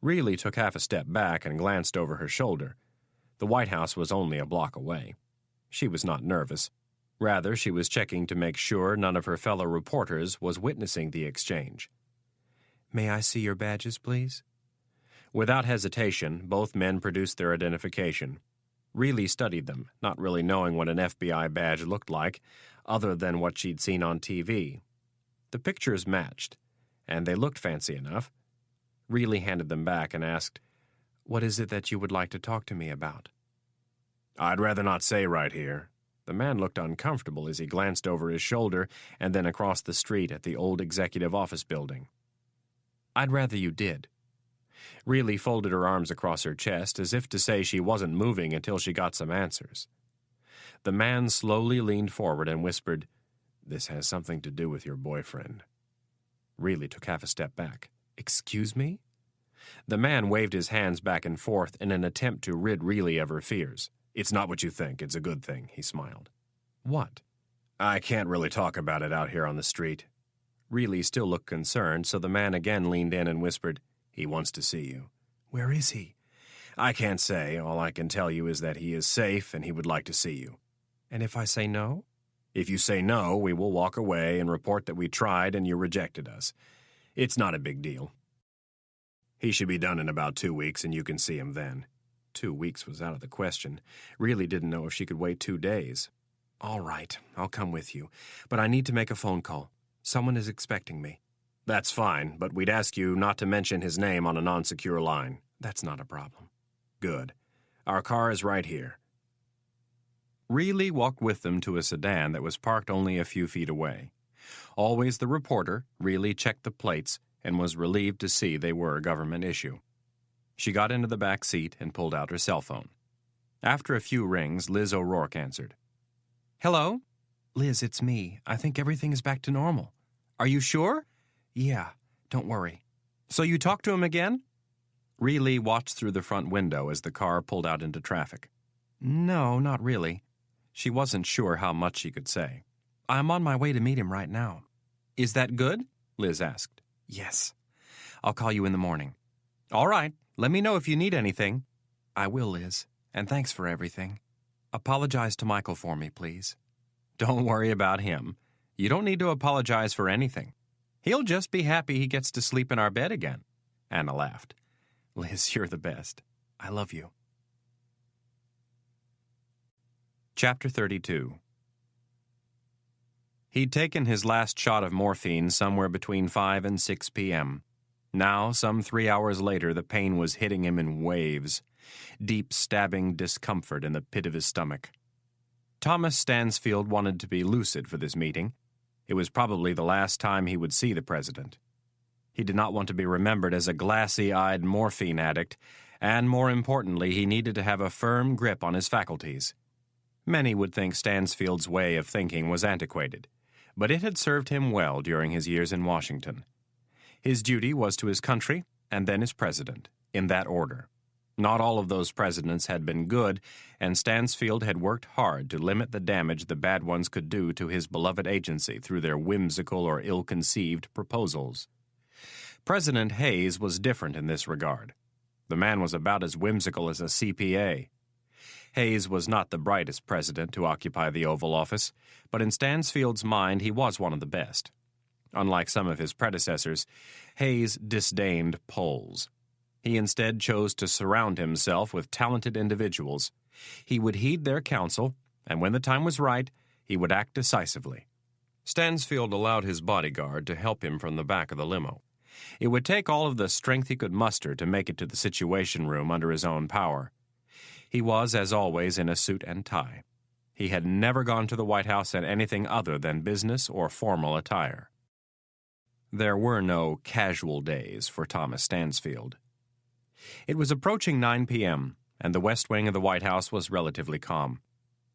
Reilly took half a step back and glanced over her shoulder. The White House was only a block away. She was not nervous. Rather, she was checking to make sure none of her fellow reporters was witnessing the exchange. "May I see your badges, please?" Without hesitation, both men produced their identification. Reilly studied them, not really knowing what an FBI badge looked like, other than what she'd seen on TV. The pictures matched, and they looked fancy enough. Reilly handed them back and asked, "What is it that you would like to talk to me about?" I'd rather not say right here. The man looked uncomfortable as he glanced over his shoulder and then across the street at the old executive office building. I'd rather you did. Really folded her arms across her chest as if to say she wasn't moving until she got some answers. The man slowly leaned forward and whispered, "This has something to do with your boyfriend." Really took half a step back. "Excuse me?" The man waved his hands back and forth in an attempt to rid Really of her fears. "It's not what you think. It's a good thing," he smiled. What? "I can't really talk about it out here on the street." Really still looked concerned, so the man again leaned in and whispered, "He wants to see you." Where is he? "I can't say. All I can tell you is that he is safe and he would like to see you." And if I say no? "If you say no, we will walk away and report that we tried and you rejected us. It's not a big deal. He should be done in about 2 weeks and you can see him then." 2 weeks was out of the question. Really didn't know if she could wait 2 days. All right, I'll come with you. But I need to make a phone call. Someone is expecting me. "That's fine, but we'd ask you not to mention his name on a non-secure line." That's not a problem. "Good. Our car is right here." Really walked with them to a sedan that was parked only a few feet away. Always the reporter, Really checked the plates and was relieved to see they were a government issue. She got into the back seat and pulled out her cell phone. After a few rings, Liz O'Rourke answered. Hello? Liz, it's me. I think everything is back to normal. Are you sure? Yeah, don't worry. So you talked to him again? Really watched through the front window as the car pulled out into traffic. No, not really. She wasn't sure how much she could say. I'm on my way to meet him right now. Is that good? Liz asked. Yes. I'll call you in the morning. All right. Let me know if you need anything. I will, Liz. And thanks for everything. Apologize to Michael for me, please. Don't worry about him. You don't need to apologize for anything. He'll just be happy he gets to sleep in our bed again. Anna laughed. Liz, you're the best. I love you. Chapter 32. He'd taken his last shot of morphine somewhere between 5 and 6 p.m. Now, some 3 hours later, the pain was hitting him in waves. Deep, stabbing discomfort in the pit of his stomach. Thomas Stansfield wanted to be lucid for this meeting. It was probably the last time he would see the president. He did not want to be remembered as a glassy-eyed morphine addict, and more importantly, he needed to have a firm grip on his faculties. Many would think Stansfield's way of thinking was antiquated, but it had served him well during his years in Washington. His duty was to his country, and then his president, in that order. Not all of those presidents had been good, and Stansfield had worked hard to limit the damage the bad ones could do to his beloved agency through their whimsical or ill-conceived proposals. President Hayes was different in this regard. The man was about as whimsical as a CPA. Hayes was not the brightest president to occupy the Oval Office, but in Stansfield's mind he was one of the best. Unlike some of his predecessors, Hayes disdained polls. He instead chose to surround himself with talented individuals. He would heed their counsel, and when the time was right, he would act decisively. Stansfield allowed his bodyguard to help him from the back of the limo. It would take all of the strength he could muster to make it to the Situation Room under his own power. He was, as always, in a suit and tie. He had never gone to the White House in anything other than business or formal attire. There were no casual days for Thomas Stansfield. It was approaching 9 p.m., and the West Wing of the White House was relatively calm.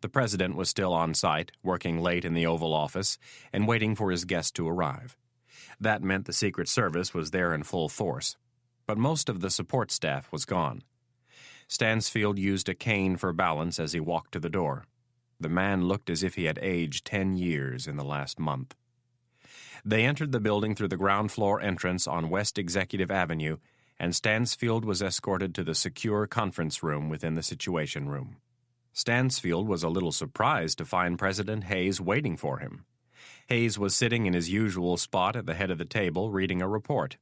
The president was still on site, working late in the Oval Office, and waiting for his guest to arrive. That meant the Secret Service was there in full force, but most of the support staff was gone. Stansfield used a cane for balance as he walked to the door. The man looked as if he had aged 10 years in the last month. They entered the building through the ground floor entrance on West Executive Avenue, and Stansfield was escorted to the secure conference room within the Situation Room. Stansfield was a little surprised to find President Hayes waiting for him. Hayes was sitting in his usual spot at the head of the table reading a report.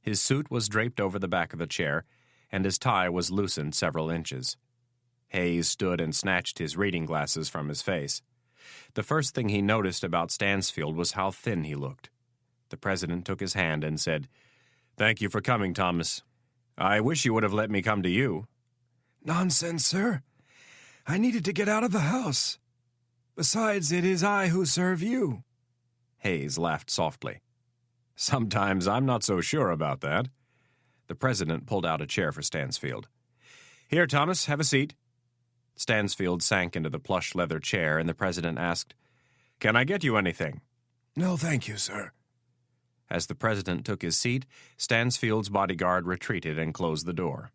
His suit was draped over the back of the chair, and his tie was loosened several inches. Hayes stood and snatched his reading glasses from his face. The first thing he noticed about Stansfield was how thin he looked. The president took his hand and said, "Thank you for coming, Thomas. I wish you would have let me come to you." Nonsense, sir. I needed to get out of the house. Besides, it is I who serve you." Hayes laughed softly. "Sometimes I'm not so sure about that." The president pulled out a chair for Stansfield. "Here, Thomas, have a seat." Stansfield sank into the plush leather chair, and the president asked, "Can I get you anything?" "No, thank you, sir." As the president took his seat, Stansfield's bodyguard retreated and closed the door.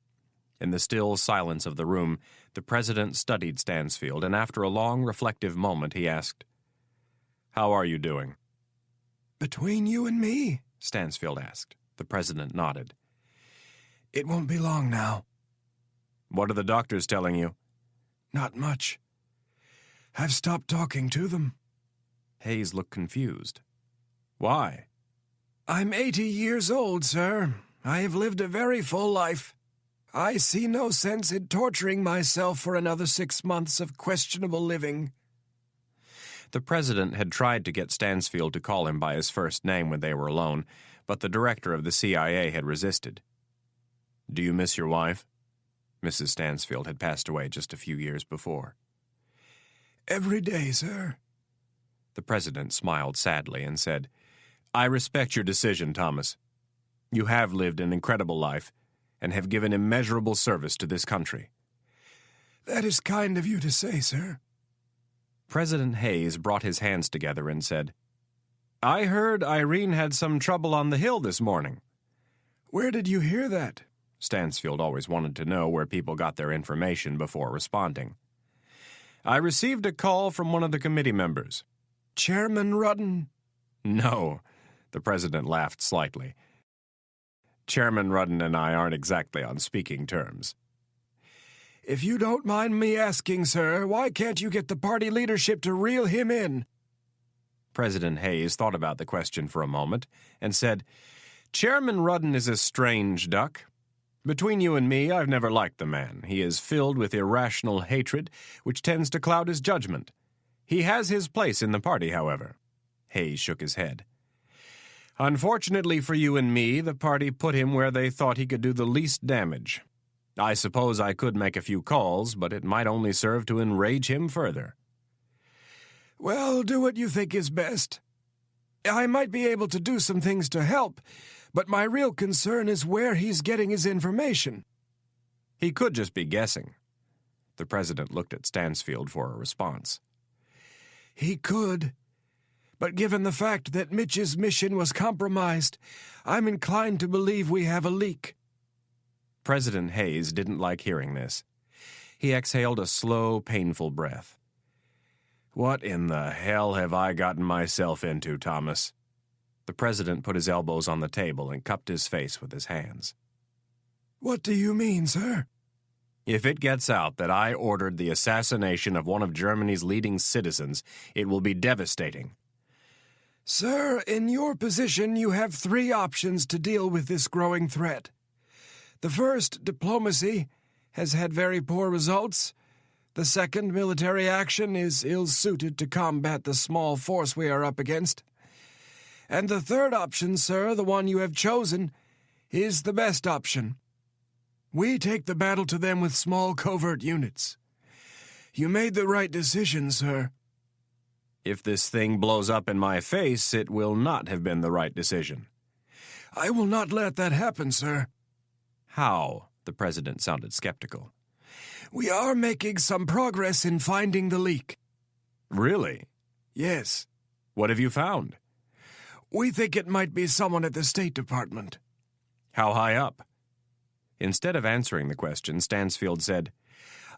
In the still silence of the room, the president studied Stansfield, and after a long, reflective moment, he asked, "How are you doing?" "Between you and me?" Stansfield asked. The president nodded. "It won't be long now." "What are the doctors telling you?" "Not much. I've stopped talking to them." Hayes looked confused. "Why?" "I'm 80 years old, sir. I have lived a very full life. I see no sense in torturing myself for another 6 months of questionable living." The president had tried to get Stansfield to call him by his first name when they were alone, but the director of the CIA had resisted. "Do you miss your wife?" Mrs. Stansfield had passed away just a few years before. "Every day, sir." The president smiled sadly and said, "I respect your decision, Thomas. You have lived an incredible life and have given immeasurable service to this country." "That is kind of you to say, sir." President Hayes brought his hands together and said, "I heard Irene had some trouble on the Hill this morning." "Where did you hear that?" Stansfield always wanted to know where people got their information before responding. "I received a call from one of the committee members." "Chairman Rudden?" "No," the president laughed slightly. "Chairman Rudden and I aren't exactly on speaking terms." "If you don't mind me asking, sir, why can't you get the party leadership to reel him in?" President Hayes thought about the question for a moment and said, "Chairman Rudden is a strange duck. Between you and me, I've never liked the man. He is filled with irrational hatred, which tends to cloud his judgment. He has his place in the party, however." Hayes shook his head. "Unfortunately for you and me, the party put him where they thought he could do the least damage. I suppose I could make a few calls, but it might only serve to enrage him further." "Well, do what you think is best. I might be able to do some things to help, but my real concern is where he's getting his information." "He could just be guessing." The president looked at Stansfield for a response. "He could. But given the fact that Mitch's mission was compromised, I'm inclined to believe we have a leak." President Hayes didn't like hearing this. He exhaled a slow, painful breath. "What in the hell have I gotten myself into, Thomas?" The president put his elbows on the table and cupped his face with his hands. "What do you mean, sir?" "If it gets out that I ordered the assassination of one of Germany's leading citizens, it will be devastating." "Sir, in your position you have 3 options to deal with this growing threat. The first, diplomacy, has had very poor results. The second, military action, is ill-suited to combat the small force we are up against. And the third option, sir, the one you have chosen, is the best option. We take the battle to them with small covert units. You made the right decision, sir." "If this thing blows up in my face, it will not have been the right decision." "I will not let that happen, sir." "How?" The president sounded skeptical. "We are making some progress in finding the leak." "Really?" "Yes. "What have you found?" We think it might be someone at the State Department." "How high up?" Instead of answering the question, Stansfield said,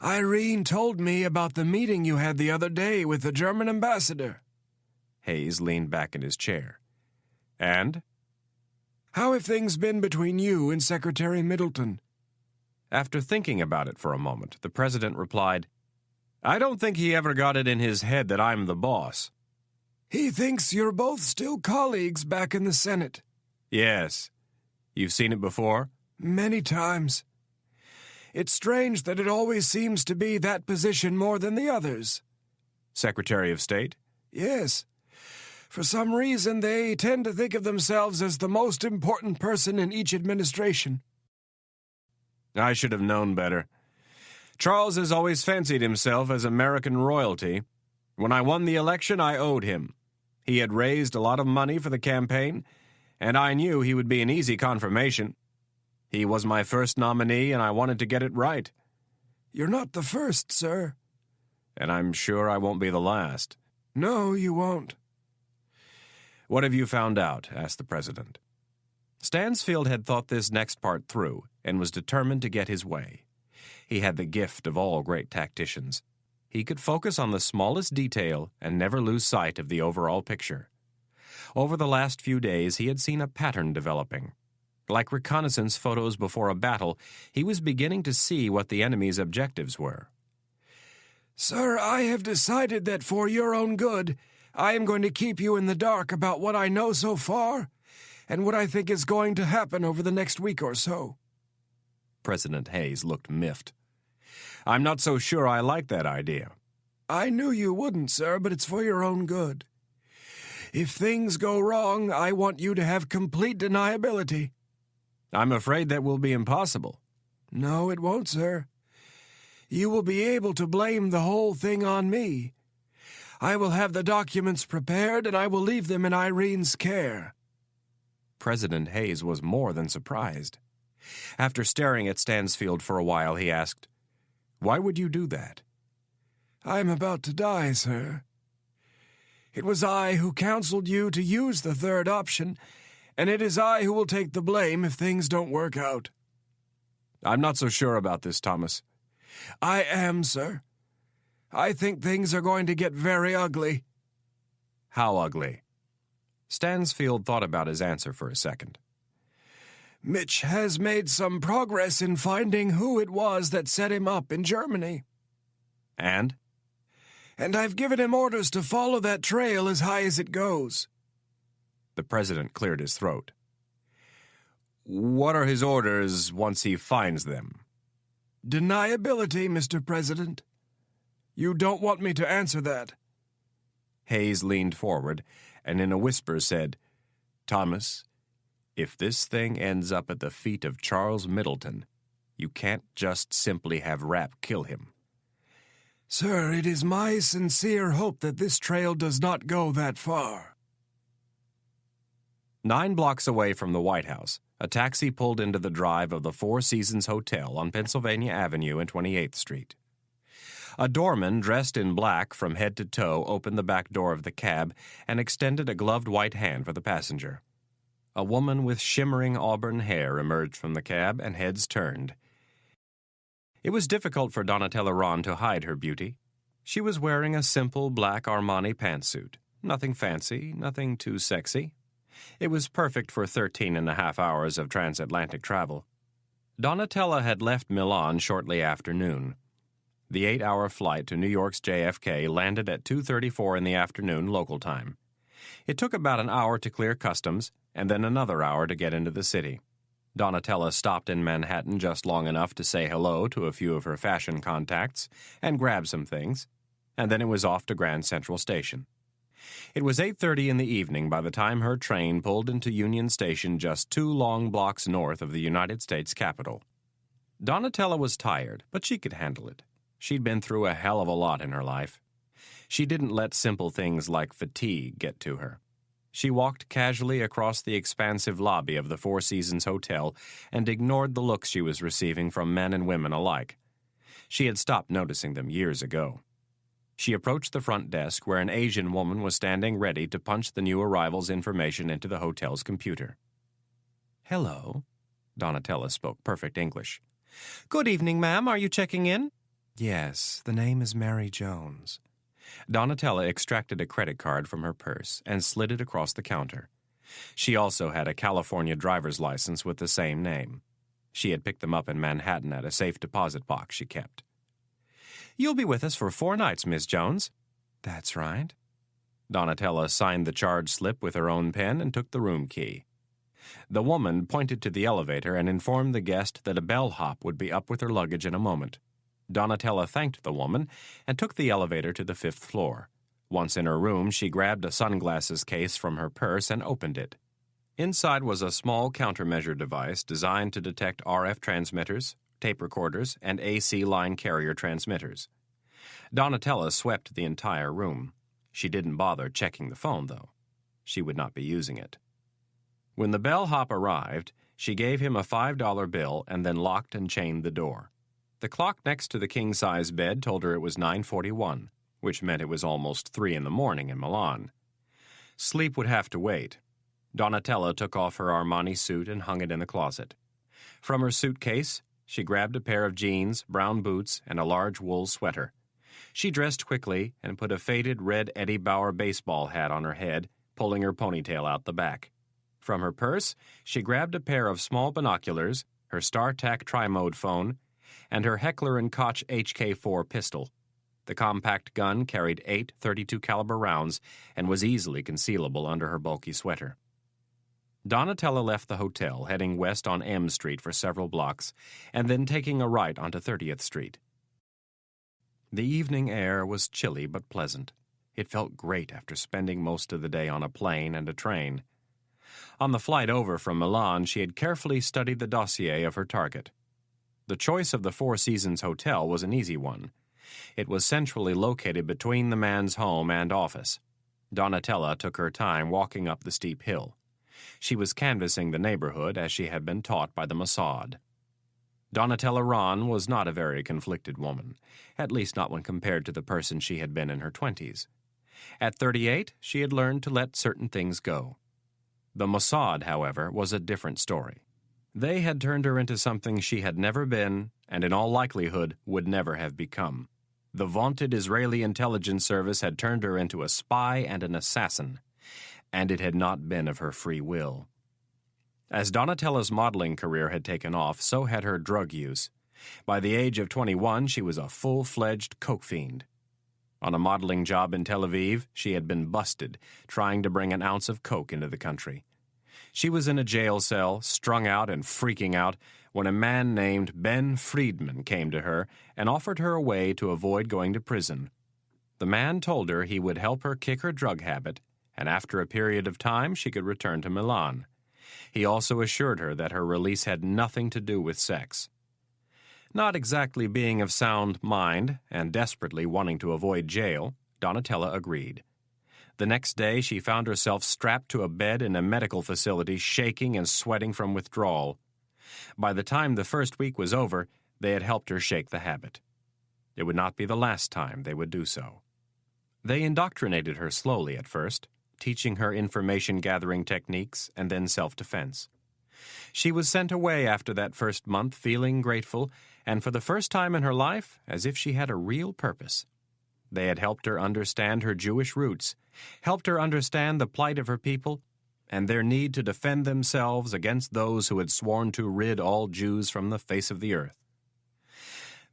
"Irene told me about the meeting you had the other day with the German ambassador." Hayes leaned back in his chair. "And?" "How have things been between you and Secretary Middleton?" After thinking about it for a moment, the president replied, "I don't think he ever got it in his head that I'm the boss." "He thinks you're both still colleagues back in the Senate." "Yes. You've seen it before?" "Many times. It's strange that it always seems to be that position more than the others." "Secretary of State?" "Yes. For some reason, they tend to think of themselves as the most important person in each administration." "I should have known better. Charles has always fancied himself as American royalty. When I won the election, I owed him. He had raised a lot of money for the campaign, and I knew he would be an easy confirmation. He was my first nominee, and I wanted to get it right. You're not the first, sir. And I'm sure I won't be the last. No, you won't. What have you found out? Asked the president. Stansfield had thought this next part through and was determined to get his way. He had the gift of all great tacticians. He could focus on the smallest detail and never lose sight of the overall picture. Over the last few days, he had seen a pattern developing. Like reconnaissance photos before a battle, he was beginning to see what the enemy's objectives were. Sir, I have decided that for your own good, I am going to keep you in the dark about what I know so far and what I think is going to happen over the next week or so. President Hayes looked miffed. I'm not so sure I like that idea. I knew you wouldn't, sir, but it's for your own good. If things go wrong, I want you to have complete deniability. I'm afraid that will be impossible. No, it won't, sir. You will be able to blame the whole thing on me. I will have the documents prepared, and I will leave them in Irene's care. President Hayes was more than surprised. After staring at Stansfield for a while, he asked, "Why would you do that?" I'm about to die, sir. It was I who counseled you to use the third option, and it is I who will take the blame if things don't work out. I'm not so sure about this, Thomas. I am, sir. I think things are going to get very ugly. How ugly? Stansfield thought about his answer for a second. Mitch has made some progress in finding who it was that set him up in Germany. And? And I've given him orders to follow that trail as high as it goes. The president cleared his throat. What are his orders once he finds them? Deniability, Mr. President. You don't want me to answer that. Hayes leaned forward and in a whisper said, Thomas, if this thing ends up at the feet of Charles Middleton, you can't just simply have Rapp kill him. Sir, it is my sincere hope that this trail does not go that far. 9 blocks away from the White House, a taxi pulled into the drive of the Four Seasons Hotel on Pennsylvania Avenue and 28th Street. A doorman dressed in black from head to toe opened the back door of the cab and extended a gloved white hand for the passenger. A woman with shimmering auburn hair emerged from the cab and heads turned. It was difficult for Donatella Ron to hide her beauty. She was wearing a simple black Armani pantsuit. Nothing fancy, nothing too sexy. It was perfect for 13.5 hours of transatlantic travel. Donatella had left Milan shortly after noon. The 8-hour flight to New York's JFK landed at 2:34 in the afternoon local time. It took about an hour to clear customs and then another hour to get into the city. Donatella stopped in Manhattan just long enough to say hello to a few of her fashion contacts and grab some things, and then it was off to Grand Central Station. It was 8:30 in the evening by the time her train pulled into Union Station just 2 long blocks north of the United States Capitol. Donatella was tired, but she could handle it. She'd been through a hell of a lot in her life. She didn't let simple things like fatigue get to her. She walked casually across the expansive lobby of the Four Seasons Hotel and ignored the looks she was receiving from men and women alike. She had stopped noticing them years ago. She approached the front desk where an Asian woman was standing ready to punch the new arrival's information into the hotel's computer. "Hello." Donatella spoke perfect English. "Good evening, ma'am. Are you checking in?" "Yes, the name is Mary Jones." Donatella extracted a credit card from her purse and slid it across the counter. She also had a California driver's license with the same name. She had picked them up in Manhattan at a safe deposit box she kept. "You'll be with us for 4 nights, Miss Jones." "That's right." Donatella signed the charge slip with her own pen and took the room key. The woman pointed to the elevator and informed the guest that a bellhop would be up with her luggage in a moment. Donatella thanked the woman and took the elevator to the 5th floor. Once in her room, she grabbed a sunglasses case from her purse and opened it. Inside was a small countermeasure device designed to detect RF transmitters, tape recorders, and AC line carrier transmitters. Donatella swept the entire room. She didn't bother checking the phone, though. She would not be using it. When the bellhop arrived, she gave him a $5 bill and then locked and chained the door. The clock next to the king-size bed told her it was 9:41, which meant it was almost 3 in the morning in Milan. Sleep would have to wait. Donatella took off her Armani suit and hung it in the closet. From her suitcase, she grabbed a pair of jeans, brown boots, and a large wool sweater. She dressed quickly and put a faded red Eddie Bauer baseball hat on her head, pulling her ponytail out the back. From her purse, she grabbed a pair of small binoculars, her StarTAC tri-mode phone, and her Heckler & Koch HK-4 pistol. The compact gun carried 8 .32 caliber rounds and was easily concealable under her bulky sweater. Donatella left the hotel, heading west on M Street for several blocks, and then taking a right onto 30th Street. The evening air was chilly but pleasant. It felt great after spending most of the day on a plane and a train. On the flight over from Milan, she had carefully studied the dossier of her target. The choice of the Four Seasons Hotel was an easy one. It was centrally located between the man's home and office. Donatella took her time walking up the steep hill. She was canvassing the neighborhood as she had been taught by the Mossad. Donatella Ron was not a very conflicted woman, at least not when compared to the person she had been in her 20s. At 38, she had learned to let certain things go. The Mossad, however, was a different story. They had turned her into something she had never been, and in all likelihood would never have become. The vaunted Israeli intelligence service had turned her into a spy and an assassin, and it had not been of her free will. As Donatella's modeling career had taken off, so had her drug use. By the age of 21, she was a full-fledged coke fiend. On a modeling job in Tel Aviv, she had been busted, trying to bring an ounce of coke into the country. She was in a jail cell, strung out and freaking out, when a man named Ben Friedman came to her and offered her a way to avoid going to prison. The man told her he would help her kick her drug habit, and after a period of time she could return to Milan. He also assured her that her release had nothing to do with sex. Not exactly being of sound mind and desperately wanting to avoid jail, Donatella agreed. The next day she found herself strapped to a bed in a medical facility, shaking and sweating from withdrawal. By the time the first week was over, they had helped her shake the habit. It would not be the last time they would do so. They indoctrinated her slowly at first, teaching her information-gathering techniques and then self-defense. She was sent away after that first month feeling grateful, and for the first time in her life, as if she had a real purpose. They had helped her understand her Jewish roots, helped her understand the plight of her people, and their need to defend themselves against those who had sworn to rid all Jews from the face of the earth.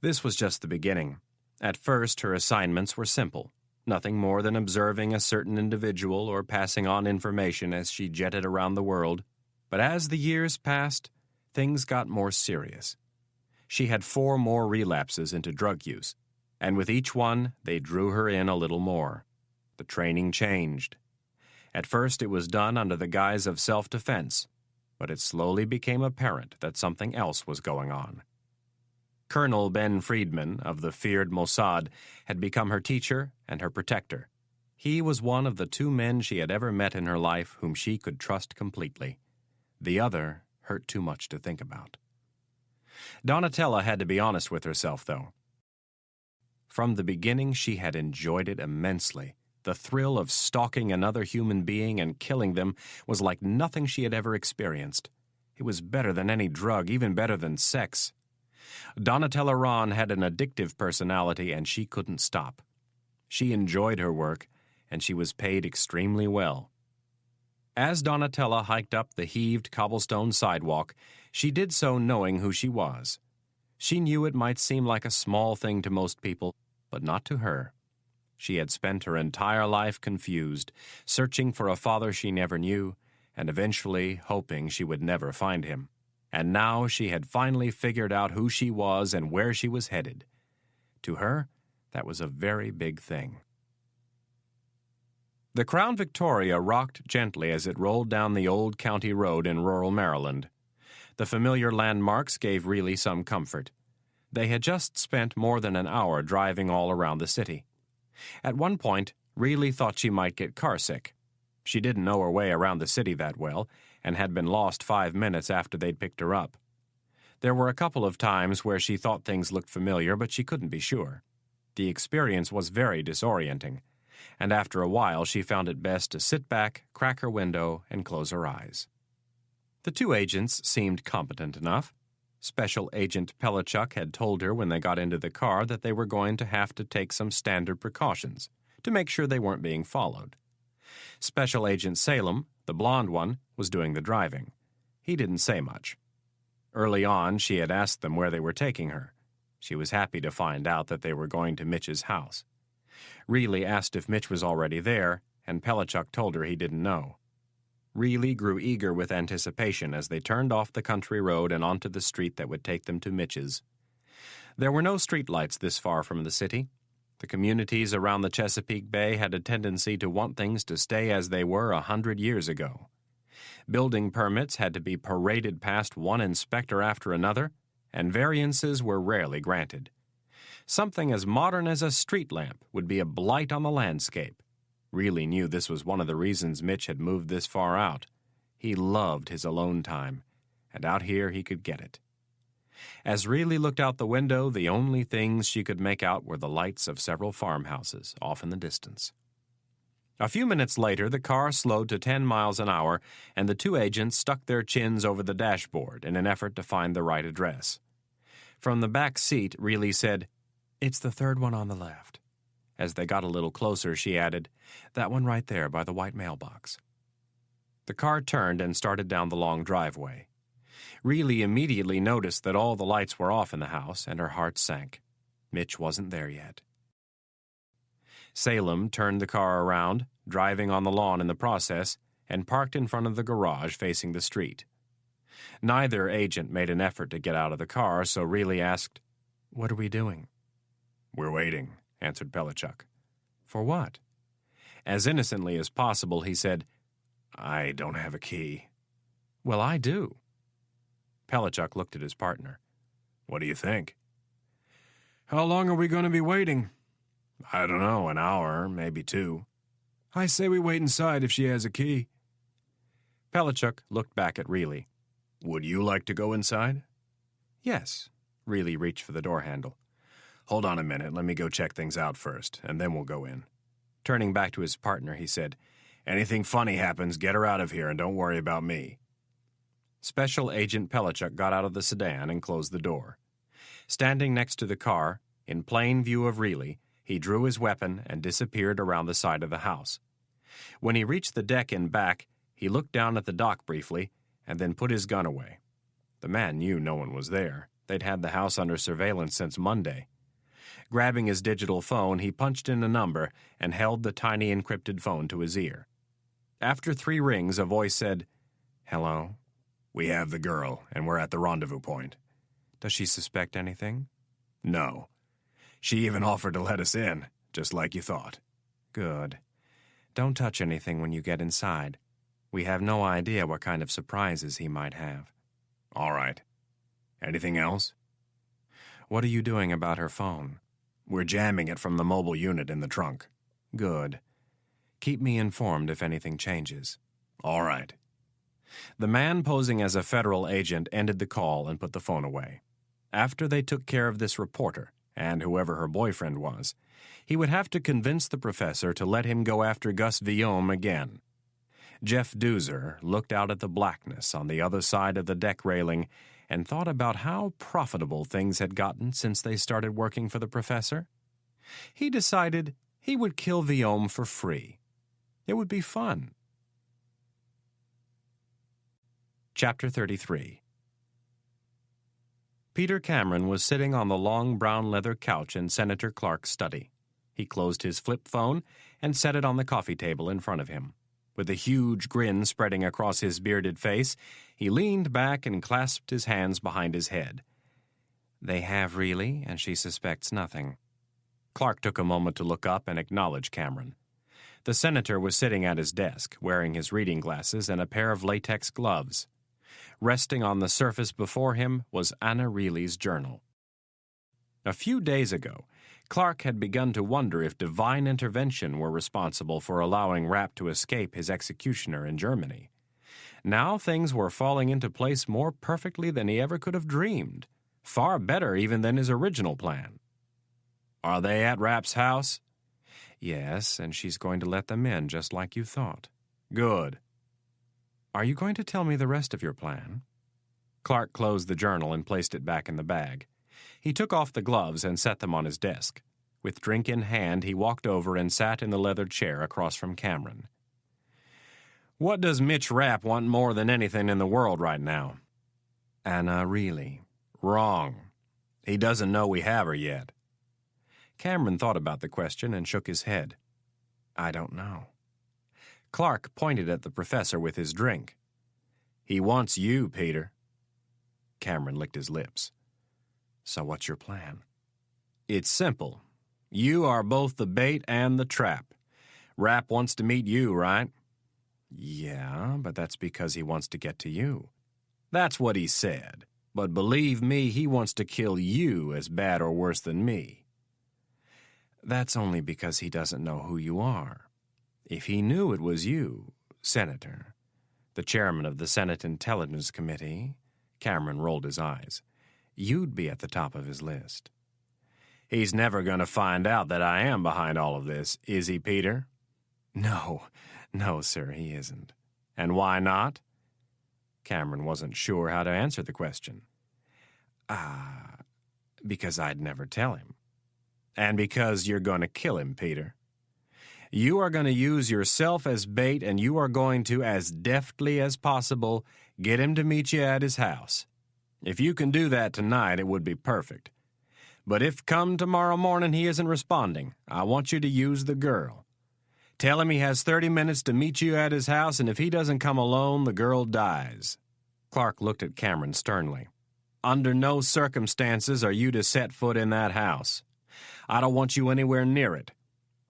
This was just the beginning. At first, her assignments were simple, nothing more than observing a certain individual or passing on information as she jetted around the world. But as the years passed, things got more serious. She had 4 more relapses into drug use, and with each one, they drew her in a little more. The training changed. At first, it was done under the guise of self-defense, but it slowly became apparent that something else was going on. Colonel Ben Friedman of the feared Mossad had become her teacher and her protector. He was one of the 2 men she had ever met in her life whom she could trust completely. The other hurt too much to think about. Donatella had to be honest with herself, though. From the beginning, she had enjoyed it immensely. The thrill of stalking another human being and killing them was like nothing she had ever experienced. It was better than any drug, even better than sex. Donatella Ron had an addictive personality, and she couldn't stop. She enjoyed her work, and she was paid extremely well. As Donatella hiked up the heaved cobblestone sidewalk, she did so knowing who she was. She knew it might seem like a small thing to most people, but not to her. She had spent her entire life confused, searching for a father she never knew, and eventually hoping she would never find him. And now she had finally figured out who she was and where she was headed. To her, that was a very big thing. The Crown Victoria rocked gently as it rolled down the old county road in rural Maryland. The familiar landmarks gave really some comfort. They had just spent more than an hour driving all around the city. At one point, Reilly thought she might get carsick. She didn't know her way around the city that well, and had been lost 5 minutes after they'd picked her up. There were a couple of times where she thought things looked familiar, but she couldn't be sure. The experience was very disorienting, and after a while she found it best to sit back, crack her window, and close her eyes. The two agents seemed competent enough. Special Agent Pelichuk had told her when they got into the car that they were going to have to take some standard precautions to make sure they weren't being followed. Special Agent Salem, the blonde one, was doing the driving. He didn't say much. Early on, she had asked them where they were taking her. She was happy to find out that they were going to Mitch's house. Reilly asked if Mitch was already there, and Pelichuk told her he didn't know. Reilly grew eager with anticipation as they turned off the country road and onto the street that would take them to Mitch's. There were no streetlights this far from the city. The communities around the Chesapeake Bay had a tendency to want things to stay as they were 100 years ago. Building permits had to be paraded past one inspector after another, and variances were rarely granted. Something as modern as a street lamp would be a blight on the landscape. Reilly knew this was one of the reasons Mitch had moved this far out. He loved his alone time, and out here he could get it. As Reilly looked out the window, the only things she could make out were the lights of several farmhouses off in the distance. A few minutes later, the car slowed to 10 miles an hour, and the two agents stuck their chins over the dashboard in an effort to find the right address. From the back seat, Reilly said, "It's the third one on the left." As they got a little closer, she added, "That one right there by the white mailbox." The car turned and started down the long driveway. Reilly immediately noticed that all the lights were off in the house, and her heart sank. Mitch wasn't there yet. Salem turned the car around, driving on the lawn in the process, and parked in front of the garage facing the street. Neither agent made an effort to get out of the car, so Reilly asked, "What are we doing?" "We're waiting," answered Pelichuk. "For what?" As innocently as possible, he said, "I don't have a key." "Well, I do." Pelichuk looked at his partner. "What do you think?" How long are we going to be waiting? "I don't know, an hour, maybe 2. I say we wait inside if she has a key. Pelichuk looked back at Reilly. "Would you like to go inside?" "Yes." Reilly reached for the door handle. "Hold on a minute, let me go check things out first, and then we'll go in." Turning back to his partner, he said, "Anything funny happens, get her out of here and don't worry about me." Special Agent Pelichuk got out of the sedan and closed the door. Standing next to the car, in plain view of Reilly, he drew his weapon and disappeared around the side of the house. When he reached the deck in back, he looked down at the dock briefly and then put his gun away. The man knew no one was there. They'd had the house under surveillance since Monday. Grabbing his digital phone, he punched in a number and held the tiny encrypted phone to his ear. After 3 rings, a voice said, "Hello?" "We have the girl, and we're at the rendezvous point." "Does she suspect anything?" "No. She even offered to let us in, just like you thought." "Good. Don't touch anything when you get inside. We have no idea what kind of surprises he might have." "All right. Anything else?" "What are you doing about her phone?" "We're jamming it from the mobile unit in the trunk." "Good. Keep me informed if anything changes." "All right." The man posing as a federal agent ended the call and put the phone away. After they took care of this reporter, and whoever her boyfriend was, he would have to convince the professor to let him go after Gus Villaume again. Jeff Doozer looked out at the blackness on the other side of the deck railing and thought about how profitable things had gotten since they started working for the professor. He decided he would kill Villaume for free. It would be fun. Chapter 33. Peter Cameron was sitting on the long brown leather couch in Senator Clark's study. He closed his flip phone and set it on the coffee table in front of him. With a huge grin spreading across his bearded face, he leaned back and clasped his hands behind his head. "They have really, and she suspects nothing." Clark took a moment to look up and acknowledge Cameron. The senator was sitting at his desk, wearing his reading glasses and a pair of latex gloves. Resting on the surface before him was Anna Reilly's journal. A few days ago, Clark had begun to wonder if divine intervention were responsible for allowing Rapp to escape his executioner in Germany. Now things were falling into place more perfectly than he ever could have dreamed, far better even than his original plan. "Are they at Rapp's house?" "Yes, and she's going to let them in, just like you thought." "Good." "Are you going to tell me the rest of your plan?" Clark closed the journal and placed it back in the bag. He took off the gloves and set them on his desk. With drink in hand, he walked over and sat in the leather chair across from Cameron. "What does Mitch Rapp want more than anything in the world right now?" "Anna Reilly." "Wrong. He doesn't know we have her yet." Cameron thought about the question and shook his head. "I don't know." Clark pointed at the professor with his drink. "He wants you, Peter." Cameron licked his lips. "So what's your plan?" "It's simple. You are both the bait and the trap. Rapp wants to meet you, right?" "Yeah, but that's because he wants to get to you." "That's what he said. But believe me, he wants to kill you as bad or worse than me." "That's only because he doesn't know who you are. If he knew it was you, Senator, the chairman of the Senate Intelligence Committee," Cameron rolled his eyes, "you'd be at the top of his list." "He's never going to find out that I am behind all of this, is he, Peter?" No, sir, he isn't." "And why not?" Cameron wasn't sure how to answer the question. Because I'd never tell him." "And because you're going to kill him, Peter. You are going to use yourself as bait, and you are going to, as deftly as possible, get him to meet you at his house. If you can do that tonight, it would be perfect. But if come tomorrow morning he isn't responding, I want you to use the girl. Tell him he has 30 minutes to meet you at his house, and if he doesn't come alone, the girl dies." Clark looked at Cameron sternly. "Under no circumstances are you to set foot in that house. I don't want you anywhere near it.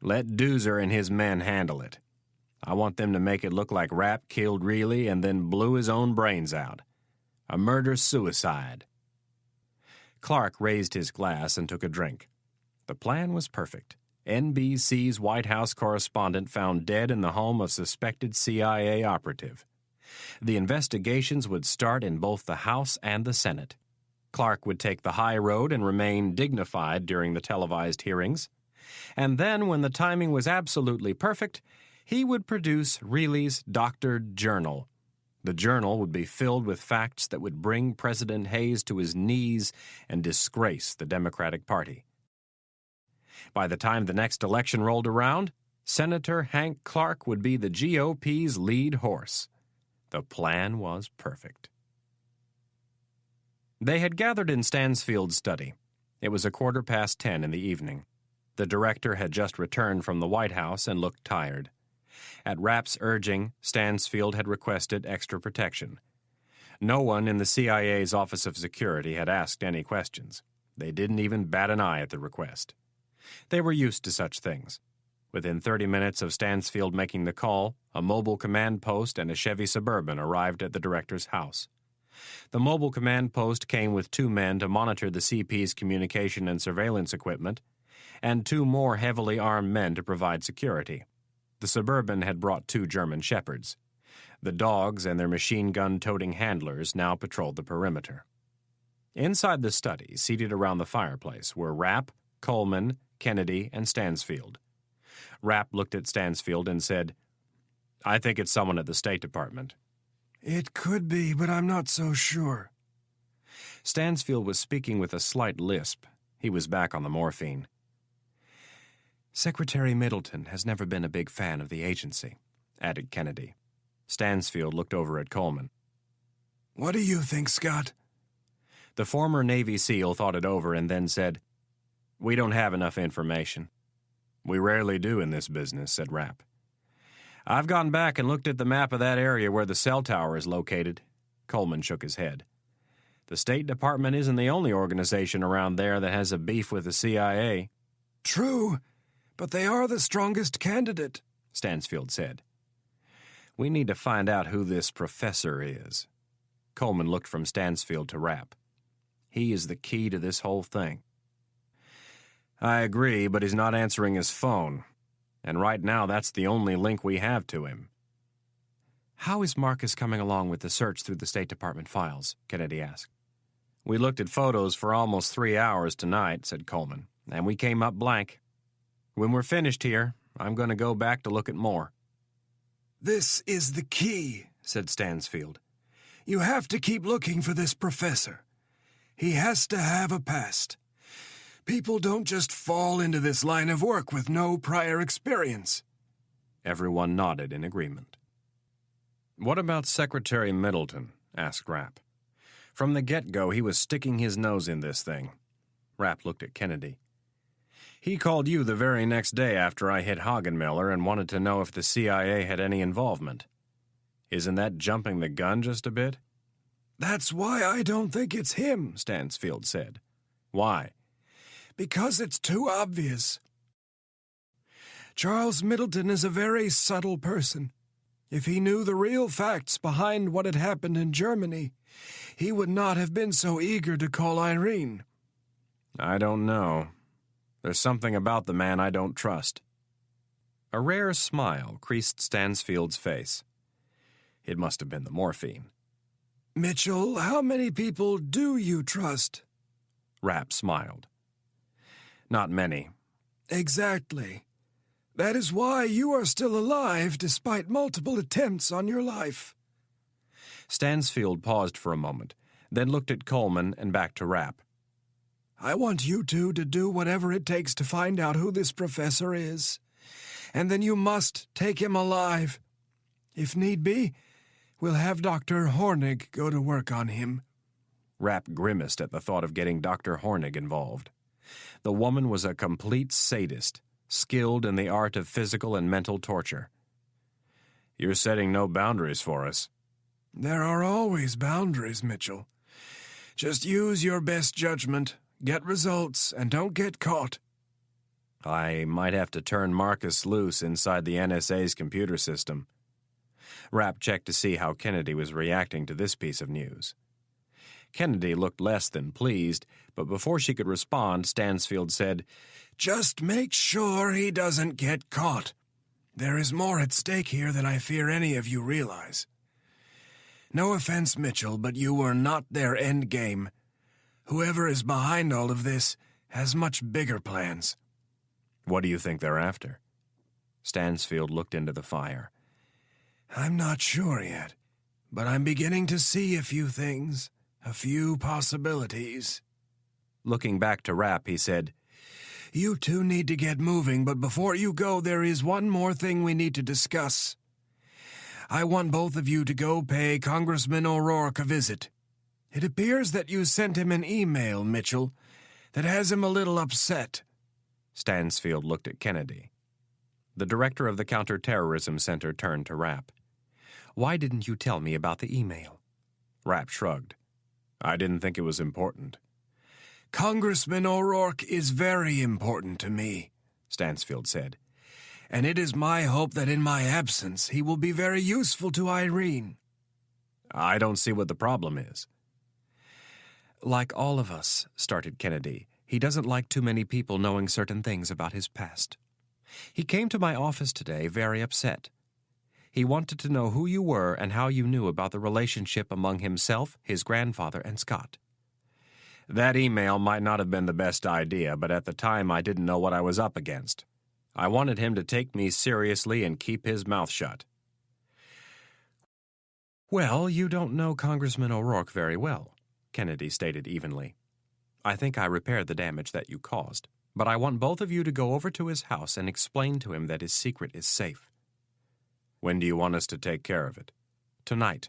Let Doozer and his men handle it. I want them to make it look like Rapp killed Reilly and then blew his own brains out. A murder-suicide." Clark raised his glass and took a drink. The plan was perfect. NBC's White House correspondent found dead in the home of suspected CIA operative. The investigations would start in both the House and the Senate. Clark would take the high road and remain dignified during the televised hearings. And then, when the timing was absolutely perfect, he would produce Reilly's doctored journal. The journal would be filled with facts that would bring President Hayes to his knees and disgrace the Democratic Party. By the time the next election rolled around, Senator Hank Clark would be the GOP's lead horse. The plan was perfect. They had gathered in Stansfield's study. It was 10:15 in the evening. The director had just returned from the White House and looked tired. At Rapp's urging, Stansfield had requested extra protection. No one in the CIA's Office of Security had asked any questions. They didn't even bat an eye at the request. They were used to such things. Within 30 minutes of Stansfield making the call, a mobile command post and a Chevy Suburban arrived at the director's house. The mobile command post came with 2 men to monitor the CP's communication and surveillance equipment, and 2 more heavily armed men to provide security. The Suburban had brought 2 German Shepherds. The dogs and their machine-gun-toting handlers now patrolled the perimeter. Inside the study, seated around the fireplace, were Rapp, Coleman, Kennedy, and Stansfield. Rapp looked at Stansfield and said, "I think it's someone at the State Department." It could be, but I'm not so sure. Stansfield was speaking with a slight lisp. He was back on the morphine. "Secretary Middleton has never been a big fan of the agency," added Kennedy. Stansfield looked over at Coleman. What do you think, Scott? The former Navy SEAL thought it over and then said, "We don't have enough information." "We rarely do in this business," said Rapp. "I've gone back and looked at the map of that area where the cell tower is located." Coleman shook his head. "The State Department isn't the only organization around there that has a beef with the CIA." True, but they are the strongest candidate, Stansfield said. "We need to find out who this professor is." Coleman looked from Stansfield to Rapp. "He is the key to this whole thing." I agree, but he's not answering his phone. And right now, that's the only link we have to him. How is Marcus coming along with the search through the State Department files? Kennedy asked. We looked at photos for almost 3 hours tonight, said Coleman, and we came up blank. When we're finished here, I'm going to go back to look at more. This is the key, said Stansfield. You have to keep looking for this professor. He has to have a past. People don't just fall into this line of work with no prior experience. Everyone nodded in agreement. What about Secretary Middleton? Asked Rapp. From the get-go, he was sticking his nose in this thing. Rapp looked at Kennedy. He called you the very next day after I hit Hagenmiller and wanted to know if the CIA had any involvement. Isn't that jumping the gun just a bit? That's why I don't think it's him, Stansfield said. Why? Because it's too obvious. Charles Middleton is a very subtle person. If he knew the real facts behind what had happened in Germany, he would not have been so eager to call Irene. I don't know. There's something about the man I don't trust. A rare smile creased Stansfield's face. It must have been the morphine. Mitchell, how many people do you trust? Rapp smiled. Not many. Exactly. That is why you are still alive despite multiple attempts on your life. Stansfield paused for a moment, then looked at Coleman and back to Rapp. I want you two to do whatever it takes to find out who this professor is. And then you must take him alive. If need be, we'll have Dr. Hornig go to work on him. Rapp grimaced at the thought of getting Dr. Hornig involved. The woman was a complete sadist, skilled in the art of physical and mental torture. You're setting no boundaries for us. There are always boundaries, Mitchell. Just use your best judgment, get results, and don't get caught. I might have to turn Marcus loose inside the NSA's computer system. Rapp checked to see how Kennedy was reacting to this piece of news. Kennedy looked less than pleased, but before she could respond, Stansfield said, Just make sure he doesn't get caught. There is more at stake here than I fear any of you realize. No offense, Mitchell, but you were not their end game. Whoever is behind all of this has much bigger plans. What do you think they're after? Stansfield looked into the fire. I'm not sure yet, but I'm beginning to see a few things, a few possibilities. Looking back to Rapp, he said, You two need to get moving, but before you go, there is one more thing we need to discuss. I want both of you to go pay Congressman O'Rourke a visit. It appears that you sent him an email, Mitchell, that has him a little upset. Stansfield looked at Kennedy. The director of the Counterterrorism Center turned to Rapp. Why didn't you tell me about the email? Rapp shrugged. I didn't think it was important. Congressman O'Rourke is very important to me, Stansfield said, and it is my hope that in my absence he will be very useful to Irene. I don't see what the problem is. Like all of us, started Kennedy, he doesn't like too many people knowing certain things about his past. He came to my office today very upset. He wanted to know who you were and how you knew about the relationship among himself, his grandfather, and Scott. That email might not have been the best idea, but at the time I didn't know what I was up against. I wanted him to take me seriously and keep his mouth shut. Well, you don't know Congressman O'Rourke very well, Kennedy stated evenly. I think I repaired the damage that you caused, but I want both of you to go over to his house and explain to him that his secret is safe. When do you want us to take care of it? Tonight.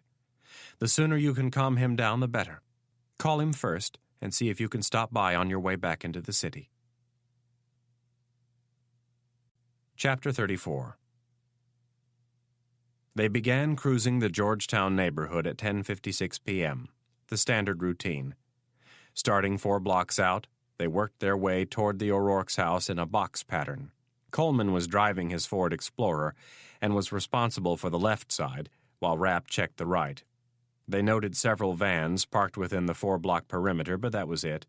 The sooner you can calm him down, the better. Call him first and see if you can stop by on your way back into the city. Chapter 34. They began cruising the Georgetown neighborhood at 10:56 p.m., the standard routine. Starting 4 blocks out, they worked their way toward the O'Rourke's house in a box pattern. Coleman was driving his Ford Explorer and was responsible for the left side, while Rapp checked the right. They noted several vans parked within the 4-block perimeter, but that was it.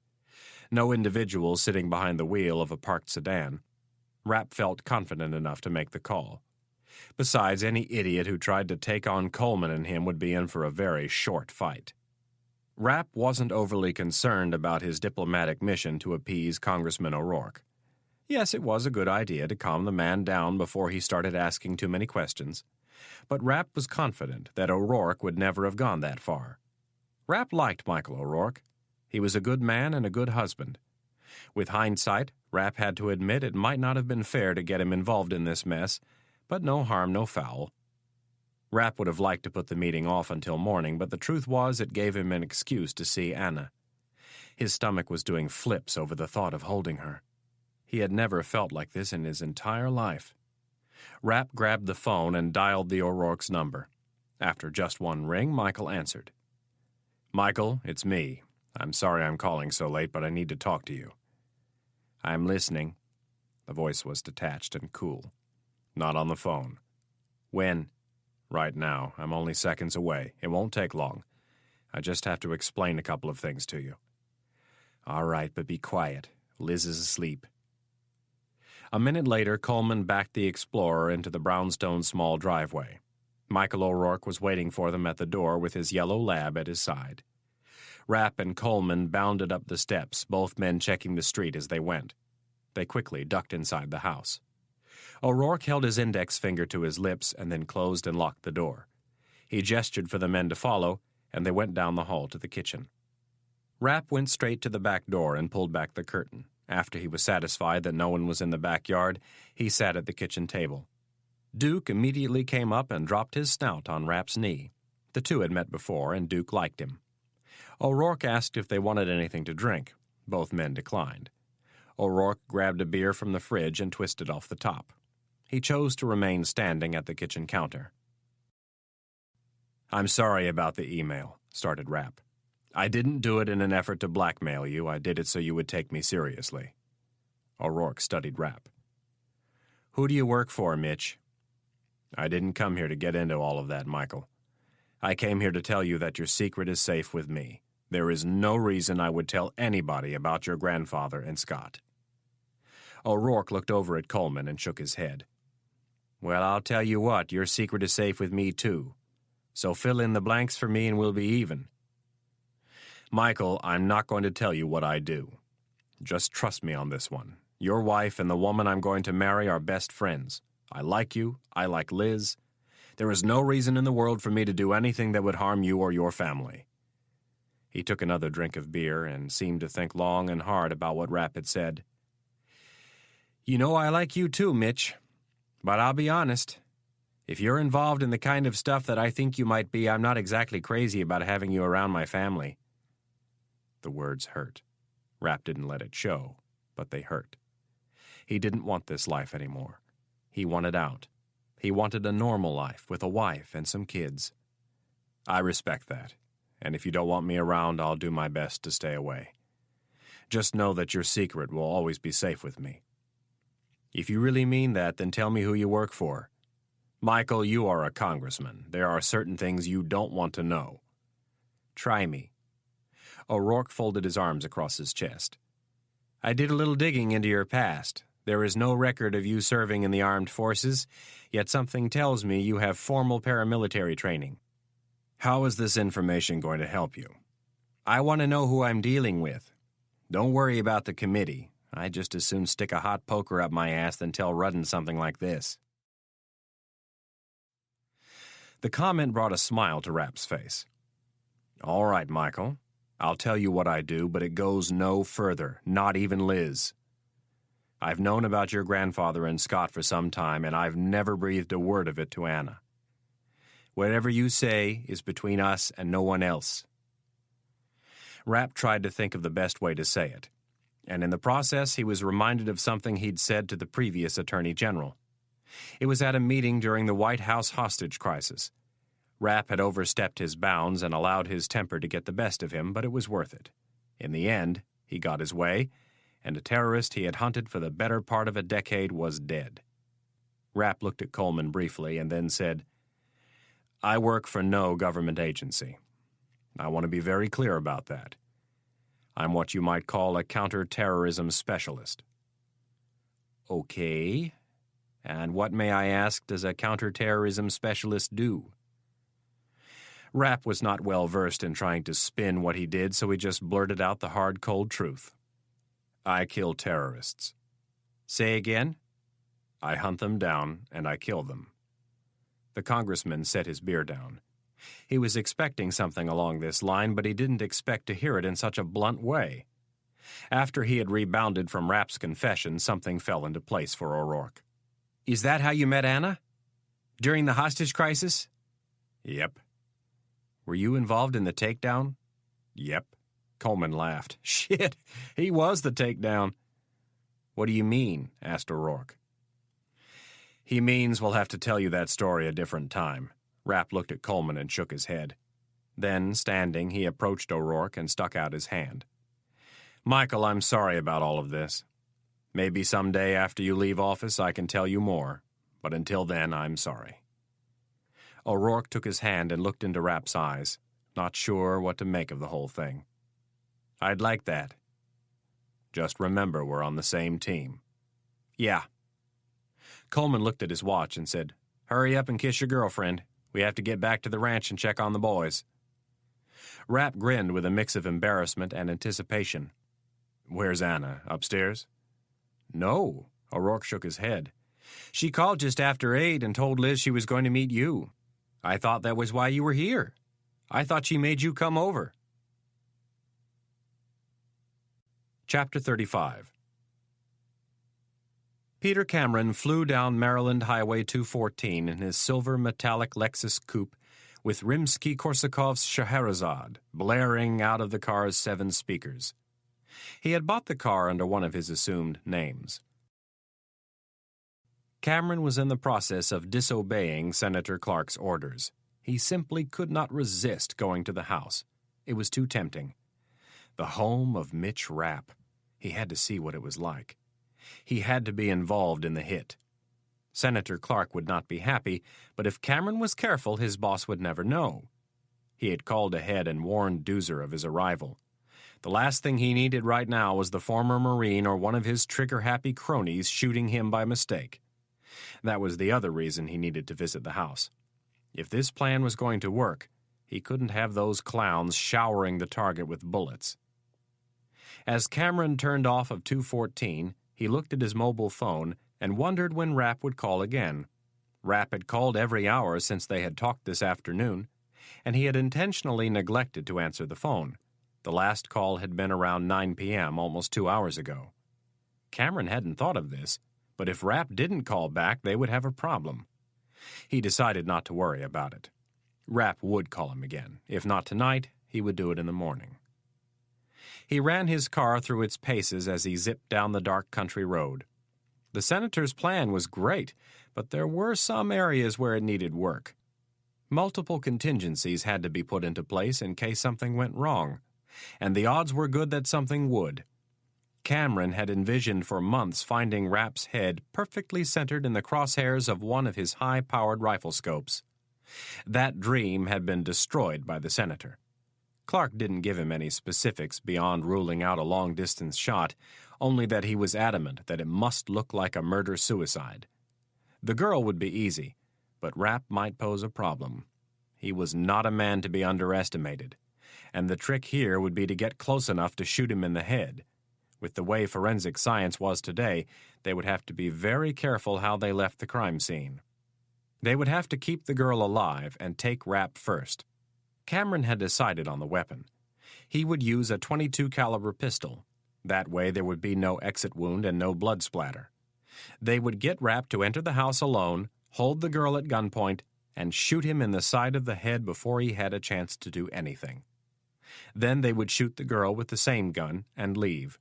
No individual sitting behind the wheel of a parked sedan. Rapp felt confident enough to make the call. Besides, any idiot who tried to take on Coleman and him would be in for a very short fight. Rapp wasn't overly concerned about his diplomatic mission to appease Congressman O'Rourke. Yes, it was a good idea to calm the man down before he started asking too many questions, but Rapp was confident that O'Rourke would never have gone that far. Rapp liked Michael O'Rourke. He was a good man and a good husband. With hindsight, Rapp had to admit it might not have been fair to get him involved in this mess, but no harm, no foul. Rapp would have liked to put the meeting off until morning, but the truth was it gave him an excuse to see Anna. His stomach was doing flips over the thought of holding her. He had never felt like this in his entire life. Rapp grabbed the phone and dialed the O'Rourke's number. After just one ring, Michael answered. "Michael, it's me. I'm sorry I'm calling so late, but I need to talk to you." "I'm listening." The voice was detached and cool. "Not on the phone." "When?" "Right now. I'm only seconds away. It won't take long. I just have to explain a couple of things to you." "All right, but be quiet. Liz is asleep." A minute later, Coleman backed the Explorer into the brownstone small driveway. Michael O'Rourke was waiting for them at the door with his yellow lab at his side. Rapp and Coleman bounded up the steps, both men checking the street as they went. They quickly ducked inside the house. O'Rourke held his index finger to his lips and then closed and locked the door. He gestured for the men to follow, and they went down the hall to the kitchen. Rapp went straight to the back door and pulled back the curtain. After he was satisfied that no one was in the backyard, he sat at the kitchen table. Duke immediately came up and dropped his snout on Rapp's knee. The two had met before, and Duke liked him. O'Rourke asked if they wanted anything to drink. Both men declined. O'Rourke grabbed a beer from the fridge and twisted off the top. He chose to remain standing at the kitchen counter. "I'm sorry about the email," started Rapp. "I didn't do it in an effort to blackmail you. I did it so you would take me seriously." O'Rourke studied Rapp. "Who do you work for, Mitch?" "I didn't come here to get into all of that, Michael. I came here to tell you that your secret is safe with me. There is no reason I would tell anybody about your grandfather and Scott." O'Rourke looked over at Coleman and shook his head. "Well, I'll tell you what, your secret is safe with me, too. So fill in the blanks for me and we'll be even." "Michael, I'm not going to tell you what I do. Just trust me on this one. Your wife and the woman I'm going to marry are best friends. I like you. I like Liz. There is no reason in the world for me to do anything that would harm you or your family." He took another drink of beer and seemed to think long and hard about what Rapp had said. "You know I like you too, Mitch. But I'll be honest. If you're involved in the kind of stuff that I think you might be, I'm not exactly crazy about having you around my family." The words hurt. Rapp didn't let it show, but they hurt. He didn't want this life anymore. He wanted out. He wanted a normal life with a wife and some kids. "I respect that, and if you don't want me around, I'll do my best to stay away. Just know that your secret will always be safe with me. If you really mean that, then tell me who you work for. Michael, you are a congressman. There are certain things you don't want to know. Try me." O'Rourke folded his arms across his chest. "I did a little digging into your past. There is no record of you serving in the armed forces, yet something tells me you have formal paramilitary training. How is this information going to help you? I want to know who I'm dealing with. Don't worry about the committee. I'd just as soon stick a hot poker up my ass than tell Rudden something like this." The comment brought a smile to Rapp's face. "All right, Michael. I'll tell you what I do, but it goes no further, not even Liz. I've known about your grandfather and Scott for some time, and I've never breathed a word of it to Anna. Whatever you say is between us and no one else." Rapp tried to think of the best way to say it, and in the process he was reminded of something he'd said to the previous Attorney General. It was at a meeting during the White House hostage crisis. Rapp had overstepped his bounds and allowed his temper to get the best of him, but it was worth it. In the end, he got his way, and a terrorist he had hunted for the better part of a decade was dead. Rapp looked at Coleman briefly and then said, "I work for no government agency. I want to be very clear about that. I'm what you might call a counterterrorism specialist." "Okay. And what, may I ask, does a counterterrorism specialist do?" Rapp was not well versed in trying to spin what he did, so he just blurted out the hard, cold truth. "I kill terrorists." "Say again?" "I hunt them down, and I kill them." The congressman set his beer down. He was expecting something along this line, but he didn't expect to hear it in such a blunt way. After he had rebounded from Rapp's confession, something fell into place for O'Rourke. "Is that how you met Anna? During the hostage crisis?" "Yep." "Were you involved in the takedown?" "Yep." Coleman laughed. "Shit, he was the takedown." "What do you mean?" asked O'Rourke. "He means we'll have to tell you that story a different time." Rapp looked at Coleman and shook his head. Then, standing, he approached O'Rourke and stuck out his hand. "Michael, I'm sorry about all of this. Maybe someday after you leave office I can tell you more, but until then I'm sorry." O'Rourke took his hand and looked into Rapp's eyes, not sure what to make of the whole thing. "I'd like that. Just remember we're on the same team." "Yeah." Coleman looked at his watch and said, "Hurry up and kiss your girlfriend. We have to get back to the ranch and check on the boys." Rapp grinned with a mix of embarrassment and anticipation. "Where's Anna? Upstairs?" "No." O'Rourke shook his head. "She called just after 8 and told Liz she was going to meet you. I thought that was why you were here. I thought she made you come over." Chapter 35. Peter Cameron flew down Maryland Highway 214 in his silver metallic Lexus coupe with Rimsky-Korsakov's Scheherazade blaring out of the car's 7 speakers. He had bought the car under one of his assumed names. Cameron was in the process of disobeying Senator Clark's orders. He simply could not resist going to the house. It was too tempting. The home of Mitch Rapp. He had to see what it was like. He had to be involved in the hit. Senator Clark would not be happy, but if Cameron was careful, his boss would never know. He had called ahead and warned Doozer of his arrival. The last thing he needed right now was the former Marine or one of his trigger-happy cronies shooting him by mistake. That was the other reason he needed to visit the house. If this plan was going to work, he couldn't have those clowns showering the target with bullets. As Cameron turned off of 214, he looked at his mobile phone and wondered when Rapp would call again. Rapp had called every hour since they had talked this afternoon, and he had intentionally neglected to answer the phone. The last call had been around 9 p.m., almost 2 hours ago. Cameron hadn't thought of this, but if Rapp didn't call back, they would have a problem. He decided not to worry about it. Rapp would call him again. If not tonight, he would do it in the morning. He ran his car through its paces as he zipped down the dark country road. The senator's plan was great, but there were some areas where it needed work. Multiple contingencies had to be put into place in case something went wrong, and the odds were good that something would. Cameron had envisioned for months finding Rapp's head perfectly centered in the crosshairs of one of his high-powered rifle scopes. That dream had been destroyed by the senator. Clark didn't give him any specifics beyond ruling out a long-distance shot, only that he was adamant that it must look like a murder-suicide. The girl would be easy, but Rapp might pose a problem. He was not a man to be underestimated, and the trick here would be to get close enough to shoot him in the head. With the way forensic science was today, they would have to be very careful how they left the crime scene. They would have to keep the girl alive and take Rapp first. Cameron had decided on the weapon. He would use a .22 caliber pistol. That way there would be no exit wound and no blood splatter. They would get Rapp to enter the house alone, hold the girl at gunpoint, and shoot him in the side of the head before he had a chance to do anything. Then they would shoot the girl with the same gun and leave.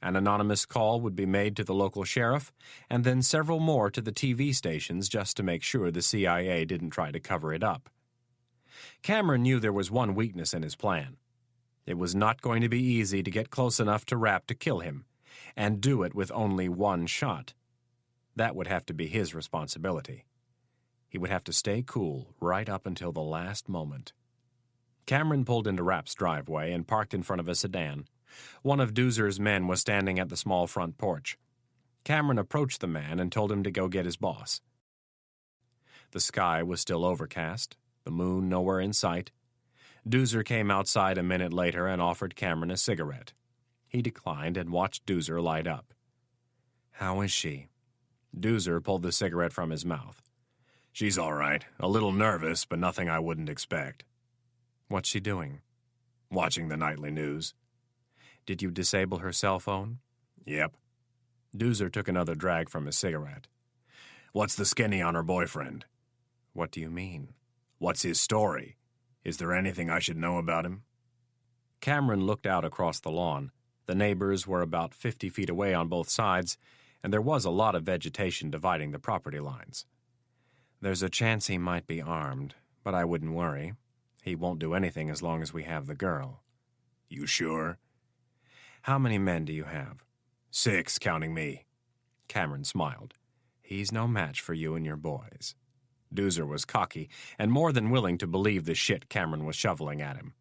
An anonymous call would be made to the local sheriff, and then several more to the TV stations just to make sure the CIA didn't try to cover it up. Cameron knew there was one weakness in his plan. It was not going to be easy to get close enough to Rapp to kill him, and do it with only one shot. That would have to be his responsibility. He would have to stay cool right up until the last moment. Cameron pulled into Rapp's driveway and parked in front of a sedan, One of Doozer's men was standing at the small front porch. Cameron approached the man and told him to go get his boss. The sky was still overcast, the moon nowhere in sight. Doozer came outside a minute later and offered Cameron a cigarette. He declined and watched Doozer light up. "How is she?" Doozer pulled the cigarette from his mouth. "She's all right. A little nervous, but nothing I wouldn't expect." "What's she doing?" "Watching the nightly news." "Did you disable her cell phone?" "Yep." Doozer took another drag from his cigarette. "What's the skinny on her boyfriend?" "What do you mean?" "What's his story? Is there anything I should know about him?" Cameron looked out across the lawn. The neighbors were about 50 feet away on both sides, and there was a lot of vegetation dividing the property lines. "There's a chance he might be armed, but I wouldn't worry. He won't do anything as long as we have the girl." "You sure?" "How many men do you have?" "6, counting me." Cameron smiled. "He's no match for you and your boys." Doozer was cocky and more than willing to believe the shit Cameron was shoveling at him.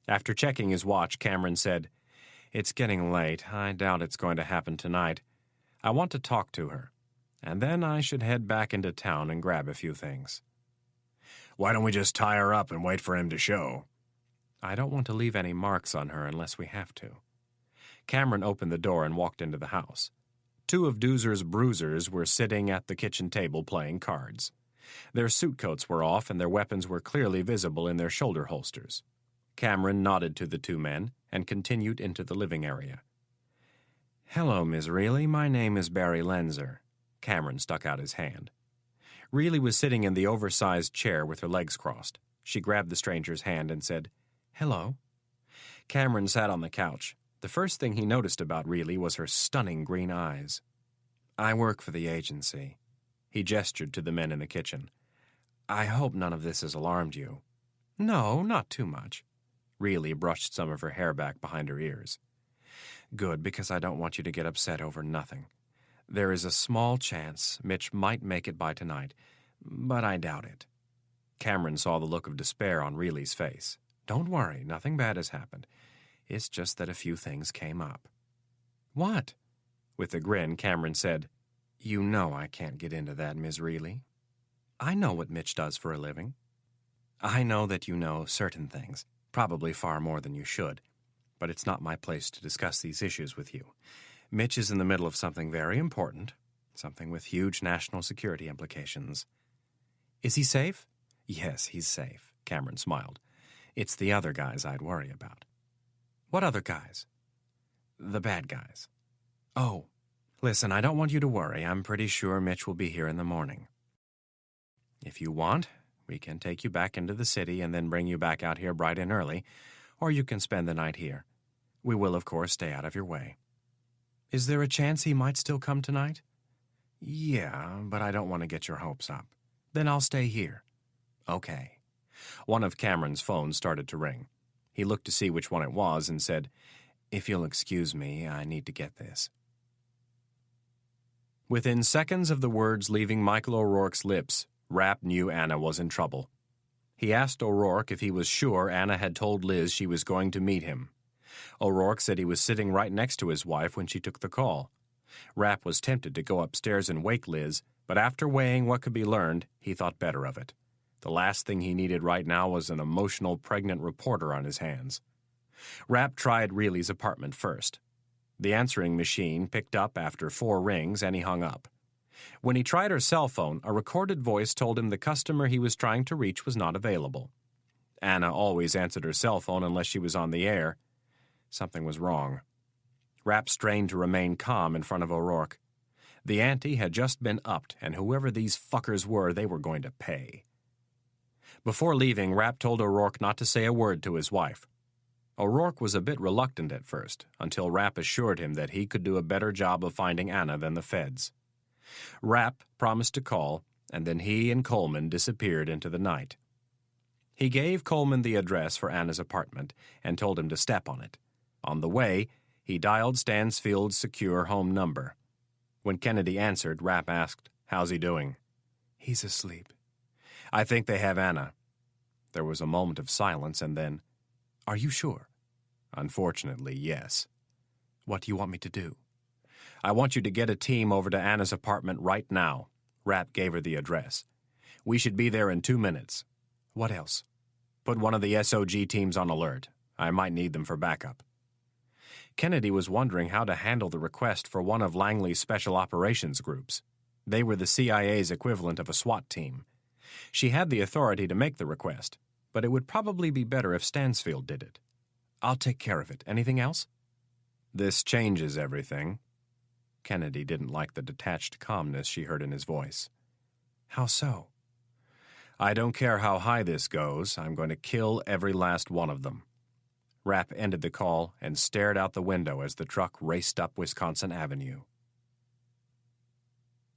After checking his watch, Cameron said, "It's getting late. I doubt it's going to happen tonight. I want to talk to her, and then I should head back into town and grab a few things." "Why don't we just tie her up and wait for him to show?" "I don't want to leave any marks on her unless we have to." Cameron opened the door and walked into the house. 2 of Doozer's bruisers were sitting at the kitchen table playing cards. Their suit coats were off and their weapons were clearly visible in their shoulder holsters. Cameron nodded to the 2 men and continued into the living area. "Hello, Miss Reilly. My name is Barry Lenzer." Cameron stuck out his hand. Reilly was sitting in the oversized chair with her legs crossed. She grabbed the stranger's hand and said, "Hello." Cameron sat on the couch. The first thing he noticed about Reilly was her stunning green eyes. "I work for the agency." He gestured to the men in the kitchen. "I hope none of this has alarmed you." "No, not too much." Reilly brushed some of her hair back behind her ears. "Good, because I don't want you to get upset over nothing. There is a small chance Mitch might make it by tonight, but I doubt it." Cameron saw the look of despair on Reilly's face. "Don't worry, nothing bad has happened. It's just that a few things came up." "What?" With a grin, Cameron said, "You know I can't get into that, Miss Reilly. I know what Mitch does for a living. I know that you know certain things, probably far more than you should, but it's not my place to discuss these issues with you. Mitch is in the middle of something very important, something with huge national security implications." "Is he safe?" "Yes, he's safe," Cameron smiled. "It's the other guys I'd worry about." "What other guys?" "The bad guys." "Oh. Listen, I don't want you to worry. I'm pretty sure Mitch will be here in the morning. If you want, we can take you back into the city and then bring you back out here bright and early, or you can spend the night here. We will, of course, stay out of your way." "Is there a chance he might still come tonight?" "Yeah, but I don't want to get your hopes up." "Then I'll stay here." "Okay." One of Cameron's phones started to ring. He looked to see which one it was and said, "If you'll excuse me, I need to get this." Within seconds of the words leaving Michael O'Rourke's lips, Rapp knew Anna was in trouble. He asked O'Rourke if he was sure Anna had told Liz she was going to meet him. O'Rourke said he was sitting right next to his wife when she took the call. Rapp was tempted to go upstairs and wake Liz, but after weighing what could be learned, he thought better of it. The last thing he needed right now was an emotional, pregnant reporter on his hands. Rapp tried Reilly's apartment first. The answering machine picked up after 4 rings, and he hung up. When he tried her cell phone, a recorded voice told him the customer he was trying to reach was not available. Anna always answered her cell phone unless she was on the air. Something was wrong. Rapp strained to remain calm in front of O'Rourke. The ante had just been upped, and whoever these fuckers were, they were going to pay. Before leaving, Rapp told O'Rourke not to say a word to his wife. O'Rourke was a bit reluctant at first, until Rapp assured him that he could do a better job of finding Anna than the feds. Rapp promised to call, and then he and Coleman disappeared into the night. He gave Coleman the address for Anna's apartment and told him to step on it. On the way, he dialed Stansfield's secure home number. When Kennedy answered, Rapp asked, "How's he doing?" "He's asleep." "I think they have Anna." There was a moment of silence, and then, "Are you sure?" Unfortunately, yes. What do you want me to do? I want you to get a team over to Anna's apartment right now. Rapp gave her the address. We should be there in 2 minutes. What else? Put one of the SOG teams on alert. I might need them for backup. Kennedy was wondering how to handle the request for one of Langley's special operations groups. They were the CIA's equivalent of a SWAT team. She had the authority to make the request, but it would probably be better if Stansfield did it. I'll take care of it. Anything else? This changes everything. Kennedy didn't like the detached calmness she heard in his voice. How so? I don't care how high this goes. I'm going to kill every last one of them. Rapp ended the call and stared out the window as the truck raced up Wisconsin Avenue.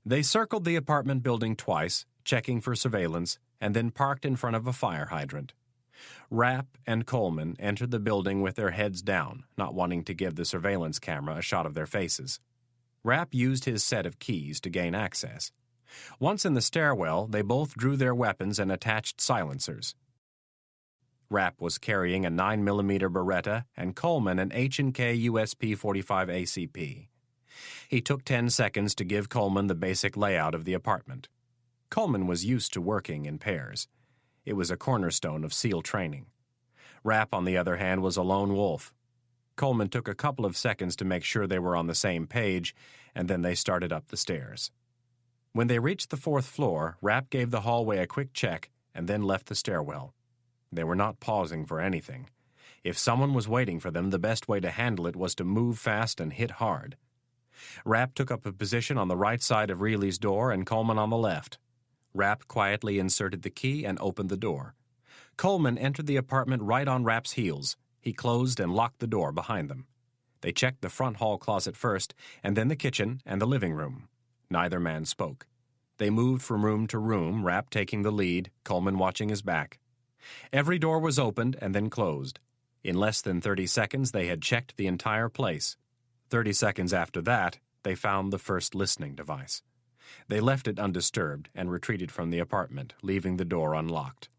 They circled the apartment building twice, checking for surveillance, and then parked in front of a fire hydrant. Rapp and Coleman entered the building with their heads down, not wanting to give the surveillance camera a shot of their faces. Rapp used his set of keys to gain access. Once in the stairwell, they both drew their weapons and attached silencers. Rapp was carrying a 9mm Beretta and Coleman an H&K USP-45 ACP. He took 10 seconds to give Coleman the basic layout of the apartment. Coleman was used to working in pairs. It was a cornerstone of SEAL training. Rapp, on the other hand, was a lone wolf. Coleman took a couple of seconds to make sure they were on the same page, and then they started up the stairs. When they reached the 4th floor, Rapp gave the hallway a quick check and then left the stairwell. They were not pausing for anything. If someone was waiting for them, the best way to handle it was to move fast and hit hard. Rapp took up a position on the right side of Reilly's door and Coleman on the left. Rapp quietly inserted the key and opened the door. Coleman entered the apartment right on Rapp's heels. He closed and locked the door behind them. They checked the front hall closet first, and then the kitchen and the living room. Neither man spoke. They moved from room to room, Rapp taking the lead, Coleman watching his back. Every door was opened and then closed. In less than 30 seconds, they had checked the entire place. 30 seconds after that, they found the first listening device. They left it undisturbed and retreated from the apartment, leaving the door unlocked.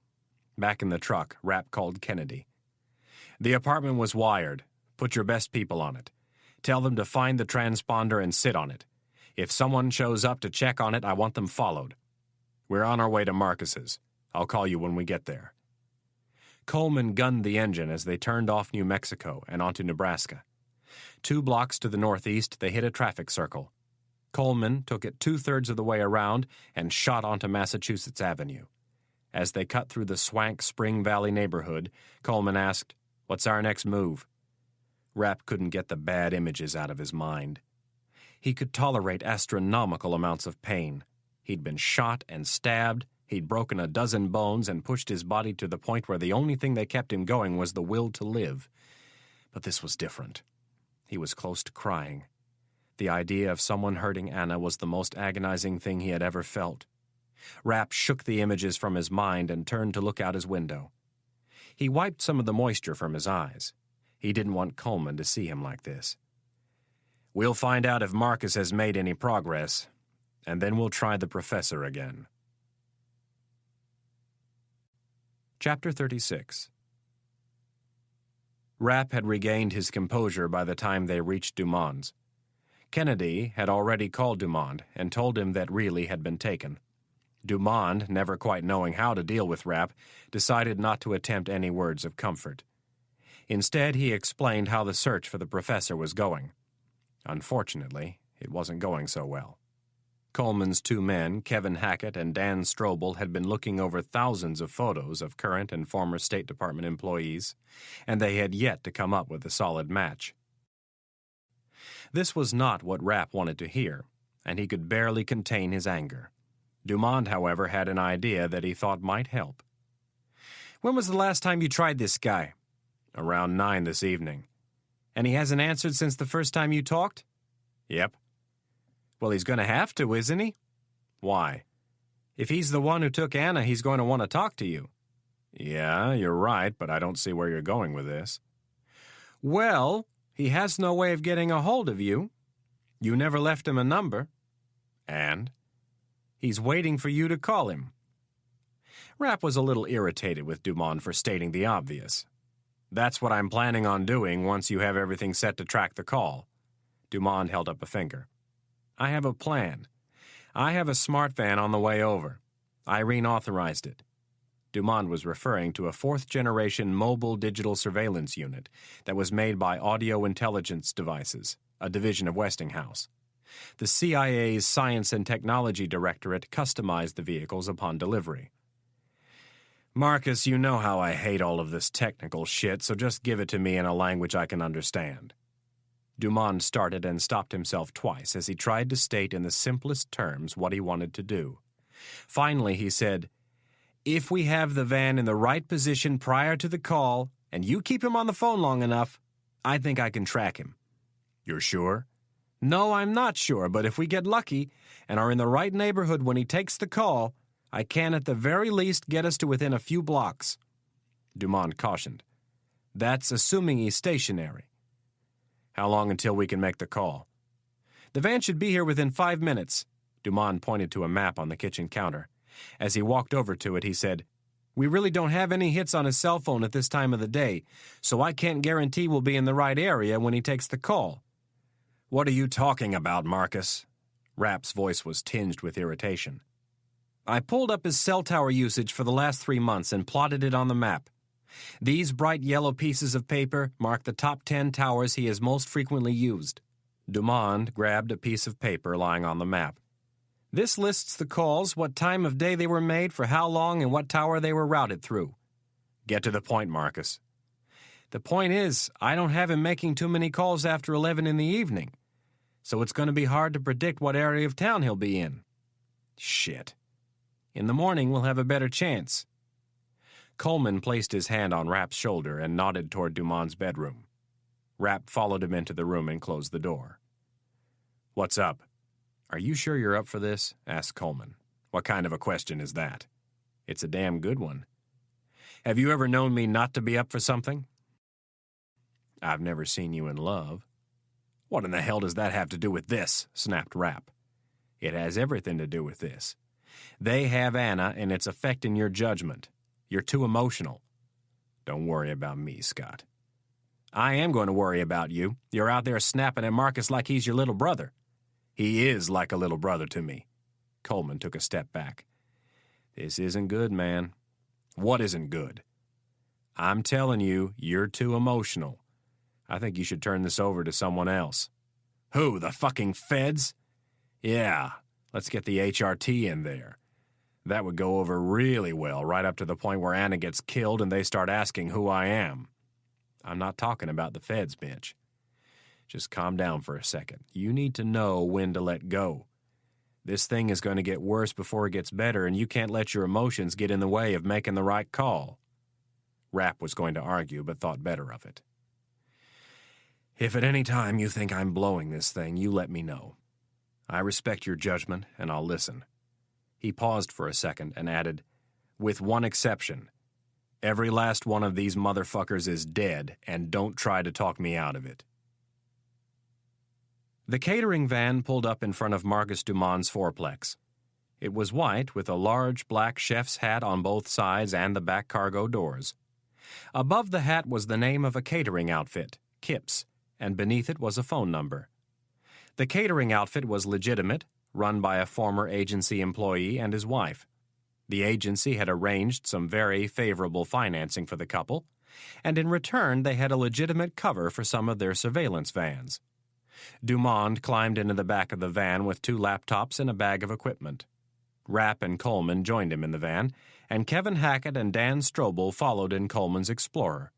Back in the truck, Rapp called Kennedy. The apartment was wired. Put your best people on it. Tell them to find the transponder and sit on it. If someone shows up to check on it, I want them followed. We're on our way to Marcus's. I'll call you when we get there. Coleman gunned the engine as they turned off New Mexico and onto Nebraska. 2 blocks to the northeast, they hit a traffic circle. Coleman took it 2/3 of the way around and shot onto Massachusetts Avenue. As they cut through the swank Spring Valley neighborhood, Coleman asked, "What's our next move?" Rapp couldn't get the bad images out of his mind. He could tolerate astronomical amounts of pain. He'd been shot and stabbed, he'd broken a dozen bones and pushed his body to the point where the only thing that kept him going was the will to live. But this was different. He was close to crying. The idea of someone hurting Anna was the most agonizing thing he had ever felt. Rapp shook the images from his mind and turned to look out his window. He wiped some of the moisture from his eyes. He didn't want Coleman to see him like this. We'll find out if Marcus has made any progress, and then we'll try the professor again. Chapter 36. Rapp had regained his composure by the time they reached Dumond's. Kennedy had already called Dumond and told him that Reilly had been taken. Dumond, never quite knowing how to deal with Rapp, decided not to attempt any words of comfort. Instead, he explained how the search for the professor was going. Unfortunately, it wasn't going so well. Coleman's 2 men, Kevin Hackett and Dan Strobel, had been looking over thousands of photos of current and former State Department employees, and they had yet to come up with a solid match. This was not what Rapp wanted to hear, and he could barely contain his anger. Dumond, however, had an idea that he thought might help. "When was the last time you tried this guy?" "Around 9 this evening." "And he hasn't answered since the first time you talked?" "Yep." "Well, he's going to have to, isn't he?" "Why?" "If he's the one who took Anna, he's going to want to talk to you." "Yeah, you're right, but I don't see where you're going with this." "Well, he has no way of getting a hold of you. You never left him a number." "And?" "He's waiting for you to call him." Rapp was a little irritated with Dumond for stating the obvious. That's what I'm planning on doing once you have everything set to track the call. Dumond held up a finger. I have a plan. I have a smart van on the way over. Irene authorized it. Dumond was referring to a fourth-generation mobile digital surveillance unit that was made by Audio Intelligence Devices, a division of Westinghouse. The CIA's Science and Technology Directorate customized the vehicles upon delivery. Marcus, you know how I hate all of this technical shit, so just give it to me in a language I can understand. Dumond started and stopped himself twice as he tried to state in the simplest terms what he wanted to do. Finally, he said, If we have the van in the right position prior to the call, and you keep him on the phone long enough, I think I can track him. You're sure? No, I'm not sure, but if we get lucky and are in the right neighborhood when he takes the call, I can at the very least get us to within a few blocks. Dumond cautioned. That's assuming he's stationary. How long until we can make the call? The van should be here within 5 minutes. Dumond pointed to a map on the kitchen counter. As he walked over to it, he said, We really don't have any hits on his cell phone at this time of the day, so I can't guarantee we'll be in the right area when he takes the call. What are you talking about, Marcus? Rapp's voice was tinged with irritation. I pulled up his cell tower usage for the last 3 months and plotted it on the map. These bright yellow pieces of paper mark the top 10 towers he has most frequently used. Dumond grabbed a piece of paper lying on the map. This lists the calls, what time of day they were made, for how long, and what tower they were routed through. Get to the point, Marcus. The point is, I don't have him making too many calls after 11 in the evening, so it's going to be hard to predict what area of town he'll be in. Shit. In the morning, we'll have a better chance. Coleman placed his hand on Rapp's shoulder and nodded toward Dumond's bedroom. Rapp followed him into the room and closed the door. What's up? Are you sure you're up for this? Asked Coleman. What kind of a question is that? It's a damn good one. Have you ever known me not to be up for something? I've never seen you in love. What in the hell does that have to do with this? Snapped Rapp. It has everything to do with this. They have Anna, and it's affecting your judgment. You're too emotional. Don't worry about me, Scott. I am going to worry about you. You're out there snapping at Marcus like he's your little brother. He is like a little brother to me. Coleman took a step back. This isn't good, man. What isn't good? I'm telling you, you're too emotional. I think you should turn this over to someone else. Who, the fucking feds? Yeah, let's get the HRT in there. That would go over really well, right up to the point where Anna gets killed and they start asking who I am. I'm not talking about the feds, bitch. Just calm down for a second. You need to know when to let go. This thing is going to get worse before it gets better, and you can't let your emotions get in the way of making the right call. Rapp was going to argue, but thought better of it. If at any time you think I'm blowing this thing, you let me know. I respect your judgment, and I'll listen. He paused for a second and added, with one exception. Every last one of these motherfuckers is dead, and don't try to talk me out of it. The catering van pulled up in front of Marcus Dumond's fourplex. It was white, with a large black chef's hat on both sides and the back cargo doors. Above the hat was the name of a catering outfit, Kip's, and beneath it was a phone number. The catering outfit was legitimate, run by a former agency employee and his wife. The agency had arranged some very favorable financing for the couple, and in return they had a legitimate cover for some of their surveillance vans. Dumond climbed into the back of the van with 2 laptops and a bag of equipment. Rapp and Coleman joined him in the van, and Kevin Hackett and Dan Strobel followed in Coleman's Explorer.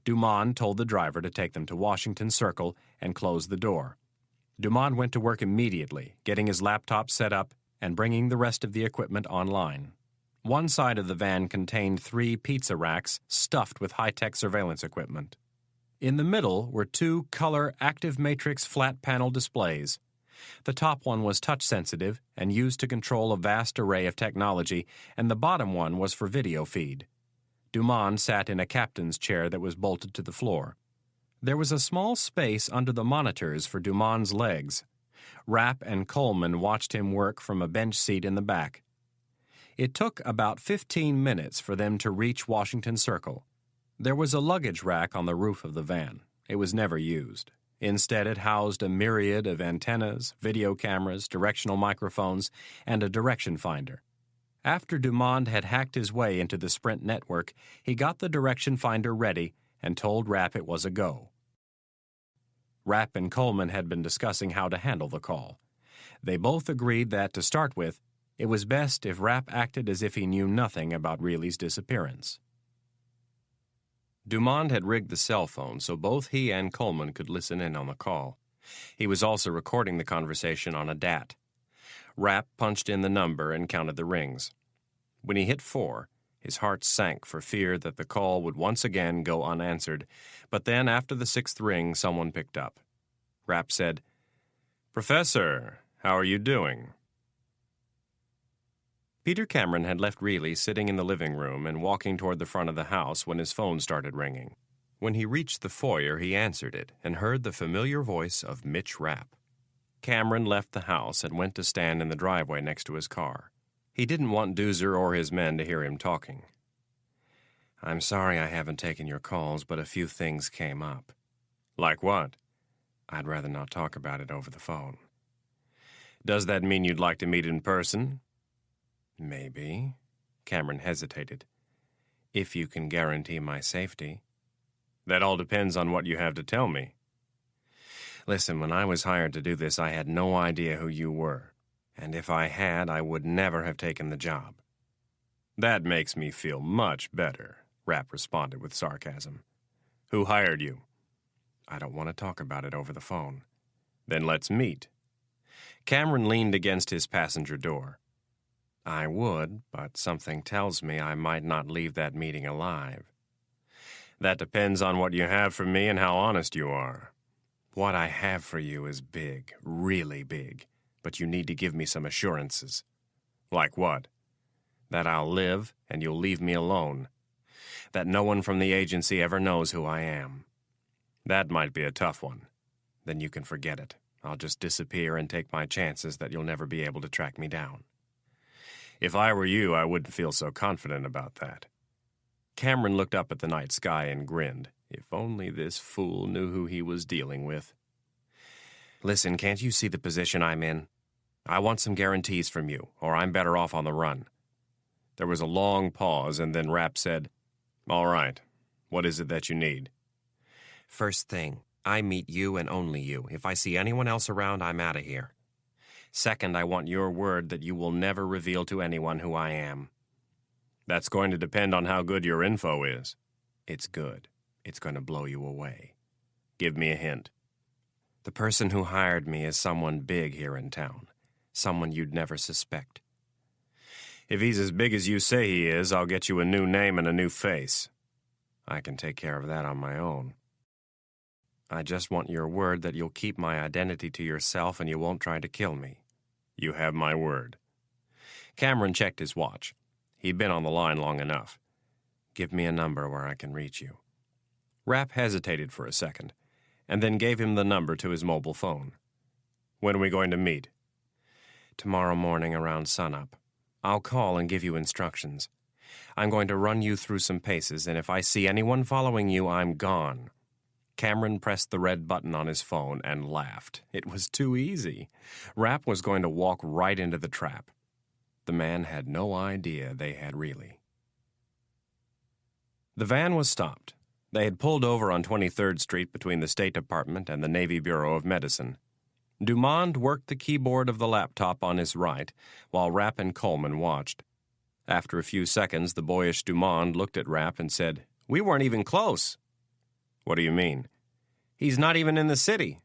Dumond told the driver to take them to Washington Circle and close the door. Dumond went to work immediately, getting his laptop set up and bringing the rest of the equipment online. One side of the van contained 3 pizza racks stuffed with high-tech surveillance equipment. In the middle were 2 color active matrix flat panel displays. The top one was touch-sensitive and used to control a vast array of technology, and the bottom one was for video feed. Dumond sat in a captain's chair that was bolted to the floor. There was a small space under the monitors for Dumond's legs. Rapp and Coleman watched him work from a bench seat in the back. It took about 15 minutes for them to reach Washington Circle. There was a luggage rack on the roof of the van. It was never used. Instead, it housed a myriad of antennas, video cameras, directional microphones, and a direction finder. After Dumond had hacked his way into the Sprint network, he got the direction finder ready and told Rapp it was a go. Rapp and Coleman had been discussing how to handle the call. They both agreed that, to start with, it was best if Rapp acted as if he knew nothing about Reilly's disappearance. Dumond had rigged the cell phone so both he and Coleman could listen in on the call. He was also recording the conversation on a DAT. Rapp punched in the number and counted the rings. When he hit 4, his heart sank for fear that the call would once again go unanswered, but then after the 6th ring, someone picked up. Rapp said, "Professor, how are you doing?" Peter Cameron had left Reilly sitting in the living room and walking toward the front of the house when his phone started ringing. When he reached the foyer, he answered it and heard the familiar voice of Mitch Rapp. Cameron left the house and went to stand in the driveway next to his car. He didn't want Doozer or his men to hear him talking. "I'm sorry I haven't taken your calls, but a few things came up." "Like what?" "I'd rather not talk about it over the phone." "Does that mean you'd like to meet in person?" "Maybe." Cameron hesitated. "If you can guarantee my safety." "That all depends on what you have to tell me." "Listen, when I was hired to do this, I had no idea who you were. And if I had, I would never have taken the job." "That makes me feel much better," Rapp responded with sarcasm. "Who hired you?" "I don't want to talk about it over the phone." "Then let's meet." Cameron leaned against his passenger door. "I would, but something tells me I might not leave that meeting alive." "That depends on what you have for me and how honest you are." "What I have for you is big, really big, but you need to give me some assurances." "Like what?" "That I'll live and you'll leave me alone. That no one from the agency ever knows who I am." "That might be a tough one." "Then you can forget it. I'll just disappear and take my chances that you'll never be able to track me down." "If I were you, I wouldn't feel so confident about that." Cameron looked up at the night sky and grinned. If only this fool knew who he was dealing with. "Listen, can't you see the position I'm in? I want some guarantees from you, or I'm better off on the run." There was a long pause, and then Rapp said, "All right. What is it that you need?" "First thing, I meet you and only you. If I see anyone else around, I'm out of here. Second, I want your word that you will never reveal to anyone who I am." "That's going to depend on how good your info is." "It's good. It's going to blow you away." "Give me a hint." "The person who hired me is someone big here in town. Someone you'd never suspect." "If he's as big as you say he is, I'll get you a new name and a new face." "I can take care of that on my own." "I just want your word that you'll keep my identity to yourself and you won't try to kill me." "You have my word." Cameron checked his watch. He'd been on the line long enough. "Give me a number where I can reach you." Rapp hesitated for a second, and then gave him the number to his mobile phone. "When are we going to meet?" "Tomorrow morning around sunup. I'll call and give you instructions. I'm going to run you through some paces, and if I see anyone following you, I'm gone." Cameron pressed the red button on his phone and laughed. It was too easy. Rapp was going to walk right into the trap. The man had no idea they had Reilly. The van was stopped. They had pulled over on 23rd Street between the State Department and the Navy Bureau of Medicine. Dumond worked the keyboard of the laptop on his right, while Rapp and Coleman watched. After a few seconds, the boyish Dumond looked at Rapp and said, "We weren't even close." "What do you mean?" "He's not even in the city.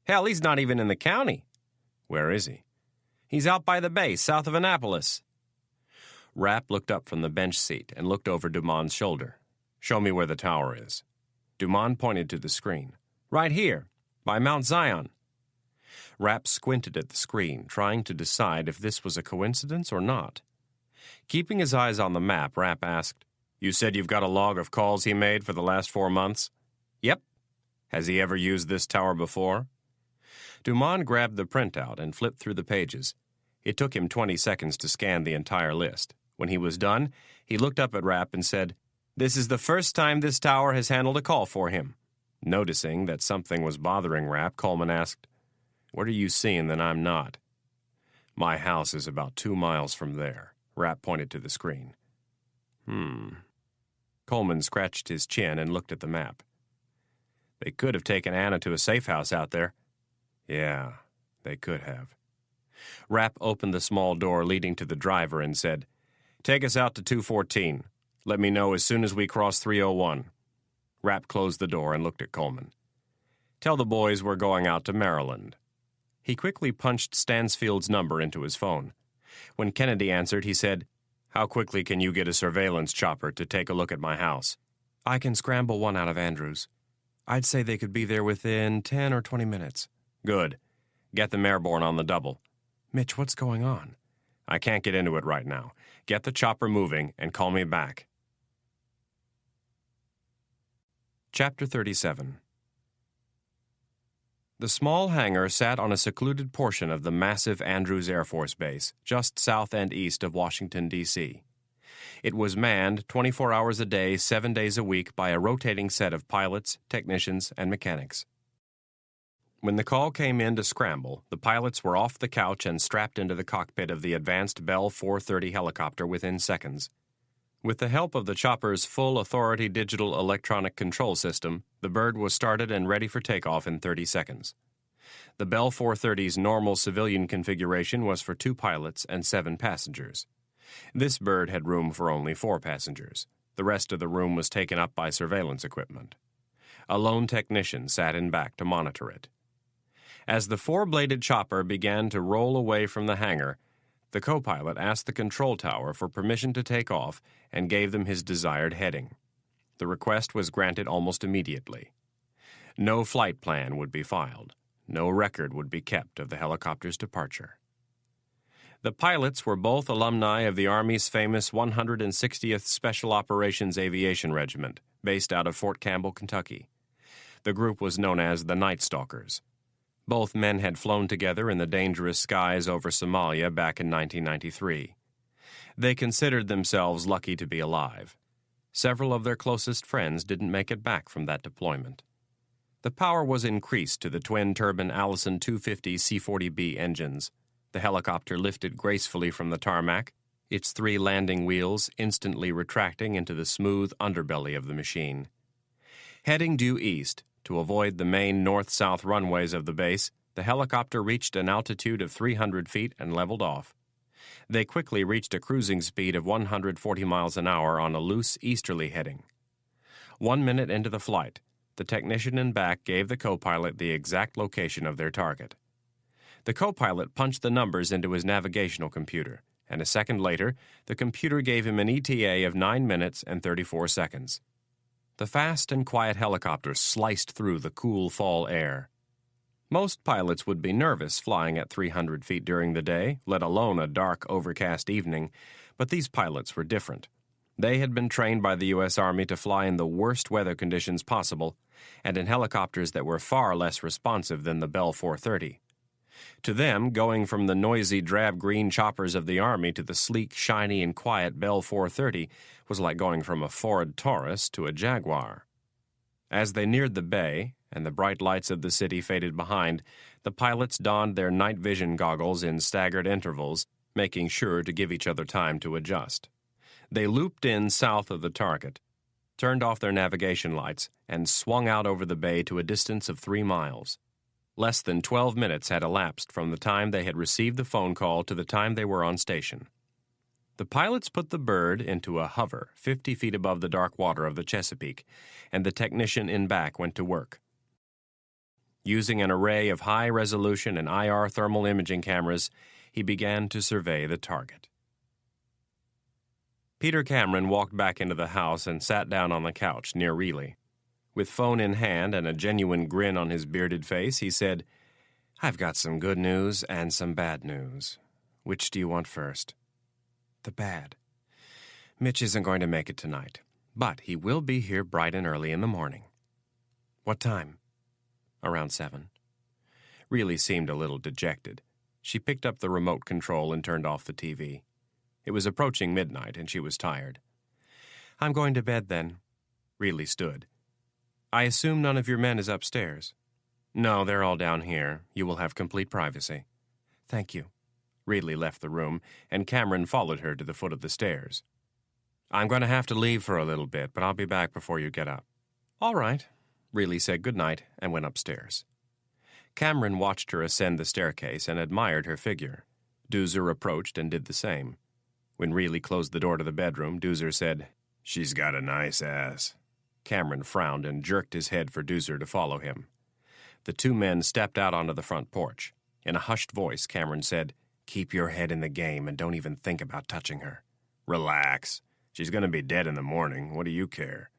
Hell, he's not even in the county." "Where is he?" "He's out by the bay, south of Annapolis." Rapp looked up from the bench seat and looked over Dumond's shoulder. "Show me where the tower is." Dumond pointed to the screen. "Right here, by Mount Zion." Rapp squinted at the screen, trying to decide if this was a coincidence or not. Keeping his eyes on the map, Rapp asked, "You said you've got a log of calls he made for the last 4 months?" "Yep." "Has he ever used this tower before?" Dumond grabbed the printout and flipped through the pages. It took him 20 seconds to scan the entire list. When he was done, he looked up at Rapp and said, This is the first time this tower has handled a call for him. Noticing that something was bothering Rapp, Coleman asked, "What are you seeing that I'm not?" "My house is about 2 miles from there." Rapp pointed to the screen. Coleman scratched his chin and looked at the map. "They could have taken Anna to a safe house out there." "Yeah, they could have." Rapp opened the small door leading to the driver and said, "Take us out to 214. Let me know as soon as we cross 301. Rapp closed the door and looked at Coleman. "Tell the boys we're going out to Maryland." He quickly punched Stansfield's number into his phone. When Kennedy answered, he said, "How quickly can you get a surveillance chopper to take a look at my house?" "I can scramble one out of Andrews. I'd say they could be there within 10 or 20 minutes. "Good. Get them airborne on the double." "Mitch, what's going on?" "I can't get into it right now. Get the chopper moving and call me back." Chapter 37. The small hangar sat on a secluded portion of the massive Andrews Air Force Base, just south and east of Washington, D.C. It was manned 24 hours a day, 7 days a week by a rotating set of pilots, technicians, and mechanics. When the call came in to scramble, the pilots were off the couch and strapped into the cockpit of the advanced Bell 430 helicopter within seconds. With the help of the chopper's full authority digital electronic control system, the bird was started and ready for takeoff in 30 seconds. The Bell 430's normal civilian configuration was for 2 pilots and 7 passengers. This bird had room for only 4 passengers. The rest of the room was taken up by surveillance equipment. A lone technician sat in back to monitor it. As the 4-bladed chopper began to roll away from the hangar, the co-pilot asked the control tower for permission to take off and gave them his desired heading. The request was granted almost immediately. No flight plan would be filed. No record would be kept of the helicopter's departure. The pilots were both alumni of the Army's famous 160th Special Operations Aviation Regiment, based out of Fort Campbell, Kentucky. The group was known as the Night Stalkers. Both men had flown together in the dangerous skies over Somalia back in 1993. They considered themselves lucky to be alive. Several of their closest friends didn't make it back from that deployment. The power was increased to the twin-turbine Allison 250 C-40B engines. The helicopter lifted gracefully from the tarmac, its 3 landing wheels instantly retracting into the smooth underbelly of the machine. Heading due east, to avoid the main north-south runways of the base, the helicopter reached an altitude of 300 feet and leveled off. They quickly reached a cruising speed of 140 miles an hour on a loose easterly heading. 1 minute into the flight, the technician in back gave the co-pilot the exact location of their target. The co-pilot punched the numbers into his navigational computer, and a second later, the computer gave him an ETA of 9 minutes and 34 seconds. The fast and quiet helicopter sliced through the cool fall air. Most pilots would be nervous flying at 300 feet during the day, let alone a dark, overcast evening, but these pilots were different. They had been trained by the U.S. Army to fly in the worst weather conditions possible, and in helicopters that were far less responsive than the Bell 430. To them, going from the noisy drab-green choppers of the Army to the sleek, shiny, and quiet Bell 430 was like going from a Ford Taurus to a Jaguar. As they neared the bay, and the bright lights of the city faded behind, the pilots donned their night vision goggles in staggered intervals, making sure to give each other time to adjust. They looped in south of the target, turned off their navigation lights, and swung out over the bay to a distance of 3 miles. Less than 12 minutes had elapsed from the time they had received the phone call to the time they were on station. The pilots put the bird into a hover 50 feet above the dark water of the Chesapeake, and the technician in back went to work. Using an array of high-resolution and IR thermal imaging cameras, he began to survey the target. Peter Cameron walked back into the house and sat down on the couch near Reilly. With phone in hand and a genuine grin on his bearded face, he said, "I've got some good news and some bad news. Which do you want first?" "The bad. Mitch isn't going to make it tonight, but he will be here bright and early in the morning." "What time?" "Around 7. Reilly seemed a little dejected. She picked up the remote control and turned off the TV. It was approaching midnight, and she was tired. I'm going to bed then. Reilly stood. I assume none of your men is upstairs. No, they're all down here. You will have complete privacy. Thank you. Reilly left the room, and Cameron followed her to the foot of the stairs. I'm going to have to leave for a little bit, but I'll be back before you get up. All right. Reilly said good night and went upstairs. Cameron watched her ascend the staircase and admired her figure. Doozer approached and did the same. When Reilly closed the door to the bedroom, Doozer said, "She's got a nice ass." Cameron frowned and jerked his head for Doozer to follow him. The two men stepped out onto the front porch. In a hushed voice, Cameron said, "Keep your head in the game and don't even think about touching her." "Relax. She's going to be dead in the morning. What do you care?"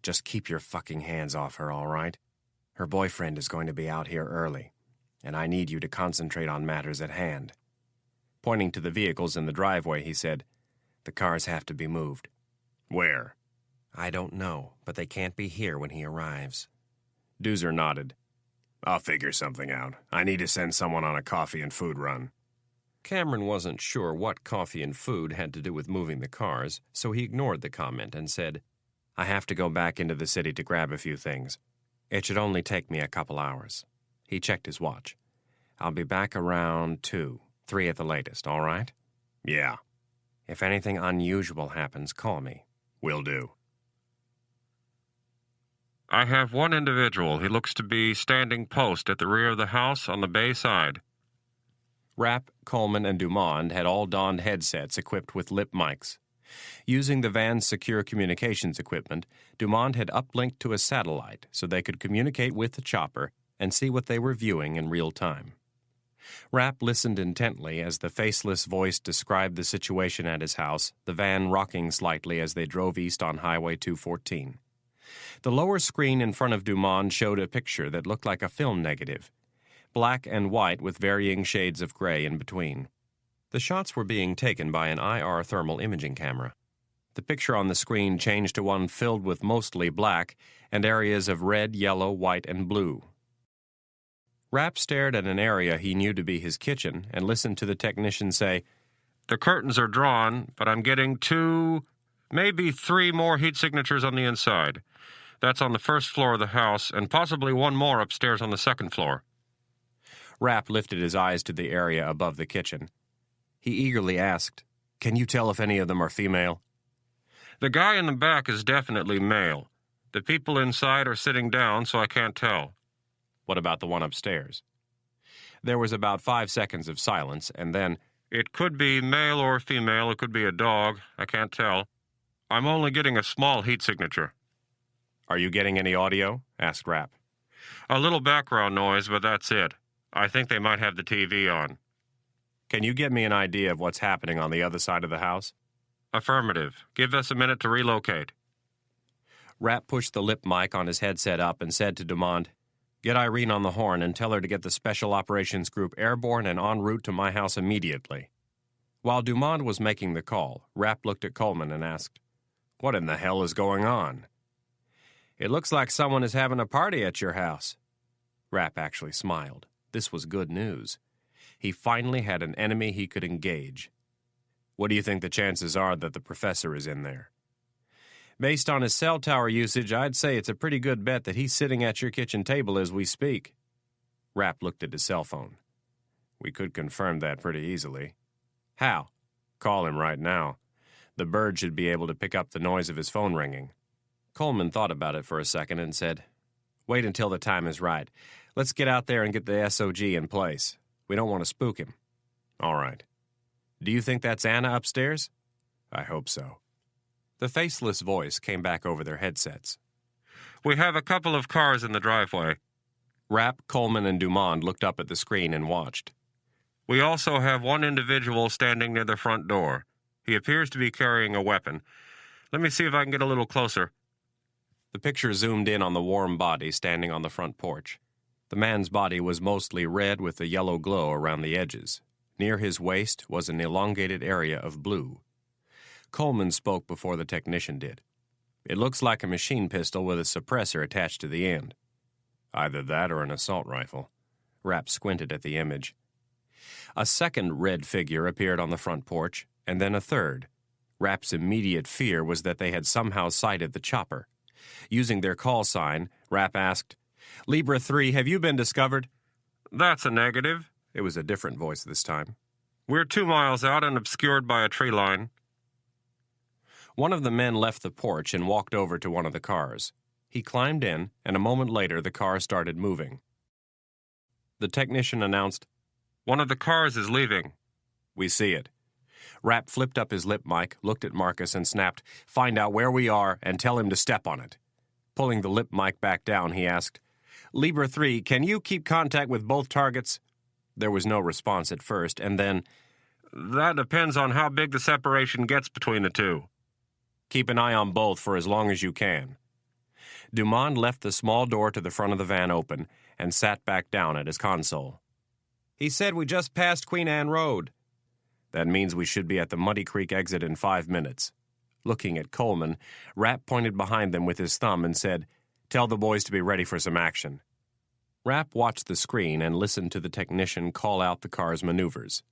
"Just keep your fucking hands off her, all right? Her boyfriend is going to be out here early, and I need you to concentrate on matters at hand." Pointing to the vehicles in the driveway, he said, "The cars have to be moved." "Where?" "I don't know, but they can't be here when he arrives." Doozer nodded. "I'll figure something out. I need to send someone on a coffee and food run." Cameron wasn't sure what coffee and food had to do with moving the cars, so he ignored the comment and said, "I have to go back into the city to grab a few things. It should only take me a couple hours." He checked his watch. "I'll be back around 2, 3 at the latest, all right?" "Yeah." "If anything unusual happens, call me." "Will do." I have one individual. He looks to be standing post at the rear of the house on the bay side. Rapp, Coleman, and Dumond had all donned headsets equipped with lip mics. Using the van's secure communications equipment, Dumond had uplinked to a satellite so they could communicate with the chopper and see what they were viewing in real time. Rapp listened intently as the faceless voice described the situation at his house, the van rocking slightly as they drove east on Highway 214. The lower screen in front of Dumond showed a picture that looked like a film negative, black and white with varying shades of gray in between. The shots were being taken by an IR thermal imaging camera. The picture on the screen changed to one filled with mostly black and areas of red, yellow, white, and blue. Rapp stared at an area he knew to be his kitchen and listened to the technician say, The curtains are drawn, but I'm getting 2, maybe 3 more heat signatures on the inside. That's on the first floor of the house, and possibly 1 more upstairs on the second floor. Rapp lifted his eyes to the area above the kitchen. He eagerly asked, "Can you tell if any of them are female?" The guy in the back is definitely male. The people inside are sitting down, so I can't tell. What about the one upstairs? There was about 5 seconds of silence, and then, It could be male or female. It could be a dog. I can't tell. I'm only getting a small heat signature. "Are you getting any audio?" asked Rapp. A little background noise, but that's it. I think they might have the TV on. Can you get me an idea of what's happening on the other side of the house? Affirmative. Give us a minute to relocate. Rapp pushed the lip mic on his headset up and said to Dumond, "Get Irene on the horn and tell her to get the Special Operations Group airborne and en route to my house immediately." While Dumond was making the call, Rapp looked at Coleman and asked, "What in the hell is going on?" "It looks like someone is having a party at your house." Rapp actually smiled. This was good news. He finally had an enemy he could engage. "What do you think the chances are that the professor is in there?" "Based on his cell tower usage, I'd say it's a pretty good bet that he's sitting at your kitchen table as we speak." Rapp looked at his cell phone. "We could confirm that pretty easily." "How?" "Call him right now. The bird should be able to pick up the noise of his phone ringing." Coleman thought about it for a second and said, "Wait until the time is right. Let's get out there and get the SOG in place. We don't want to spook him." "All right. Do you think that's Anna upstairs?" "I hope so." The faceless voice came back over their headsets. We have a couple of cars in the driveway. Rapp, Coleman, and Dumond looked up at the screen and watched. We also have one individual standing near the front door. He appears to be carrying a weapon. Let me see if I can get a little closer. The picture zoomed in on the warm body standing on the front porch. The man's body was mostly red with a yellow glow around the edges. Near his waist was an elongated area of blue. Coleman spoke before the technician did. "It looks like a machine pistol with a suppressor attached to the end." "Either that or an assault rifle." Rapp squinted at the image. A second red figure appeared on the front porch, and then a third. Rapp's immediate fear was that they had somehow sighted the chopper. Using their call sign, Rapp asked, "Libra 3, have you been discovered?" "That's a negative." It was a different voice this time. "We're 2 miles out and obscured by a tree line." One of the men left the porch and walked over to one of the cars. He climbed in, and a moment later the car started moving. The technician announced, "One of the cars is leaving." "We see it." Rapp flipped up his lip mic, looked at Marcus, and snapped, "Find out where we are and tell him to step on it." Pulling the lip mic back down, he asked, "Libra 3, can you keep contact with both targets?" There was no response at first, and then, "That depends on how big the separation gets between the two." "Keep an eye on both for as long as you can." Dumond left the small door to the front of the van open and sat back down at his console. "He said we just passed Queen Anne Road." "That means we should be at the Muddy Creek exit in 5 minutes." Looking at Coleman, Rapp pointed behind them with his thumb and said, "Tell the boys to be ready for some action." Rapp watched the screen and listened to the technician call out the car's maneuvers.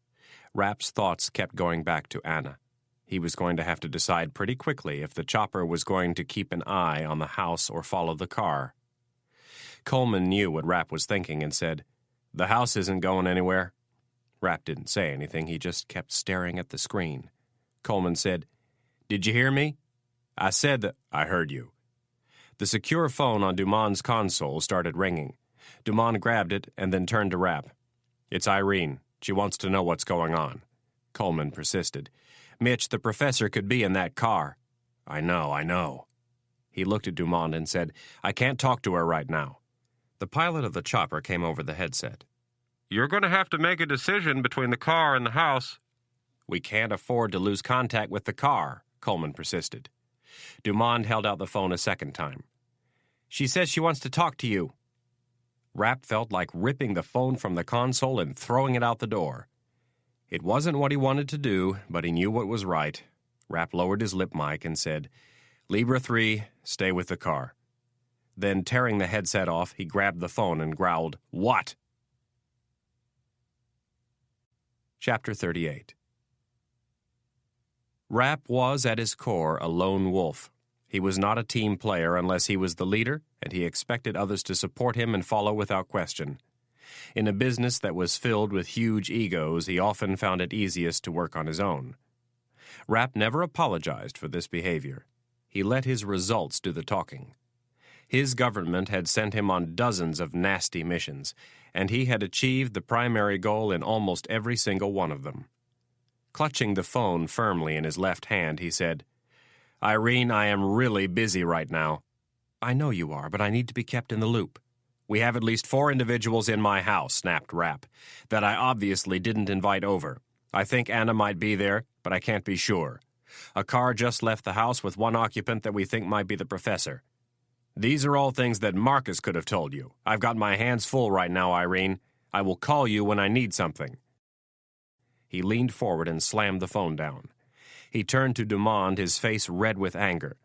Rapp's thoughts kept going back to Anna. He was going to have to decide pretty quickly if the chopper was going to keep an eye on the house or follow the car. Coleman knew what Rapp was thinking and said, "The house isn't going anywhere." Rapp didn't say anything, he just kept staring at the screen. Coleman said, "Did you hear me?" "I said that." "I heard you." The secure phone on Dumond's console started ringing. Dumond grabbed it and then turned to Rapp. "It's Irene. She wants to know what's going on." Coleman persisted. "Mitch, the professor could be in that car." I know. He looked at Dumond and said, "I can't talk to her right now." The pilot of the chopper came over the headset. "You're going to have to make a decision between the car and the house." "We can't afford to lose contact with the car," Coleman persisted. Dumond held out the phone a second time. "She says she wants to talk to you." Rapp felt like ripping the phone from the console and throwing it out the door. It wasn't what he wanted to do, but he knew what was right. Rapp lowered his lip mic and said, "Libra 3, stay with the car." Then, tearing the headset off, he grabbed the phone and growled, "What?" Chapter 38. Rapp was, at his core, a lone wolf. He was not a team player unless he was the leader, and he expected others to support him and follow without question. In a business that was filled with huge egos, he often found it easiest to work on his own. Rapp never apologized for this behavior. He let his results do the talking. His government had sent him on dozens of nasty missions, and he had achieved the primary goal in almost every single one of them. Clutching the phone firmly in his left hand, he said, "Irene, I am really busy right now." "I know you are, but I need to be kept in the loop." "We have at least 4 individuals in my house," snapped Rapp, "that I obviously didn't invite over. I think Anna might be there, but I can't be sure. A car just left the house with one occupant that we think might be the professor. These are all things that Marcus could have told you. I've got my hands full right now, Irene. I will call you when I need something." He leaned forward and slammed the phone down. He turned to Dumond, his face red with anger.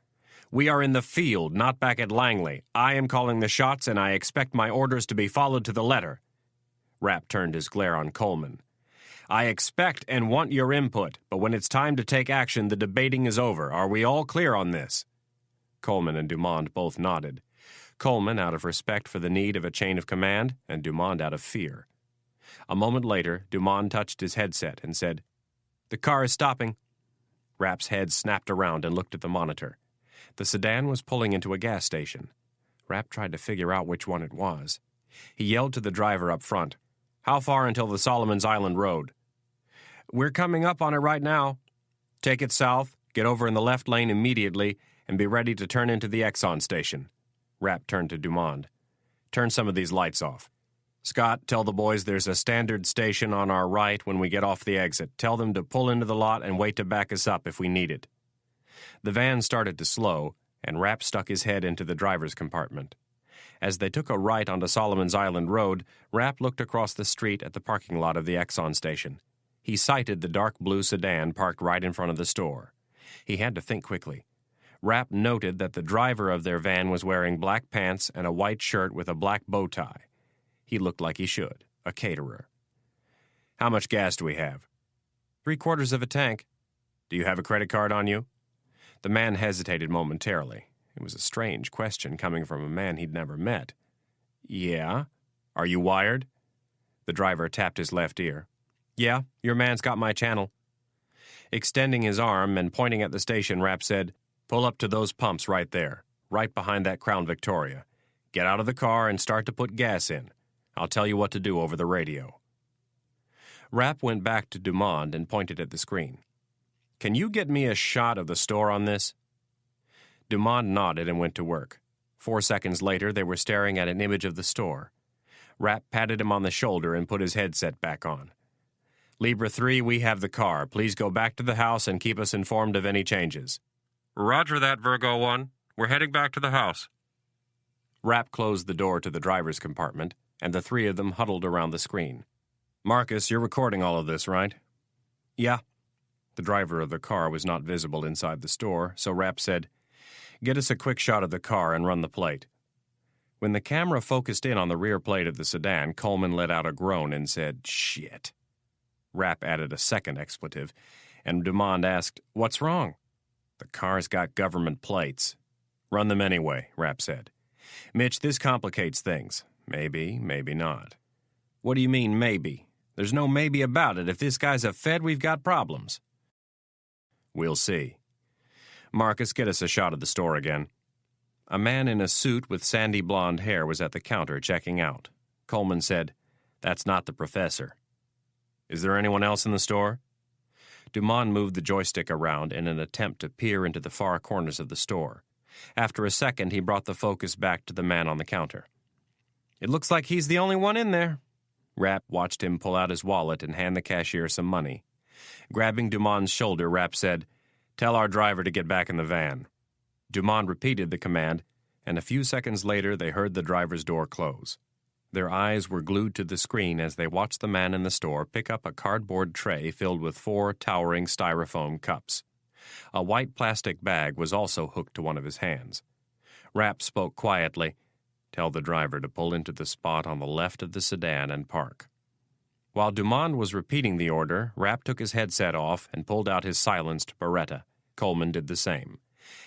"We are in the field, not back at Langley. I am calling the shots, and I expect my orders to be followed to the letter." Rapp turned his glare on Coleman. "I expect and want your input, but when it's time to take action, the debating is over. Are we all clear on this?" Coleman and Dumond both nodded. Coleman out of respect for the need of a chain of command, and Dumond out of fear. A moment later, Dumond touched his headset and said, "The car is stopping." Rapp's head snapped around and looked at the monitor. The sedan was pulling into a gas station. Rapp tried to figure out which one it was. He yelled to the driver up front, "How far until the Solomon's Island Road?" "We're coming up on it right now." "Take it south, get over in the left lane immediately, and be ready to turn into the Exxon station." Rapp turned to Dumond. "Turn some of these lights off. Scott, tell the boys there's a standard station on our right when we get off the exit. Tell them to pull into the lot and wait to back us up if we need it." The van started to slow, and Rapp stuck his head into the driver's compartment. As they took a right onto Solomon's Island Road, Rapp looked across the street at the parking lot of the Exxon station. He sighted the dark blue sedan parked right in front of the store. He had to think quickly. Rapp noted that the driver of their van was wearing black pants and a white shirt with a black bow tie. He looked like he should, a caterer. "How much gas do we have?" "3/4 of a tank." Do you have a credit card on you? The man hesitated momentarily. It was a strange question coming from a man he'd never met. Yeah. Are you wired? The driver tapped his left ear. Yeah, your man's got my channel. Extending his arm and pointing at the station, Rapp said, Pull up to those pumps right there, right behind that Crown Victoria. Get out of the car and start to put gas in. I'll tell you what to do over the radio. Rapp went back to Dumond and pointed at the screen. Can you get me a shot of the store on this? Dumond nodded and went to work. 4 seconds later, they were staring at an image of the store. Rapp patted him on the shoulder and put his headset back on. Libra 3, we have the car. Please go back to the house and keep us informed of any changes. Roger that, Virgo 1. We're heading back to the house. Rapp closed the door to the driver's compartment, and the three of them huddled around the screen. Marcus, you're recording all of this, right? Yeah. The driver of the car was not visible inside the store, so Rapp said, Get us a quick shot of the car and run the plate. When the camera focused in on the rear plate of the sedan, Coleman let out a groan and said, Shit. Rapp added a second expletive, and Dumond asked, What's wrong? The car's got government plates. Run them anyway, Rapp said. Mitch, this complicates things. Maybe, maybe not. What do you mean, maybe? There's no maybe about it. If this guy's a Fed, we've got problems. We'll see. Marcus, get us a shot of the store again. A man in a suit with sandy blonde hair was at the counter checking out. Coleman said, That's not the professor. Is there anyone else in the store? Dumond moved the joystick around in an attempt to peer into the far corners of the store. After a second, he brought the focus back to the man on the counter. It looks like he's the only one in there. Rapp watched him pull out his wallet and hand the cashier some money. Grabbing Dumond's shoulder, Rapp said, Tell our driver to get back in the van. Dumond repeated the command, and a few seconds later they heard the driver's door close. Their eyes were glued to the screen as they watched the man in the store pick up a cardboard tray filled with 4 towering styrofoam cups. A white plastic bag was also hooked to one of his hands. Rapp spoke quietly, Tell the driver to pull into the spot on the left of the sedan and park. While Dumond was repeating the order, Rapp took his headset off and pulled out his silenced Beretta. Coleman did the same.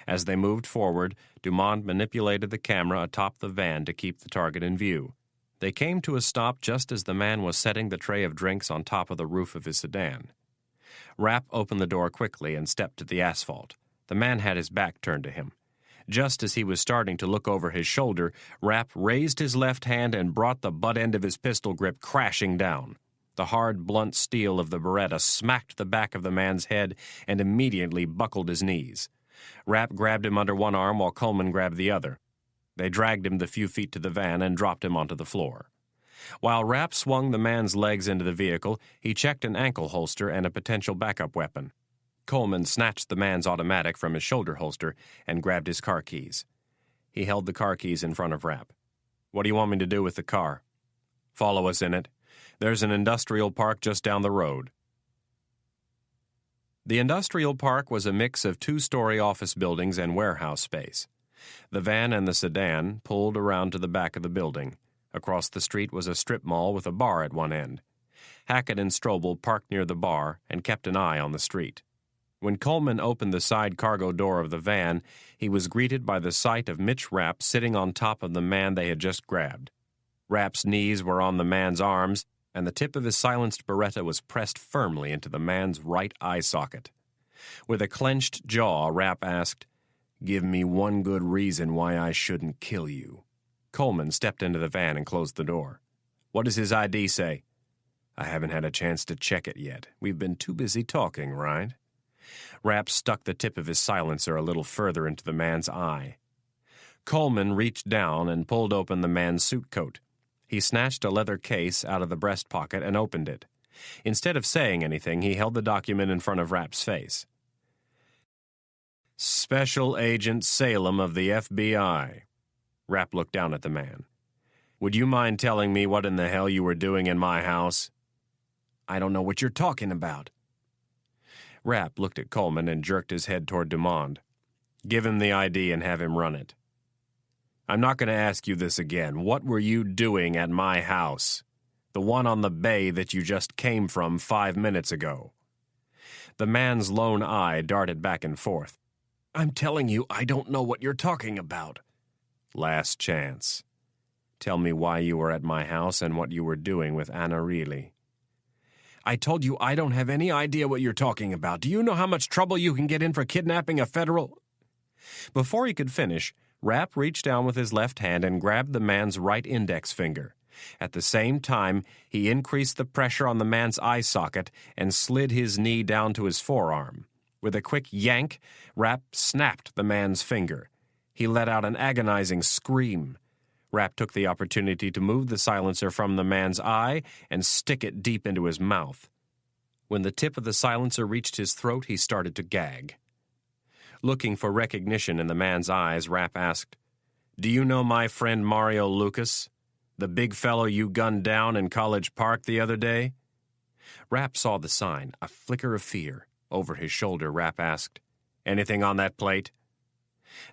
As they moved forward, Dumond manipulated the camera atop the van to keep the target in view. They came to a stop just as the man was setting the tray of drinks on top of the roof of his sedan. Rapp opened the door quickly and stepped to the asphalt. The man had his back turned to him. Just as he was starting to look over his shoulder, Rapp raised his left hand and brought the butt end of his pistol grip crashing down. The hard, blunt steel of the Beretta smacked the back of the man's head and immediately buckled his knees. Rapp grabbed him under one arm while Coleman grabbed the other. They dragged him the few feet to the van and dropped him onto the floor. While Rapp swung the man's legs into the vehicle, he checked an ankle holster and a potential backup weapon. Coleman snatched the man's automatic from his shoulder holster and grabbed his car keys. He held the car keys in front of Rapp. What do you want me to do with the car? Follow us in it. There's an industrial park just down the road. The industrial park was a mix of 2-story office buildings and warehouse space. The van and the sedan pulled around to the back of the building. Across the street was a strip mall with a bar at one end. Hackett and Strobel parked near the bar and kept an eye on the street. When Coleman opened the side cargo door of the van, he was greeted by the sight of Mitch Rapp sitting on top of the man they had just grabbed. Rapp's knees were on the man's arms, and the tip of his silenced Beretta was pressed firmly into the man's right eye socket. With a clenched jaw, Rapp asked, Give me one good reason why I shouldn't kill you. Coleman stepped into the van and closed the door. What does his ID say? I haven't had a chance to check it yet. We've been too busy talking, right? Rapp stuck the tip of his silencer a little further into the man's eye. Coleman reached down and pulled open the man's suit coat. He snatched a leather case out of the breast pocket and opened it. Instead of saying anything, he held the document in front of Rapp's face. Special Agent Salem of the FBI. Rapp looked down at the man. Would you mind telling me what in the hell you were doing in my house? I don't know what you're talking about. Rapp looked at Coleman and jerked his head toward Dumond. Give him the ID and have him run it. I'm not going to ask you this again. What were you doing at my house? The one on the bay that you just came from 5 minutes ago. The man's lone eye darted back and forth. "I'm telling you, I don't know what you're talking about." "Last chance. Tell me why you were at my house and what you were doing with Anna Reilly." "I told you I don't have any idea what you're talking about. Do you know how much trouble you can get in for kidnapping a federal—" Before he could finish, Rapp reached down with his left hand and grabbed the man's right index finger. At the same time, he increased the pressure on the man's eye socket and slid his knee down to his forearm. With a quick yank, Rapp snapped the man's finger. He let out an agonizing scream. Rapp took the opportunity to move the silencer from the man's eye and stick it deep into his mouth. When the tip of the silencer reached his throat, he started to gag. Looking for recognition in the man's eyes, Rapp asked, "Do you know my friend Mario Lucas? The big fellow you gunned down in College Park the other day?" Rapp saw the sign, a flicker of fear. Over his shoulder, Rapp asked, "Anything on that plate?"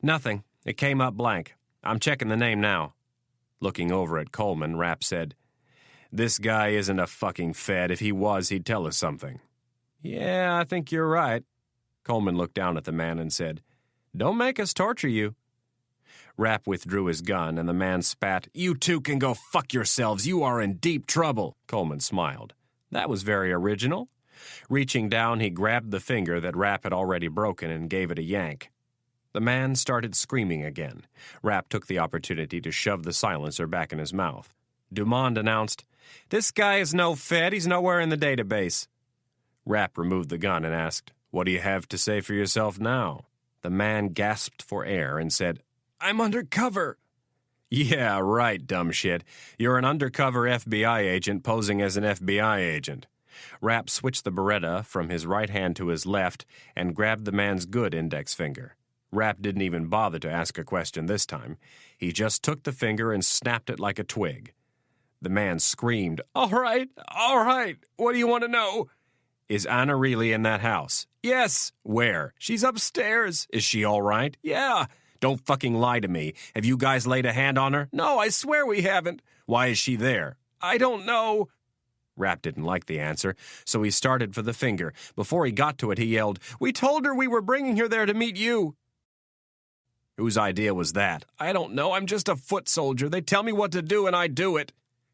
"Nothing. It came up blank. I'm checking the name now." Looking over at Coleman, Rapp said, "This guy isn't a fucking Fed. If he was, he'd tell us something." "Yeah, I think you're right." Coleman looked down at the man and said, "Don't make us torture you." Rapp withdrew his gun, and the man spat, "You two can go fuck yourselves. You are in deep trouble." Coleman smiled. That was very original. Reaching down, he grabbed the finger that Rapp had already broken and gave it a yank. The man started screaming again. Rapp took the opportunity to shove the silencer back in his mouth. Dumond announced, "This guy is no Fed. He's nowhere in the database." Rapp removed the gun and asked, "What do you have to say for yourself now?" The man gasped for air and said, "I'm undercover." "Yeah, right, dumb shit. You're an undercover FBI agent posing as an FBI agent." Rapp switched the Beretta from his right hand to his left and grabbed the man's good index finger. Rapp didn't even bother to ask a question this time. He just took the finger and snapped it like a twig. The man screamed, all right. What do you want to know?" "Is Anna Reilly in that house?" "Yes." "Where?" "She's upstairs." "Is she all right?" "Yeah." "Don't fucking lie to me. Have you guys laid a hand on her?" "No, I swear we haven't." "Why is she there?" "I don't know." Rapp didn't like the answer, so he started for the finger. Before he got to it, he yelled, "We told her we were bringing her there to meet you." "Whose idea was that?" "I don't know. I'm just a foot soldier. They tell me what to do, and I do it."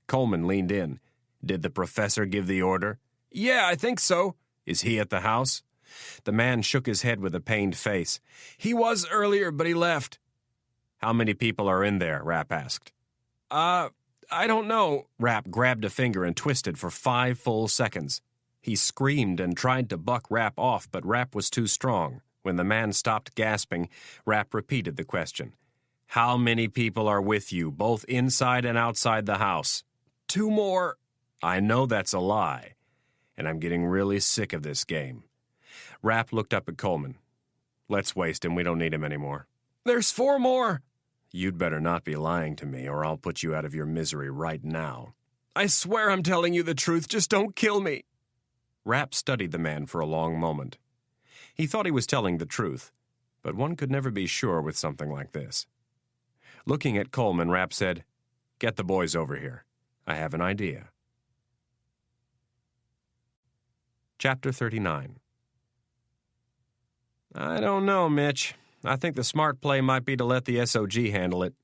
Coleman leaned in. "Did the professor give the order?" "Yeah, I think so." "Is he at the house?" The man shook his head with a pained face. "He was earlier, but he left." "How many people are in there?" Rapp asked. I don't know." Rapp grabbed a finger and twisted for 5 full seconds. He screamed and tried to buck Rapp off, but Rapp was too strong. When the man stopped gasping, Rapp repeated the question. "How many people are with you, both inside and outside the house?" "2 more." "I know that's a lie, and I'm getting really sick of this game." Rapp looked up at Coleman. "Let's waste him. We don't need him anymore." "There's 4 more." "You'd better not be lying to me, or I'll put you out of your misery right now." "I swear I'm telling you the truth. Just don't kill me." Rapp studied the man for a long moment. He thought he was telling the truth, but one could never be sure with something like this. Looking at Coleman, Rapp said, "Get the boys over here. I have an idea." Chapter 39. "I don't know, Mitch. I think the smart play might be to let the SOG handle it."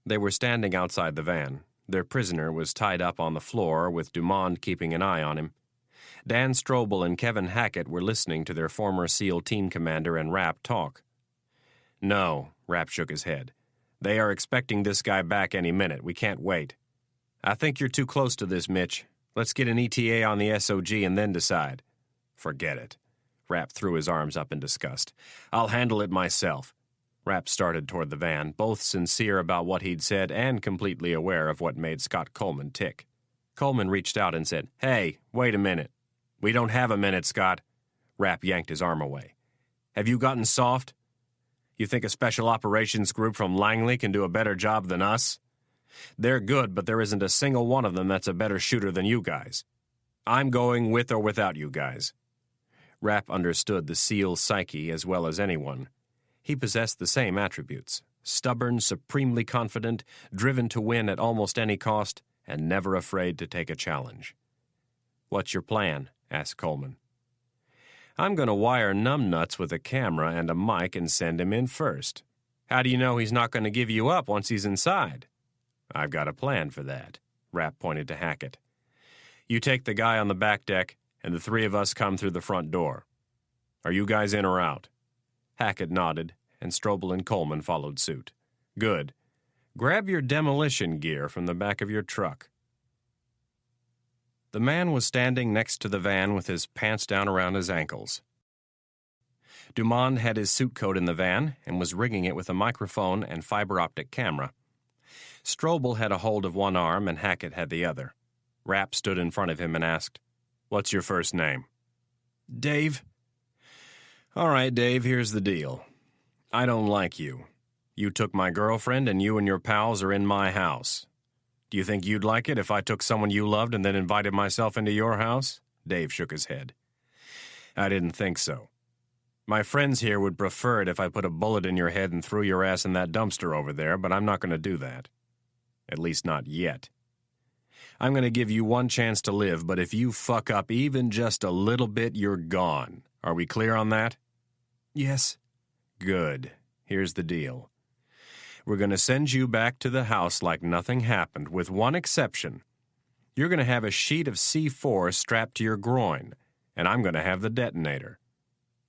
They were standing outside the van. Their prisoner was tied up on the floor, with Dumond keeping an eye on him. Dan Strobel and Kevin Hackett were listening to their former SEAL team commander and Rapp talk. "No," Rapp shook his head. "They are expecting this guy back any minute. We can't wait." "I think you're too close to this, Mitch. Let's get an ETA on the SOG and then decide." "Forget it." Rapp threw his arms up in disgust. "I'll handle it myself." Rapp started toward the van, both sincere about what he'd said and completely aware of what made Scott Coleman tick. Coleman reached out and said, "Hey, wait a minute." "We don't have a minute, Scott." Rapp yanked his arm away. "Have you gotten soft? You think a special operations group from Langley can do a better job than us? They're good, but there isn't a single one of them that's a better shooter than you guys. I'm going with or without you guys." Rapp understood the SEAL's psyche as well as anyone. He possessed the same attributes: stubborn, supremely confident, driven to win at almost any cost, and never afraid to take a challenge. "What's your plan?" asked Coleman. I'm going to wire numbnuts with a camera and a mic and send him in first. How do you know he's not going to give you up once he's inside? I've got a plan for that. Rapp pointed to Hackett. You take the guy on the back deck, and the three of us come through the front door. Are you guys in or out? Hackett nodded, and Strobel and Coleman followed suit. Good. Grab your demolition gear from the back of your truck. The man was standing next to the van with his pants down around his ankles. Dumond had his suit coat in the van and was rigging it with a microphone and fiber-optic camera. Strobel had a hold of one arm and Hackett had the other. Rapp stood in front of him and asked, What's your first name? Dave. All right, Dave, here's the deal. I don't like you. You took my girlfriend and you and your pals are in my house. Do you think you'd like it if I took someone you loved and then invited myself into your house? Dave shook his head. I didn't think so. My friends here would prefer it if I put a bullet in your head and threw your ass in that dumpster over there, but I'm not going to do that. At least not yet. I'm going to give you one chance to live, but if you fuck up even just a little bit, you're gone. Are we clear on that? Yes. Good. Here's the deal. We're going to send you back to the house like nothing happened, with one exception. You're going to have a sheet of C4 strapped to your groin, and I'm going to have the detonator.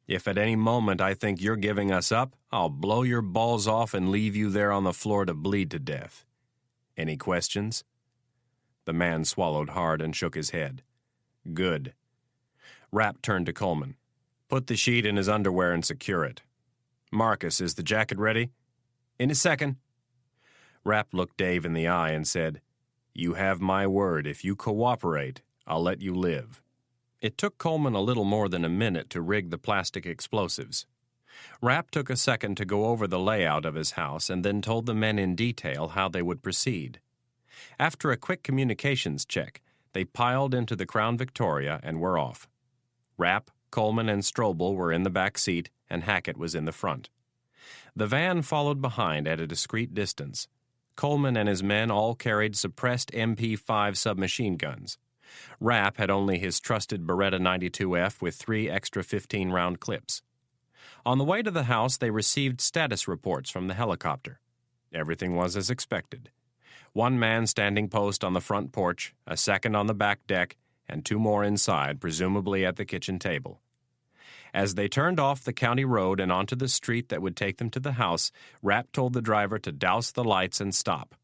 If at any moment I think you're giving us up, I'll blow your balls off and leave you there on the floor to bleed to death. Any questions? The man swallowed hard and shook his head. Good. Rapp turned to Coleman. Put the sheet in his underwear and secure it. Marcus, is the jacket ready? In a second. Rapp looked Dave in the eye and said, You have my word. If you cooperate, I'll let you live. It took Coleman a little more than a minute to rig the plastic explosives. Rapp took a second to go over the layout of his house and then told the men in detail how they would proceed. After a quick communications check, they piled into the Crown Victoria and were off. Rapp, Coleman, and Strobel were in the back seat, and Hackett was in the front. The van followed behind at a discreet distance. Coleman and his men all carried suppressed MP5 submachine guns. Rapp had only his trusted Beretta 92F with 3 extra 15-round clips. On the way to the house, they received status reports from the helicopter. Everything was as expected. 1 man standing post on the front porch, a second on the back deck, and 2 more inside, presumably at the kitchen table. As they turned off the county road and onto the street that would take them to the house, Rapp told the driver to douse the lights and stop.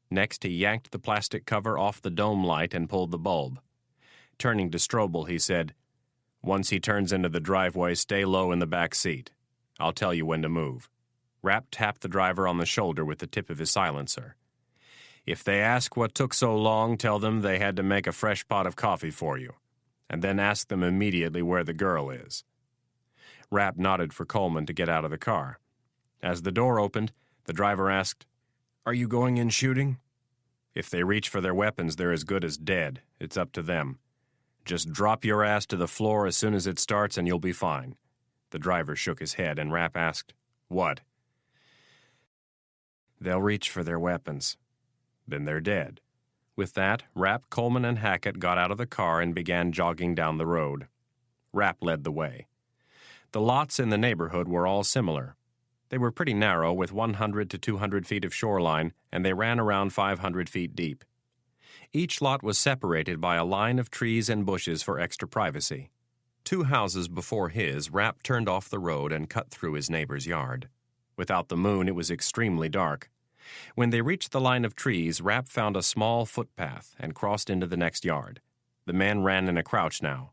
Next, he yanked the plastic cover off the dome light and pulled the bulb. Turning to Strobel, he said, Once he turns into the driveway, stay low in the back seat. I'll tell you when to move. Rapp tapped the driver on the shoulder with the tip of his silencer. If they ask what took so long, tell them they had to make a fresh pot of coffee for you, and then ask them immediately where the girl is. Rapp nodded for Coleman to get out of the car. As the door opened, the driver asked, Are you going in shooting? If they reach for their weapons, they're as good as dead. It's up to them. Just drop your ass to the floor as soon as it starts and you'll be fine. The driver shook his head and Rapp asked, What? They'll reach for their weapons. Then they're dead. With that, Rapp, Coleman, and Hackett got out of the car and began jogging down the road. Rapp led the way. The lots in the neighborhood were all similar. They were pretty narrow, with 100 to 200 feet of shoreline, and they ran around 500 feet deep. Each lot was separated by a line of trees and bushes for extra privacy. 2 houses before his, Rapp turned off the road and cut through his neighbor's yard. Without the moon, it was extremely dark. When they reached the line of trees, Rapp found a small footpath and crossed into the next yard. The men ran in a crouch now.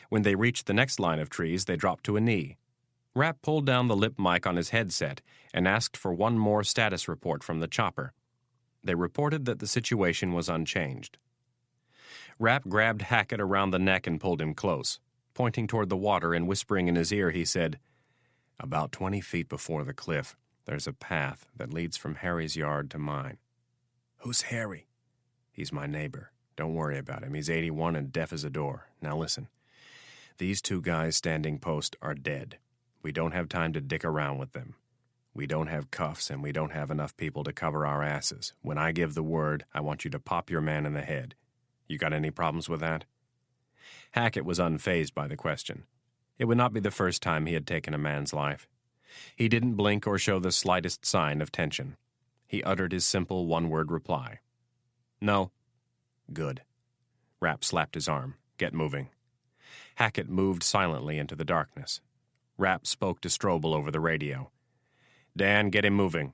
When they reached the next line of trees, they dropped to a knee. Rapp pulled down the lip mic on his headset and asked for one more status report from the chopper. They reported that the situation was unchanged. Rapp grabbed Hackett around the neck and pulled him close. Pointing toward the water and whispering in his ear, he said, About 20 feet before the cliff, there's a path that leads from Harry's yard to mine. Who's Harry? He's my neighbor. Don't worry about him. He's 81 and deaf as a door. Now listen. These 2 guys standing post are dead. We don't have time to dick around with them. We don't have cuffs, and we don't have enough people to cover our asses. When I give the word, I want you to pop your man in the head. You got any problems with that? Hackett was unfazed by the question. It would not be the first time he had taken a man's life. He didn't blink or show the slightest sign of tension. He uttered his simple one-word reply. No. Good. Rapp slapped his arm. Get moving. Hackett moved silently into the darkness. Rapp spoke to Strobel over the radio. Dan, get him moving.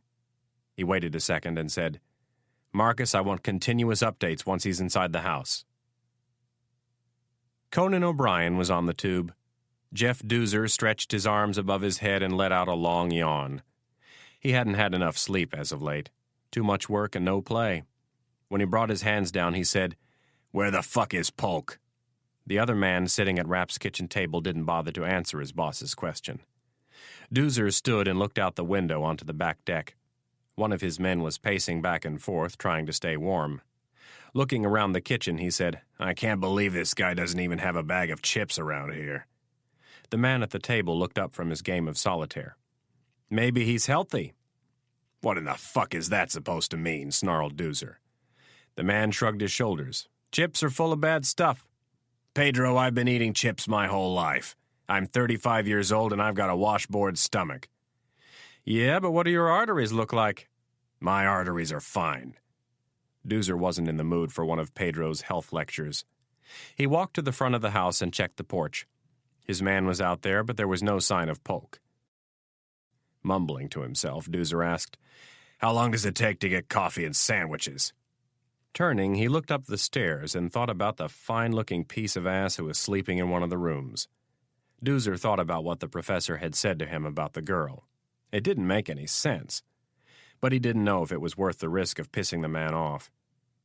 He waited a second and said, Marcus, I want continuous updates once he's inside the house. Conan O'Brien was on the tube. Jeff Doozer stretched his arms above his head and let out a long yawn. He hadn't had enough sleep as of late. Too much work and no play. When he brought his hands down, he said, Where the fuck is Polk? The other man sitting at Rapp's kitchen table didn't bother to answer his boss's question. Doozer stood and looked out the window onto the back deck. One of his men was pacing back and forth, trying to stay warm. Looking around the kitchen, he said, I can't believe this guy doesn't even have a bag of chips around here. The man at the table looked up from his game of solitaire. Maybe he's healthy. What in the fuck is that supposed to mean? Snarled Doozer. The man shrugged his shoulders. Chips are full of bad stuff. Pedro, I've been eating chips my whole life. I'm 35 years old and I've got a washboard stomach. Yeah, but what do your arteries look like? My arteries are fine. Doozer wasn't in the mood for one of Pedro's health lectures. He walked to the front of the house and checked the porch. His man was out there, but there was no sign of Polk. Mumbling to himself, Doozer asked, How long does it take to get coffee and sandwiches? Turning, he looked up the stairs and thought about the fine-looking piece of ass who was sleeping in one of the rooms. Doozer thought about what the professor had said to him about the girl. It didn't make any sense. But he didn't know if it was worth the risk of pissing the man off.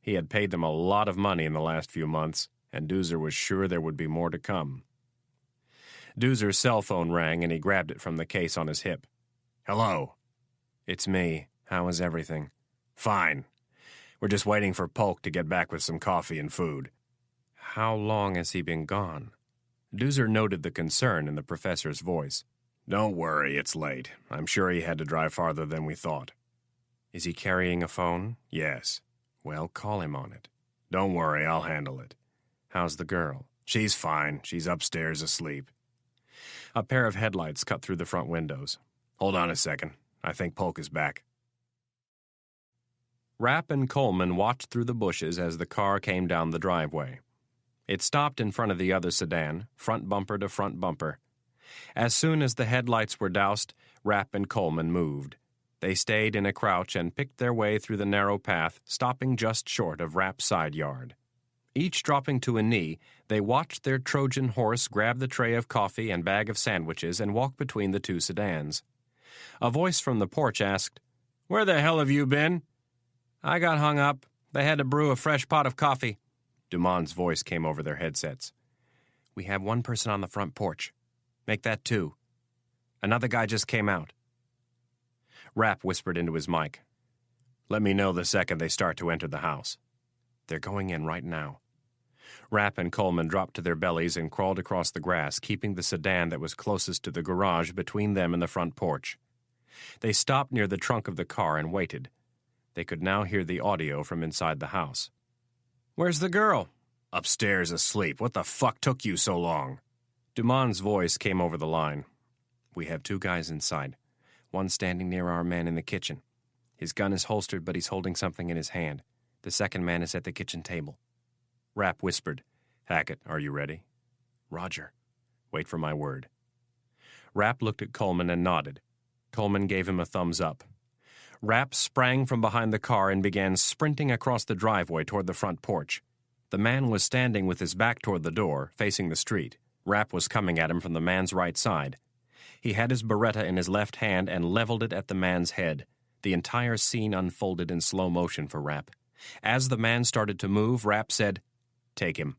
He had paid them a lot of money in the last few months, and Doozer was sure there would be more to come. Doozer's cell phone rang, and he grabbed it from the case on his hip. Hello. It's me. How is everything? Fine. We're just waiting for Polk to get back with some coffee and food. How long has he been gone? Doozer noted the concern in the professor's voice. Don't worry, it's late. I'm sure he had to drive farther than we thought. Is he carrying a phone? Yes. Well, call him on it. Don't worry, I'll handle it. How's the girl? She's fine. She's upstairs asleep. A pair of headlights cut through the front windows. Hold on a second. I think Polk is back. Rapp and Coleman watched through the bushes as the car came down the driveway. It stopped in front of the other sedan, front bumper to front bumper. As soon as the headlights were doused, Rapp and Coleman moved. They stayed in a crouch and picked their way through the narrow path, stopping just short of Rapp's side yard. Each dropping to a knee, they watched their Trojan horse grab the tray of coffee and bag of sandwiches and walk between the two sedans. A voice from the porch asked, Where the hell have you been? I got hung up. They had to brew a fresh pot of coffee. Dumont's voice came over their headsets. We have one person on the front porch. Make that two. Another guy just came out. Rapp whispered into his mic. Let me know the second they start to enter the house. They're going in right now. Rapp and Coleman dropped to their bellies and crawled across the grass, keeping the sedan that was closest to the garage between them and the front porch. They stopped near the trunk of the car and waited. They could now hear the audio from inside the house. Where's the girl? Upstairs asleep. What the fuck took you so long? Dumont's voice came over the line. We have two guys inside. One standing near our man in the kitchen. His gun is holstered, but he's holding something in his hand. The second man is at the kitchen table. Rapp whispered, Hackett, are you ready? Roger. Wait for my word. Rapp looked at Coleman and nodded. Coleman gave him a thumbs up. Rapp sprang from behind the car and began sprinting across the driveway toward the front porch. The man was standing with his back toward the door, facing the street. Rapp was coming at him from the man's right side. He had his Beretta in his left hand and leveled it at the man's head. The entire scene unfolded in slow motion for Rapp. As the man started to move, Rapp said, Take him.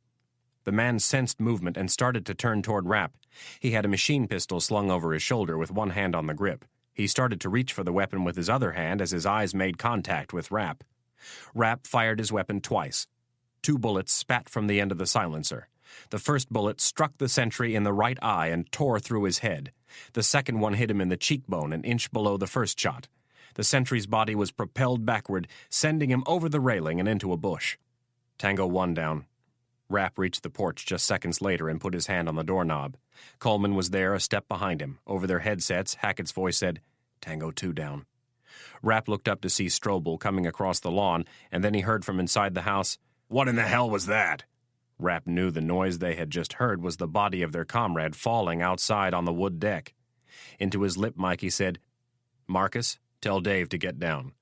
The man sensed movement and started to turn toward Rapp. He had a machine pistol slung over his shoulder with one hand on the grip. He started to reach for the weapon with his other hand as his eyes made contact with Rapp. Rapp fired his weapon twice. 2 bullets spat from the end of the silencer. The first bullet struck the sentry in the right eye and tore through his head. The second one hit him in the cheekbone an inch below the first shot. The sentry's body was propelled backward, sending him over the railing and into a bush. Tango 1 down. Rapp reached the porch just seconds later and put his hand on the doorknob. Coleman was there, a step behind him. Over their headsets, Hackett's voice said, "Tango 2 down." Rapp looked up to see Strobel coming across the lawn, and then he heard from inside the house, "What in the hell was that?" Rapp knew the noise they had just heard was the body of their comrade falling outside on the wood deck. Into his lip mic he said, "Marcus, tell Dave to get down."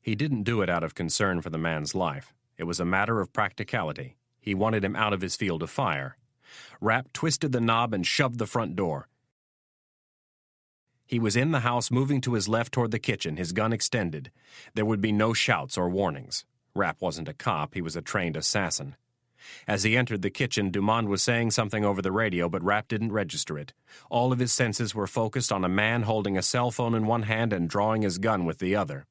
He didn't do it out of concern for the man's life. It was a matter of practicality. He wanted him out of his field of fire. Rapp twisted the knob and shoved the front door. He was in the house, moving to his left toward the kitchen, his gun extended. There would be no shouts or warnings. Rapp wasn't a cop, he was a trained assassin. As he entered the kitchen, Dumond was saying something over the radio, but Rapp didn't register it. All of his senses were focused on a man holding a cell phone in one hand and drawing his gun with the other.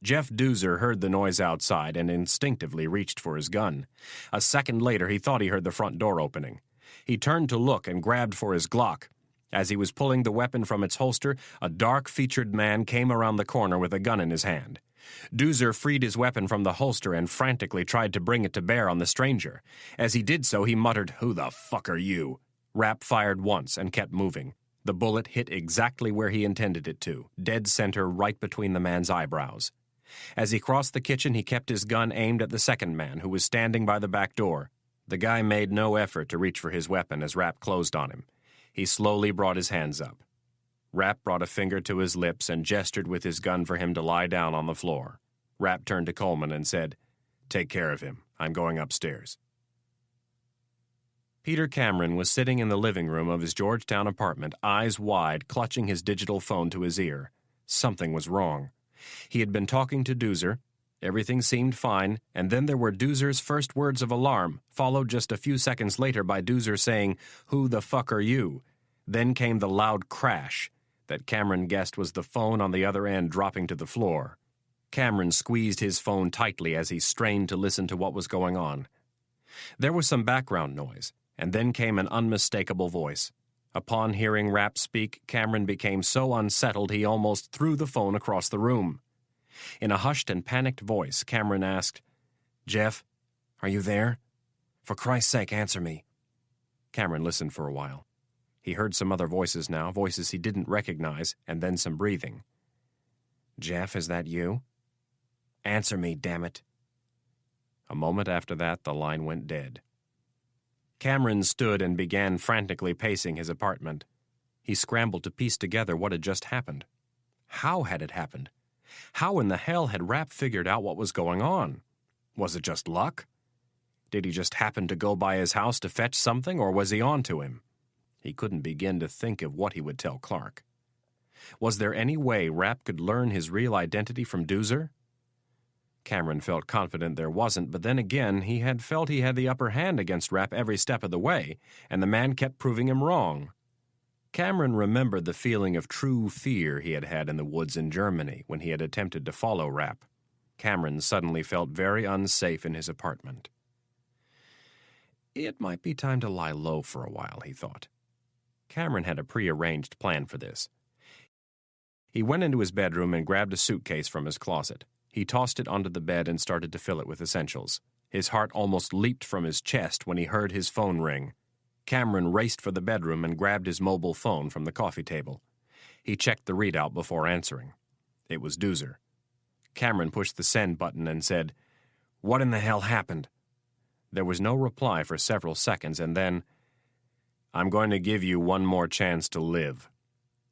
Jeff Doozer heard the noise outside and instinctively reached for his gun. A second later, he thought he heard the front door opening. He turned to look and grabbed for his Glock. As he was pulling the weapon from its holster, a dark-featured man came around the corner with a gun in his hand. Doozer freed his weapon from the holster and frantically tried to bring it to bear on the stranger. As he did so, he muttered, "Who the fuck are you?" Rapp fired once and kept moving. The bullet hit exactly where he intended it to, dead center right between the man's eyebrows. As he crossed the kitchen, he kept his gun aimed at the second man, who was standing by the back door. The guy made no effort to reach for his weapon as Rapp closed on him. He slowly brought his hands up. Rapp brought a finger to his lips and gestured with his gun for him to lie down on the floor. Rapp turned to Coleman and said, "Take care of him. I'm going upstairs." Peter Cameron was sitting in the living room of his Georgetown apartment, eyes wide, clutching his digital phone to his ear. Something was wrong. He had been talking to Doozer. Everything seemed fine, and then there were Doozer's first words of alarm, followed just a few seconds later by Doozer saying, "Who the fuck are you?" Then came the loud crash that Cameron guessed was the phone on the other end dropping to the floor. Cameron squeezed his phone tightly as he strained to listen to what was going on. There was some background noise, and then came an unmistakable voice. Upon hearing Rapp speak, Cameron became so unsettled he almost threw the phone across the room. In a hushed and panicked voice, Cameron asked, "Jeff, are you there? For Christ's sake, answer me." Cameron listened for a while. He heard some other voices now, voices he didn't recognize, and then some breathing. "Jeff, is that you? Answer me, damn it." A moment after that, the line went dead. Cameron stood and began frantically pacing his apartment. He scrambled to piece together what had just happened. How had it happened? How in the hell had Rapp figured out what was going on? Was it just luck? Did he just happen to go by his house to fetch something, or was he on to him? He couldn't begin to think of what he would tell Clark. Was there any way Rapp could learn his real identity from Doozer? Cameron felt confident there wasn't, but then again, he had felt he had the upper hand against Rapp every step of the way, and the man kept proving him wrong. Cameron remembered the feeling of true fear he had had in the woods in Germany when he had attempted to follow Rapp. Cameron suddenly felt very unsafe in his apartment. It might be time to lie low for a while, he thought. Cameron had a prearranged plan for this. He went into his bedroom and grabbed a suitcase from his closet. He tossed it onto the bed and started to fill it with essentials. His heart almost leaped from his chest when he heard his phone ring. Cameron raced for the bedroom and grabbed his mobile phone from the coffee table. He checked the readout before answering. It was Doozer. Cameron pushed the send button and said, "What in the hell happened?" There was no reply for several seconds, and then, "I'm going to give you one more chance to live.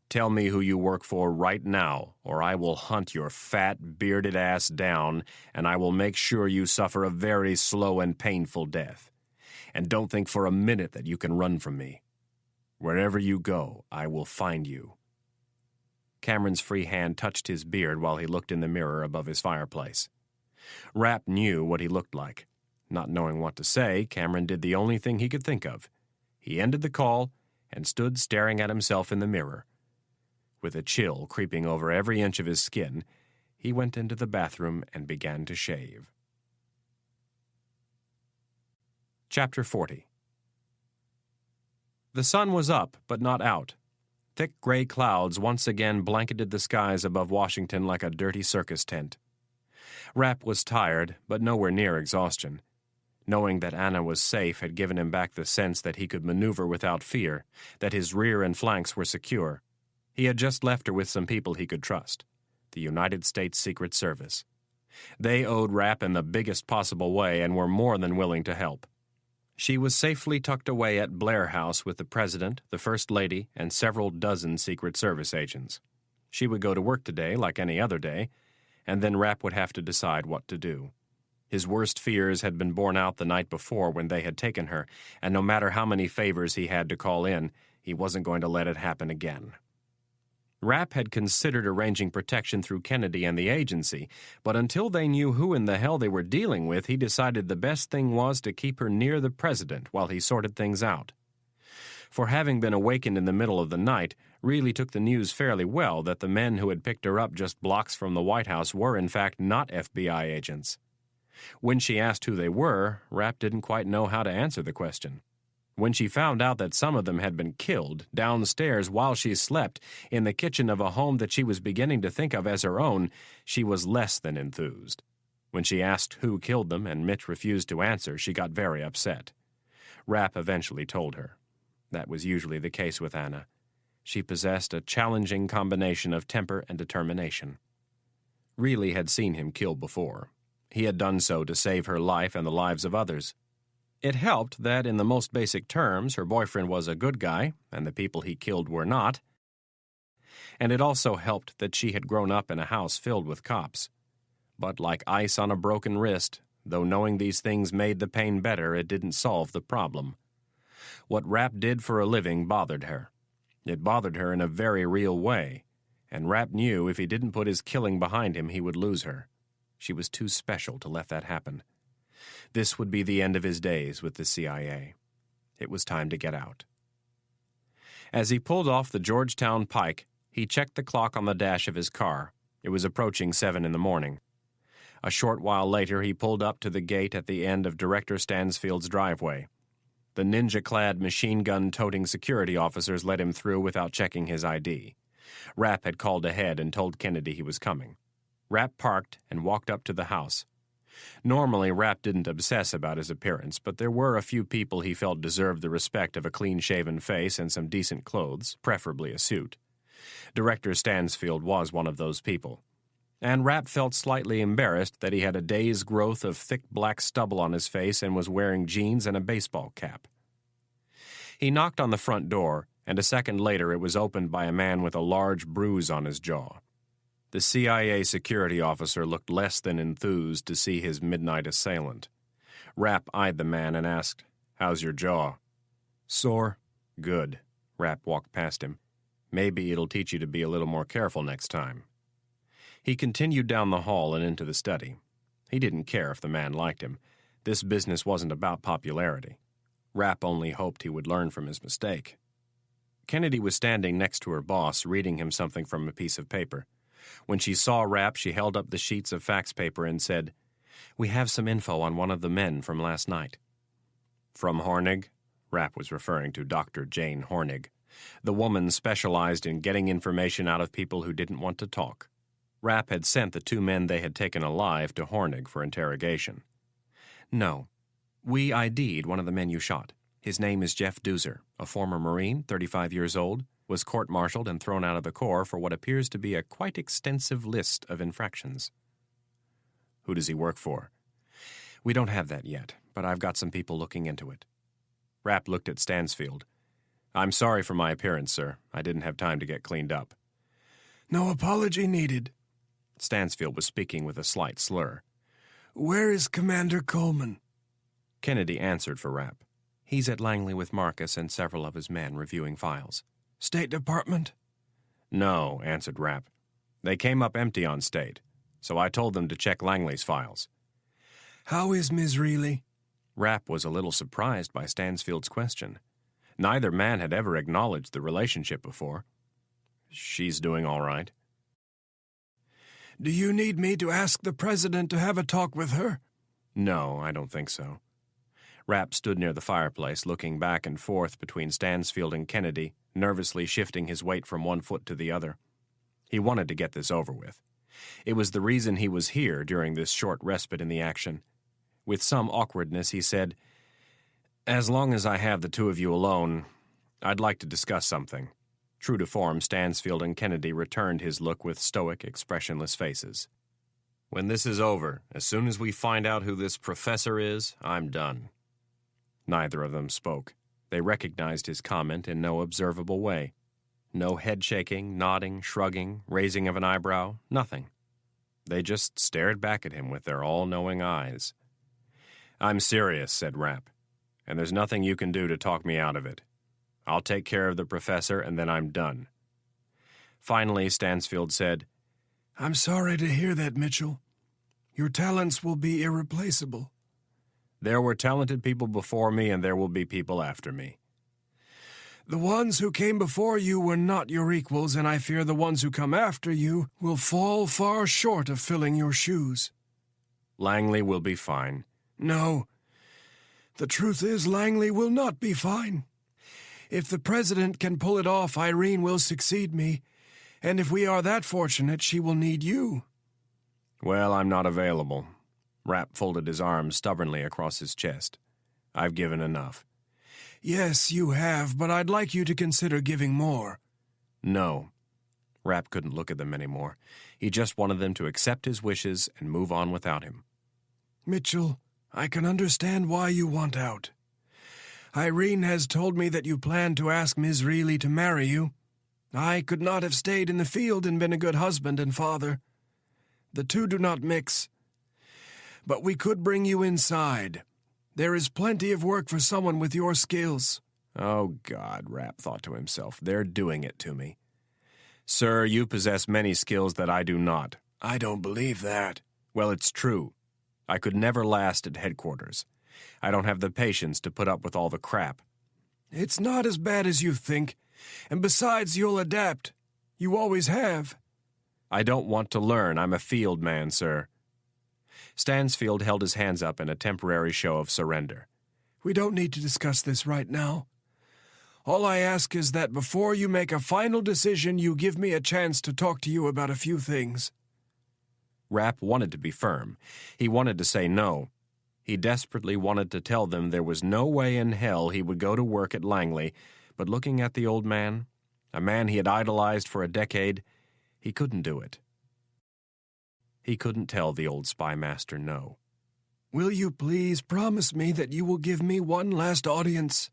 Tell me who you work for right now, or I will hunt your fat, bearded ass down, and I will make sure you suffer a very slow and painful death. And don't think for a minute that you can run from me. Wherever you go, I will find you." Cameron's free hand touched his beard while he looked in the mirror above his fireplace. Rapp knew what he looked like. Not knowing what to say, Cameron did the only thing he could think of. He ended the call and stood staring at himself in the mirror. With a chill creeping over every inch of his skin, he went into the bathroom and began to shave. Chapter 40. The sun was up, but not out. Thick gray clouds once again blanketed the skies above Washington like a dirty circus tent. Rapp was tired, but nowhere near exhaustion. Knowing that Anna was safe had given him back the sense that he could maneuver without fear, that his rear and flanks were secure. He had just left her with some people he could trust, the United States Secret Service. They owed Rapp in the biggest possible way and were more than willing to help. She was safely tucked away at Blair House with the President, the First Lady, and several dozen Secret Service agents. She would go to work today like any other day, and then Rapp would have to decide what to do. His worst fears had been borne out the night before when they had taken her, and no matter how many favors he had to call in, he wasn't going to let it happen again. Rapp had considered arranging protection through Kennedy and the agency, but until they knew who in the hell they were dealing with, he decided the best thing was to keep her near the President while he sorted things out. For having been awakened in the middle of the night, Reilly took the news fairly well that the men who had picked her up just blocks from the White House were in fact not FBI agents. When she asked who they were, Rapp didn't quite know how to answer the question. When she found out that some of them had been killed downstairs while she slept in the kitchen of a home that she was beginning to think of as her own, she was less than enthused. When she asked who killed them and Mitch refused to answer, she got very upset. Rapp eventually told her. That was usually the case with Anna. She possessed a challenging combination of temper and determination. Reilly had seen him kill before. He had done so to save her life and the lives of others. It helped that, in the most basic terms, her boyfriend was a good guy, and the people he killed were not. And it also helped that she had grown up in a house filled with cops. But like ice on a broken wrist, though knowing these things made the pain better, it didn't solve the problem. What Rapp did for a living bothered her. It bothered her in a very real way, and Rapp knew if he didn't put his killing behind him, he would lose her. She was too special to let that happen. This would be the end of his days with the CIA. It was time to get out. As he pulled off the Georgetown Pike, he checked the clock on the dash of his car. It was approaching 7 in the morning. A short while later, he pulled up to the gate at the end of Director Stansfield's driveway. The ninja-clad machine-gun-toting security officers let him through without checking his ID. Rapp had called ahead and told Kennedy he was coming. Rapp parked and walked up to the house. Normally, Rapp didn't obsess about his appearance, but there were a few people he felt deserved the respect of a clean-shaven face and some decent clothes, preferably a suit. Director Stansfield was one of those people. And Rapp felt slightly embarrassed that he had a day's growth of thick black stubble on his face and was wearing jeans and a baseball cap. He knocked on the front door, and a second later it was opened by a man with a large bruise on his jaw. The CIA security officer looked less than enthused to see his midnight assailant. Rapp eyed the man and asked, "How's your jaw?" "Sore." "Good." Rapp walked past him. "Maybe it'll teach you to be a little more careful next time." He continued down the hall and into the study. He didn't care if the man liked him. This business wasn't about popularity. Rapp only hoped he would learn from his mistake. Kennedy was standing next to her boss, reading him something from a piece of paper. When she saw Rapp, she held up the sheets of fax paper and said, "We have some info on one of the men from last night." "From Hornig?" Rapp was referring to Dr. Jane Hornig. The woman specialized in getting information out of people who didn't want to talk. Rapp had sent the 2 men they had taken alive to Hornig for interrogation. "No. We ID'd one of the men you shot. His name is Jeff Doozer, a former Marine, 35 years old, was court-martialed and thrown out of the Corps for what appears to be a quite extensive list of infractions." "Who does he work for?" "We don't have that yet, but I've got some people looking into it." Rapp looked at Stansfield. "I'm sorry for my appearance, sir. I didn't have time to get cleaned up." No apology needed. Stansfield was speaking with a slight slur. "Where is Commander Coleman?" Kennedy answered for Rapp. "He's at Langley with Marcus and several of his men reviewing files." State Department? "No," answered Rapp. "They came up empty on State, so I told them to check Langley's files." "How is Ms. Reilly?" Rapp was a little surprised by Stansfield's question. Neither man had ever acknowledged the relationship before. "She's doing all right." "Do you need me to ask the President to have a talk with her?" "No, I don't think so." Rapp stood near the fireplace, looking back and forth between Stansfield and Kennedy, nervously shifting his weight from one foot to the other. He wanted to get this over with. It was the reason he was here during this short respite in the action. With some awkwardness, he said, "As long as I have the two of you alone, I'd like to discuss something." True to form, Stansfield and Kennedy returned his look with stoic, expressionless faces. "When this is over, as soon as we find out who this professor is, I'm done." Neither of them spoke. They recognized his comment in no observable way. No head-shaking, nodding, shrugging, raising of an eyebrow, nothing. They just stared back at him with their all-knowing eyes. "I'm serious," said Rapp, "and there's nothing you can do to talk me out of it. I'll take care of the professor, and then I'm done." Finally, Stansfield said, "I'm sorry to hear that, Mitchell. Your talents will be irreplaceable." "There were talented people before me, and there will be people after me." "The ones who came before you were not your equals, and I fear the ones who come after you will fall far short of filling your shoes." "Langley will be fine." "No. The truth is, Langley will not be fine. If the president can pull it off, Irene will succeed me, and if we are that fortunate, she will need you." "Well, I'm not available." Rapp folded his arms stubbornly across his chest. "I've given enough." "Yes, you have, but I'd like you to consider giving more." "No." Rapp couldn't look at them anymore. He just wanted them to accept his wishes and move on without him. "Mitchell, I can understand why you want out. Irene has told me that you plan to ask Ms. Reilly to marry you. I could not have stayed in the field and been a good husband and father. The two do not mix. But we could bring you inside. There is plenty of work for someone with your skills." "Oh, God," Rapp thought to himself, "they're doing it to me." "Sir, you possess many skills that I do not." "I don't believe that." "Well, it's true. I could never last at headquarters. I don't have the patience to put up with all the crap." "It's not as bad as you think. And besides, you'll adapt. You always have." "I don't want to learn. I'm a field man, sir." Stansfield held his hands up in a temporary show of surrender. "We don't need to discuss this right now. All I ask is that before you make a final decision, you give me a chance to talk to you about a few things." Rapp wanted to be firm. He wanted to say no. He desperately wanted to tell them there was no way in hell he would go to work at Langley, but looking at the old man, a man he had idolized for a decade, he couldn't do it. He couldn't tell the old spy master no. "Will you please promise me that you will give me one last audience?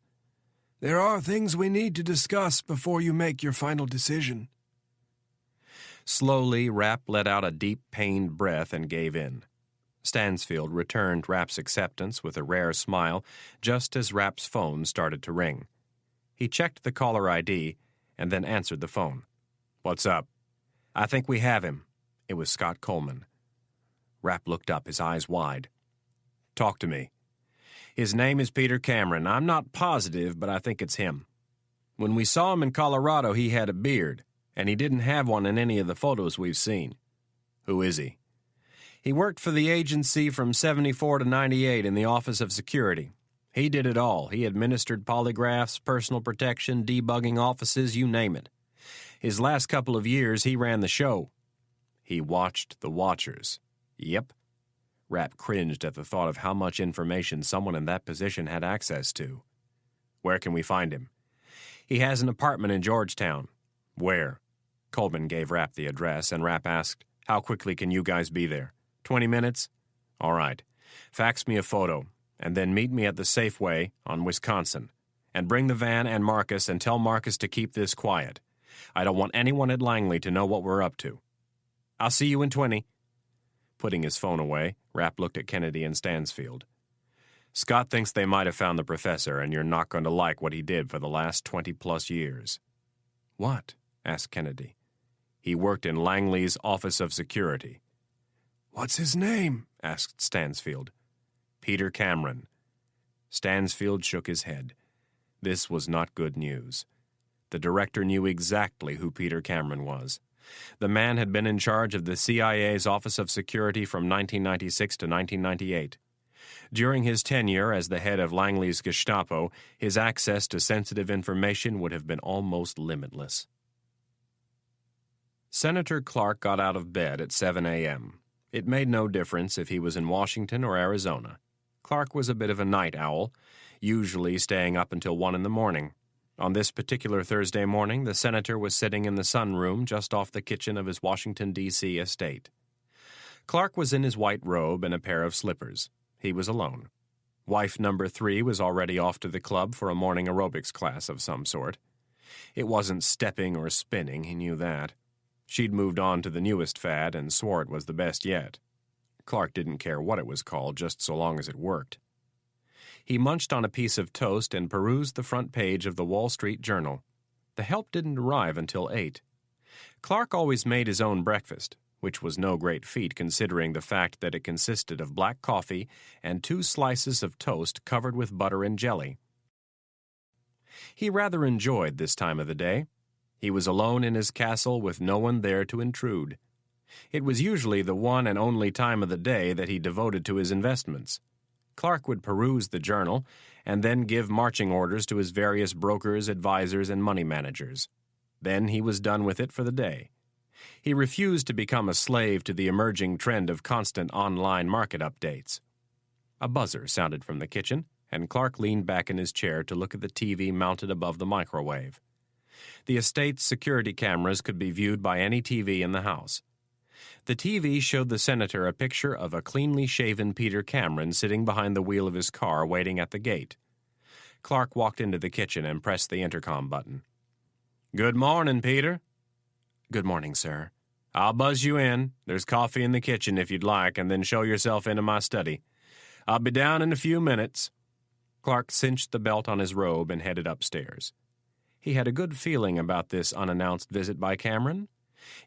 There are things we need to discuss before you make your final decision." Slowly, Rapp let out a deep, pained breath and gave in. Stansfield returned Rapp's acceptance with a rare smile just as Rapp's phone started to ring. He checked the caller ID and then answered the phone. "What's up?" "I think we have him." It was Scott Coleman. Rapp looked up, his eyes wide. "Talk to me." "His name is Peter Cameron. I'm not positive, but I think it's him. When we saw him in Colorado, he had a beard, and he didn't have one in any of the photos we've seen." "Who is he?" "He worked for the agency from 74 to 98 in the Office of Security. He did it all. He administered polygraphs, personal protection, debugging offices, you name it. His last couple of years, he ran the show." "He watched the Watchers." "Yep." Rapp cringed at the thought of how much information someone in that position had access to. "Where can we find him?" "He has an apartment in Georgetown." "Where?" Coleman gave Rapp the address, and Rapp asked, "How quickly can you guys be there?" 20 minutes? All right. Fax me a photo, and then meet me at the Safeway on Wisconsin. And bring the van and Marcus, and tell Marcus to keep this quiet. I don't want anyone at Langley to know what we're up to. I'll see you in 20. Putting his phone away, Rapp looked at Kennedy and Stansfield. "Scott thinks they might have found the professor, and you're not going to like what he did for the last 20-plus years. "What?" asked Kennedy. "He worked in Langley's Office of Security." "What's his name?" asked Stansfield. "Peter Cameron." Stansfield shook his head. This was not good news. The director knew exactly who Peter Cameron was. The man had been in charge of the CIA's Office of Security from 1996 to 1998. During his tenure as the head of Langley's Gestapo, his access to sensitive information would have been almost limitless. Senator Clark got out of bed at 7 a.m. It made no difference if he was in Washington or Arizona. Clark was a bit of a night owl, usually staying up until 1 in the morning. On this particular Thursday morning, the senator was sitting in the sunroom just off the kitchen of his Washington, D.C. estate. Clark was in his white robe and a pair of slippers. He was alone. Wife number 3 was already off to the club for a morning aerobics class of some sort. It wasn't stepping or spinning, he knew that. She'd moved on to the newest fad and swore it was the best yet. Clark didn't care what it was called, just so long as it worked. He munched on a piece of toast and perused the front page of the Wall Street Journal. The help didn't arrive until 8. Clark always made his own breakfast, which was no great feat considering the fact that it consisted of black coffee and 2 slices of toast covered with butter and jelly. He rather enjoyed this time of the day. He was alone in his castle with no one there to intrude. It was usually the one and only time of the day that he devoted to his investments. Clark would peruse the journal and then give marching orders to his various brokers, advisors, and money managers. Then he was done with it for the day. He refused to become a slave to the emerging trend of constant online market updates. A buzzer sounded from the kitchen, and Clark leaned back in his chair to look at the TV mounted above the microwave. The estate's security cameras could be viewed by any TV in the house. The TV showed the senator a picture of a cleanly shaven Peter Cameron sitting behind the wheel of his car waiting at the gate. Clark walked into the kitchen and pressed the intercom button. "Good morning, Peter." "Good morning, sir." "I'll buzz you in. There's coffee in the kitchen if you'd like, and then show yourself into my study. I'll be down in a few minutes." Clark cinched the belt on his robe and headed upstairs. He had a good feeling about this unannounced visit by Cameron.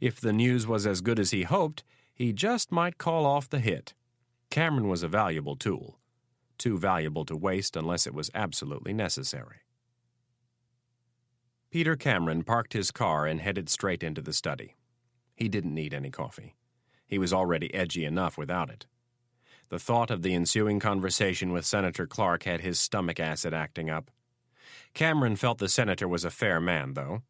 If the news was as good as he hoped, he just might call off the hit. Cameron was a valuable tool. Too valuable to waste unless it was absolutely necessary. Peter Cameron parked his car and headed straight into the study. He didn't need any coffee. He was already edgy enough without it. The thought of the ensuing conversation with Senator Clark had his stomach acid acting up. Cameron felt the senator was a fair man, though.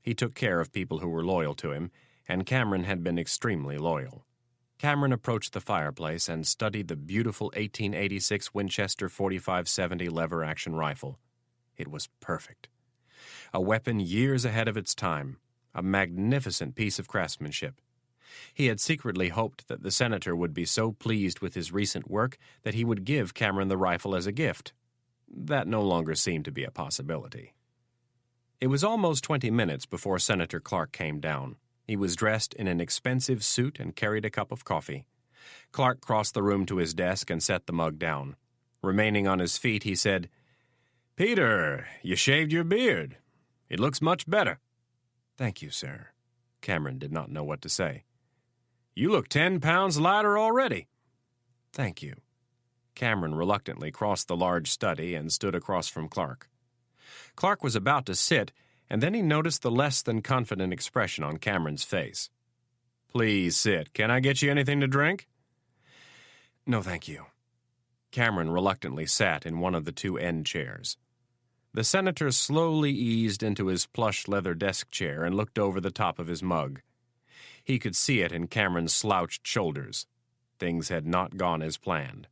He took care of people who were loyal to him, and Cameron had been extremely loyal. Cameron approached the fireplace and studied the beautiful 1886 Winchester .45-70 lever-action rifle. It was perfect. A weapon years ahead of its time, a magnificent piece of craftsmanship. He had secretly hoped that the senator would be so pleased with his recent work that he would give Cameron the rifle as a gift. That no longer seemed to be a possibility. It was almost 20 minutes before Senator Clark came down. He was dressed in an expensive suit and carried a cup of coffee. Clark crossed the room to his desk and set the mug down. Remaining on his feet, he said, "Peter, you shaved your beard. It looks much better." "Thank you, sir." Cameron did not know what to say. "You look 10 pounds lighter already." "Thank you." Cameron reluctantly crossed the large study and stood across from Clark. Clark was about to sit, and then he noticed the less-than-confident expression on Cameron's face. "Please sit. Can I get you anything to drink?" "No, thank you." Cameron reluctantly sat in one of the 2 end chairs. The senator slowly eased into his plush leather desk chair and looked over the top of his mug. He could see it in Cameron's slouched shoulders. Things had not gone as planned.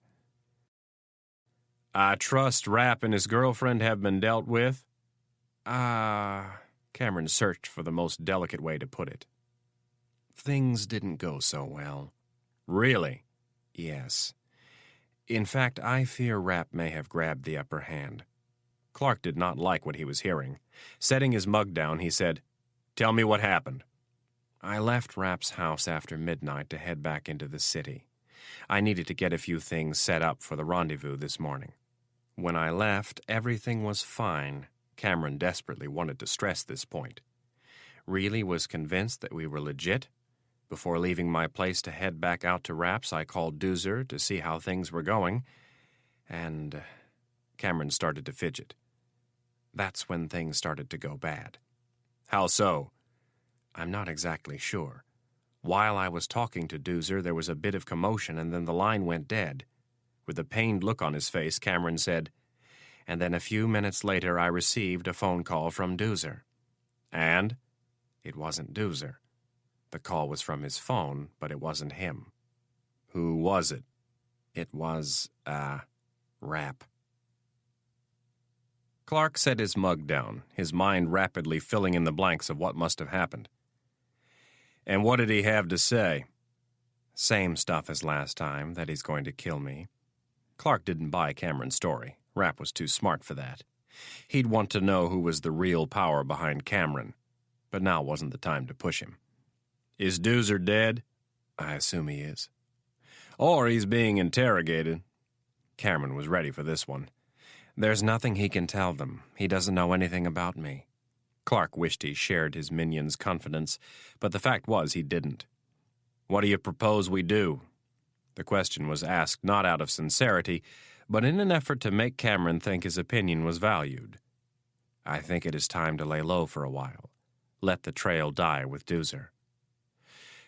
"I trust Rapp and his girlfriend have been dealt with?" Cameron searched for the most delicate way to put it. "Things didn't go so well." "Really?" "Yes. In fact, I fear Rapp may have grabbed the upper hand." Clark did not like what he was hearing. Setting his mug down, he said, "Tell me what happened." "I left Rapp's house after midnight to head back into the city. I needed to get a few things set up for the rendezvous this morning. When I left, everything was fine." Cameron desperately wanted to stress this point. "Really was convinced that we were legit. Before leaving my place to head back out to Rapp's, I called Doozer to see how things were going, and—" Cameron started to fidget. "That's when things started to go bad." "How so?" "I'm not exactly sure. While I was talking to Doozer, there was a bit of commotion, and then the line went dead." With a pained look on his face, Cameron said, "And then a few minutes later I received a phone call from Doozer." "And?" "It wasn't Doozer. The call was from his phone, but it wasn't him." "Who was it?" "It was, Rapp. Clark set his mug down, his mind rapidly filling in the blanks of what must have happened. And what did he have to say? Same stuff as last time, that he's going to kill me. Clark didn't buy Cameron's story. Rapp was too smart for that. He'd want to know who was the real power behind Cameron, but now wasn't the time to push him. Is Doozer dead? I assume he is. Or he's being interrogated. Cameron was ready for this one. There's nothing he can tell them. He doesn't know anything about me. Clark wished he shared his minion's confidence, but the fact was he didn't. What do you propose we do? The question was asked not out of sincerity, but in an effort to make Cameron think his opinion was valued. I think it is time to lay low for a while. Let the trail die with Doozer.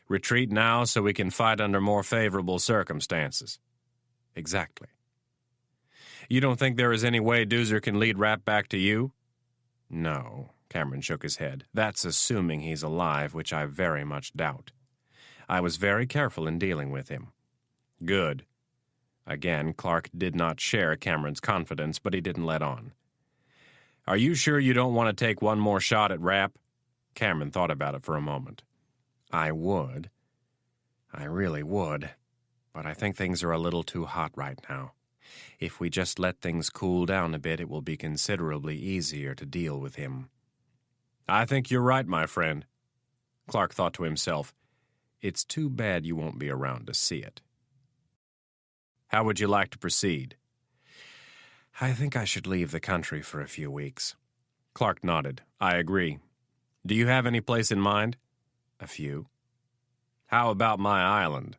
Retreat now so we can fight under more favorable circumstances. Exactly. You don't think there is any way Doozer can lead Rapp back to you? No, Cameron shook his head. That's assuming he's alive, which I very much doubt. I was very careful in dealing with him. Good. Again, Clark did not share Cameron's confidence, but he didn't let on. Are you sure you don't want to take one more shot at Rapp? Cameron thought about it for a moment. I would. I really would. But I think things are a little too hot right now. If we just let things cool down a bit, it will be considerably easier to deal with him. I think you're right, my friend. Clark thought to himself, it's too bad you won't be around to see it. How would you like to proceed? I think I should leave the country for a few weeks. Clark nodded. I agree. Do you have any place in mind? A few. How about my island?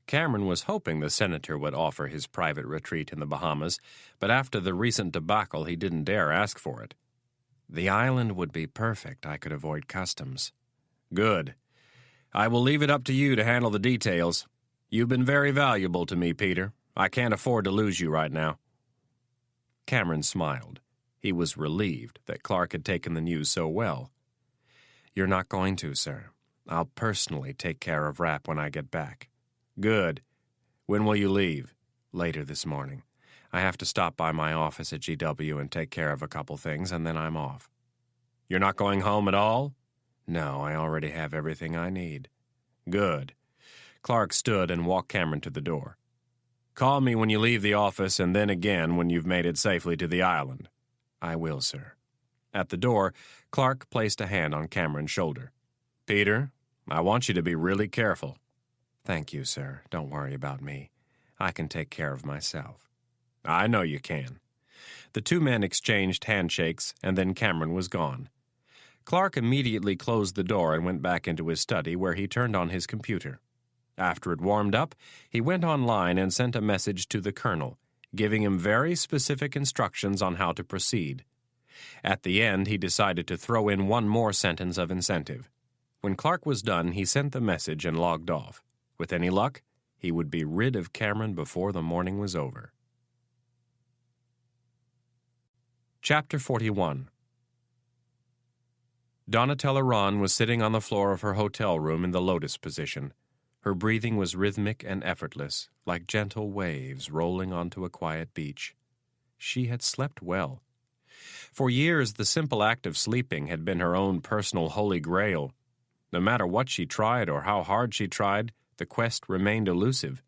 Cameron was hoping the senator would offer his private retreat in the Bahamas, but after the recent debacle he didn't dare ask for it. The island would be perfect. I could avoid customs. Good. I will leave it up to you to handle the details. You've been very valuable to me, Peter. I can't afford to lose you right now. Cameron smiled. He was relieved that Clark had taken the news so well. You're not going to, sir. I'll personally take care of Rapp when I get back. Good. When will you leave? Later this morning. I have to stop by my office at GW and take care of a couple things, and then I'm off. You're not going home at all? No, I already have everything I need. Good. Clark stood and walked Cameron to the door. Call me when you leave the office, and then again when you've made it safely to the island. I will, sir. At the door, Clark placed a hand on Cameron's shoulder. Peter, I want you to be really careful. Thank you, sir. Don't worry about me. I can take care of myself. I know you can. The two men exchanged handshakes, and then Cameron was gone. Clark immediately closed the door and went back into his study, where he turned on his computer. After it warmed up, he went online and sent a message to the colonel, giving him very specific instructions on how to proceed. At the end, he decided to throw in one more sentence of incentive. When Clark was done, he sent the message and logged off. With any luck, he would be rid of Cameron before the morning was over. Chapter 41. Donatella Ron was sitting on the floor of her hotel room in the lotus position. Her breathing was rhythmic and effortless, like gentle waves rolling onto a quiet beach. She had slept well. For years, the simple act of sleeping had been her own personal holy grail. No matter what she tried or how hard she tried, the quest remained elusive.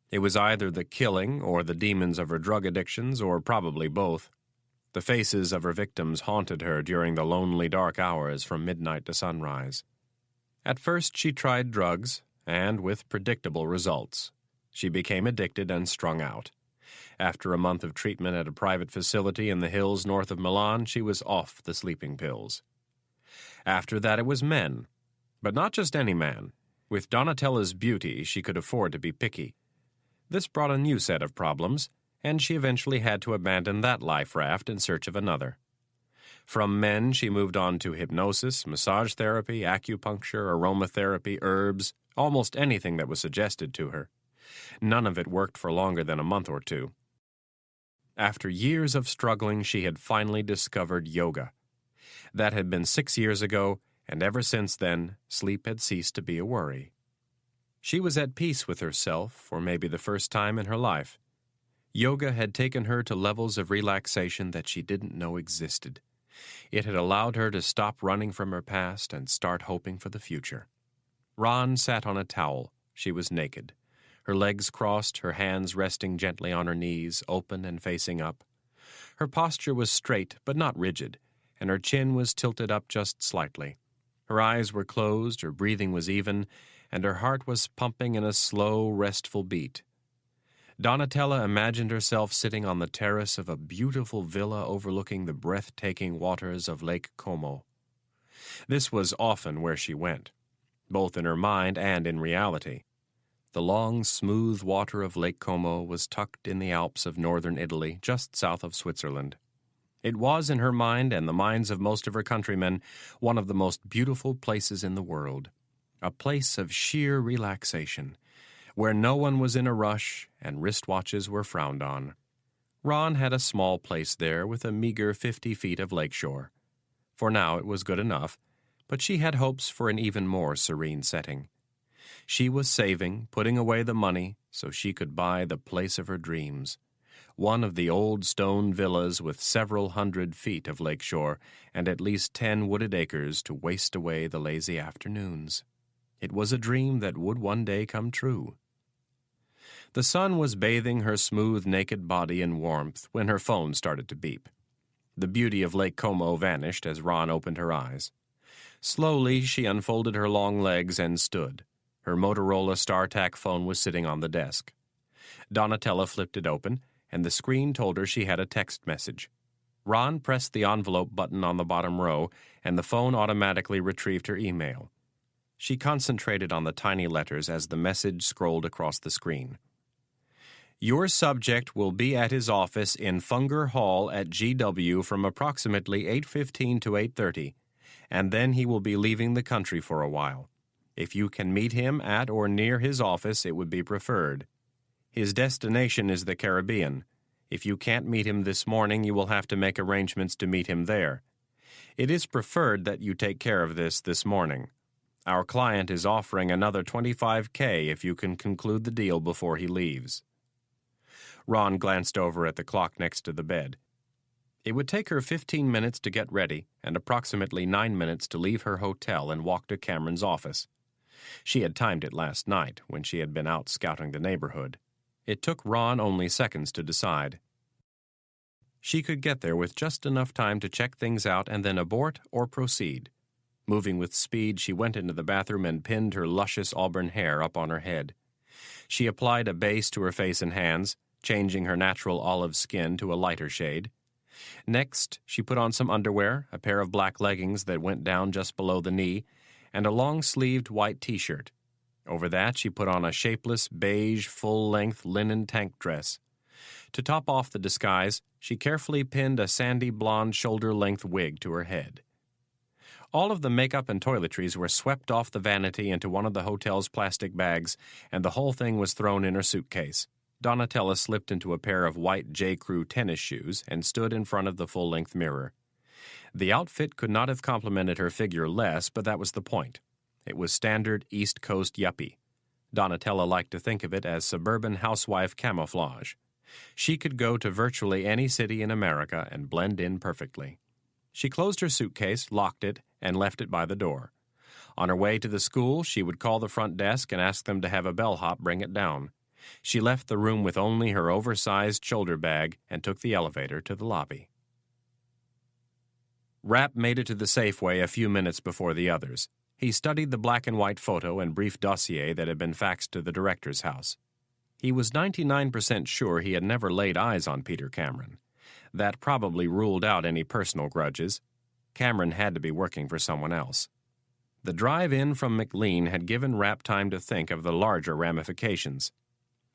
It was either the killing or the demons of her drug addictions, or probably both. The faces of her victims haunted her during the lonely dark hours from midnight to sunrise. At first she tried drugs, and with predictable results. She became addicted and strung out. After a month of treatment at a private facility in the hills north of Milan, she was off the sleeping pills. After that it was men. But not just any man. With Donatella's beauty, she could afford to be picky. This brought a new set of problems, and she eventually had to abandon that life raft in search of another. From men, she moved on to hypnosis, massage therapy, acupuncture, aromatherapy, herbs, almost anything that was suggested to her. None of it worked for longer than a month or two. After years of struggling, she had finally discovered yoga. That had been 6 years ago, and ever since then, sleep had ceased to be a worry. She was at peace with herself for maybe the first time in her life. Yoga had taken her to levels of relaxation that she didn't know existed. It had allowed her to stop running from her past and start hoping for the future. Ron sat on a towel. She was naked. Her legs crossed, her hands resting gently on her knees, open and facing up. Her posture was straight but not rigid, and her chin was tilted up just slightly. Her eyes were closed, her breathing was even, and her heart was pumping in a slow, restful beat. Donatella imagined herself sitting on the terrace of a beautiful villa overlooking the breathtaking waters of Lake Como. This was often where she went, both in her mind and in reality. The long, smooth water of Lake Como was tucked in the Alps of northern Italy, just south of Switzerland. It was, in her mind and the minds of most of her countrymen, one of the most beautiful places in the world, a place of sheer relaxation, where no one was in a rush and wristwatches were frowned on. Ron had a small place there with a meager 50 feet of lakeshore. For now it was good enough, but she had hopes for an even more serene setting. She was saving, putting away the money, so she could buy the place of her dreams, one of the old stone villas with several 100 feet of lakeshore and at least 10 wooded acres to waste away the lazy afternoons. It was a dream that would one day come true. The sun was bathing her smooth, naked body in warmth when her phone started to beep. The beauty of Lake Como vanished as Ron opened her eyes. Slowly, she unfolded her long legs and stood. Her Motorola StarTAC phone was sitting on the desk. Donatella flipped it open, and the screen told her she had a text message. Ron pressed the envelope button on the bottom row, and the phone automatically retrieved her email. She concentrated on the tiny letters as the message scrolled across the screen. Your subject will be at his office in Funger Hall at GW from approximately 8:15 to 8:30, and then he will be leaving the country for a while. If you can meet him at or near his office, it would be preferred. His destination is the Caribbean. If you can't meet him this morning, you will have to make arrangements to meet him there. It is preferred that you take care of this morning. Our client is offering another $25K if you can conclude the deal before he leaves. Ron glanced over at the clock next to the bed. It would take her 15 minutes to get ready and approximately 9 minutes to leave her hotel and walk to Cameron's office. She had timed it last night when she had been out scouting the neighborhood. It took Ron only seconds to decide. She could get there with just enough time to check things out and then abort or proceed. Moving with speed, she went into the bathroom and pinned her luscious auburn hair up on her head. She applied a base to her face and hands, changing her natural olive skin to a lighter shade. Next, she put on some underwear, a pair of black leggings that went down just below the knee, and a long-sleeved white T-shirt. Over that, she put on a shapeless, beige, full-length linen tank dress. To top off the disguise, she carefully pinned a sandy blonde shoulder-length wig to her head. All of the makeup and toiletries were swept off the vanity into one of the hotel's plastic bags, and the whole thing was thrown in her suitcase. Donatella slipped into a pair of white J.Crew tennis shoes and stood in front of the full-length mirror. The outfit could not have complimented her figure less, but that was the point. It was standard East Coast yuppie. Donatella liked to think of it as suburban housewife camouflage. She could go to virtually any city in America and blend in perfectly. She closed her suitcase, locked it, and left it by the door. On her way to the school, she would call the front desk and ask them to have a bellhop bring it down. She left the room with only her oversized shoulder bag and took the elevator to the lobby. Rapp made it to the Safeway a few minutes before the others. He studied the black and white photo and brief dossier that had been faxed to the director's house. He was 99% sure he had never laid eyes on Peter Cameron. That probably ruled out any personal grudges. Cameron had to be working for someone else. The drive in from McLean had given Rapp time to think of the larger ramifications.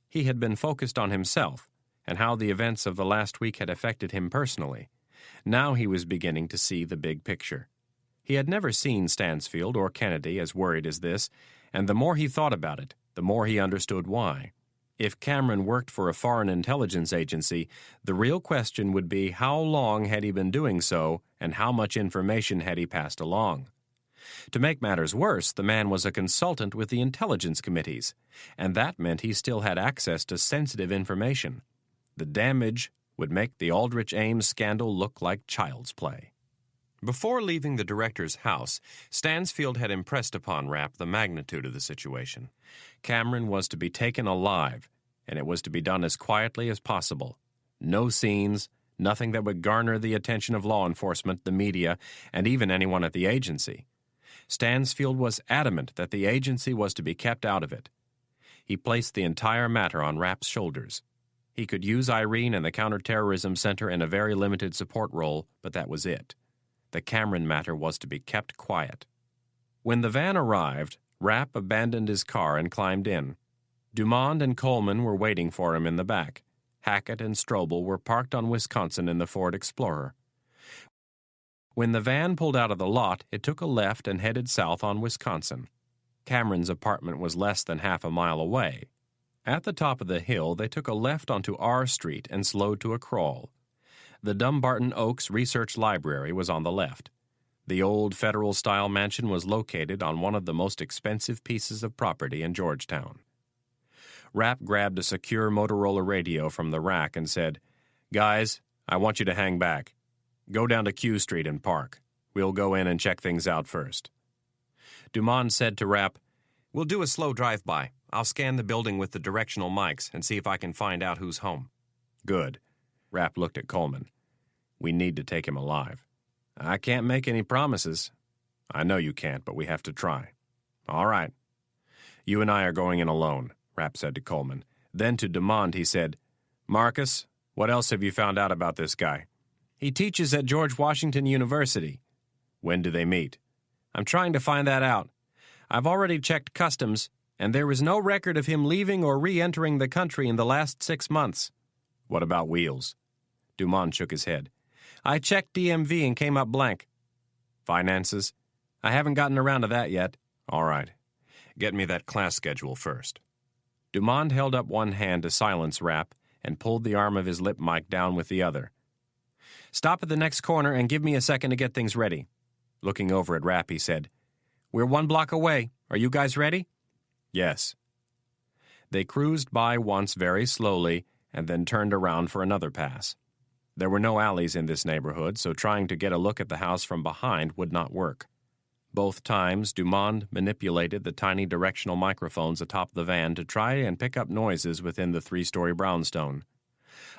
He had been focused on himself and how the events of the last week had affected him personally. Now he was beginning to see the big picture. He had never seen Stansfield or Kennedy as worried as this, and the more he thought about it, the more he understood why. If Cameron worked for a foreign intelligence agency, the real question would be how long had he been doing so and how much information had he passed along. To make matters worse, the man was a consultant with the intelligence committees, and that meant he still had access to sensitive information. The damage would make the Aldrich Ames scandal look like child's play. Before leaving the director's house, Stansfield had impressed upon Rapp the magnitude of the situation. Cameron was to be taken alive, and it was to be done as quietly as possible. No scenes, nothing that would garner the attention of law enforcement, the media, and even anyone at the agency. Stansfield was adamant that the agency was to be kept out of it. He placed the entire matter on Rapp's shoulders. He could use Irene and the Counterterrorism Center in a very limited support role, but that was it. The Cameron matter was to be kept quiet. When the van arrived, Rapp abandoned his car and climbed in. Dumond and Coleman were waiting for him in the back. Hackett and Strobel were parked on Wisconsin in the Ford Explorer. When the van pulled out of the lot, it took a left and headed south on Wisconsin. Cameron's apartment was less than half a mile away. At the top of the hill, they took a left onto R Street and slowed to a crawl. The Dumbarton Oaks Research Library was on the left. The old Federal-style mansion was located on one of the most expensive pieces of property in Georgetown. Rapp grabbed a secure Motorola radio from the rack and said, "Guys, I want you to hang back. Go down to Q Street and park. We'll go in and check things out first." Dumond said to Rapp, "We'll do a slow drive-by. I'll scan the building with the directional mics and see if I can find out who's home." "Good." Rapp looked at Coleman. "We need to take him alive." "I can't make any promises." "I know you can't, but we have to try." "All right." "You and I are going in alone," Rapp said to Coleman. Then to Dumond he said, "Marcus, what else have you found out about this guy?" "He teaches at George Washington University." "When do they meet?" "I'm trying to find that out. I've already checked customs, and there is no record of him leaving or re-entering the country in the last 6 months." "What about wheels?" Dumond shook his head. "I checked DMV and came up blank." "Finances?" "I haven't gotten around to that yet." "All right. Get me that class schedule first." Dumond held up one hand to silence Rapp and pulled the arm of his lip mic down with the other. "Stop at the next corner and give me a second to get things ready." Looking over at Rapp, he said, "We're 1 block away. Are you guys ready?" "Yes." They cruised by once very slowly and then turned around for another pass. There were no alleys in this neighborhood, so trying to get a look at the house from behind would not work. Both times, Dumond manipulated the tiny directional microphones atop the van to try and pick up noises within the 3-story brownstone.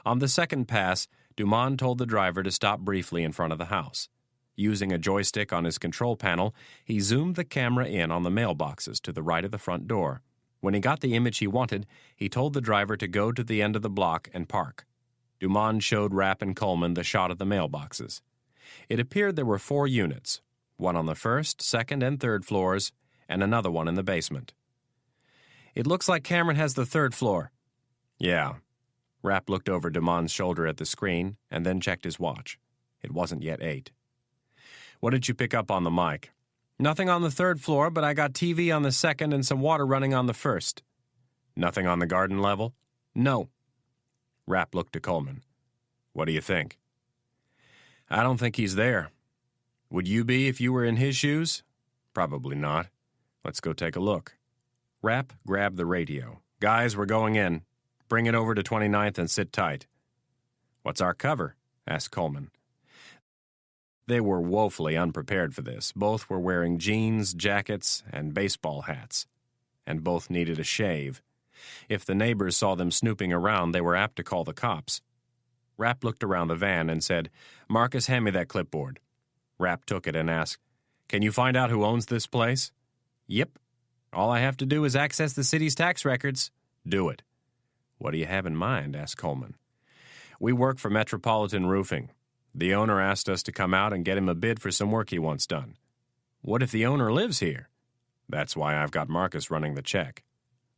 On the second pass, Dumond told the driver to stop briefly in front of the house. Using a joystick on his control panel, he zoomed the camera in on the mailboxes to the right of the front door. When he got the image he wanted, he told the driver to go to the end of the block and park. Dumond showed Rapp and Coleman the shot of the mailboxes. It appeared there were 4 units, one on the 1st, 2nd, and 3rd floors, and another one in the basement. "It looks like Cameron has the 3rd floor." "Yeah." Rapp looked over Dumond's shoulder at the screen and then checked his watch. It wasn't yet 8. "What did you pick up on the mic?" "Nothing on the 3rd floor, but I got TV on the 2nd and some water running on the 1st. "Nothing on the garden level?" "No." Rapp looked to Coleman. "What do you think?" "I don't think he's there." "Would you be if you were in his shoes?" "Probably not. Let's go take a look." Rapp grabbed the radio. "Guys, we're going in. Bring it over to 29th and sit tight." "What's our cover?" asked Coleman. They were woefully unprepared for this. Both were wearing jeans, jackets, and baseball hats. And both needed a shave. If the neighbors saw them snooping around, they were apt to call the cops. Rapp looked around the van and said, "Marcus, hand me that clipboard." Rapp took it and asked, "Can you find out who owns this place?" "Yep. All I have to do is access the city's tax records." "Do it." "What do you have in mind?" asked Coleman. "We work for Metropolitan Roofing. The owner asked us to come out and get him a bid for some work he wants done." "What if the owner lives here?" "That's why I've got Marcus running the check."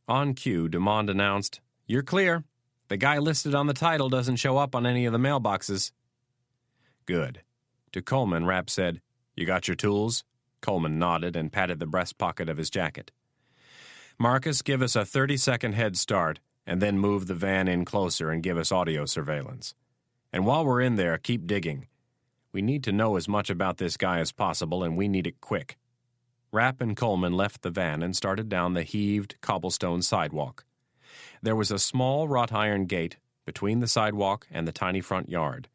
On cue, Dumond announced, "You're clear. The guy listed on the title doesn't show up on any of the mailboxes." "Good." To Coleman, Rapp said, "You got your tools?" Coleman nodded and patted the breast pocket of his jacket. "Marcus, give us a 30-second head start, and then move the van in closer and give us audio surveillance. And while we're in there, keep digging. We need to know as much about this guy as possible, and we need it quick." Rapp and Coleman left the van and started down the heaved cobblestone sidewalk. There was a small wrought iron gate, between the sidewalk and the tiny front yard.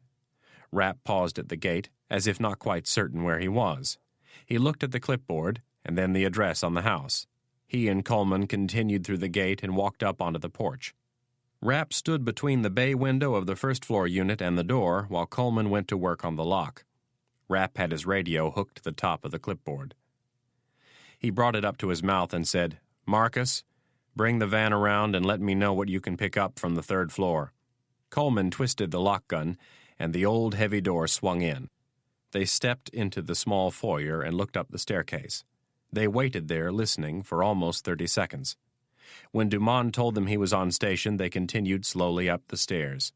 Rapp paused at the gate, as if not quite certain where he was. He looked at the clipboard, and then the address on the house. He and Coleman continued through the gate and walked up onto the porch. Rapp stood between the bay window of the first-floor unit and the door while Coleman went to work on the lock. Rapp had his radio hooked to the top of the clipboard. He brought it up to his mouth and said, "Marcus, bring the van around and let me know what you can pick up from the third floor." Coleman twisted the lock gun, and the old heavy door swung in. They stepped into the small foyer and looked up the staircase. They waited there, listening, for almost 30 seconds. When Dumont told them he was on station, they continued slowly up the stairs.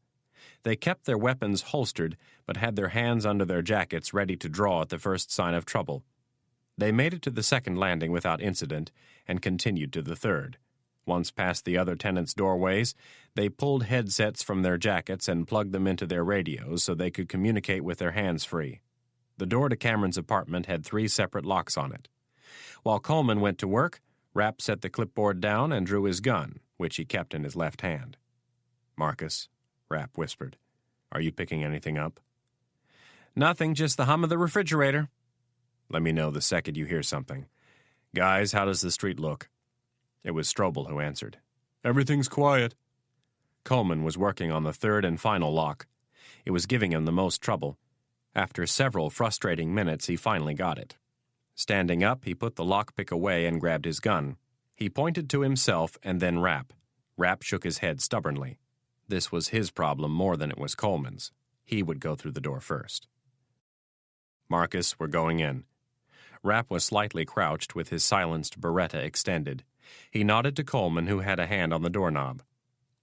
They kept their weapons holstered, but had their hands under their jackets ready to draw at the first sign of trouble. They made it to the second landing without incident and continued to the third. Once past the other tenants' doorways, they pulled headsets from their jackets and plugged them into their radios so they could communicate with their hands free. The door to Cameron's apartment had 3 separate locks on it. While Coleman went to work, Rapp set the clipboard down and drew his gun, which he kept in his left hand. "Marcus," Rapp whispered, "are you picking anything up?" "Nothing, just the hum of the refrigerator." "Let me know the second you hear something. Guys, how does the street look?" It was Strobel who answered. "Everything's quiet." Coleman was working on the third and final lock. It was giving him the most trouble. After several frustrating minutes, he finally got it. Standing up, he put the lockpick away and grabbed his gun. He pointed to himself and then Rapp. Rapp shook his head stubbornly. This was his problem more than it was Coleman's. He would go through the door first. "Marcus, we're going in." Rapp was slightly crouched with his silenced Beretta extended. He nodded to Coleman, who had a hand on the doorknob.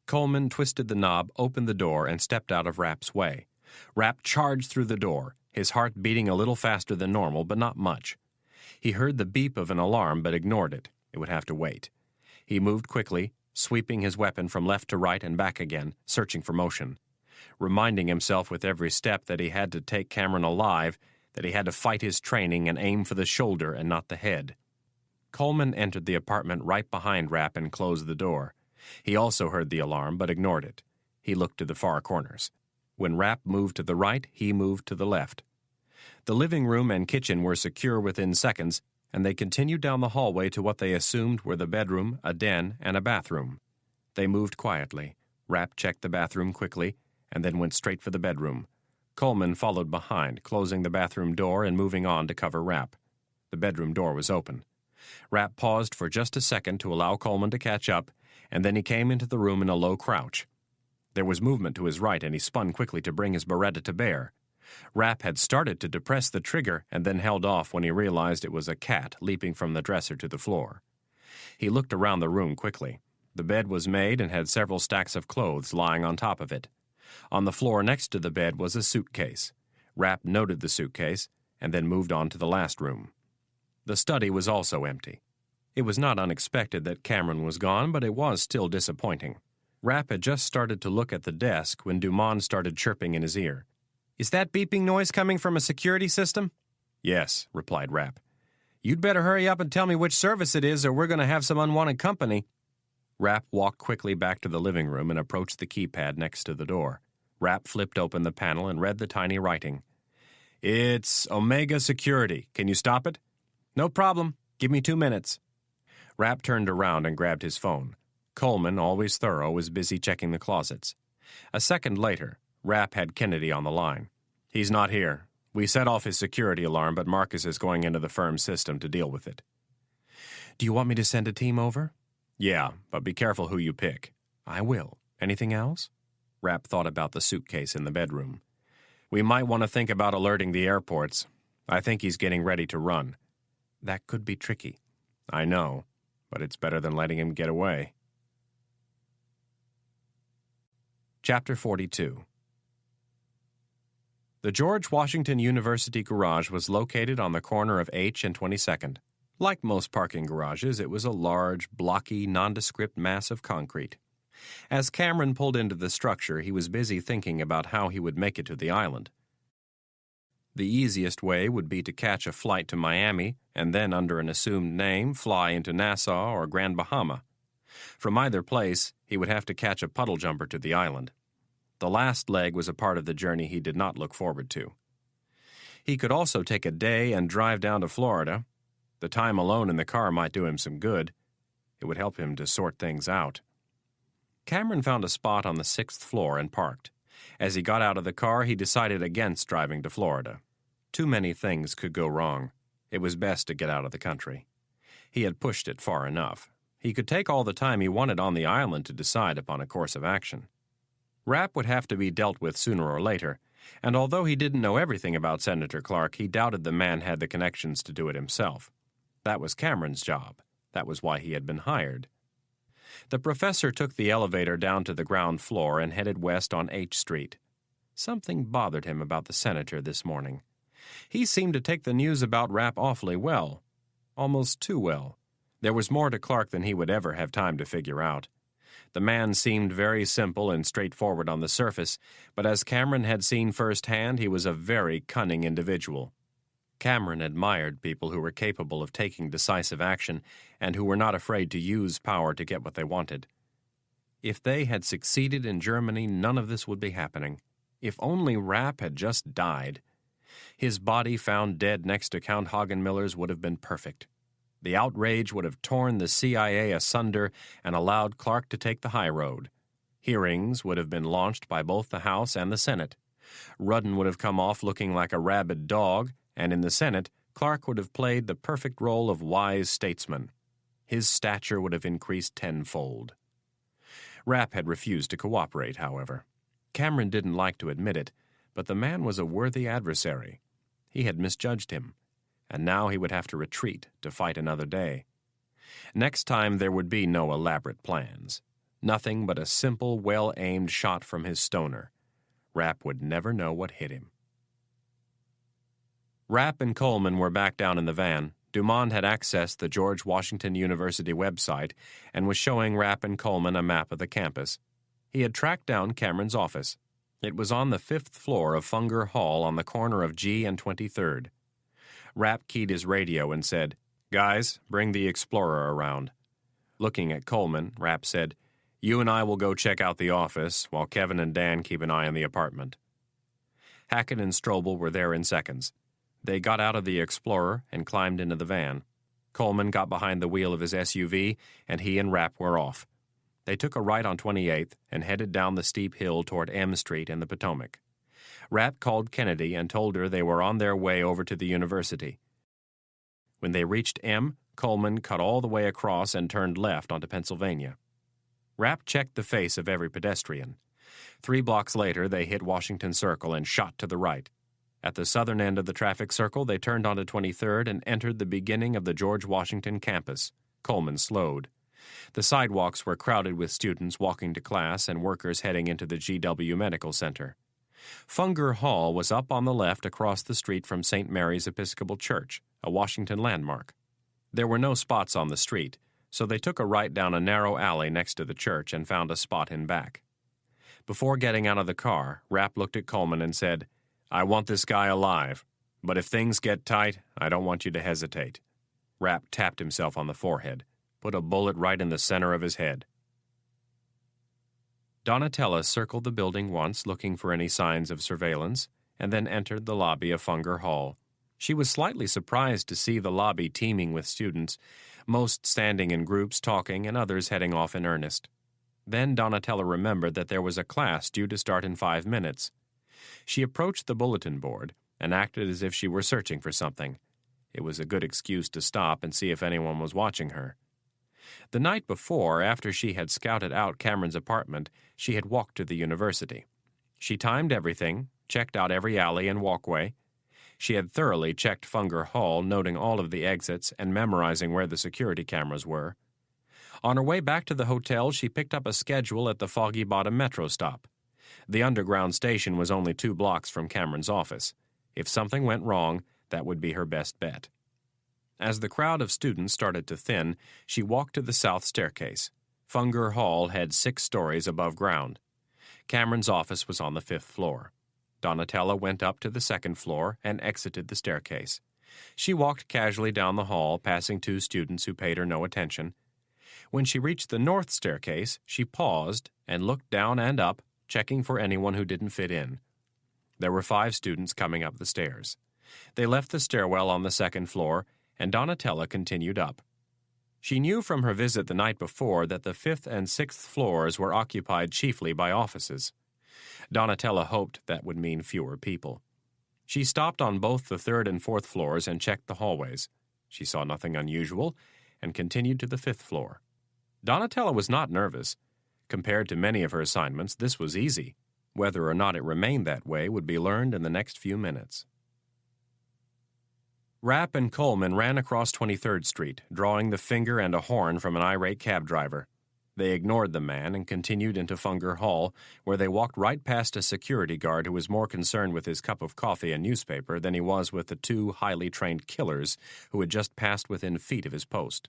Coleman twisted the knob, opened the door, and stepped out of Rapp's way. Rapp charged through the door, his heart beating a little faster than normal, but not much. He heard the beep of an alarm, but ignored it. It would have to wait. He moved quickly, sweeping his weapon from left to right and back again, searching for motion. Reminding himself with every step that he had to take Cameron alive, that he had to fight his training and aim for the shoulder and not the head. Coleman entered the apartment right behind Rapp and closed the door. He also heard the alarm, but ignored it. He looked to the far corners. When Rapp moved to the right, he moved to the left. The living room and kitchen were secure within seconds, and they continued down the hallway to what they assumed were the bedroom, a den, and a bathroom. They moved quietly. Rapp checked the bathroom quickly, and then went straight for the bedroom. Coleman followed behind, closing the bathroom door and moving on to cover Rapp. The bedroom door was open. Rapp paused for just a second to allow Coleman to catch up, and then he came into the room in a low crouch. There was movement to his right, and he spun quickly to bring his Beretta to bear. Rapp had started to depress the trigger and then held off when he realized it was a cat leaping from the dresser to the floor. He looked around the room quickly. The bed was made and had several stacks of clothes lying on top of it. On the floor next to the bed was a suitcase. Rapp noted the suitcase and then moved on to the last room. The study was also empty. It was not unexpected that Cameron was gone, but it was still disappointing. Rapp had just started to look at the desk when Dumont started chirping in his ear. "Is that beeping noise coming from a security system?" "Yes," replied Rapp. "You'd better hurry up and tell me which service it is, or we're going to have some unwanted company." Rapp walked quickly back to the living room and approached the keypad next to the door. Rapp flipped open the panel and read the tiny writing. "It's Omega Security. Can you stop it?" "No problem. Give me 2 minutes." Rapp turned around and grabbed his phone. Coleman, always thorough, was busy checking the closets. A second later, Rapp had Kennedy on the line. "He's not here. We set off his security alarm, but Marcus is going into the firm's system to deal with it." "Do you want me to send a team over?" "Yeah, but be careful who you pick." "I will. Anything else?" Rapp thought about the suitcase in the bedroom. "We might want to think about alerting the airports. I think he's getting ready to run." "That could be tricky." "I know, but it's better than letting him get away." Chapter 42. The George Washington University garage was located on the corner of H and 22nd. Like most parking garages, it was a large, blocky, nondescript mass of concrete. As Cameron pulled into the structure, he was busy thinking about how he would make it to the island. The easiest way would be to catch a flight to Miami and then, under an assumed name, fly into Nassau or Grand Bahama. From either place, he would have to catch a puddle jumper to the island. The last leg was a part of the journey he did not look forward to. He could also take a day and drive down to Florida. The time alone in the car might do him some good. It would help him to sort things out. Cameron found a spot on the 6th floor and parked. As he got out of the car, he decided against driving to Florida. Too many things could go wrong. It was best to get out of the country. He had pushed it far enough. He could take all the time he wanted on the island to decide upon a course of action. Rapp would have to be dealt with sooner or later, and although he didn't know everything about Senator Clark, he doubted the man had the connections to do it himself. That was Cameron's job. That was why he had been hired. The professor took the elevator down to the ground floor and headed west on H Street. Something bothered him about the senator this morning. He seemed to take the news about Rapp awfully well. Almost too well. There was more to Clark than he would ever have time to figure out. The man seemed very simple and straightforward on the surface, but as Cameron had seen firsthand, he was a very cunning individual. Cameron admired people who were capable of taking decisive action and who were not afraid to use power to get what they wanted. If they had succeeded in Germany, none of this would be happening. If only Rapp had just died. His body found dead next to Count Hagenmiller's would have been perfect. The outrage would have torn the CIA asunder and allowed Clark to take the high road. Hearings would have been launched by both the House and the Senate. Rudden would have come off looking like a rabid dog, and in the Senate, Clark would have played the perfect role of wise statesman. His stature would have increased tenfold. Rapp had refused to cooperate, however. Cameron didn't like to admit it, but the man was a worthy adversary. He had misjudged him, and now he would have to retreat to fight another day. Next time there would be no elaborate plans. Nothing but a simple, well-aimed shot from his stoner. Rapp would never know what hit him. Rapp and Coleman were back down in the van. Dumont had accessed the George Washington University website and was showing Rapp and Coleman a map of the campus. He had tracked down Cameron's office. It was on the 5th floor of Funger Hall on the corner of G and 23rd. Rapp keyed his radio and said, "Guys, bring the Explorer around." Looking at Coleman, Rapp said, "You and I will go check out the office, while Kevin and Dan keep an eye on the apartment." Hackett and Strobel were there in seconds. They got out of the Explorer and climbed into the van. Coleman got behind the wheel of his SUV, and he and Rapp were off. They took a right on 28th and headed down the steep hill toward M Street and the Potomac. Rapp called Kennedy and told her they were on their way over to the university. When they reached M, Coleman cut all the way across and turned left onto Pennsylvania. Rapp checked the face of every pedestrian. 3 blocks later, they hit Washington Circle and shot to the right. At the southern end of the traffic circle, they turned onto 23rd and entered the beginning of the George Washington campus. Coleman slowed. The sidewalks were crowded with students walking to class and workers heading into the GW Medical Center. Funger Hall was up on the left across the street from St. Mary's Episcopal Church, a Washington landmark. There were no spots on the street, so they took a right down a narrow alley next to the church and found a spot in back. Before getting out of the car, Rapp looked at Coleman and said, "I want this guy alive, but if things get tight, I don't want you to hesitate." Rapp tapped himself on the forehead, put a bullet right in the center of his head. Donatella circled the building once, looking for any signs of surveillance, and then entered the lobby of Funger Hall. She was slightly surprised to see the lobby teeming with students, most standing in groups talking and others heading off in earnest. Then Donatella remembered that there was a class due to start in 5 minutes. She approached the bulletin board and acted as if she were searching for something. It was a good excuse to stop and see if anyone was watching her. The night before, after she had scouted out Cameron's apartment, she had walked to the university. She timed everything, checked out every alley and walkway. She had thoroughly checked Funger Hall, noting all of the exits and memorizing where the security cameras were. On her way back to the hotel, she picked up a schedule at the Foggy Bottom metro stop. The underground station was only 2 blocks from Cameron's office. If something went wrong, that would be her best bet. As the crowd of students started to thin, she walked to the south staircase. Funger Hall had 6 stories above ground. Cameron's office was on the 5th floor. Donatella went up to the 2nd floor and exited the staircase. She walked casually down the hall, passing 2 students who paid her no attention. When she reached the north staircase, she paused and looked down and up, checking for anyone who didn't fit in. There were 5 students coming up the stairs. They left the stairwell on the 2nd floor, and Donatella continued up. She knew from her visit the night before that the 5th and 6th floors were occupied chiefly by offices. Donatella hoped that would mean fewer people. She stopped on both the 3rd and 4th floors and checked the hallways. She saw nothing unusual and continued to the 5th floor. Donatella was not nervous. Compared to many of her assignments, this was easy. Whether or not it remained that way would be learned in the next few minutes. Rapp and Coleman ran across 23rd Street, drawing the finger and a horn from an irate cab driver. They ignored the man and continued into Funger Hall, where they walked right past a security guard who was more concerned with his cup of coffee and newspaper than he was with the 2 highly trained killers who had just passed within feet of his post.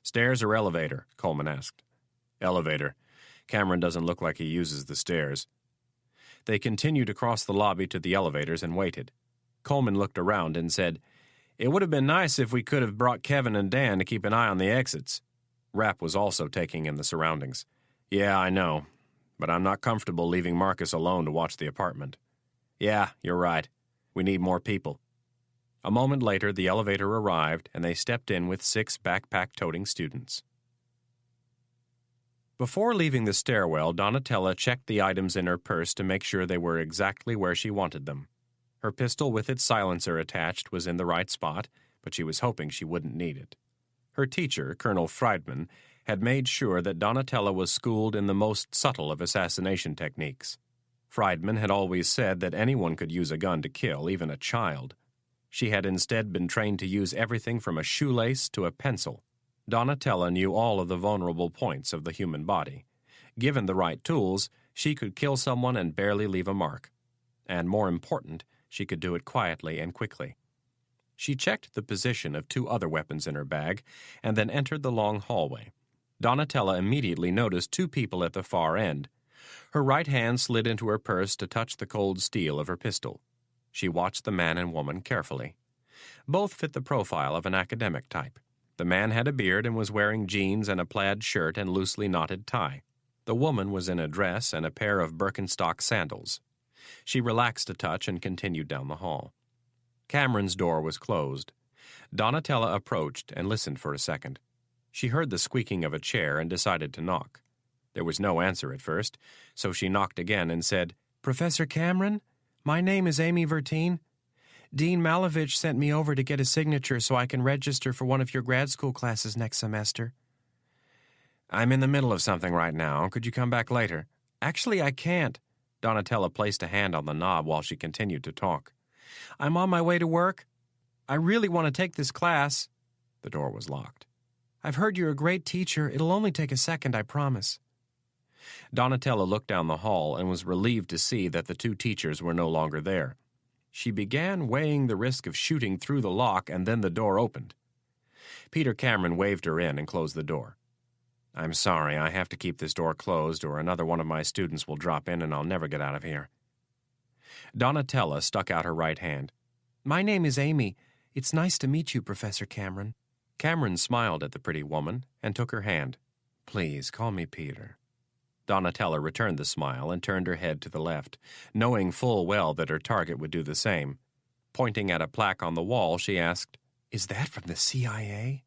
"Stairs or elevator?" Coleman asked. "Elevator. Cameron doesn't look like he uses the stairs." They continued across the lobby to the elevators and waited. Coleman looked around and said, "It would have been nice if we could have brought Kevin and Dan to keep an eye on the exits." Rapp was also taking in the surroundings. "Yeah, I know, but I'm not comfortable leaving Marcus alone to watch the apartment." "Yeah, you're right. We need more people." A moment later, the elevator arrived, and they stepped in with 6 backpack-toting students. Before leaving the stairwell, Donatella checked the items in her purse to make sure they were exactly where she wanted them. Her pistol with its silencer attached was in the right spot, but she was hoping she wouldn't need it. Her teacher, Colonel Friedman, had made sure that Donatella was schooled in the most subtle of assassination techniques. Friedman had always said that anyone could use a gun to kill, even a child. She had instead been trained to use everything from a shoelace to a pencil. Donatella knew all of the vulnerable points of the human body. Given the right tools, she could kill someone and barely leave a mark. And more important, she could do it quietly and quickly. She checked the position of 2 other weapons in her bag and then entered the long hallway. Donatella immediately noticed 2 people at the far end. Her right hand slid into her purse to touch the cold steel of her pistol. She watched the man and woman carefully. Both fit the profile of an academic type. The man had a beard and was wearing jeans and a plaid shirt and loosely knotted tie. The woman was in a dress and a pair of Birkenstock sandals. She relaxed a touch and continued down the hall. Cameron's door was closed. Donatella approached and listened for a second. She heard the squeaking of a chair and decided to knock. There was no answer at first, so she knocked again and said, "Professor Cameron, my name is Amy Vertine. Dean Malovich sent me over to get a signature so I can register for one of your grad school classes next semester." "I'm in the middle of something right now. Could you come back later?" "Actually, I can't." Donatella placed a hand on the knob while she continued to talk. "I'm on my way to work. I really want to take this class." The door was locked. "I've heard you're a great teacher. It'll only take a second, I promise." Donatella looked down the hall and was relieved to see that the 2 teachers were no longer there. She began weighing the risk of shooting through the lock, and then the door opened. Peter Cameron waved her in and closed the door. "I'm sorry, I have to keep this door closed or another one of my students will drop in and I'll never get out of here." Donatella stuck out her right hand. "My name is Amy. It's nice to meet you, Professor Cameron." Cameron smiled at the pretty woman and took her hand. "Please, call me Peter." Donatella returned the smile and turned her head to the left, knowing full well that her target would do the same. Pointing at a plaque on the wall, she asked, "Is that from the CIA?"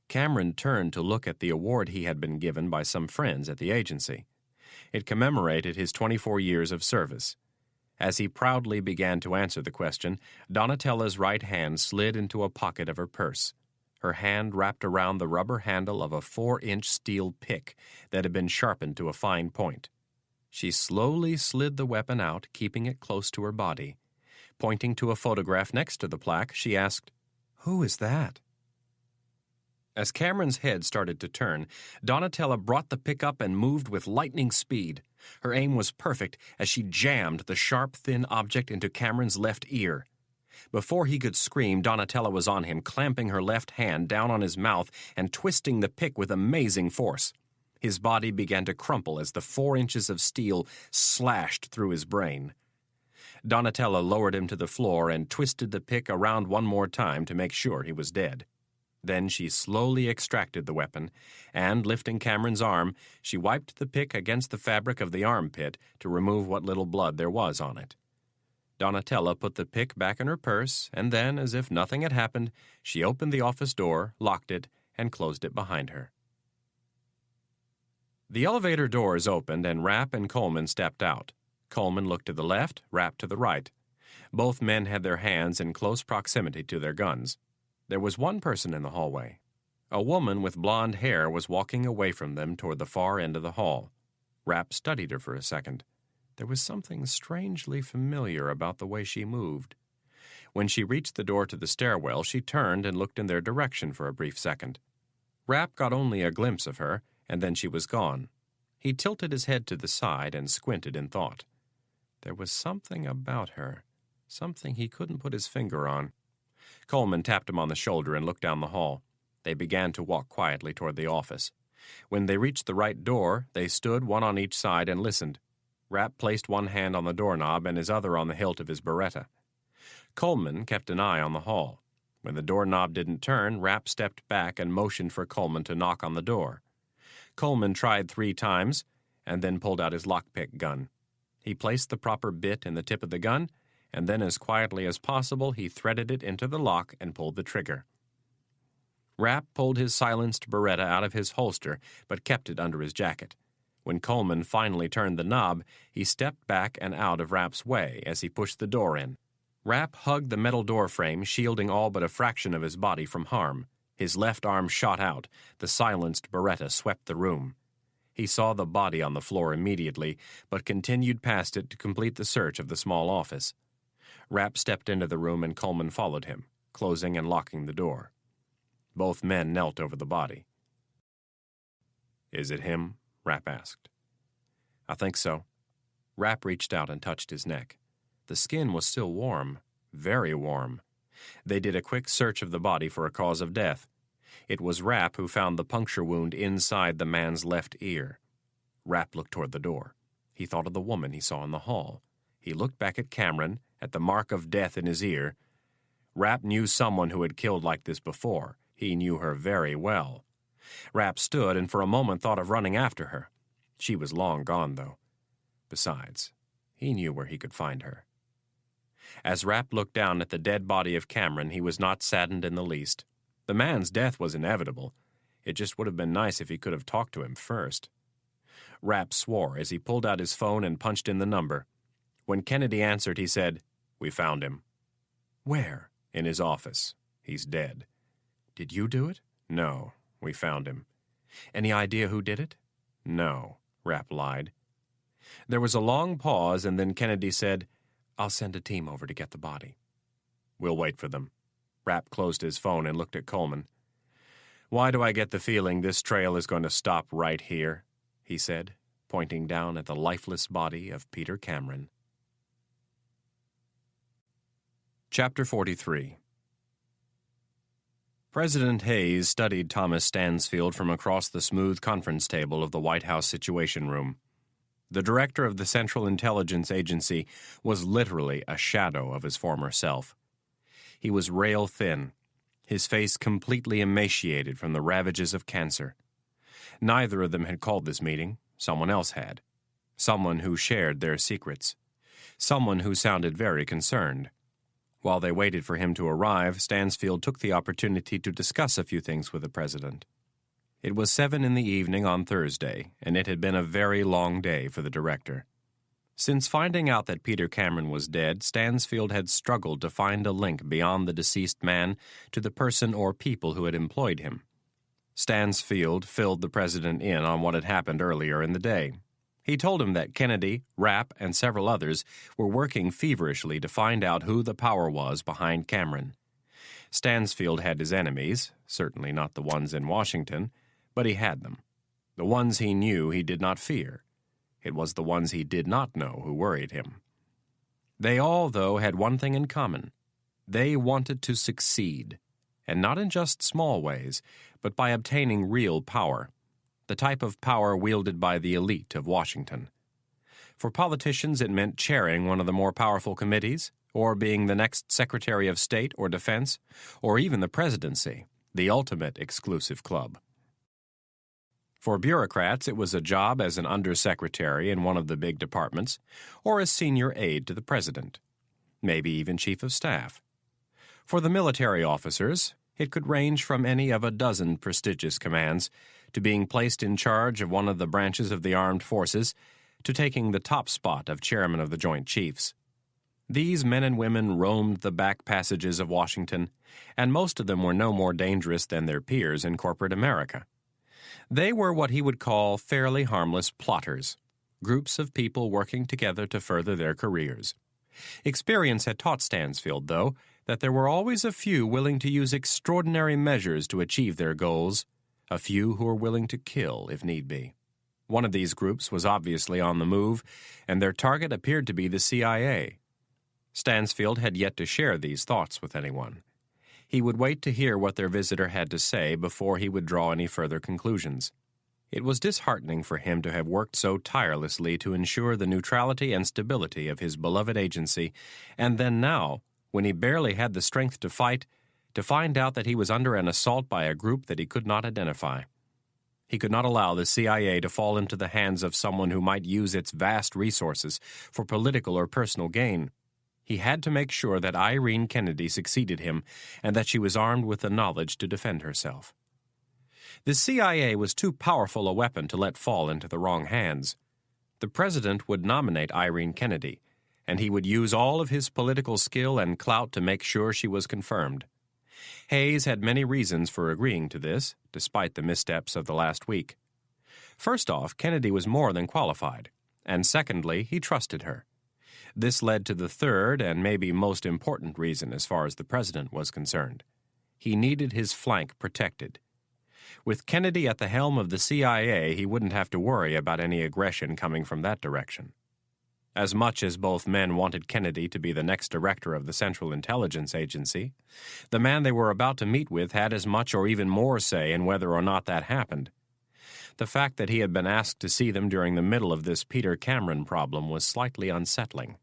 Cameron turned to look at the award he had been given by some friends at the agency. It commemorated his 24 years of service. As he proudly began to answer the question, Donatella's right hand slid into a pocket of her purse. Her hand wrapped around the rubber handle of a 4-inch steel pick that had been sharpened to a fine point. She slowly slid the weapon out, keeping it close to her body. Pointing to a photograph next to the plaque, she asked, "Who is that?" As Cameron's head started to turn, Donatella brought the pick up and moved with lightning speed. Her aim was perfect as she jammed the sharp, thin object into Cameron's left ear. Before he could scream, Donatella was on him, clamping her left hand down on his mouth and twisting the pick with amazing force. His body began to crumple as the 4 inches of steel slashed through his brain. Donatella lowered him to the floor and twisted the pick around one more time to make sure he was dead. Then she slowly extracted the weapon, and, lifting Cameron's arm, she wiped the pick against the fabric of the armpit to remove what little blood there was on it. Donatella put the pick back in her purse, and then, as if nothing had happened, she opened the office door, locked it, and closed it behind her. The elevator doors opened, and Rapp and Coleman stepped out. Coleman looked to the left, Rapp to the right. Both men had their hands in close proximity to their guns. There was one person in the hallway. A woman with blonde hair was walking away from them toward the far end of the hall. Rapp studied her for a second. There was something strangely familiar about the way she moved. When she reached the door to the stairwell, she turned and looked in their direction for a brief second. Rapp got only a glimpse of her, and then she was gone. He tilted his head to the side and squinted in thought. There was something about her, something he couldn't put his finger on. Coleman tapped him on the shoulder and looked down the hall. They began to walk quietly toward the office. When they reached the right door, they stood one on each side and listened. Rapp placed one hand on the doorknob and his other on the hilt of his Beretta. Coleman kept an eye on the hall. When the doorknob didn't turn, Rapp stepped back and motioned for Coleman to knock on the door. Coleman tried 3 times and then pulled out his lockpick gun. He placed the proper bit in the tip of the gun, and then as quietly as possible he threaded it into the lock and pulled the trigger. Rapp pulled his silenced Beretta out of his holster, but kept it under his jacket. When Coleman finally turned the knob, he stepped back and out of Rapp's way as he pushed the door in. Rapp hugged the metal door frame, shielding all but a fraction of his body from harm. His left arm shot out. The silenced Beretta swept the room. He saw the body on the floor immediately, but continued past it to complete the search of the small office. Rapp stepped into the room and Coleman followed him, closing and locking the door. Both men knelt over the body. "Is it him?" Rapp asked. "I think so." Rapp reached out and touched his neck. The skin was still warm, very warm. They did a quick search of the body for a cause of death. It was Rapp who found the puncture wound inside the man's left ear. Rapp looked toward the door. He thought of the woman he saw in the hall. He looked back at Cameron, at the mark of death in his ear. Rapp knew someone who had killed like this before. He knew her very well. Rapp stood and for a moment thought of running after her. She was long gone, though. Besides, he knew where he could find her. As Rapp looked down at the dead body of Cameron, he was not saddened in the least. The man's death was inevitable. It just would have been nice if he could have talked to him first. Rapp swore as he pulled out his phone and punched in the number. When Kennedy answered, he said, "We found him." "Where?" "In his office. He's dead." "Did you do it?" "No, we found him." "Any idea who did it?" "No," Rapp lied. There was a long pause, and then Kennedy said, "I'll send a team over to get the body." "We'll wait for them." Rapp closed his phone and looked at Coleman. "Why do I get the feeling this trail is going to stop right here?" he said, pointing down at the lifeless body of Peter Cameron. Chapter 43. President Hayes studied Thomas Stansfield from across the smooth conference table of the White House Situation Room. The director of the Central Intelligence Agency was literally a shadow of his former self. He was rail thin, his face completely emaciated from the ravages of cancer. Neither of them had called this meeting. Someone else had. Someone who shared their secrets. Someone who sounded very concerned. While they waited for him to arrive, Stansfield took the opportunity to discuss a few things with the president. It was 7 in the evening on Thursday, and it had been a very long day for the director. Since finding out that Peter Cameron was dead, Stansfield had struggled to find a link beyond the deceased man to the person or people who had employed him. Stansfield filled the president in on what had happened earlier in the day. He told him that Kennedy, Rapp, and several others were working feverishly to find out who the power was behind Cameron. Stansfield had his enemies, certainly not the ones in Washington, but he had them. The ones he knew he did not fear. It was the ones he did not know who worried him. They all, though, had one thing in common. They wanted to succeed, and not in just small ways, but by obtaining real power, the type of power wielded by the elite of Washington. For politicians, it meant chairing one of the more powerful committees, or being the next Secretary of State or Defense, or even the presidency. the ultimate exclusive club. For bureaucrats, it was a job as an undersecretary in one of the big departments, or as senior aide to the president, maybe even chief of staff. For the military officers, it could range from any of a dozen prestigious commands to being placed in charge of one of the branches of the armed forces to taking the top spot of chairman of the Joint Chiefs. These men and women roamed the back passages of Washington, and most of them were no more dangerous than their peers in corporate America. They were what he would call fairly harmless plotters, groups of people working together to further their careers. Experience had taught Stansfield, though, that there were always a few willing to use extraordinary measures to achieve their goals, a few who were willing to kill if need be. One of these groups was obviously on the move, and their target appeared to be the CIA. Stansfield had yet to share these thoughts with anyone. He would wait to hear what their visitor had to say before he would draw any further conclusions. It was disheartening for him to have worked so tirelessly to ensure the neutrality and stability of his beloved agency, and then now, when he barely had the strength to fight, to find out that he was under an assault by a group that he could not identify. He could not allow the CIA to fall into the hands of someone who might use its vast resources for political or personal gain. He had to make sure that Irene Kennedy succeeded him and that she was armed with the knowledge to defend herself. The CIA was too powerful a weapon to let fall into the wrong hands. The president would nominate Irene Kennedy, and he would use all of his political skill and clout to make sure she was confirmed. Hayes had many reasons for agreeing to this, despite the missteps of the last week. First off, Kennedy was more than qualified, and secondly, he trusted her. This led to the third and maybe most important reason as far as the president was concerned. He needed his flank protected. With Kennedy at the helm of the CIA, he wouldn't have to worry about any aggression coming from that direction. As much as both men wanted Kennedy to be the next director of the Central Intelligence Agency, the man they were about to meet with had as much or even more say in whether or not that happened. The fact that he had been asked to see them during the middle of this Peter Cameron problem was slightly unsettling.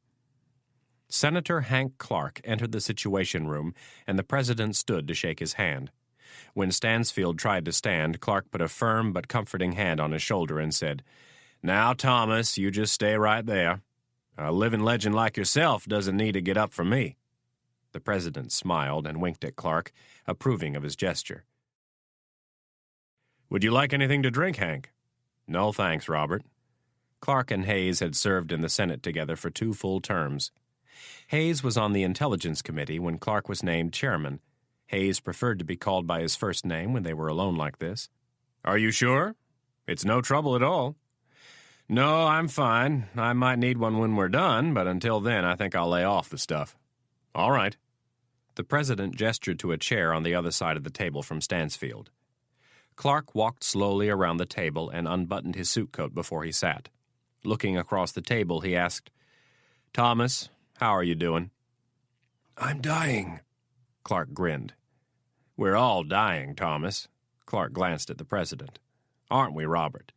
Senator Hank Clark entered the Situation Room, and the president stood to shake his hand. When Stansfield tried to stand, Clark put a firm but comforting hand on his shoulder and said, "Now, Thomas, you just stay right there. A living legend like yourself doesn't need to get up for me." The president smiled and winked at Clark, approving of his gesture. "Would you like anything to drink, Hank?" "No, thanks, Robert." Clark and Hayes had served in the Senate together for 2 full terms. Hayes was on the Intelligence Committee when Clark was named chairman. Hayes preferred to be called by his first name when they were alone like this. "Are you sure? It's no trouble at all." "No, I'm fine. I might need one when we're done, but until then I think I'll lay off the stuff." "All right." The president gestured to a chair on the other side of the table from Stansfield. Clark walked slowly around the table and unbuttoned his suit coat before he sat. Looking across the table, he asked, "Thomas, how are you doing?" "I'm dying." Clark grinned. "We're all dying, Thomas." Clark glanced at the president. "Aren't we, Robert?"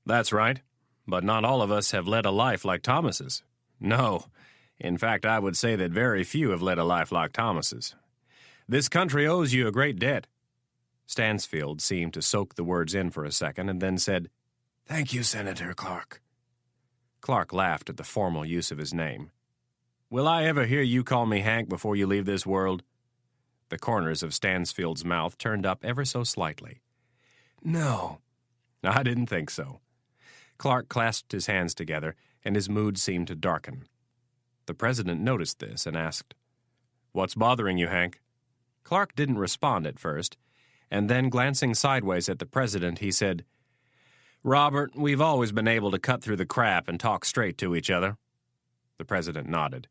"That's right, but not all of us have led a life like Thomas's. No, in fact, I would say that very few have led a life like Thomas's. This country owes you a great debt." Stansfield seemed to soak the words in for a second and then said, "Thank you, Senator Clark." Clark laughed at the formal use of his name. "Will I ever hear you call me Hank before you leave this world?" The corners of Stansfield's mouth turned up ever so slightly. "No." "I didn't think so." Clark clasped his hands together, and his mood seemed to darken. The president noticed this and asked, "What's bothering you, Hank?" Clark didn't respond at first, and then glancing sideways at the president, he said, "Robert, we've always been able to cut through the crap and talk straight to each other." The president nodded.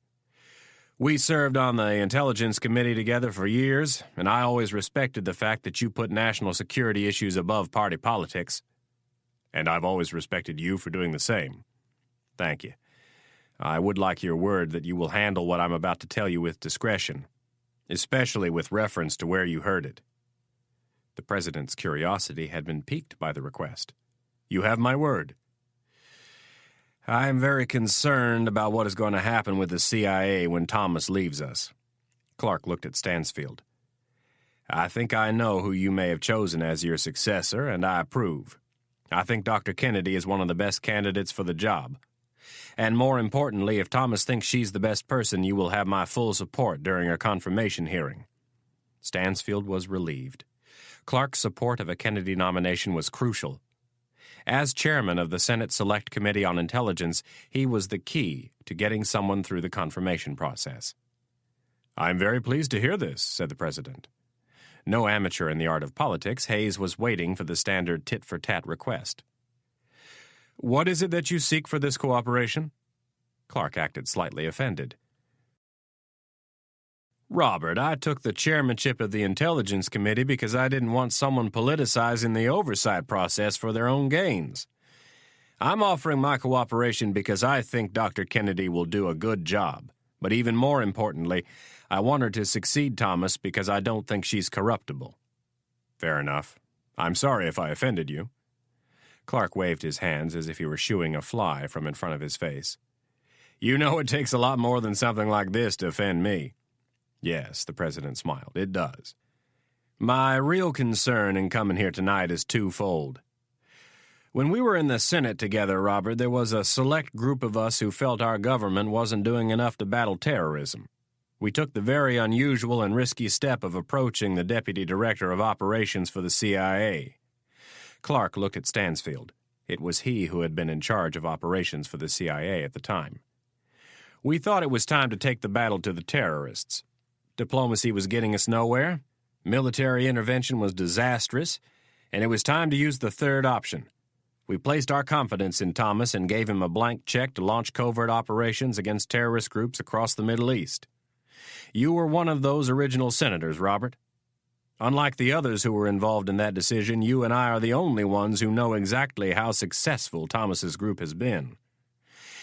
"We served on the Intelligence Committee together for years, and I always respected the fact that you put national security issues above party politics. And I've always respected you for doing the same. Thank you. I would like your word that you will handle what I'm about to tell you with discretion, especially with reference to where you heard it." The president's curiosity had been piqued by the request. "You have my word." "I am very concerned about what is going to happen with the CIA when Thomas leaves us." Clark looked at Stansfield. I think I know who you may have chosen as your successor, and I approve. I think Dr. Kennedy is one of the best candidates for the job. And more importantly, if Thomas thinks she's the best person, you will have my full support during her confirmation hearing." Stansfield was relieved. Clark's support of a Kennedy nomination was crucial. As chairman of the Senate Select Committee on Intelligence, he was the key to getting someone through the confirmation process. "I'm very pleased to hear this," said the president. No amateur in the art of politics, Hayes was waiting for the standard tit-for-tat request. "What is it that you seek for this cooperation?" Clark acted slightly offended. "Robert, I took the chairmanship of the Intelligence Committee because I didn't want someone politicizing the oversight process for their own gains. I'm offering my cooperation because I think Dr. Kennedy will do a good job. But even more importantly, I want her to succeed Thomas because I don't think she's corruptible." "Fair enough. I'm sorry if I offended you." Clark waved his hands as if he were shooing a fly from in front of his face. "You know it takes a lot more than something like this to offend me." "Yes," the president smiled, "it does. My real concern in coming here tonight is twofold. When we were in the Senate together, Robert, there was a select group of us who felt our government wasn't doing enough to battle terrorism. We took the very unusual and risky step of approaching the deputy director of operations for the CIA. Clark looked at Stansfield. It was he who had been in charge of operations for the CIA at the time. We thought it was time to take the battle to the terrorists. Diplomacy was getting us nowhere, military intervention was disastrous, and it was time to use the third option. We placed our confidence in Thomas and gave him a blank check to launch covert operations against terrorist groups across the Middle East. You were one of those original senators, Robert. Unlike the others who were involved in that decision, you and I are the only ones who know exactly how successful Thomas's group has been.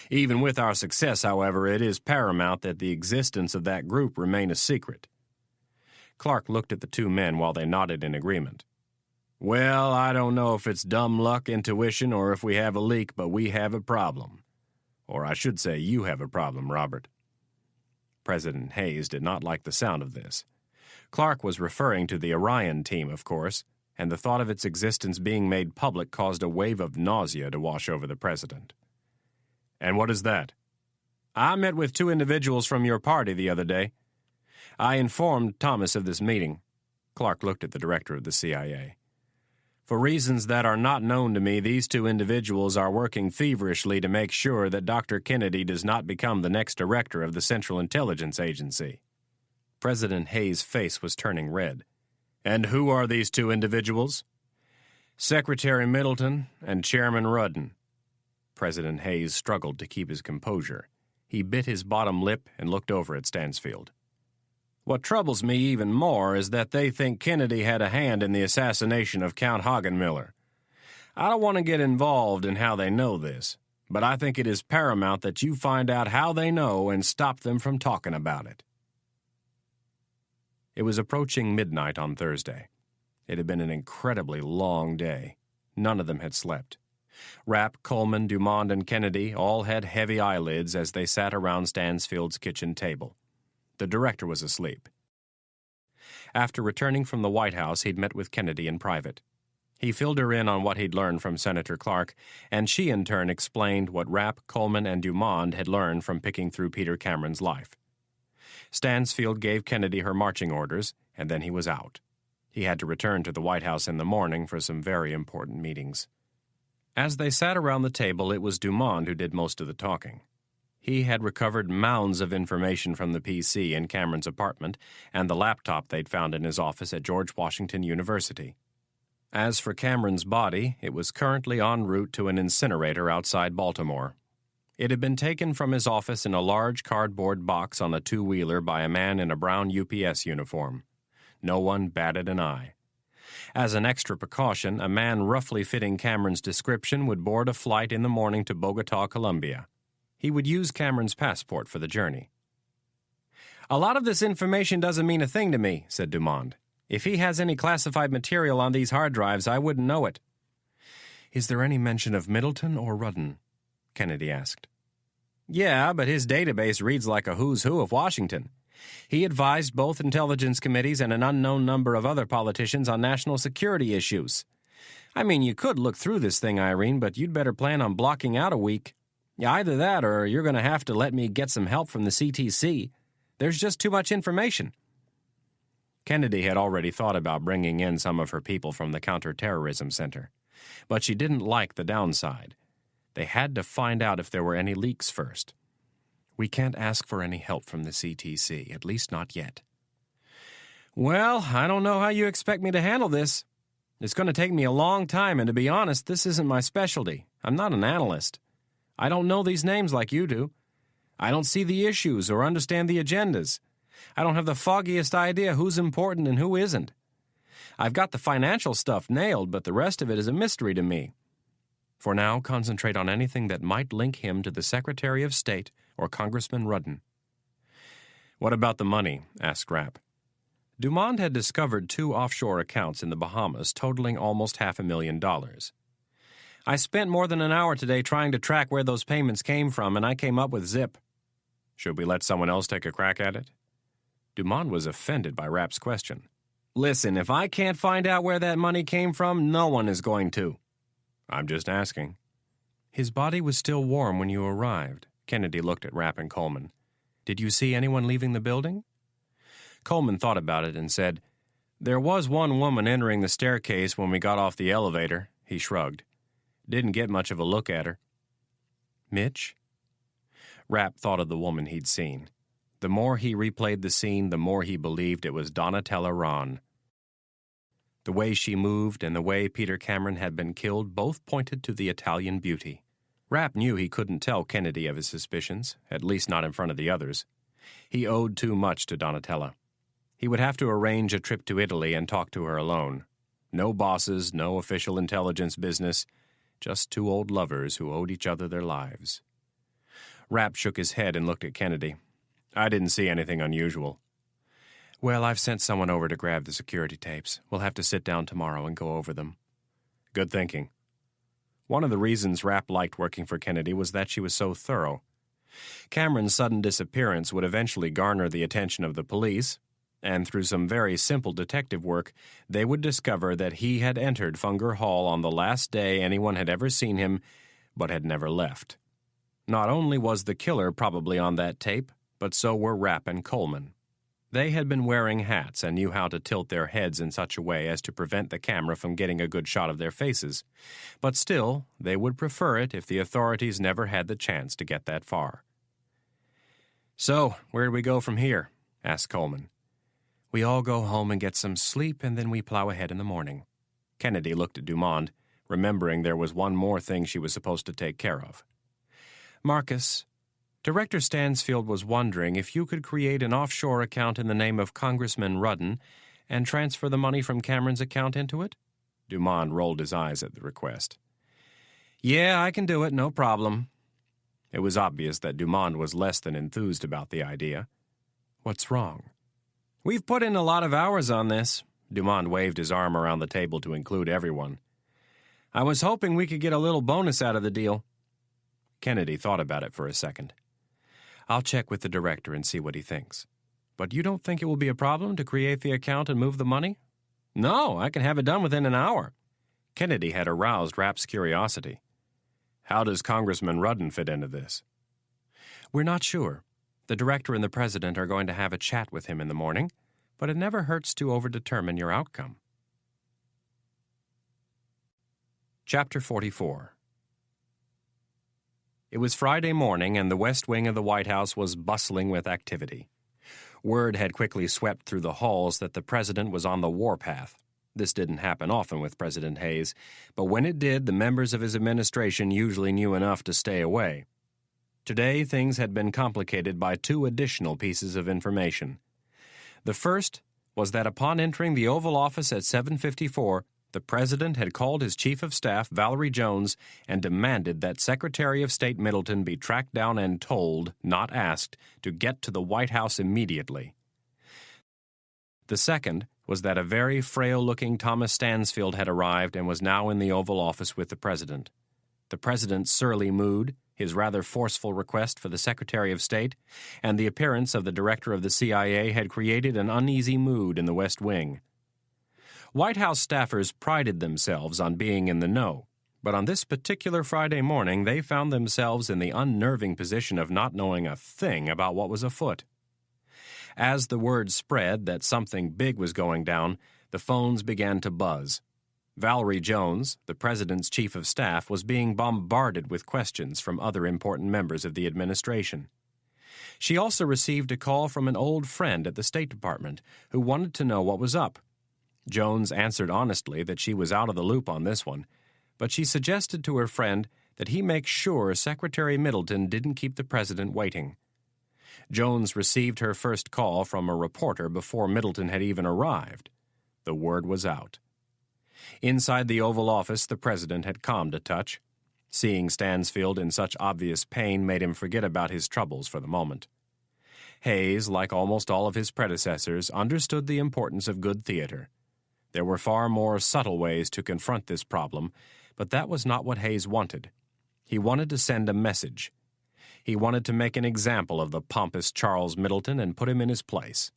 Even with our success, however, it is paramount that the existence of that group remain a secret." Clark looked at the two men while they nodded in agreement. "Well, I don't know if it's dumb luck, intuition, or if we have a leak, but we have a problem. Or I should say you have a problem, Robert." President Hayes did not like the sound of this. Clark was referring to the Orion team, of course, and the thought of its existence being made public caused a wave of nausea to wash over the president. "And what is that?" "I met with two individuals from your party the other day. I informed Thomas of this meeting." Clark looked at the director of the CIA. "For reasons that are not known to me, these two individuals are working feverishly to make sure that Dr. Kennedy does not become the next director of the Central Intelligence Agency." President Hayes' face was turning red. "And who are these two individuals?" "Secretary Middleton and Chairman Rudden." President Hayes struggled to keep his composure. He bit his bottom lip and looked over at Stansfield. "What troubles me even more is that they think Kennedy had a hand in the assassination of Count Hagenmiller. I don't want to get involved in how they know this, but I think it is paramount that you find out how they know and stop them from talking about it." It was approaching midnight on Thursday. It had been an incredibly long day. None of them had slept. Rapp, Coleman, Dumond, and Kennedy all had heavy eyelids as they sat around Stansfield's kitchen table. The director was asleep. After returning from the White House, he'd met with Kennedy in private. He filled her in on what he'd learned from Senator Clark, and she in turn explained what Rapp, Coleman, and Dumond had learned from picking through Peter Cameron's life. Stansfield gave Kennedy her marching orders, and then he was out. He had to return to the White House in the morning for some very important meetings. As they sat around the table, it was Dumond who did most of the talking. He had recovered mounds of information from the PC in Cameron's apartment and the laptop they'd found in his office at George Washington University. As for Cameron's body, it was currently en route to an incinerator outside Baltimore. It had been taken from his office in a large cardboard box on a two-wheeler by a man in a brown UPS uniform. No one batted an eye. As an extra precaution, a man roughly fitting Cameron's description would board a flight in the morning to Bogota, Colombia. He would use Cameron's passport for the journey. "A lot of this information doesn't mean a thing to me," said Dumond. "If he has any classified material on these hard drives, I wouldn't know it." "Is there any mention of Middleton or Rudden?" Kennedy asked. "Yeah, but his database reads like a who's who of Washington. He advised both intelligence committees and an unknown number of other politicians on national security issues. I mean, you could look through this thing, Irene, but you'd better plan on blocking out a week. Either that or you're going to have to let me get some help from the CTC. There's just too much information. Kennedy had already thought about bringing in some of her people from the Counterterrorism Center, but she didn't like the downside. They had to find out if there were any leaks first. We can't ask for any help from the CTC, at least not yet. Well, I don't know how you expect me to handle this. It's going to take me a long time, and to be honest, this isn't my specialty. I'm not an analyst. I don't know these names like you do. I don't see the issues or understand the agendas. I don't have the foggiest idea who's important and who isn't. I've got the financial stuff nailed, but the rest of it is a mystery to me. For now, concentrate on anything that might link him to the Secretary of State or Congressman Rudden. What about the money? Asked Rapp. Dumond had discovered 2 offshore accounts in the Bahamas totaling almost $500,000. I spent more than an hour today trying to track where those payments came from, and I came up with zip. Should we let someone else take a crack at it? Dumond was offended by Rapp's question. Listen, if I can't find out where that money came from, no one is going to. I'm just asking. His body was still warm when you arrived. Kennedy looked at Rapp and Coleman. Did you see anyone leaving the building? Coleman thought about it and said, There was one woman entering the staircase when we got off the elevator. He shrugged. Didn't get much of a look at her. Mitch? Rapp thought of the woman he'd seen. The more he replayed the scene, the more he believed it was Donatella Ron. The way she moved and the way Peter Cameron had been killed both pointed to the Italian beauty. Rapp knew he couldn't tell Kennedy of his suspicions, at least not in front of the others. He owed too much to Donatella. He would have to arrange a trip to Italy and talk to her alone. No bosses, no official intelligence business, just 2 old lovers who owed each other their lives. Rapp shook his head and looked at Kennedy. I didn't see anything unusual. Well, I've sent someone over to grab the security tapes. We'll have to sit down tomorrow and go over them. Good thinking. One of the reasons Rapp liked working for Kennedy was that she was so thorough. Cameron's sudden disappearance would eventually garner the attention of the police, and through some very simple detective work, they would discover that he had entered Funger Hall on the last day anyone had ever seen him, but had never left. Not only was the killer probably on that tape, but so were Rapp and Coleman. They had been wearing hats and knew how to tilt their heads in such a way as to prevent the camera from getting a good shot of their faces. But still, they would prefer it if the authorities never had the chance to get that far. So, where do we go from here? Asked Coleman. We all go home and get some sleep, and then we plow ahead in the morning. Kennedy looked at Dumond, remembering there was one more thing she was supposed to take care of. Marcus, Director Stansfield was wondering if you could create an offshore account in the name of Congressman Rudden and transfer the money from Cameron's account into it? Dumond rolled his eyes at the request. Yeah, I can do it, no problem. It was obvious that Dumond was less than enthused about the idea. What's wrong? We've put in a lot of hours on this. Dumond waved his arm around the table to include everyone. I was hoping we could get a little bonus out of the deal. Kennedy thought about it for a second. I'll check with the director and see what he thinks. But you don't think it will be a problem to create the account and move the money? No, I can have it done within an hour. Kennedy had aroused Rapp's curiosity. How does Congressman Rudden fit into this? We're not sure. The director and the president are going to have a chat with him in the morning, but it never hurts to overdetermine your outcome. Chapter 44. It was Friday morning, and the West Wing of the White House was bustling with activity. Word had quickly swept through the halls that the president was on the warpath. This didn't happen often with President Hayes, but when it did, the members of his administration usually knew enough to stay away. Today, things had been complicated by 2 additional pieces of information. The first was that upon entering the Oval Office at 7:54, the President had called his Chief of Staff, Valerie Jones, and demanded that Secretary of State Middleton be tracked down and told, not asked, to get to the White House immediately. The second was that a very frail-looking Thomas Stansfield had arrived and was now in the Oval Office with the President. The President's surly mood, his rather forceful request for the Secretary of State, and the appearance of the director of the CIA had created an uneasy mood in the West Wing. White House staffers prided themselves on being in the know, but on this particular Friday morning they found themselves in the unnerving position of not knowing a thing about what was afoot. As the word spread that something big was going down, the phones began to buzz. Valerie Jones, the president's chief of staff, was being bombarded with questions from other important members of the administration. She also received a call from an old friend at the State Department who wanted to know what was up. Jones answered honestly that she was out of the loop on this one, but she suggested to her friend that he make sure Secretary Middleton didn't keep the president waiting. Jones received her first call from a reporter before Middleton had even arrived. The word was out. Inside the Oval Office, the president had calmed a touch. Seeing Stansfield in such obvious pain made him forget about his troubles for the moment. Hayes, like almost all of his predecessors, understood the importance of good theater. There were far more subtle ways to confront this problem, but that was not what Hayes wanted. He wanted to send a message. He wanted to make an example of the pompous Charles Middleton and put him in his place.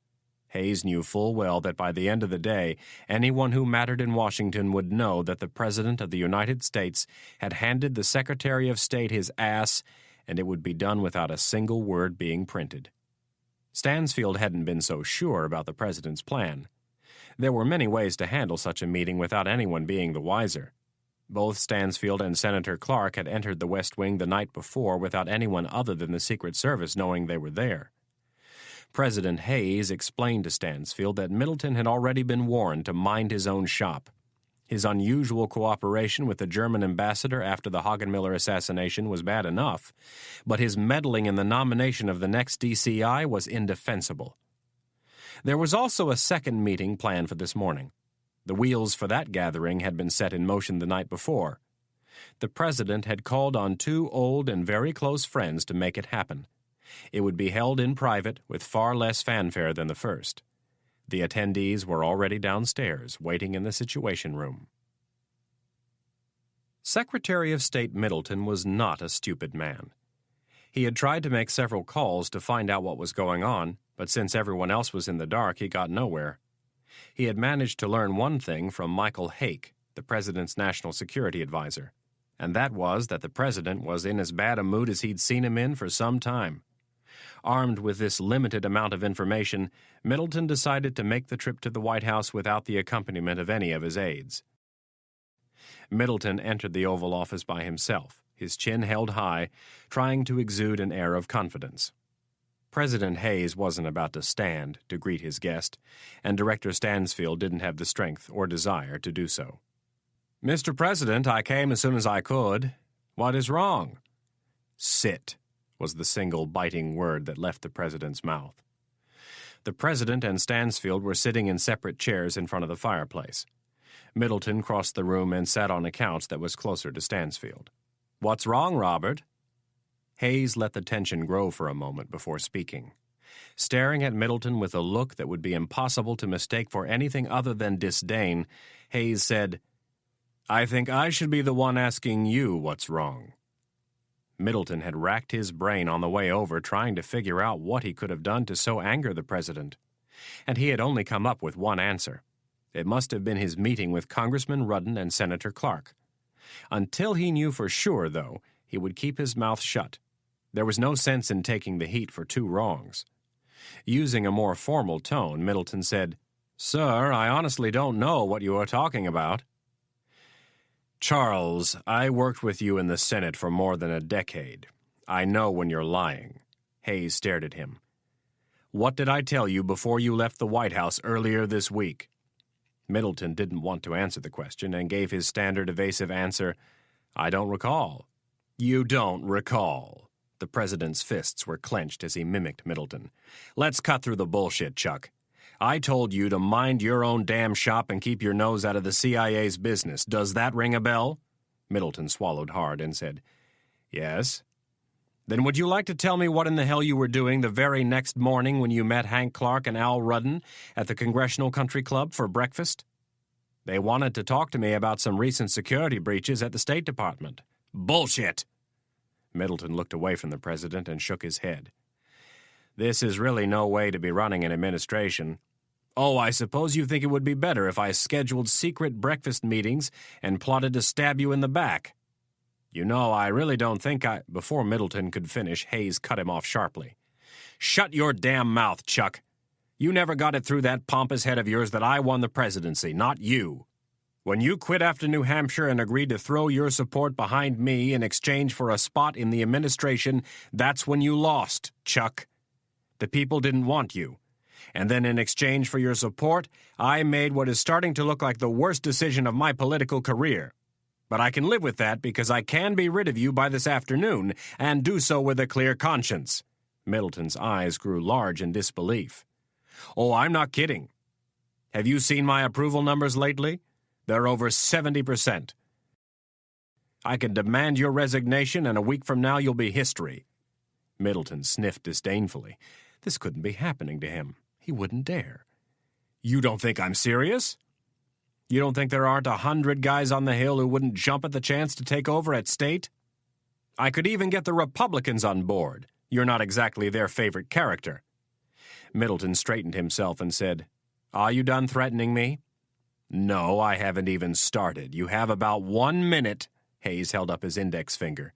Hayes knew full well that by the end of the day, anyone who mattered in Washington would know that the President of the United States had handed the Secretary of State his ass, and it would be done without a single word being printed. Stansfield hadn't been so sure about the President's plan. There were many ways to handle such a meeting without anyone being the wiser. Both Stansfield and Senator Clark had entered the West Wing the night before without anyone other than the Secret Service knowing they were there. President Hayes explained to Stansfield that Middleton had already been warned to mind his own shop. His unusual cooperation with the German ambassador after the Hagenmiller assassination was bad enough, but his meddling in the nomination of the next DCI was indefensible. There was also a second meeting planned for this morning. The wheels for that gathering had been set in motion the night before. The president had called on two old and very close friends to make it happen. It would be held in private with far less fanfare than the first. The attendees were already downstairs, waiting in the Situation Room. Secretary of State Middleton was not a stupid man. He had tried to make several calls to find out what was going on, but since everyone else was in the dark, he got nowhere. He had managed to learn one thing from Michael Hake, the president's national security advisor, and that was that the president was in as bad a mood as he'd seen him in for some time. Armed with this limited amount of information, Middleton decided to make the trip to the White House without the accompaniment of any of his aides. Middleton entered the Oval Office by himself, his chin held high, trying to exude an air of confidence. President Hayes wasn't about to stand to greet his guest, and Director Stansfield didn't have the strength or desire to do so. "Mr. President, I came as soon as I could. What is wrong?" "Sit," was the single biting word that left the president's mouth. The president and Stansfield were sitting in separate chairs in front of the fireplace. Middleton crossed the room and sat on a couch that was closer to Stansfield. "What's wrong, Robert?" Hayes let the tension grow for a moment before speaking. Staring at Middleton with a look that would be impossible to mistake for anything other than disdain, Hayes said, "I think I should be the one asking you what's wrong." Middleton had racked his brain on the way over trying to figure out what he could have done to so anger the president, and he had only come up with one answer. It must have been his meeting with Congressman Rudden and Senator Clark. Until he knew for sure, though, he would keep his mouth shut. There was no sense in taking the heat for two wrongs. Using a more formal tone, Middleton said, "Sir, I honestly don't know what you are talking about." "Charles, I worked with you in the Senate for more than a decade. I know when you're lying." Hayes stared at him. "What did I tell you before you left the White House earlier this week?" Middleton didn't want to answer the question and gave his standard evasive answer, "I don't recall." "You don't recall." The president's fists were clenched as he mimicked Middleton. "Let's cut through the bullshit, Chuck. I told you to mind your own damn shop and keep your nose out of the CIA's business. Does that ring a bell?" Middleton swallowed hard and said, "Yes." "Then would you like to tell me what in the hell you were doing the very next morning when you met Hank Clark and Al Rudden at the Congressional Country Club for breakfast?" "They wanted to talk to me about some recent security breaches at the State Department." "Bullshit!" Middleton looked away from the president and shook his head. "This is really no way to be running an administration. Oh, I suppose you think it would be better if I scheduled secret breakfast meetings and plotted to stab you in the back. You know, I really don't think I—" Before Middleton could finish, Hayes cut him off sharply. "Shut your damn mouth, Chuck. You never got it through that pompous head of yours that I won the presidency, not you. When you quit after New Hampshire and agreed to throw your support behind me in exchange for a spot in the administration, that's when you lost, Chuck. The people didn't want you. And then in exchange for your support, I made what is starting to look like the worst decision of my political career. But I can live with that because I can be rid of you by this afternoon, and do so with a clear conscience." Middleton's eyes grew large in disbelief. "Oh, I'm not kidding. Have you seen my approval numbers lately? They're over 70%. I can demand your resignation, and a week from now you'll be history." Middleton sniffed disdainfully. This couldn't be happening to him. He wouldn't dare. "You don't think I'm serious? You don't think there aren't 100 guys on the Hill who wouldn't jump at the chance to take over at State? I could even get the Republicans on board. You're not exactly their favorite character." Middleton straightened himself and said, "Are you done threatening me?" "No, I haven't even started. You have about 1 minute," Hayes held up his index finger,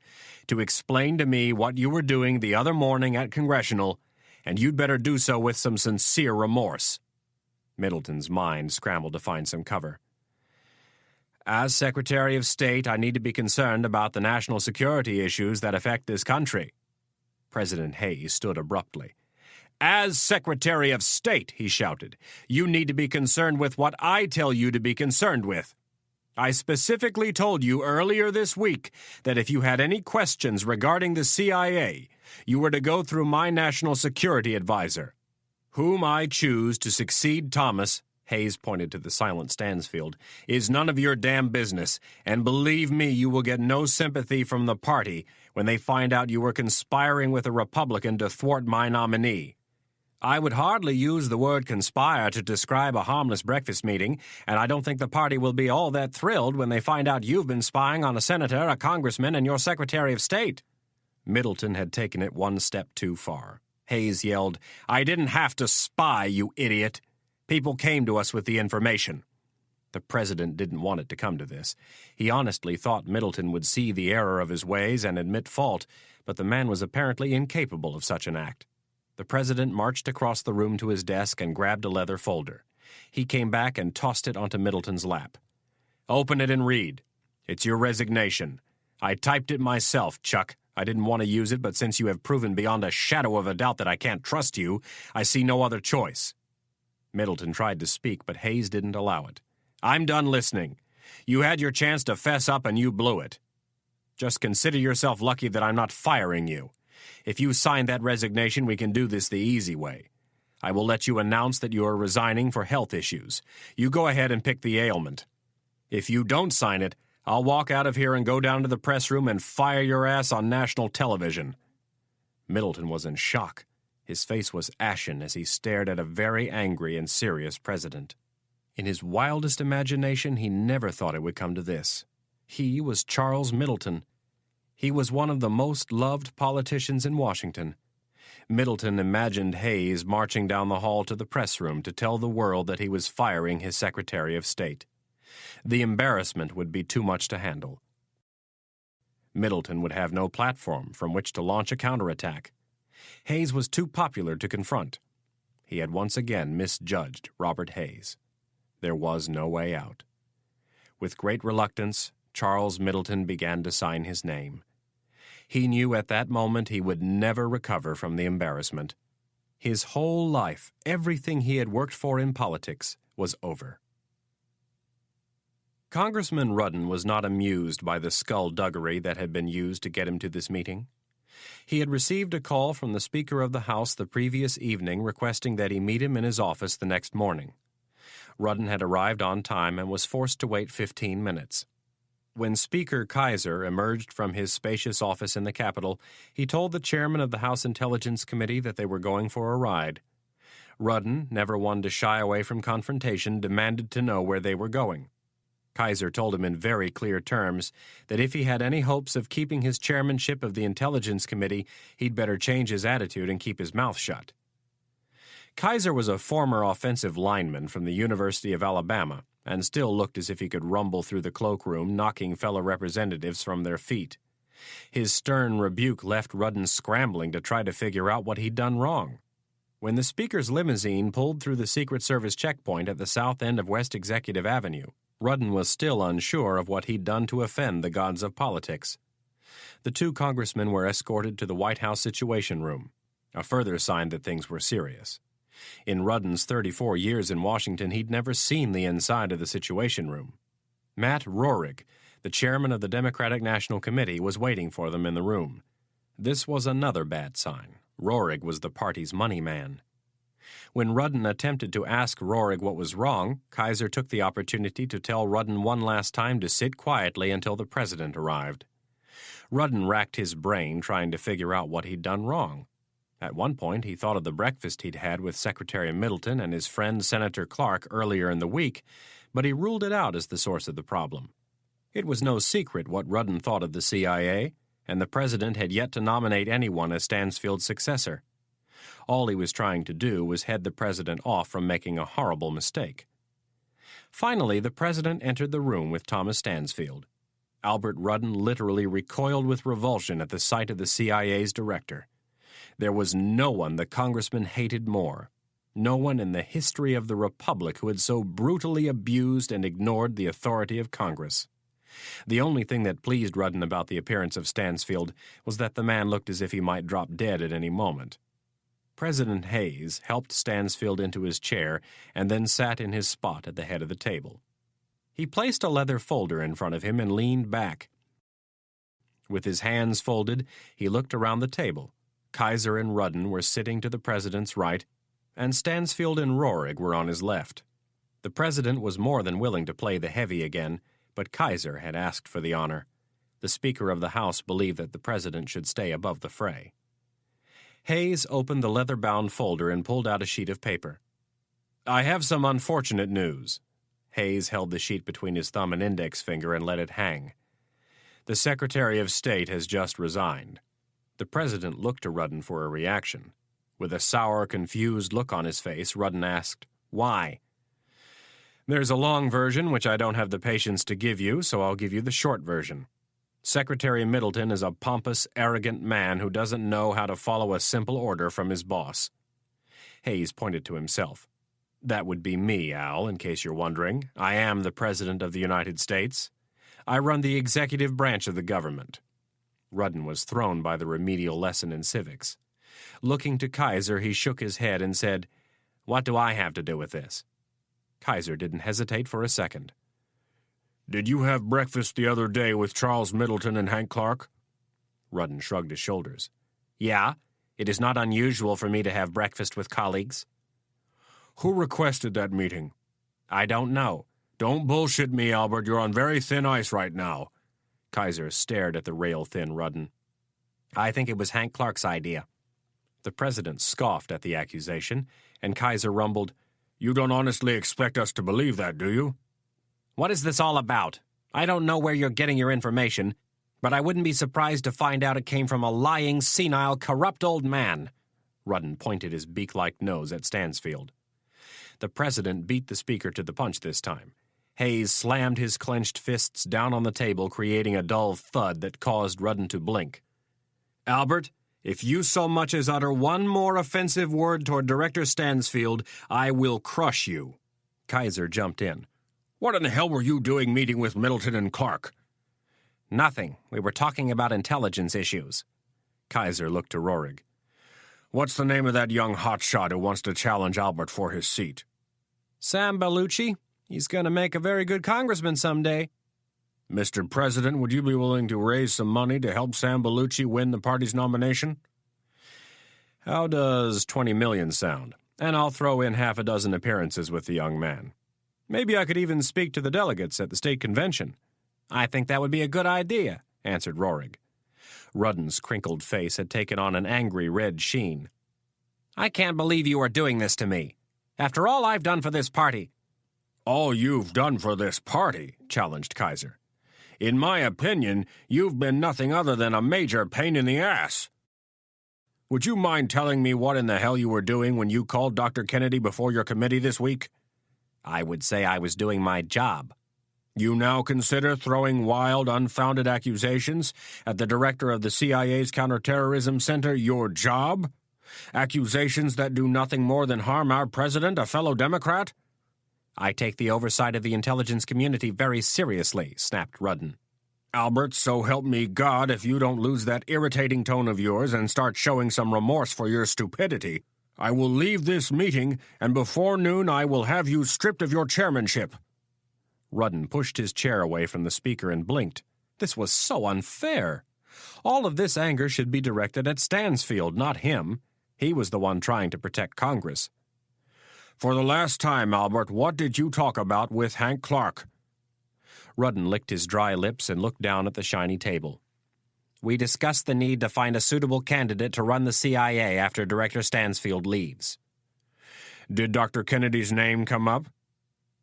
"to explain to me what you were doing the other morning at Congressional, and you'd better do so with some sincere remorse." Middleton's mind scrambled to find some cover. "As Secretary of State, I need to be concerned about the national security issues that affect this country." President Hayes stood abruptly. "As Secretary of State," he shouted, "you need to be concerned with what I tell you to be concerned with. I specifically told you earlier this week that if you had any questions regarding the CIA, you were to go through my national security advisor. Whom I choose to succeed Thomas," Hayes pointed to the silent Stansfield, "is none of your damn business, and believe me, you will get no sympathy from the party when they find out you were conspiring with a Republican to thwart my nominee. I would hardly use the word conspire to describe a harmless breakfast meeting, and I don't think the party will be all that thrilled when they find out you've been spying on a senator, a congressman, and your Secretary of State." Middleton had taken it one step too far. Hayes yelled, "I didn't have to spy, you idiot. People came to us with the information." The president didn't want it to come to this. He honestly thought Middleton would see the error of his ways and admit fault, but the man was apparently incapable of such an act. The president marched across the room to his desk and grabbed a leather folder. He came back and tossed it onto Middleton's lap. "Open it and read. It's your resignation. I typed it myself, Chuck. I didn't want to use it, but since you have proven beyond a shadow of a doubt that I can't trust you, I see no other choice." Middleton tried to speak, but Hayes didn't allow it. "I'm done listening. You had your chance to fess up and you blew it. Just consider yourself lucky that I'm not firing you. If you sign that resignation, we can do this the easy way. I will let you announce that you are resigning for health issues. You go ahead and pick the ailment. If you don't sign it, I'll walk out of here and go down to the press room and fire your ass on national television." Middleton was in shock. His face was ashen as he stared at a very angry and serious president. In his wildest imagination, he never thought it would come to this. He was Charles Middleton. He was one of the most loved politicians in Washington. Middleton imagined Hayes marching down the hall to the press room to tell the world that he was firing his Secretary of State. The embarrassment would be too much to handle. Middleton would have no platform from which to launch a counterattack. Hayes was too popular to confront. He had once again misjudged Robert Hayes. There was no way out. With great reluctance, Charles Middleton began to sign his name. He knew at that moment he would never recover from the embarrassment. His whole life, everything he had worked for in politics, was over. Congressman Rudden was not amused by the skullduggery that had been used to get him to this meeting. He had received a call from the Speaker of the House the previous evening requesting that he meet him in his office the next morning. Rudden had arrived on time and was forced to wait 15 minutes. When Speaker Kaiser emerged from his spacious office in the Capitol, he told the chairman of the House Intelligence Committee that they were going for a ride. Rudden, never one to shy away from confrontation, demanded to know where they were going. Kaiser told him in very clear terms that if he had any hopes of keeping his chairmanship of the Intelligence Committee, he'd better change his attitude and keep his mouth shut. Kaiser was a former offensive lineman from the University of Alabama and still looked as if he could rumble through the cloakroom, knocking fellow representatives from their feet. His stern rebuke left Rudden scrambling to try to figure out what he'd done wrong. When the Speaker's limousine pulled through the Secret Service checkpoint at the south end of West Executive Avenue, Rudden was still unsure of what he'd done to offend the gods of politics. The two congressmen were escorted to the White House Situation Room, a further sign that things were serious. In Rudden's 34 years in Washington, he'd never seen the inside of the Situation Room. Matt Rohrig, the chairman of the Democratic National Committee, was waiting for them in the room. This was another bad sign. Rohrig was the party's money man. When Rudden attempted to ask Rohrig what was wrong, Kaiser took the opportunity to tell Rudden one last time to sit quietly until the president arrived. Rudden racked his brain trying to figure out what he'd done wrong. At one point, he thought of the breakfast he'd had with Secretary Middleton and his friend Senator Clark earlier in the week, but he ruled it out as the source of the problem. It was no secret what Rudden thought of the CIA, and the president had yet to nominate anyone as Stansfield's successor. All he was trying to do was head the president off from making a horrible mistake. Finally, the president entered the room with Thomas Stansfield. Albert Rudden literally recoiled with revulsion at the sight of the CIA's director. There was no one the congressman hated more, no one in the history of the Republic who had so brutally abused and ignored the authority of Congress. The only thing that pleased Rudden about the appearance of Stansfield was that the man looked as if he might drop dead at any moment. President Hayes helped Stansfield into his chair and then sat in his spot at the head of the table. He placed a leather folder in front of him and leaned back. With his hands folded, he looked around the table. Kaiser and Rudden were sitting to the president's right, and Stansfield and Rohrig were on his left. The president was more than willing to play the heavy again, but Kaiser had asked for the honor. The Speaker of the House believed that the president should stay above the fray. Hayes opened the leather-bound folder and pulled out a sheet of paper. "I have some unfortunate news." Hayes held the sheet between his thumb and index finger and let it hang. "The Secretary of State has just resigned." The president looked to Rudden for a reaction. With a sour, confused look on his face, Rudden asked, "Why?" "There's a long version which I don't have the patience to give you, so I'll give you the short version. Secretary Middleton is a pompous, arrogant man who doesn't know how to follow a simple order from his boss." Hayes pointed to himself. "That would be me, Al, in case you're wondering. I am the President of the United States. I run the executive branch of the government." Rudden was thrown by the remedial lesson in civics. Looking to Kaiser, he shook his head and said, "What do I have to do with this?" Kaiser didn't hesitate for a second. "Did you have breakfast the other day with Charles Middleton and Hank Clark?" Rudden shrugged his shoulders. "Yeah, it is not unusual for me to have breakfast with colleagues." "Who requested that meeting?" "I don't know." "Don't bullshit me, Albert. You're on very thin ice right now." Kaiser stared at the rail-thin Rudden. "I think it was Hank Clark's idea." The president scoffed at the accusation, and Kaiser rumbled, "You don't honestly expect us to believe that, do you?" "What is this all about? I don't know where you're getting your information, but I wouldn't be surprised to find out it came from a lying, senile, corrupt old man." Rudden pointed his beak-like nose at Stansfield. The president beat the speaker to the punch this time. Hayes slammed his clenched fists down on the table, creating a dull thud that caused Rudden to blink. "Albert, if you so much as utter one more offensive word toward Director Stansfield, I will crush you." Kaiser jumped in. "What in the hell were you doing meeting with Middleton and Clark?" "Nothing. We were talking about intelligence issues." Kaiser looked to Rohrig. "What's the name of that young hotshot who wants to challenge Albert for his seat?" "Sam Bellucci. He's going to make a very good congressman someday." "Mr. President, would you be willing to raise some money to help Sam Bellucci win the party's nomination?" "How does $20 million sound? And I'll throw in half a dozen appearances with the young man. Maybe I could even speak to the delegates at the state convention." "I think that would be a good idea," answered Rohrig. Rudden's crinkled face had taken on an angry red sheen. "I can't believe you are doing this to me. After all I've done for this party." "All you've done for this party," challenged Kaiser. "In my opinion, you've been nothing other than a major pain in the ass. Would you mind telling me what in the hell you were doing when you called Dr. Kennedy before your committee this week?" "I would say I was doing my job." "You now consider throwing wild, unfounded accusations at the director of the CIA's Counterterrorism Center your job? Accusations that do nothing more than harm our president, a fellow Democrat?" "I take the oversight of the intelligence community very seriously," snapped Rudden. "Albert, so help me God, if you don't lose that irritating tone of yours and start showing some remorse for your stupidity, I will leave this meeting, and before noon I will have you stripped of your chairmanship." Rudden pushed his chair away from the speaker and blinked. This was so unfair. All of this anger should be directed at Stansfield, not him. He was the one trying to protect Congress. "For the last time, Albert, what did you talk about with Hank Clark?" Rudden licked his dry lips and looked down at the shiny table. "We discussed the need to find a suitable candidate to run the CIA after Director Stansfield leaves." "Did Dr. Kennedy's name come up?"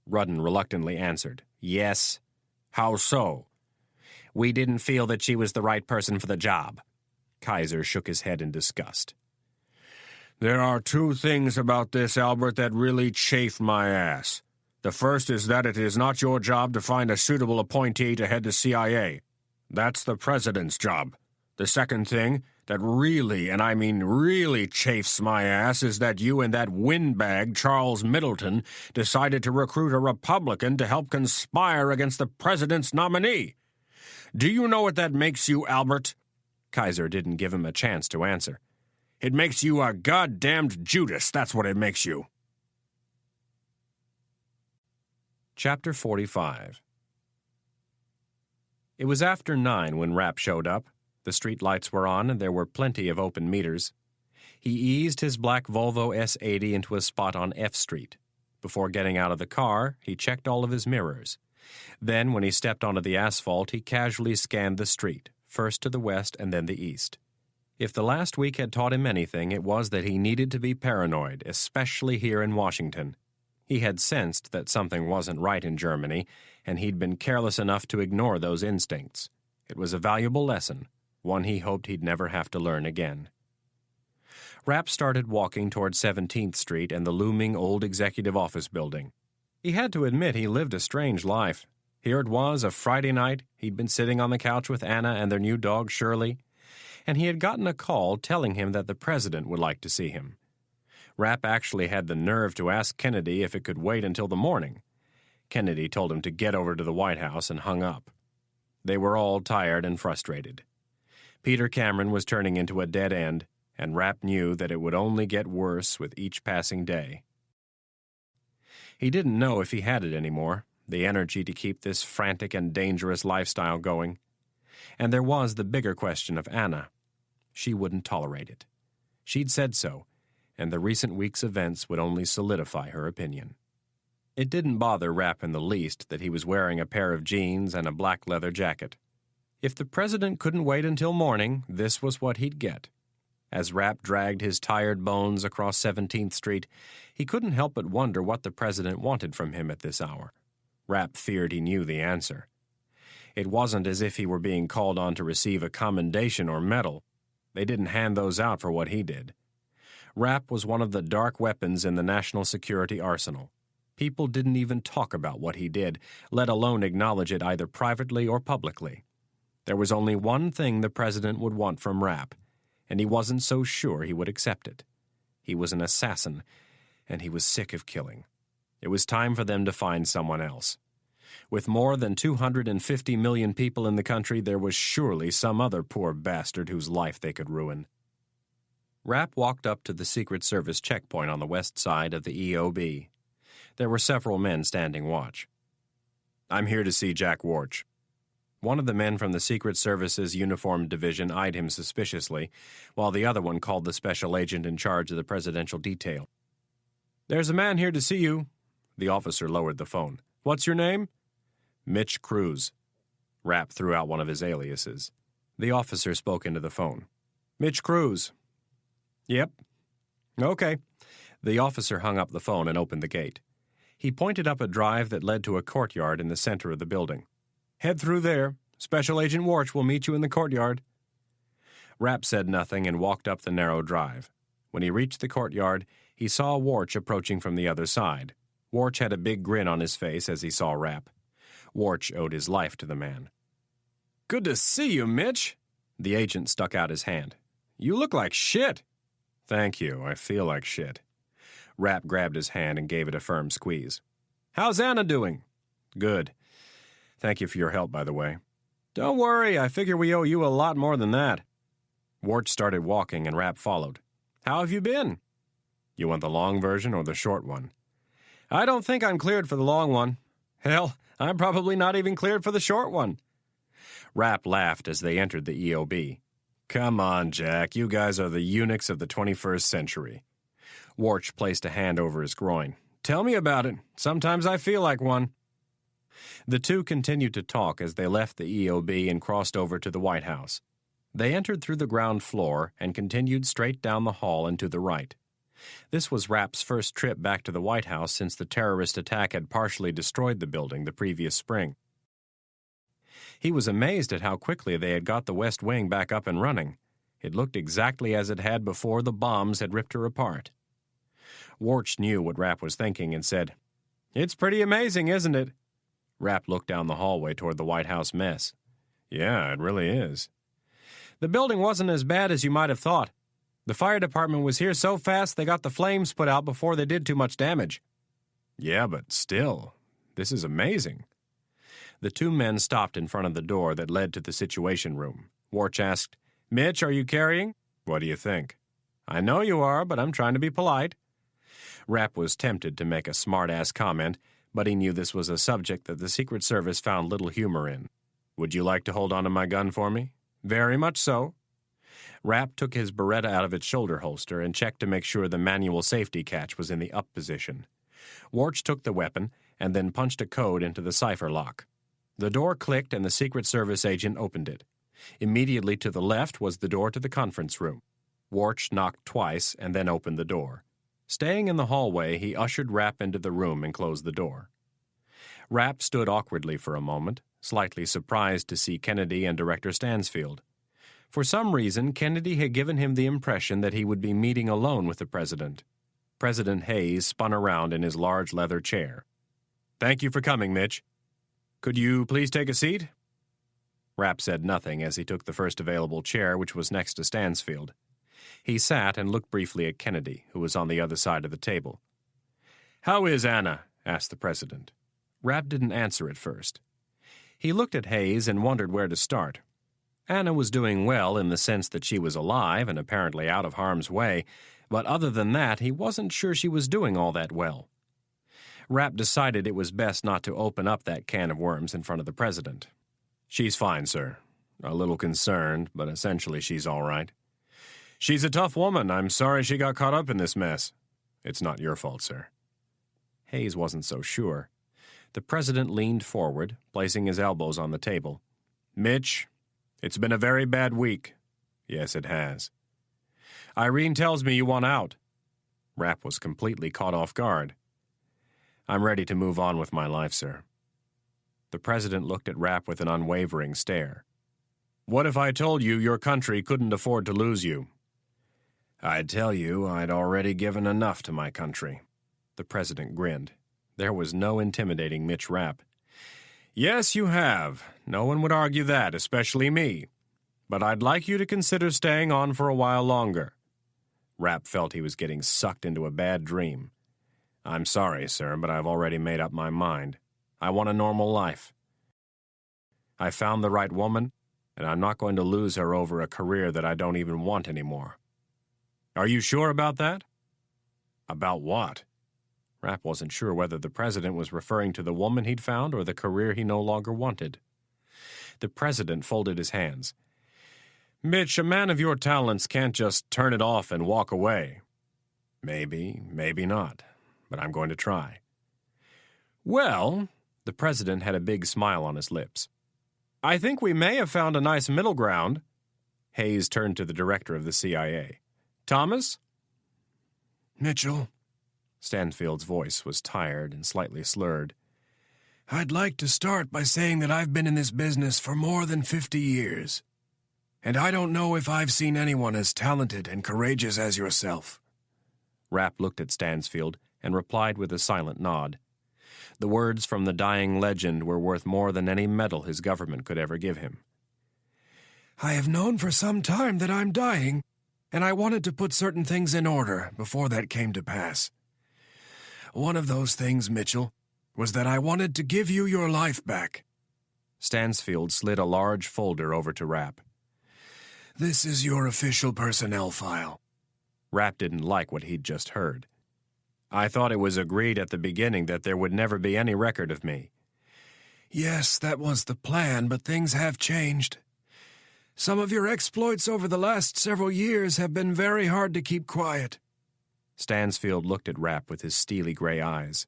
Rudden reluctantly answered, "Yes." "How so?" "We didn't feel that she was the right person for the job." Kaiser shook his head in disgust. "There are two things about this, Albert, that really chafe my ass. The first is that it is not your job to find a suitable appointee to head the CIA. That's the president's job. The second thing that really, and I mean really, chafes my ass is that you and that windbag, Charles Middleton, decided to recruit a Republican to help conspire against the president's nominee. Do you know what that makes you, Albert?" Kaiser didn't give him a chance to answer. "It makes you a goddamned Judas, that's what it makes you." Chapter 45. It was after 9 when Rapp showed up. The street lights were on, and there were plenty of open meters. He eased his black Volvo S80 into a spot on F Street. Before getting out of the car, he checked all of his mirrors. Then, when he stepped onto the asphalt, he casually scanned the street, first to the west and then the east. If the last week had taught him anything, it was that he needed to be paranoid, especially here in Washington. He had sensed that something wasn't right in Germany, and he'd been careless enough to ignore those instincts. It was a valuable lesson, one he hoped he'd never have to learn again. Rapp started walking toward 17th Street and the looming old executive office building. He had to admit he lived a strange life. Here it was, a Friday night. He'd been sitting on the couch with Anna and their new dog, Shirley, and he had gotten a call telling him that the president would like to see him. Rapp actually had the nerve to ask Kennedy if it could wait until the morning. Kennedy told him to get over to the White House and hung up. They were all tired and frustrated. Peter Cameron was turning into a dead end, and Rapp knew that it would only get worse with each passing day. He didn't know if he had it anymore, the energy to keep this frantic and dangerous lifestyle going. And there was the bigger question of Anna. She wouldn't tolerate it. She'd said so, and the recent week's events would only solidify her opinion. It didn't bother Rapp in the least that he was wearing a pair of jeans and a black leather jacket. If the president couldn't wait until morning, this was what he'd get. As Rapp dragged his tired bones across 17th Street, he couldn't help but wonder what the president wanted from him at this hour. Rapp feared he knew the answer. It wasn't as if he were being called on to receive a commendation or medal. They didn't hand those out for what he did. Rapp was one of the dark weapons in the national security arsenal. People didn't even talk about what he did, let alone acknowledge it either privately or publicly. There was only one thing the president would want from Rapp, and he wasn't so sure he would accept it. He was an assassin, and he was sick of killing. It was time for them to find someone else. With more than 250 million people in the country, there was surely some other poor bastard whose life they could ruin. Rapp walked up to the Secret Service checkpoint on the west side of the EOB. There were several men standing watch. "I'm here to see Jack Warch." One of the men from the Secret Service's uniformed division eyed him suspiciously, while the other one called the special agent in charge of the presidential detail. "There's a man here to see you." The officer lowered the phone. "What's your name?" "Mitch Cruz." Rapp threw out one of his aliases. The officer spoke into the phone. "Mitch Cruz." "Yep." "Okay." The officer hung up the phone and opened the gate. He pointed up a drive that led to a courtyard in the center of the building. "Head through there. Special Agent Warch will meet you in the courtyard." Rapp said nothing and walked up the narrow drive. When he reached the courtyard, he saw Warch approaching from the other side. Warch had a big grin on his face as he saw Rapp. Warch owed his life to the man. "Good to see you, Mitch." The agent stuck out his hand. "You look like shit." "Thank you. I feel like shit." Rapp grabbed his hand and gave it a firm squeeze. "How's Anna doing?" "Good. Thank you for your help, by the way." "Don't worry. I figure we owe you a lot more than that." Warch started walking and Rapp followed. "How have you been?" "You want the long version or the short one?" "I don't think I'm cleared for the long one. Hell, I'm probably not even cleared for the short one." Rapp laughed as they entered the EOB. "Come on, Jack. You guys are the eunuchs of the 21st century." Warch placed a hand over his groin. "Tell me about it. Sometimes I feel like one." The two continued to talk as they left the EOB and crossed over to the White House. They entered through the ground floor and continued straight down the hall and to the right. This was Rapp's first trip back to the White House since the terrorist attack had partially destroyed the building the previous spring. He was amazed at how quickly they had got the West Wing back up and running. It looked exactly as it had before the bombs had ripped her apart. Warch knew what Rapp was thinking and said, "It's pretty amazing, isn't it?" Rapp looked down the hallway toward the White House mess. "Yeah, it really is." "The building wasn't as bad as you might have thought. The fire department was here so fast they got the flames put out before they did too much damage." "Yeah, but still, this is amazing." The two men stopped in front of the door that led to the Situation Room. Warch asked, "Mitch, are you carrying?" "What do you think?" "I know you are, but I'm trying to be polite." Rapp was tempted to make a smart-ass comment, but he knew this was a subject that the Secret Service found little humor in. "Would you like to hold on to my gun for me?" "Very much so." Rapp took his Beretta out of its shoulder holster and checked to make sure the manual safety catch was in the up position. Warch took the weapon and then punched a code into the cipher lock. The door clicked and the Secret Service agent opened it. Immediately to the left was the door to the conference room. Warch knocked twice and then opened the door. Staying in the hallway, he ushered Rapp into the room and closed the door. Rapp stood awkwardly for a moment, slightly surprised to see Kennedy and Director Stansfield. For some reason, Kennedy had given him the impression that he would be meeting alone with the president. President Hayes spun around in his large leather chair. "Thank you for coming, Mitch. Could you please take a seat?" Rapp said nothing as he took the first available chair, which was next to Stansfield. He sat and looked briefly at Kennedy, who was on the other side of the table. "How is Anna?" asked the president. Rapp didn't answer at first. He looked at Hayes and wondered where to start. Anna was doing well in the sense that she was alive and apparently out of harm's way, but other than that, he wasn't sure she was doing all that well. Rapp decided it was best not to open up that can of worms in front of the president. "She's fine, sir. A little concerned, but essentially she's all right. She's a tough woman. I'm sorry she got caught up in this mess. It's not your fault, sir." Hayes wasn't so sure. The president leaned forward, placing his elbows on the table. "Mitch, it's been a very bad week." "Yes, it has." "Irene tells me you want out." Rapp was completely caught off guard. "I'm ready to move on with my life, sir." The president looked at Rapp with an unwavering stare. "What if I told you your country couldn't afford to lose you?" "I'd tell you I'd already given enough to my country." The president grinned. There was no intimidating Mitch Rapp. "Yes, you have. No one would argue that, especially me. But I'd like you to consider staying on for a while longer." Rapp felt he was getting sucked into a bad dream. "I'm sorry, sir, but I've already made up my mind. I want a normal life. I found the right woman, and I'm not going to lose her over a career that I don't even want anymore." "Are you sure about that?" "About what?" Rapp wasn't sure whether the president was referring to the woman he'd found or the career he no longer wanted. The president folded his hands. "Mitch, a man of your talents can't just turn it off and walk away." "Maybe, maybe not, but I'm going to try." "Well," the president had a big smile on his lips, "I think we may have found a nice middle ground." Hayes turned to the director of the CIA. "Thomas?" "Mitchell," Stanfield's voice was tired and slightly slurred. I'd like to start by saying that I've been in this business for more than 50 years. And I don't know if I've seen anyone as talented and courageous as yourself. Rapp looked at Stansfield and replied with a silent nod. The words from the dying legend were worth more than any medal his government could ever give him. I have known for some time that I'm dying, and I wanted to put certain things in order before that came to pass. One of those things, Mitchell, was that I wanted to give you your life back. Stansfield slid a large folder over to Rapp. This is your official personnel file. Rapp didn't like what he'd just heard. I thought it was agreed at the beginning that there would never be any record of me. Yes, that was the plan, but things have changed. Some of your exploits over the last several years have been very hard to keep quiet. Stansfield looked at Rapp with his steely gray eyes.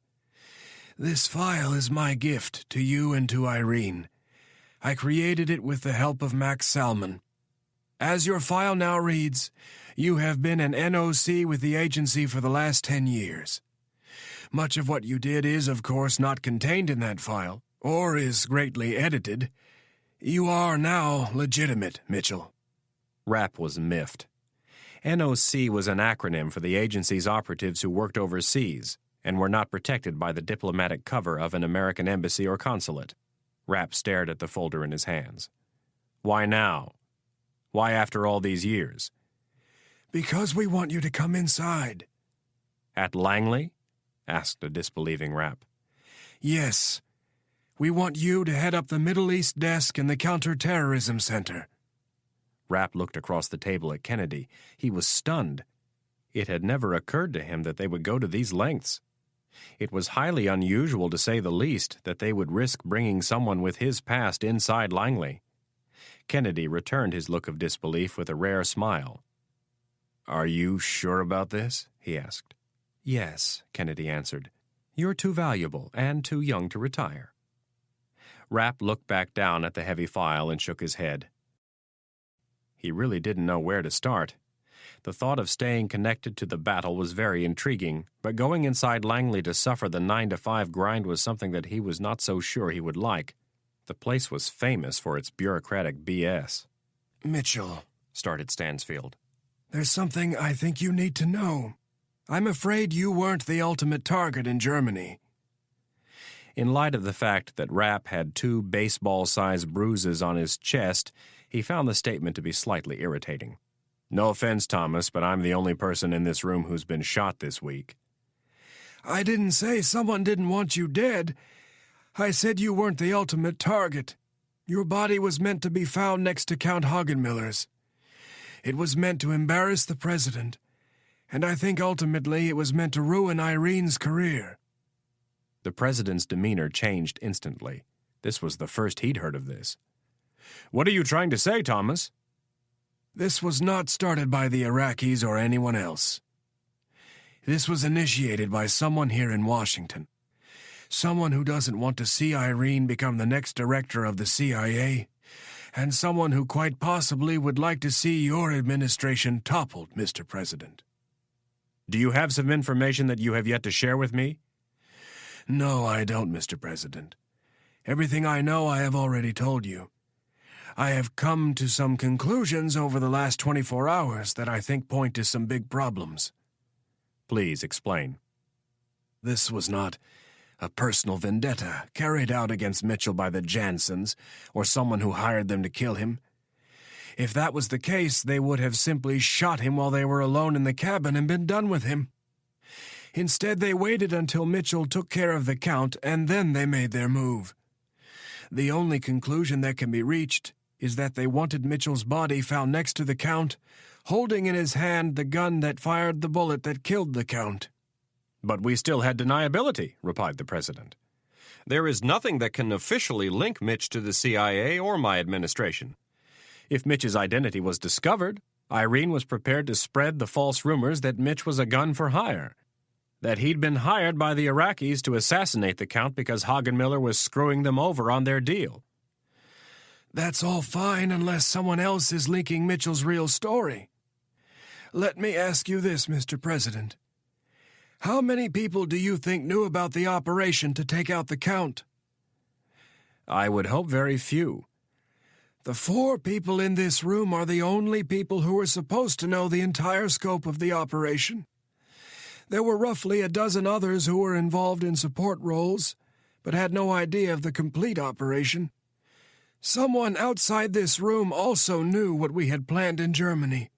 This file is my gift to you and to Irene. I created it with the help of Max Salmon. As your file now reads, you have been an NOC with the agency for the last 10 years. Much of what you did is, of course, not contained in that file, or is greatly edited. You are now legitimate, Mitchell. Rapp was miffed. NOC was an acronym for the agency's operatives who worked overseas and were not protected by the diplomatic cover of an American embassy or consulate. Rapp stared at the folder in his hands. Why now? Why after all these years? Because we want you to come inside. At Langley? Asked a disbelieving Rapp. Yes. We want you to head up the Middle East desk in the Counterterrorism Center. Rapp looked across the table at Kennedy. He was stunned. It had never occurred to him that they would go to these lengths. It was highly unusual, to say the least, that they would risk bringing someone with his past inside Langley. Kennedy returned his look of disbelief with a rare smile. "Are you sure about this?" he asked. "Yes," Kennedy answered. "You're too valuable and too young to retire." Rapp looked back down at the heavy file and shook his head. He really didn't know where to start. The thought of staying connected to the battle was very intriguing, but going inside Langley to suffer the 9-to-5 grind was something that he was not so sure he would like. The place was famous for its bureaucratic BS. Mitchell, started Stansfield. There's something I think you need to know. I'm afraid you weren't the ultimate target in Germany. In light of the fact that Rapp had 2 baseball-sized bruises on his chest, he found the statement to be slightly irritating. "No offense, Thomas, but I'm the only person in this room who's been shot this week." I didn't say someone didn't want you dead. I said you weren't the ultimate target. Your body was meant to be found next to Count Hagenmiller's. It was meant to embarrass the president, and I think ultimately it was meant to ruin Irene's career. The president's demeanor changed instantly. This was the first he'd heard of this. "What are you trying to say, Thomas?" This was not started by the Iraqis or anyone else. This was initiated by someone here in Washington. Someone who doesn't want to see Irene become the next director of the CIA, and someone who quite possibly would like to see your administration toppled, Mr. President. Do you have some information that you have yet to share with me? No, I don't, Mr. President. Everything I know I have already told you. I have come to some conclusions over the last 24 hours that I think point to some big problems. Please explain. This was not a personal vendetta carried out against Mitchell by the Jansons or someone who hired them to kill him. If that was the case, they would have simply shot him while they were alone in the cabin and been done with him. Instead, they waited until Mitchell took care of the Count, and then they made their move. The only conclusion that can be reached is that they wanted Mitchell's body found next to the Count, holding in his hand the gun that fired the bullet that killed the Count. But we still had deniability, replied the president. There is nothing that can officially link Mitch to the CIA or my administration. If Mitch's identity was discovered, Irene was prepared to spread the false rumors that Mitch was a gun for hire, that he'd been hired by the Iraqis to assassinate the Count because Hagenmiller was screwing them over on their deal. That's all fine unless someone else is leaking Mitchell's real story. Let me ask you this, Mr. President. How many people do you think knew about the operation to take out the Count? I would hope very few. The 4 people in this room are the only people who were supposed to know the entire scope of the operation. There were roughly a dozen others who were involved in support roles, but had no idea of the complete operation. Someone outside this room also knew what we had planned in Germany.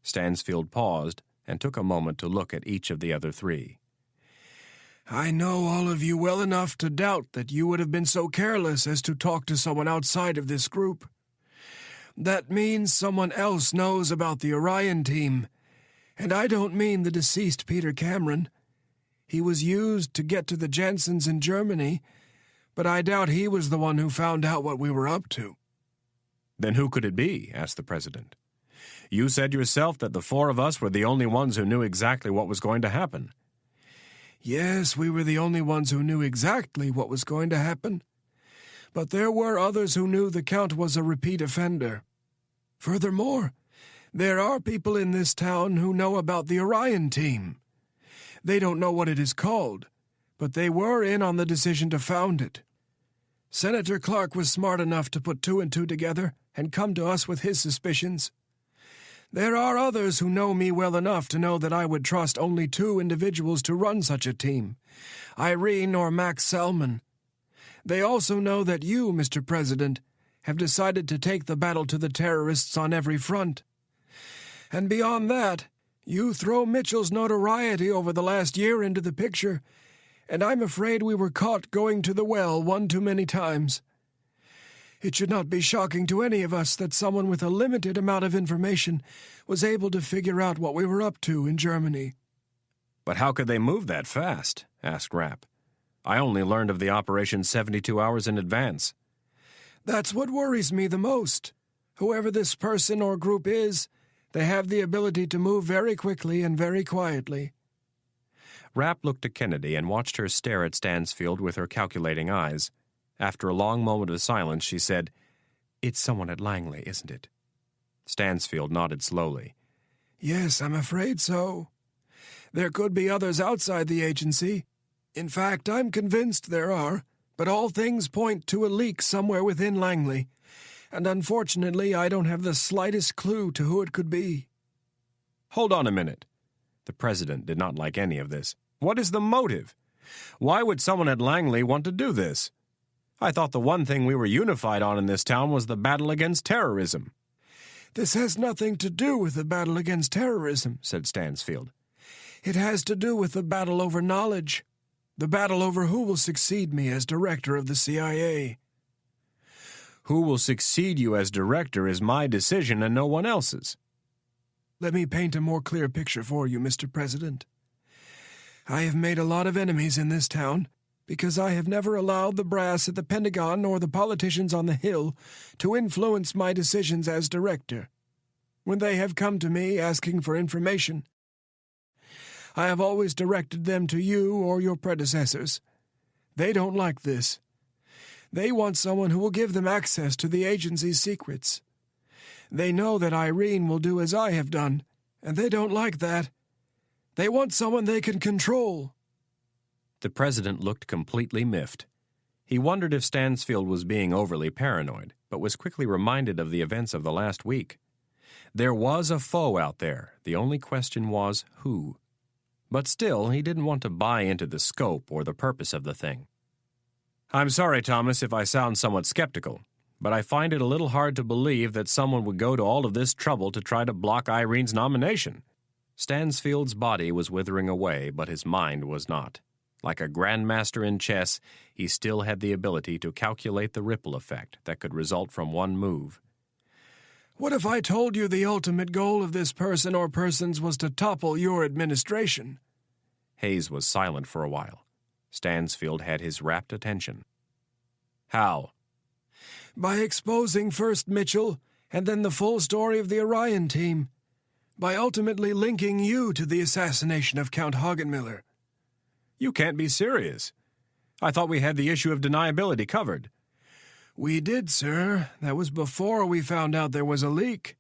Stansfield paused and took a moment to look at each of the other 3. I know all of you well enough to doubt that you would have been so careless as to talk to someone outside of this group. That means someone else knows about the Orion team, and I don't mean the deceased Peter Cameron. He was used to get to the Jensens in Germany, but I doubt he was the one who found out what we were up to. Then who could it be? Asked the president. You said yourself that the 4 of us were the only ones who knew exactly what was going to happen. Yes, we were the only ones who knew exactly what was going to happen. But there were others who knew the Count was a repeat offender. Furthermore, there are people in this town who know about the Orion team. They don't know what it is called, but they were in on the decision to found it. Senator Clark was smart enough to put 2 and 2 together and come to us with his suspicions. There are others who know me well enough to know that I would trust only 2 individuals to run such a team, Irene or Max Selman. They also know that you, Mr. President, have decided to take the battle to the terrorists on every front. And beyond that, you throw Mitchell's notoriety over the last year into the picture, and I'm afraid we were caught going to the well one too many times. It should not be shocking to any of us that someone with a limited amount of information was able to figure out what we were up to in Germany. But how could they move that fast? Asked Rapp. I only learned of the operation 72 hours in advance. That's what worries me the most. Whoever this person or group is, they have the ability to move very quickly and very quietly. Rapp looked at Kennedy and watched her stare at Stansfield with her calculating eyes. After a long moment of silence, she said, It's someone at Langley, isn't it? Stansfield nodded slowly. Yes, I'm afraid so. There could be others outside the agency. In fact, I'm convinced there are, but all things point to a leak somewhere within Langley, and unfortunately I don't have the slightest clue to who it could be. Hold on a minute. The president did not like any of this. What is the motive? Why would someone at Langley want to do this? I thought the one thing we were unified on in this town was the battle against terrorism. This has nothing to do with the battle against terrorism, said Stansfield. It has to do with the battle over knowledge, the battle over who will succeed me as director of the CIA. Who will succeed you as director is my decision and no one else's. Let me paint a more clear picture for you, Mr. President. I have made a lot of enemies in this town because I have never allowed the brass at the Pentagon or the politicians on the Hill to influence my decisions as director. When they have come to me asking for information, I have always directed them to you or your predecessors. They don't like this. They want someone who will give them access to the agency's secrets. They know that Irene will do as I have done, and they don't like that. They want someone they can control. The president looked completely miffed. He wondered if Stansfield was being overly paranoid, but was quickly reminded of the events of the last week. There was a foe out there. The only question was who. But still, he didn't want to buy into the scope or the purpose of the thing. I'm sorry, Thomas, if I sound somewhat skeptical, but I find it a little hard to believe that someone would go to all of this trouble to try to block Irene's nomination. Stansfield's body was withering away, but his mind was not. Like a grandmaster in chess, he still had the ability to calculate the ripple effect that could result from one move. What if I told you the ultimate goal of this person or persons was to topple your administration? Hayes was silent for a while. Stansfield had his rapt attention. How? By exposing first Mitchell, and then the full story of the Orion team. By ultimately linking you to the assassination of Count Hagenmiller. You can't be serious. I thought we had the issue of deniability covered. We did, sir. That was before we found out there was a leak.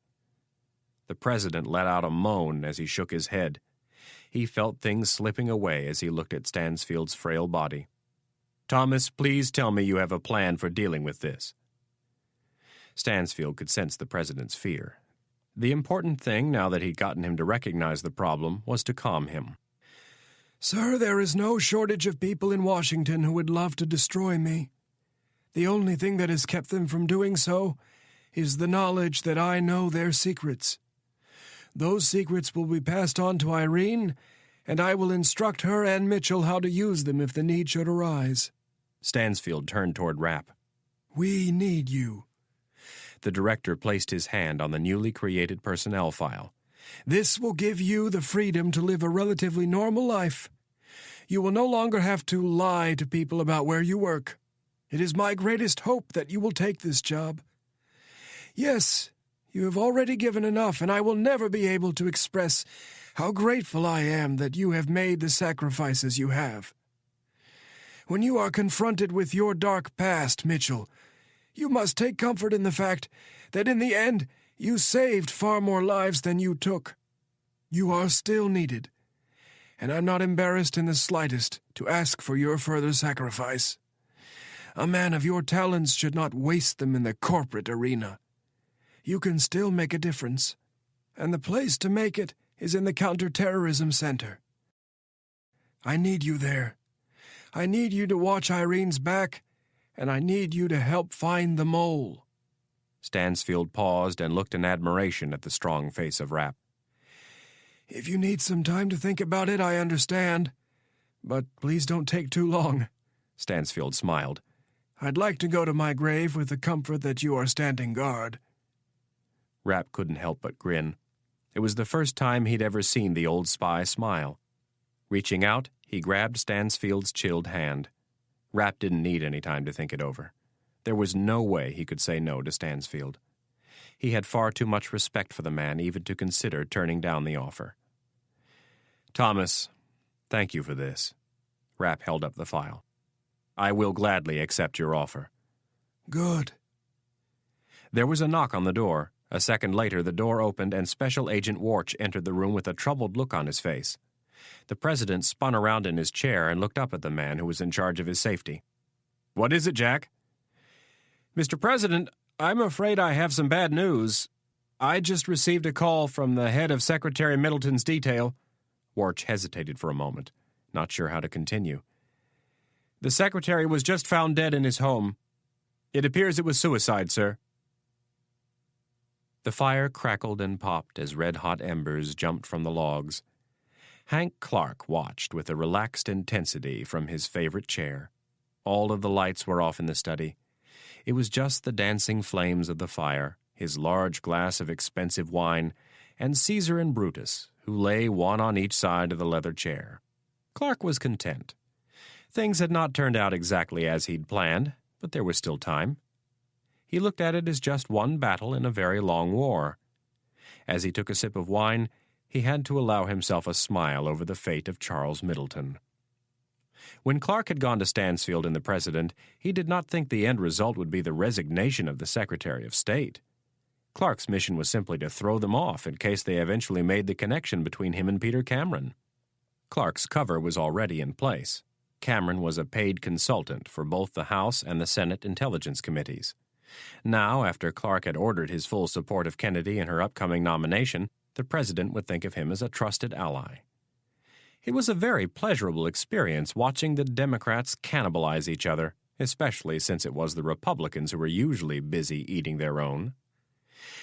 The president let out a moan as he shook his head. He felt things slipping away as he looked at Stansfield's frail body. "Thomas, please tell me you have a plan for dealing with this." Stansfield could sense the president's fear. The important thing, now that he'd gotten him to recognize the problem, was to calm him. "Sir, there is no shortage of people in Washington who would love to destroy me. The only thing that has kept them from doing so is the knowledge that I know their secrets. Those secrets will be passed on to Irene, and I will instruct her and Mitchell how to use them if the need should arise." Stansfield turned toward Rapp. "We need you." The director placed his hand on the newly created personnel file. "This will give you the freedom to live a relatively normal life. You will no longer have to lie to people about where you work. It is my greatest hope that you will take this job. Yes, you have already given enough, and I will never be able to express how grateful I am that you have made the sacrifices you have. When you are confronted with your dark past, Mitchell, you must take comfort in the fact that in the end you saved far more lives than you took. You are still needed, and I'm not embarrassed in the slightest to ask for your further sacrifice. A man of your talents should not waste them in the corporate arena. You can still make a difference, and the place to make it is in the Counterterrorism Center. I need you there. I need you to watch Irene's back, and I need you to help find the mole." Stansfield paused and looked in admiration at the strong face of Rapp. "If you need some time to think about it, I understand. But please don't take too long." Stansfield smiled. "I'd like to go to my grave with the comfort that you are standing guard." Rapp couldn't help but grin. It was the first time he'd ever seen the old spy smile. Reaching out, he grabbed Stansfield's chilled hand. Rapp didn't need any time to think it over. There was no way he could say no to Stansfield. He had far too much respect for the man even to consider turning down the offer. "Thomas, thank you for this." Rapp held up the file. "I will gladly accept your offer." "Good." There was a knock on the door. A second later, the door opened and Special Agent Warch entered the room with a troubled look on his face. The president spun around in his chair and looked up at the man who was in charge of his safety. "What is it, Jack?" "Mr. President, I'm afraid I have some bad news. I just received a call from the head of Secretary Middleton's detail." Warch hesitated for a moment, not sure how to continue. "The secretary was just found dead in his home. It appears it was suicide, sir." The fire crackled and popped as red-hot embers jumped from the logs. Hank Clark watched with a relaxed intensity from his favorite chair. All of the lights were off in the study. It was just the dancing flames of the fire, his large glass of expensive wine, and Caesar and Brutus, who lay one on each side of the leather chair. Clark was content. Things had not turned out exactly as he'd planned, but there was still time. He looked at it as just one battle in a very long war. As he took a sip of wine, he had to allow himself a smile over the fate of Charles Middleton. When Clark had gone to Stansfield and the president, he did not think the end result would be the resignation of the Secretary of State. Clark's mission was simply to throw them off in case they eventually made the connection between him and Peter Cameron. Clark's cover was already in place. Cameron was a paid consultant for both the House and the Senate Intelligence Committees. Now, after Clark had ordered his full support of Kennedy in her upcoming nomination, the president would think of him as a trusted ally. It was a very pleasurable experience watching the Democrats cannibalize each other, especially since it was the Republicans who were usually busy eating their own.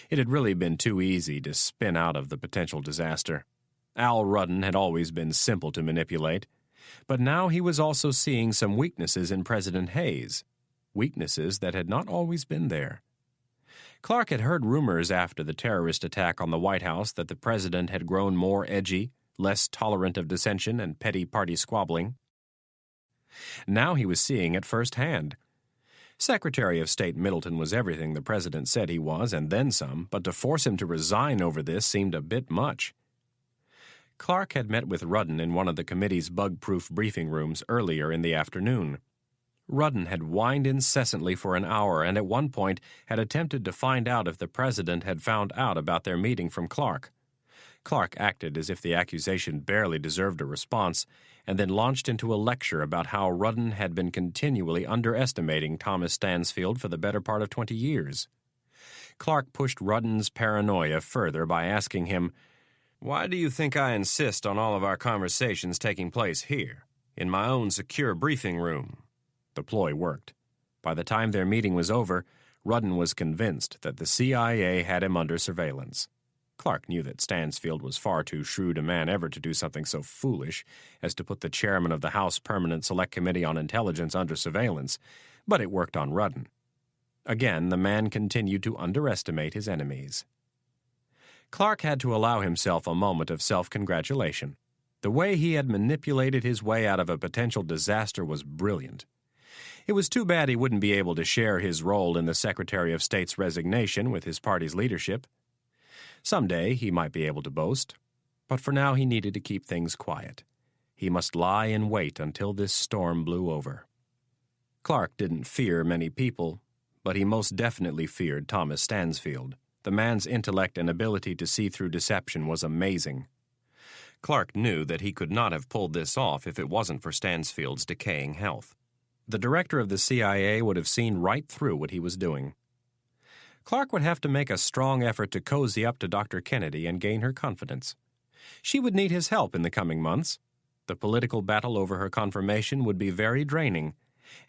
It had really been too easy to spin out of the potential disaster. Al Rudden had always been simple to manipulate, but now he was also seeing some weaknesses in President Hayes, weaknesses that had not always been there. Clark had heard rumors after the terrorist attack on the White House that the president had grown more edgy, less tolerant of dissension and petty party squabbling. Now he was seeing it firsthand. Secretary of State Middleton was everything the president said he was, and then some, but to force him to resign over this seemed a bit much. Clark had met with Rudden in one of the committee's bug-proof briefing rooms earlier in the afternoon. Rudden had whined incessantly for an hour and at one point had attempted to find out if the president had found out about their meeting from Clark. Clark acted as if the accusation barely deserved a response, and then launched into a lecture about how Rudden had been continually underestimating Thomas Stansfield for the better part of 20 years. Clark pushed Rudden's paranoia further by asking him, "Why do you think I insist on all of our conversations taking place here, in my own secure briefing room?" The ploy worked. By the time their meeting was over, Rudden was convinced that the CIA had him under surveillance. Clark knew that Stansfield was far too shrewd a man ever to do something so foolish as to put the chairman of the House Permanent Select Committee on Intelligence under surveillance, but it worked on Rudden. Again, the man continued to underestimate his enemies. Clark had to allow himself a moment of self-congratulation. The way he had manipulated his way out of a potential disaster was brilliant. It was too bad he wouldn't be able to share his role in the Secretary of State's resignation with his party's leadership. Someday he might be able to boast, but for now he needed to keep things quiet. He must lie in wait until this storm blew over. Clark didn't fear many people, but he most definitely feared Thomas Stansfield. The man's intellect and ability to see through deception was amazing. Clark knew that he could not have pulled this off if it wasn't for Stansfield's decaying health. The director of the CIA would have seen right through what he was doing. Clark would have to make a strong effort to cozy up to Dr. Kennedy and gain her confidence. She would need his help in the coming months. The political battle over her confirmation would be very draining,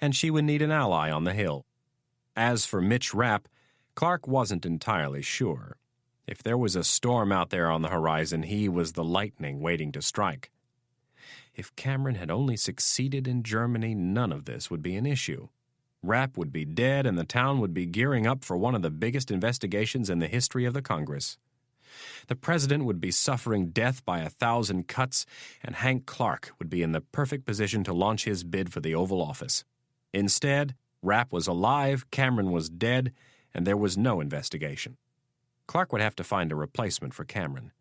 and she would need an ally on the Hill. As for Mitch Rapp, Clark wasn't entirely sure. If there was a storm out there on the horizon, he was the lightning waiting to strike. If Cameron had only succeeded in Germany, none of this would be an issue. Rapp would be dead, and the town would be gearing up for one of the biggest investigations in the history of the Congress. The president would be suffering death by 1,000 cuts, and Hank Clark would be in the perfect position to launch his bid for the Oval Office. Instead, Rapp was alive, Cameron was dead, and there was no investigation. Clark would have to find a replacement for Cameron.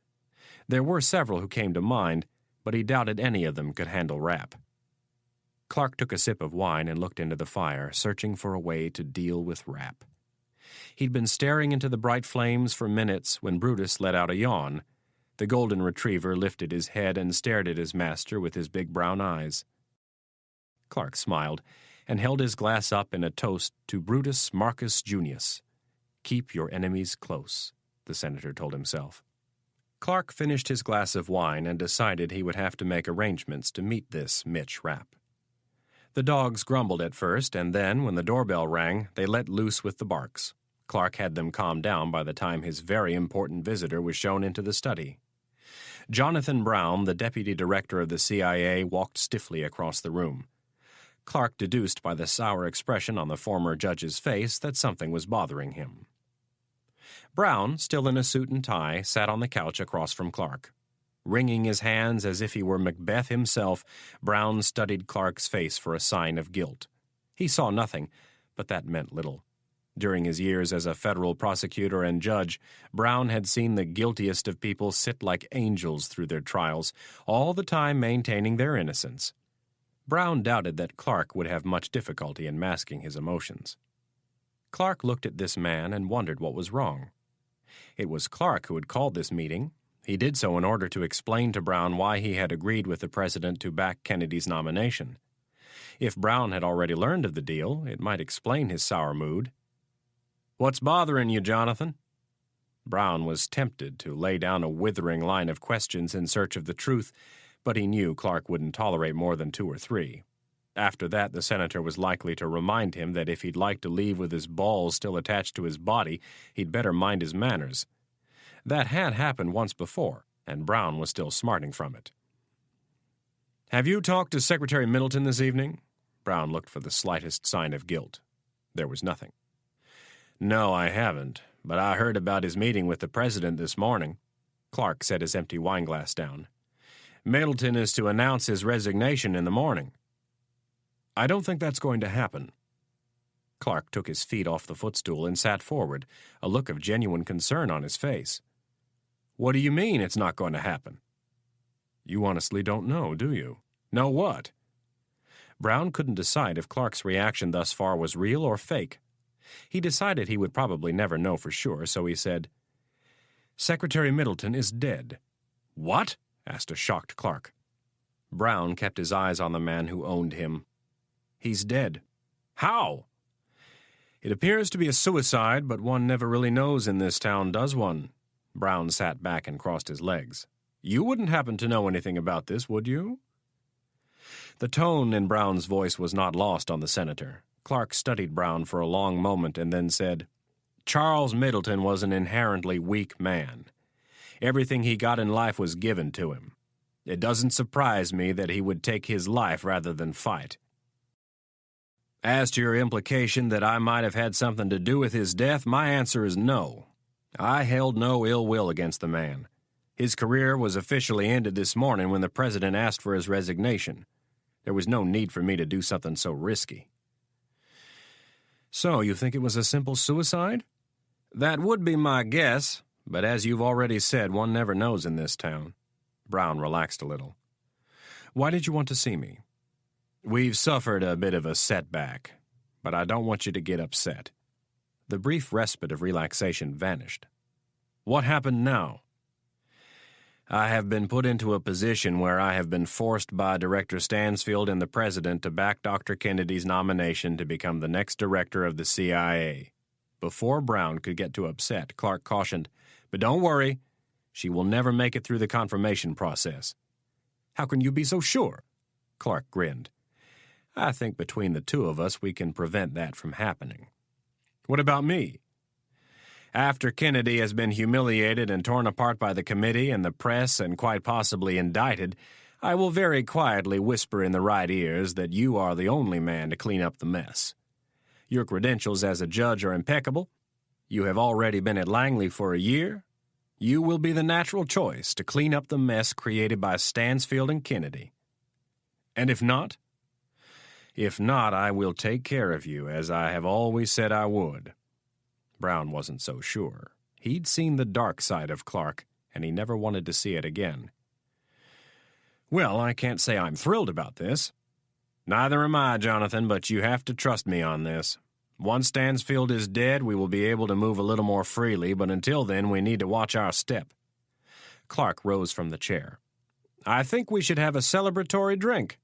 There were several who came to mind, but he doubted any of them could handle Rapp. Clark took a sip of wine and looked into the fire, searching for a way to deal with Rapp. He'd been staring into the bright flames for minutes when Brutus let out a yawn. The golden retriever lifted his head and stared at his master with his big brown eyes. Clark smiled and held his glass up in a toast to Brutus Marcus Junius. "Keep your enemies close," the senator told himself. Clark finished his glass of wine and decided he would have to make arrangements to meet this Mitch Rapp. The dogs grumbled at first, and then, when the doorbell rang, they let loose with the barks. Clark had them calm down by the time his very important visitor was shown into the study. Jonathan Brown, the deputy director of the CIA, walked stiffly across the room. Clark deduced by the sour expression on the former judge's face that something was bothering him. Brown, still in a suit and tie, sat on the couch across from Clark. Wringing his hands as if he were Macbeth himself, Brown studied Clark's face for a sign of guilt. He saw nothing, but that meant little. During his years as a federal prosecutor and judge, Brown had seen the guiltiest of people sit like angels through their trials, all the time maintaining their innocence. Brown doubted that Clark would have much difficulty in masking his emotions. Clark looked at this man and wondered what was wrong. It was Clark who had called this meeting. He did so in order to explain to Brown why he had agreed with the president to back Kennedy's nomination. If Brown had already learned of the deal, it might explain his sour mood. "What's bothering you, Jonathan?" Brown was tempted to lay down a withering line of questions in search of the truth, but he knew Clark wouldn't tolerate more than 2 or 3. After that, the senator was likely to remind him that if he'd like to leave with his balls still attached to his body, he'd better mind his manners. That had happened once before, and Brown was still smarting from it. "Have you talked to Secretary Middleton this evening?" Brown looked for the slightest sign of guilt. There was nothing. "No, I haven't, but I heard about his meeting with the president this morning." Clark set his empty wineglass down. "Middleton is to announce his resignation in the morning." "I don't think that's going to happen." Clark took his feet off the footstool and sat forward, a look of genuine concern on his face. "What do you mean it's not going to happen?" "You honestly don't know, do you?" "Know what?" Brown couldn't decide if Clark's reaction thus far was real or fake. He decided he would probably never know for sure, so he said, "Secretary Middleton is dead." "What?" asked a shocked Clark. Brown kept his eyes on the man who owned him. "He's dead." "How?" "It appears to be a suicide, but one never really knows in this town, does one?" Brown sat back and crossed his legs. "You wouldn't happen to know anything about this, would you?" The tone in Brown's voice was not lost on the senator. Clark studied Brown for a long moment and then said, "Charles Middleton was an inherently weak man. Everything he got in life was given to him. It doesn't surprise me that he would take his life rather than fight. As to your implication that I might have had something to do with his death, my answer is no. I held no ill will against the man. His career was officially ended this morning when the president asked for his resignation. There was no need for me to do something so risky." "So you think it was a simple suicide?" "That would be my guess, but as you've already said, one never knows in this town." Brown relaxed a little. "Why did you want to see me?" "We've suffered a bit of a setback, but I don't want you to get upset." The brief respite of relaxation vanished. "What happened now?" "I have been put into a position where I have been forced by Director Stansfield and the President to back Dr. Kennedy's nomination to become the next director of the CIA." Before Brown could get too upset, Clark cautioned, "But don't worry, she will never make it through the confirmation process." "How can you be so sure?" Clark grinned. "I think between the two of us we can prevent that from happening." "What about me?" "After Kennedy has been humiliated and torn apart by the committee and the press and quite possibly indicted, I will very quietly whisper in the right ears that you are the only man to clean up the mess. Your credentials as a judge are impeccable. You have already been at Langley for a year. You will be the natural choice to clean up the mess created by Stansfield and Kennedy. And if not? If not, I will take care of you, as I have always said I would." Brown wasn't so sure. He'd seen the dark side of Clark, and he never wanted to see it again. "Well, I can't say I'm thrilled about this." "Neither am I, Jonathan, but you have to trust me on this. Once Stansfield is dead, we will be able to move a little more freely, but until then we need to watch our step." Clark rose from the chair. "I think we should have a celebratory drink."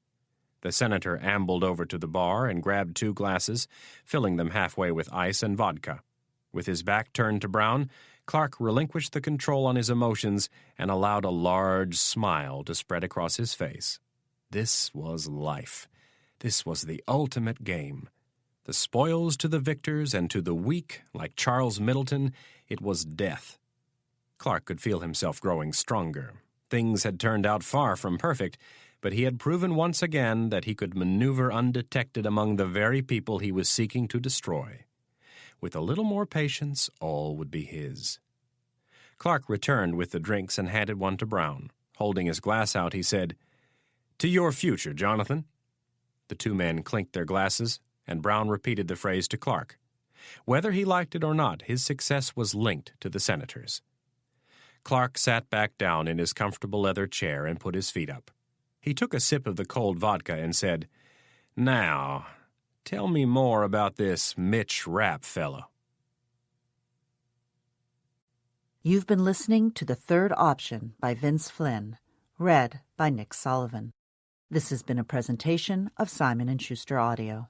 The senator ambled over to the bar and grabbed 2 glasses, filling them halfway with ice and vodka. With his back turned to Brown, Clark relinquished the control on his emotions and allowed a large smile to spread across his face. This was life. This was the ultimate game. The spoils to the victors, and to the weak, like Charles Middleton, it was death. Clark could feel himself growing stronger. Things had turned out far from perfect, but he had proven once again that he could maneuver undetected among the very people he was seeking to destroy. With a little more patience, all would be his. Clark returned with the drinks and handed one to Brown. Holding his glass out, he said, "To your future, Jonathan." The 2 men clinked their glasses, and Brown repeated the phrase to Clark. Whether he liked it or not, his success was linked to the senator's. Clark sat back down in his comfortable leather chair and put his feet up. He took a sip of the cold vodka and said, "Now, tell me more about this Mitch Rapp fellow." You've been listening to The Third Option by Vince Flynn, read by Nick Sullivan. This has been a presentation of Simon & Schuster Audio.